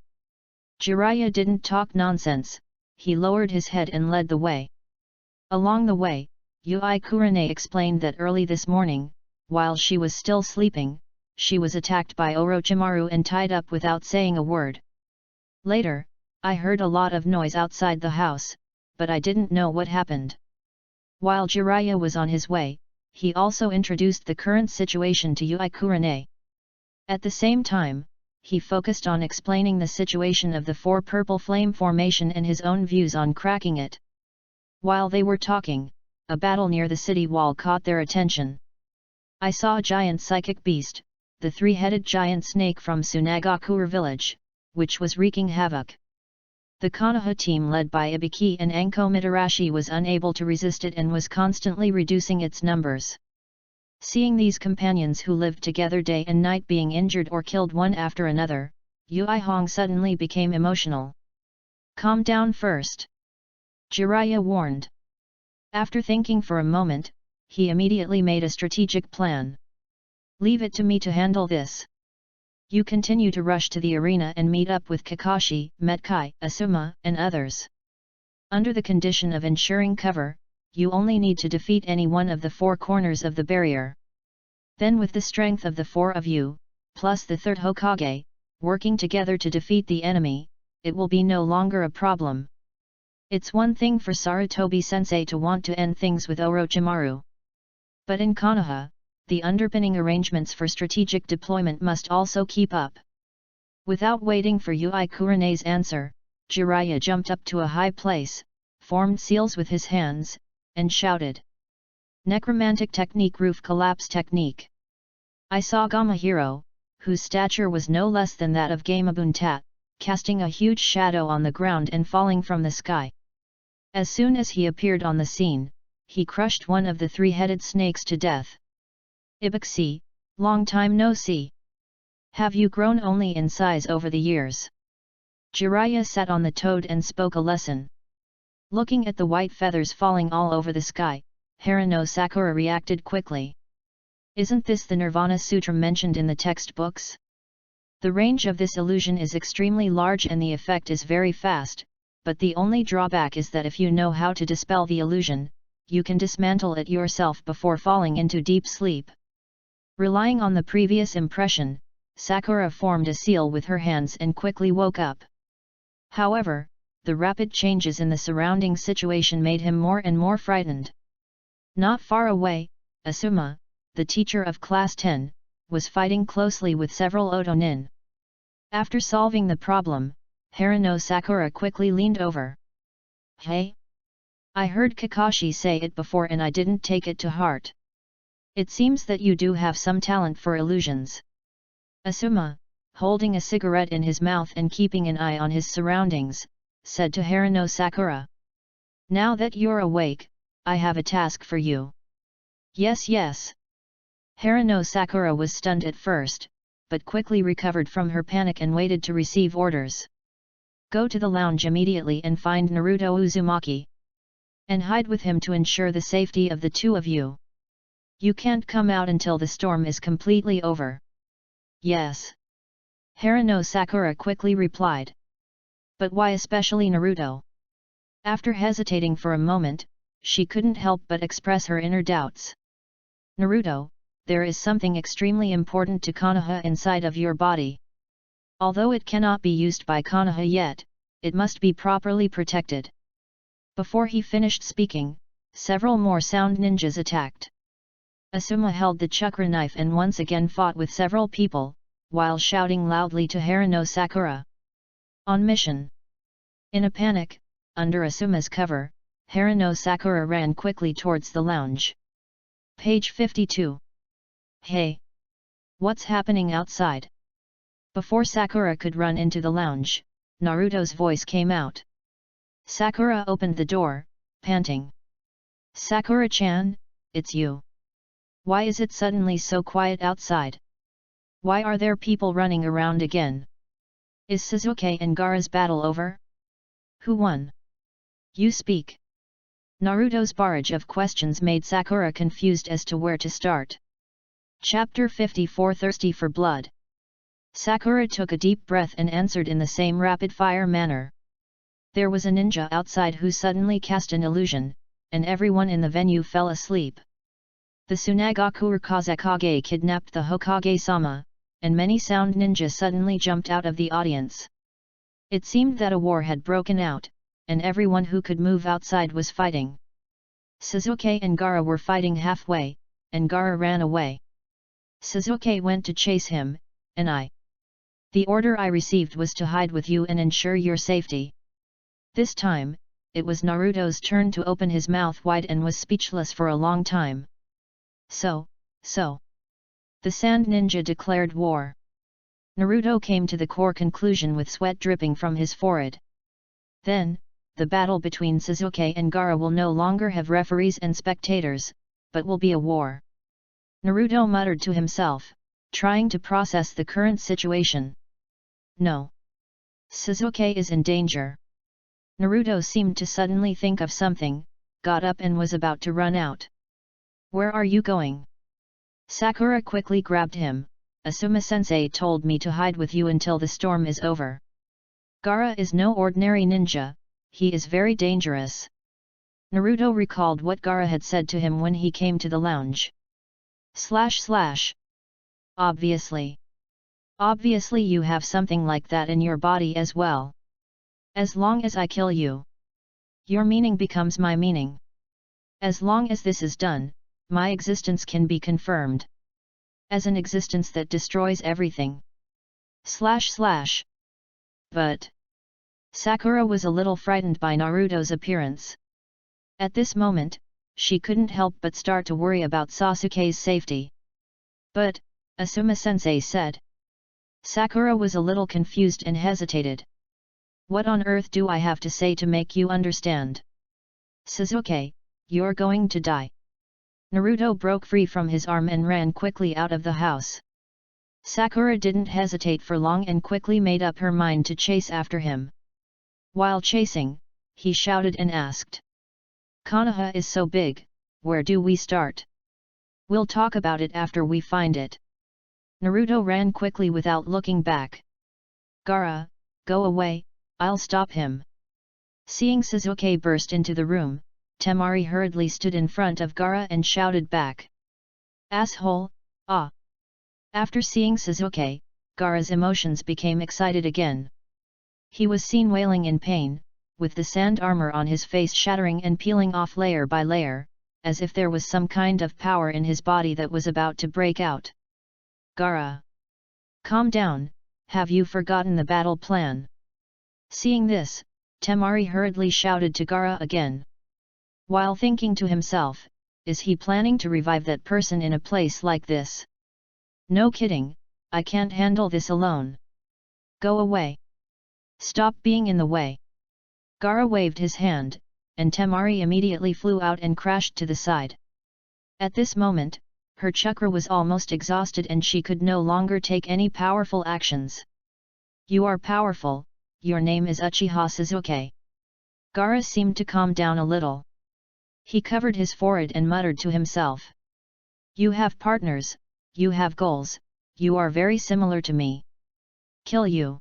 Jiraiya didn't talk nonsense, he lowered his head and led the way. Along the way, Yui Kurene explained that early this morning, while she was still sleeping, she was attacked by Orochimaru and tied up without saying a word. "Later, I heard a lot of noise outside the house, but I didn't know what happened." While Jiraiya was on his way, he also introduced the current situation to Yui Kurene. At the same time, he focused on explaining the situation of the Four Purple Flame Formation and his own views on cracking it. While they were talking, a battle near the city wall caught their attention. "I saw a giant psychic beast, the three-headed giant snake from Sunagakure village, which was wreaking havoc. The Konoha team led by Ibiki and Anko Mitarashi was unable to resist it and was constantly reducing its numbers." Seeing these companions who lived together day and night being injured or killed one after another, Yui Hong suddenly became emotional. "Calm down first," Jiraiya warned. After thinking for a moment, he immediately made a strategic plan. "Leave it to me to handle this. You continue to rush to the arena and meet up with Kakashi, Metkai, Asuma, and others. Under the condition of ensuring cover, you only need to defeat any one of the four corners of the barrier. Then with the strength of the four of you, plus the third Hokage, working together to defeat the enemy, it will be no longer a problem. It's one thing for Sarutobi-sensei to want to end things with Orochimaru. But in Konoha, the underpinning arrangements for strategic deployment must also keep up." Without waiting for Yui Kurene's answer, Jiraiya jumped up to a high place, formed seals with his hands, and shouted. "Necromantic technique, roof collapse technique." I saw Gamahiro, whose stature was no less than that of Gamabuntat, casting a huge shadow on the ground and falling from the sky. As soon as he appeared on the scene, he crushed one of the three-headed snakes to death. "Ibiki, long time no see. Have you grown only in size over the years?" Jiraiya sat on the toad and spoke a lesson. Looking at the white feathers falling all over the sky, Harano Sakura reacted quickly. "Isn't this the Nirvana Sutra mentioned in the textbooks? The range of this illusion is extremely large and the effect is very fast, but the only drawback is that if you know how to dispel the illusion, you can dismantle it yourself before falling into deep sleep." Relying on the previous impression, Sakura formed a seal with her hands and quickly woke up. However, the rapid changes in the surrounding situation made him more and more frightened. Not far away, Asuma, the teacher of Class 10, was fighting closely with several Otonin. After solving the problem, Harano Sakura quickly leaned over. "Hey? I heard Kakashi say it before and I didn't take it to heart. It seems that you do have some talent for illusions." Asuma, holding a cigarette in his mouth and keeping an eye on his surroundings, said to Harano Sakura. "Now that you're awake, I have a task for you." Yes. Harano Sakura was stunned at first, but quickly recovered from her panic and waited to receive orders. "Go to the lounge immediately and find Naruto Uzumaki. And hide with him to ensure the safety of the two of you. You can't come out until the storm is completely over." "Yes." Harano Sakura quickly replied. "But why especially Naruto?" After hesitating for a moment, she couldn't help but express her inner doubts. "Naruto, there is something extremely important to Konoha inside of your body. Although it cannot be used by Konoha yet, it must be properly protected." Before he finished speaking, several more sound ninjas attacked. Asuma held the chakra knife and once again fought with several people, while shouting loudly to Harano Sakura. "On mission!" In a panic, under Asuma's cover, Haruno Sakura ran quickly towards the lounge. Page 52. Hey! What's happening outside? Before Sakura could run into the lounge, Naruto's voice came out. Sakura opened the door, panting. Sakura-chan, it's you. Why is it suddenly so quiet outside? Why are there people running around again? Is Sasuke and Gaara's battle over? Who won? You speak. Naruto's barrage of questions made Sakura confused as to where to start. Chapter 54 Thirsty for Blood. Sakura took a deep breath and answered in the same rapid-fire manner. There was a ninja outside who suddenly cast an illusion, and everyone in the venue fell asleep. The Tsunagaku Kazekage kidnapped the Hokage-sama, and many sound ninja suddenly jumped out of the audience. It seemed that a war had broken out, and everyone who could move outside was fighting. Sasuke and Gaara were fighting halfway, and Gaara ran away. Sasuke went to chase him, and the order I received was to hide with you and ensure your safety. This time, it was Naruto's turn to open his mouth wide and was speechless for a long time. So. The Sand Ninja declared war. Naruto came to the core conclusion with sweat dripping from his forehead. Then, the battle between Sasuke and Gaara will no longer have referees and spectators, but will be a war. Naruto muttered to himself, trying to process the current situation. No. Sasuke is in danger. Naruto seemed to suddenly think of something, got up and was about to run out. Where are you going? Sakura quickly grabbed him. Asuma-sensei told me to hide with you until the storm is over. Gaara is no ordinary ninja, he is very dangerous. Naruto recalled what Gaara had said to him when he came to the lounge. / Obviously. Obviously you have something like that in your body as well. As long as I kill you, your meaning becomes my meaning. As long as this is done, my existence can be confirmed as an existence that destroys everything. / But Sakura was a little frightened by Naruto's appearance. At this moment, she couldn't help but start to worry about Sasuke's safety. But, Asuma-sensei said. Sakura was a little confused and hesitated. What on earth do I have to say to make you understand? Sasuke, you're going to die. Naruto broke free from his arm and ran quickly out of the house. Sakura didn't hesitate for long and quickly made up her mind to chase after him. While chasing, he shouted and asked. Konoha is so big, where do we start? We'll talk about it after we find it. Naruto ran quickly without looking back. Gaara, go away, I'll stop him. Seeing Sasuke burst into the room, Temari hurriedly stood in front of Gaara and shouted back. Asshole, ah! After seeing Sasuke, Gaara's emotions became excited again. He was seen wailing in pain, with the sand armor on his face shattering and peeling off layer by layer, as if there was some kind of power in his body that was about to break out. Gaara! Calm down, have you forgotten the battle plan? Seeing this, Temari hurriedly shouted to Gaara again. While thinking to himself, is he planning to revive that person in a place like this? No kidding, I can't handle this alone. Go away. Stop being in the way. Gaara waved his hand, and Temari immediately flew out and crashed to the side. At this moment, her chakra was almost exhausted and she could no longer take any powerful actions. You are powerful, your name is Uchiha Sasuke. Gaara seemed to calm down a little. He covered his forehead and muttered to himself. You have partners, you have goals, you are very similar to me. Kill you.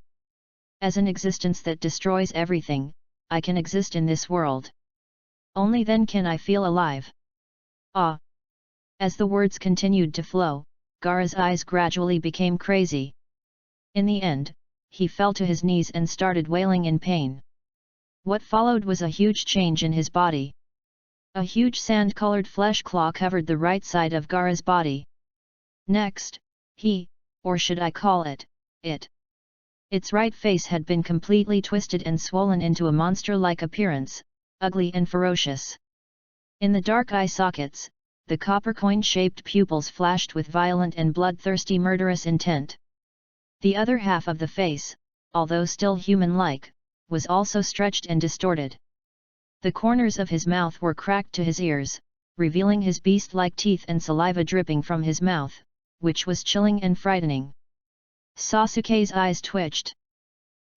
As an existence that destroys everything, I can exist in this world. Only then can I feel alive. Ah! As the words continued to flow, Gaara's eyes gradually became crazy. In the end, he fell to his knees and started wailing in pain. What followed was a huge change in his body. A huge sand-colored flesh claw covered the right side of Gaara's body. Next, or should I call it, its right face had been completely twisted and swollen into a monster-like appearance, ugly and ferocious. In the dark eye sockets, the copper coin-shaped pupils flashed with violent and bloodthirsty murderous intent. The other half of the face, although still human-like, was also stretched and distorted. The corners of his mouth were cracked to his ears, revealing his beast-like teeth and saliva dripping from his mouth, which was chilling and frightening. Sasuke's eyes twitched.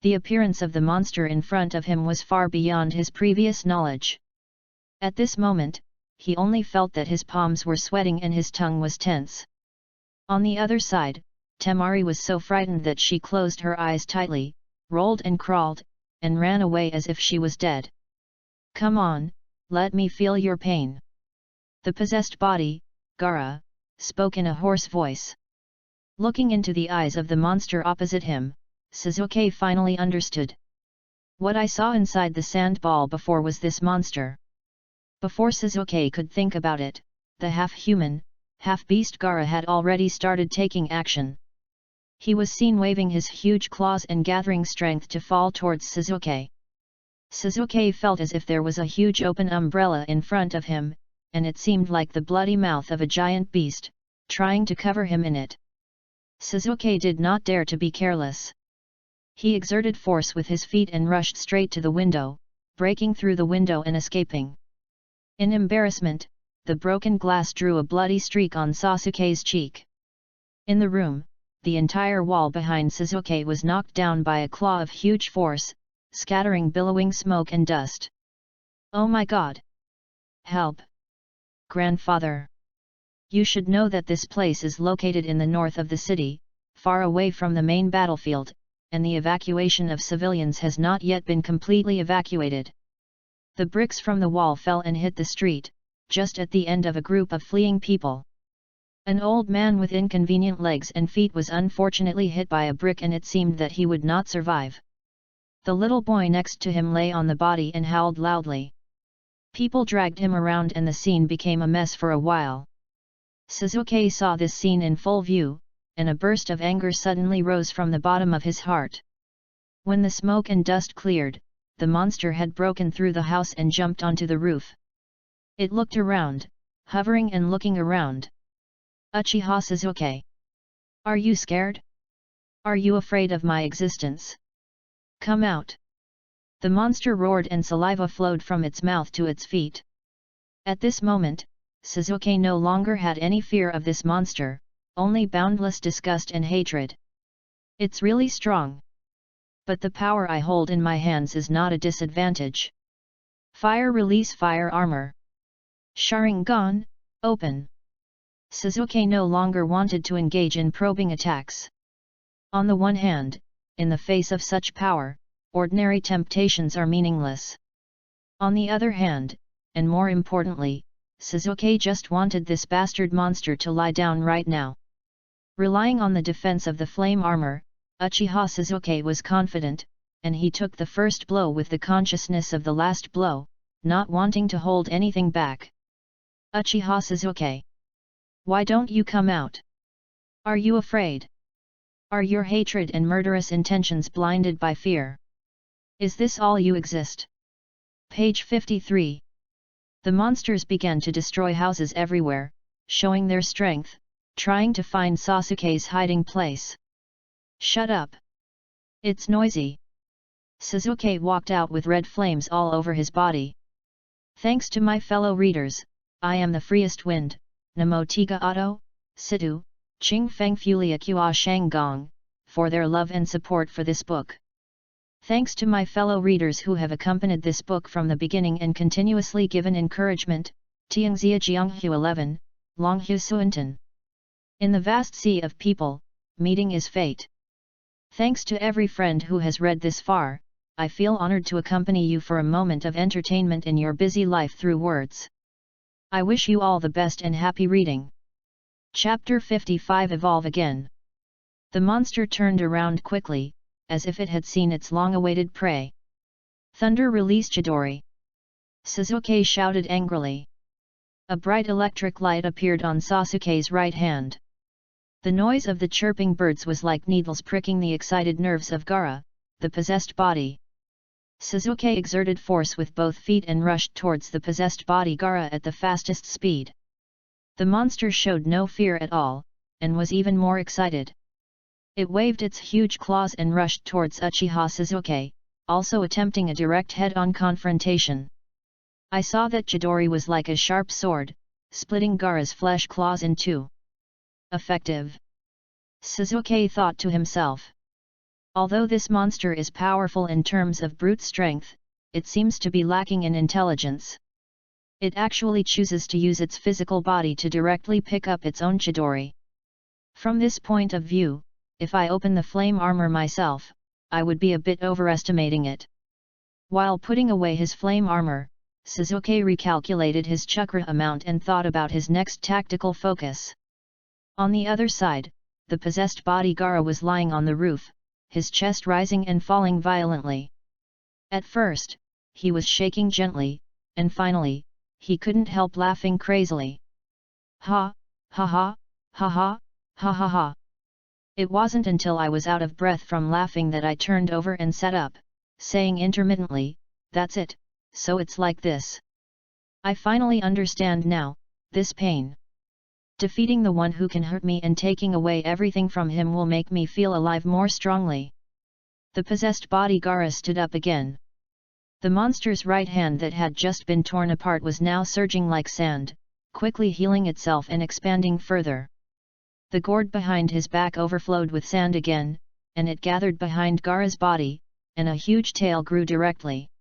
The appearance of the monster in front of him was far beyond his previous knowledge. At this moment, he only felt that his palms were sweating and his tongue was tense. On the other side, Temari was so frightened that she closed her eyes tightly, rolled and crawled, and ran away as if she was dead. "Come on, let me feel your pain." The possessed body, Gaara, spoke in a hoarse voice. Looking into the eyes of the monster opposite him, Sasuke finally understood. What I saw inside the sand ball before was this monster. Before Sasuke could think about it, the half-human, half-beast Gaara had already started taking action. He was seen waving his huge claws and gathering strength to fall towards Sasuke. Sasuke felt as if there was a huge open umbrella in front of him, and it seemed like the bloody mouth of a giant beast, trying to cover him in it. Sasuke did not dare to be careless. He exerted force with his feet and rushed straight to the window, breaking through the window and escaping. In embarrassment, the broken glass drew a bloody streak on Sasuke's cheek. In the room, the entire wall behind Sasuke was knocked down by a claw of huge force, scattering billowing smoke and dust. "Oh my God! Help! Grandfather! You should know that this place is located in the north of the city, far away from the main battlefield, and the evacuation of civilians has not yet been completely evacuated." The bricks from the wall fell and hit the street, just at the end of a group of fleeing people. An old man with inconvenient legs and feet was unfortunately hit by a brick and it seemed that he would not survive. The little boy next to him lay on the body and howled loudly. People dragged him around and the scene became a mess for a while. Sasuke saw this scene in full view, and a burst of anger suddenly rose from the bottom of his heart. When the smoke and dust cleared, the monster had broken through the house and jumped onto the roof. It looked around, hovering and looking around. "Uchiha Sasuke! Are you scared? Are you afraid of my existence? Come out!" The monster roared and saliva flowed from its mouth to its feet. At this moment, Sasuke no longer had any fear of this monster, only boundless disgust and hatred. "It's really strong. But the power I hold in my hands is not a disadvantage. Fire release fire armor. Sharingan, open." Sasuke no longer wanted to engage in probing attacks. On the one hand, in the face of such power, ordinary temptations are meaningless. On the other hand, and more importantly, Sasuke just wanted this bastard monster to lie down right now. Relying on the defense of the flame armor, Uchiha Sasuke was confident, and he took the first blow with the consciousness of the last blow, not wanting to hold anything back. "Uchiha Sasuke! Why don't you come out? Are you afraid? Are your hatred and murderous intentions blinded by fear? Is this all you exist?" Page 53. The monsters began to destroy houses everywhere, showing their strength, trying to find Sasuke's hiding place. "Shut up! It's noisy." Sasuke walked out with red flames all over his body. "Thanks to my fellow readers, I am the freest wind, Namo Tiga Auto, Situ, Ching Feng Fulia Qia Shanggong, for their love and support for this book. Thanks to my fellow readers who have accompanied this book from the beginning and continuously given encouragement, Tianxia Jianghu 11, Longhu Suantan. In the vast sea of people, meeting is fate. Thanks to every friend who has read this far, I feel honored to accompany you for a moment of entertainment in your busy life through words. I wish you all the best and happy reading. Chapter 55 Evolve Again. The monster turned around quickly, as if it had seen its long-awaited prey. "Thunder release Chidori!" Sasuke shouted angrily. A bright electric light appeared on Sasuke's right hand. The noise of the chirping birds was like needles pricking the excited nerves of Gaara, the possessed body. Sasuke exerted force with both feet and rushed towards the possessed body Gaara at the fastest speed. The monster showed no fear at all, and was even more excited. It waved its huge claws and rushed towards Uchiha Sasuke, also attempting a direct head-on confrontation. I saw that Chidori was like a sharp sword, splitting Gaara's flesh claws in two. Effective. Sasuke thought to himself. Although this monster is powerful in terms of brute strength, it seems to be lacking in intelligence. It actually chooses to use its physical body to directly pick up its own Chidori. From this point of view, if I open the flame armor myself, I would be a bit overestimating it. While putting away his flame armor, Sasuke recalculated his chakra amount and thought about his next tactical focus. On the other side, the possessed body Gaara was lying on the roof, his chest rising and falling violently. At first, he was shaking gently, and finally, he couldn't help laughing crazily. Ha, ha ha, ha ha, ha ha ha. It wasn't until I was out of breath from laughing that I turned over and sat up, saying intermittently, "That's it, so it's like this. I finally understand now, this pain. Defeating the one who can hurt me and taking away everything from him will make me feel alive more strongly." The possessed body Gaara stood up again. The monster's right hand that had just been torn apart was now surging like sand, quickly healing itself and expanding further. The gourd behind his back overflowed with sand again, and it gathered behind Gaara's body, and a huge tail grew directly.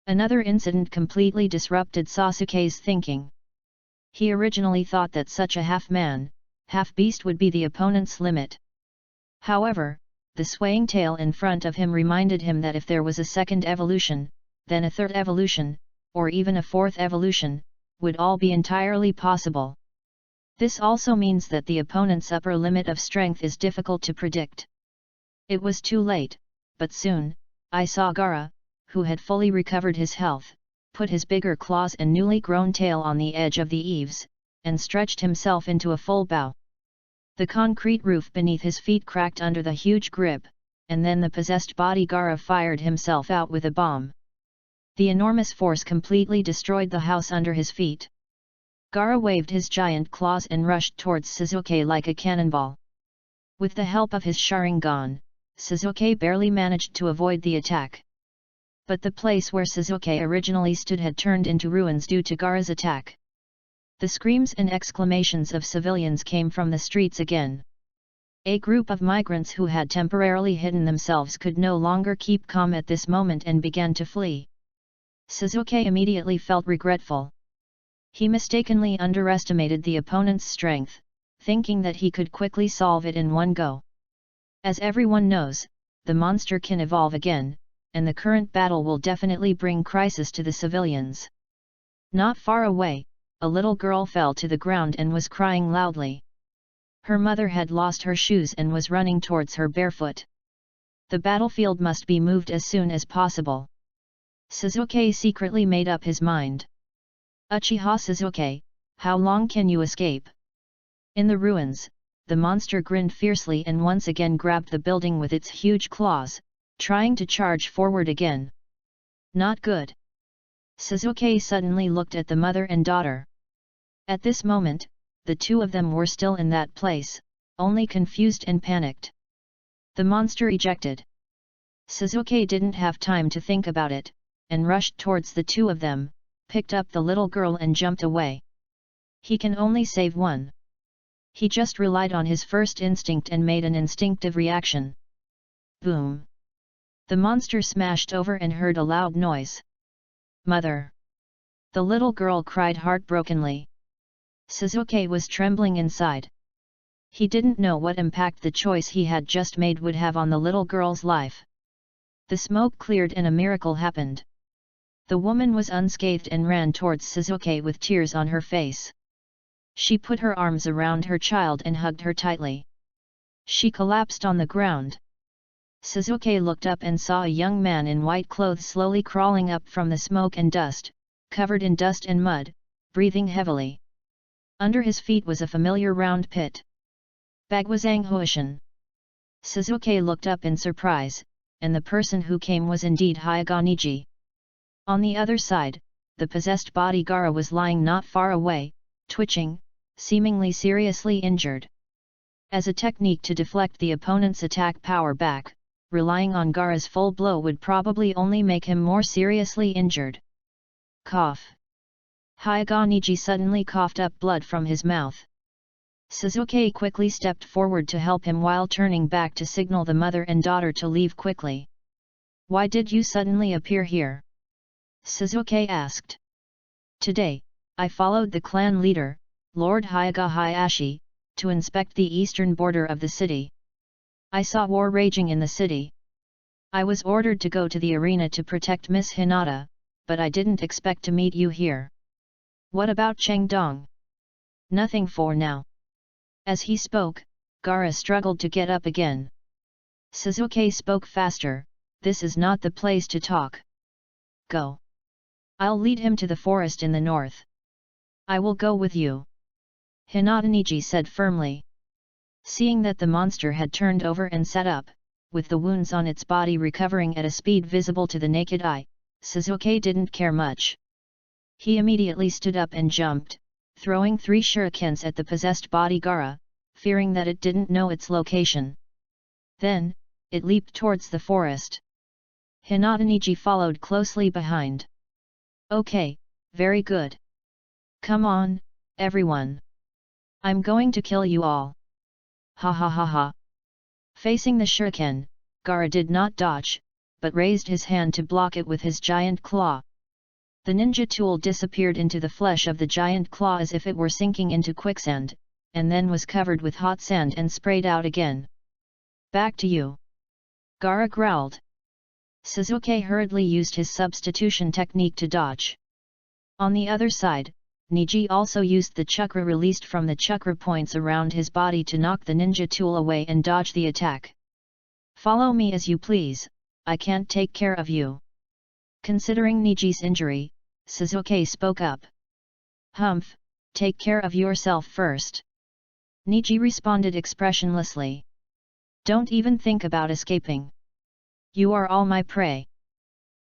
Another incident completely disrupted Sasuke's thinking. He originally thought that such a half-man, half-beast would be the opponent's limit. However, the swaying tail in front of him reminded him that if there was a second evolution, then a third evolution, or even a fourth evolution, would all be entirely possible. This also means that the opponent's upper limit of strength is difficult to predict. It was too late, but soon, I saw Gaara, who had fully recovered his health, put his bigger claws and newly grown tail on the edge of the eaves, and stretched himself into a full bow. The concrete roof beneath his feet cracked under the huge grip, and then the possessed body Gaara fired himself out with a bomb. The enormous force completely destroyed the house under his feet. Gaara waved his giant claws and rushed towards Sasuke like a cannonball. With the help of his Sharingan, Sasuke barely managed to avoid the attack. But the place where Sasuke originally stood had turned into ruins due to Gaara's attack. The screams and exclamations of civilians came from the streets again. A group of migrants who had temporarily hidden themselves could no longer keep calm at this moment and began to flee. Sasuke immediately felt regretful. He mistakenly underestimated the opponent's strength, thinking that he could quickly solve it in one go. As everyone knows, the monster can evolve again, and the current battle will definitely bring crisis to the civilians. Not far away, a little girl fell to the ground and was crying loudly. Her mother had lost her shoes and was running towards her barefoot. The battlefield must be moved as soon as possible. Sasuke secretly made up his mind. "Uchiha Sasuke, how long can you escape?" In the ruins, the monster grinned fiercely and once again grabbed the building with its huge claws, trying to charge forward again. Not good. Sasuke suddenly looked at the mother and daughter. At this moment, the two of them were still in that place, only confused and panicked. The monster ejected. Sasuke didn't have time to think about it, and rushed towards the two of them, picked up the little girl and jumped away. He can only save one. He just relied on his first instinct and made an instinctive reaction. Boom! The monster smashed over and heard a loud noise. "Mother!" The little girl cried heartbrokenly. Sasuke was trembling inside. He didn't know what impact the choice he had just made would have on the little girl's life. The smoke cleared and a miracle happened. The woman was unscathed and ran towards Sasuke with tears on her face. She put her arms around her child and hugged her tightly. She collapsed on the ground. Sasuke looked up and saw a young man in white clothes slowly crawling up from the smoke and dust, covered in dust and mud, breathing heavily. Under his feet was a familiar round pit. Bagwazang Hoishin. Sasuke looked up in surprise, and the person who came was indeed Hyuga Niji. On the other side, the possessed body Gaara was lying not far away, twitching, seemingly seriously injured. As a technique to deflect the opponent's attack power back, relying on Gaara's full blow would probably only make him more seriously injured. Cough. Hyuga Niji suddenly coughed up blood from his mouth. Sasuke quickly stepped forward to help him while turning back to signal the mother and daughter to leave quickly. "Why did you suddenly appear here?" Sasuke asked. "Today, I followed the clan leader, Lord Hyuga Hayashi, to inspect the eastern border of the city. I saw war raging in the city. I was ordered to go to the arena to protect Miss Hinata, but I didn't expect to meet you here." "What about Chengdong?" "Nothing for now." As he spoke, Gaara struggled to get up again. Sasuke spoke faster, "This is not the place to talk. Go. I'll lead him to the forest in the north." "I will go with you," Hinata Niji said firmly. Seeing that the monster had turned over and sat up, with the wounds on its body recovering at a speed visible to the naked eye, Sasuke didn't care much. He immediately stood up and jumped, throwing 3 shurikens at the possessed body Gaara, fearing that it didn't know its location. Then, it leaped towards the forest. Hinata Niji followed closely behind. "Okay, very good. Come on, everyone. I'm going to kill you all. Ha ha ha ha." Facing the shuriken, Gaara did not dodge, but raised his hand to block it with his giant claw. The ninja tool disappeared into the flesh of the giant claw as if it were sinking into quicksand, and then was covered with hot sand and sprayed out again. "Back to you," Gaara growled. Sasuke hurriedly used his substitution technique to dodge. On the other side, Niji also used the chakra released from the chakra points around his body to knock the ninja tool away and dodge the attack. "Follow me as you please, I can't take care of you." Considering Niji's injury, Sasuke spoke up. "Humph, take care of yourself first." Niji responded expressionlessly. "Don't even think about escaping. You are all my prey."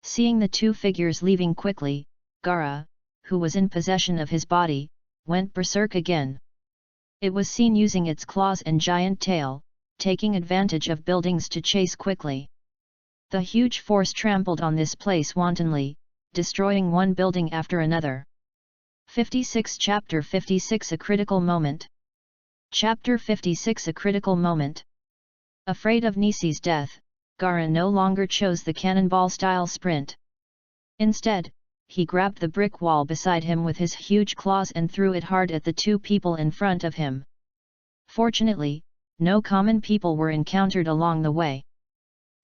Seeing the 2 figures leaving quickly, Gaara, who was in possession of his body, went berserk again. It was seen using its claws and giant tail, taking advantage of buildings to chase quickly. The huge force trampled on this place wantonly, destroying one building after another. 56 Chapter 56 A Critical Moment. Chapter 56 A Critical Moment. Afraid of Nisi's death, Gaara no longer chose the cannonball-style sprint. Instead, he grabbed the brick wall beside him with his huge claws and threw it hard at the 2 people in front of him. Fortunately, no common people were encountered along the way.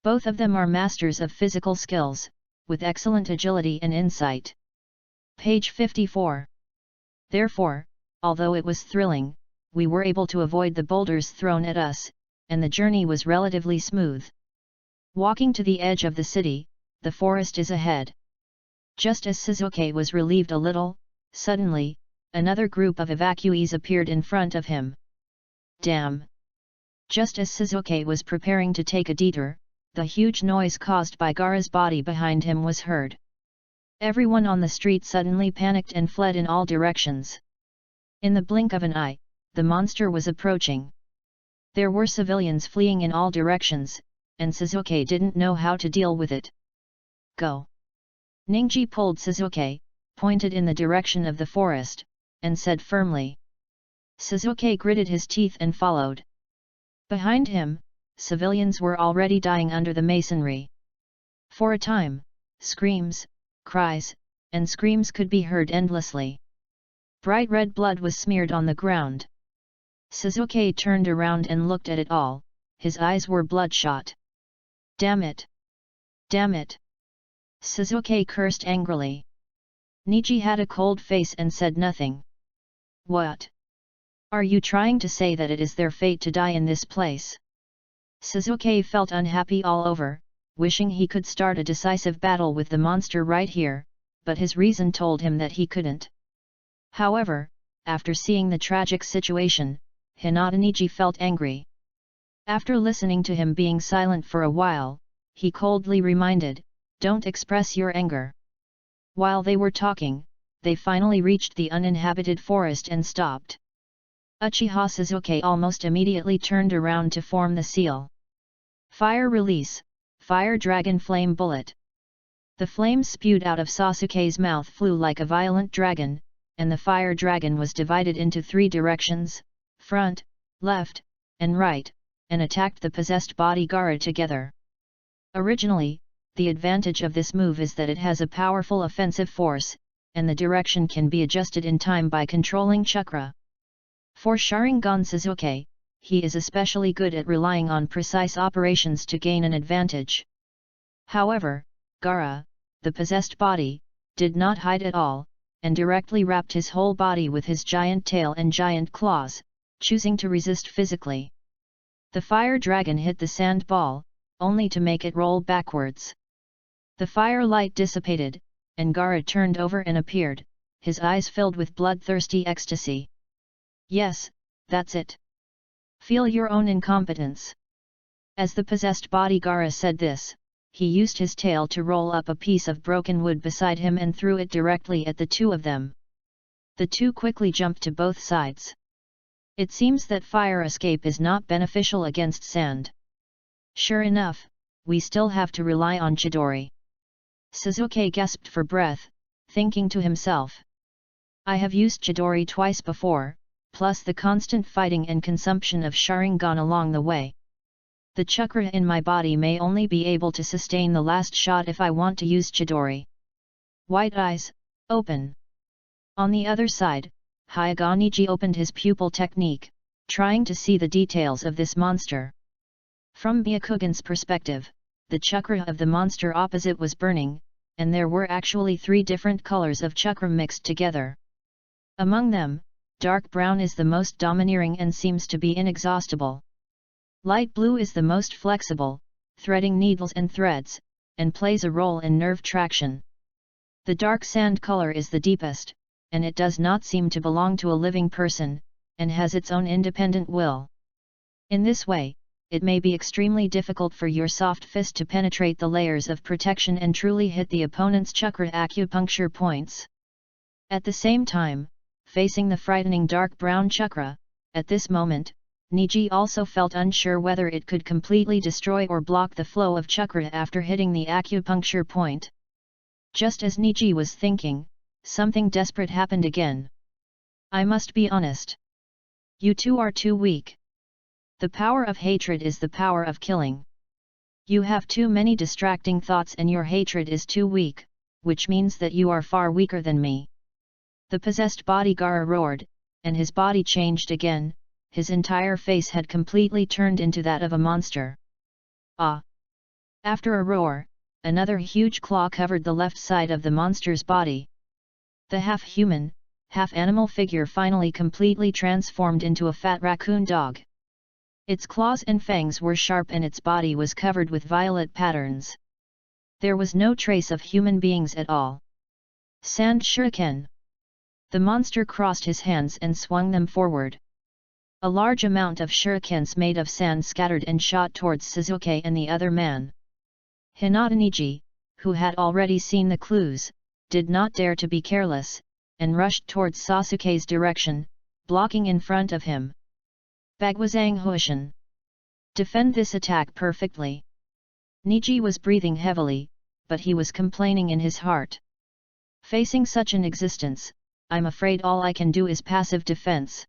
Both of them are masters of physical skills, with excellent agility and insight. Page 54. Therefore, although it was thrilling, we were able to avoid the boulders thrown at us, and the journey was relatively smooth. Walking to the edge of the city, the forest is ahead. Just as Sasuke was relieved a little, suddenly, another group of evacuees appeared in front of him. Damn! Just as Sasuke was preparing to take a detour, the huge noise caused by Gaara's body behind him was heard. Everyone on the street suddenly panicked and fled in all directions. In the blink of an eye, the monster was approaching. There were civilians fleeing in all directions, and Sasuke didn't know how to deal with it. "Go!" Ningji pulled Sasuke, pointed in the direction of the forest, and said firmly. Sasuke gritted his teeth and followed. Behind him, civilians were already dying under the masonry. For a time, screams, cries, and screams could be heard endlessly. Bright red blood was smeared on the ground. Sasuke turned around and looked at it all, his eyes were bloodshot. "Damn it! Damn it!" Sasuke cursed angrily. Niji had a cold face and said nothing. "What? Are you trying to say that it is their fate to die in this place?" Sasuke felt unhappy all over, wishing he could start a decisive battle with the monster right here, but his reason told him that he couldn't. However, after seeing the tragic situation, Hinata Niji felt angry. After listening to him being silent for a while, he coldly reminded, "Don't express your anger." While they were talking, they finally reached the uninhabited forest and stopped. Uchiha Sasuke almost immediately turned around to form the seal. Fire release, Fire Dragon Flame Bullet. The flames spewed out of Sasuke's mouth flew like a violent dragon, and the fire dragon was divided into 3 directions, front, left, and right, and attacked the possessed body Gaara together. Originally, the advantage of this move is that it has a powerful offensive force, and the direction can be adjusted in time by controlling chakra. For Sharingan Sasuke, he is especially good at relying on precise operations to gain an advantage. However, Gaara, the possessed body, did not hide at all, and directly wrapped his whole body with his giant tail and giant claws, choosing to resist physically. The fire dragon hit the sand ball, only to make it roll backwards. The fire light dissipated, and Gaara turned over and appeared, his eyes filled with bloodthirsty ecstasy. "Yes, that's it. Feel your own incompetence." As the possessed body Gaara said this, he used his tail to roll up a piece of broken wood beside him and threw it directly at the two of them. The two quickly jumped to both sides. It seems that fire escape is not beneficial against sand. Sure enough, we still have to rely on Chidori. Sasuke gasped for breath, thinking to himself. I have used Chidori twice before, plus the constant fighting and consumption of Sharingan along the way. The chakra in my body may only be able to sustain the last shot if I want to use Chidori. White eyes, open. On the other side, Hyaganiji opened his pupil technique, trying to see the details of this monster. From Byakugan's perspective, the chakra of the monster opposite was burning, and there were actually 3 different colors of chakra mixed together. Among them, dark brown is the most domineering and seems to be inexhaustible. Light blue is the most flexible, threading needles and threads, and plays a role in nerve traction. The dark sand color is the deepest, and it does not seem to belong to a living person, and has its own independent will. In this way, it may be extremely difficult for your soft fist to penetrate the layers of protection and truly hit the opponent's chakra acupuncture points. At the same time, facing the frightening dark brown chakra, at this moment, Niji also felt unsure whether it could completely destroy or block the flow of chakra after hitting the acupuncture point. Just as Niji was thinking, something desperate happened again. I must be honest. You two are too weak. The power of hatred is the power of killing. You have too many distracting thoughts and your hatred is too weak, which means that you are far weaker than me. The possessed body Gaara roared, and his body changed again. His entire face had completely turned into that of a monster. Ah! After a roar, another huge claw covered the left side of the monster's body. The half-human, half-animal figure finally completely transformed into a fat raccoon dog. Its claws and fangs were sharp and its body was covered with violet patterns. There was no trace of human beings at all. Sand shuriken! The monster crossed his hands and swung them forward. A large amount of shurikens made of sand scattered and shot towards Sasuke and the other man. Hinata Niji, who had already seen the clues, did not dare to be careless, and rushed towards Sasuke's direction, blocking in front of him. Bagwazang Huishin. Defend this attack perfectly. Niji was breathing heavily, but he was complaining in his heart. Facing such an existence, I'm afraid all I can do is passive defense.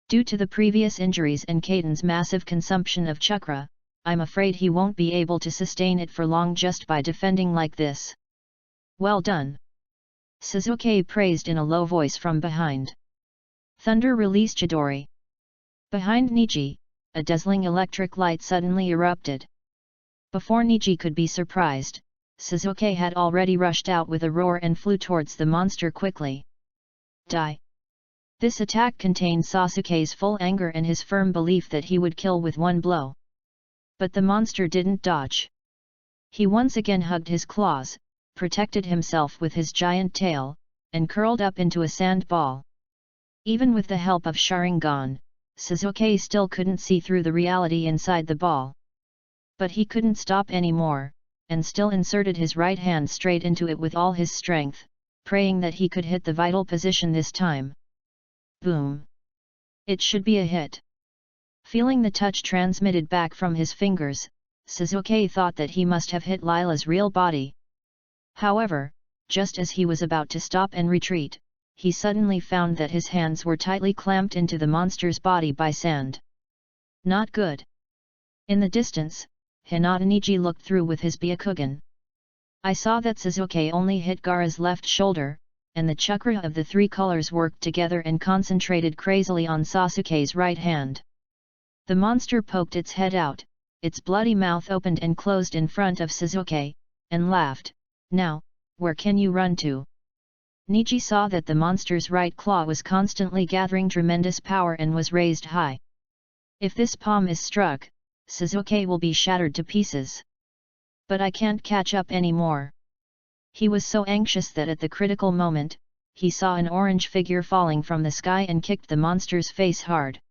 Due to the previous injuries and Kaiden's massive consumption of chakra, I'm afraid he won't be able to sustain it for long just by defending like this. Well done! Sasuke praised in a low voice from behind. Thunder release Chidori. Behind Niji, a dazzling electric light suddenly erupted. Before Niji could be surprised, Sasuke had already rushed out with a roar and flew towards the monster quickly. Die! This attack contained Sasuke's full anger and his firm belief that he would kill with one blow. But the monster didn't dodge. He once again hugged his claws, protected himself with his giant tail, and curled up into a sand ball. Even with the help of Sharingan, Sasuke still couldn't see through the reality inside the ball. But he couldn't stop anymore, and still inserted his right hand straight into it with all his strength, praying that he could hit the vital position this time. Boom! It should be a hit. Feeling the touch transmitted back from his fingers, Sasuke thought that he must have hit Lila's real body. However, just as he was about to stop and retreat, he suddenly found that his hands were tightly clamped into the monster's body by sand. Not good. In the distance, Hinata Niji looked through with his Byakugan. I saw that Sasuke only hit Gaara's left shoulder, and the chakra of the three colors worked together and concentrated crazily on Sasuke's right hand. The monster poked its head out, its bloody mouth opened and closed in front of Sasuke, and laughed. Now, where can you run to? Niji saw that the monster's right claw was constantly gathering tremendous power and was raised high. If this palm is struck, Sasuke will be shattered to pieces. But I can't catch up anymore. He was so anxious that at the critical moment, he saw an orange figure falling from the sky and kicked the monster's face hard.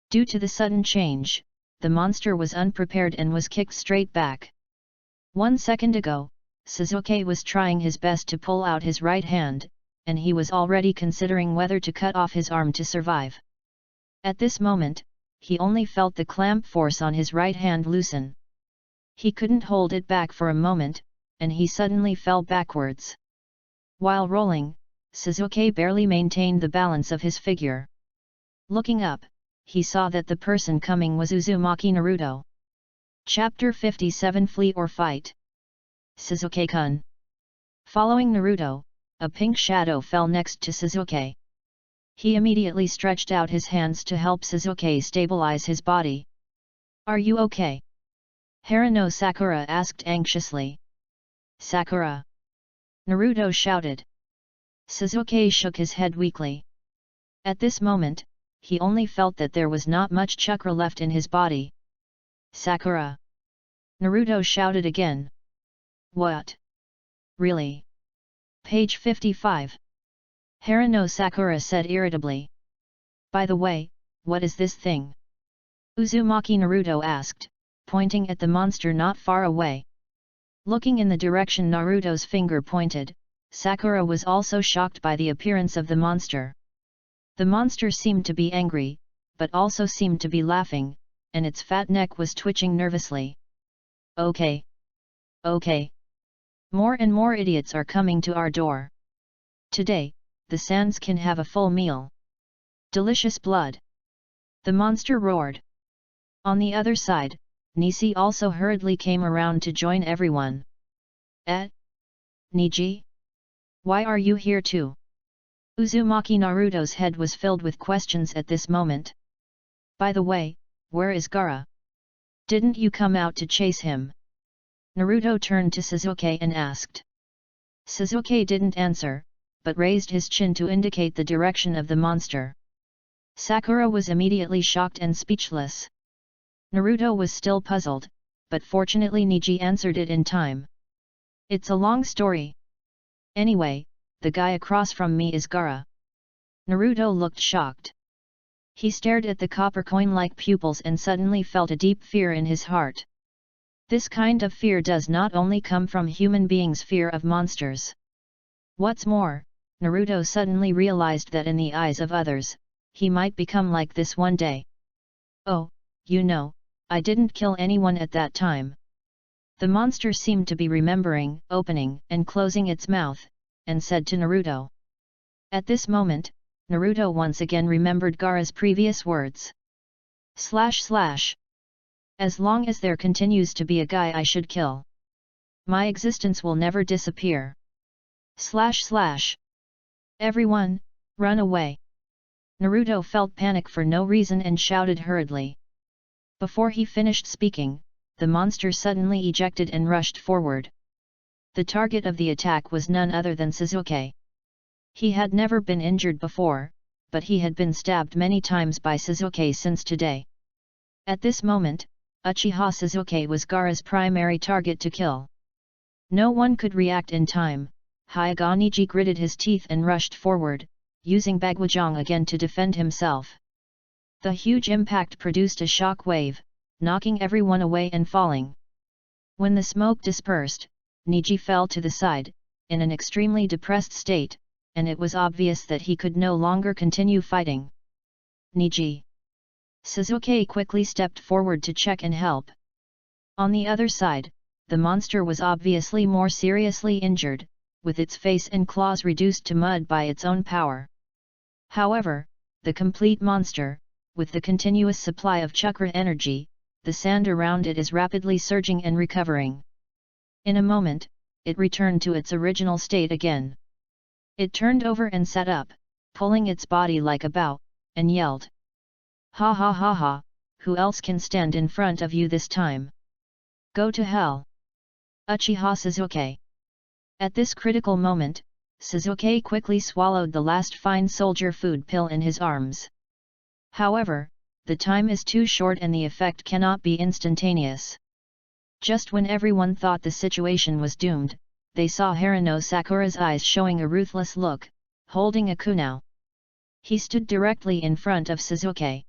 Due to the sudden change, the monster was unprepared and was kicked straight back. 1 second ago, Sasuke was trying his best to pull out his right hand, and he was already considering whether to cut off his arm to survive. At this moment, he only felt the clamp force on his right hand loosen. He couldn't hold it back for a moment, and he suddenly fell backwards. While rolling, Sasuke barely maintained the balance of his figure. Looking up, he saw that the person coming was Uzumaki Naruto. Chapter 57 Flee or Fight. Sasuke-kun. Following Naruto, a pink shadow fell next to Sasuke. He immediately stretched out his hands to help Sasuke stabilize his body. Are you okay? Harano Sakura asked anxiously. Sakura! Naruto shouted. Sasuke shook his head weakly. At this moment, he only felt that there was not much chakra left in his body. Sakura! Naruto shouted again. What? Really? Page 55. Harano Sakura said irritably. By the way, what is this thing? Uzumaki Naruto asked, pointing at the monster not far away. Looking in the direction Naruto's finger pointed, Sakura was also shocked by the appearance of the monster. The monster seemed to be angry, but also seemed to be laughing, and its fat neck was twitching nervously. Okay. Okay. More and more idiots are coming to our door. Today, the Sans can have a full meal. Delicious blood. The monster roared. On the other side, Nisi also hurriedly came around to join everyone. Niji? Why are you here too? Uzumaki Naruto's head was filled with questions at this moment. By the way, where is Gaara? Didn't you come out to chase him? Naruto turned to Sasuke and asked. Sasuke didn't answer, but raised his chin to indicate the direction of the monster. Sakura was immediately shocked and speechless. Naruto was still puzzled, but fortunately Niji answered it in time. It's a long story. Anyway, the guy across from me is Gaara. Naruto looked shocked. He stared at the copper coin-like pupils and suddenly felt a deep fear in his heart. This kind of fear does not only come from human beings' fear of monsters. What's more, Naruto suddenly realized that in the eyes of others, he might become like this one day. Oh, you know, I didn't kill anyone at that time. The monster seemed to be remembering, opening and closing its mouth, and said to Naruto. At this moment, Naruto once again remembered Gaara's previous words. As long as there continues to be a guy I should kill, my existence will never disappear. Everyone, run away. Naruto felt panic for no reason and shouted hurriedly. Before he finished speaking, the monster suddenly ejected and rushed forward. The target of the attack was none other than Sasuke. He had never been injured before, but he had been stabbed many times by Sasuke since today. At this moment, Uchiha Sasuke was Gaara's primary target to kill. No one could react in time. Hyuga Niji gritted his teeth and rushed forward, using Bagwajang again to defend himself. The huge impact produced a shock wave, knocking everyone away and falling. When the smoke dispersed, Niji fell to the side, in an extremely depressed state, and it was obvious that he could no longer continue fighting. Niji. Sasuke quickly stepped forward to check and help. On the other side, the monster was obviously more seriously injured, with its face and claws reduced to mud by its own power. However, the complete monster, with the continuous supply of chakra energy, the sand around it is rapidly surging and recovering. In a moment, it returned to its original state again. It turned over and sat up, pulling its body like a bow, and yelled. Ha ha ha ha, who else can stand in front of you this time? Go to hell! Uchiha Sasuke. At this critical moment, Sasuke quickly swallowed the last fine soldier food pill in his arms. However, the time is too short and the effect cannot be instantaneous. Just when everyone thought the situation was doomed, they saw Haruno Sakura's eyes showing a ruthless look, holding a kunai. He stood directly in front of Sasuke.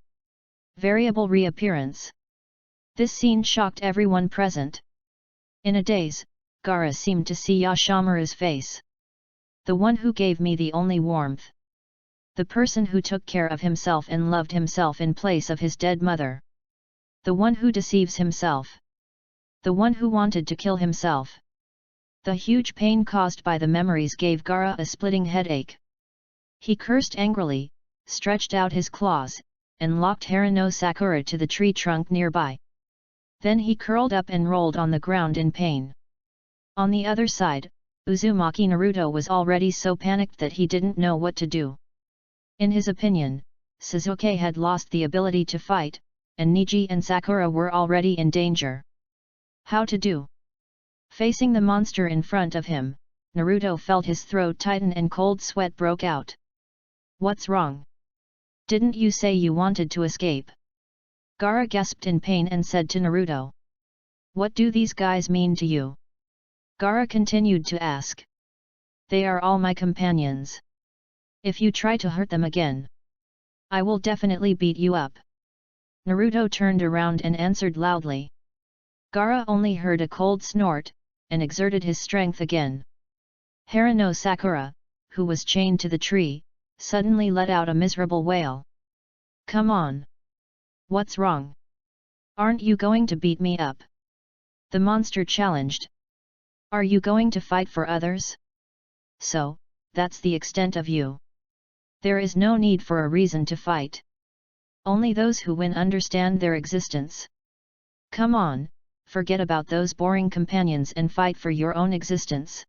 Variable reappearance. This scene shocked everyone present. In a daze, Gaara seemed to see Yashamura's face. The one who gave me the only warmth. The person who took care of himself and loved himself in place of his dead mother. The one who deceives himself. The one who wanted to kill himself. The huge pain caused by the memories gave Gaara a splitting headache. He cursed angrily, stretched out his claws, and locked Haruno Sakura to the tree trunk nearby. Then he curled up and rolled on the ground in pain. On the other side, Uzumaki Naruto was already so panicked that he didn't know what to do. In his opinion, Sasuke had lost the ability to fight, and Niji and Sakura were already in danger. How to do? Facing the monster in front of him, Naruto felt his throat tighten and cold sweat broke out. What's wrong? Didn't you say you wanted to escape? Gaara gasped in pain and said to Naruto. What do these guys mean to you? Gaara continued to ask. They are all my companions. If you try to hurt them again, I will definitely beat you up. Naruto turned around and answered loudly. Gaara only heard a cold snort, and exerted his strength again. Haruno Sakura, who was chained to the tree, suddenly let out a miserable wail. Come on! What's wrong? Aren't you going to beat me up? The monster challenged. Are you going to fight for others? So, that's the extent of you. There is no need for a reason to fight. Only those who win understand their existence. Come on, forget about those boring companions and fight for your own existence.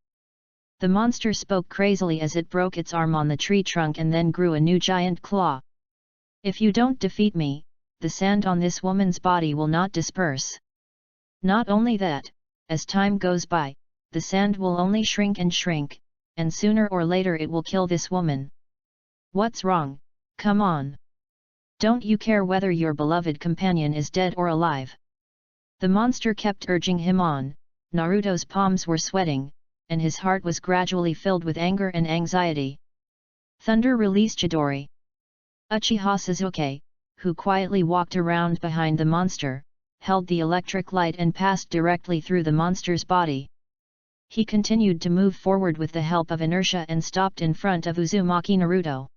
The monster spoke crazily as it broke its arm on the tree trunk and then grew a new giant claw. If you don't defeat me, the sand on this woman's body will not disperse. Not only that, as time goes by, the sand will only shrink, and sooner or later it will kill this woman. What's wrong? Come on! Don't you care whether your beloved companion is dead or alive? The monster kept urging him on. Naruto's palms were sweating, and his heart was gradually filled with anger and anxiety. Thunder released Chidori. Uchiha Sasuke, who quietly walked around behind the monster, held the electric light and passed directly through the monster's body. He continued to move forward with the help of inertia and stopped in front of Uzumaki Naruto.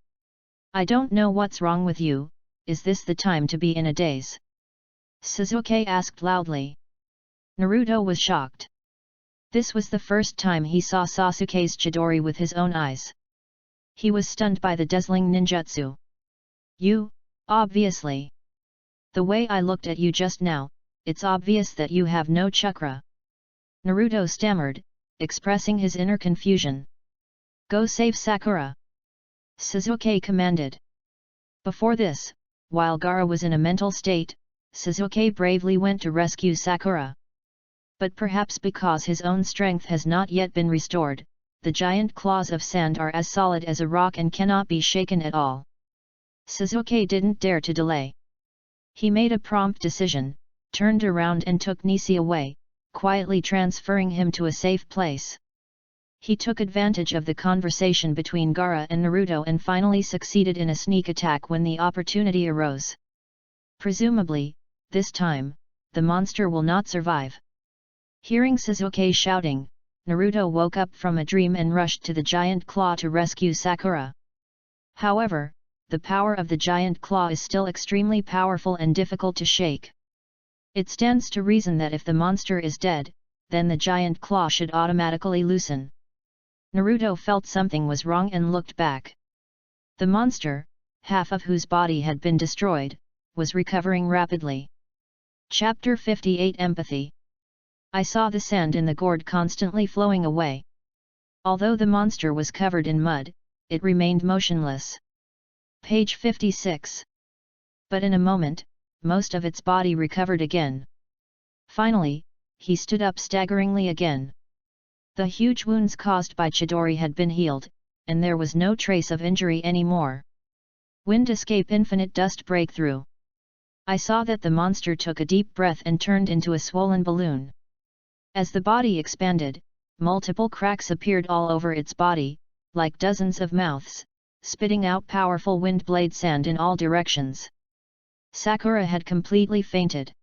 I don't know what's wrong with you, is this the time to be in a daze? Sasuke asked loudly. Naruto was shocked. This was the first time he saw Sasuke's Chidori with his own eyes. He was stunned by the dazzling ninjutsu. You, obviously. The way I looked at you just now, it's obvious that you have no chakra. Naruto stammered, expressing his inner confusion. Go save Sakura! Sasuke commanded. Before this, while Gaara was in a mental state, Sasuke bravely went to rescue Sakura. But perhaps because his own strength has not yet been restored, the giant claws of sand are as solid as a rock and cannot be shaken at all. Sasuke didn't dare to delay. He made a prompt decision, turned around and took Nishi away, quietly transferring him to a safe place. He took advantage of the conversation between Gaara and Naruto and finally succeeded in a sneak attack when the opportunity arose. Presumably, this time, the monster will not survive. Hearing Sasuke shouting, Naruto woke up from a dream and rushed to the giant claw to rescue Sakura. However, the power of the giant claw is still extremely powerful and difficult to shake. It stands to reason that if the monster is dead, then the giant claw should automatically loosen. Naruto felt something was wrong and looked back. The monster, half of whose body had been destroyed, was recovering rapidly. Chapter 58 Empathy. I saw the sand in the gourd constantly flowing away. Although the monster was covered in mud, it remained motionless. Page 56. But in a moment, most of its body recovered again. Finally, he stood up staggeringly again. The huge wounds caused by Chidori had been healed, and there was no trace of injury anymore. Wind escape infinite dust breakthrough. I saw that the monster took a deep breath and turned into a swollen balloon. As the body expanded, multiple cracks appeared all over its body, like dozens of mouths, spitting out powerful wind blade sand in all directions. Sakura had completely fainted.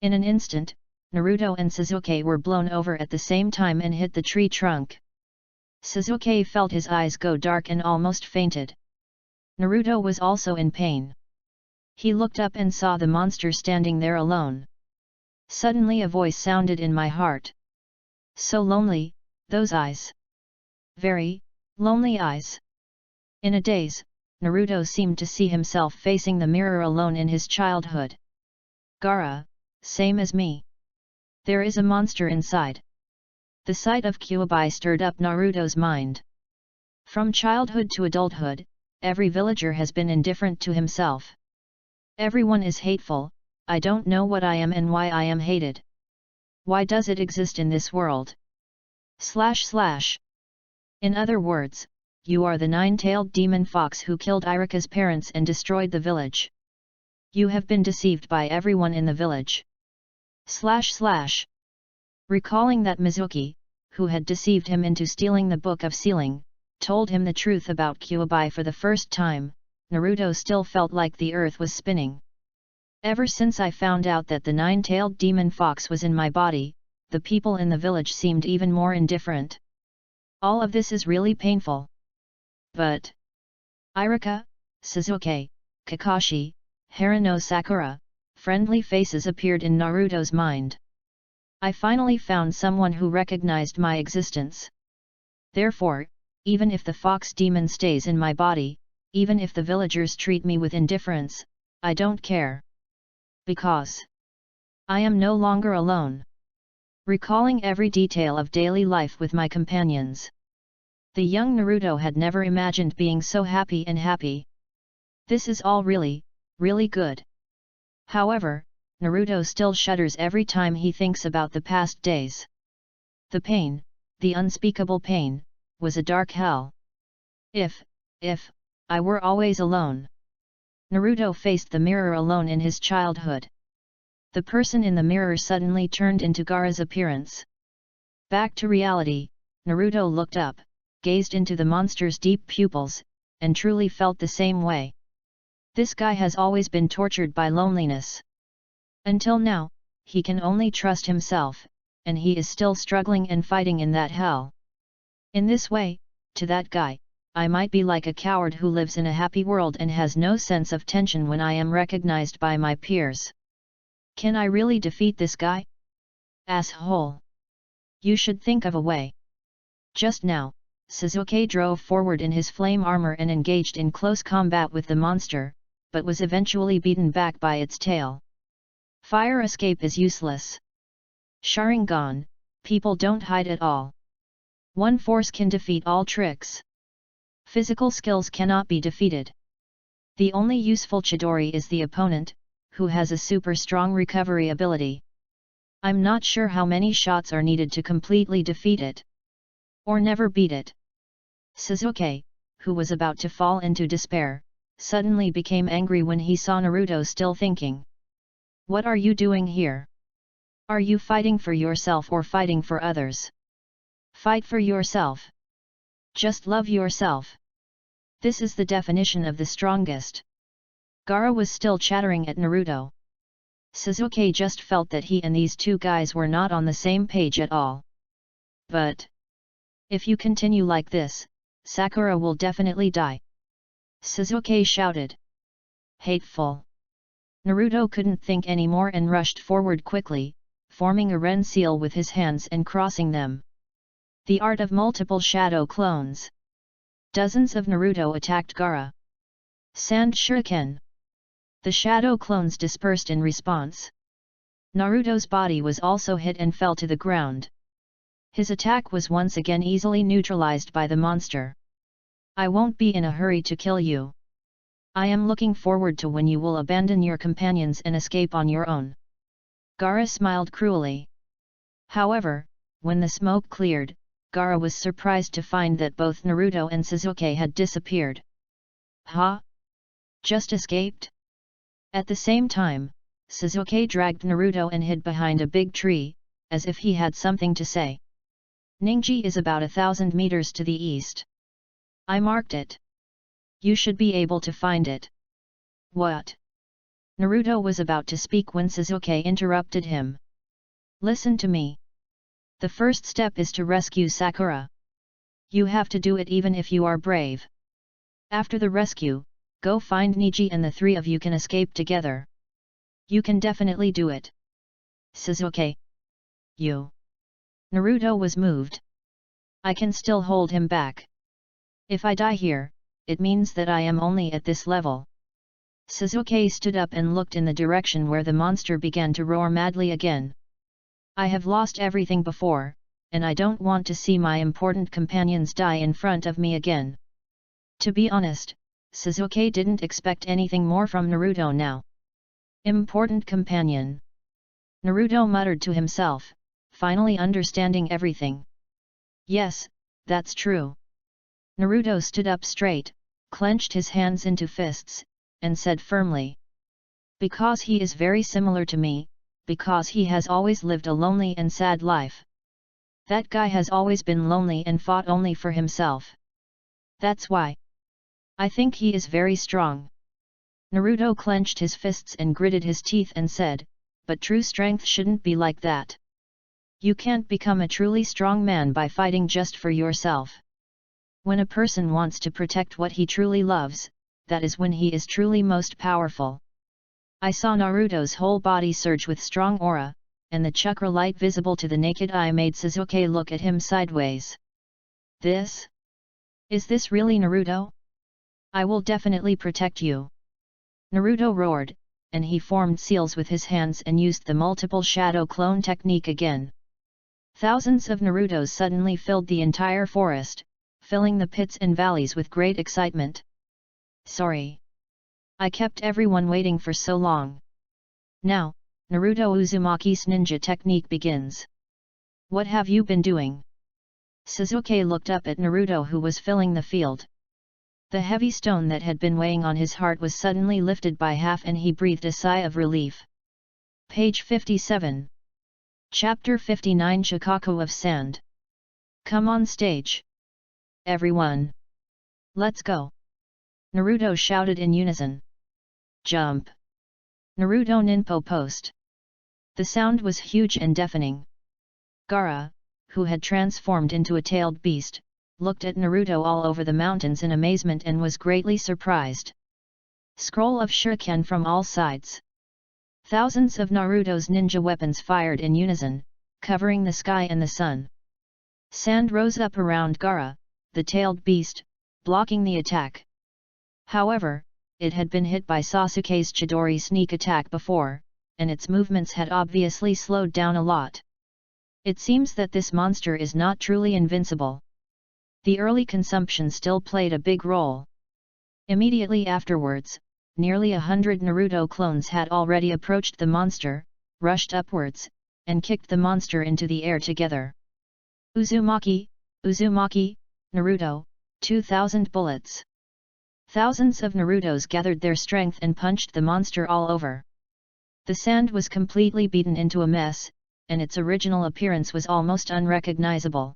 In an instant, Naruto and Sasuke were blown over at the same time and hit the tree trunk. Sasuke felt his eyes go dark and almost fainted. Naruto was also in pain. He looked up and saw the monster standing there alone. Suddenly a voice sounded in my heart. So lonely, those eyes. Very lonely eyes. In a daze, Naruto seemed to see himself facing the mirror alone in his childhood. Gaara, same as me. There is a monster inside. The sight of Kyuubi stirred up Naruto's mind. From childhood to adulthood, every villager has been indifferent to himself. Everyone is hateful. I don't know what I am and why I am hated. Why does it exist in this world? / In other words, you are the nine-tailed demon fox who killed Irika's parents and destroyed the village. You have been deceived by everyone in the village. / Recalling that Mizuki, who had deceived him into stealing the Book of Sealing, told him the truth about Kyuubi for the first time, Naruto still felt like the earth was spinning. Ever since I found out that the nine-tailed demon fox was in my body, the people in the village seemed even more indifferent. All of this is really painful. But Irika, Sasuke, Kakashi, Haruno Sakura, friendly faces appeared in Naruto's mind. I finally found someone who recognized my existence. Therefore, even if the fox demon stays in my body, even if the villagers treat me with indifference, I don't care. Because I am no longer alone. Recalling every detail of daily life with my companions, the young Naruto had never imagined being so happy and happy. This is all really, really good. However, Naruto still shudders every time he thinks about the past days. The pain, the unspeakable pain, was a dark hell. If I were always alone. Naruto faced the mirror alone in his childhood. The person in the mirror suddenly turned into Gaara's appearance. Back to reality, Naruto looked up, gazed into the monster's deep pupils, and truly felt the same way. This guy has always been tortured by loneliness. Until now, he can only trust himself, and he is still struggling and fighting in that hell. In this way, to that guy, I might be like a coward who lives in a happy world and has no sense of tension when I am recognized by my peers. Can I really defeat this guy? Asshole! You should think of a way. Just now, Sasuke drove forward in his flame armor and engaged in close combat with the monster, but was eventually beaten back by its tail. Fire escape is useless. Sharingan, people don't hide at all. One force can defeat all tricks. Physical skills cannot be defeated. The only useful Chidori is the opponent, who has a super strong recovery ability. I'm not sure how many shots are needed to completely defeat it. Or never beat it. Sasuke, who was about to fall into despair, suddenly became angry when he saw Naruto still thinking. What are you doing here? Are you fighting for yourself or fighting for others? Fight for yourself. Just love yourself. This is the definition of the strongest. Gaara was still chattering at Naruto. Sasuke just felt that he and these two guys were not on the same page at all. But if you continue like this, Sakura will definitely die. Sasuke shouted. Hateful. Naruto couldn't think anymore and rushed forward quickly, forming a Ren seal with his hands and crossing them. The art of multiple shadow clones. Dozens of Naruto attacked Gaara. Sand Shuriken. The shadow clones dispersed in response. Naruto's body was also hit and fell to the ground. His attack was once again easily neutralized by the monster. I won't be in a hurry to kill you. I am looking forward to when you will abandon your companions and escape on your own. Gaara smiled cruelly. However, when the smoke cleared, Gaara was surprised to find that both Naruto and Sasuke had disappeared. Huh? Just escaped? At the same time, Sasuke dragged Naruto and hid behind a big tree, as if he had something to say. Ningji is about 1,000 meters to the east. I marked it. You should be able to find it. What? Naruto was about to speak when Sasuke interrupted him. Listen to me. The first step is to rescue Sakura. You have to do it even if you are brave. After the rescue, go find Niji and the three of you can escape together. You can definitely do it. Sasuke. You. Naruto was moved. I can still hold him back. If I die here, it means that I am only at this level. Sasuke stood up and looked in the direction where the monster began to roar madly again. I have lost everything before, and I don't want to see my important companions die in front of me again. To be honest, Sasuke didn't expect anything more from Naruto now. Important companion. Naruto muttered to himself, finally understanding everything. Yes, that's true. Naruto stood up straight, clenched his hands into fists, and said firmly. Because he is very similar to me, because he has always lived a lonely and sad life. That guy has always been lonely and fought only for himself. That's why. I think he is very strong. Naruto clenched his fists and gritted his teeth and said, but true strength shouldn't be like that. You can't become a truly strong man by fighting just for yourself. When a person wants to protect what he truly loves, that is when he is truly most powerful. I saw Naruto's whole body surge with strong aura, and the chakra light visible to the naked eye made Sasuke look at him sideways. This? Is this really Naruto? I will definitely protect you. Naruto roared, and he formed seals with his hands and used the multiple shadow clone technique again. Thousands of Narutos suddenly filled the entire forest, filling the pits and valleys with great excitement. Sorry. I kept everyone waiting for so long. Now, Naruto Uzumaki's ninja technique begins. What have you been doing? Sasuke looked up at Naruto who was filling the field. The heavy stone that had been weighing on his heart was suddenly lifted by half and he breathed a sigh of relief. Page 57. Chapter 59 Shikaku of Sand. Come on stage. Everyone. Let's go. Naruto shouted in unison. Jump. Naruto Ninpo Post. The sound was huge and deafening. Gaara, who had transformed into a tailed beast, looked at Naruto all over the mountains in amazement and was greatly surprised. Scroll of shuriken from all sides. Thousands of Naruto's ninja weapons fired in unison, covering the sky and the sun. Sand rose up around Gaara, the tailed beast, blocking the attack. However, it had been hit by Sasuke's Chidori sneak attack before, and its movements had obviously slowed down a lot. It seems that this monster is not truly invincible. The early consumption still played a big role. Immediately afterwards, nearly 100 Naruto clones had already approached the monster, rushed upwards, and kicked the monster into the air together. Uzumaki, Uzumaki, Naruto, 2,000 bullets. Thousands of Narutos gathered their strength and punched the monster all over. The sand was completely beaten into a mess, and its original appearance was almost unrecognizable.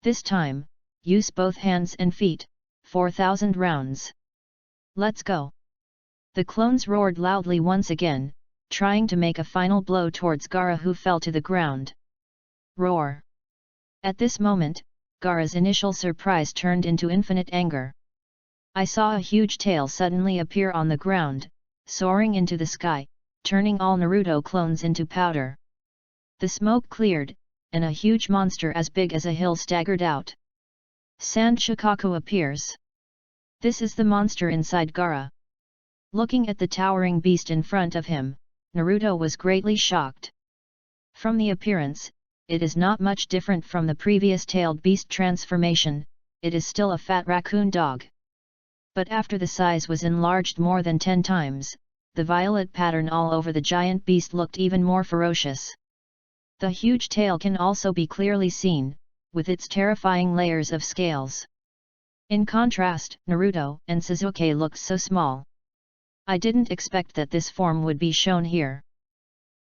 This time, use both hands and feet, 4,000 rounds. Let's go. The clones roared loudly once again, trying to make a final blow towards Gaara, who fell to the ground. Roar! At this moment, Gaara's initial surprise turned into infinite anger. I saw a huge tail suddenly appear on the ground, soaring into the sky, turning all Naruto clones into powder. The smoke cleared, and a huge monster as big as a hill staggered out. Sand Shikaku appears. This is the monster inside Gaara. Looking at the towering beast in front of him, Naruto was greatly shocked. From the appearance, it is not much different from the previous tailed beast transformation. It is still a fat raccoon dog. But after the size was enlarged more than 10 times, the violet pattern all over the giant beast looked even more ferocious. The huge tail can also be clearly seen, with its terrifying layers of scales. In contrast, Naruto and Sasuke looked so small. I didn't expect that this form would be shown here.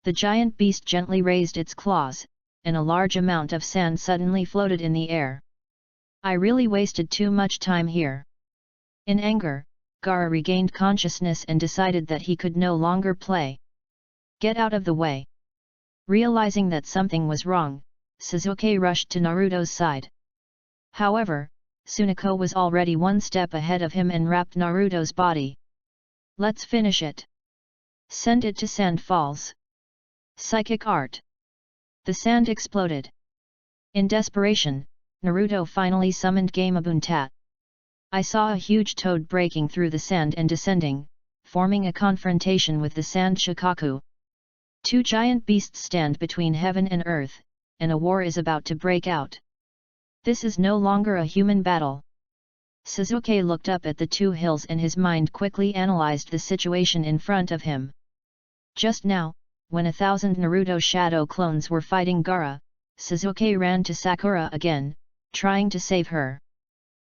The giant beast gently raised its claws, and a large amount of sand suddenly floated in the air. I really wasted too much time here. In anger, Gaara regained consciousness and decided that he could no longer play. Get out of the way! Realizing that something was wrong, Sasuke rushed to Naruto's side. However, Tsuneko was already one step ahead of him and wrapped Naruto's body. Let's finish it. Send it to Sand Falls. Psychic art. The sand exploded. In desperation, Naruto finally summoned Gamabunta. I saw a huge toad breaking through the sand and descending, forming a confrontation with the Sand Shikaku. Two giant beasts stand between heaven and earth, and a war is about to break out. This is no longer a human battle. Sasuke looked up at the two hills and his mind quickly analyzed the situation in front of him. Just now, when 1,000 Naruto shadow clones were fighting Gaara, Sasuke ran to Sakura again, trying to save her.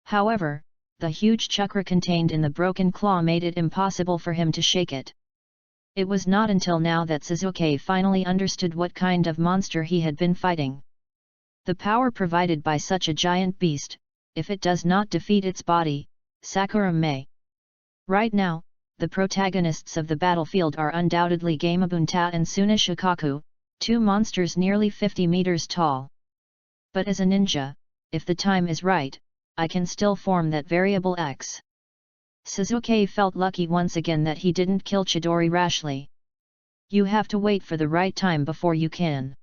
However, the huge chakra contained in the broken claw made it impossible for him to shake it. It was not until now that Sasuke finally understood what kind of monster he had been fighting. The power provided by such a giant beast, if it does not defeat its body, Sakura may. Right now, the protagonists of the battlefield are undoubtedly Gamabunta and Suna Shikaku, two monsters nearly 50 meters tall. But as a ninja, if the time is right, I can still form that variable X. Sasuke felt lucky once again that he didn't kill Chidori rashly. You have to wait for the right time before you can.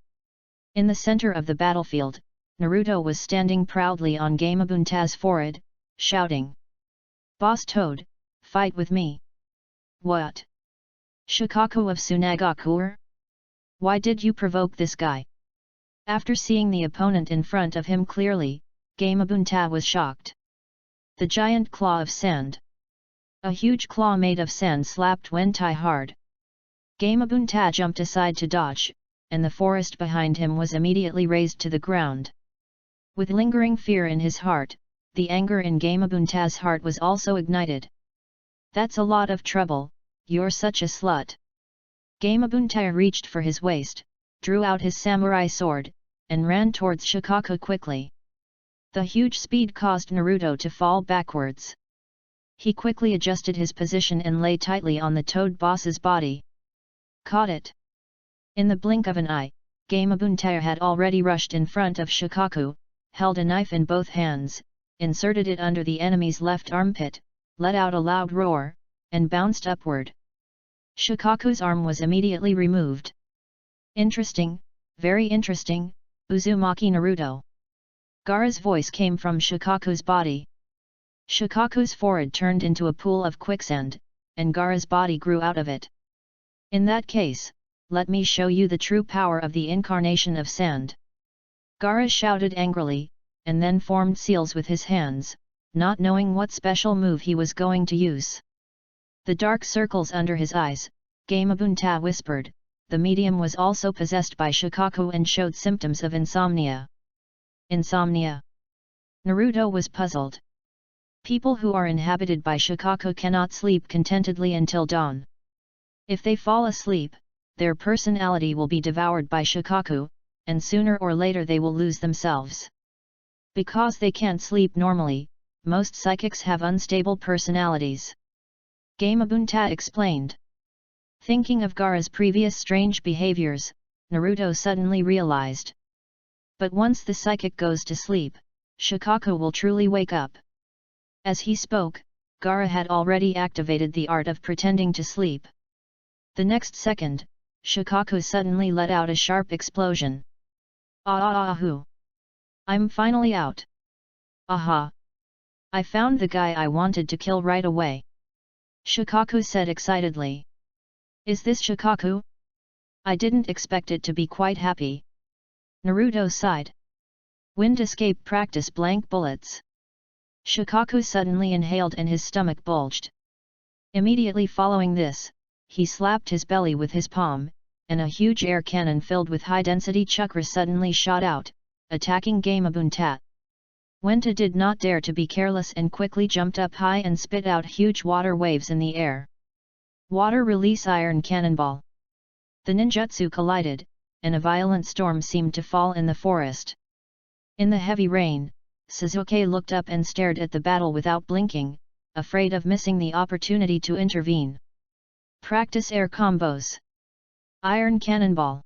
In the center of the battlefield, Naruto was standing proudly on Gamabunta's forehead, shouting. Boss Toad, fight with me. What? Shikaku of Tsunagaku? Why did you provoke this guy? After seeing the opponent in front of him clearly, Gamabunta was shocked. The giant claw of sand. A huge claw made of sand slapped Wentai hard. Gamabunta jumped aside to dodge, and the forest behind him was immediately razed to the ground. With lingering fear in his heart, the anger in Gamabunta's heart was also ignited. That's a lot of trouble, you're such a slut. Gamabunta reached for his waist, drew out his samurai sword, and ran towards Shikaku quickly. The huge speed caused Naruto to fall backwards. He quickly adjusted his position and lay tightly on the toad boss's body. Caught it! In the blink of an eye, Gamabunta had already rushed in front of Shikaku, held a knife in both hands, inserted it under the enemy's left armpit, let out a loud roar, and bounced upward. Shikaku's arm was immediately removed. Interesting, very interesting, Uzumaki Naruto. Gaara's voice came from Shikaku's body. Shikaku's forehead turned into a pool of quicksand, and Gaara's body grew out of it. In that case, let me show you the true power of the incarnation of sand. Gaara shouted angrily, and then formed seals with his hands, not knowing what special move he was going to use. The dark circles under his eyes, Gamabunta whispered, the medium was also possessed by Shikaku and showed symptoms of insomnia. Insomnia? Naruto was puzzled. People who are inhabited by Shikaku cannot sleep contentedly until dawn. If they fall asleep, their personality will be devoured by Shikaku, and sooner or later they will lose themselves. Because they can't sleep normally, most psychics have unstable personalities. Gamabunta explained. Thinking of Gaara's previous strange behaviors, Naruto suddenly realized. But once the psychic goes to sleep, Shikaku will truly wake up. As he spoke, Gaara had already activated the art of pretending to sleep. The next second, Shikaku suddenly let out a sharp explosion. Ah-ah-ah-hoo! I'm finally out! Aha! I found the guy I wanted to kill right away! Shikaku said excitedly. Is this Shikaku? I didn't expect it to be quite happy. Naruto sighed. Wind escape practice blank bullets. Shikaku suddenly inhaled and his stomach bulged. Immediately following this, he slapped his belly with his palm, and a huge air cannon filled with high-density chakra suddenly shot out, attacking Gamabunta. Wenta did not dare to be careless and quickly jumped up high and spit out huge water waves in the air. Water release iron cannonball. The ninjutsu collided, and a violent storm seemed to fall in the forest. In the heavy rain, Sasuke looked up and stared at the battle without blinking, afraid of missing the opportunity to intervene. Practice air combos. Iron cannonball.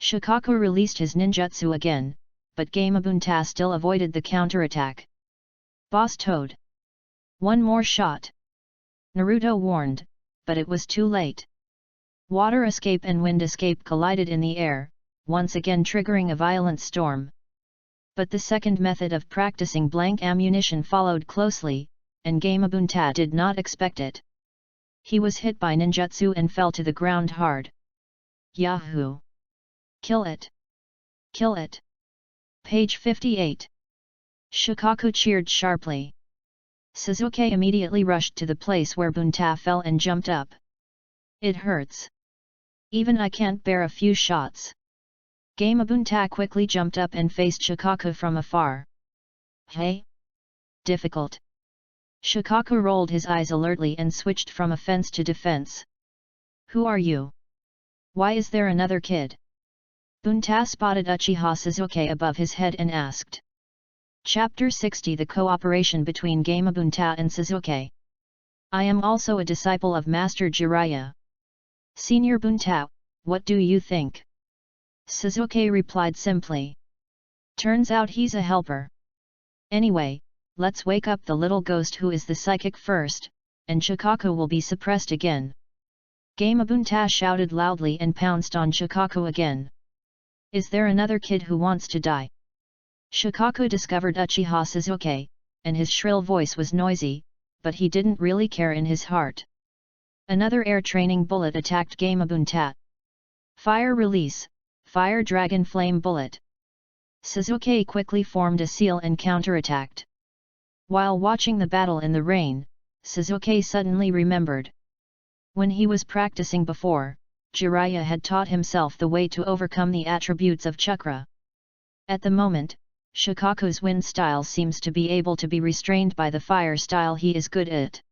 Shikaku released his ninjutsu again, but Gamabunta still avoided the counterattack. Boss Toad. One more shot. Naruto warned, but it was too late. Water escape and wind escape collided in the air, once again triggering a violent storm. But the second method of practicing blank ammunition followed closely, and Gamabunta did not expect it. He was hit by ninjutsu and fell to the ground hard. Yahoo! Kill it! Kill it! Page 58. Shikaku cheered sharply. Sasuke immediately rushed to the place where Bunta fell and jumped up. It hurts. Even I can't bear a few shots. Gamabunta quickly jumped up and faced Shikaku from afar. Hey? Difficult. Shikaku rolled his eyes alertly and switched from offense to defense. Who are you? Why is there another kid? Bunta spotted Uchiha Sasuke above his head and asked. Chapter 60 The Cooperation between Gamabunta and Sasuke. I am also a disciple of Master Jiraiya. Senior Bunta, what do you think? Sasuke replied simply. Turns out he's a helper. Anyway, let's wake up the little ghost who is the psychic first, and Shikaku will be suppressed again. Gamabunta shouted loudly and pounced on Shikaku again. Is there another kid who wants to die? Shikaku discovered Uchiha Sasuke, and his shrill voice was noisy, but he didn't really care in his heart. Another air training bullet attacked Gamabunta. Fire release, Fire Dragon Flame Bullet. Sasuke quickly formed a seal and counterattacked. While watching the battle in the rain, Sasuke suddenly remembered. When he was practicing before, Jiraiya had taught himself the way to overcome the attributes of chakra. At the moment, Shikaku's wind style seems to be able to be restrained by the fire style he is good at.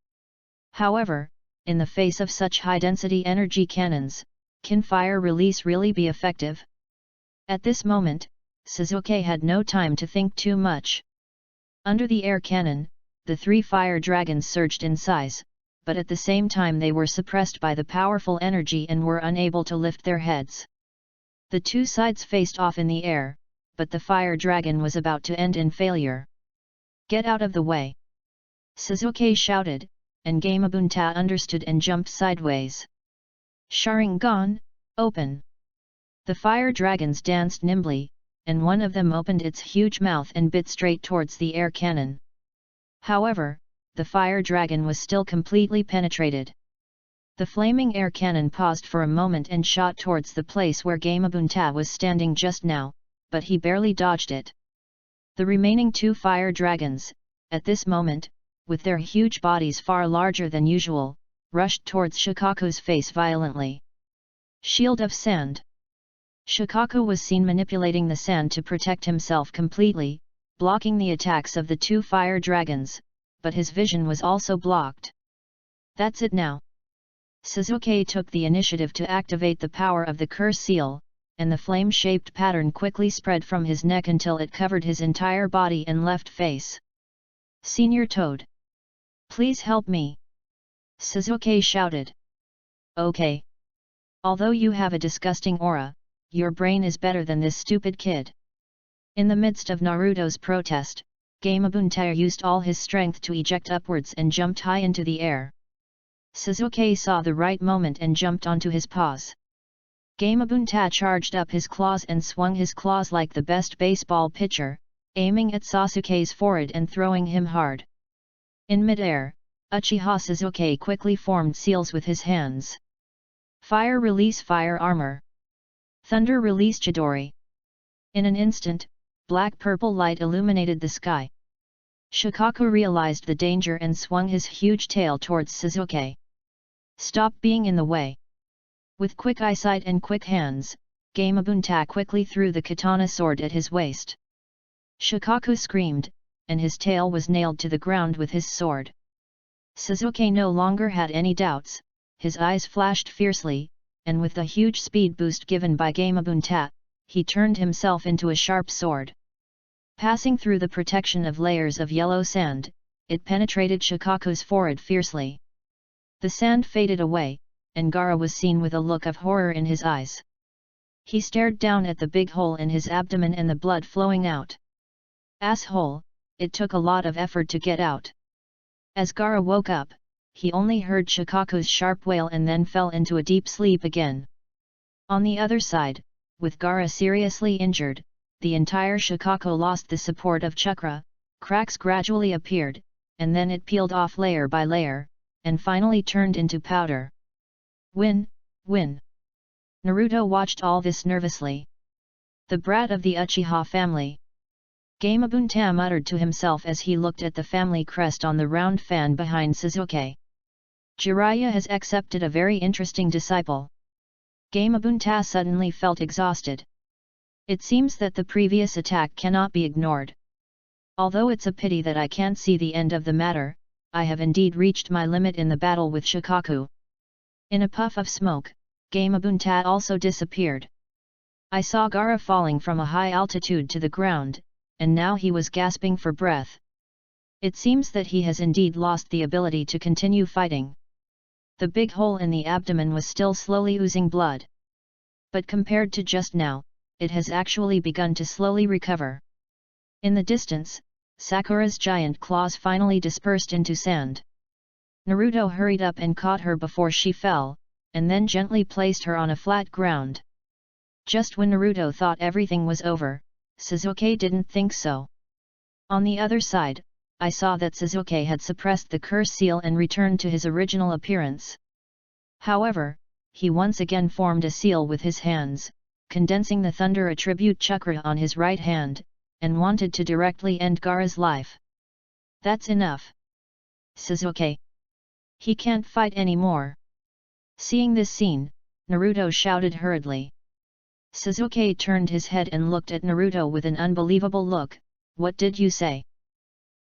However, in the face of such high-density energy cannons, can fire release really be effective? At this moment, Sasuke had no time to think too much. Under the air cannon, the three fire dragons surged in size, but at the same time they were suppressed by the powerful energy and were unable to lift their heads. The two sides faced off in the air, but the fire dragon was about to end in failure. Get out of the way! Sasuke shouted, and Gamabunta understood and jumped sideways. Sharingan, open! The fire dragons danced nimbly, and one of them opened its huge mouth and bit straight towards the air cannon. However, the fire dragon was still completely penetrated. The flaming air cannon paused for a moment and shot towards the place where Gamabunta was standing just now, but he barely dodged it. The remaining two fire dragons, at this moment, with their huge bodies far larger than usual, rushed towards Shikaku's face violently. Shield of Sand. Shikaku was seen manipulating the sand to protect himself completely, blocking the attacks of the two fire dragons, but his vision was also blocked. That's it now. Sasuke took the initiative to activate the power of the curse seal, and the flame-shaped pattern quickly spread from his neck until it covered his entire body and left face. Senior Toad! Please help me! Sasuke shouted. Okay, Although you have a disgusting aura, your brain is better than this stupid kid. In the midst of Naruto's protest, Gamabunta used all his strength to eject upwards and jumped high into the air. Sasuke saw the right moment and jumped onto his paws. Gamabunta charged up his claws and swung his claws like the best baseball pitcher, aiming at Sasuke's forehead and throwing him hard. In mid-air, Uchiha Sasuke quickly formed seals with his hands. Fire release fire armor. Thunder release Chidori. In an instant, black-purple light illuminated the sky. Shikaku realized the danger and swung his huge tail towards Sasuke. Stop being in the way. With quick eyesight and quick hands, Gamabunta quickly threw the katana sword at his waist. Shikaku screamed, and his tail was nailed to the ground with his sword. Sasuke no longer had any doubts, his eyes flashed fiercely, and with the huge speed boost given by Gamabunta, he turned himself into a sharp sword. Passing through the protection of layers of yellow sand, it penetrated Shikaku's forehead fiercely. The sand faded away, and Gaara was seen with a look of horror in his eyes. He stared down at the big hole in his abdomen and the blood flowing out. Asshole, it took a lot of effort to get out. As Gaara woke up, he only heard Shikaku's sharp wail and then fell into a deep sleep again. On the other side, with Gaara seriously injured, the entire Shikaku lost the support of chakra, cracks gradually appeared, and then it peeled off layer by layer, and finally turned into powder. Win. Naruto watched all this nervously. The brat of the Uchiha family. Gamabunta muttered to himself as he looked at the family crest on the round fan behind Sasuke. Jiraiya has accepted a very interesting disciple. Gamabunta suddenly felt exhausted. It seems that the previous attack cannot be ignored. Although it's a pity that I can't see the end of the matter, I have indeed reached my limit in the battle with Shikaku. In a puff of smoke, Gamabunta also disappeared. I saw Gaara falling from a high altitude to the ground, and now he was gasping for breath. It seems that he has indeed lost the ability to continue fighting. The big hole in the abdomen was still slowly oozing blood. But compared to just now, it has actually begun to slowly recover. In the distance, Sakura's giant claws finally dispersed into sand. Naruto hurried up and caught her before she fell, and then gently placed her on a flat ground. Just when Naruto thought everything was over, Sasuke didn't think so. On the other side, I saw that Sasuke had suppressed the curse seal and returned to his original appearance. However, he once again formed a seal with his hands, condensing the thunder attribute chakra on his right hand, and wanted to directly end Gaara's life. That's enough. Sasuke. He can't fight anymore. Seeing this scene, Naruto shouted hurriedly. Sasuke turned his head and looked at Naruto with an unbelievable look. What did you say?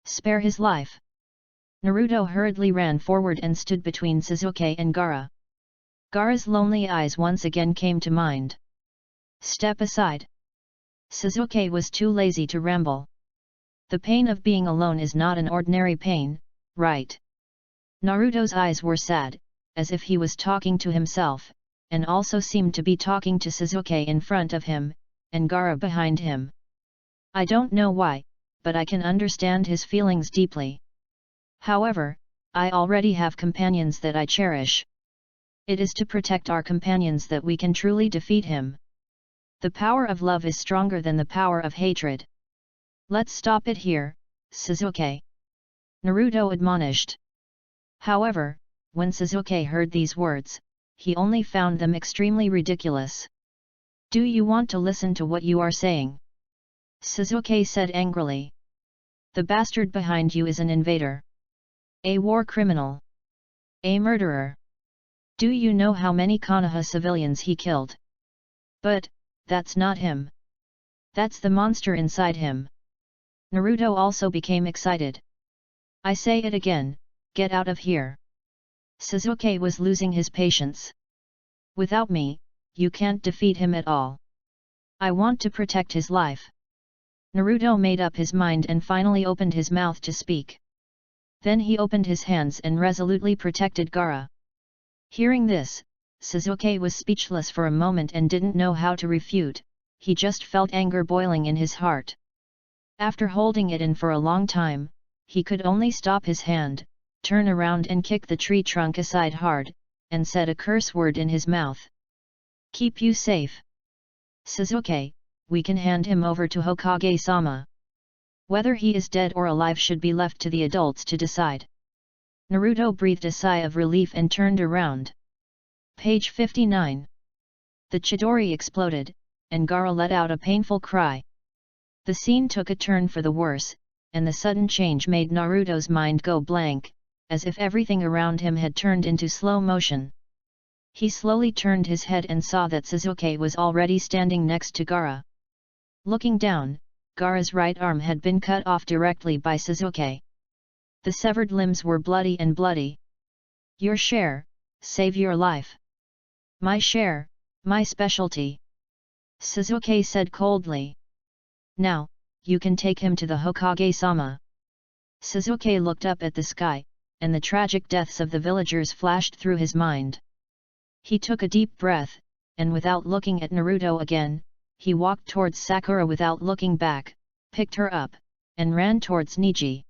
Spare his life. Naruto hurriedly ran forward and stood between Sasuke and Gaara. Gaara's lonely eyes once again came to mind. Step aside. Sasuke was too lazy to ramble. The pain of being alone is not an ordinary pain, right? Naruto's eyes were sad, as if he was talking to himself, and also seemed to be talking to Sasuke in front of him, and Gaara behind him. I don't know why, but I can understand his feelings deeply. However, I already have companions that I cherish. It is to protect our companions that we can truly defeat him. The power of love is stronger than the power of hatred. Let's stop it here, Sasuke. Naruto admonished. However, when Sasuke heard these words, he only found them extremely ridiculous. Do you want to listen to what you are saying? Sasuke said angrily. The bastard behind you is an invader. A war criminal. A murderer. Do you know how many Konoha civilians he killed? But, that's not him. That's the monster inside him. Naruto also became excited. I say it again, get out of here. Sasuke was losing his patience. Without me, you can't defeat him at all. I want to protect his life. Naruto made up his mind and finally opened his mouth to speak. Then he opened his hands and resolutely protected Gaara. Hearing this, Sasuke was speechless for a moment and didn't know how to refute, he just felt anger boiling in his heart. After holding it in for a long time, he could only stop his hand, turn around and kick the tree trunk aside hard, and said a curse word in his mouth. "Keep you safe. Sasuke, we can hand him over to Hokage-sama. Whether he is dead or alive should be left to the adults to decide." Naruto breathed a sigh of relief and turned around. Page 59. The Chidori exploded, and Gaara let out a painful cry. The scene took a turn for the worse, and the sudden change made Naruto's mind go blank, as if everything around him had turned into slow motion. He slowly turned his head and saw that Sasuke was already standing next to Gaara. Looking down, Gaara's right arm had been cut off directly by Sasuke. The severed limbs were bloody and bloody. "Your share, save your life." "My share, my specialty," Sasuke said coldly. "Now, you can take him to the Hokage-sama." Sasuke looked up at the sky, and the tragic deaths of the villagers flashed through his mind. He took a deep breath, and without looking at Naruto again, he walked towards Sakura without looking back, picked her up, and ran towards Neji.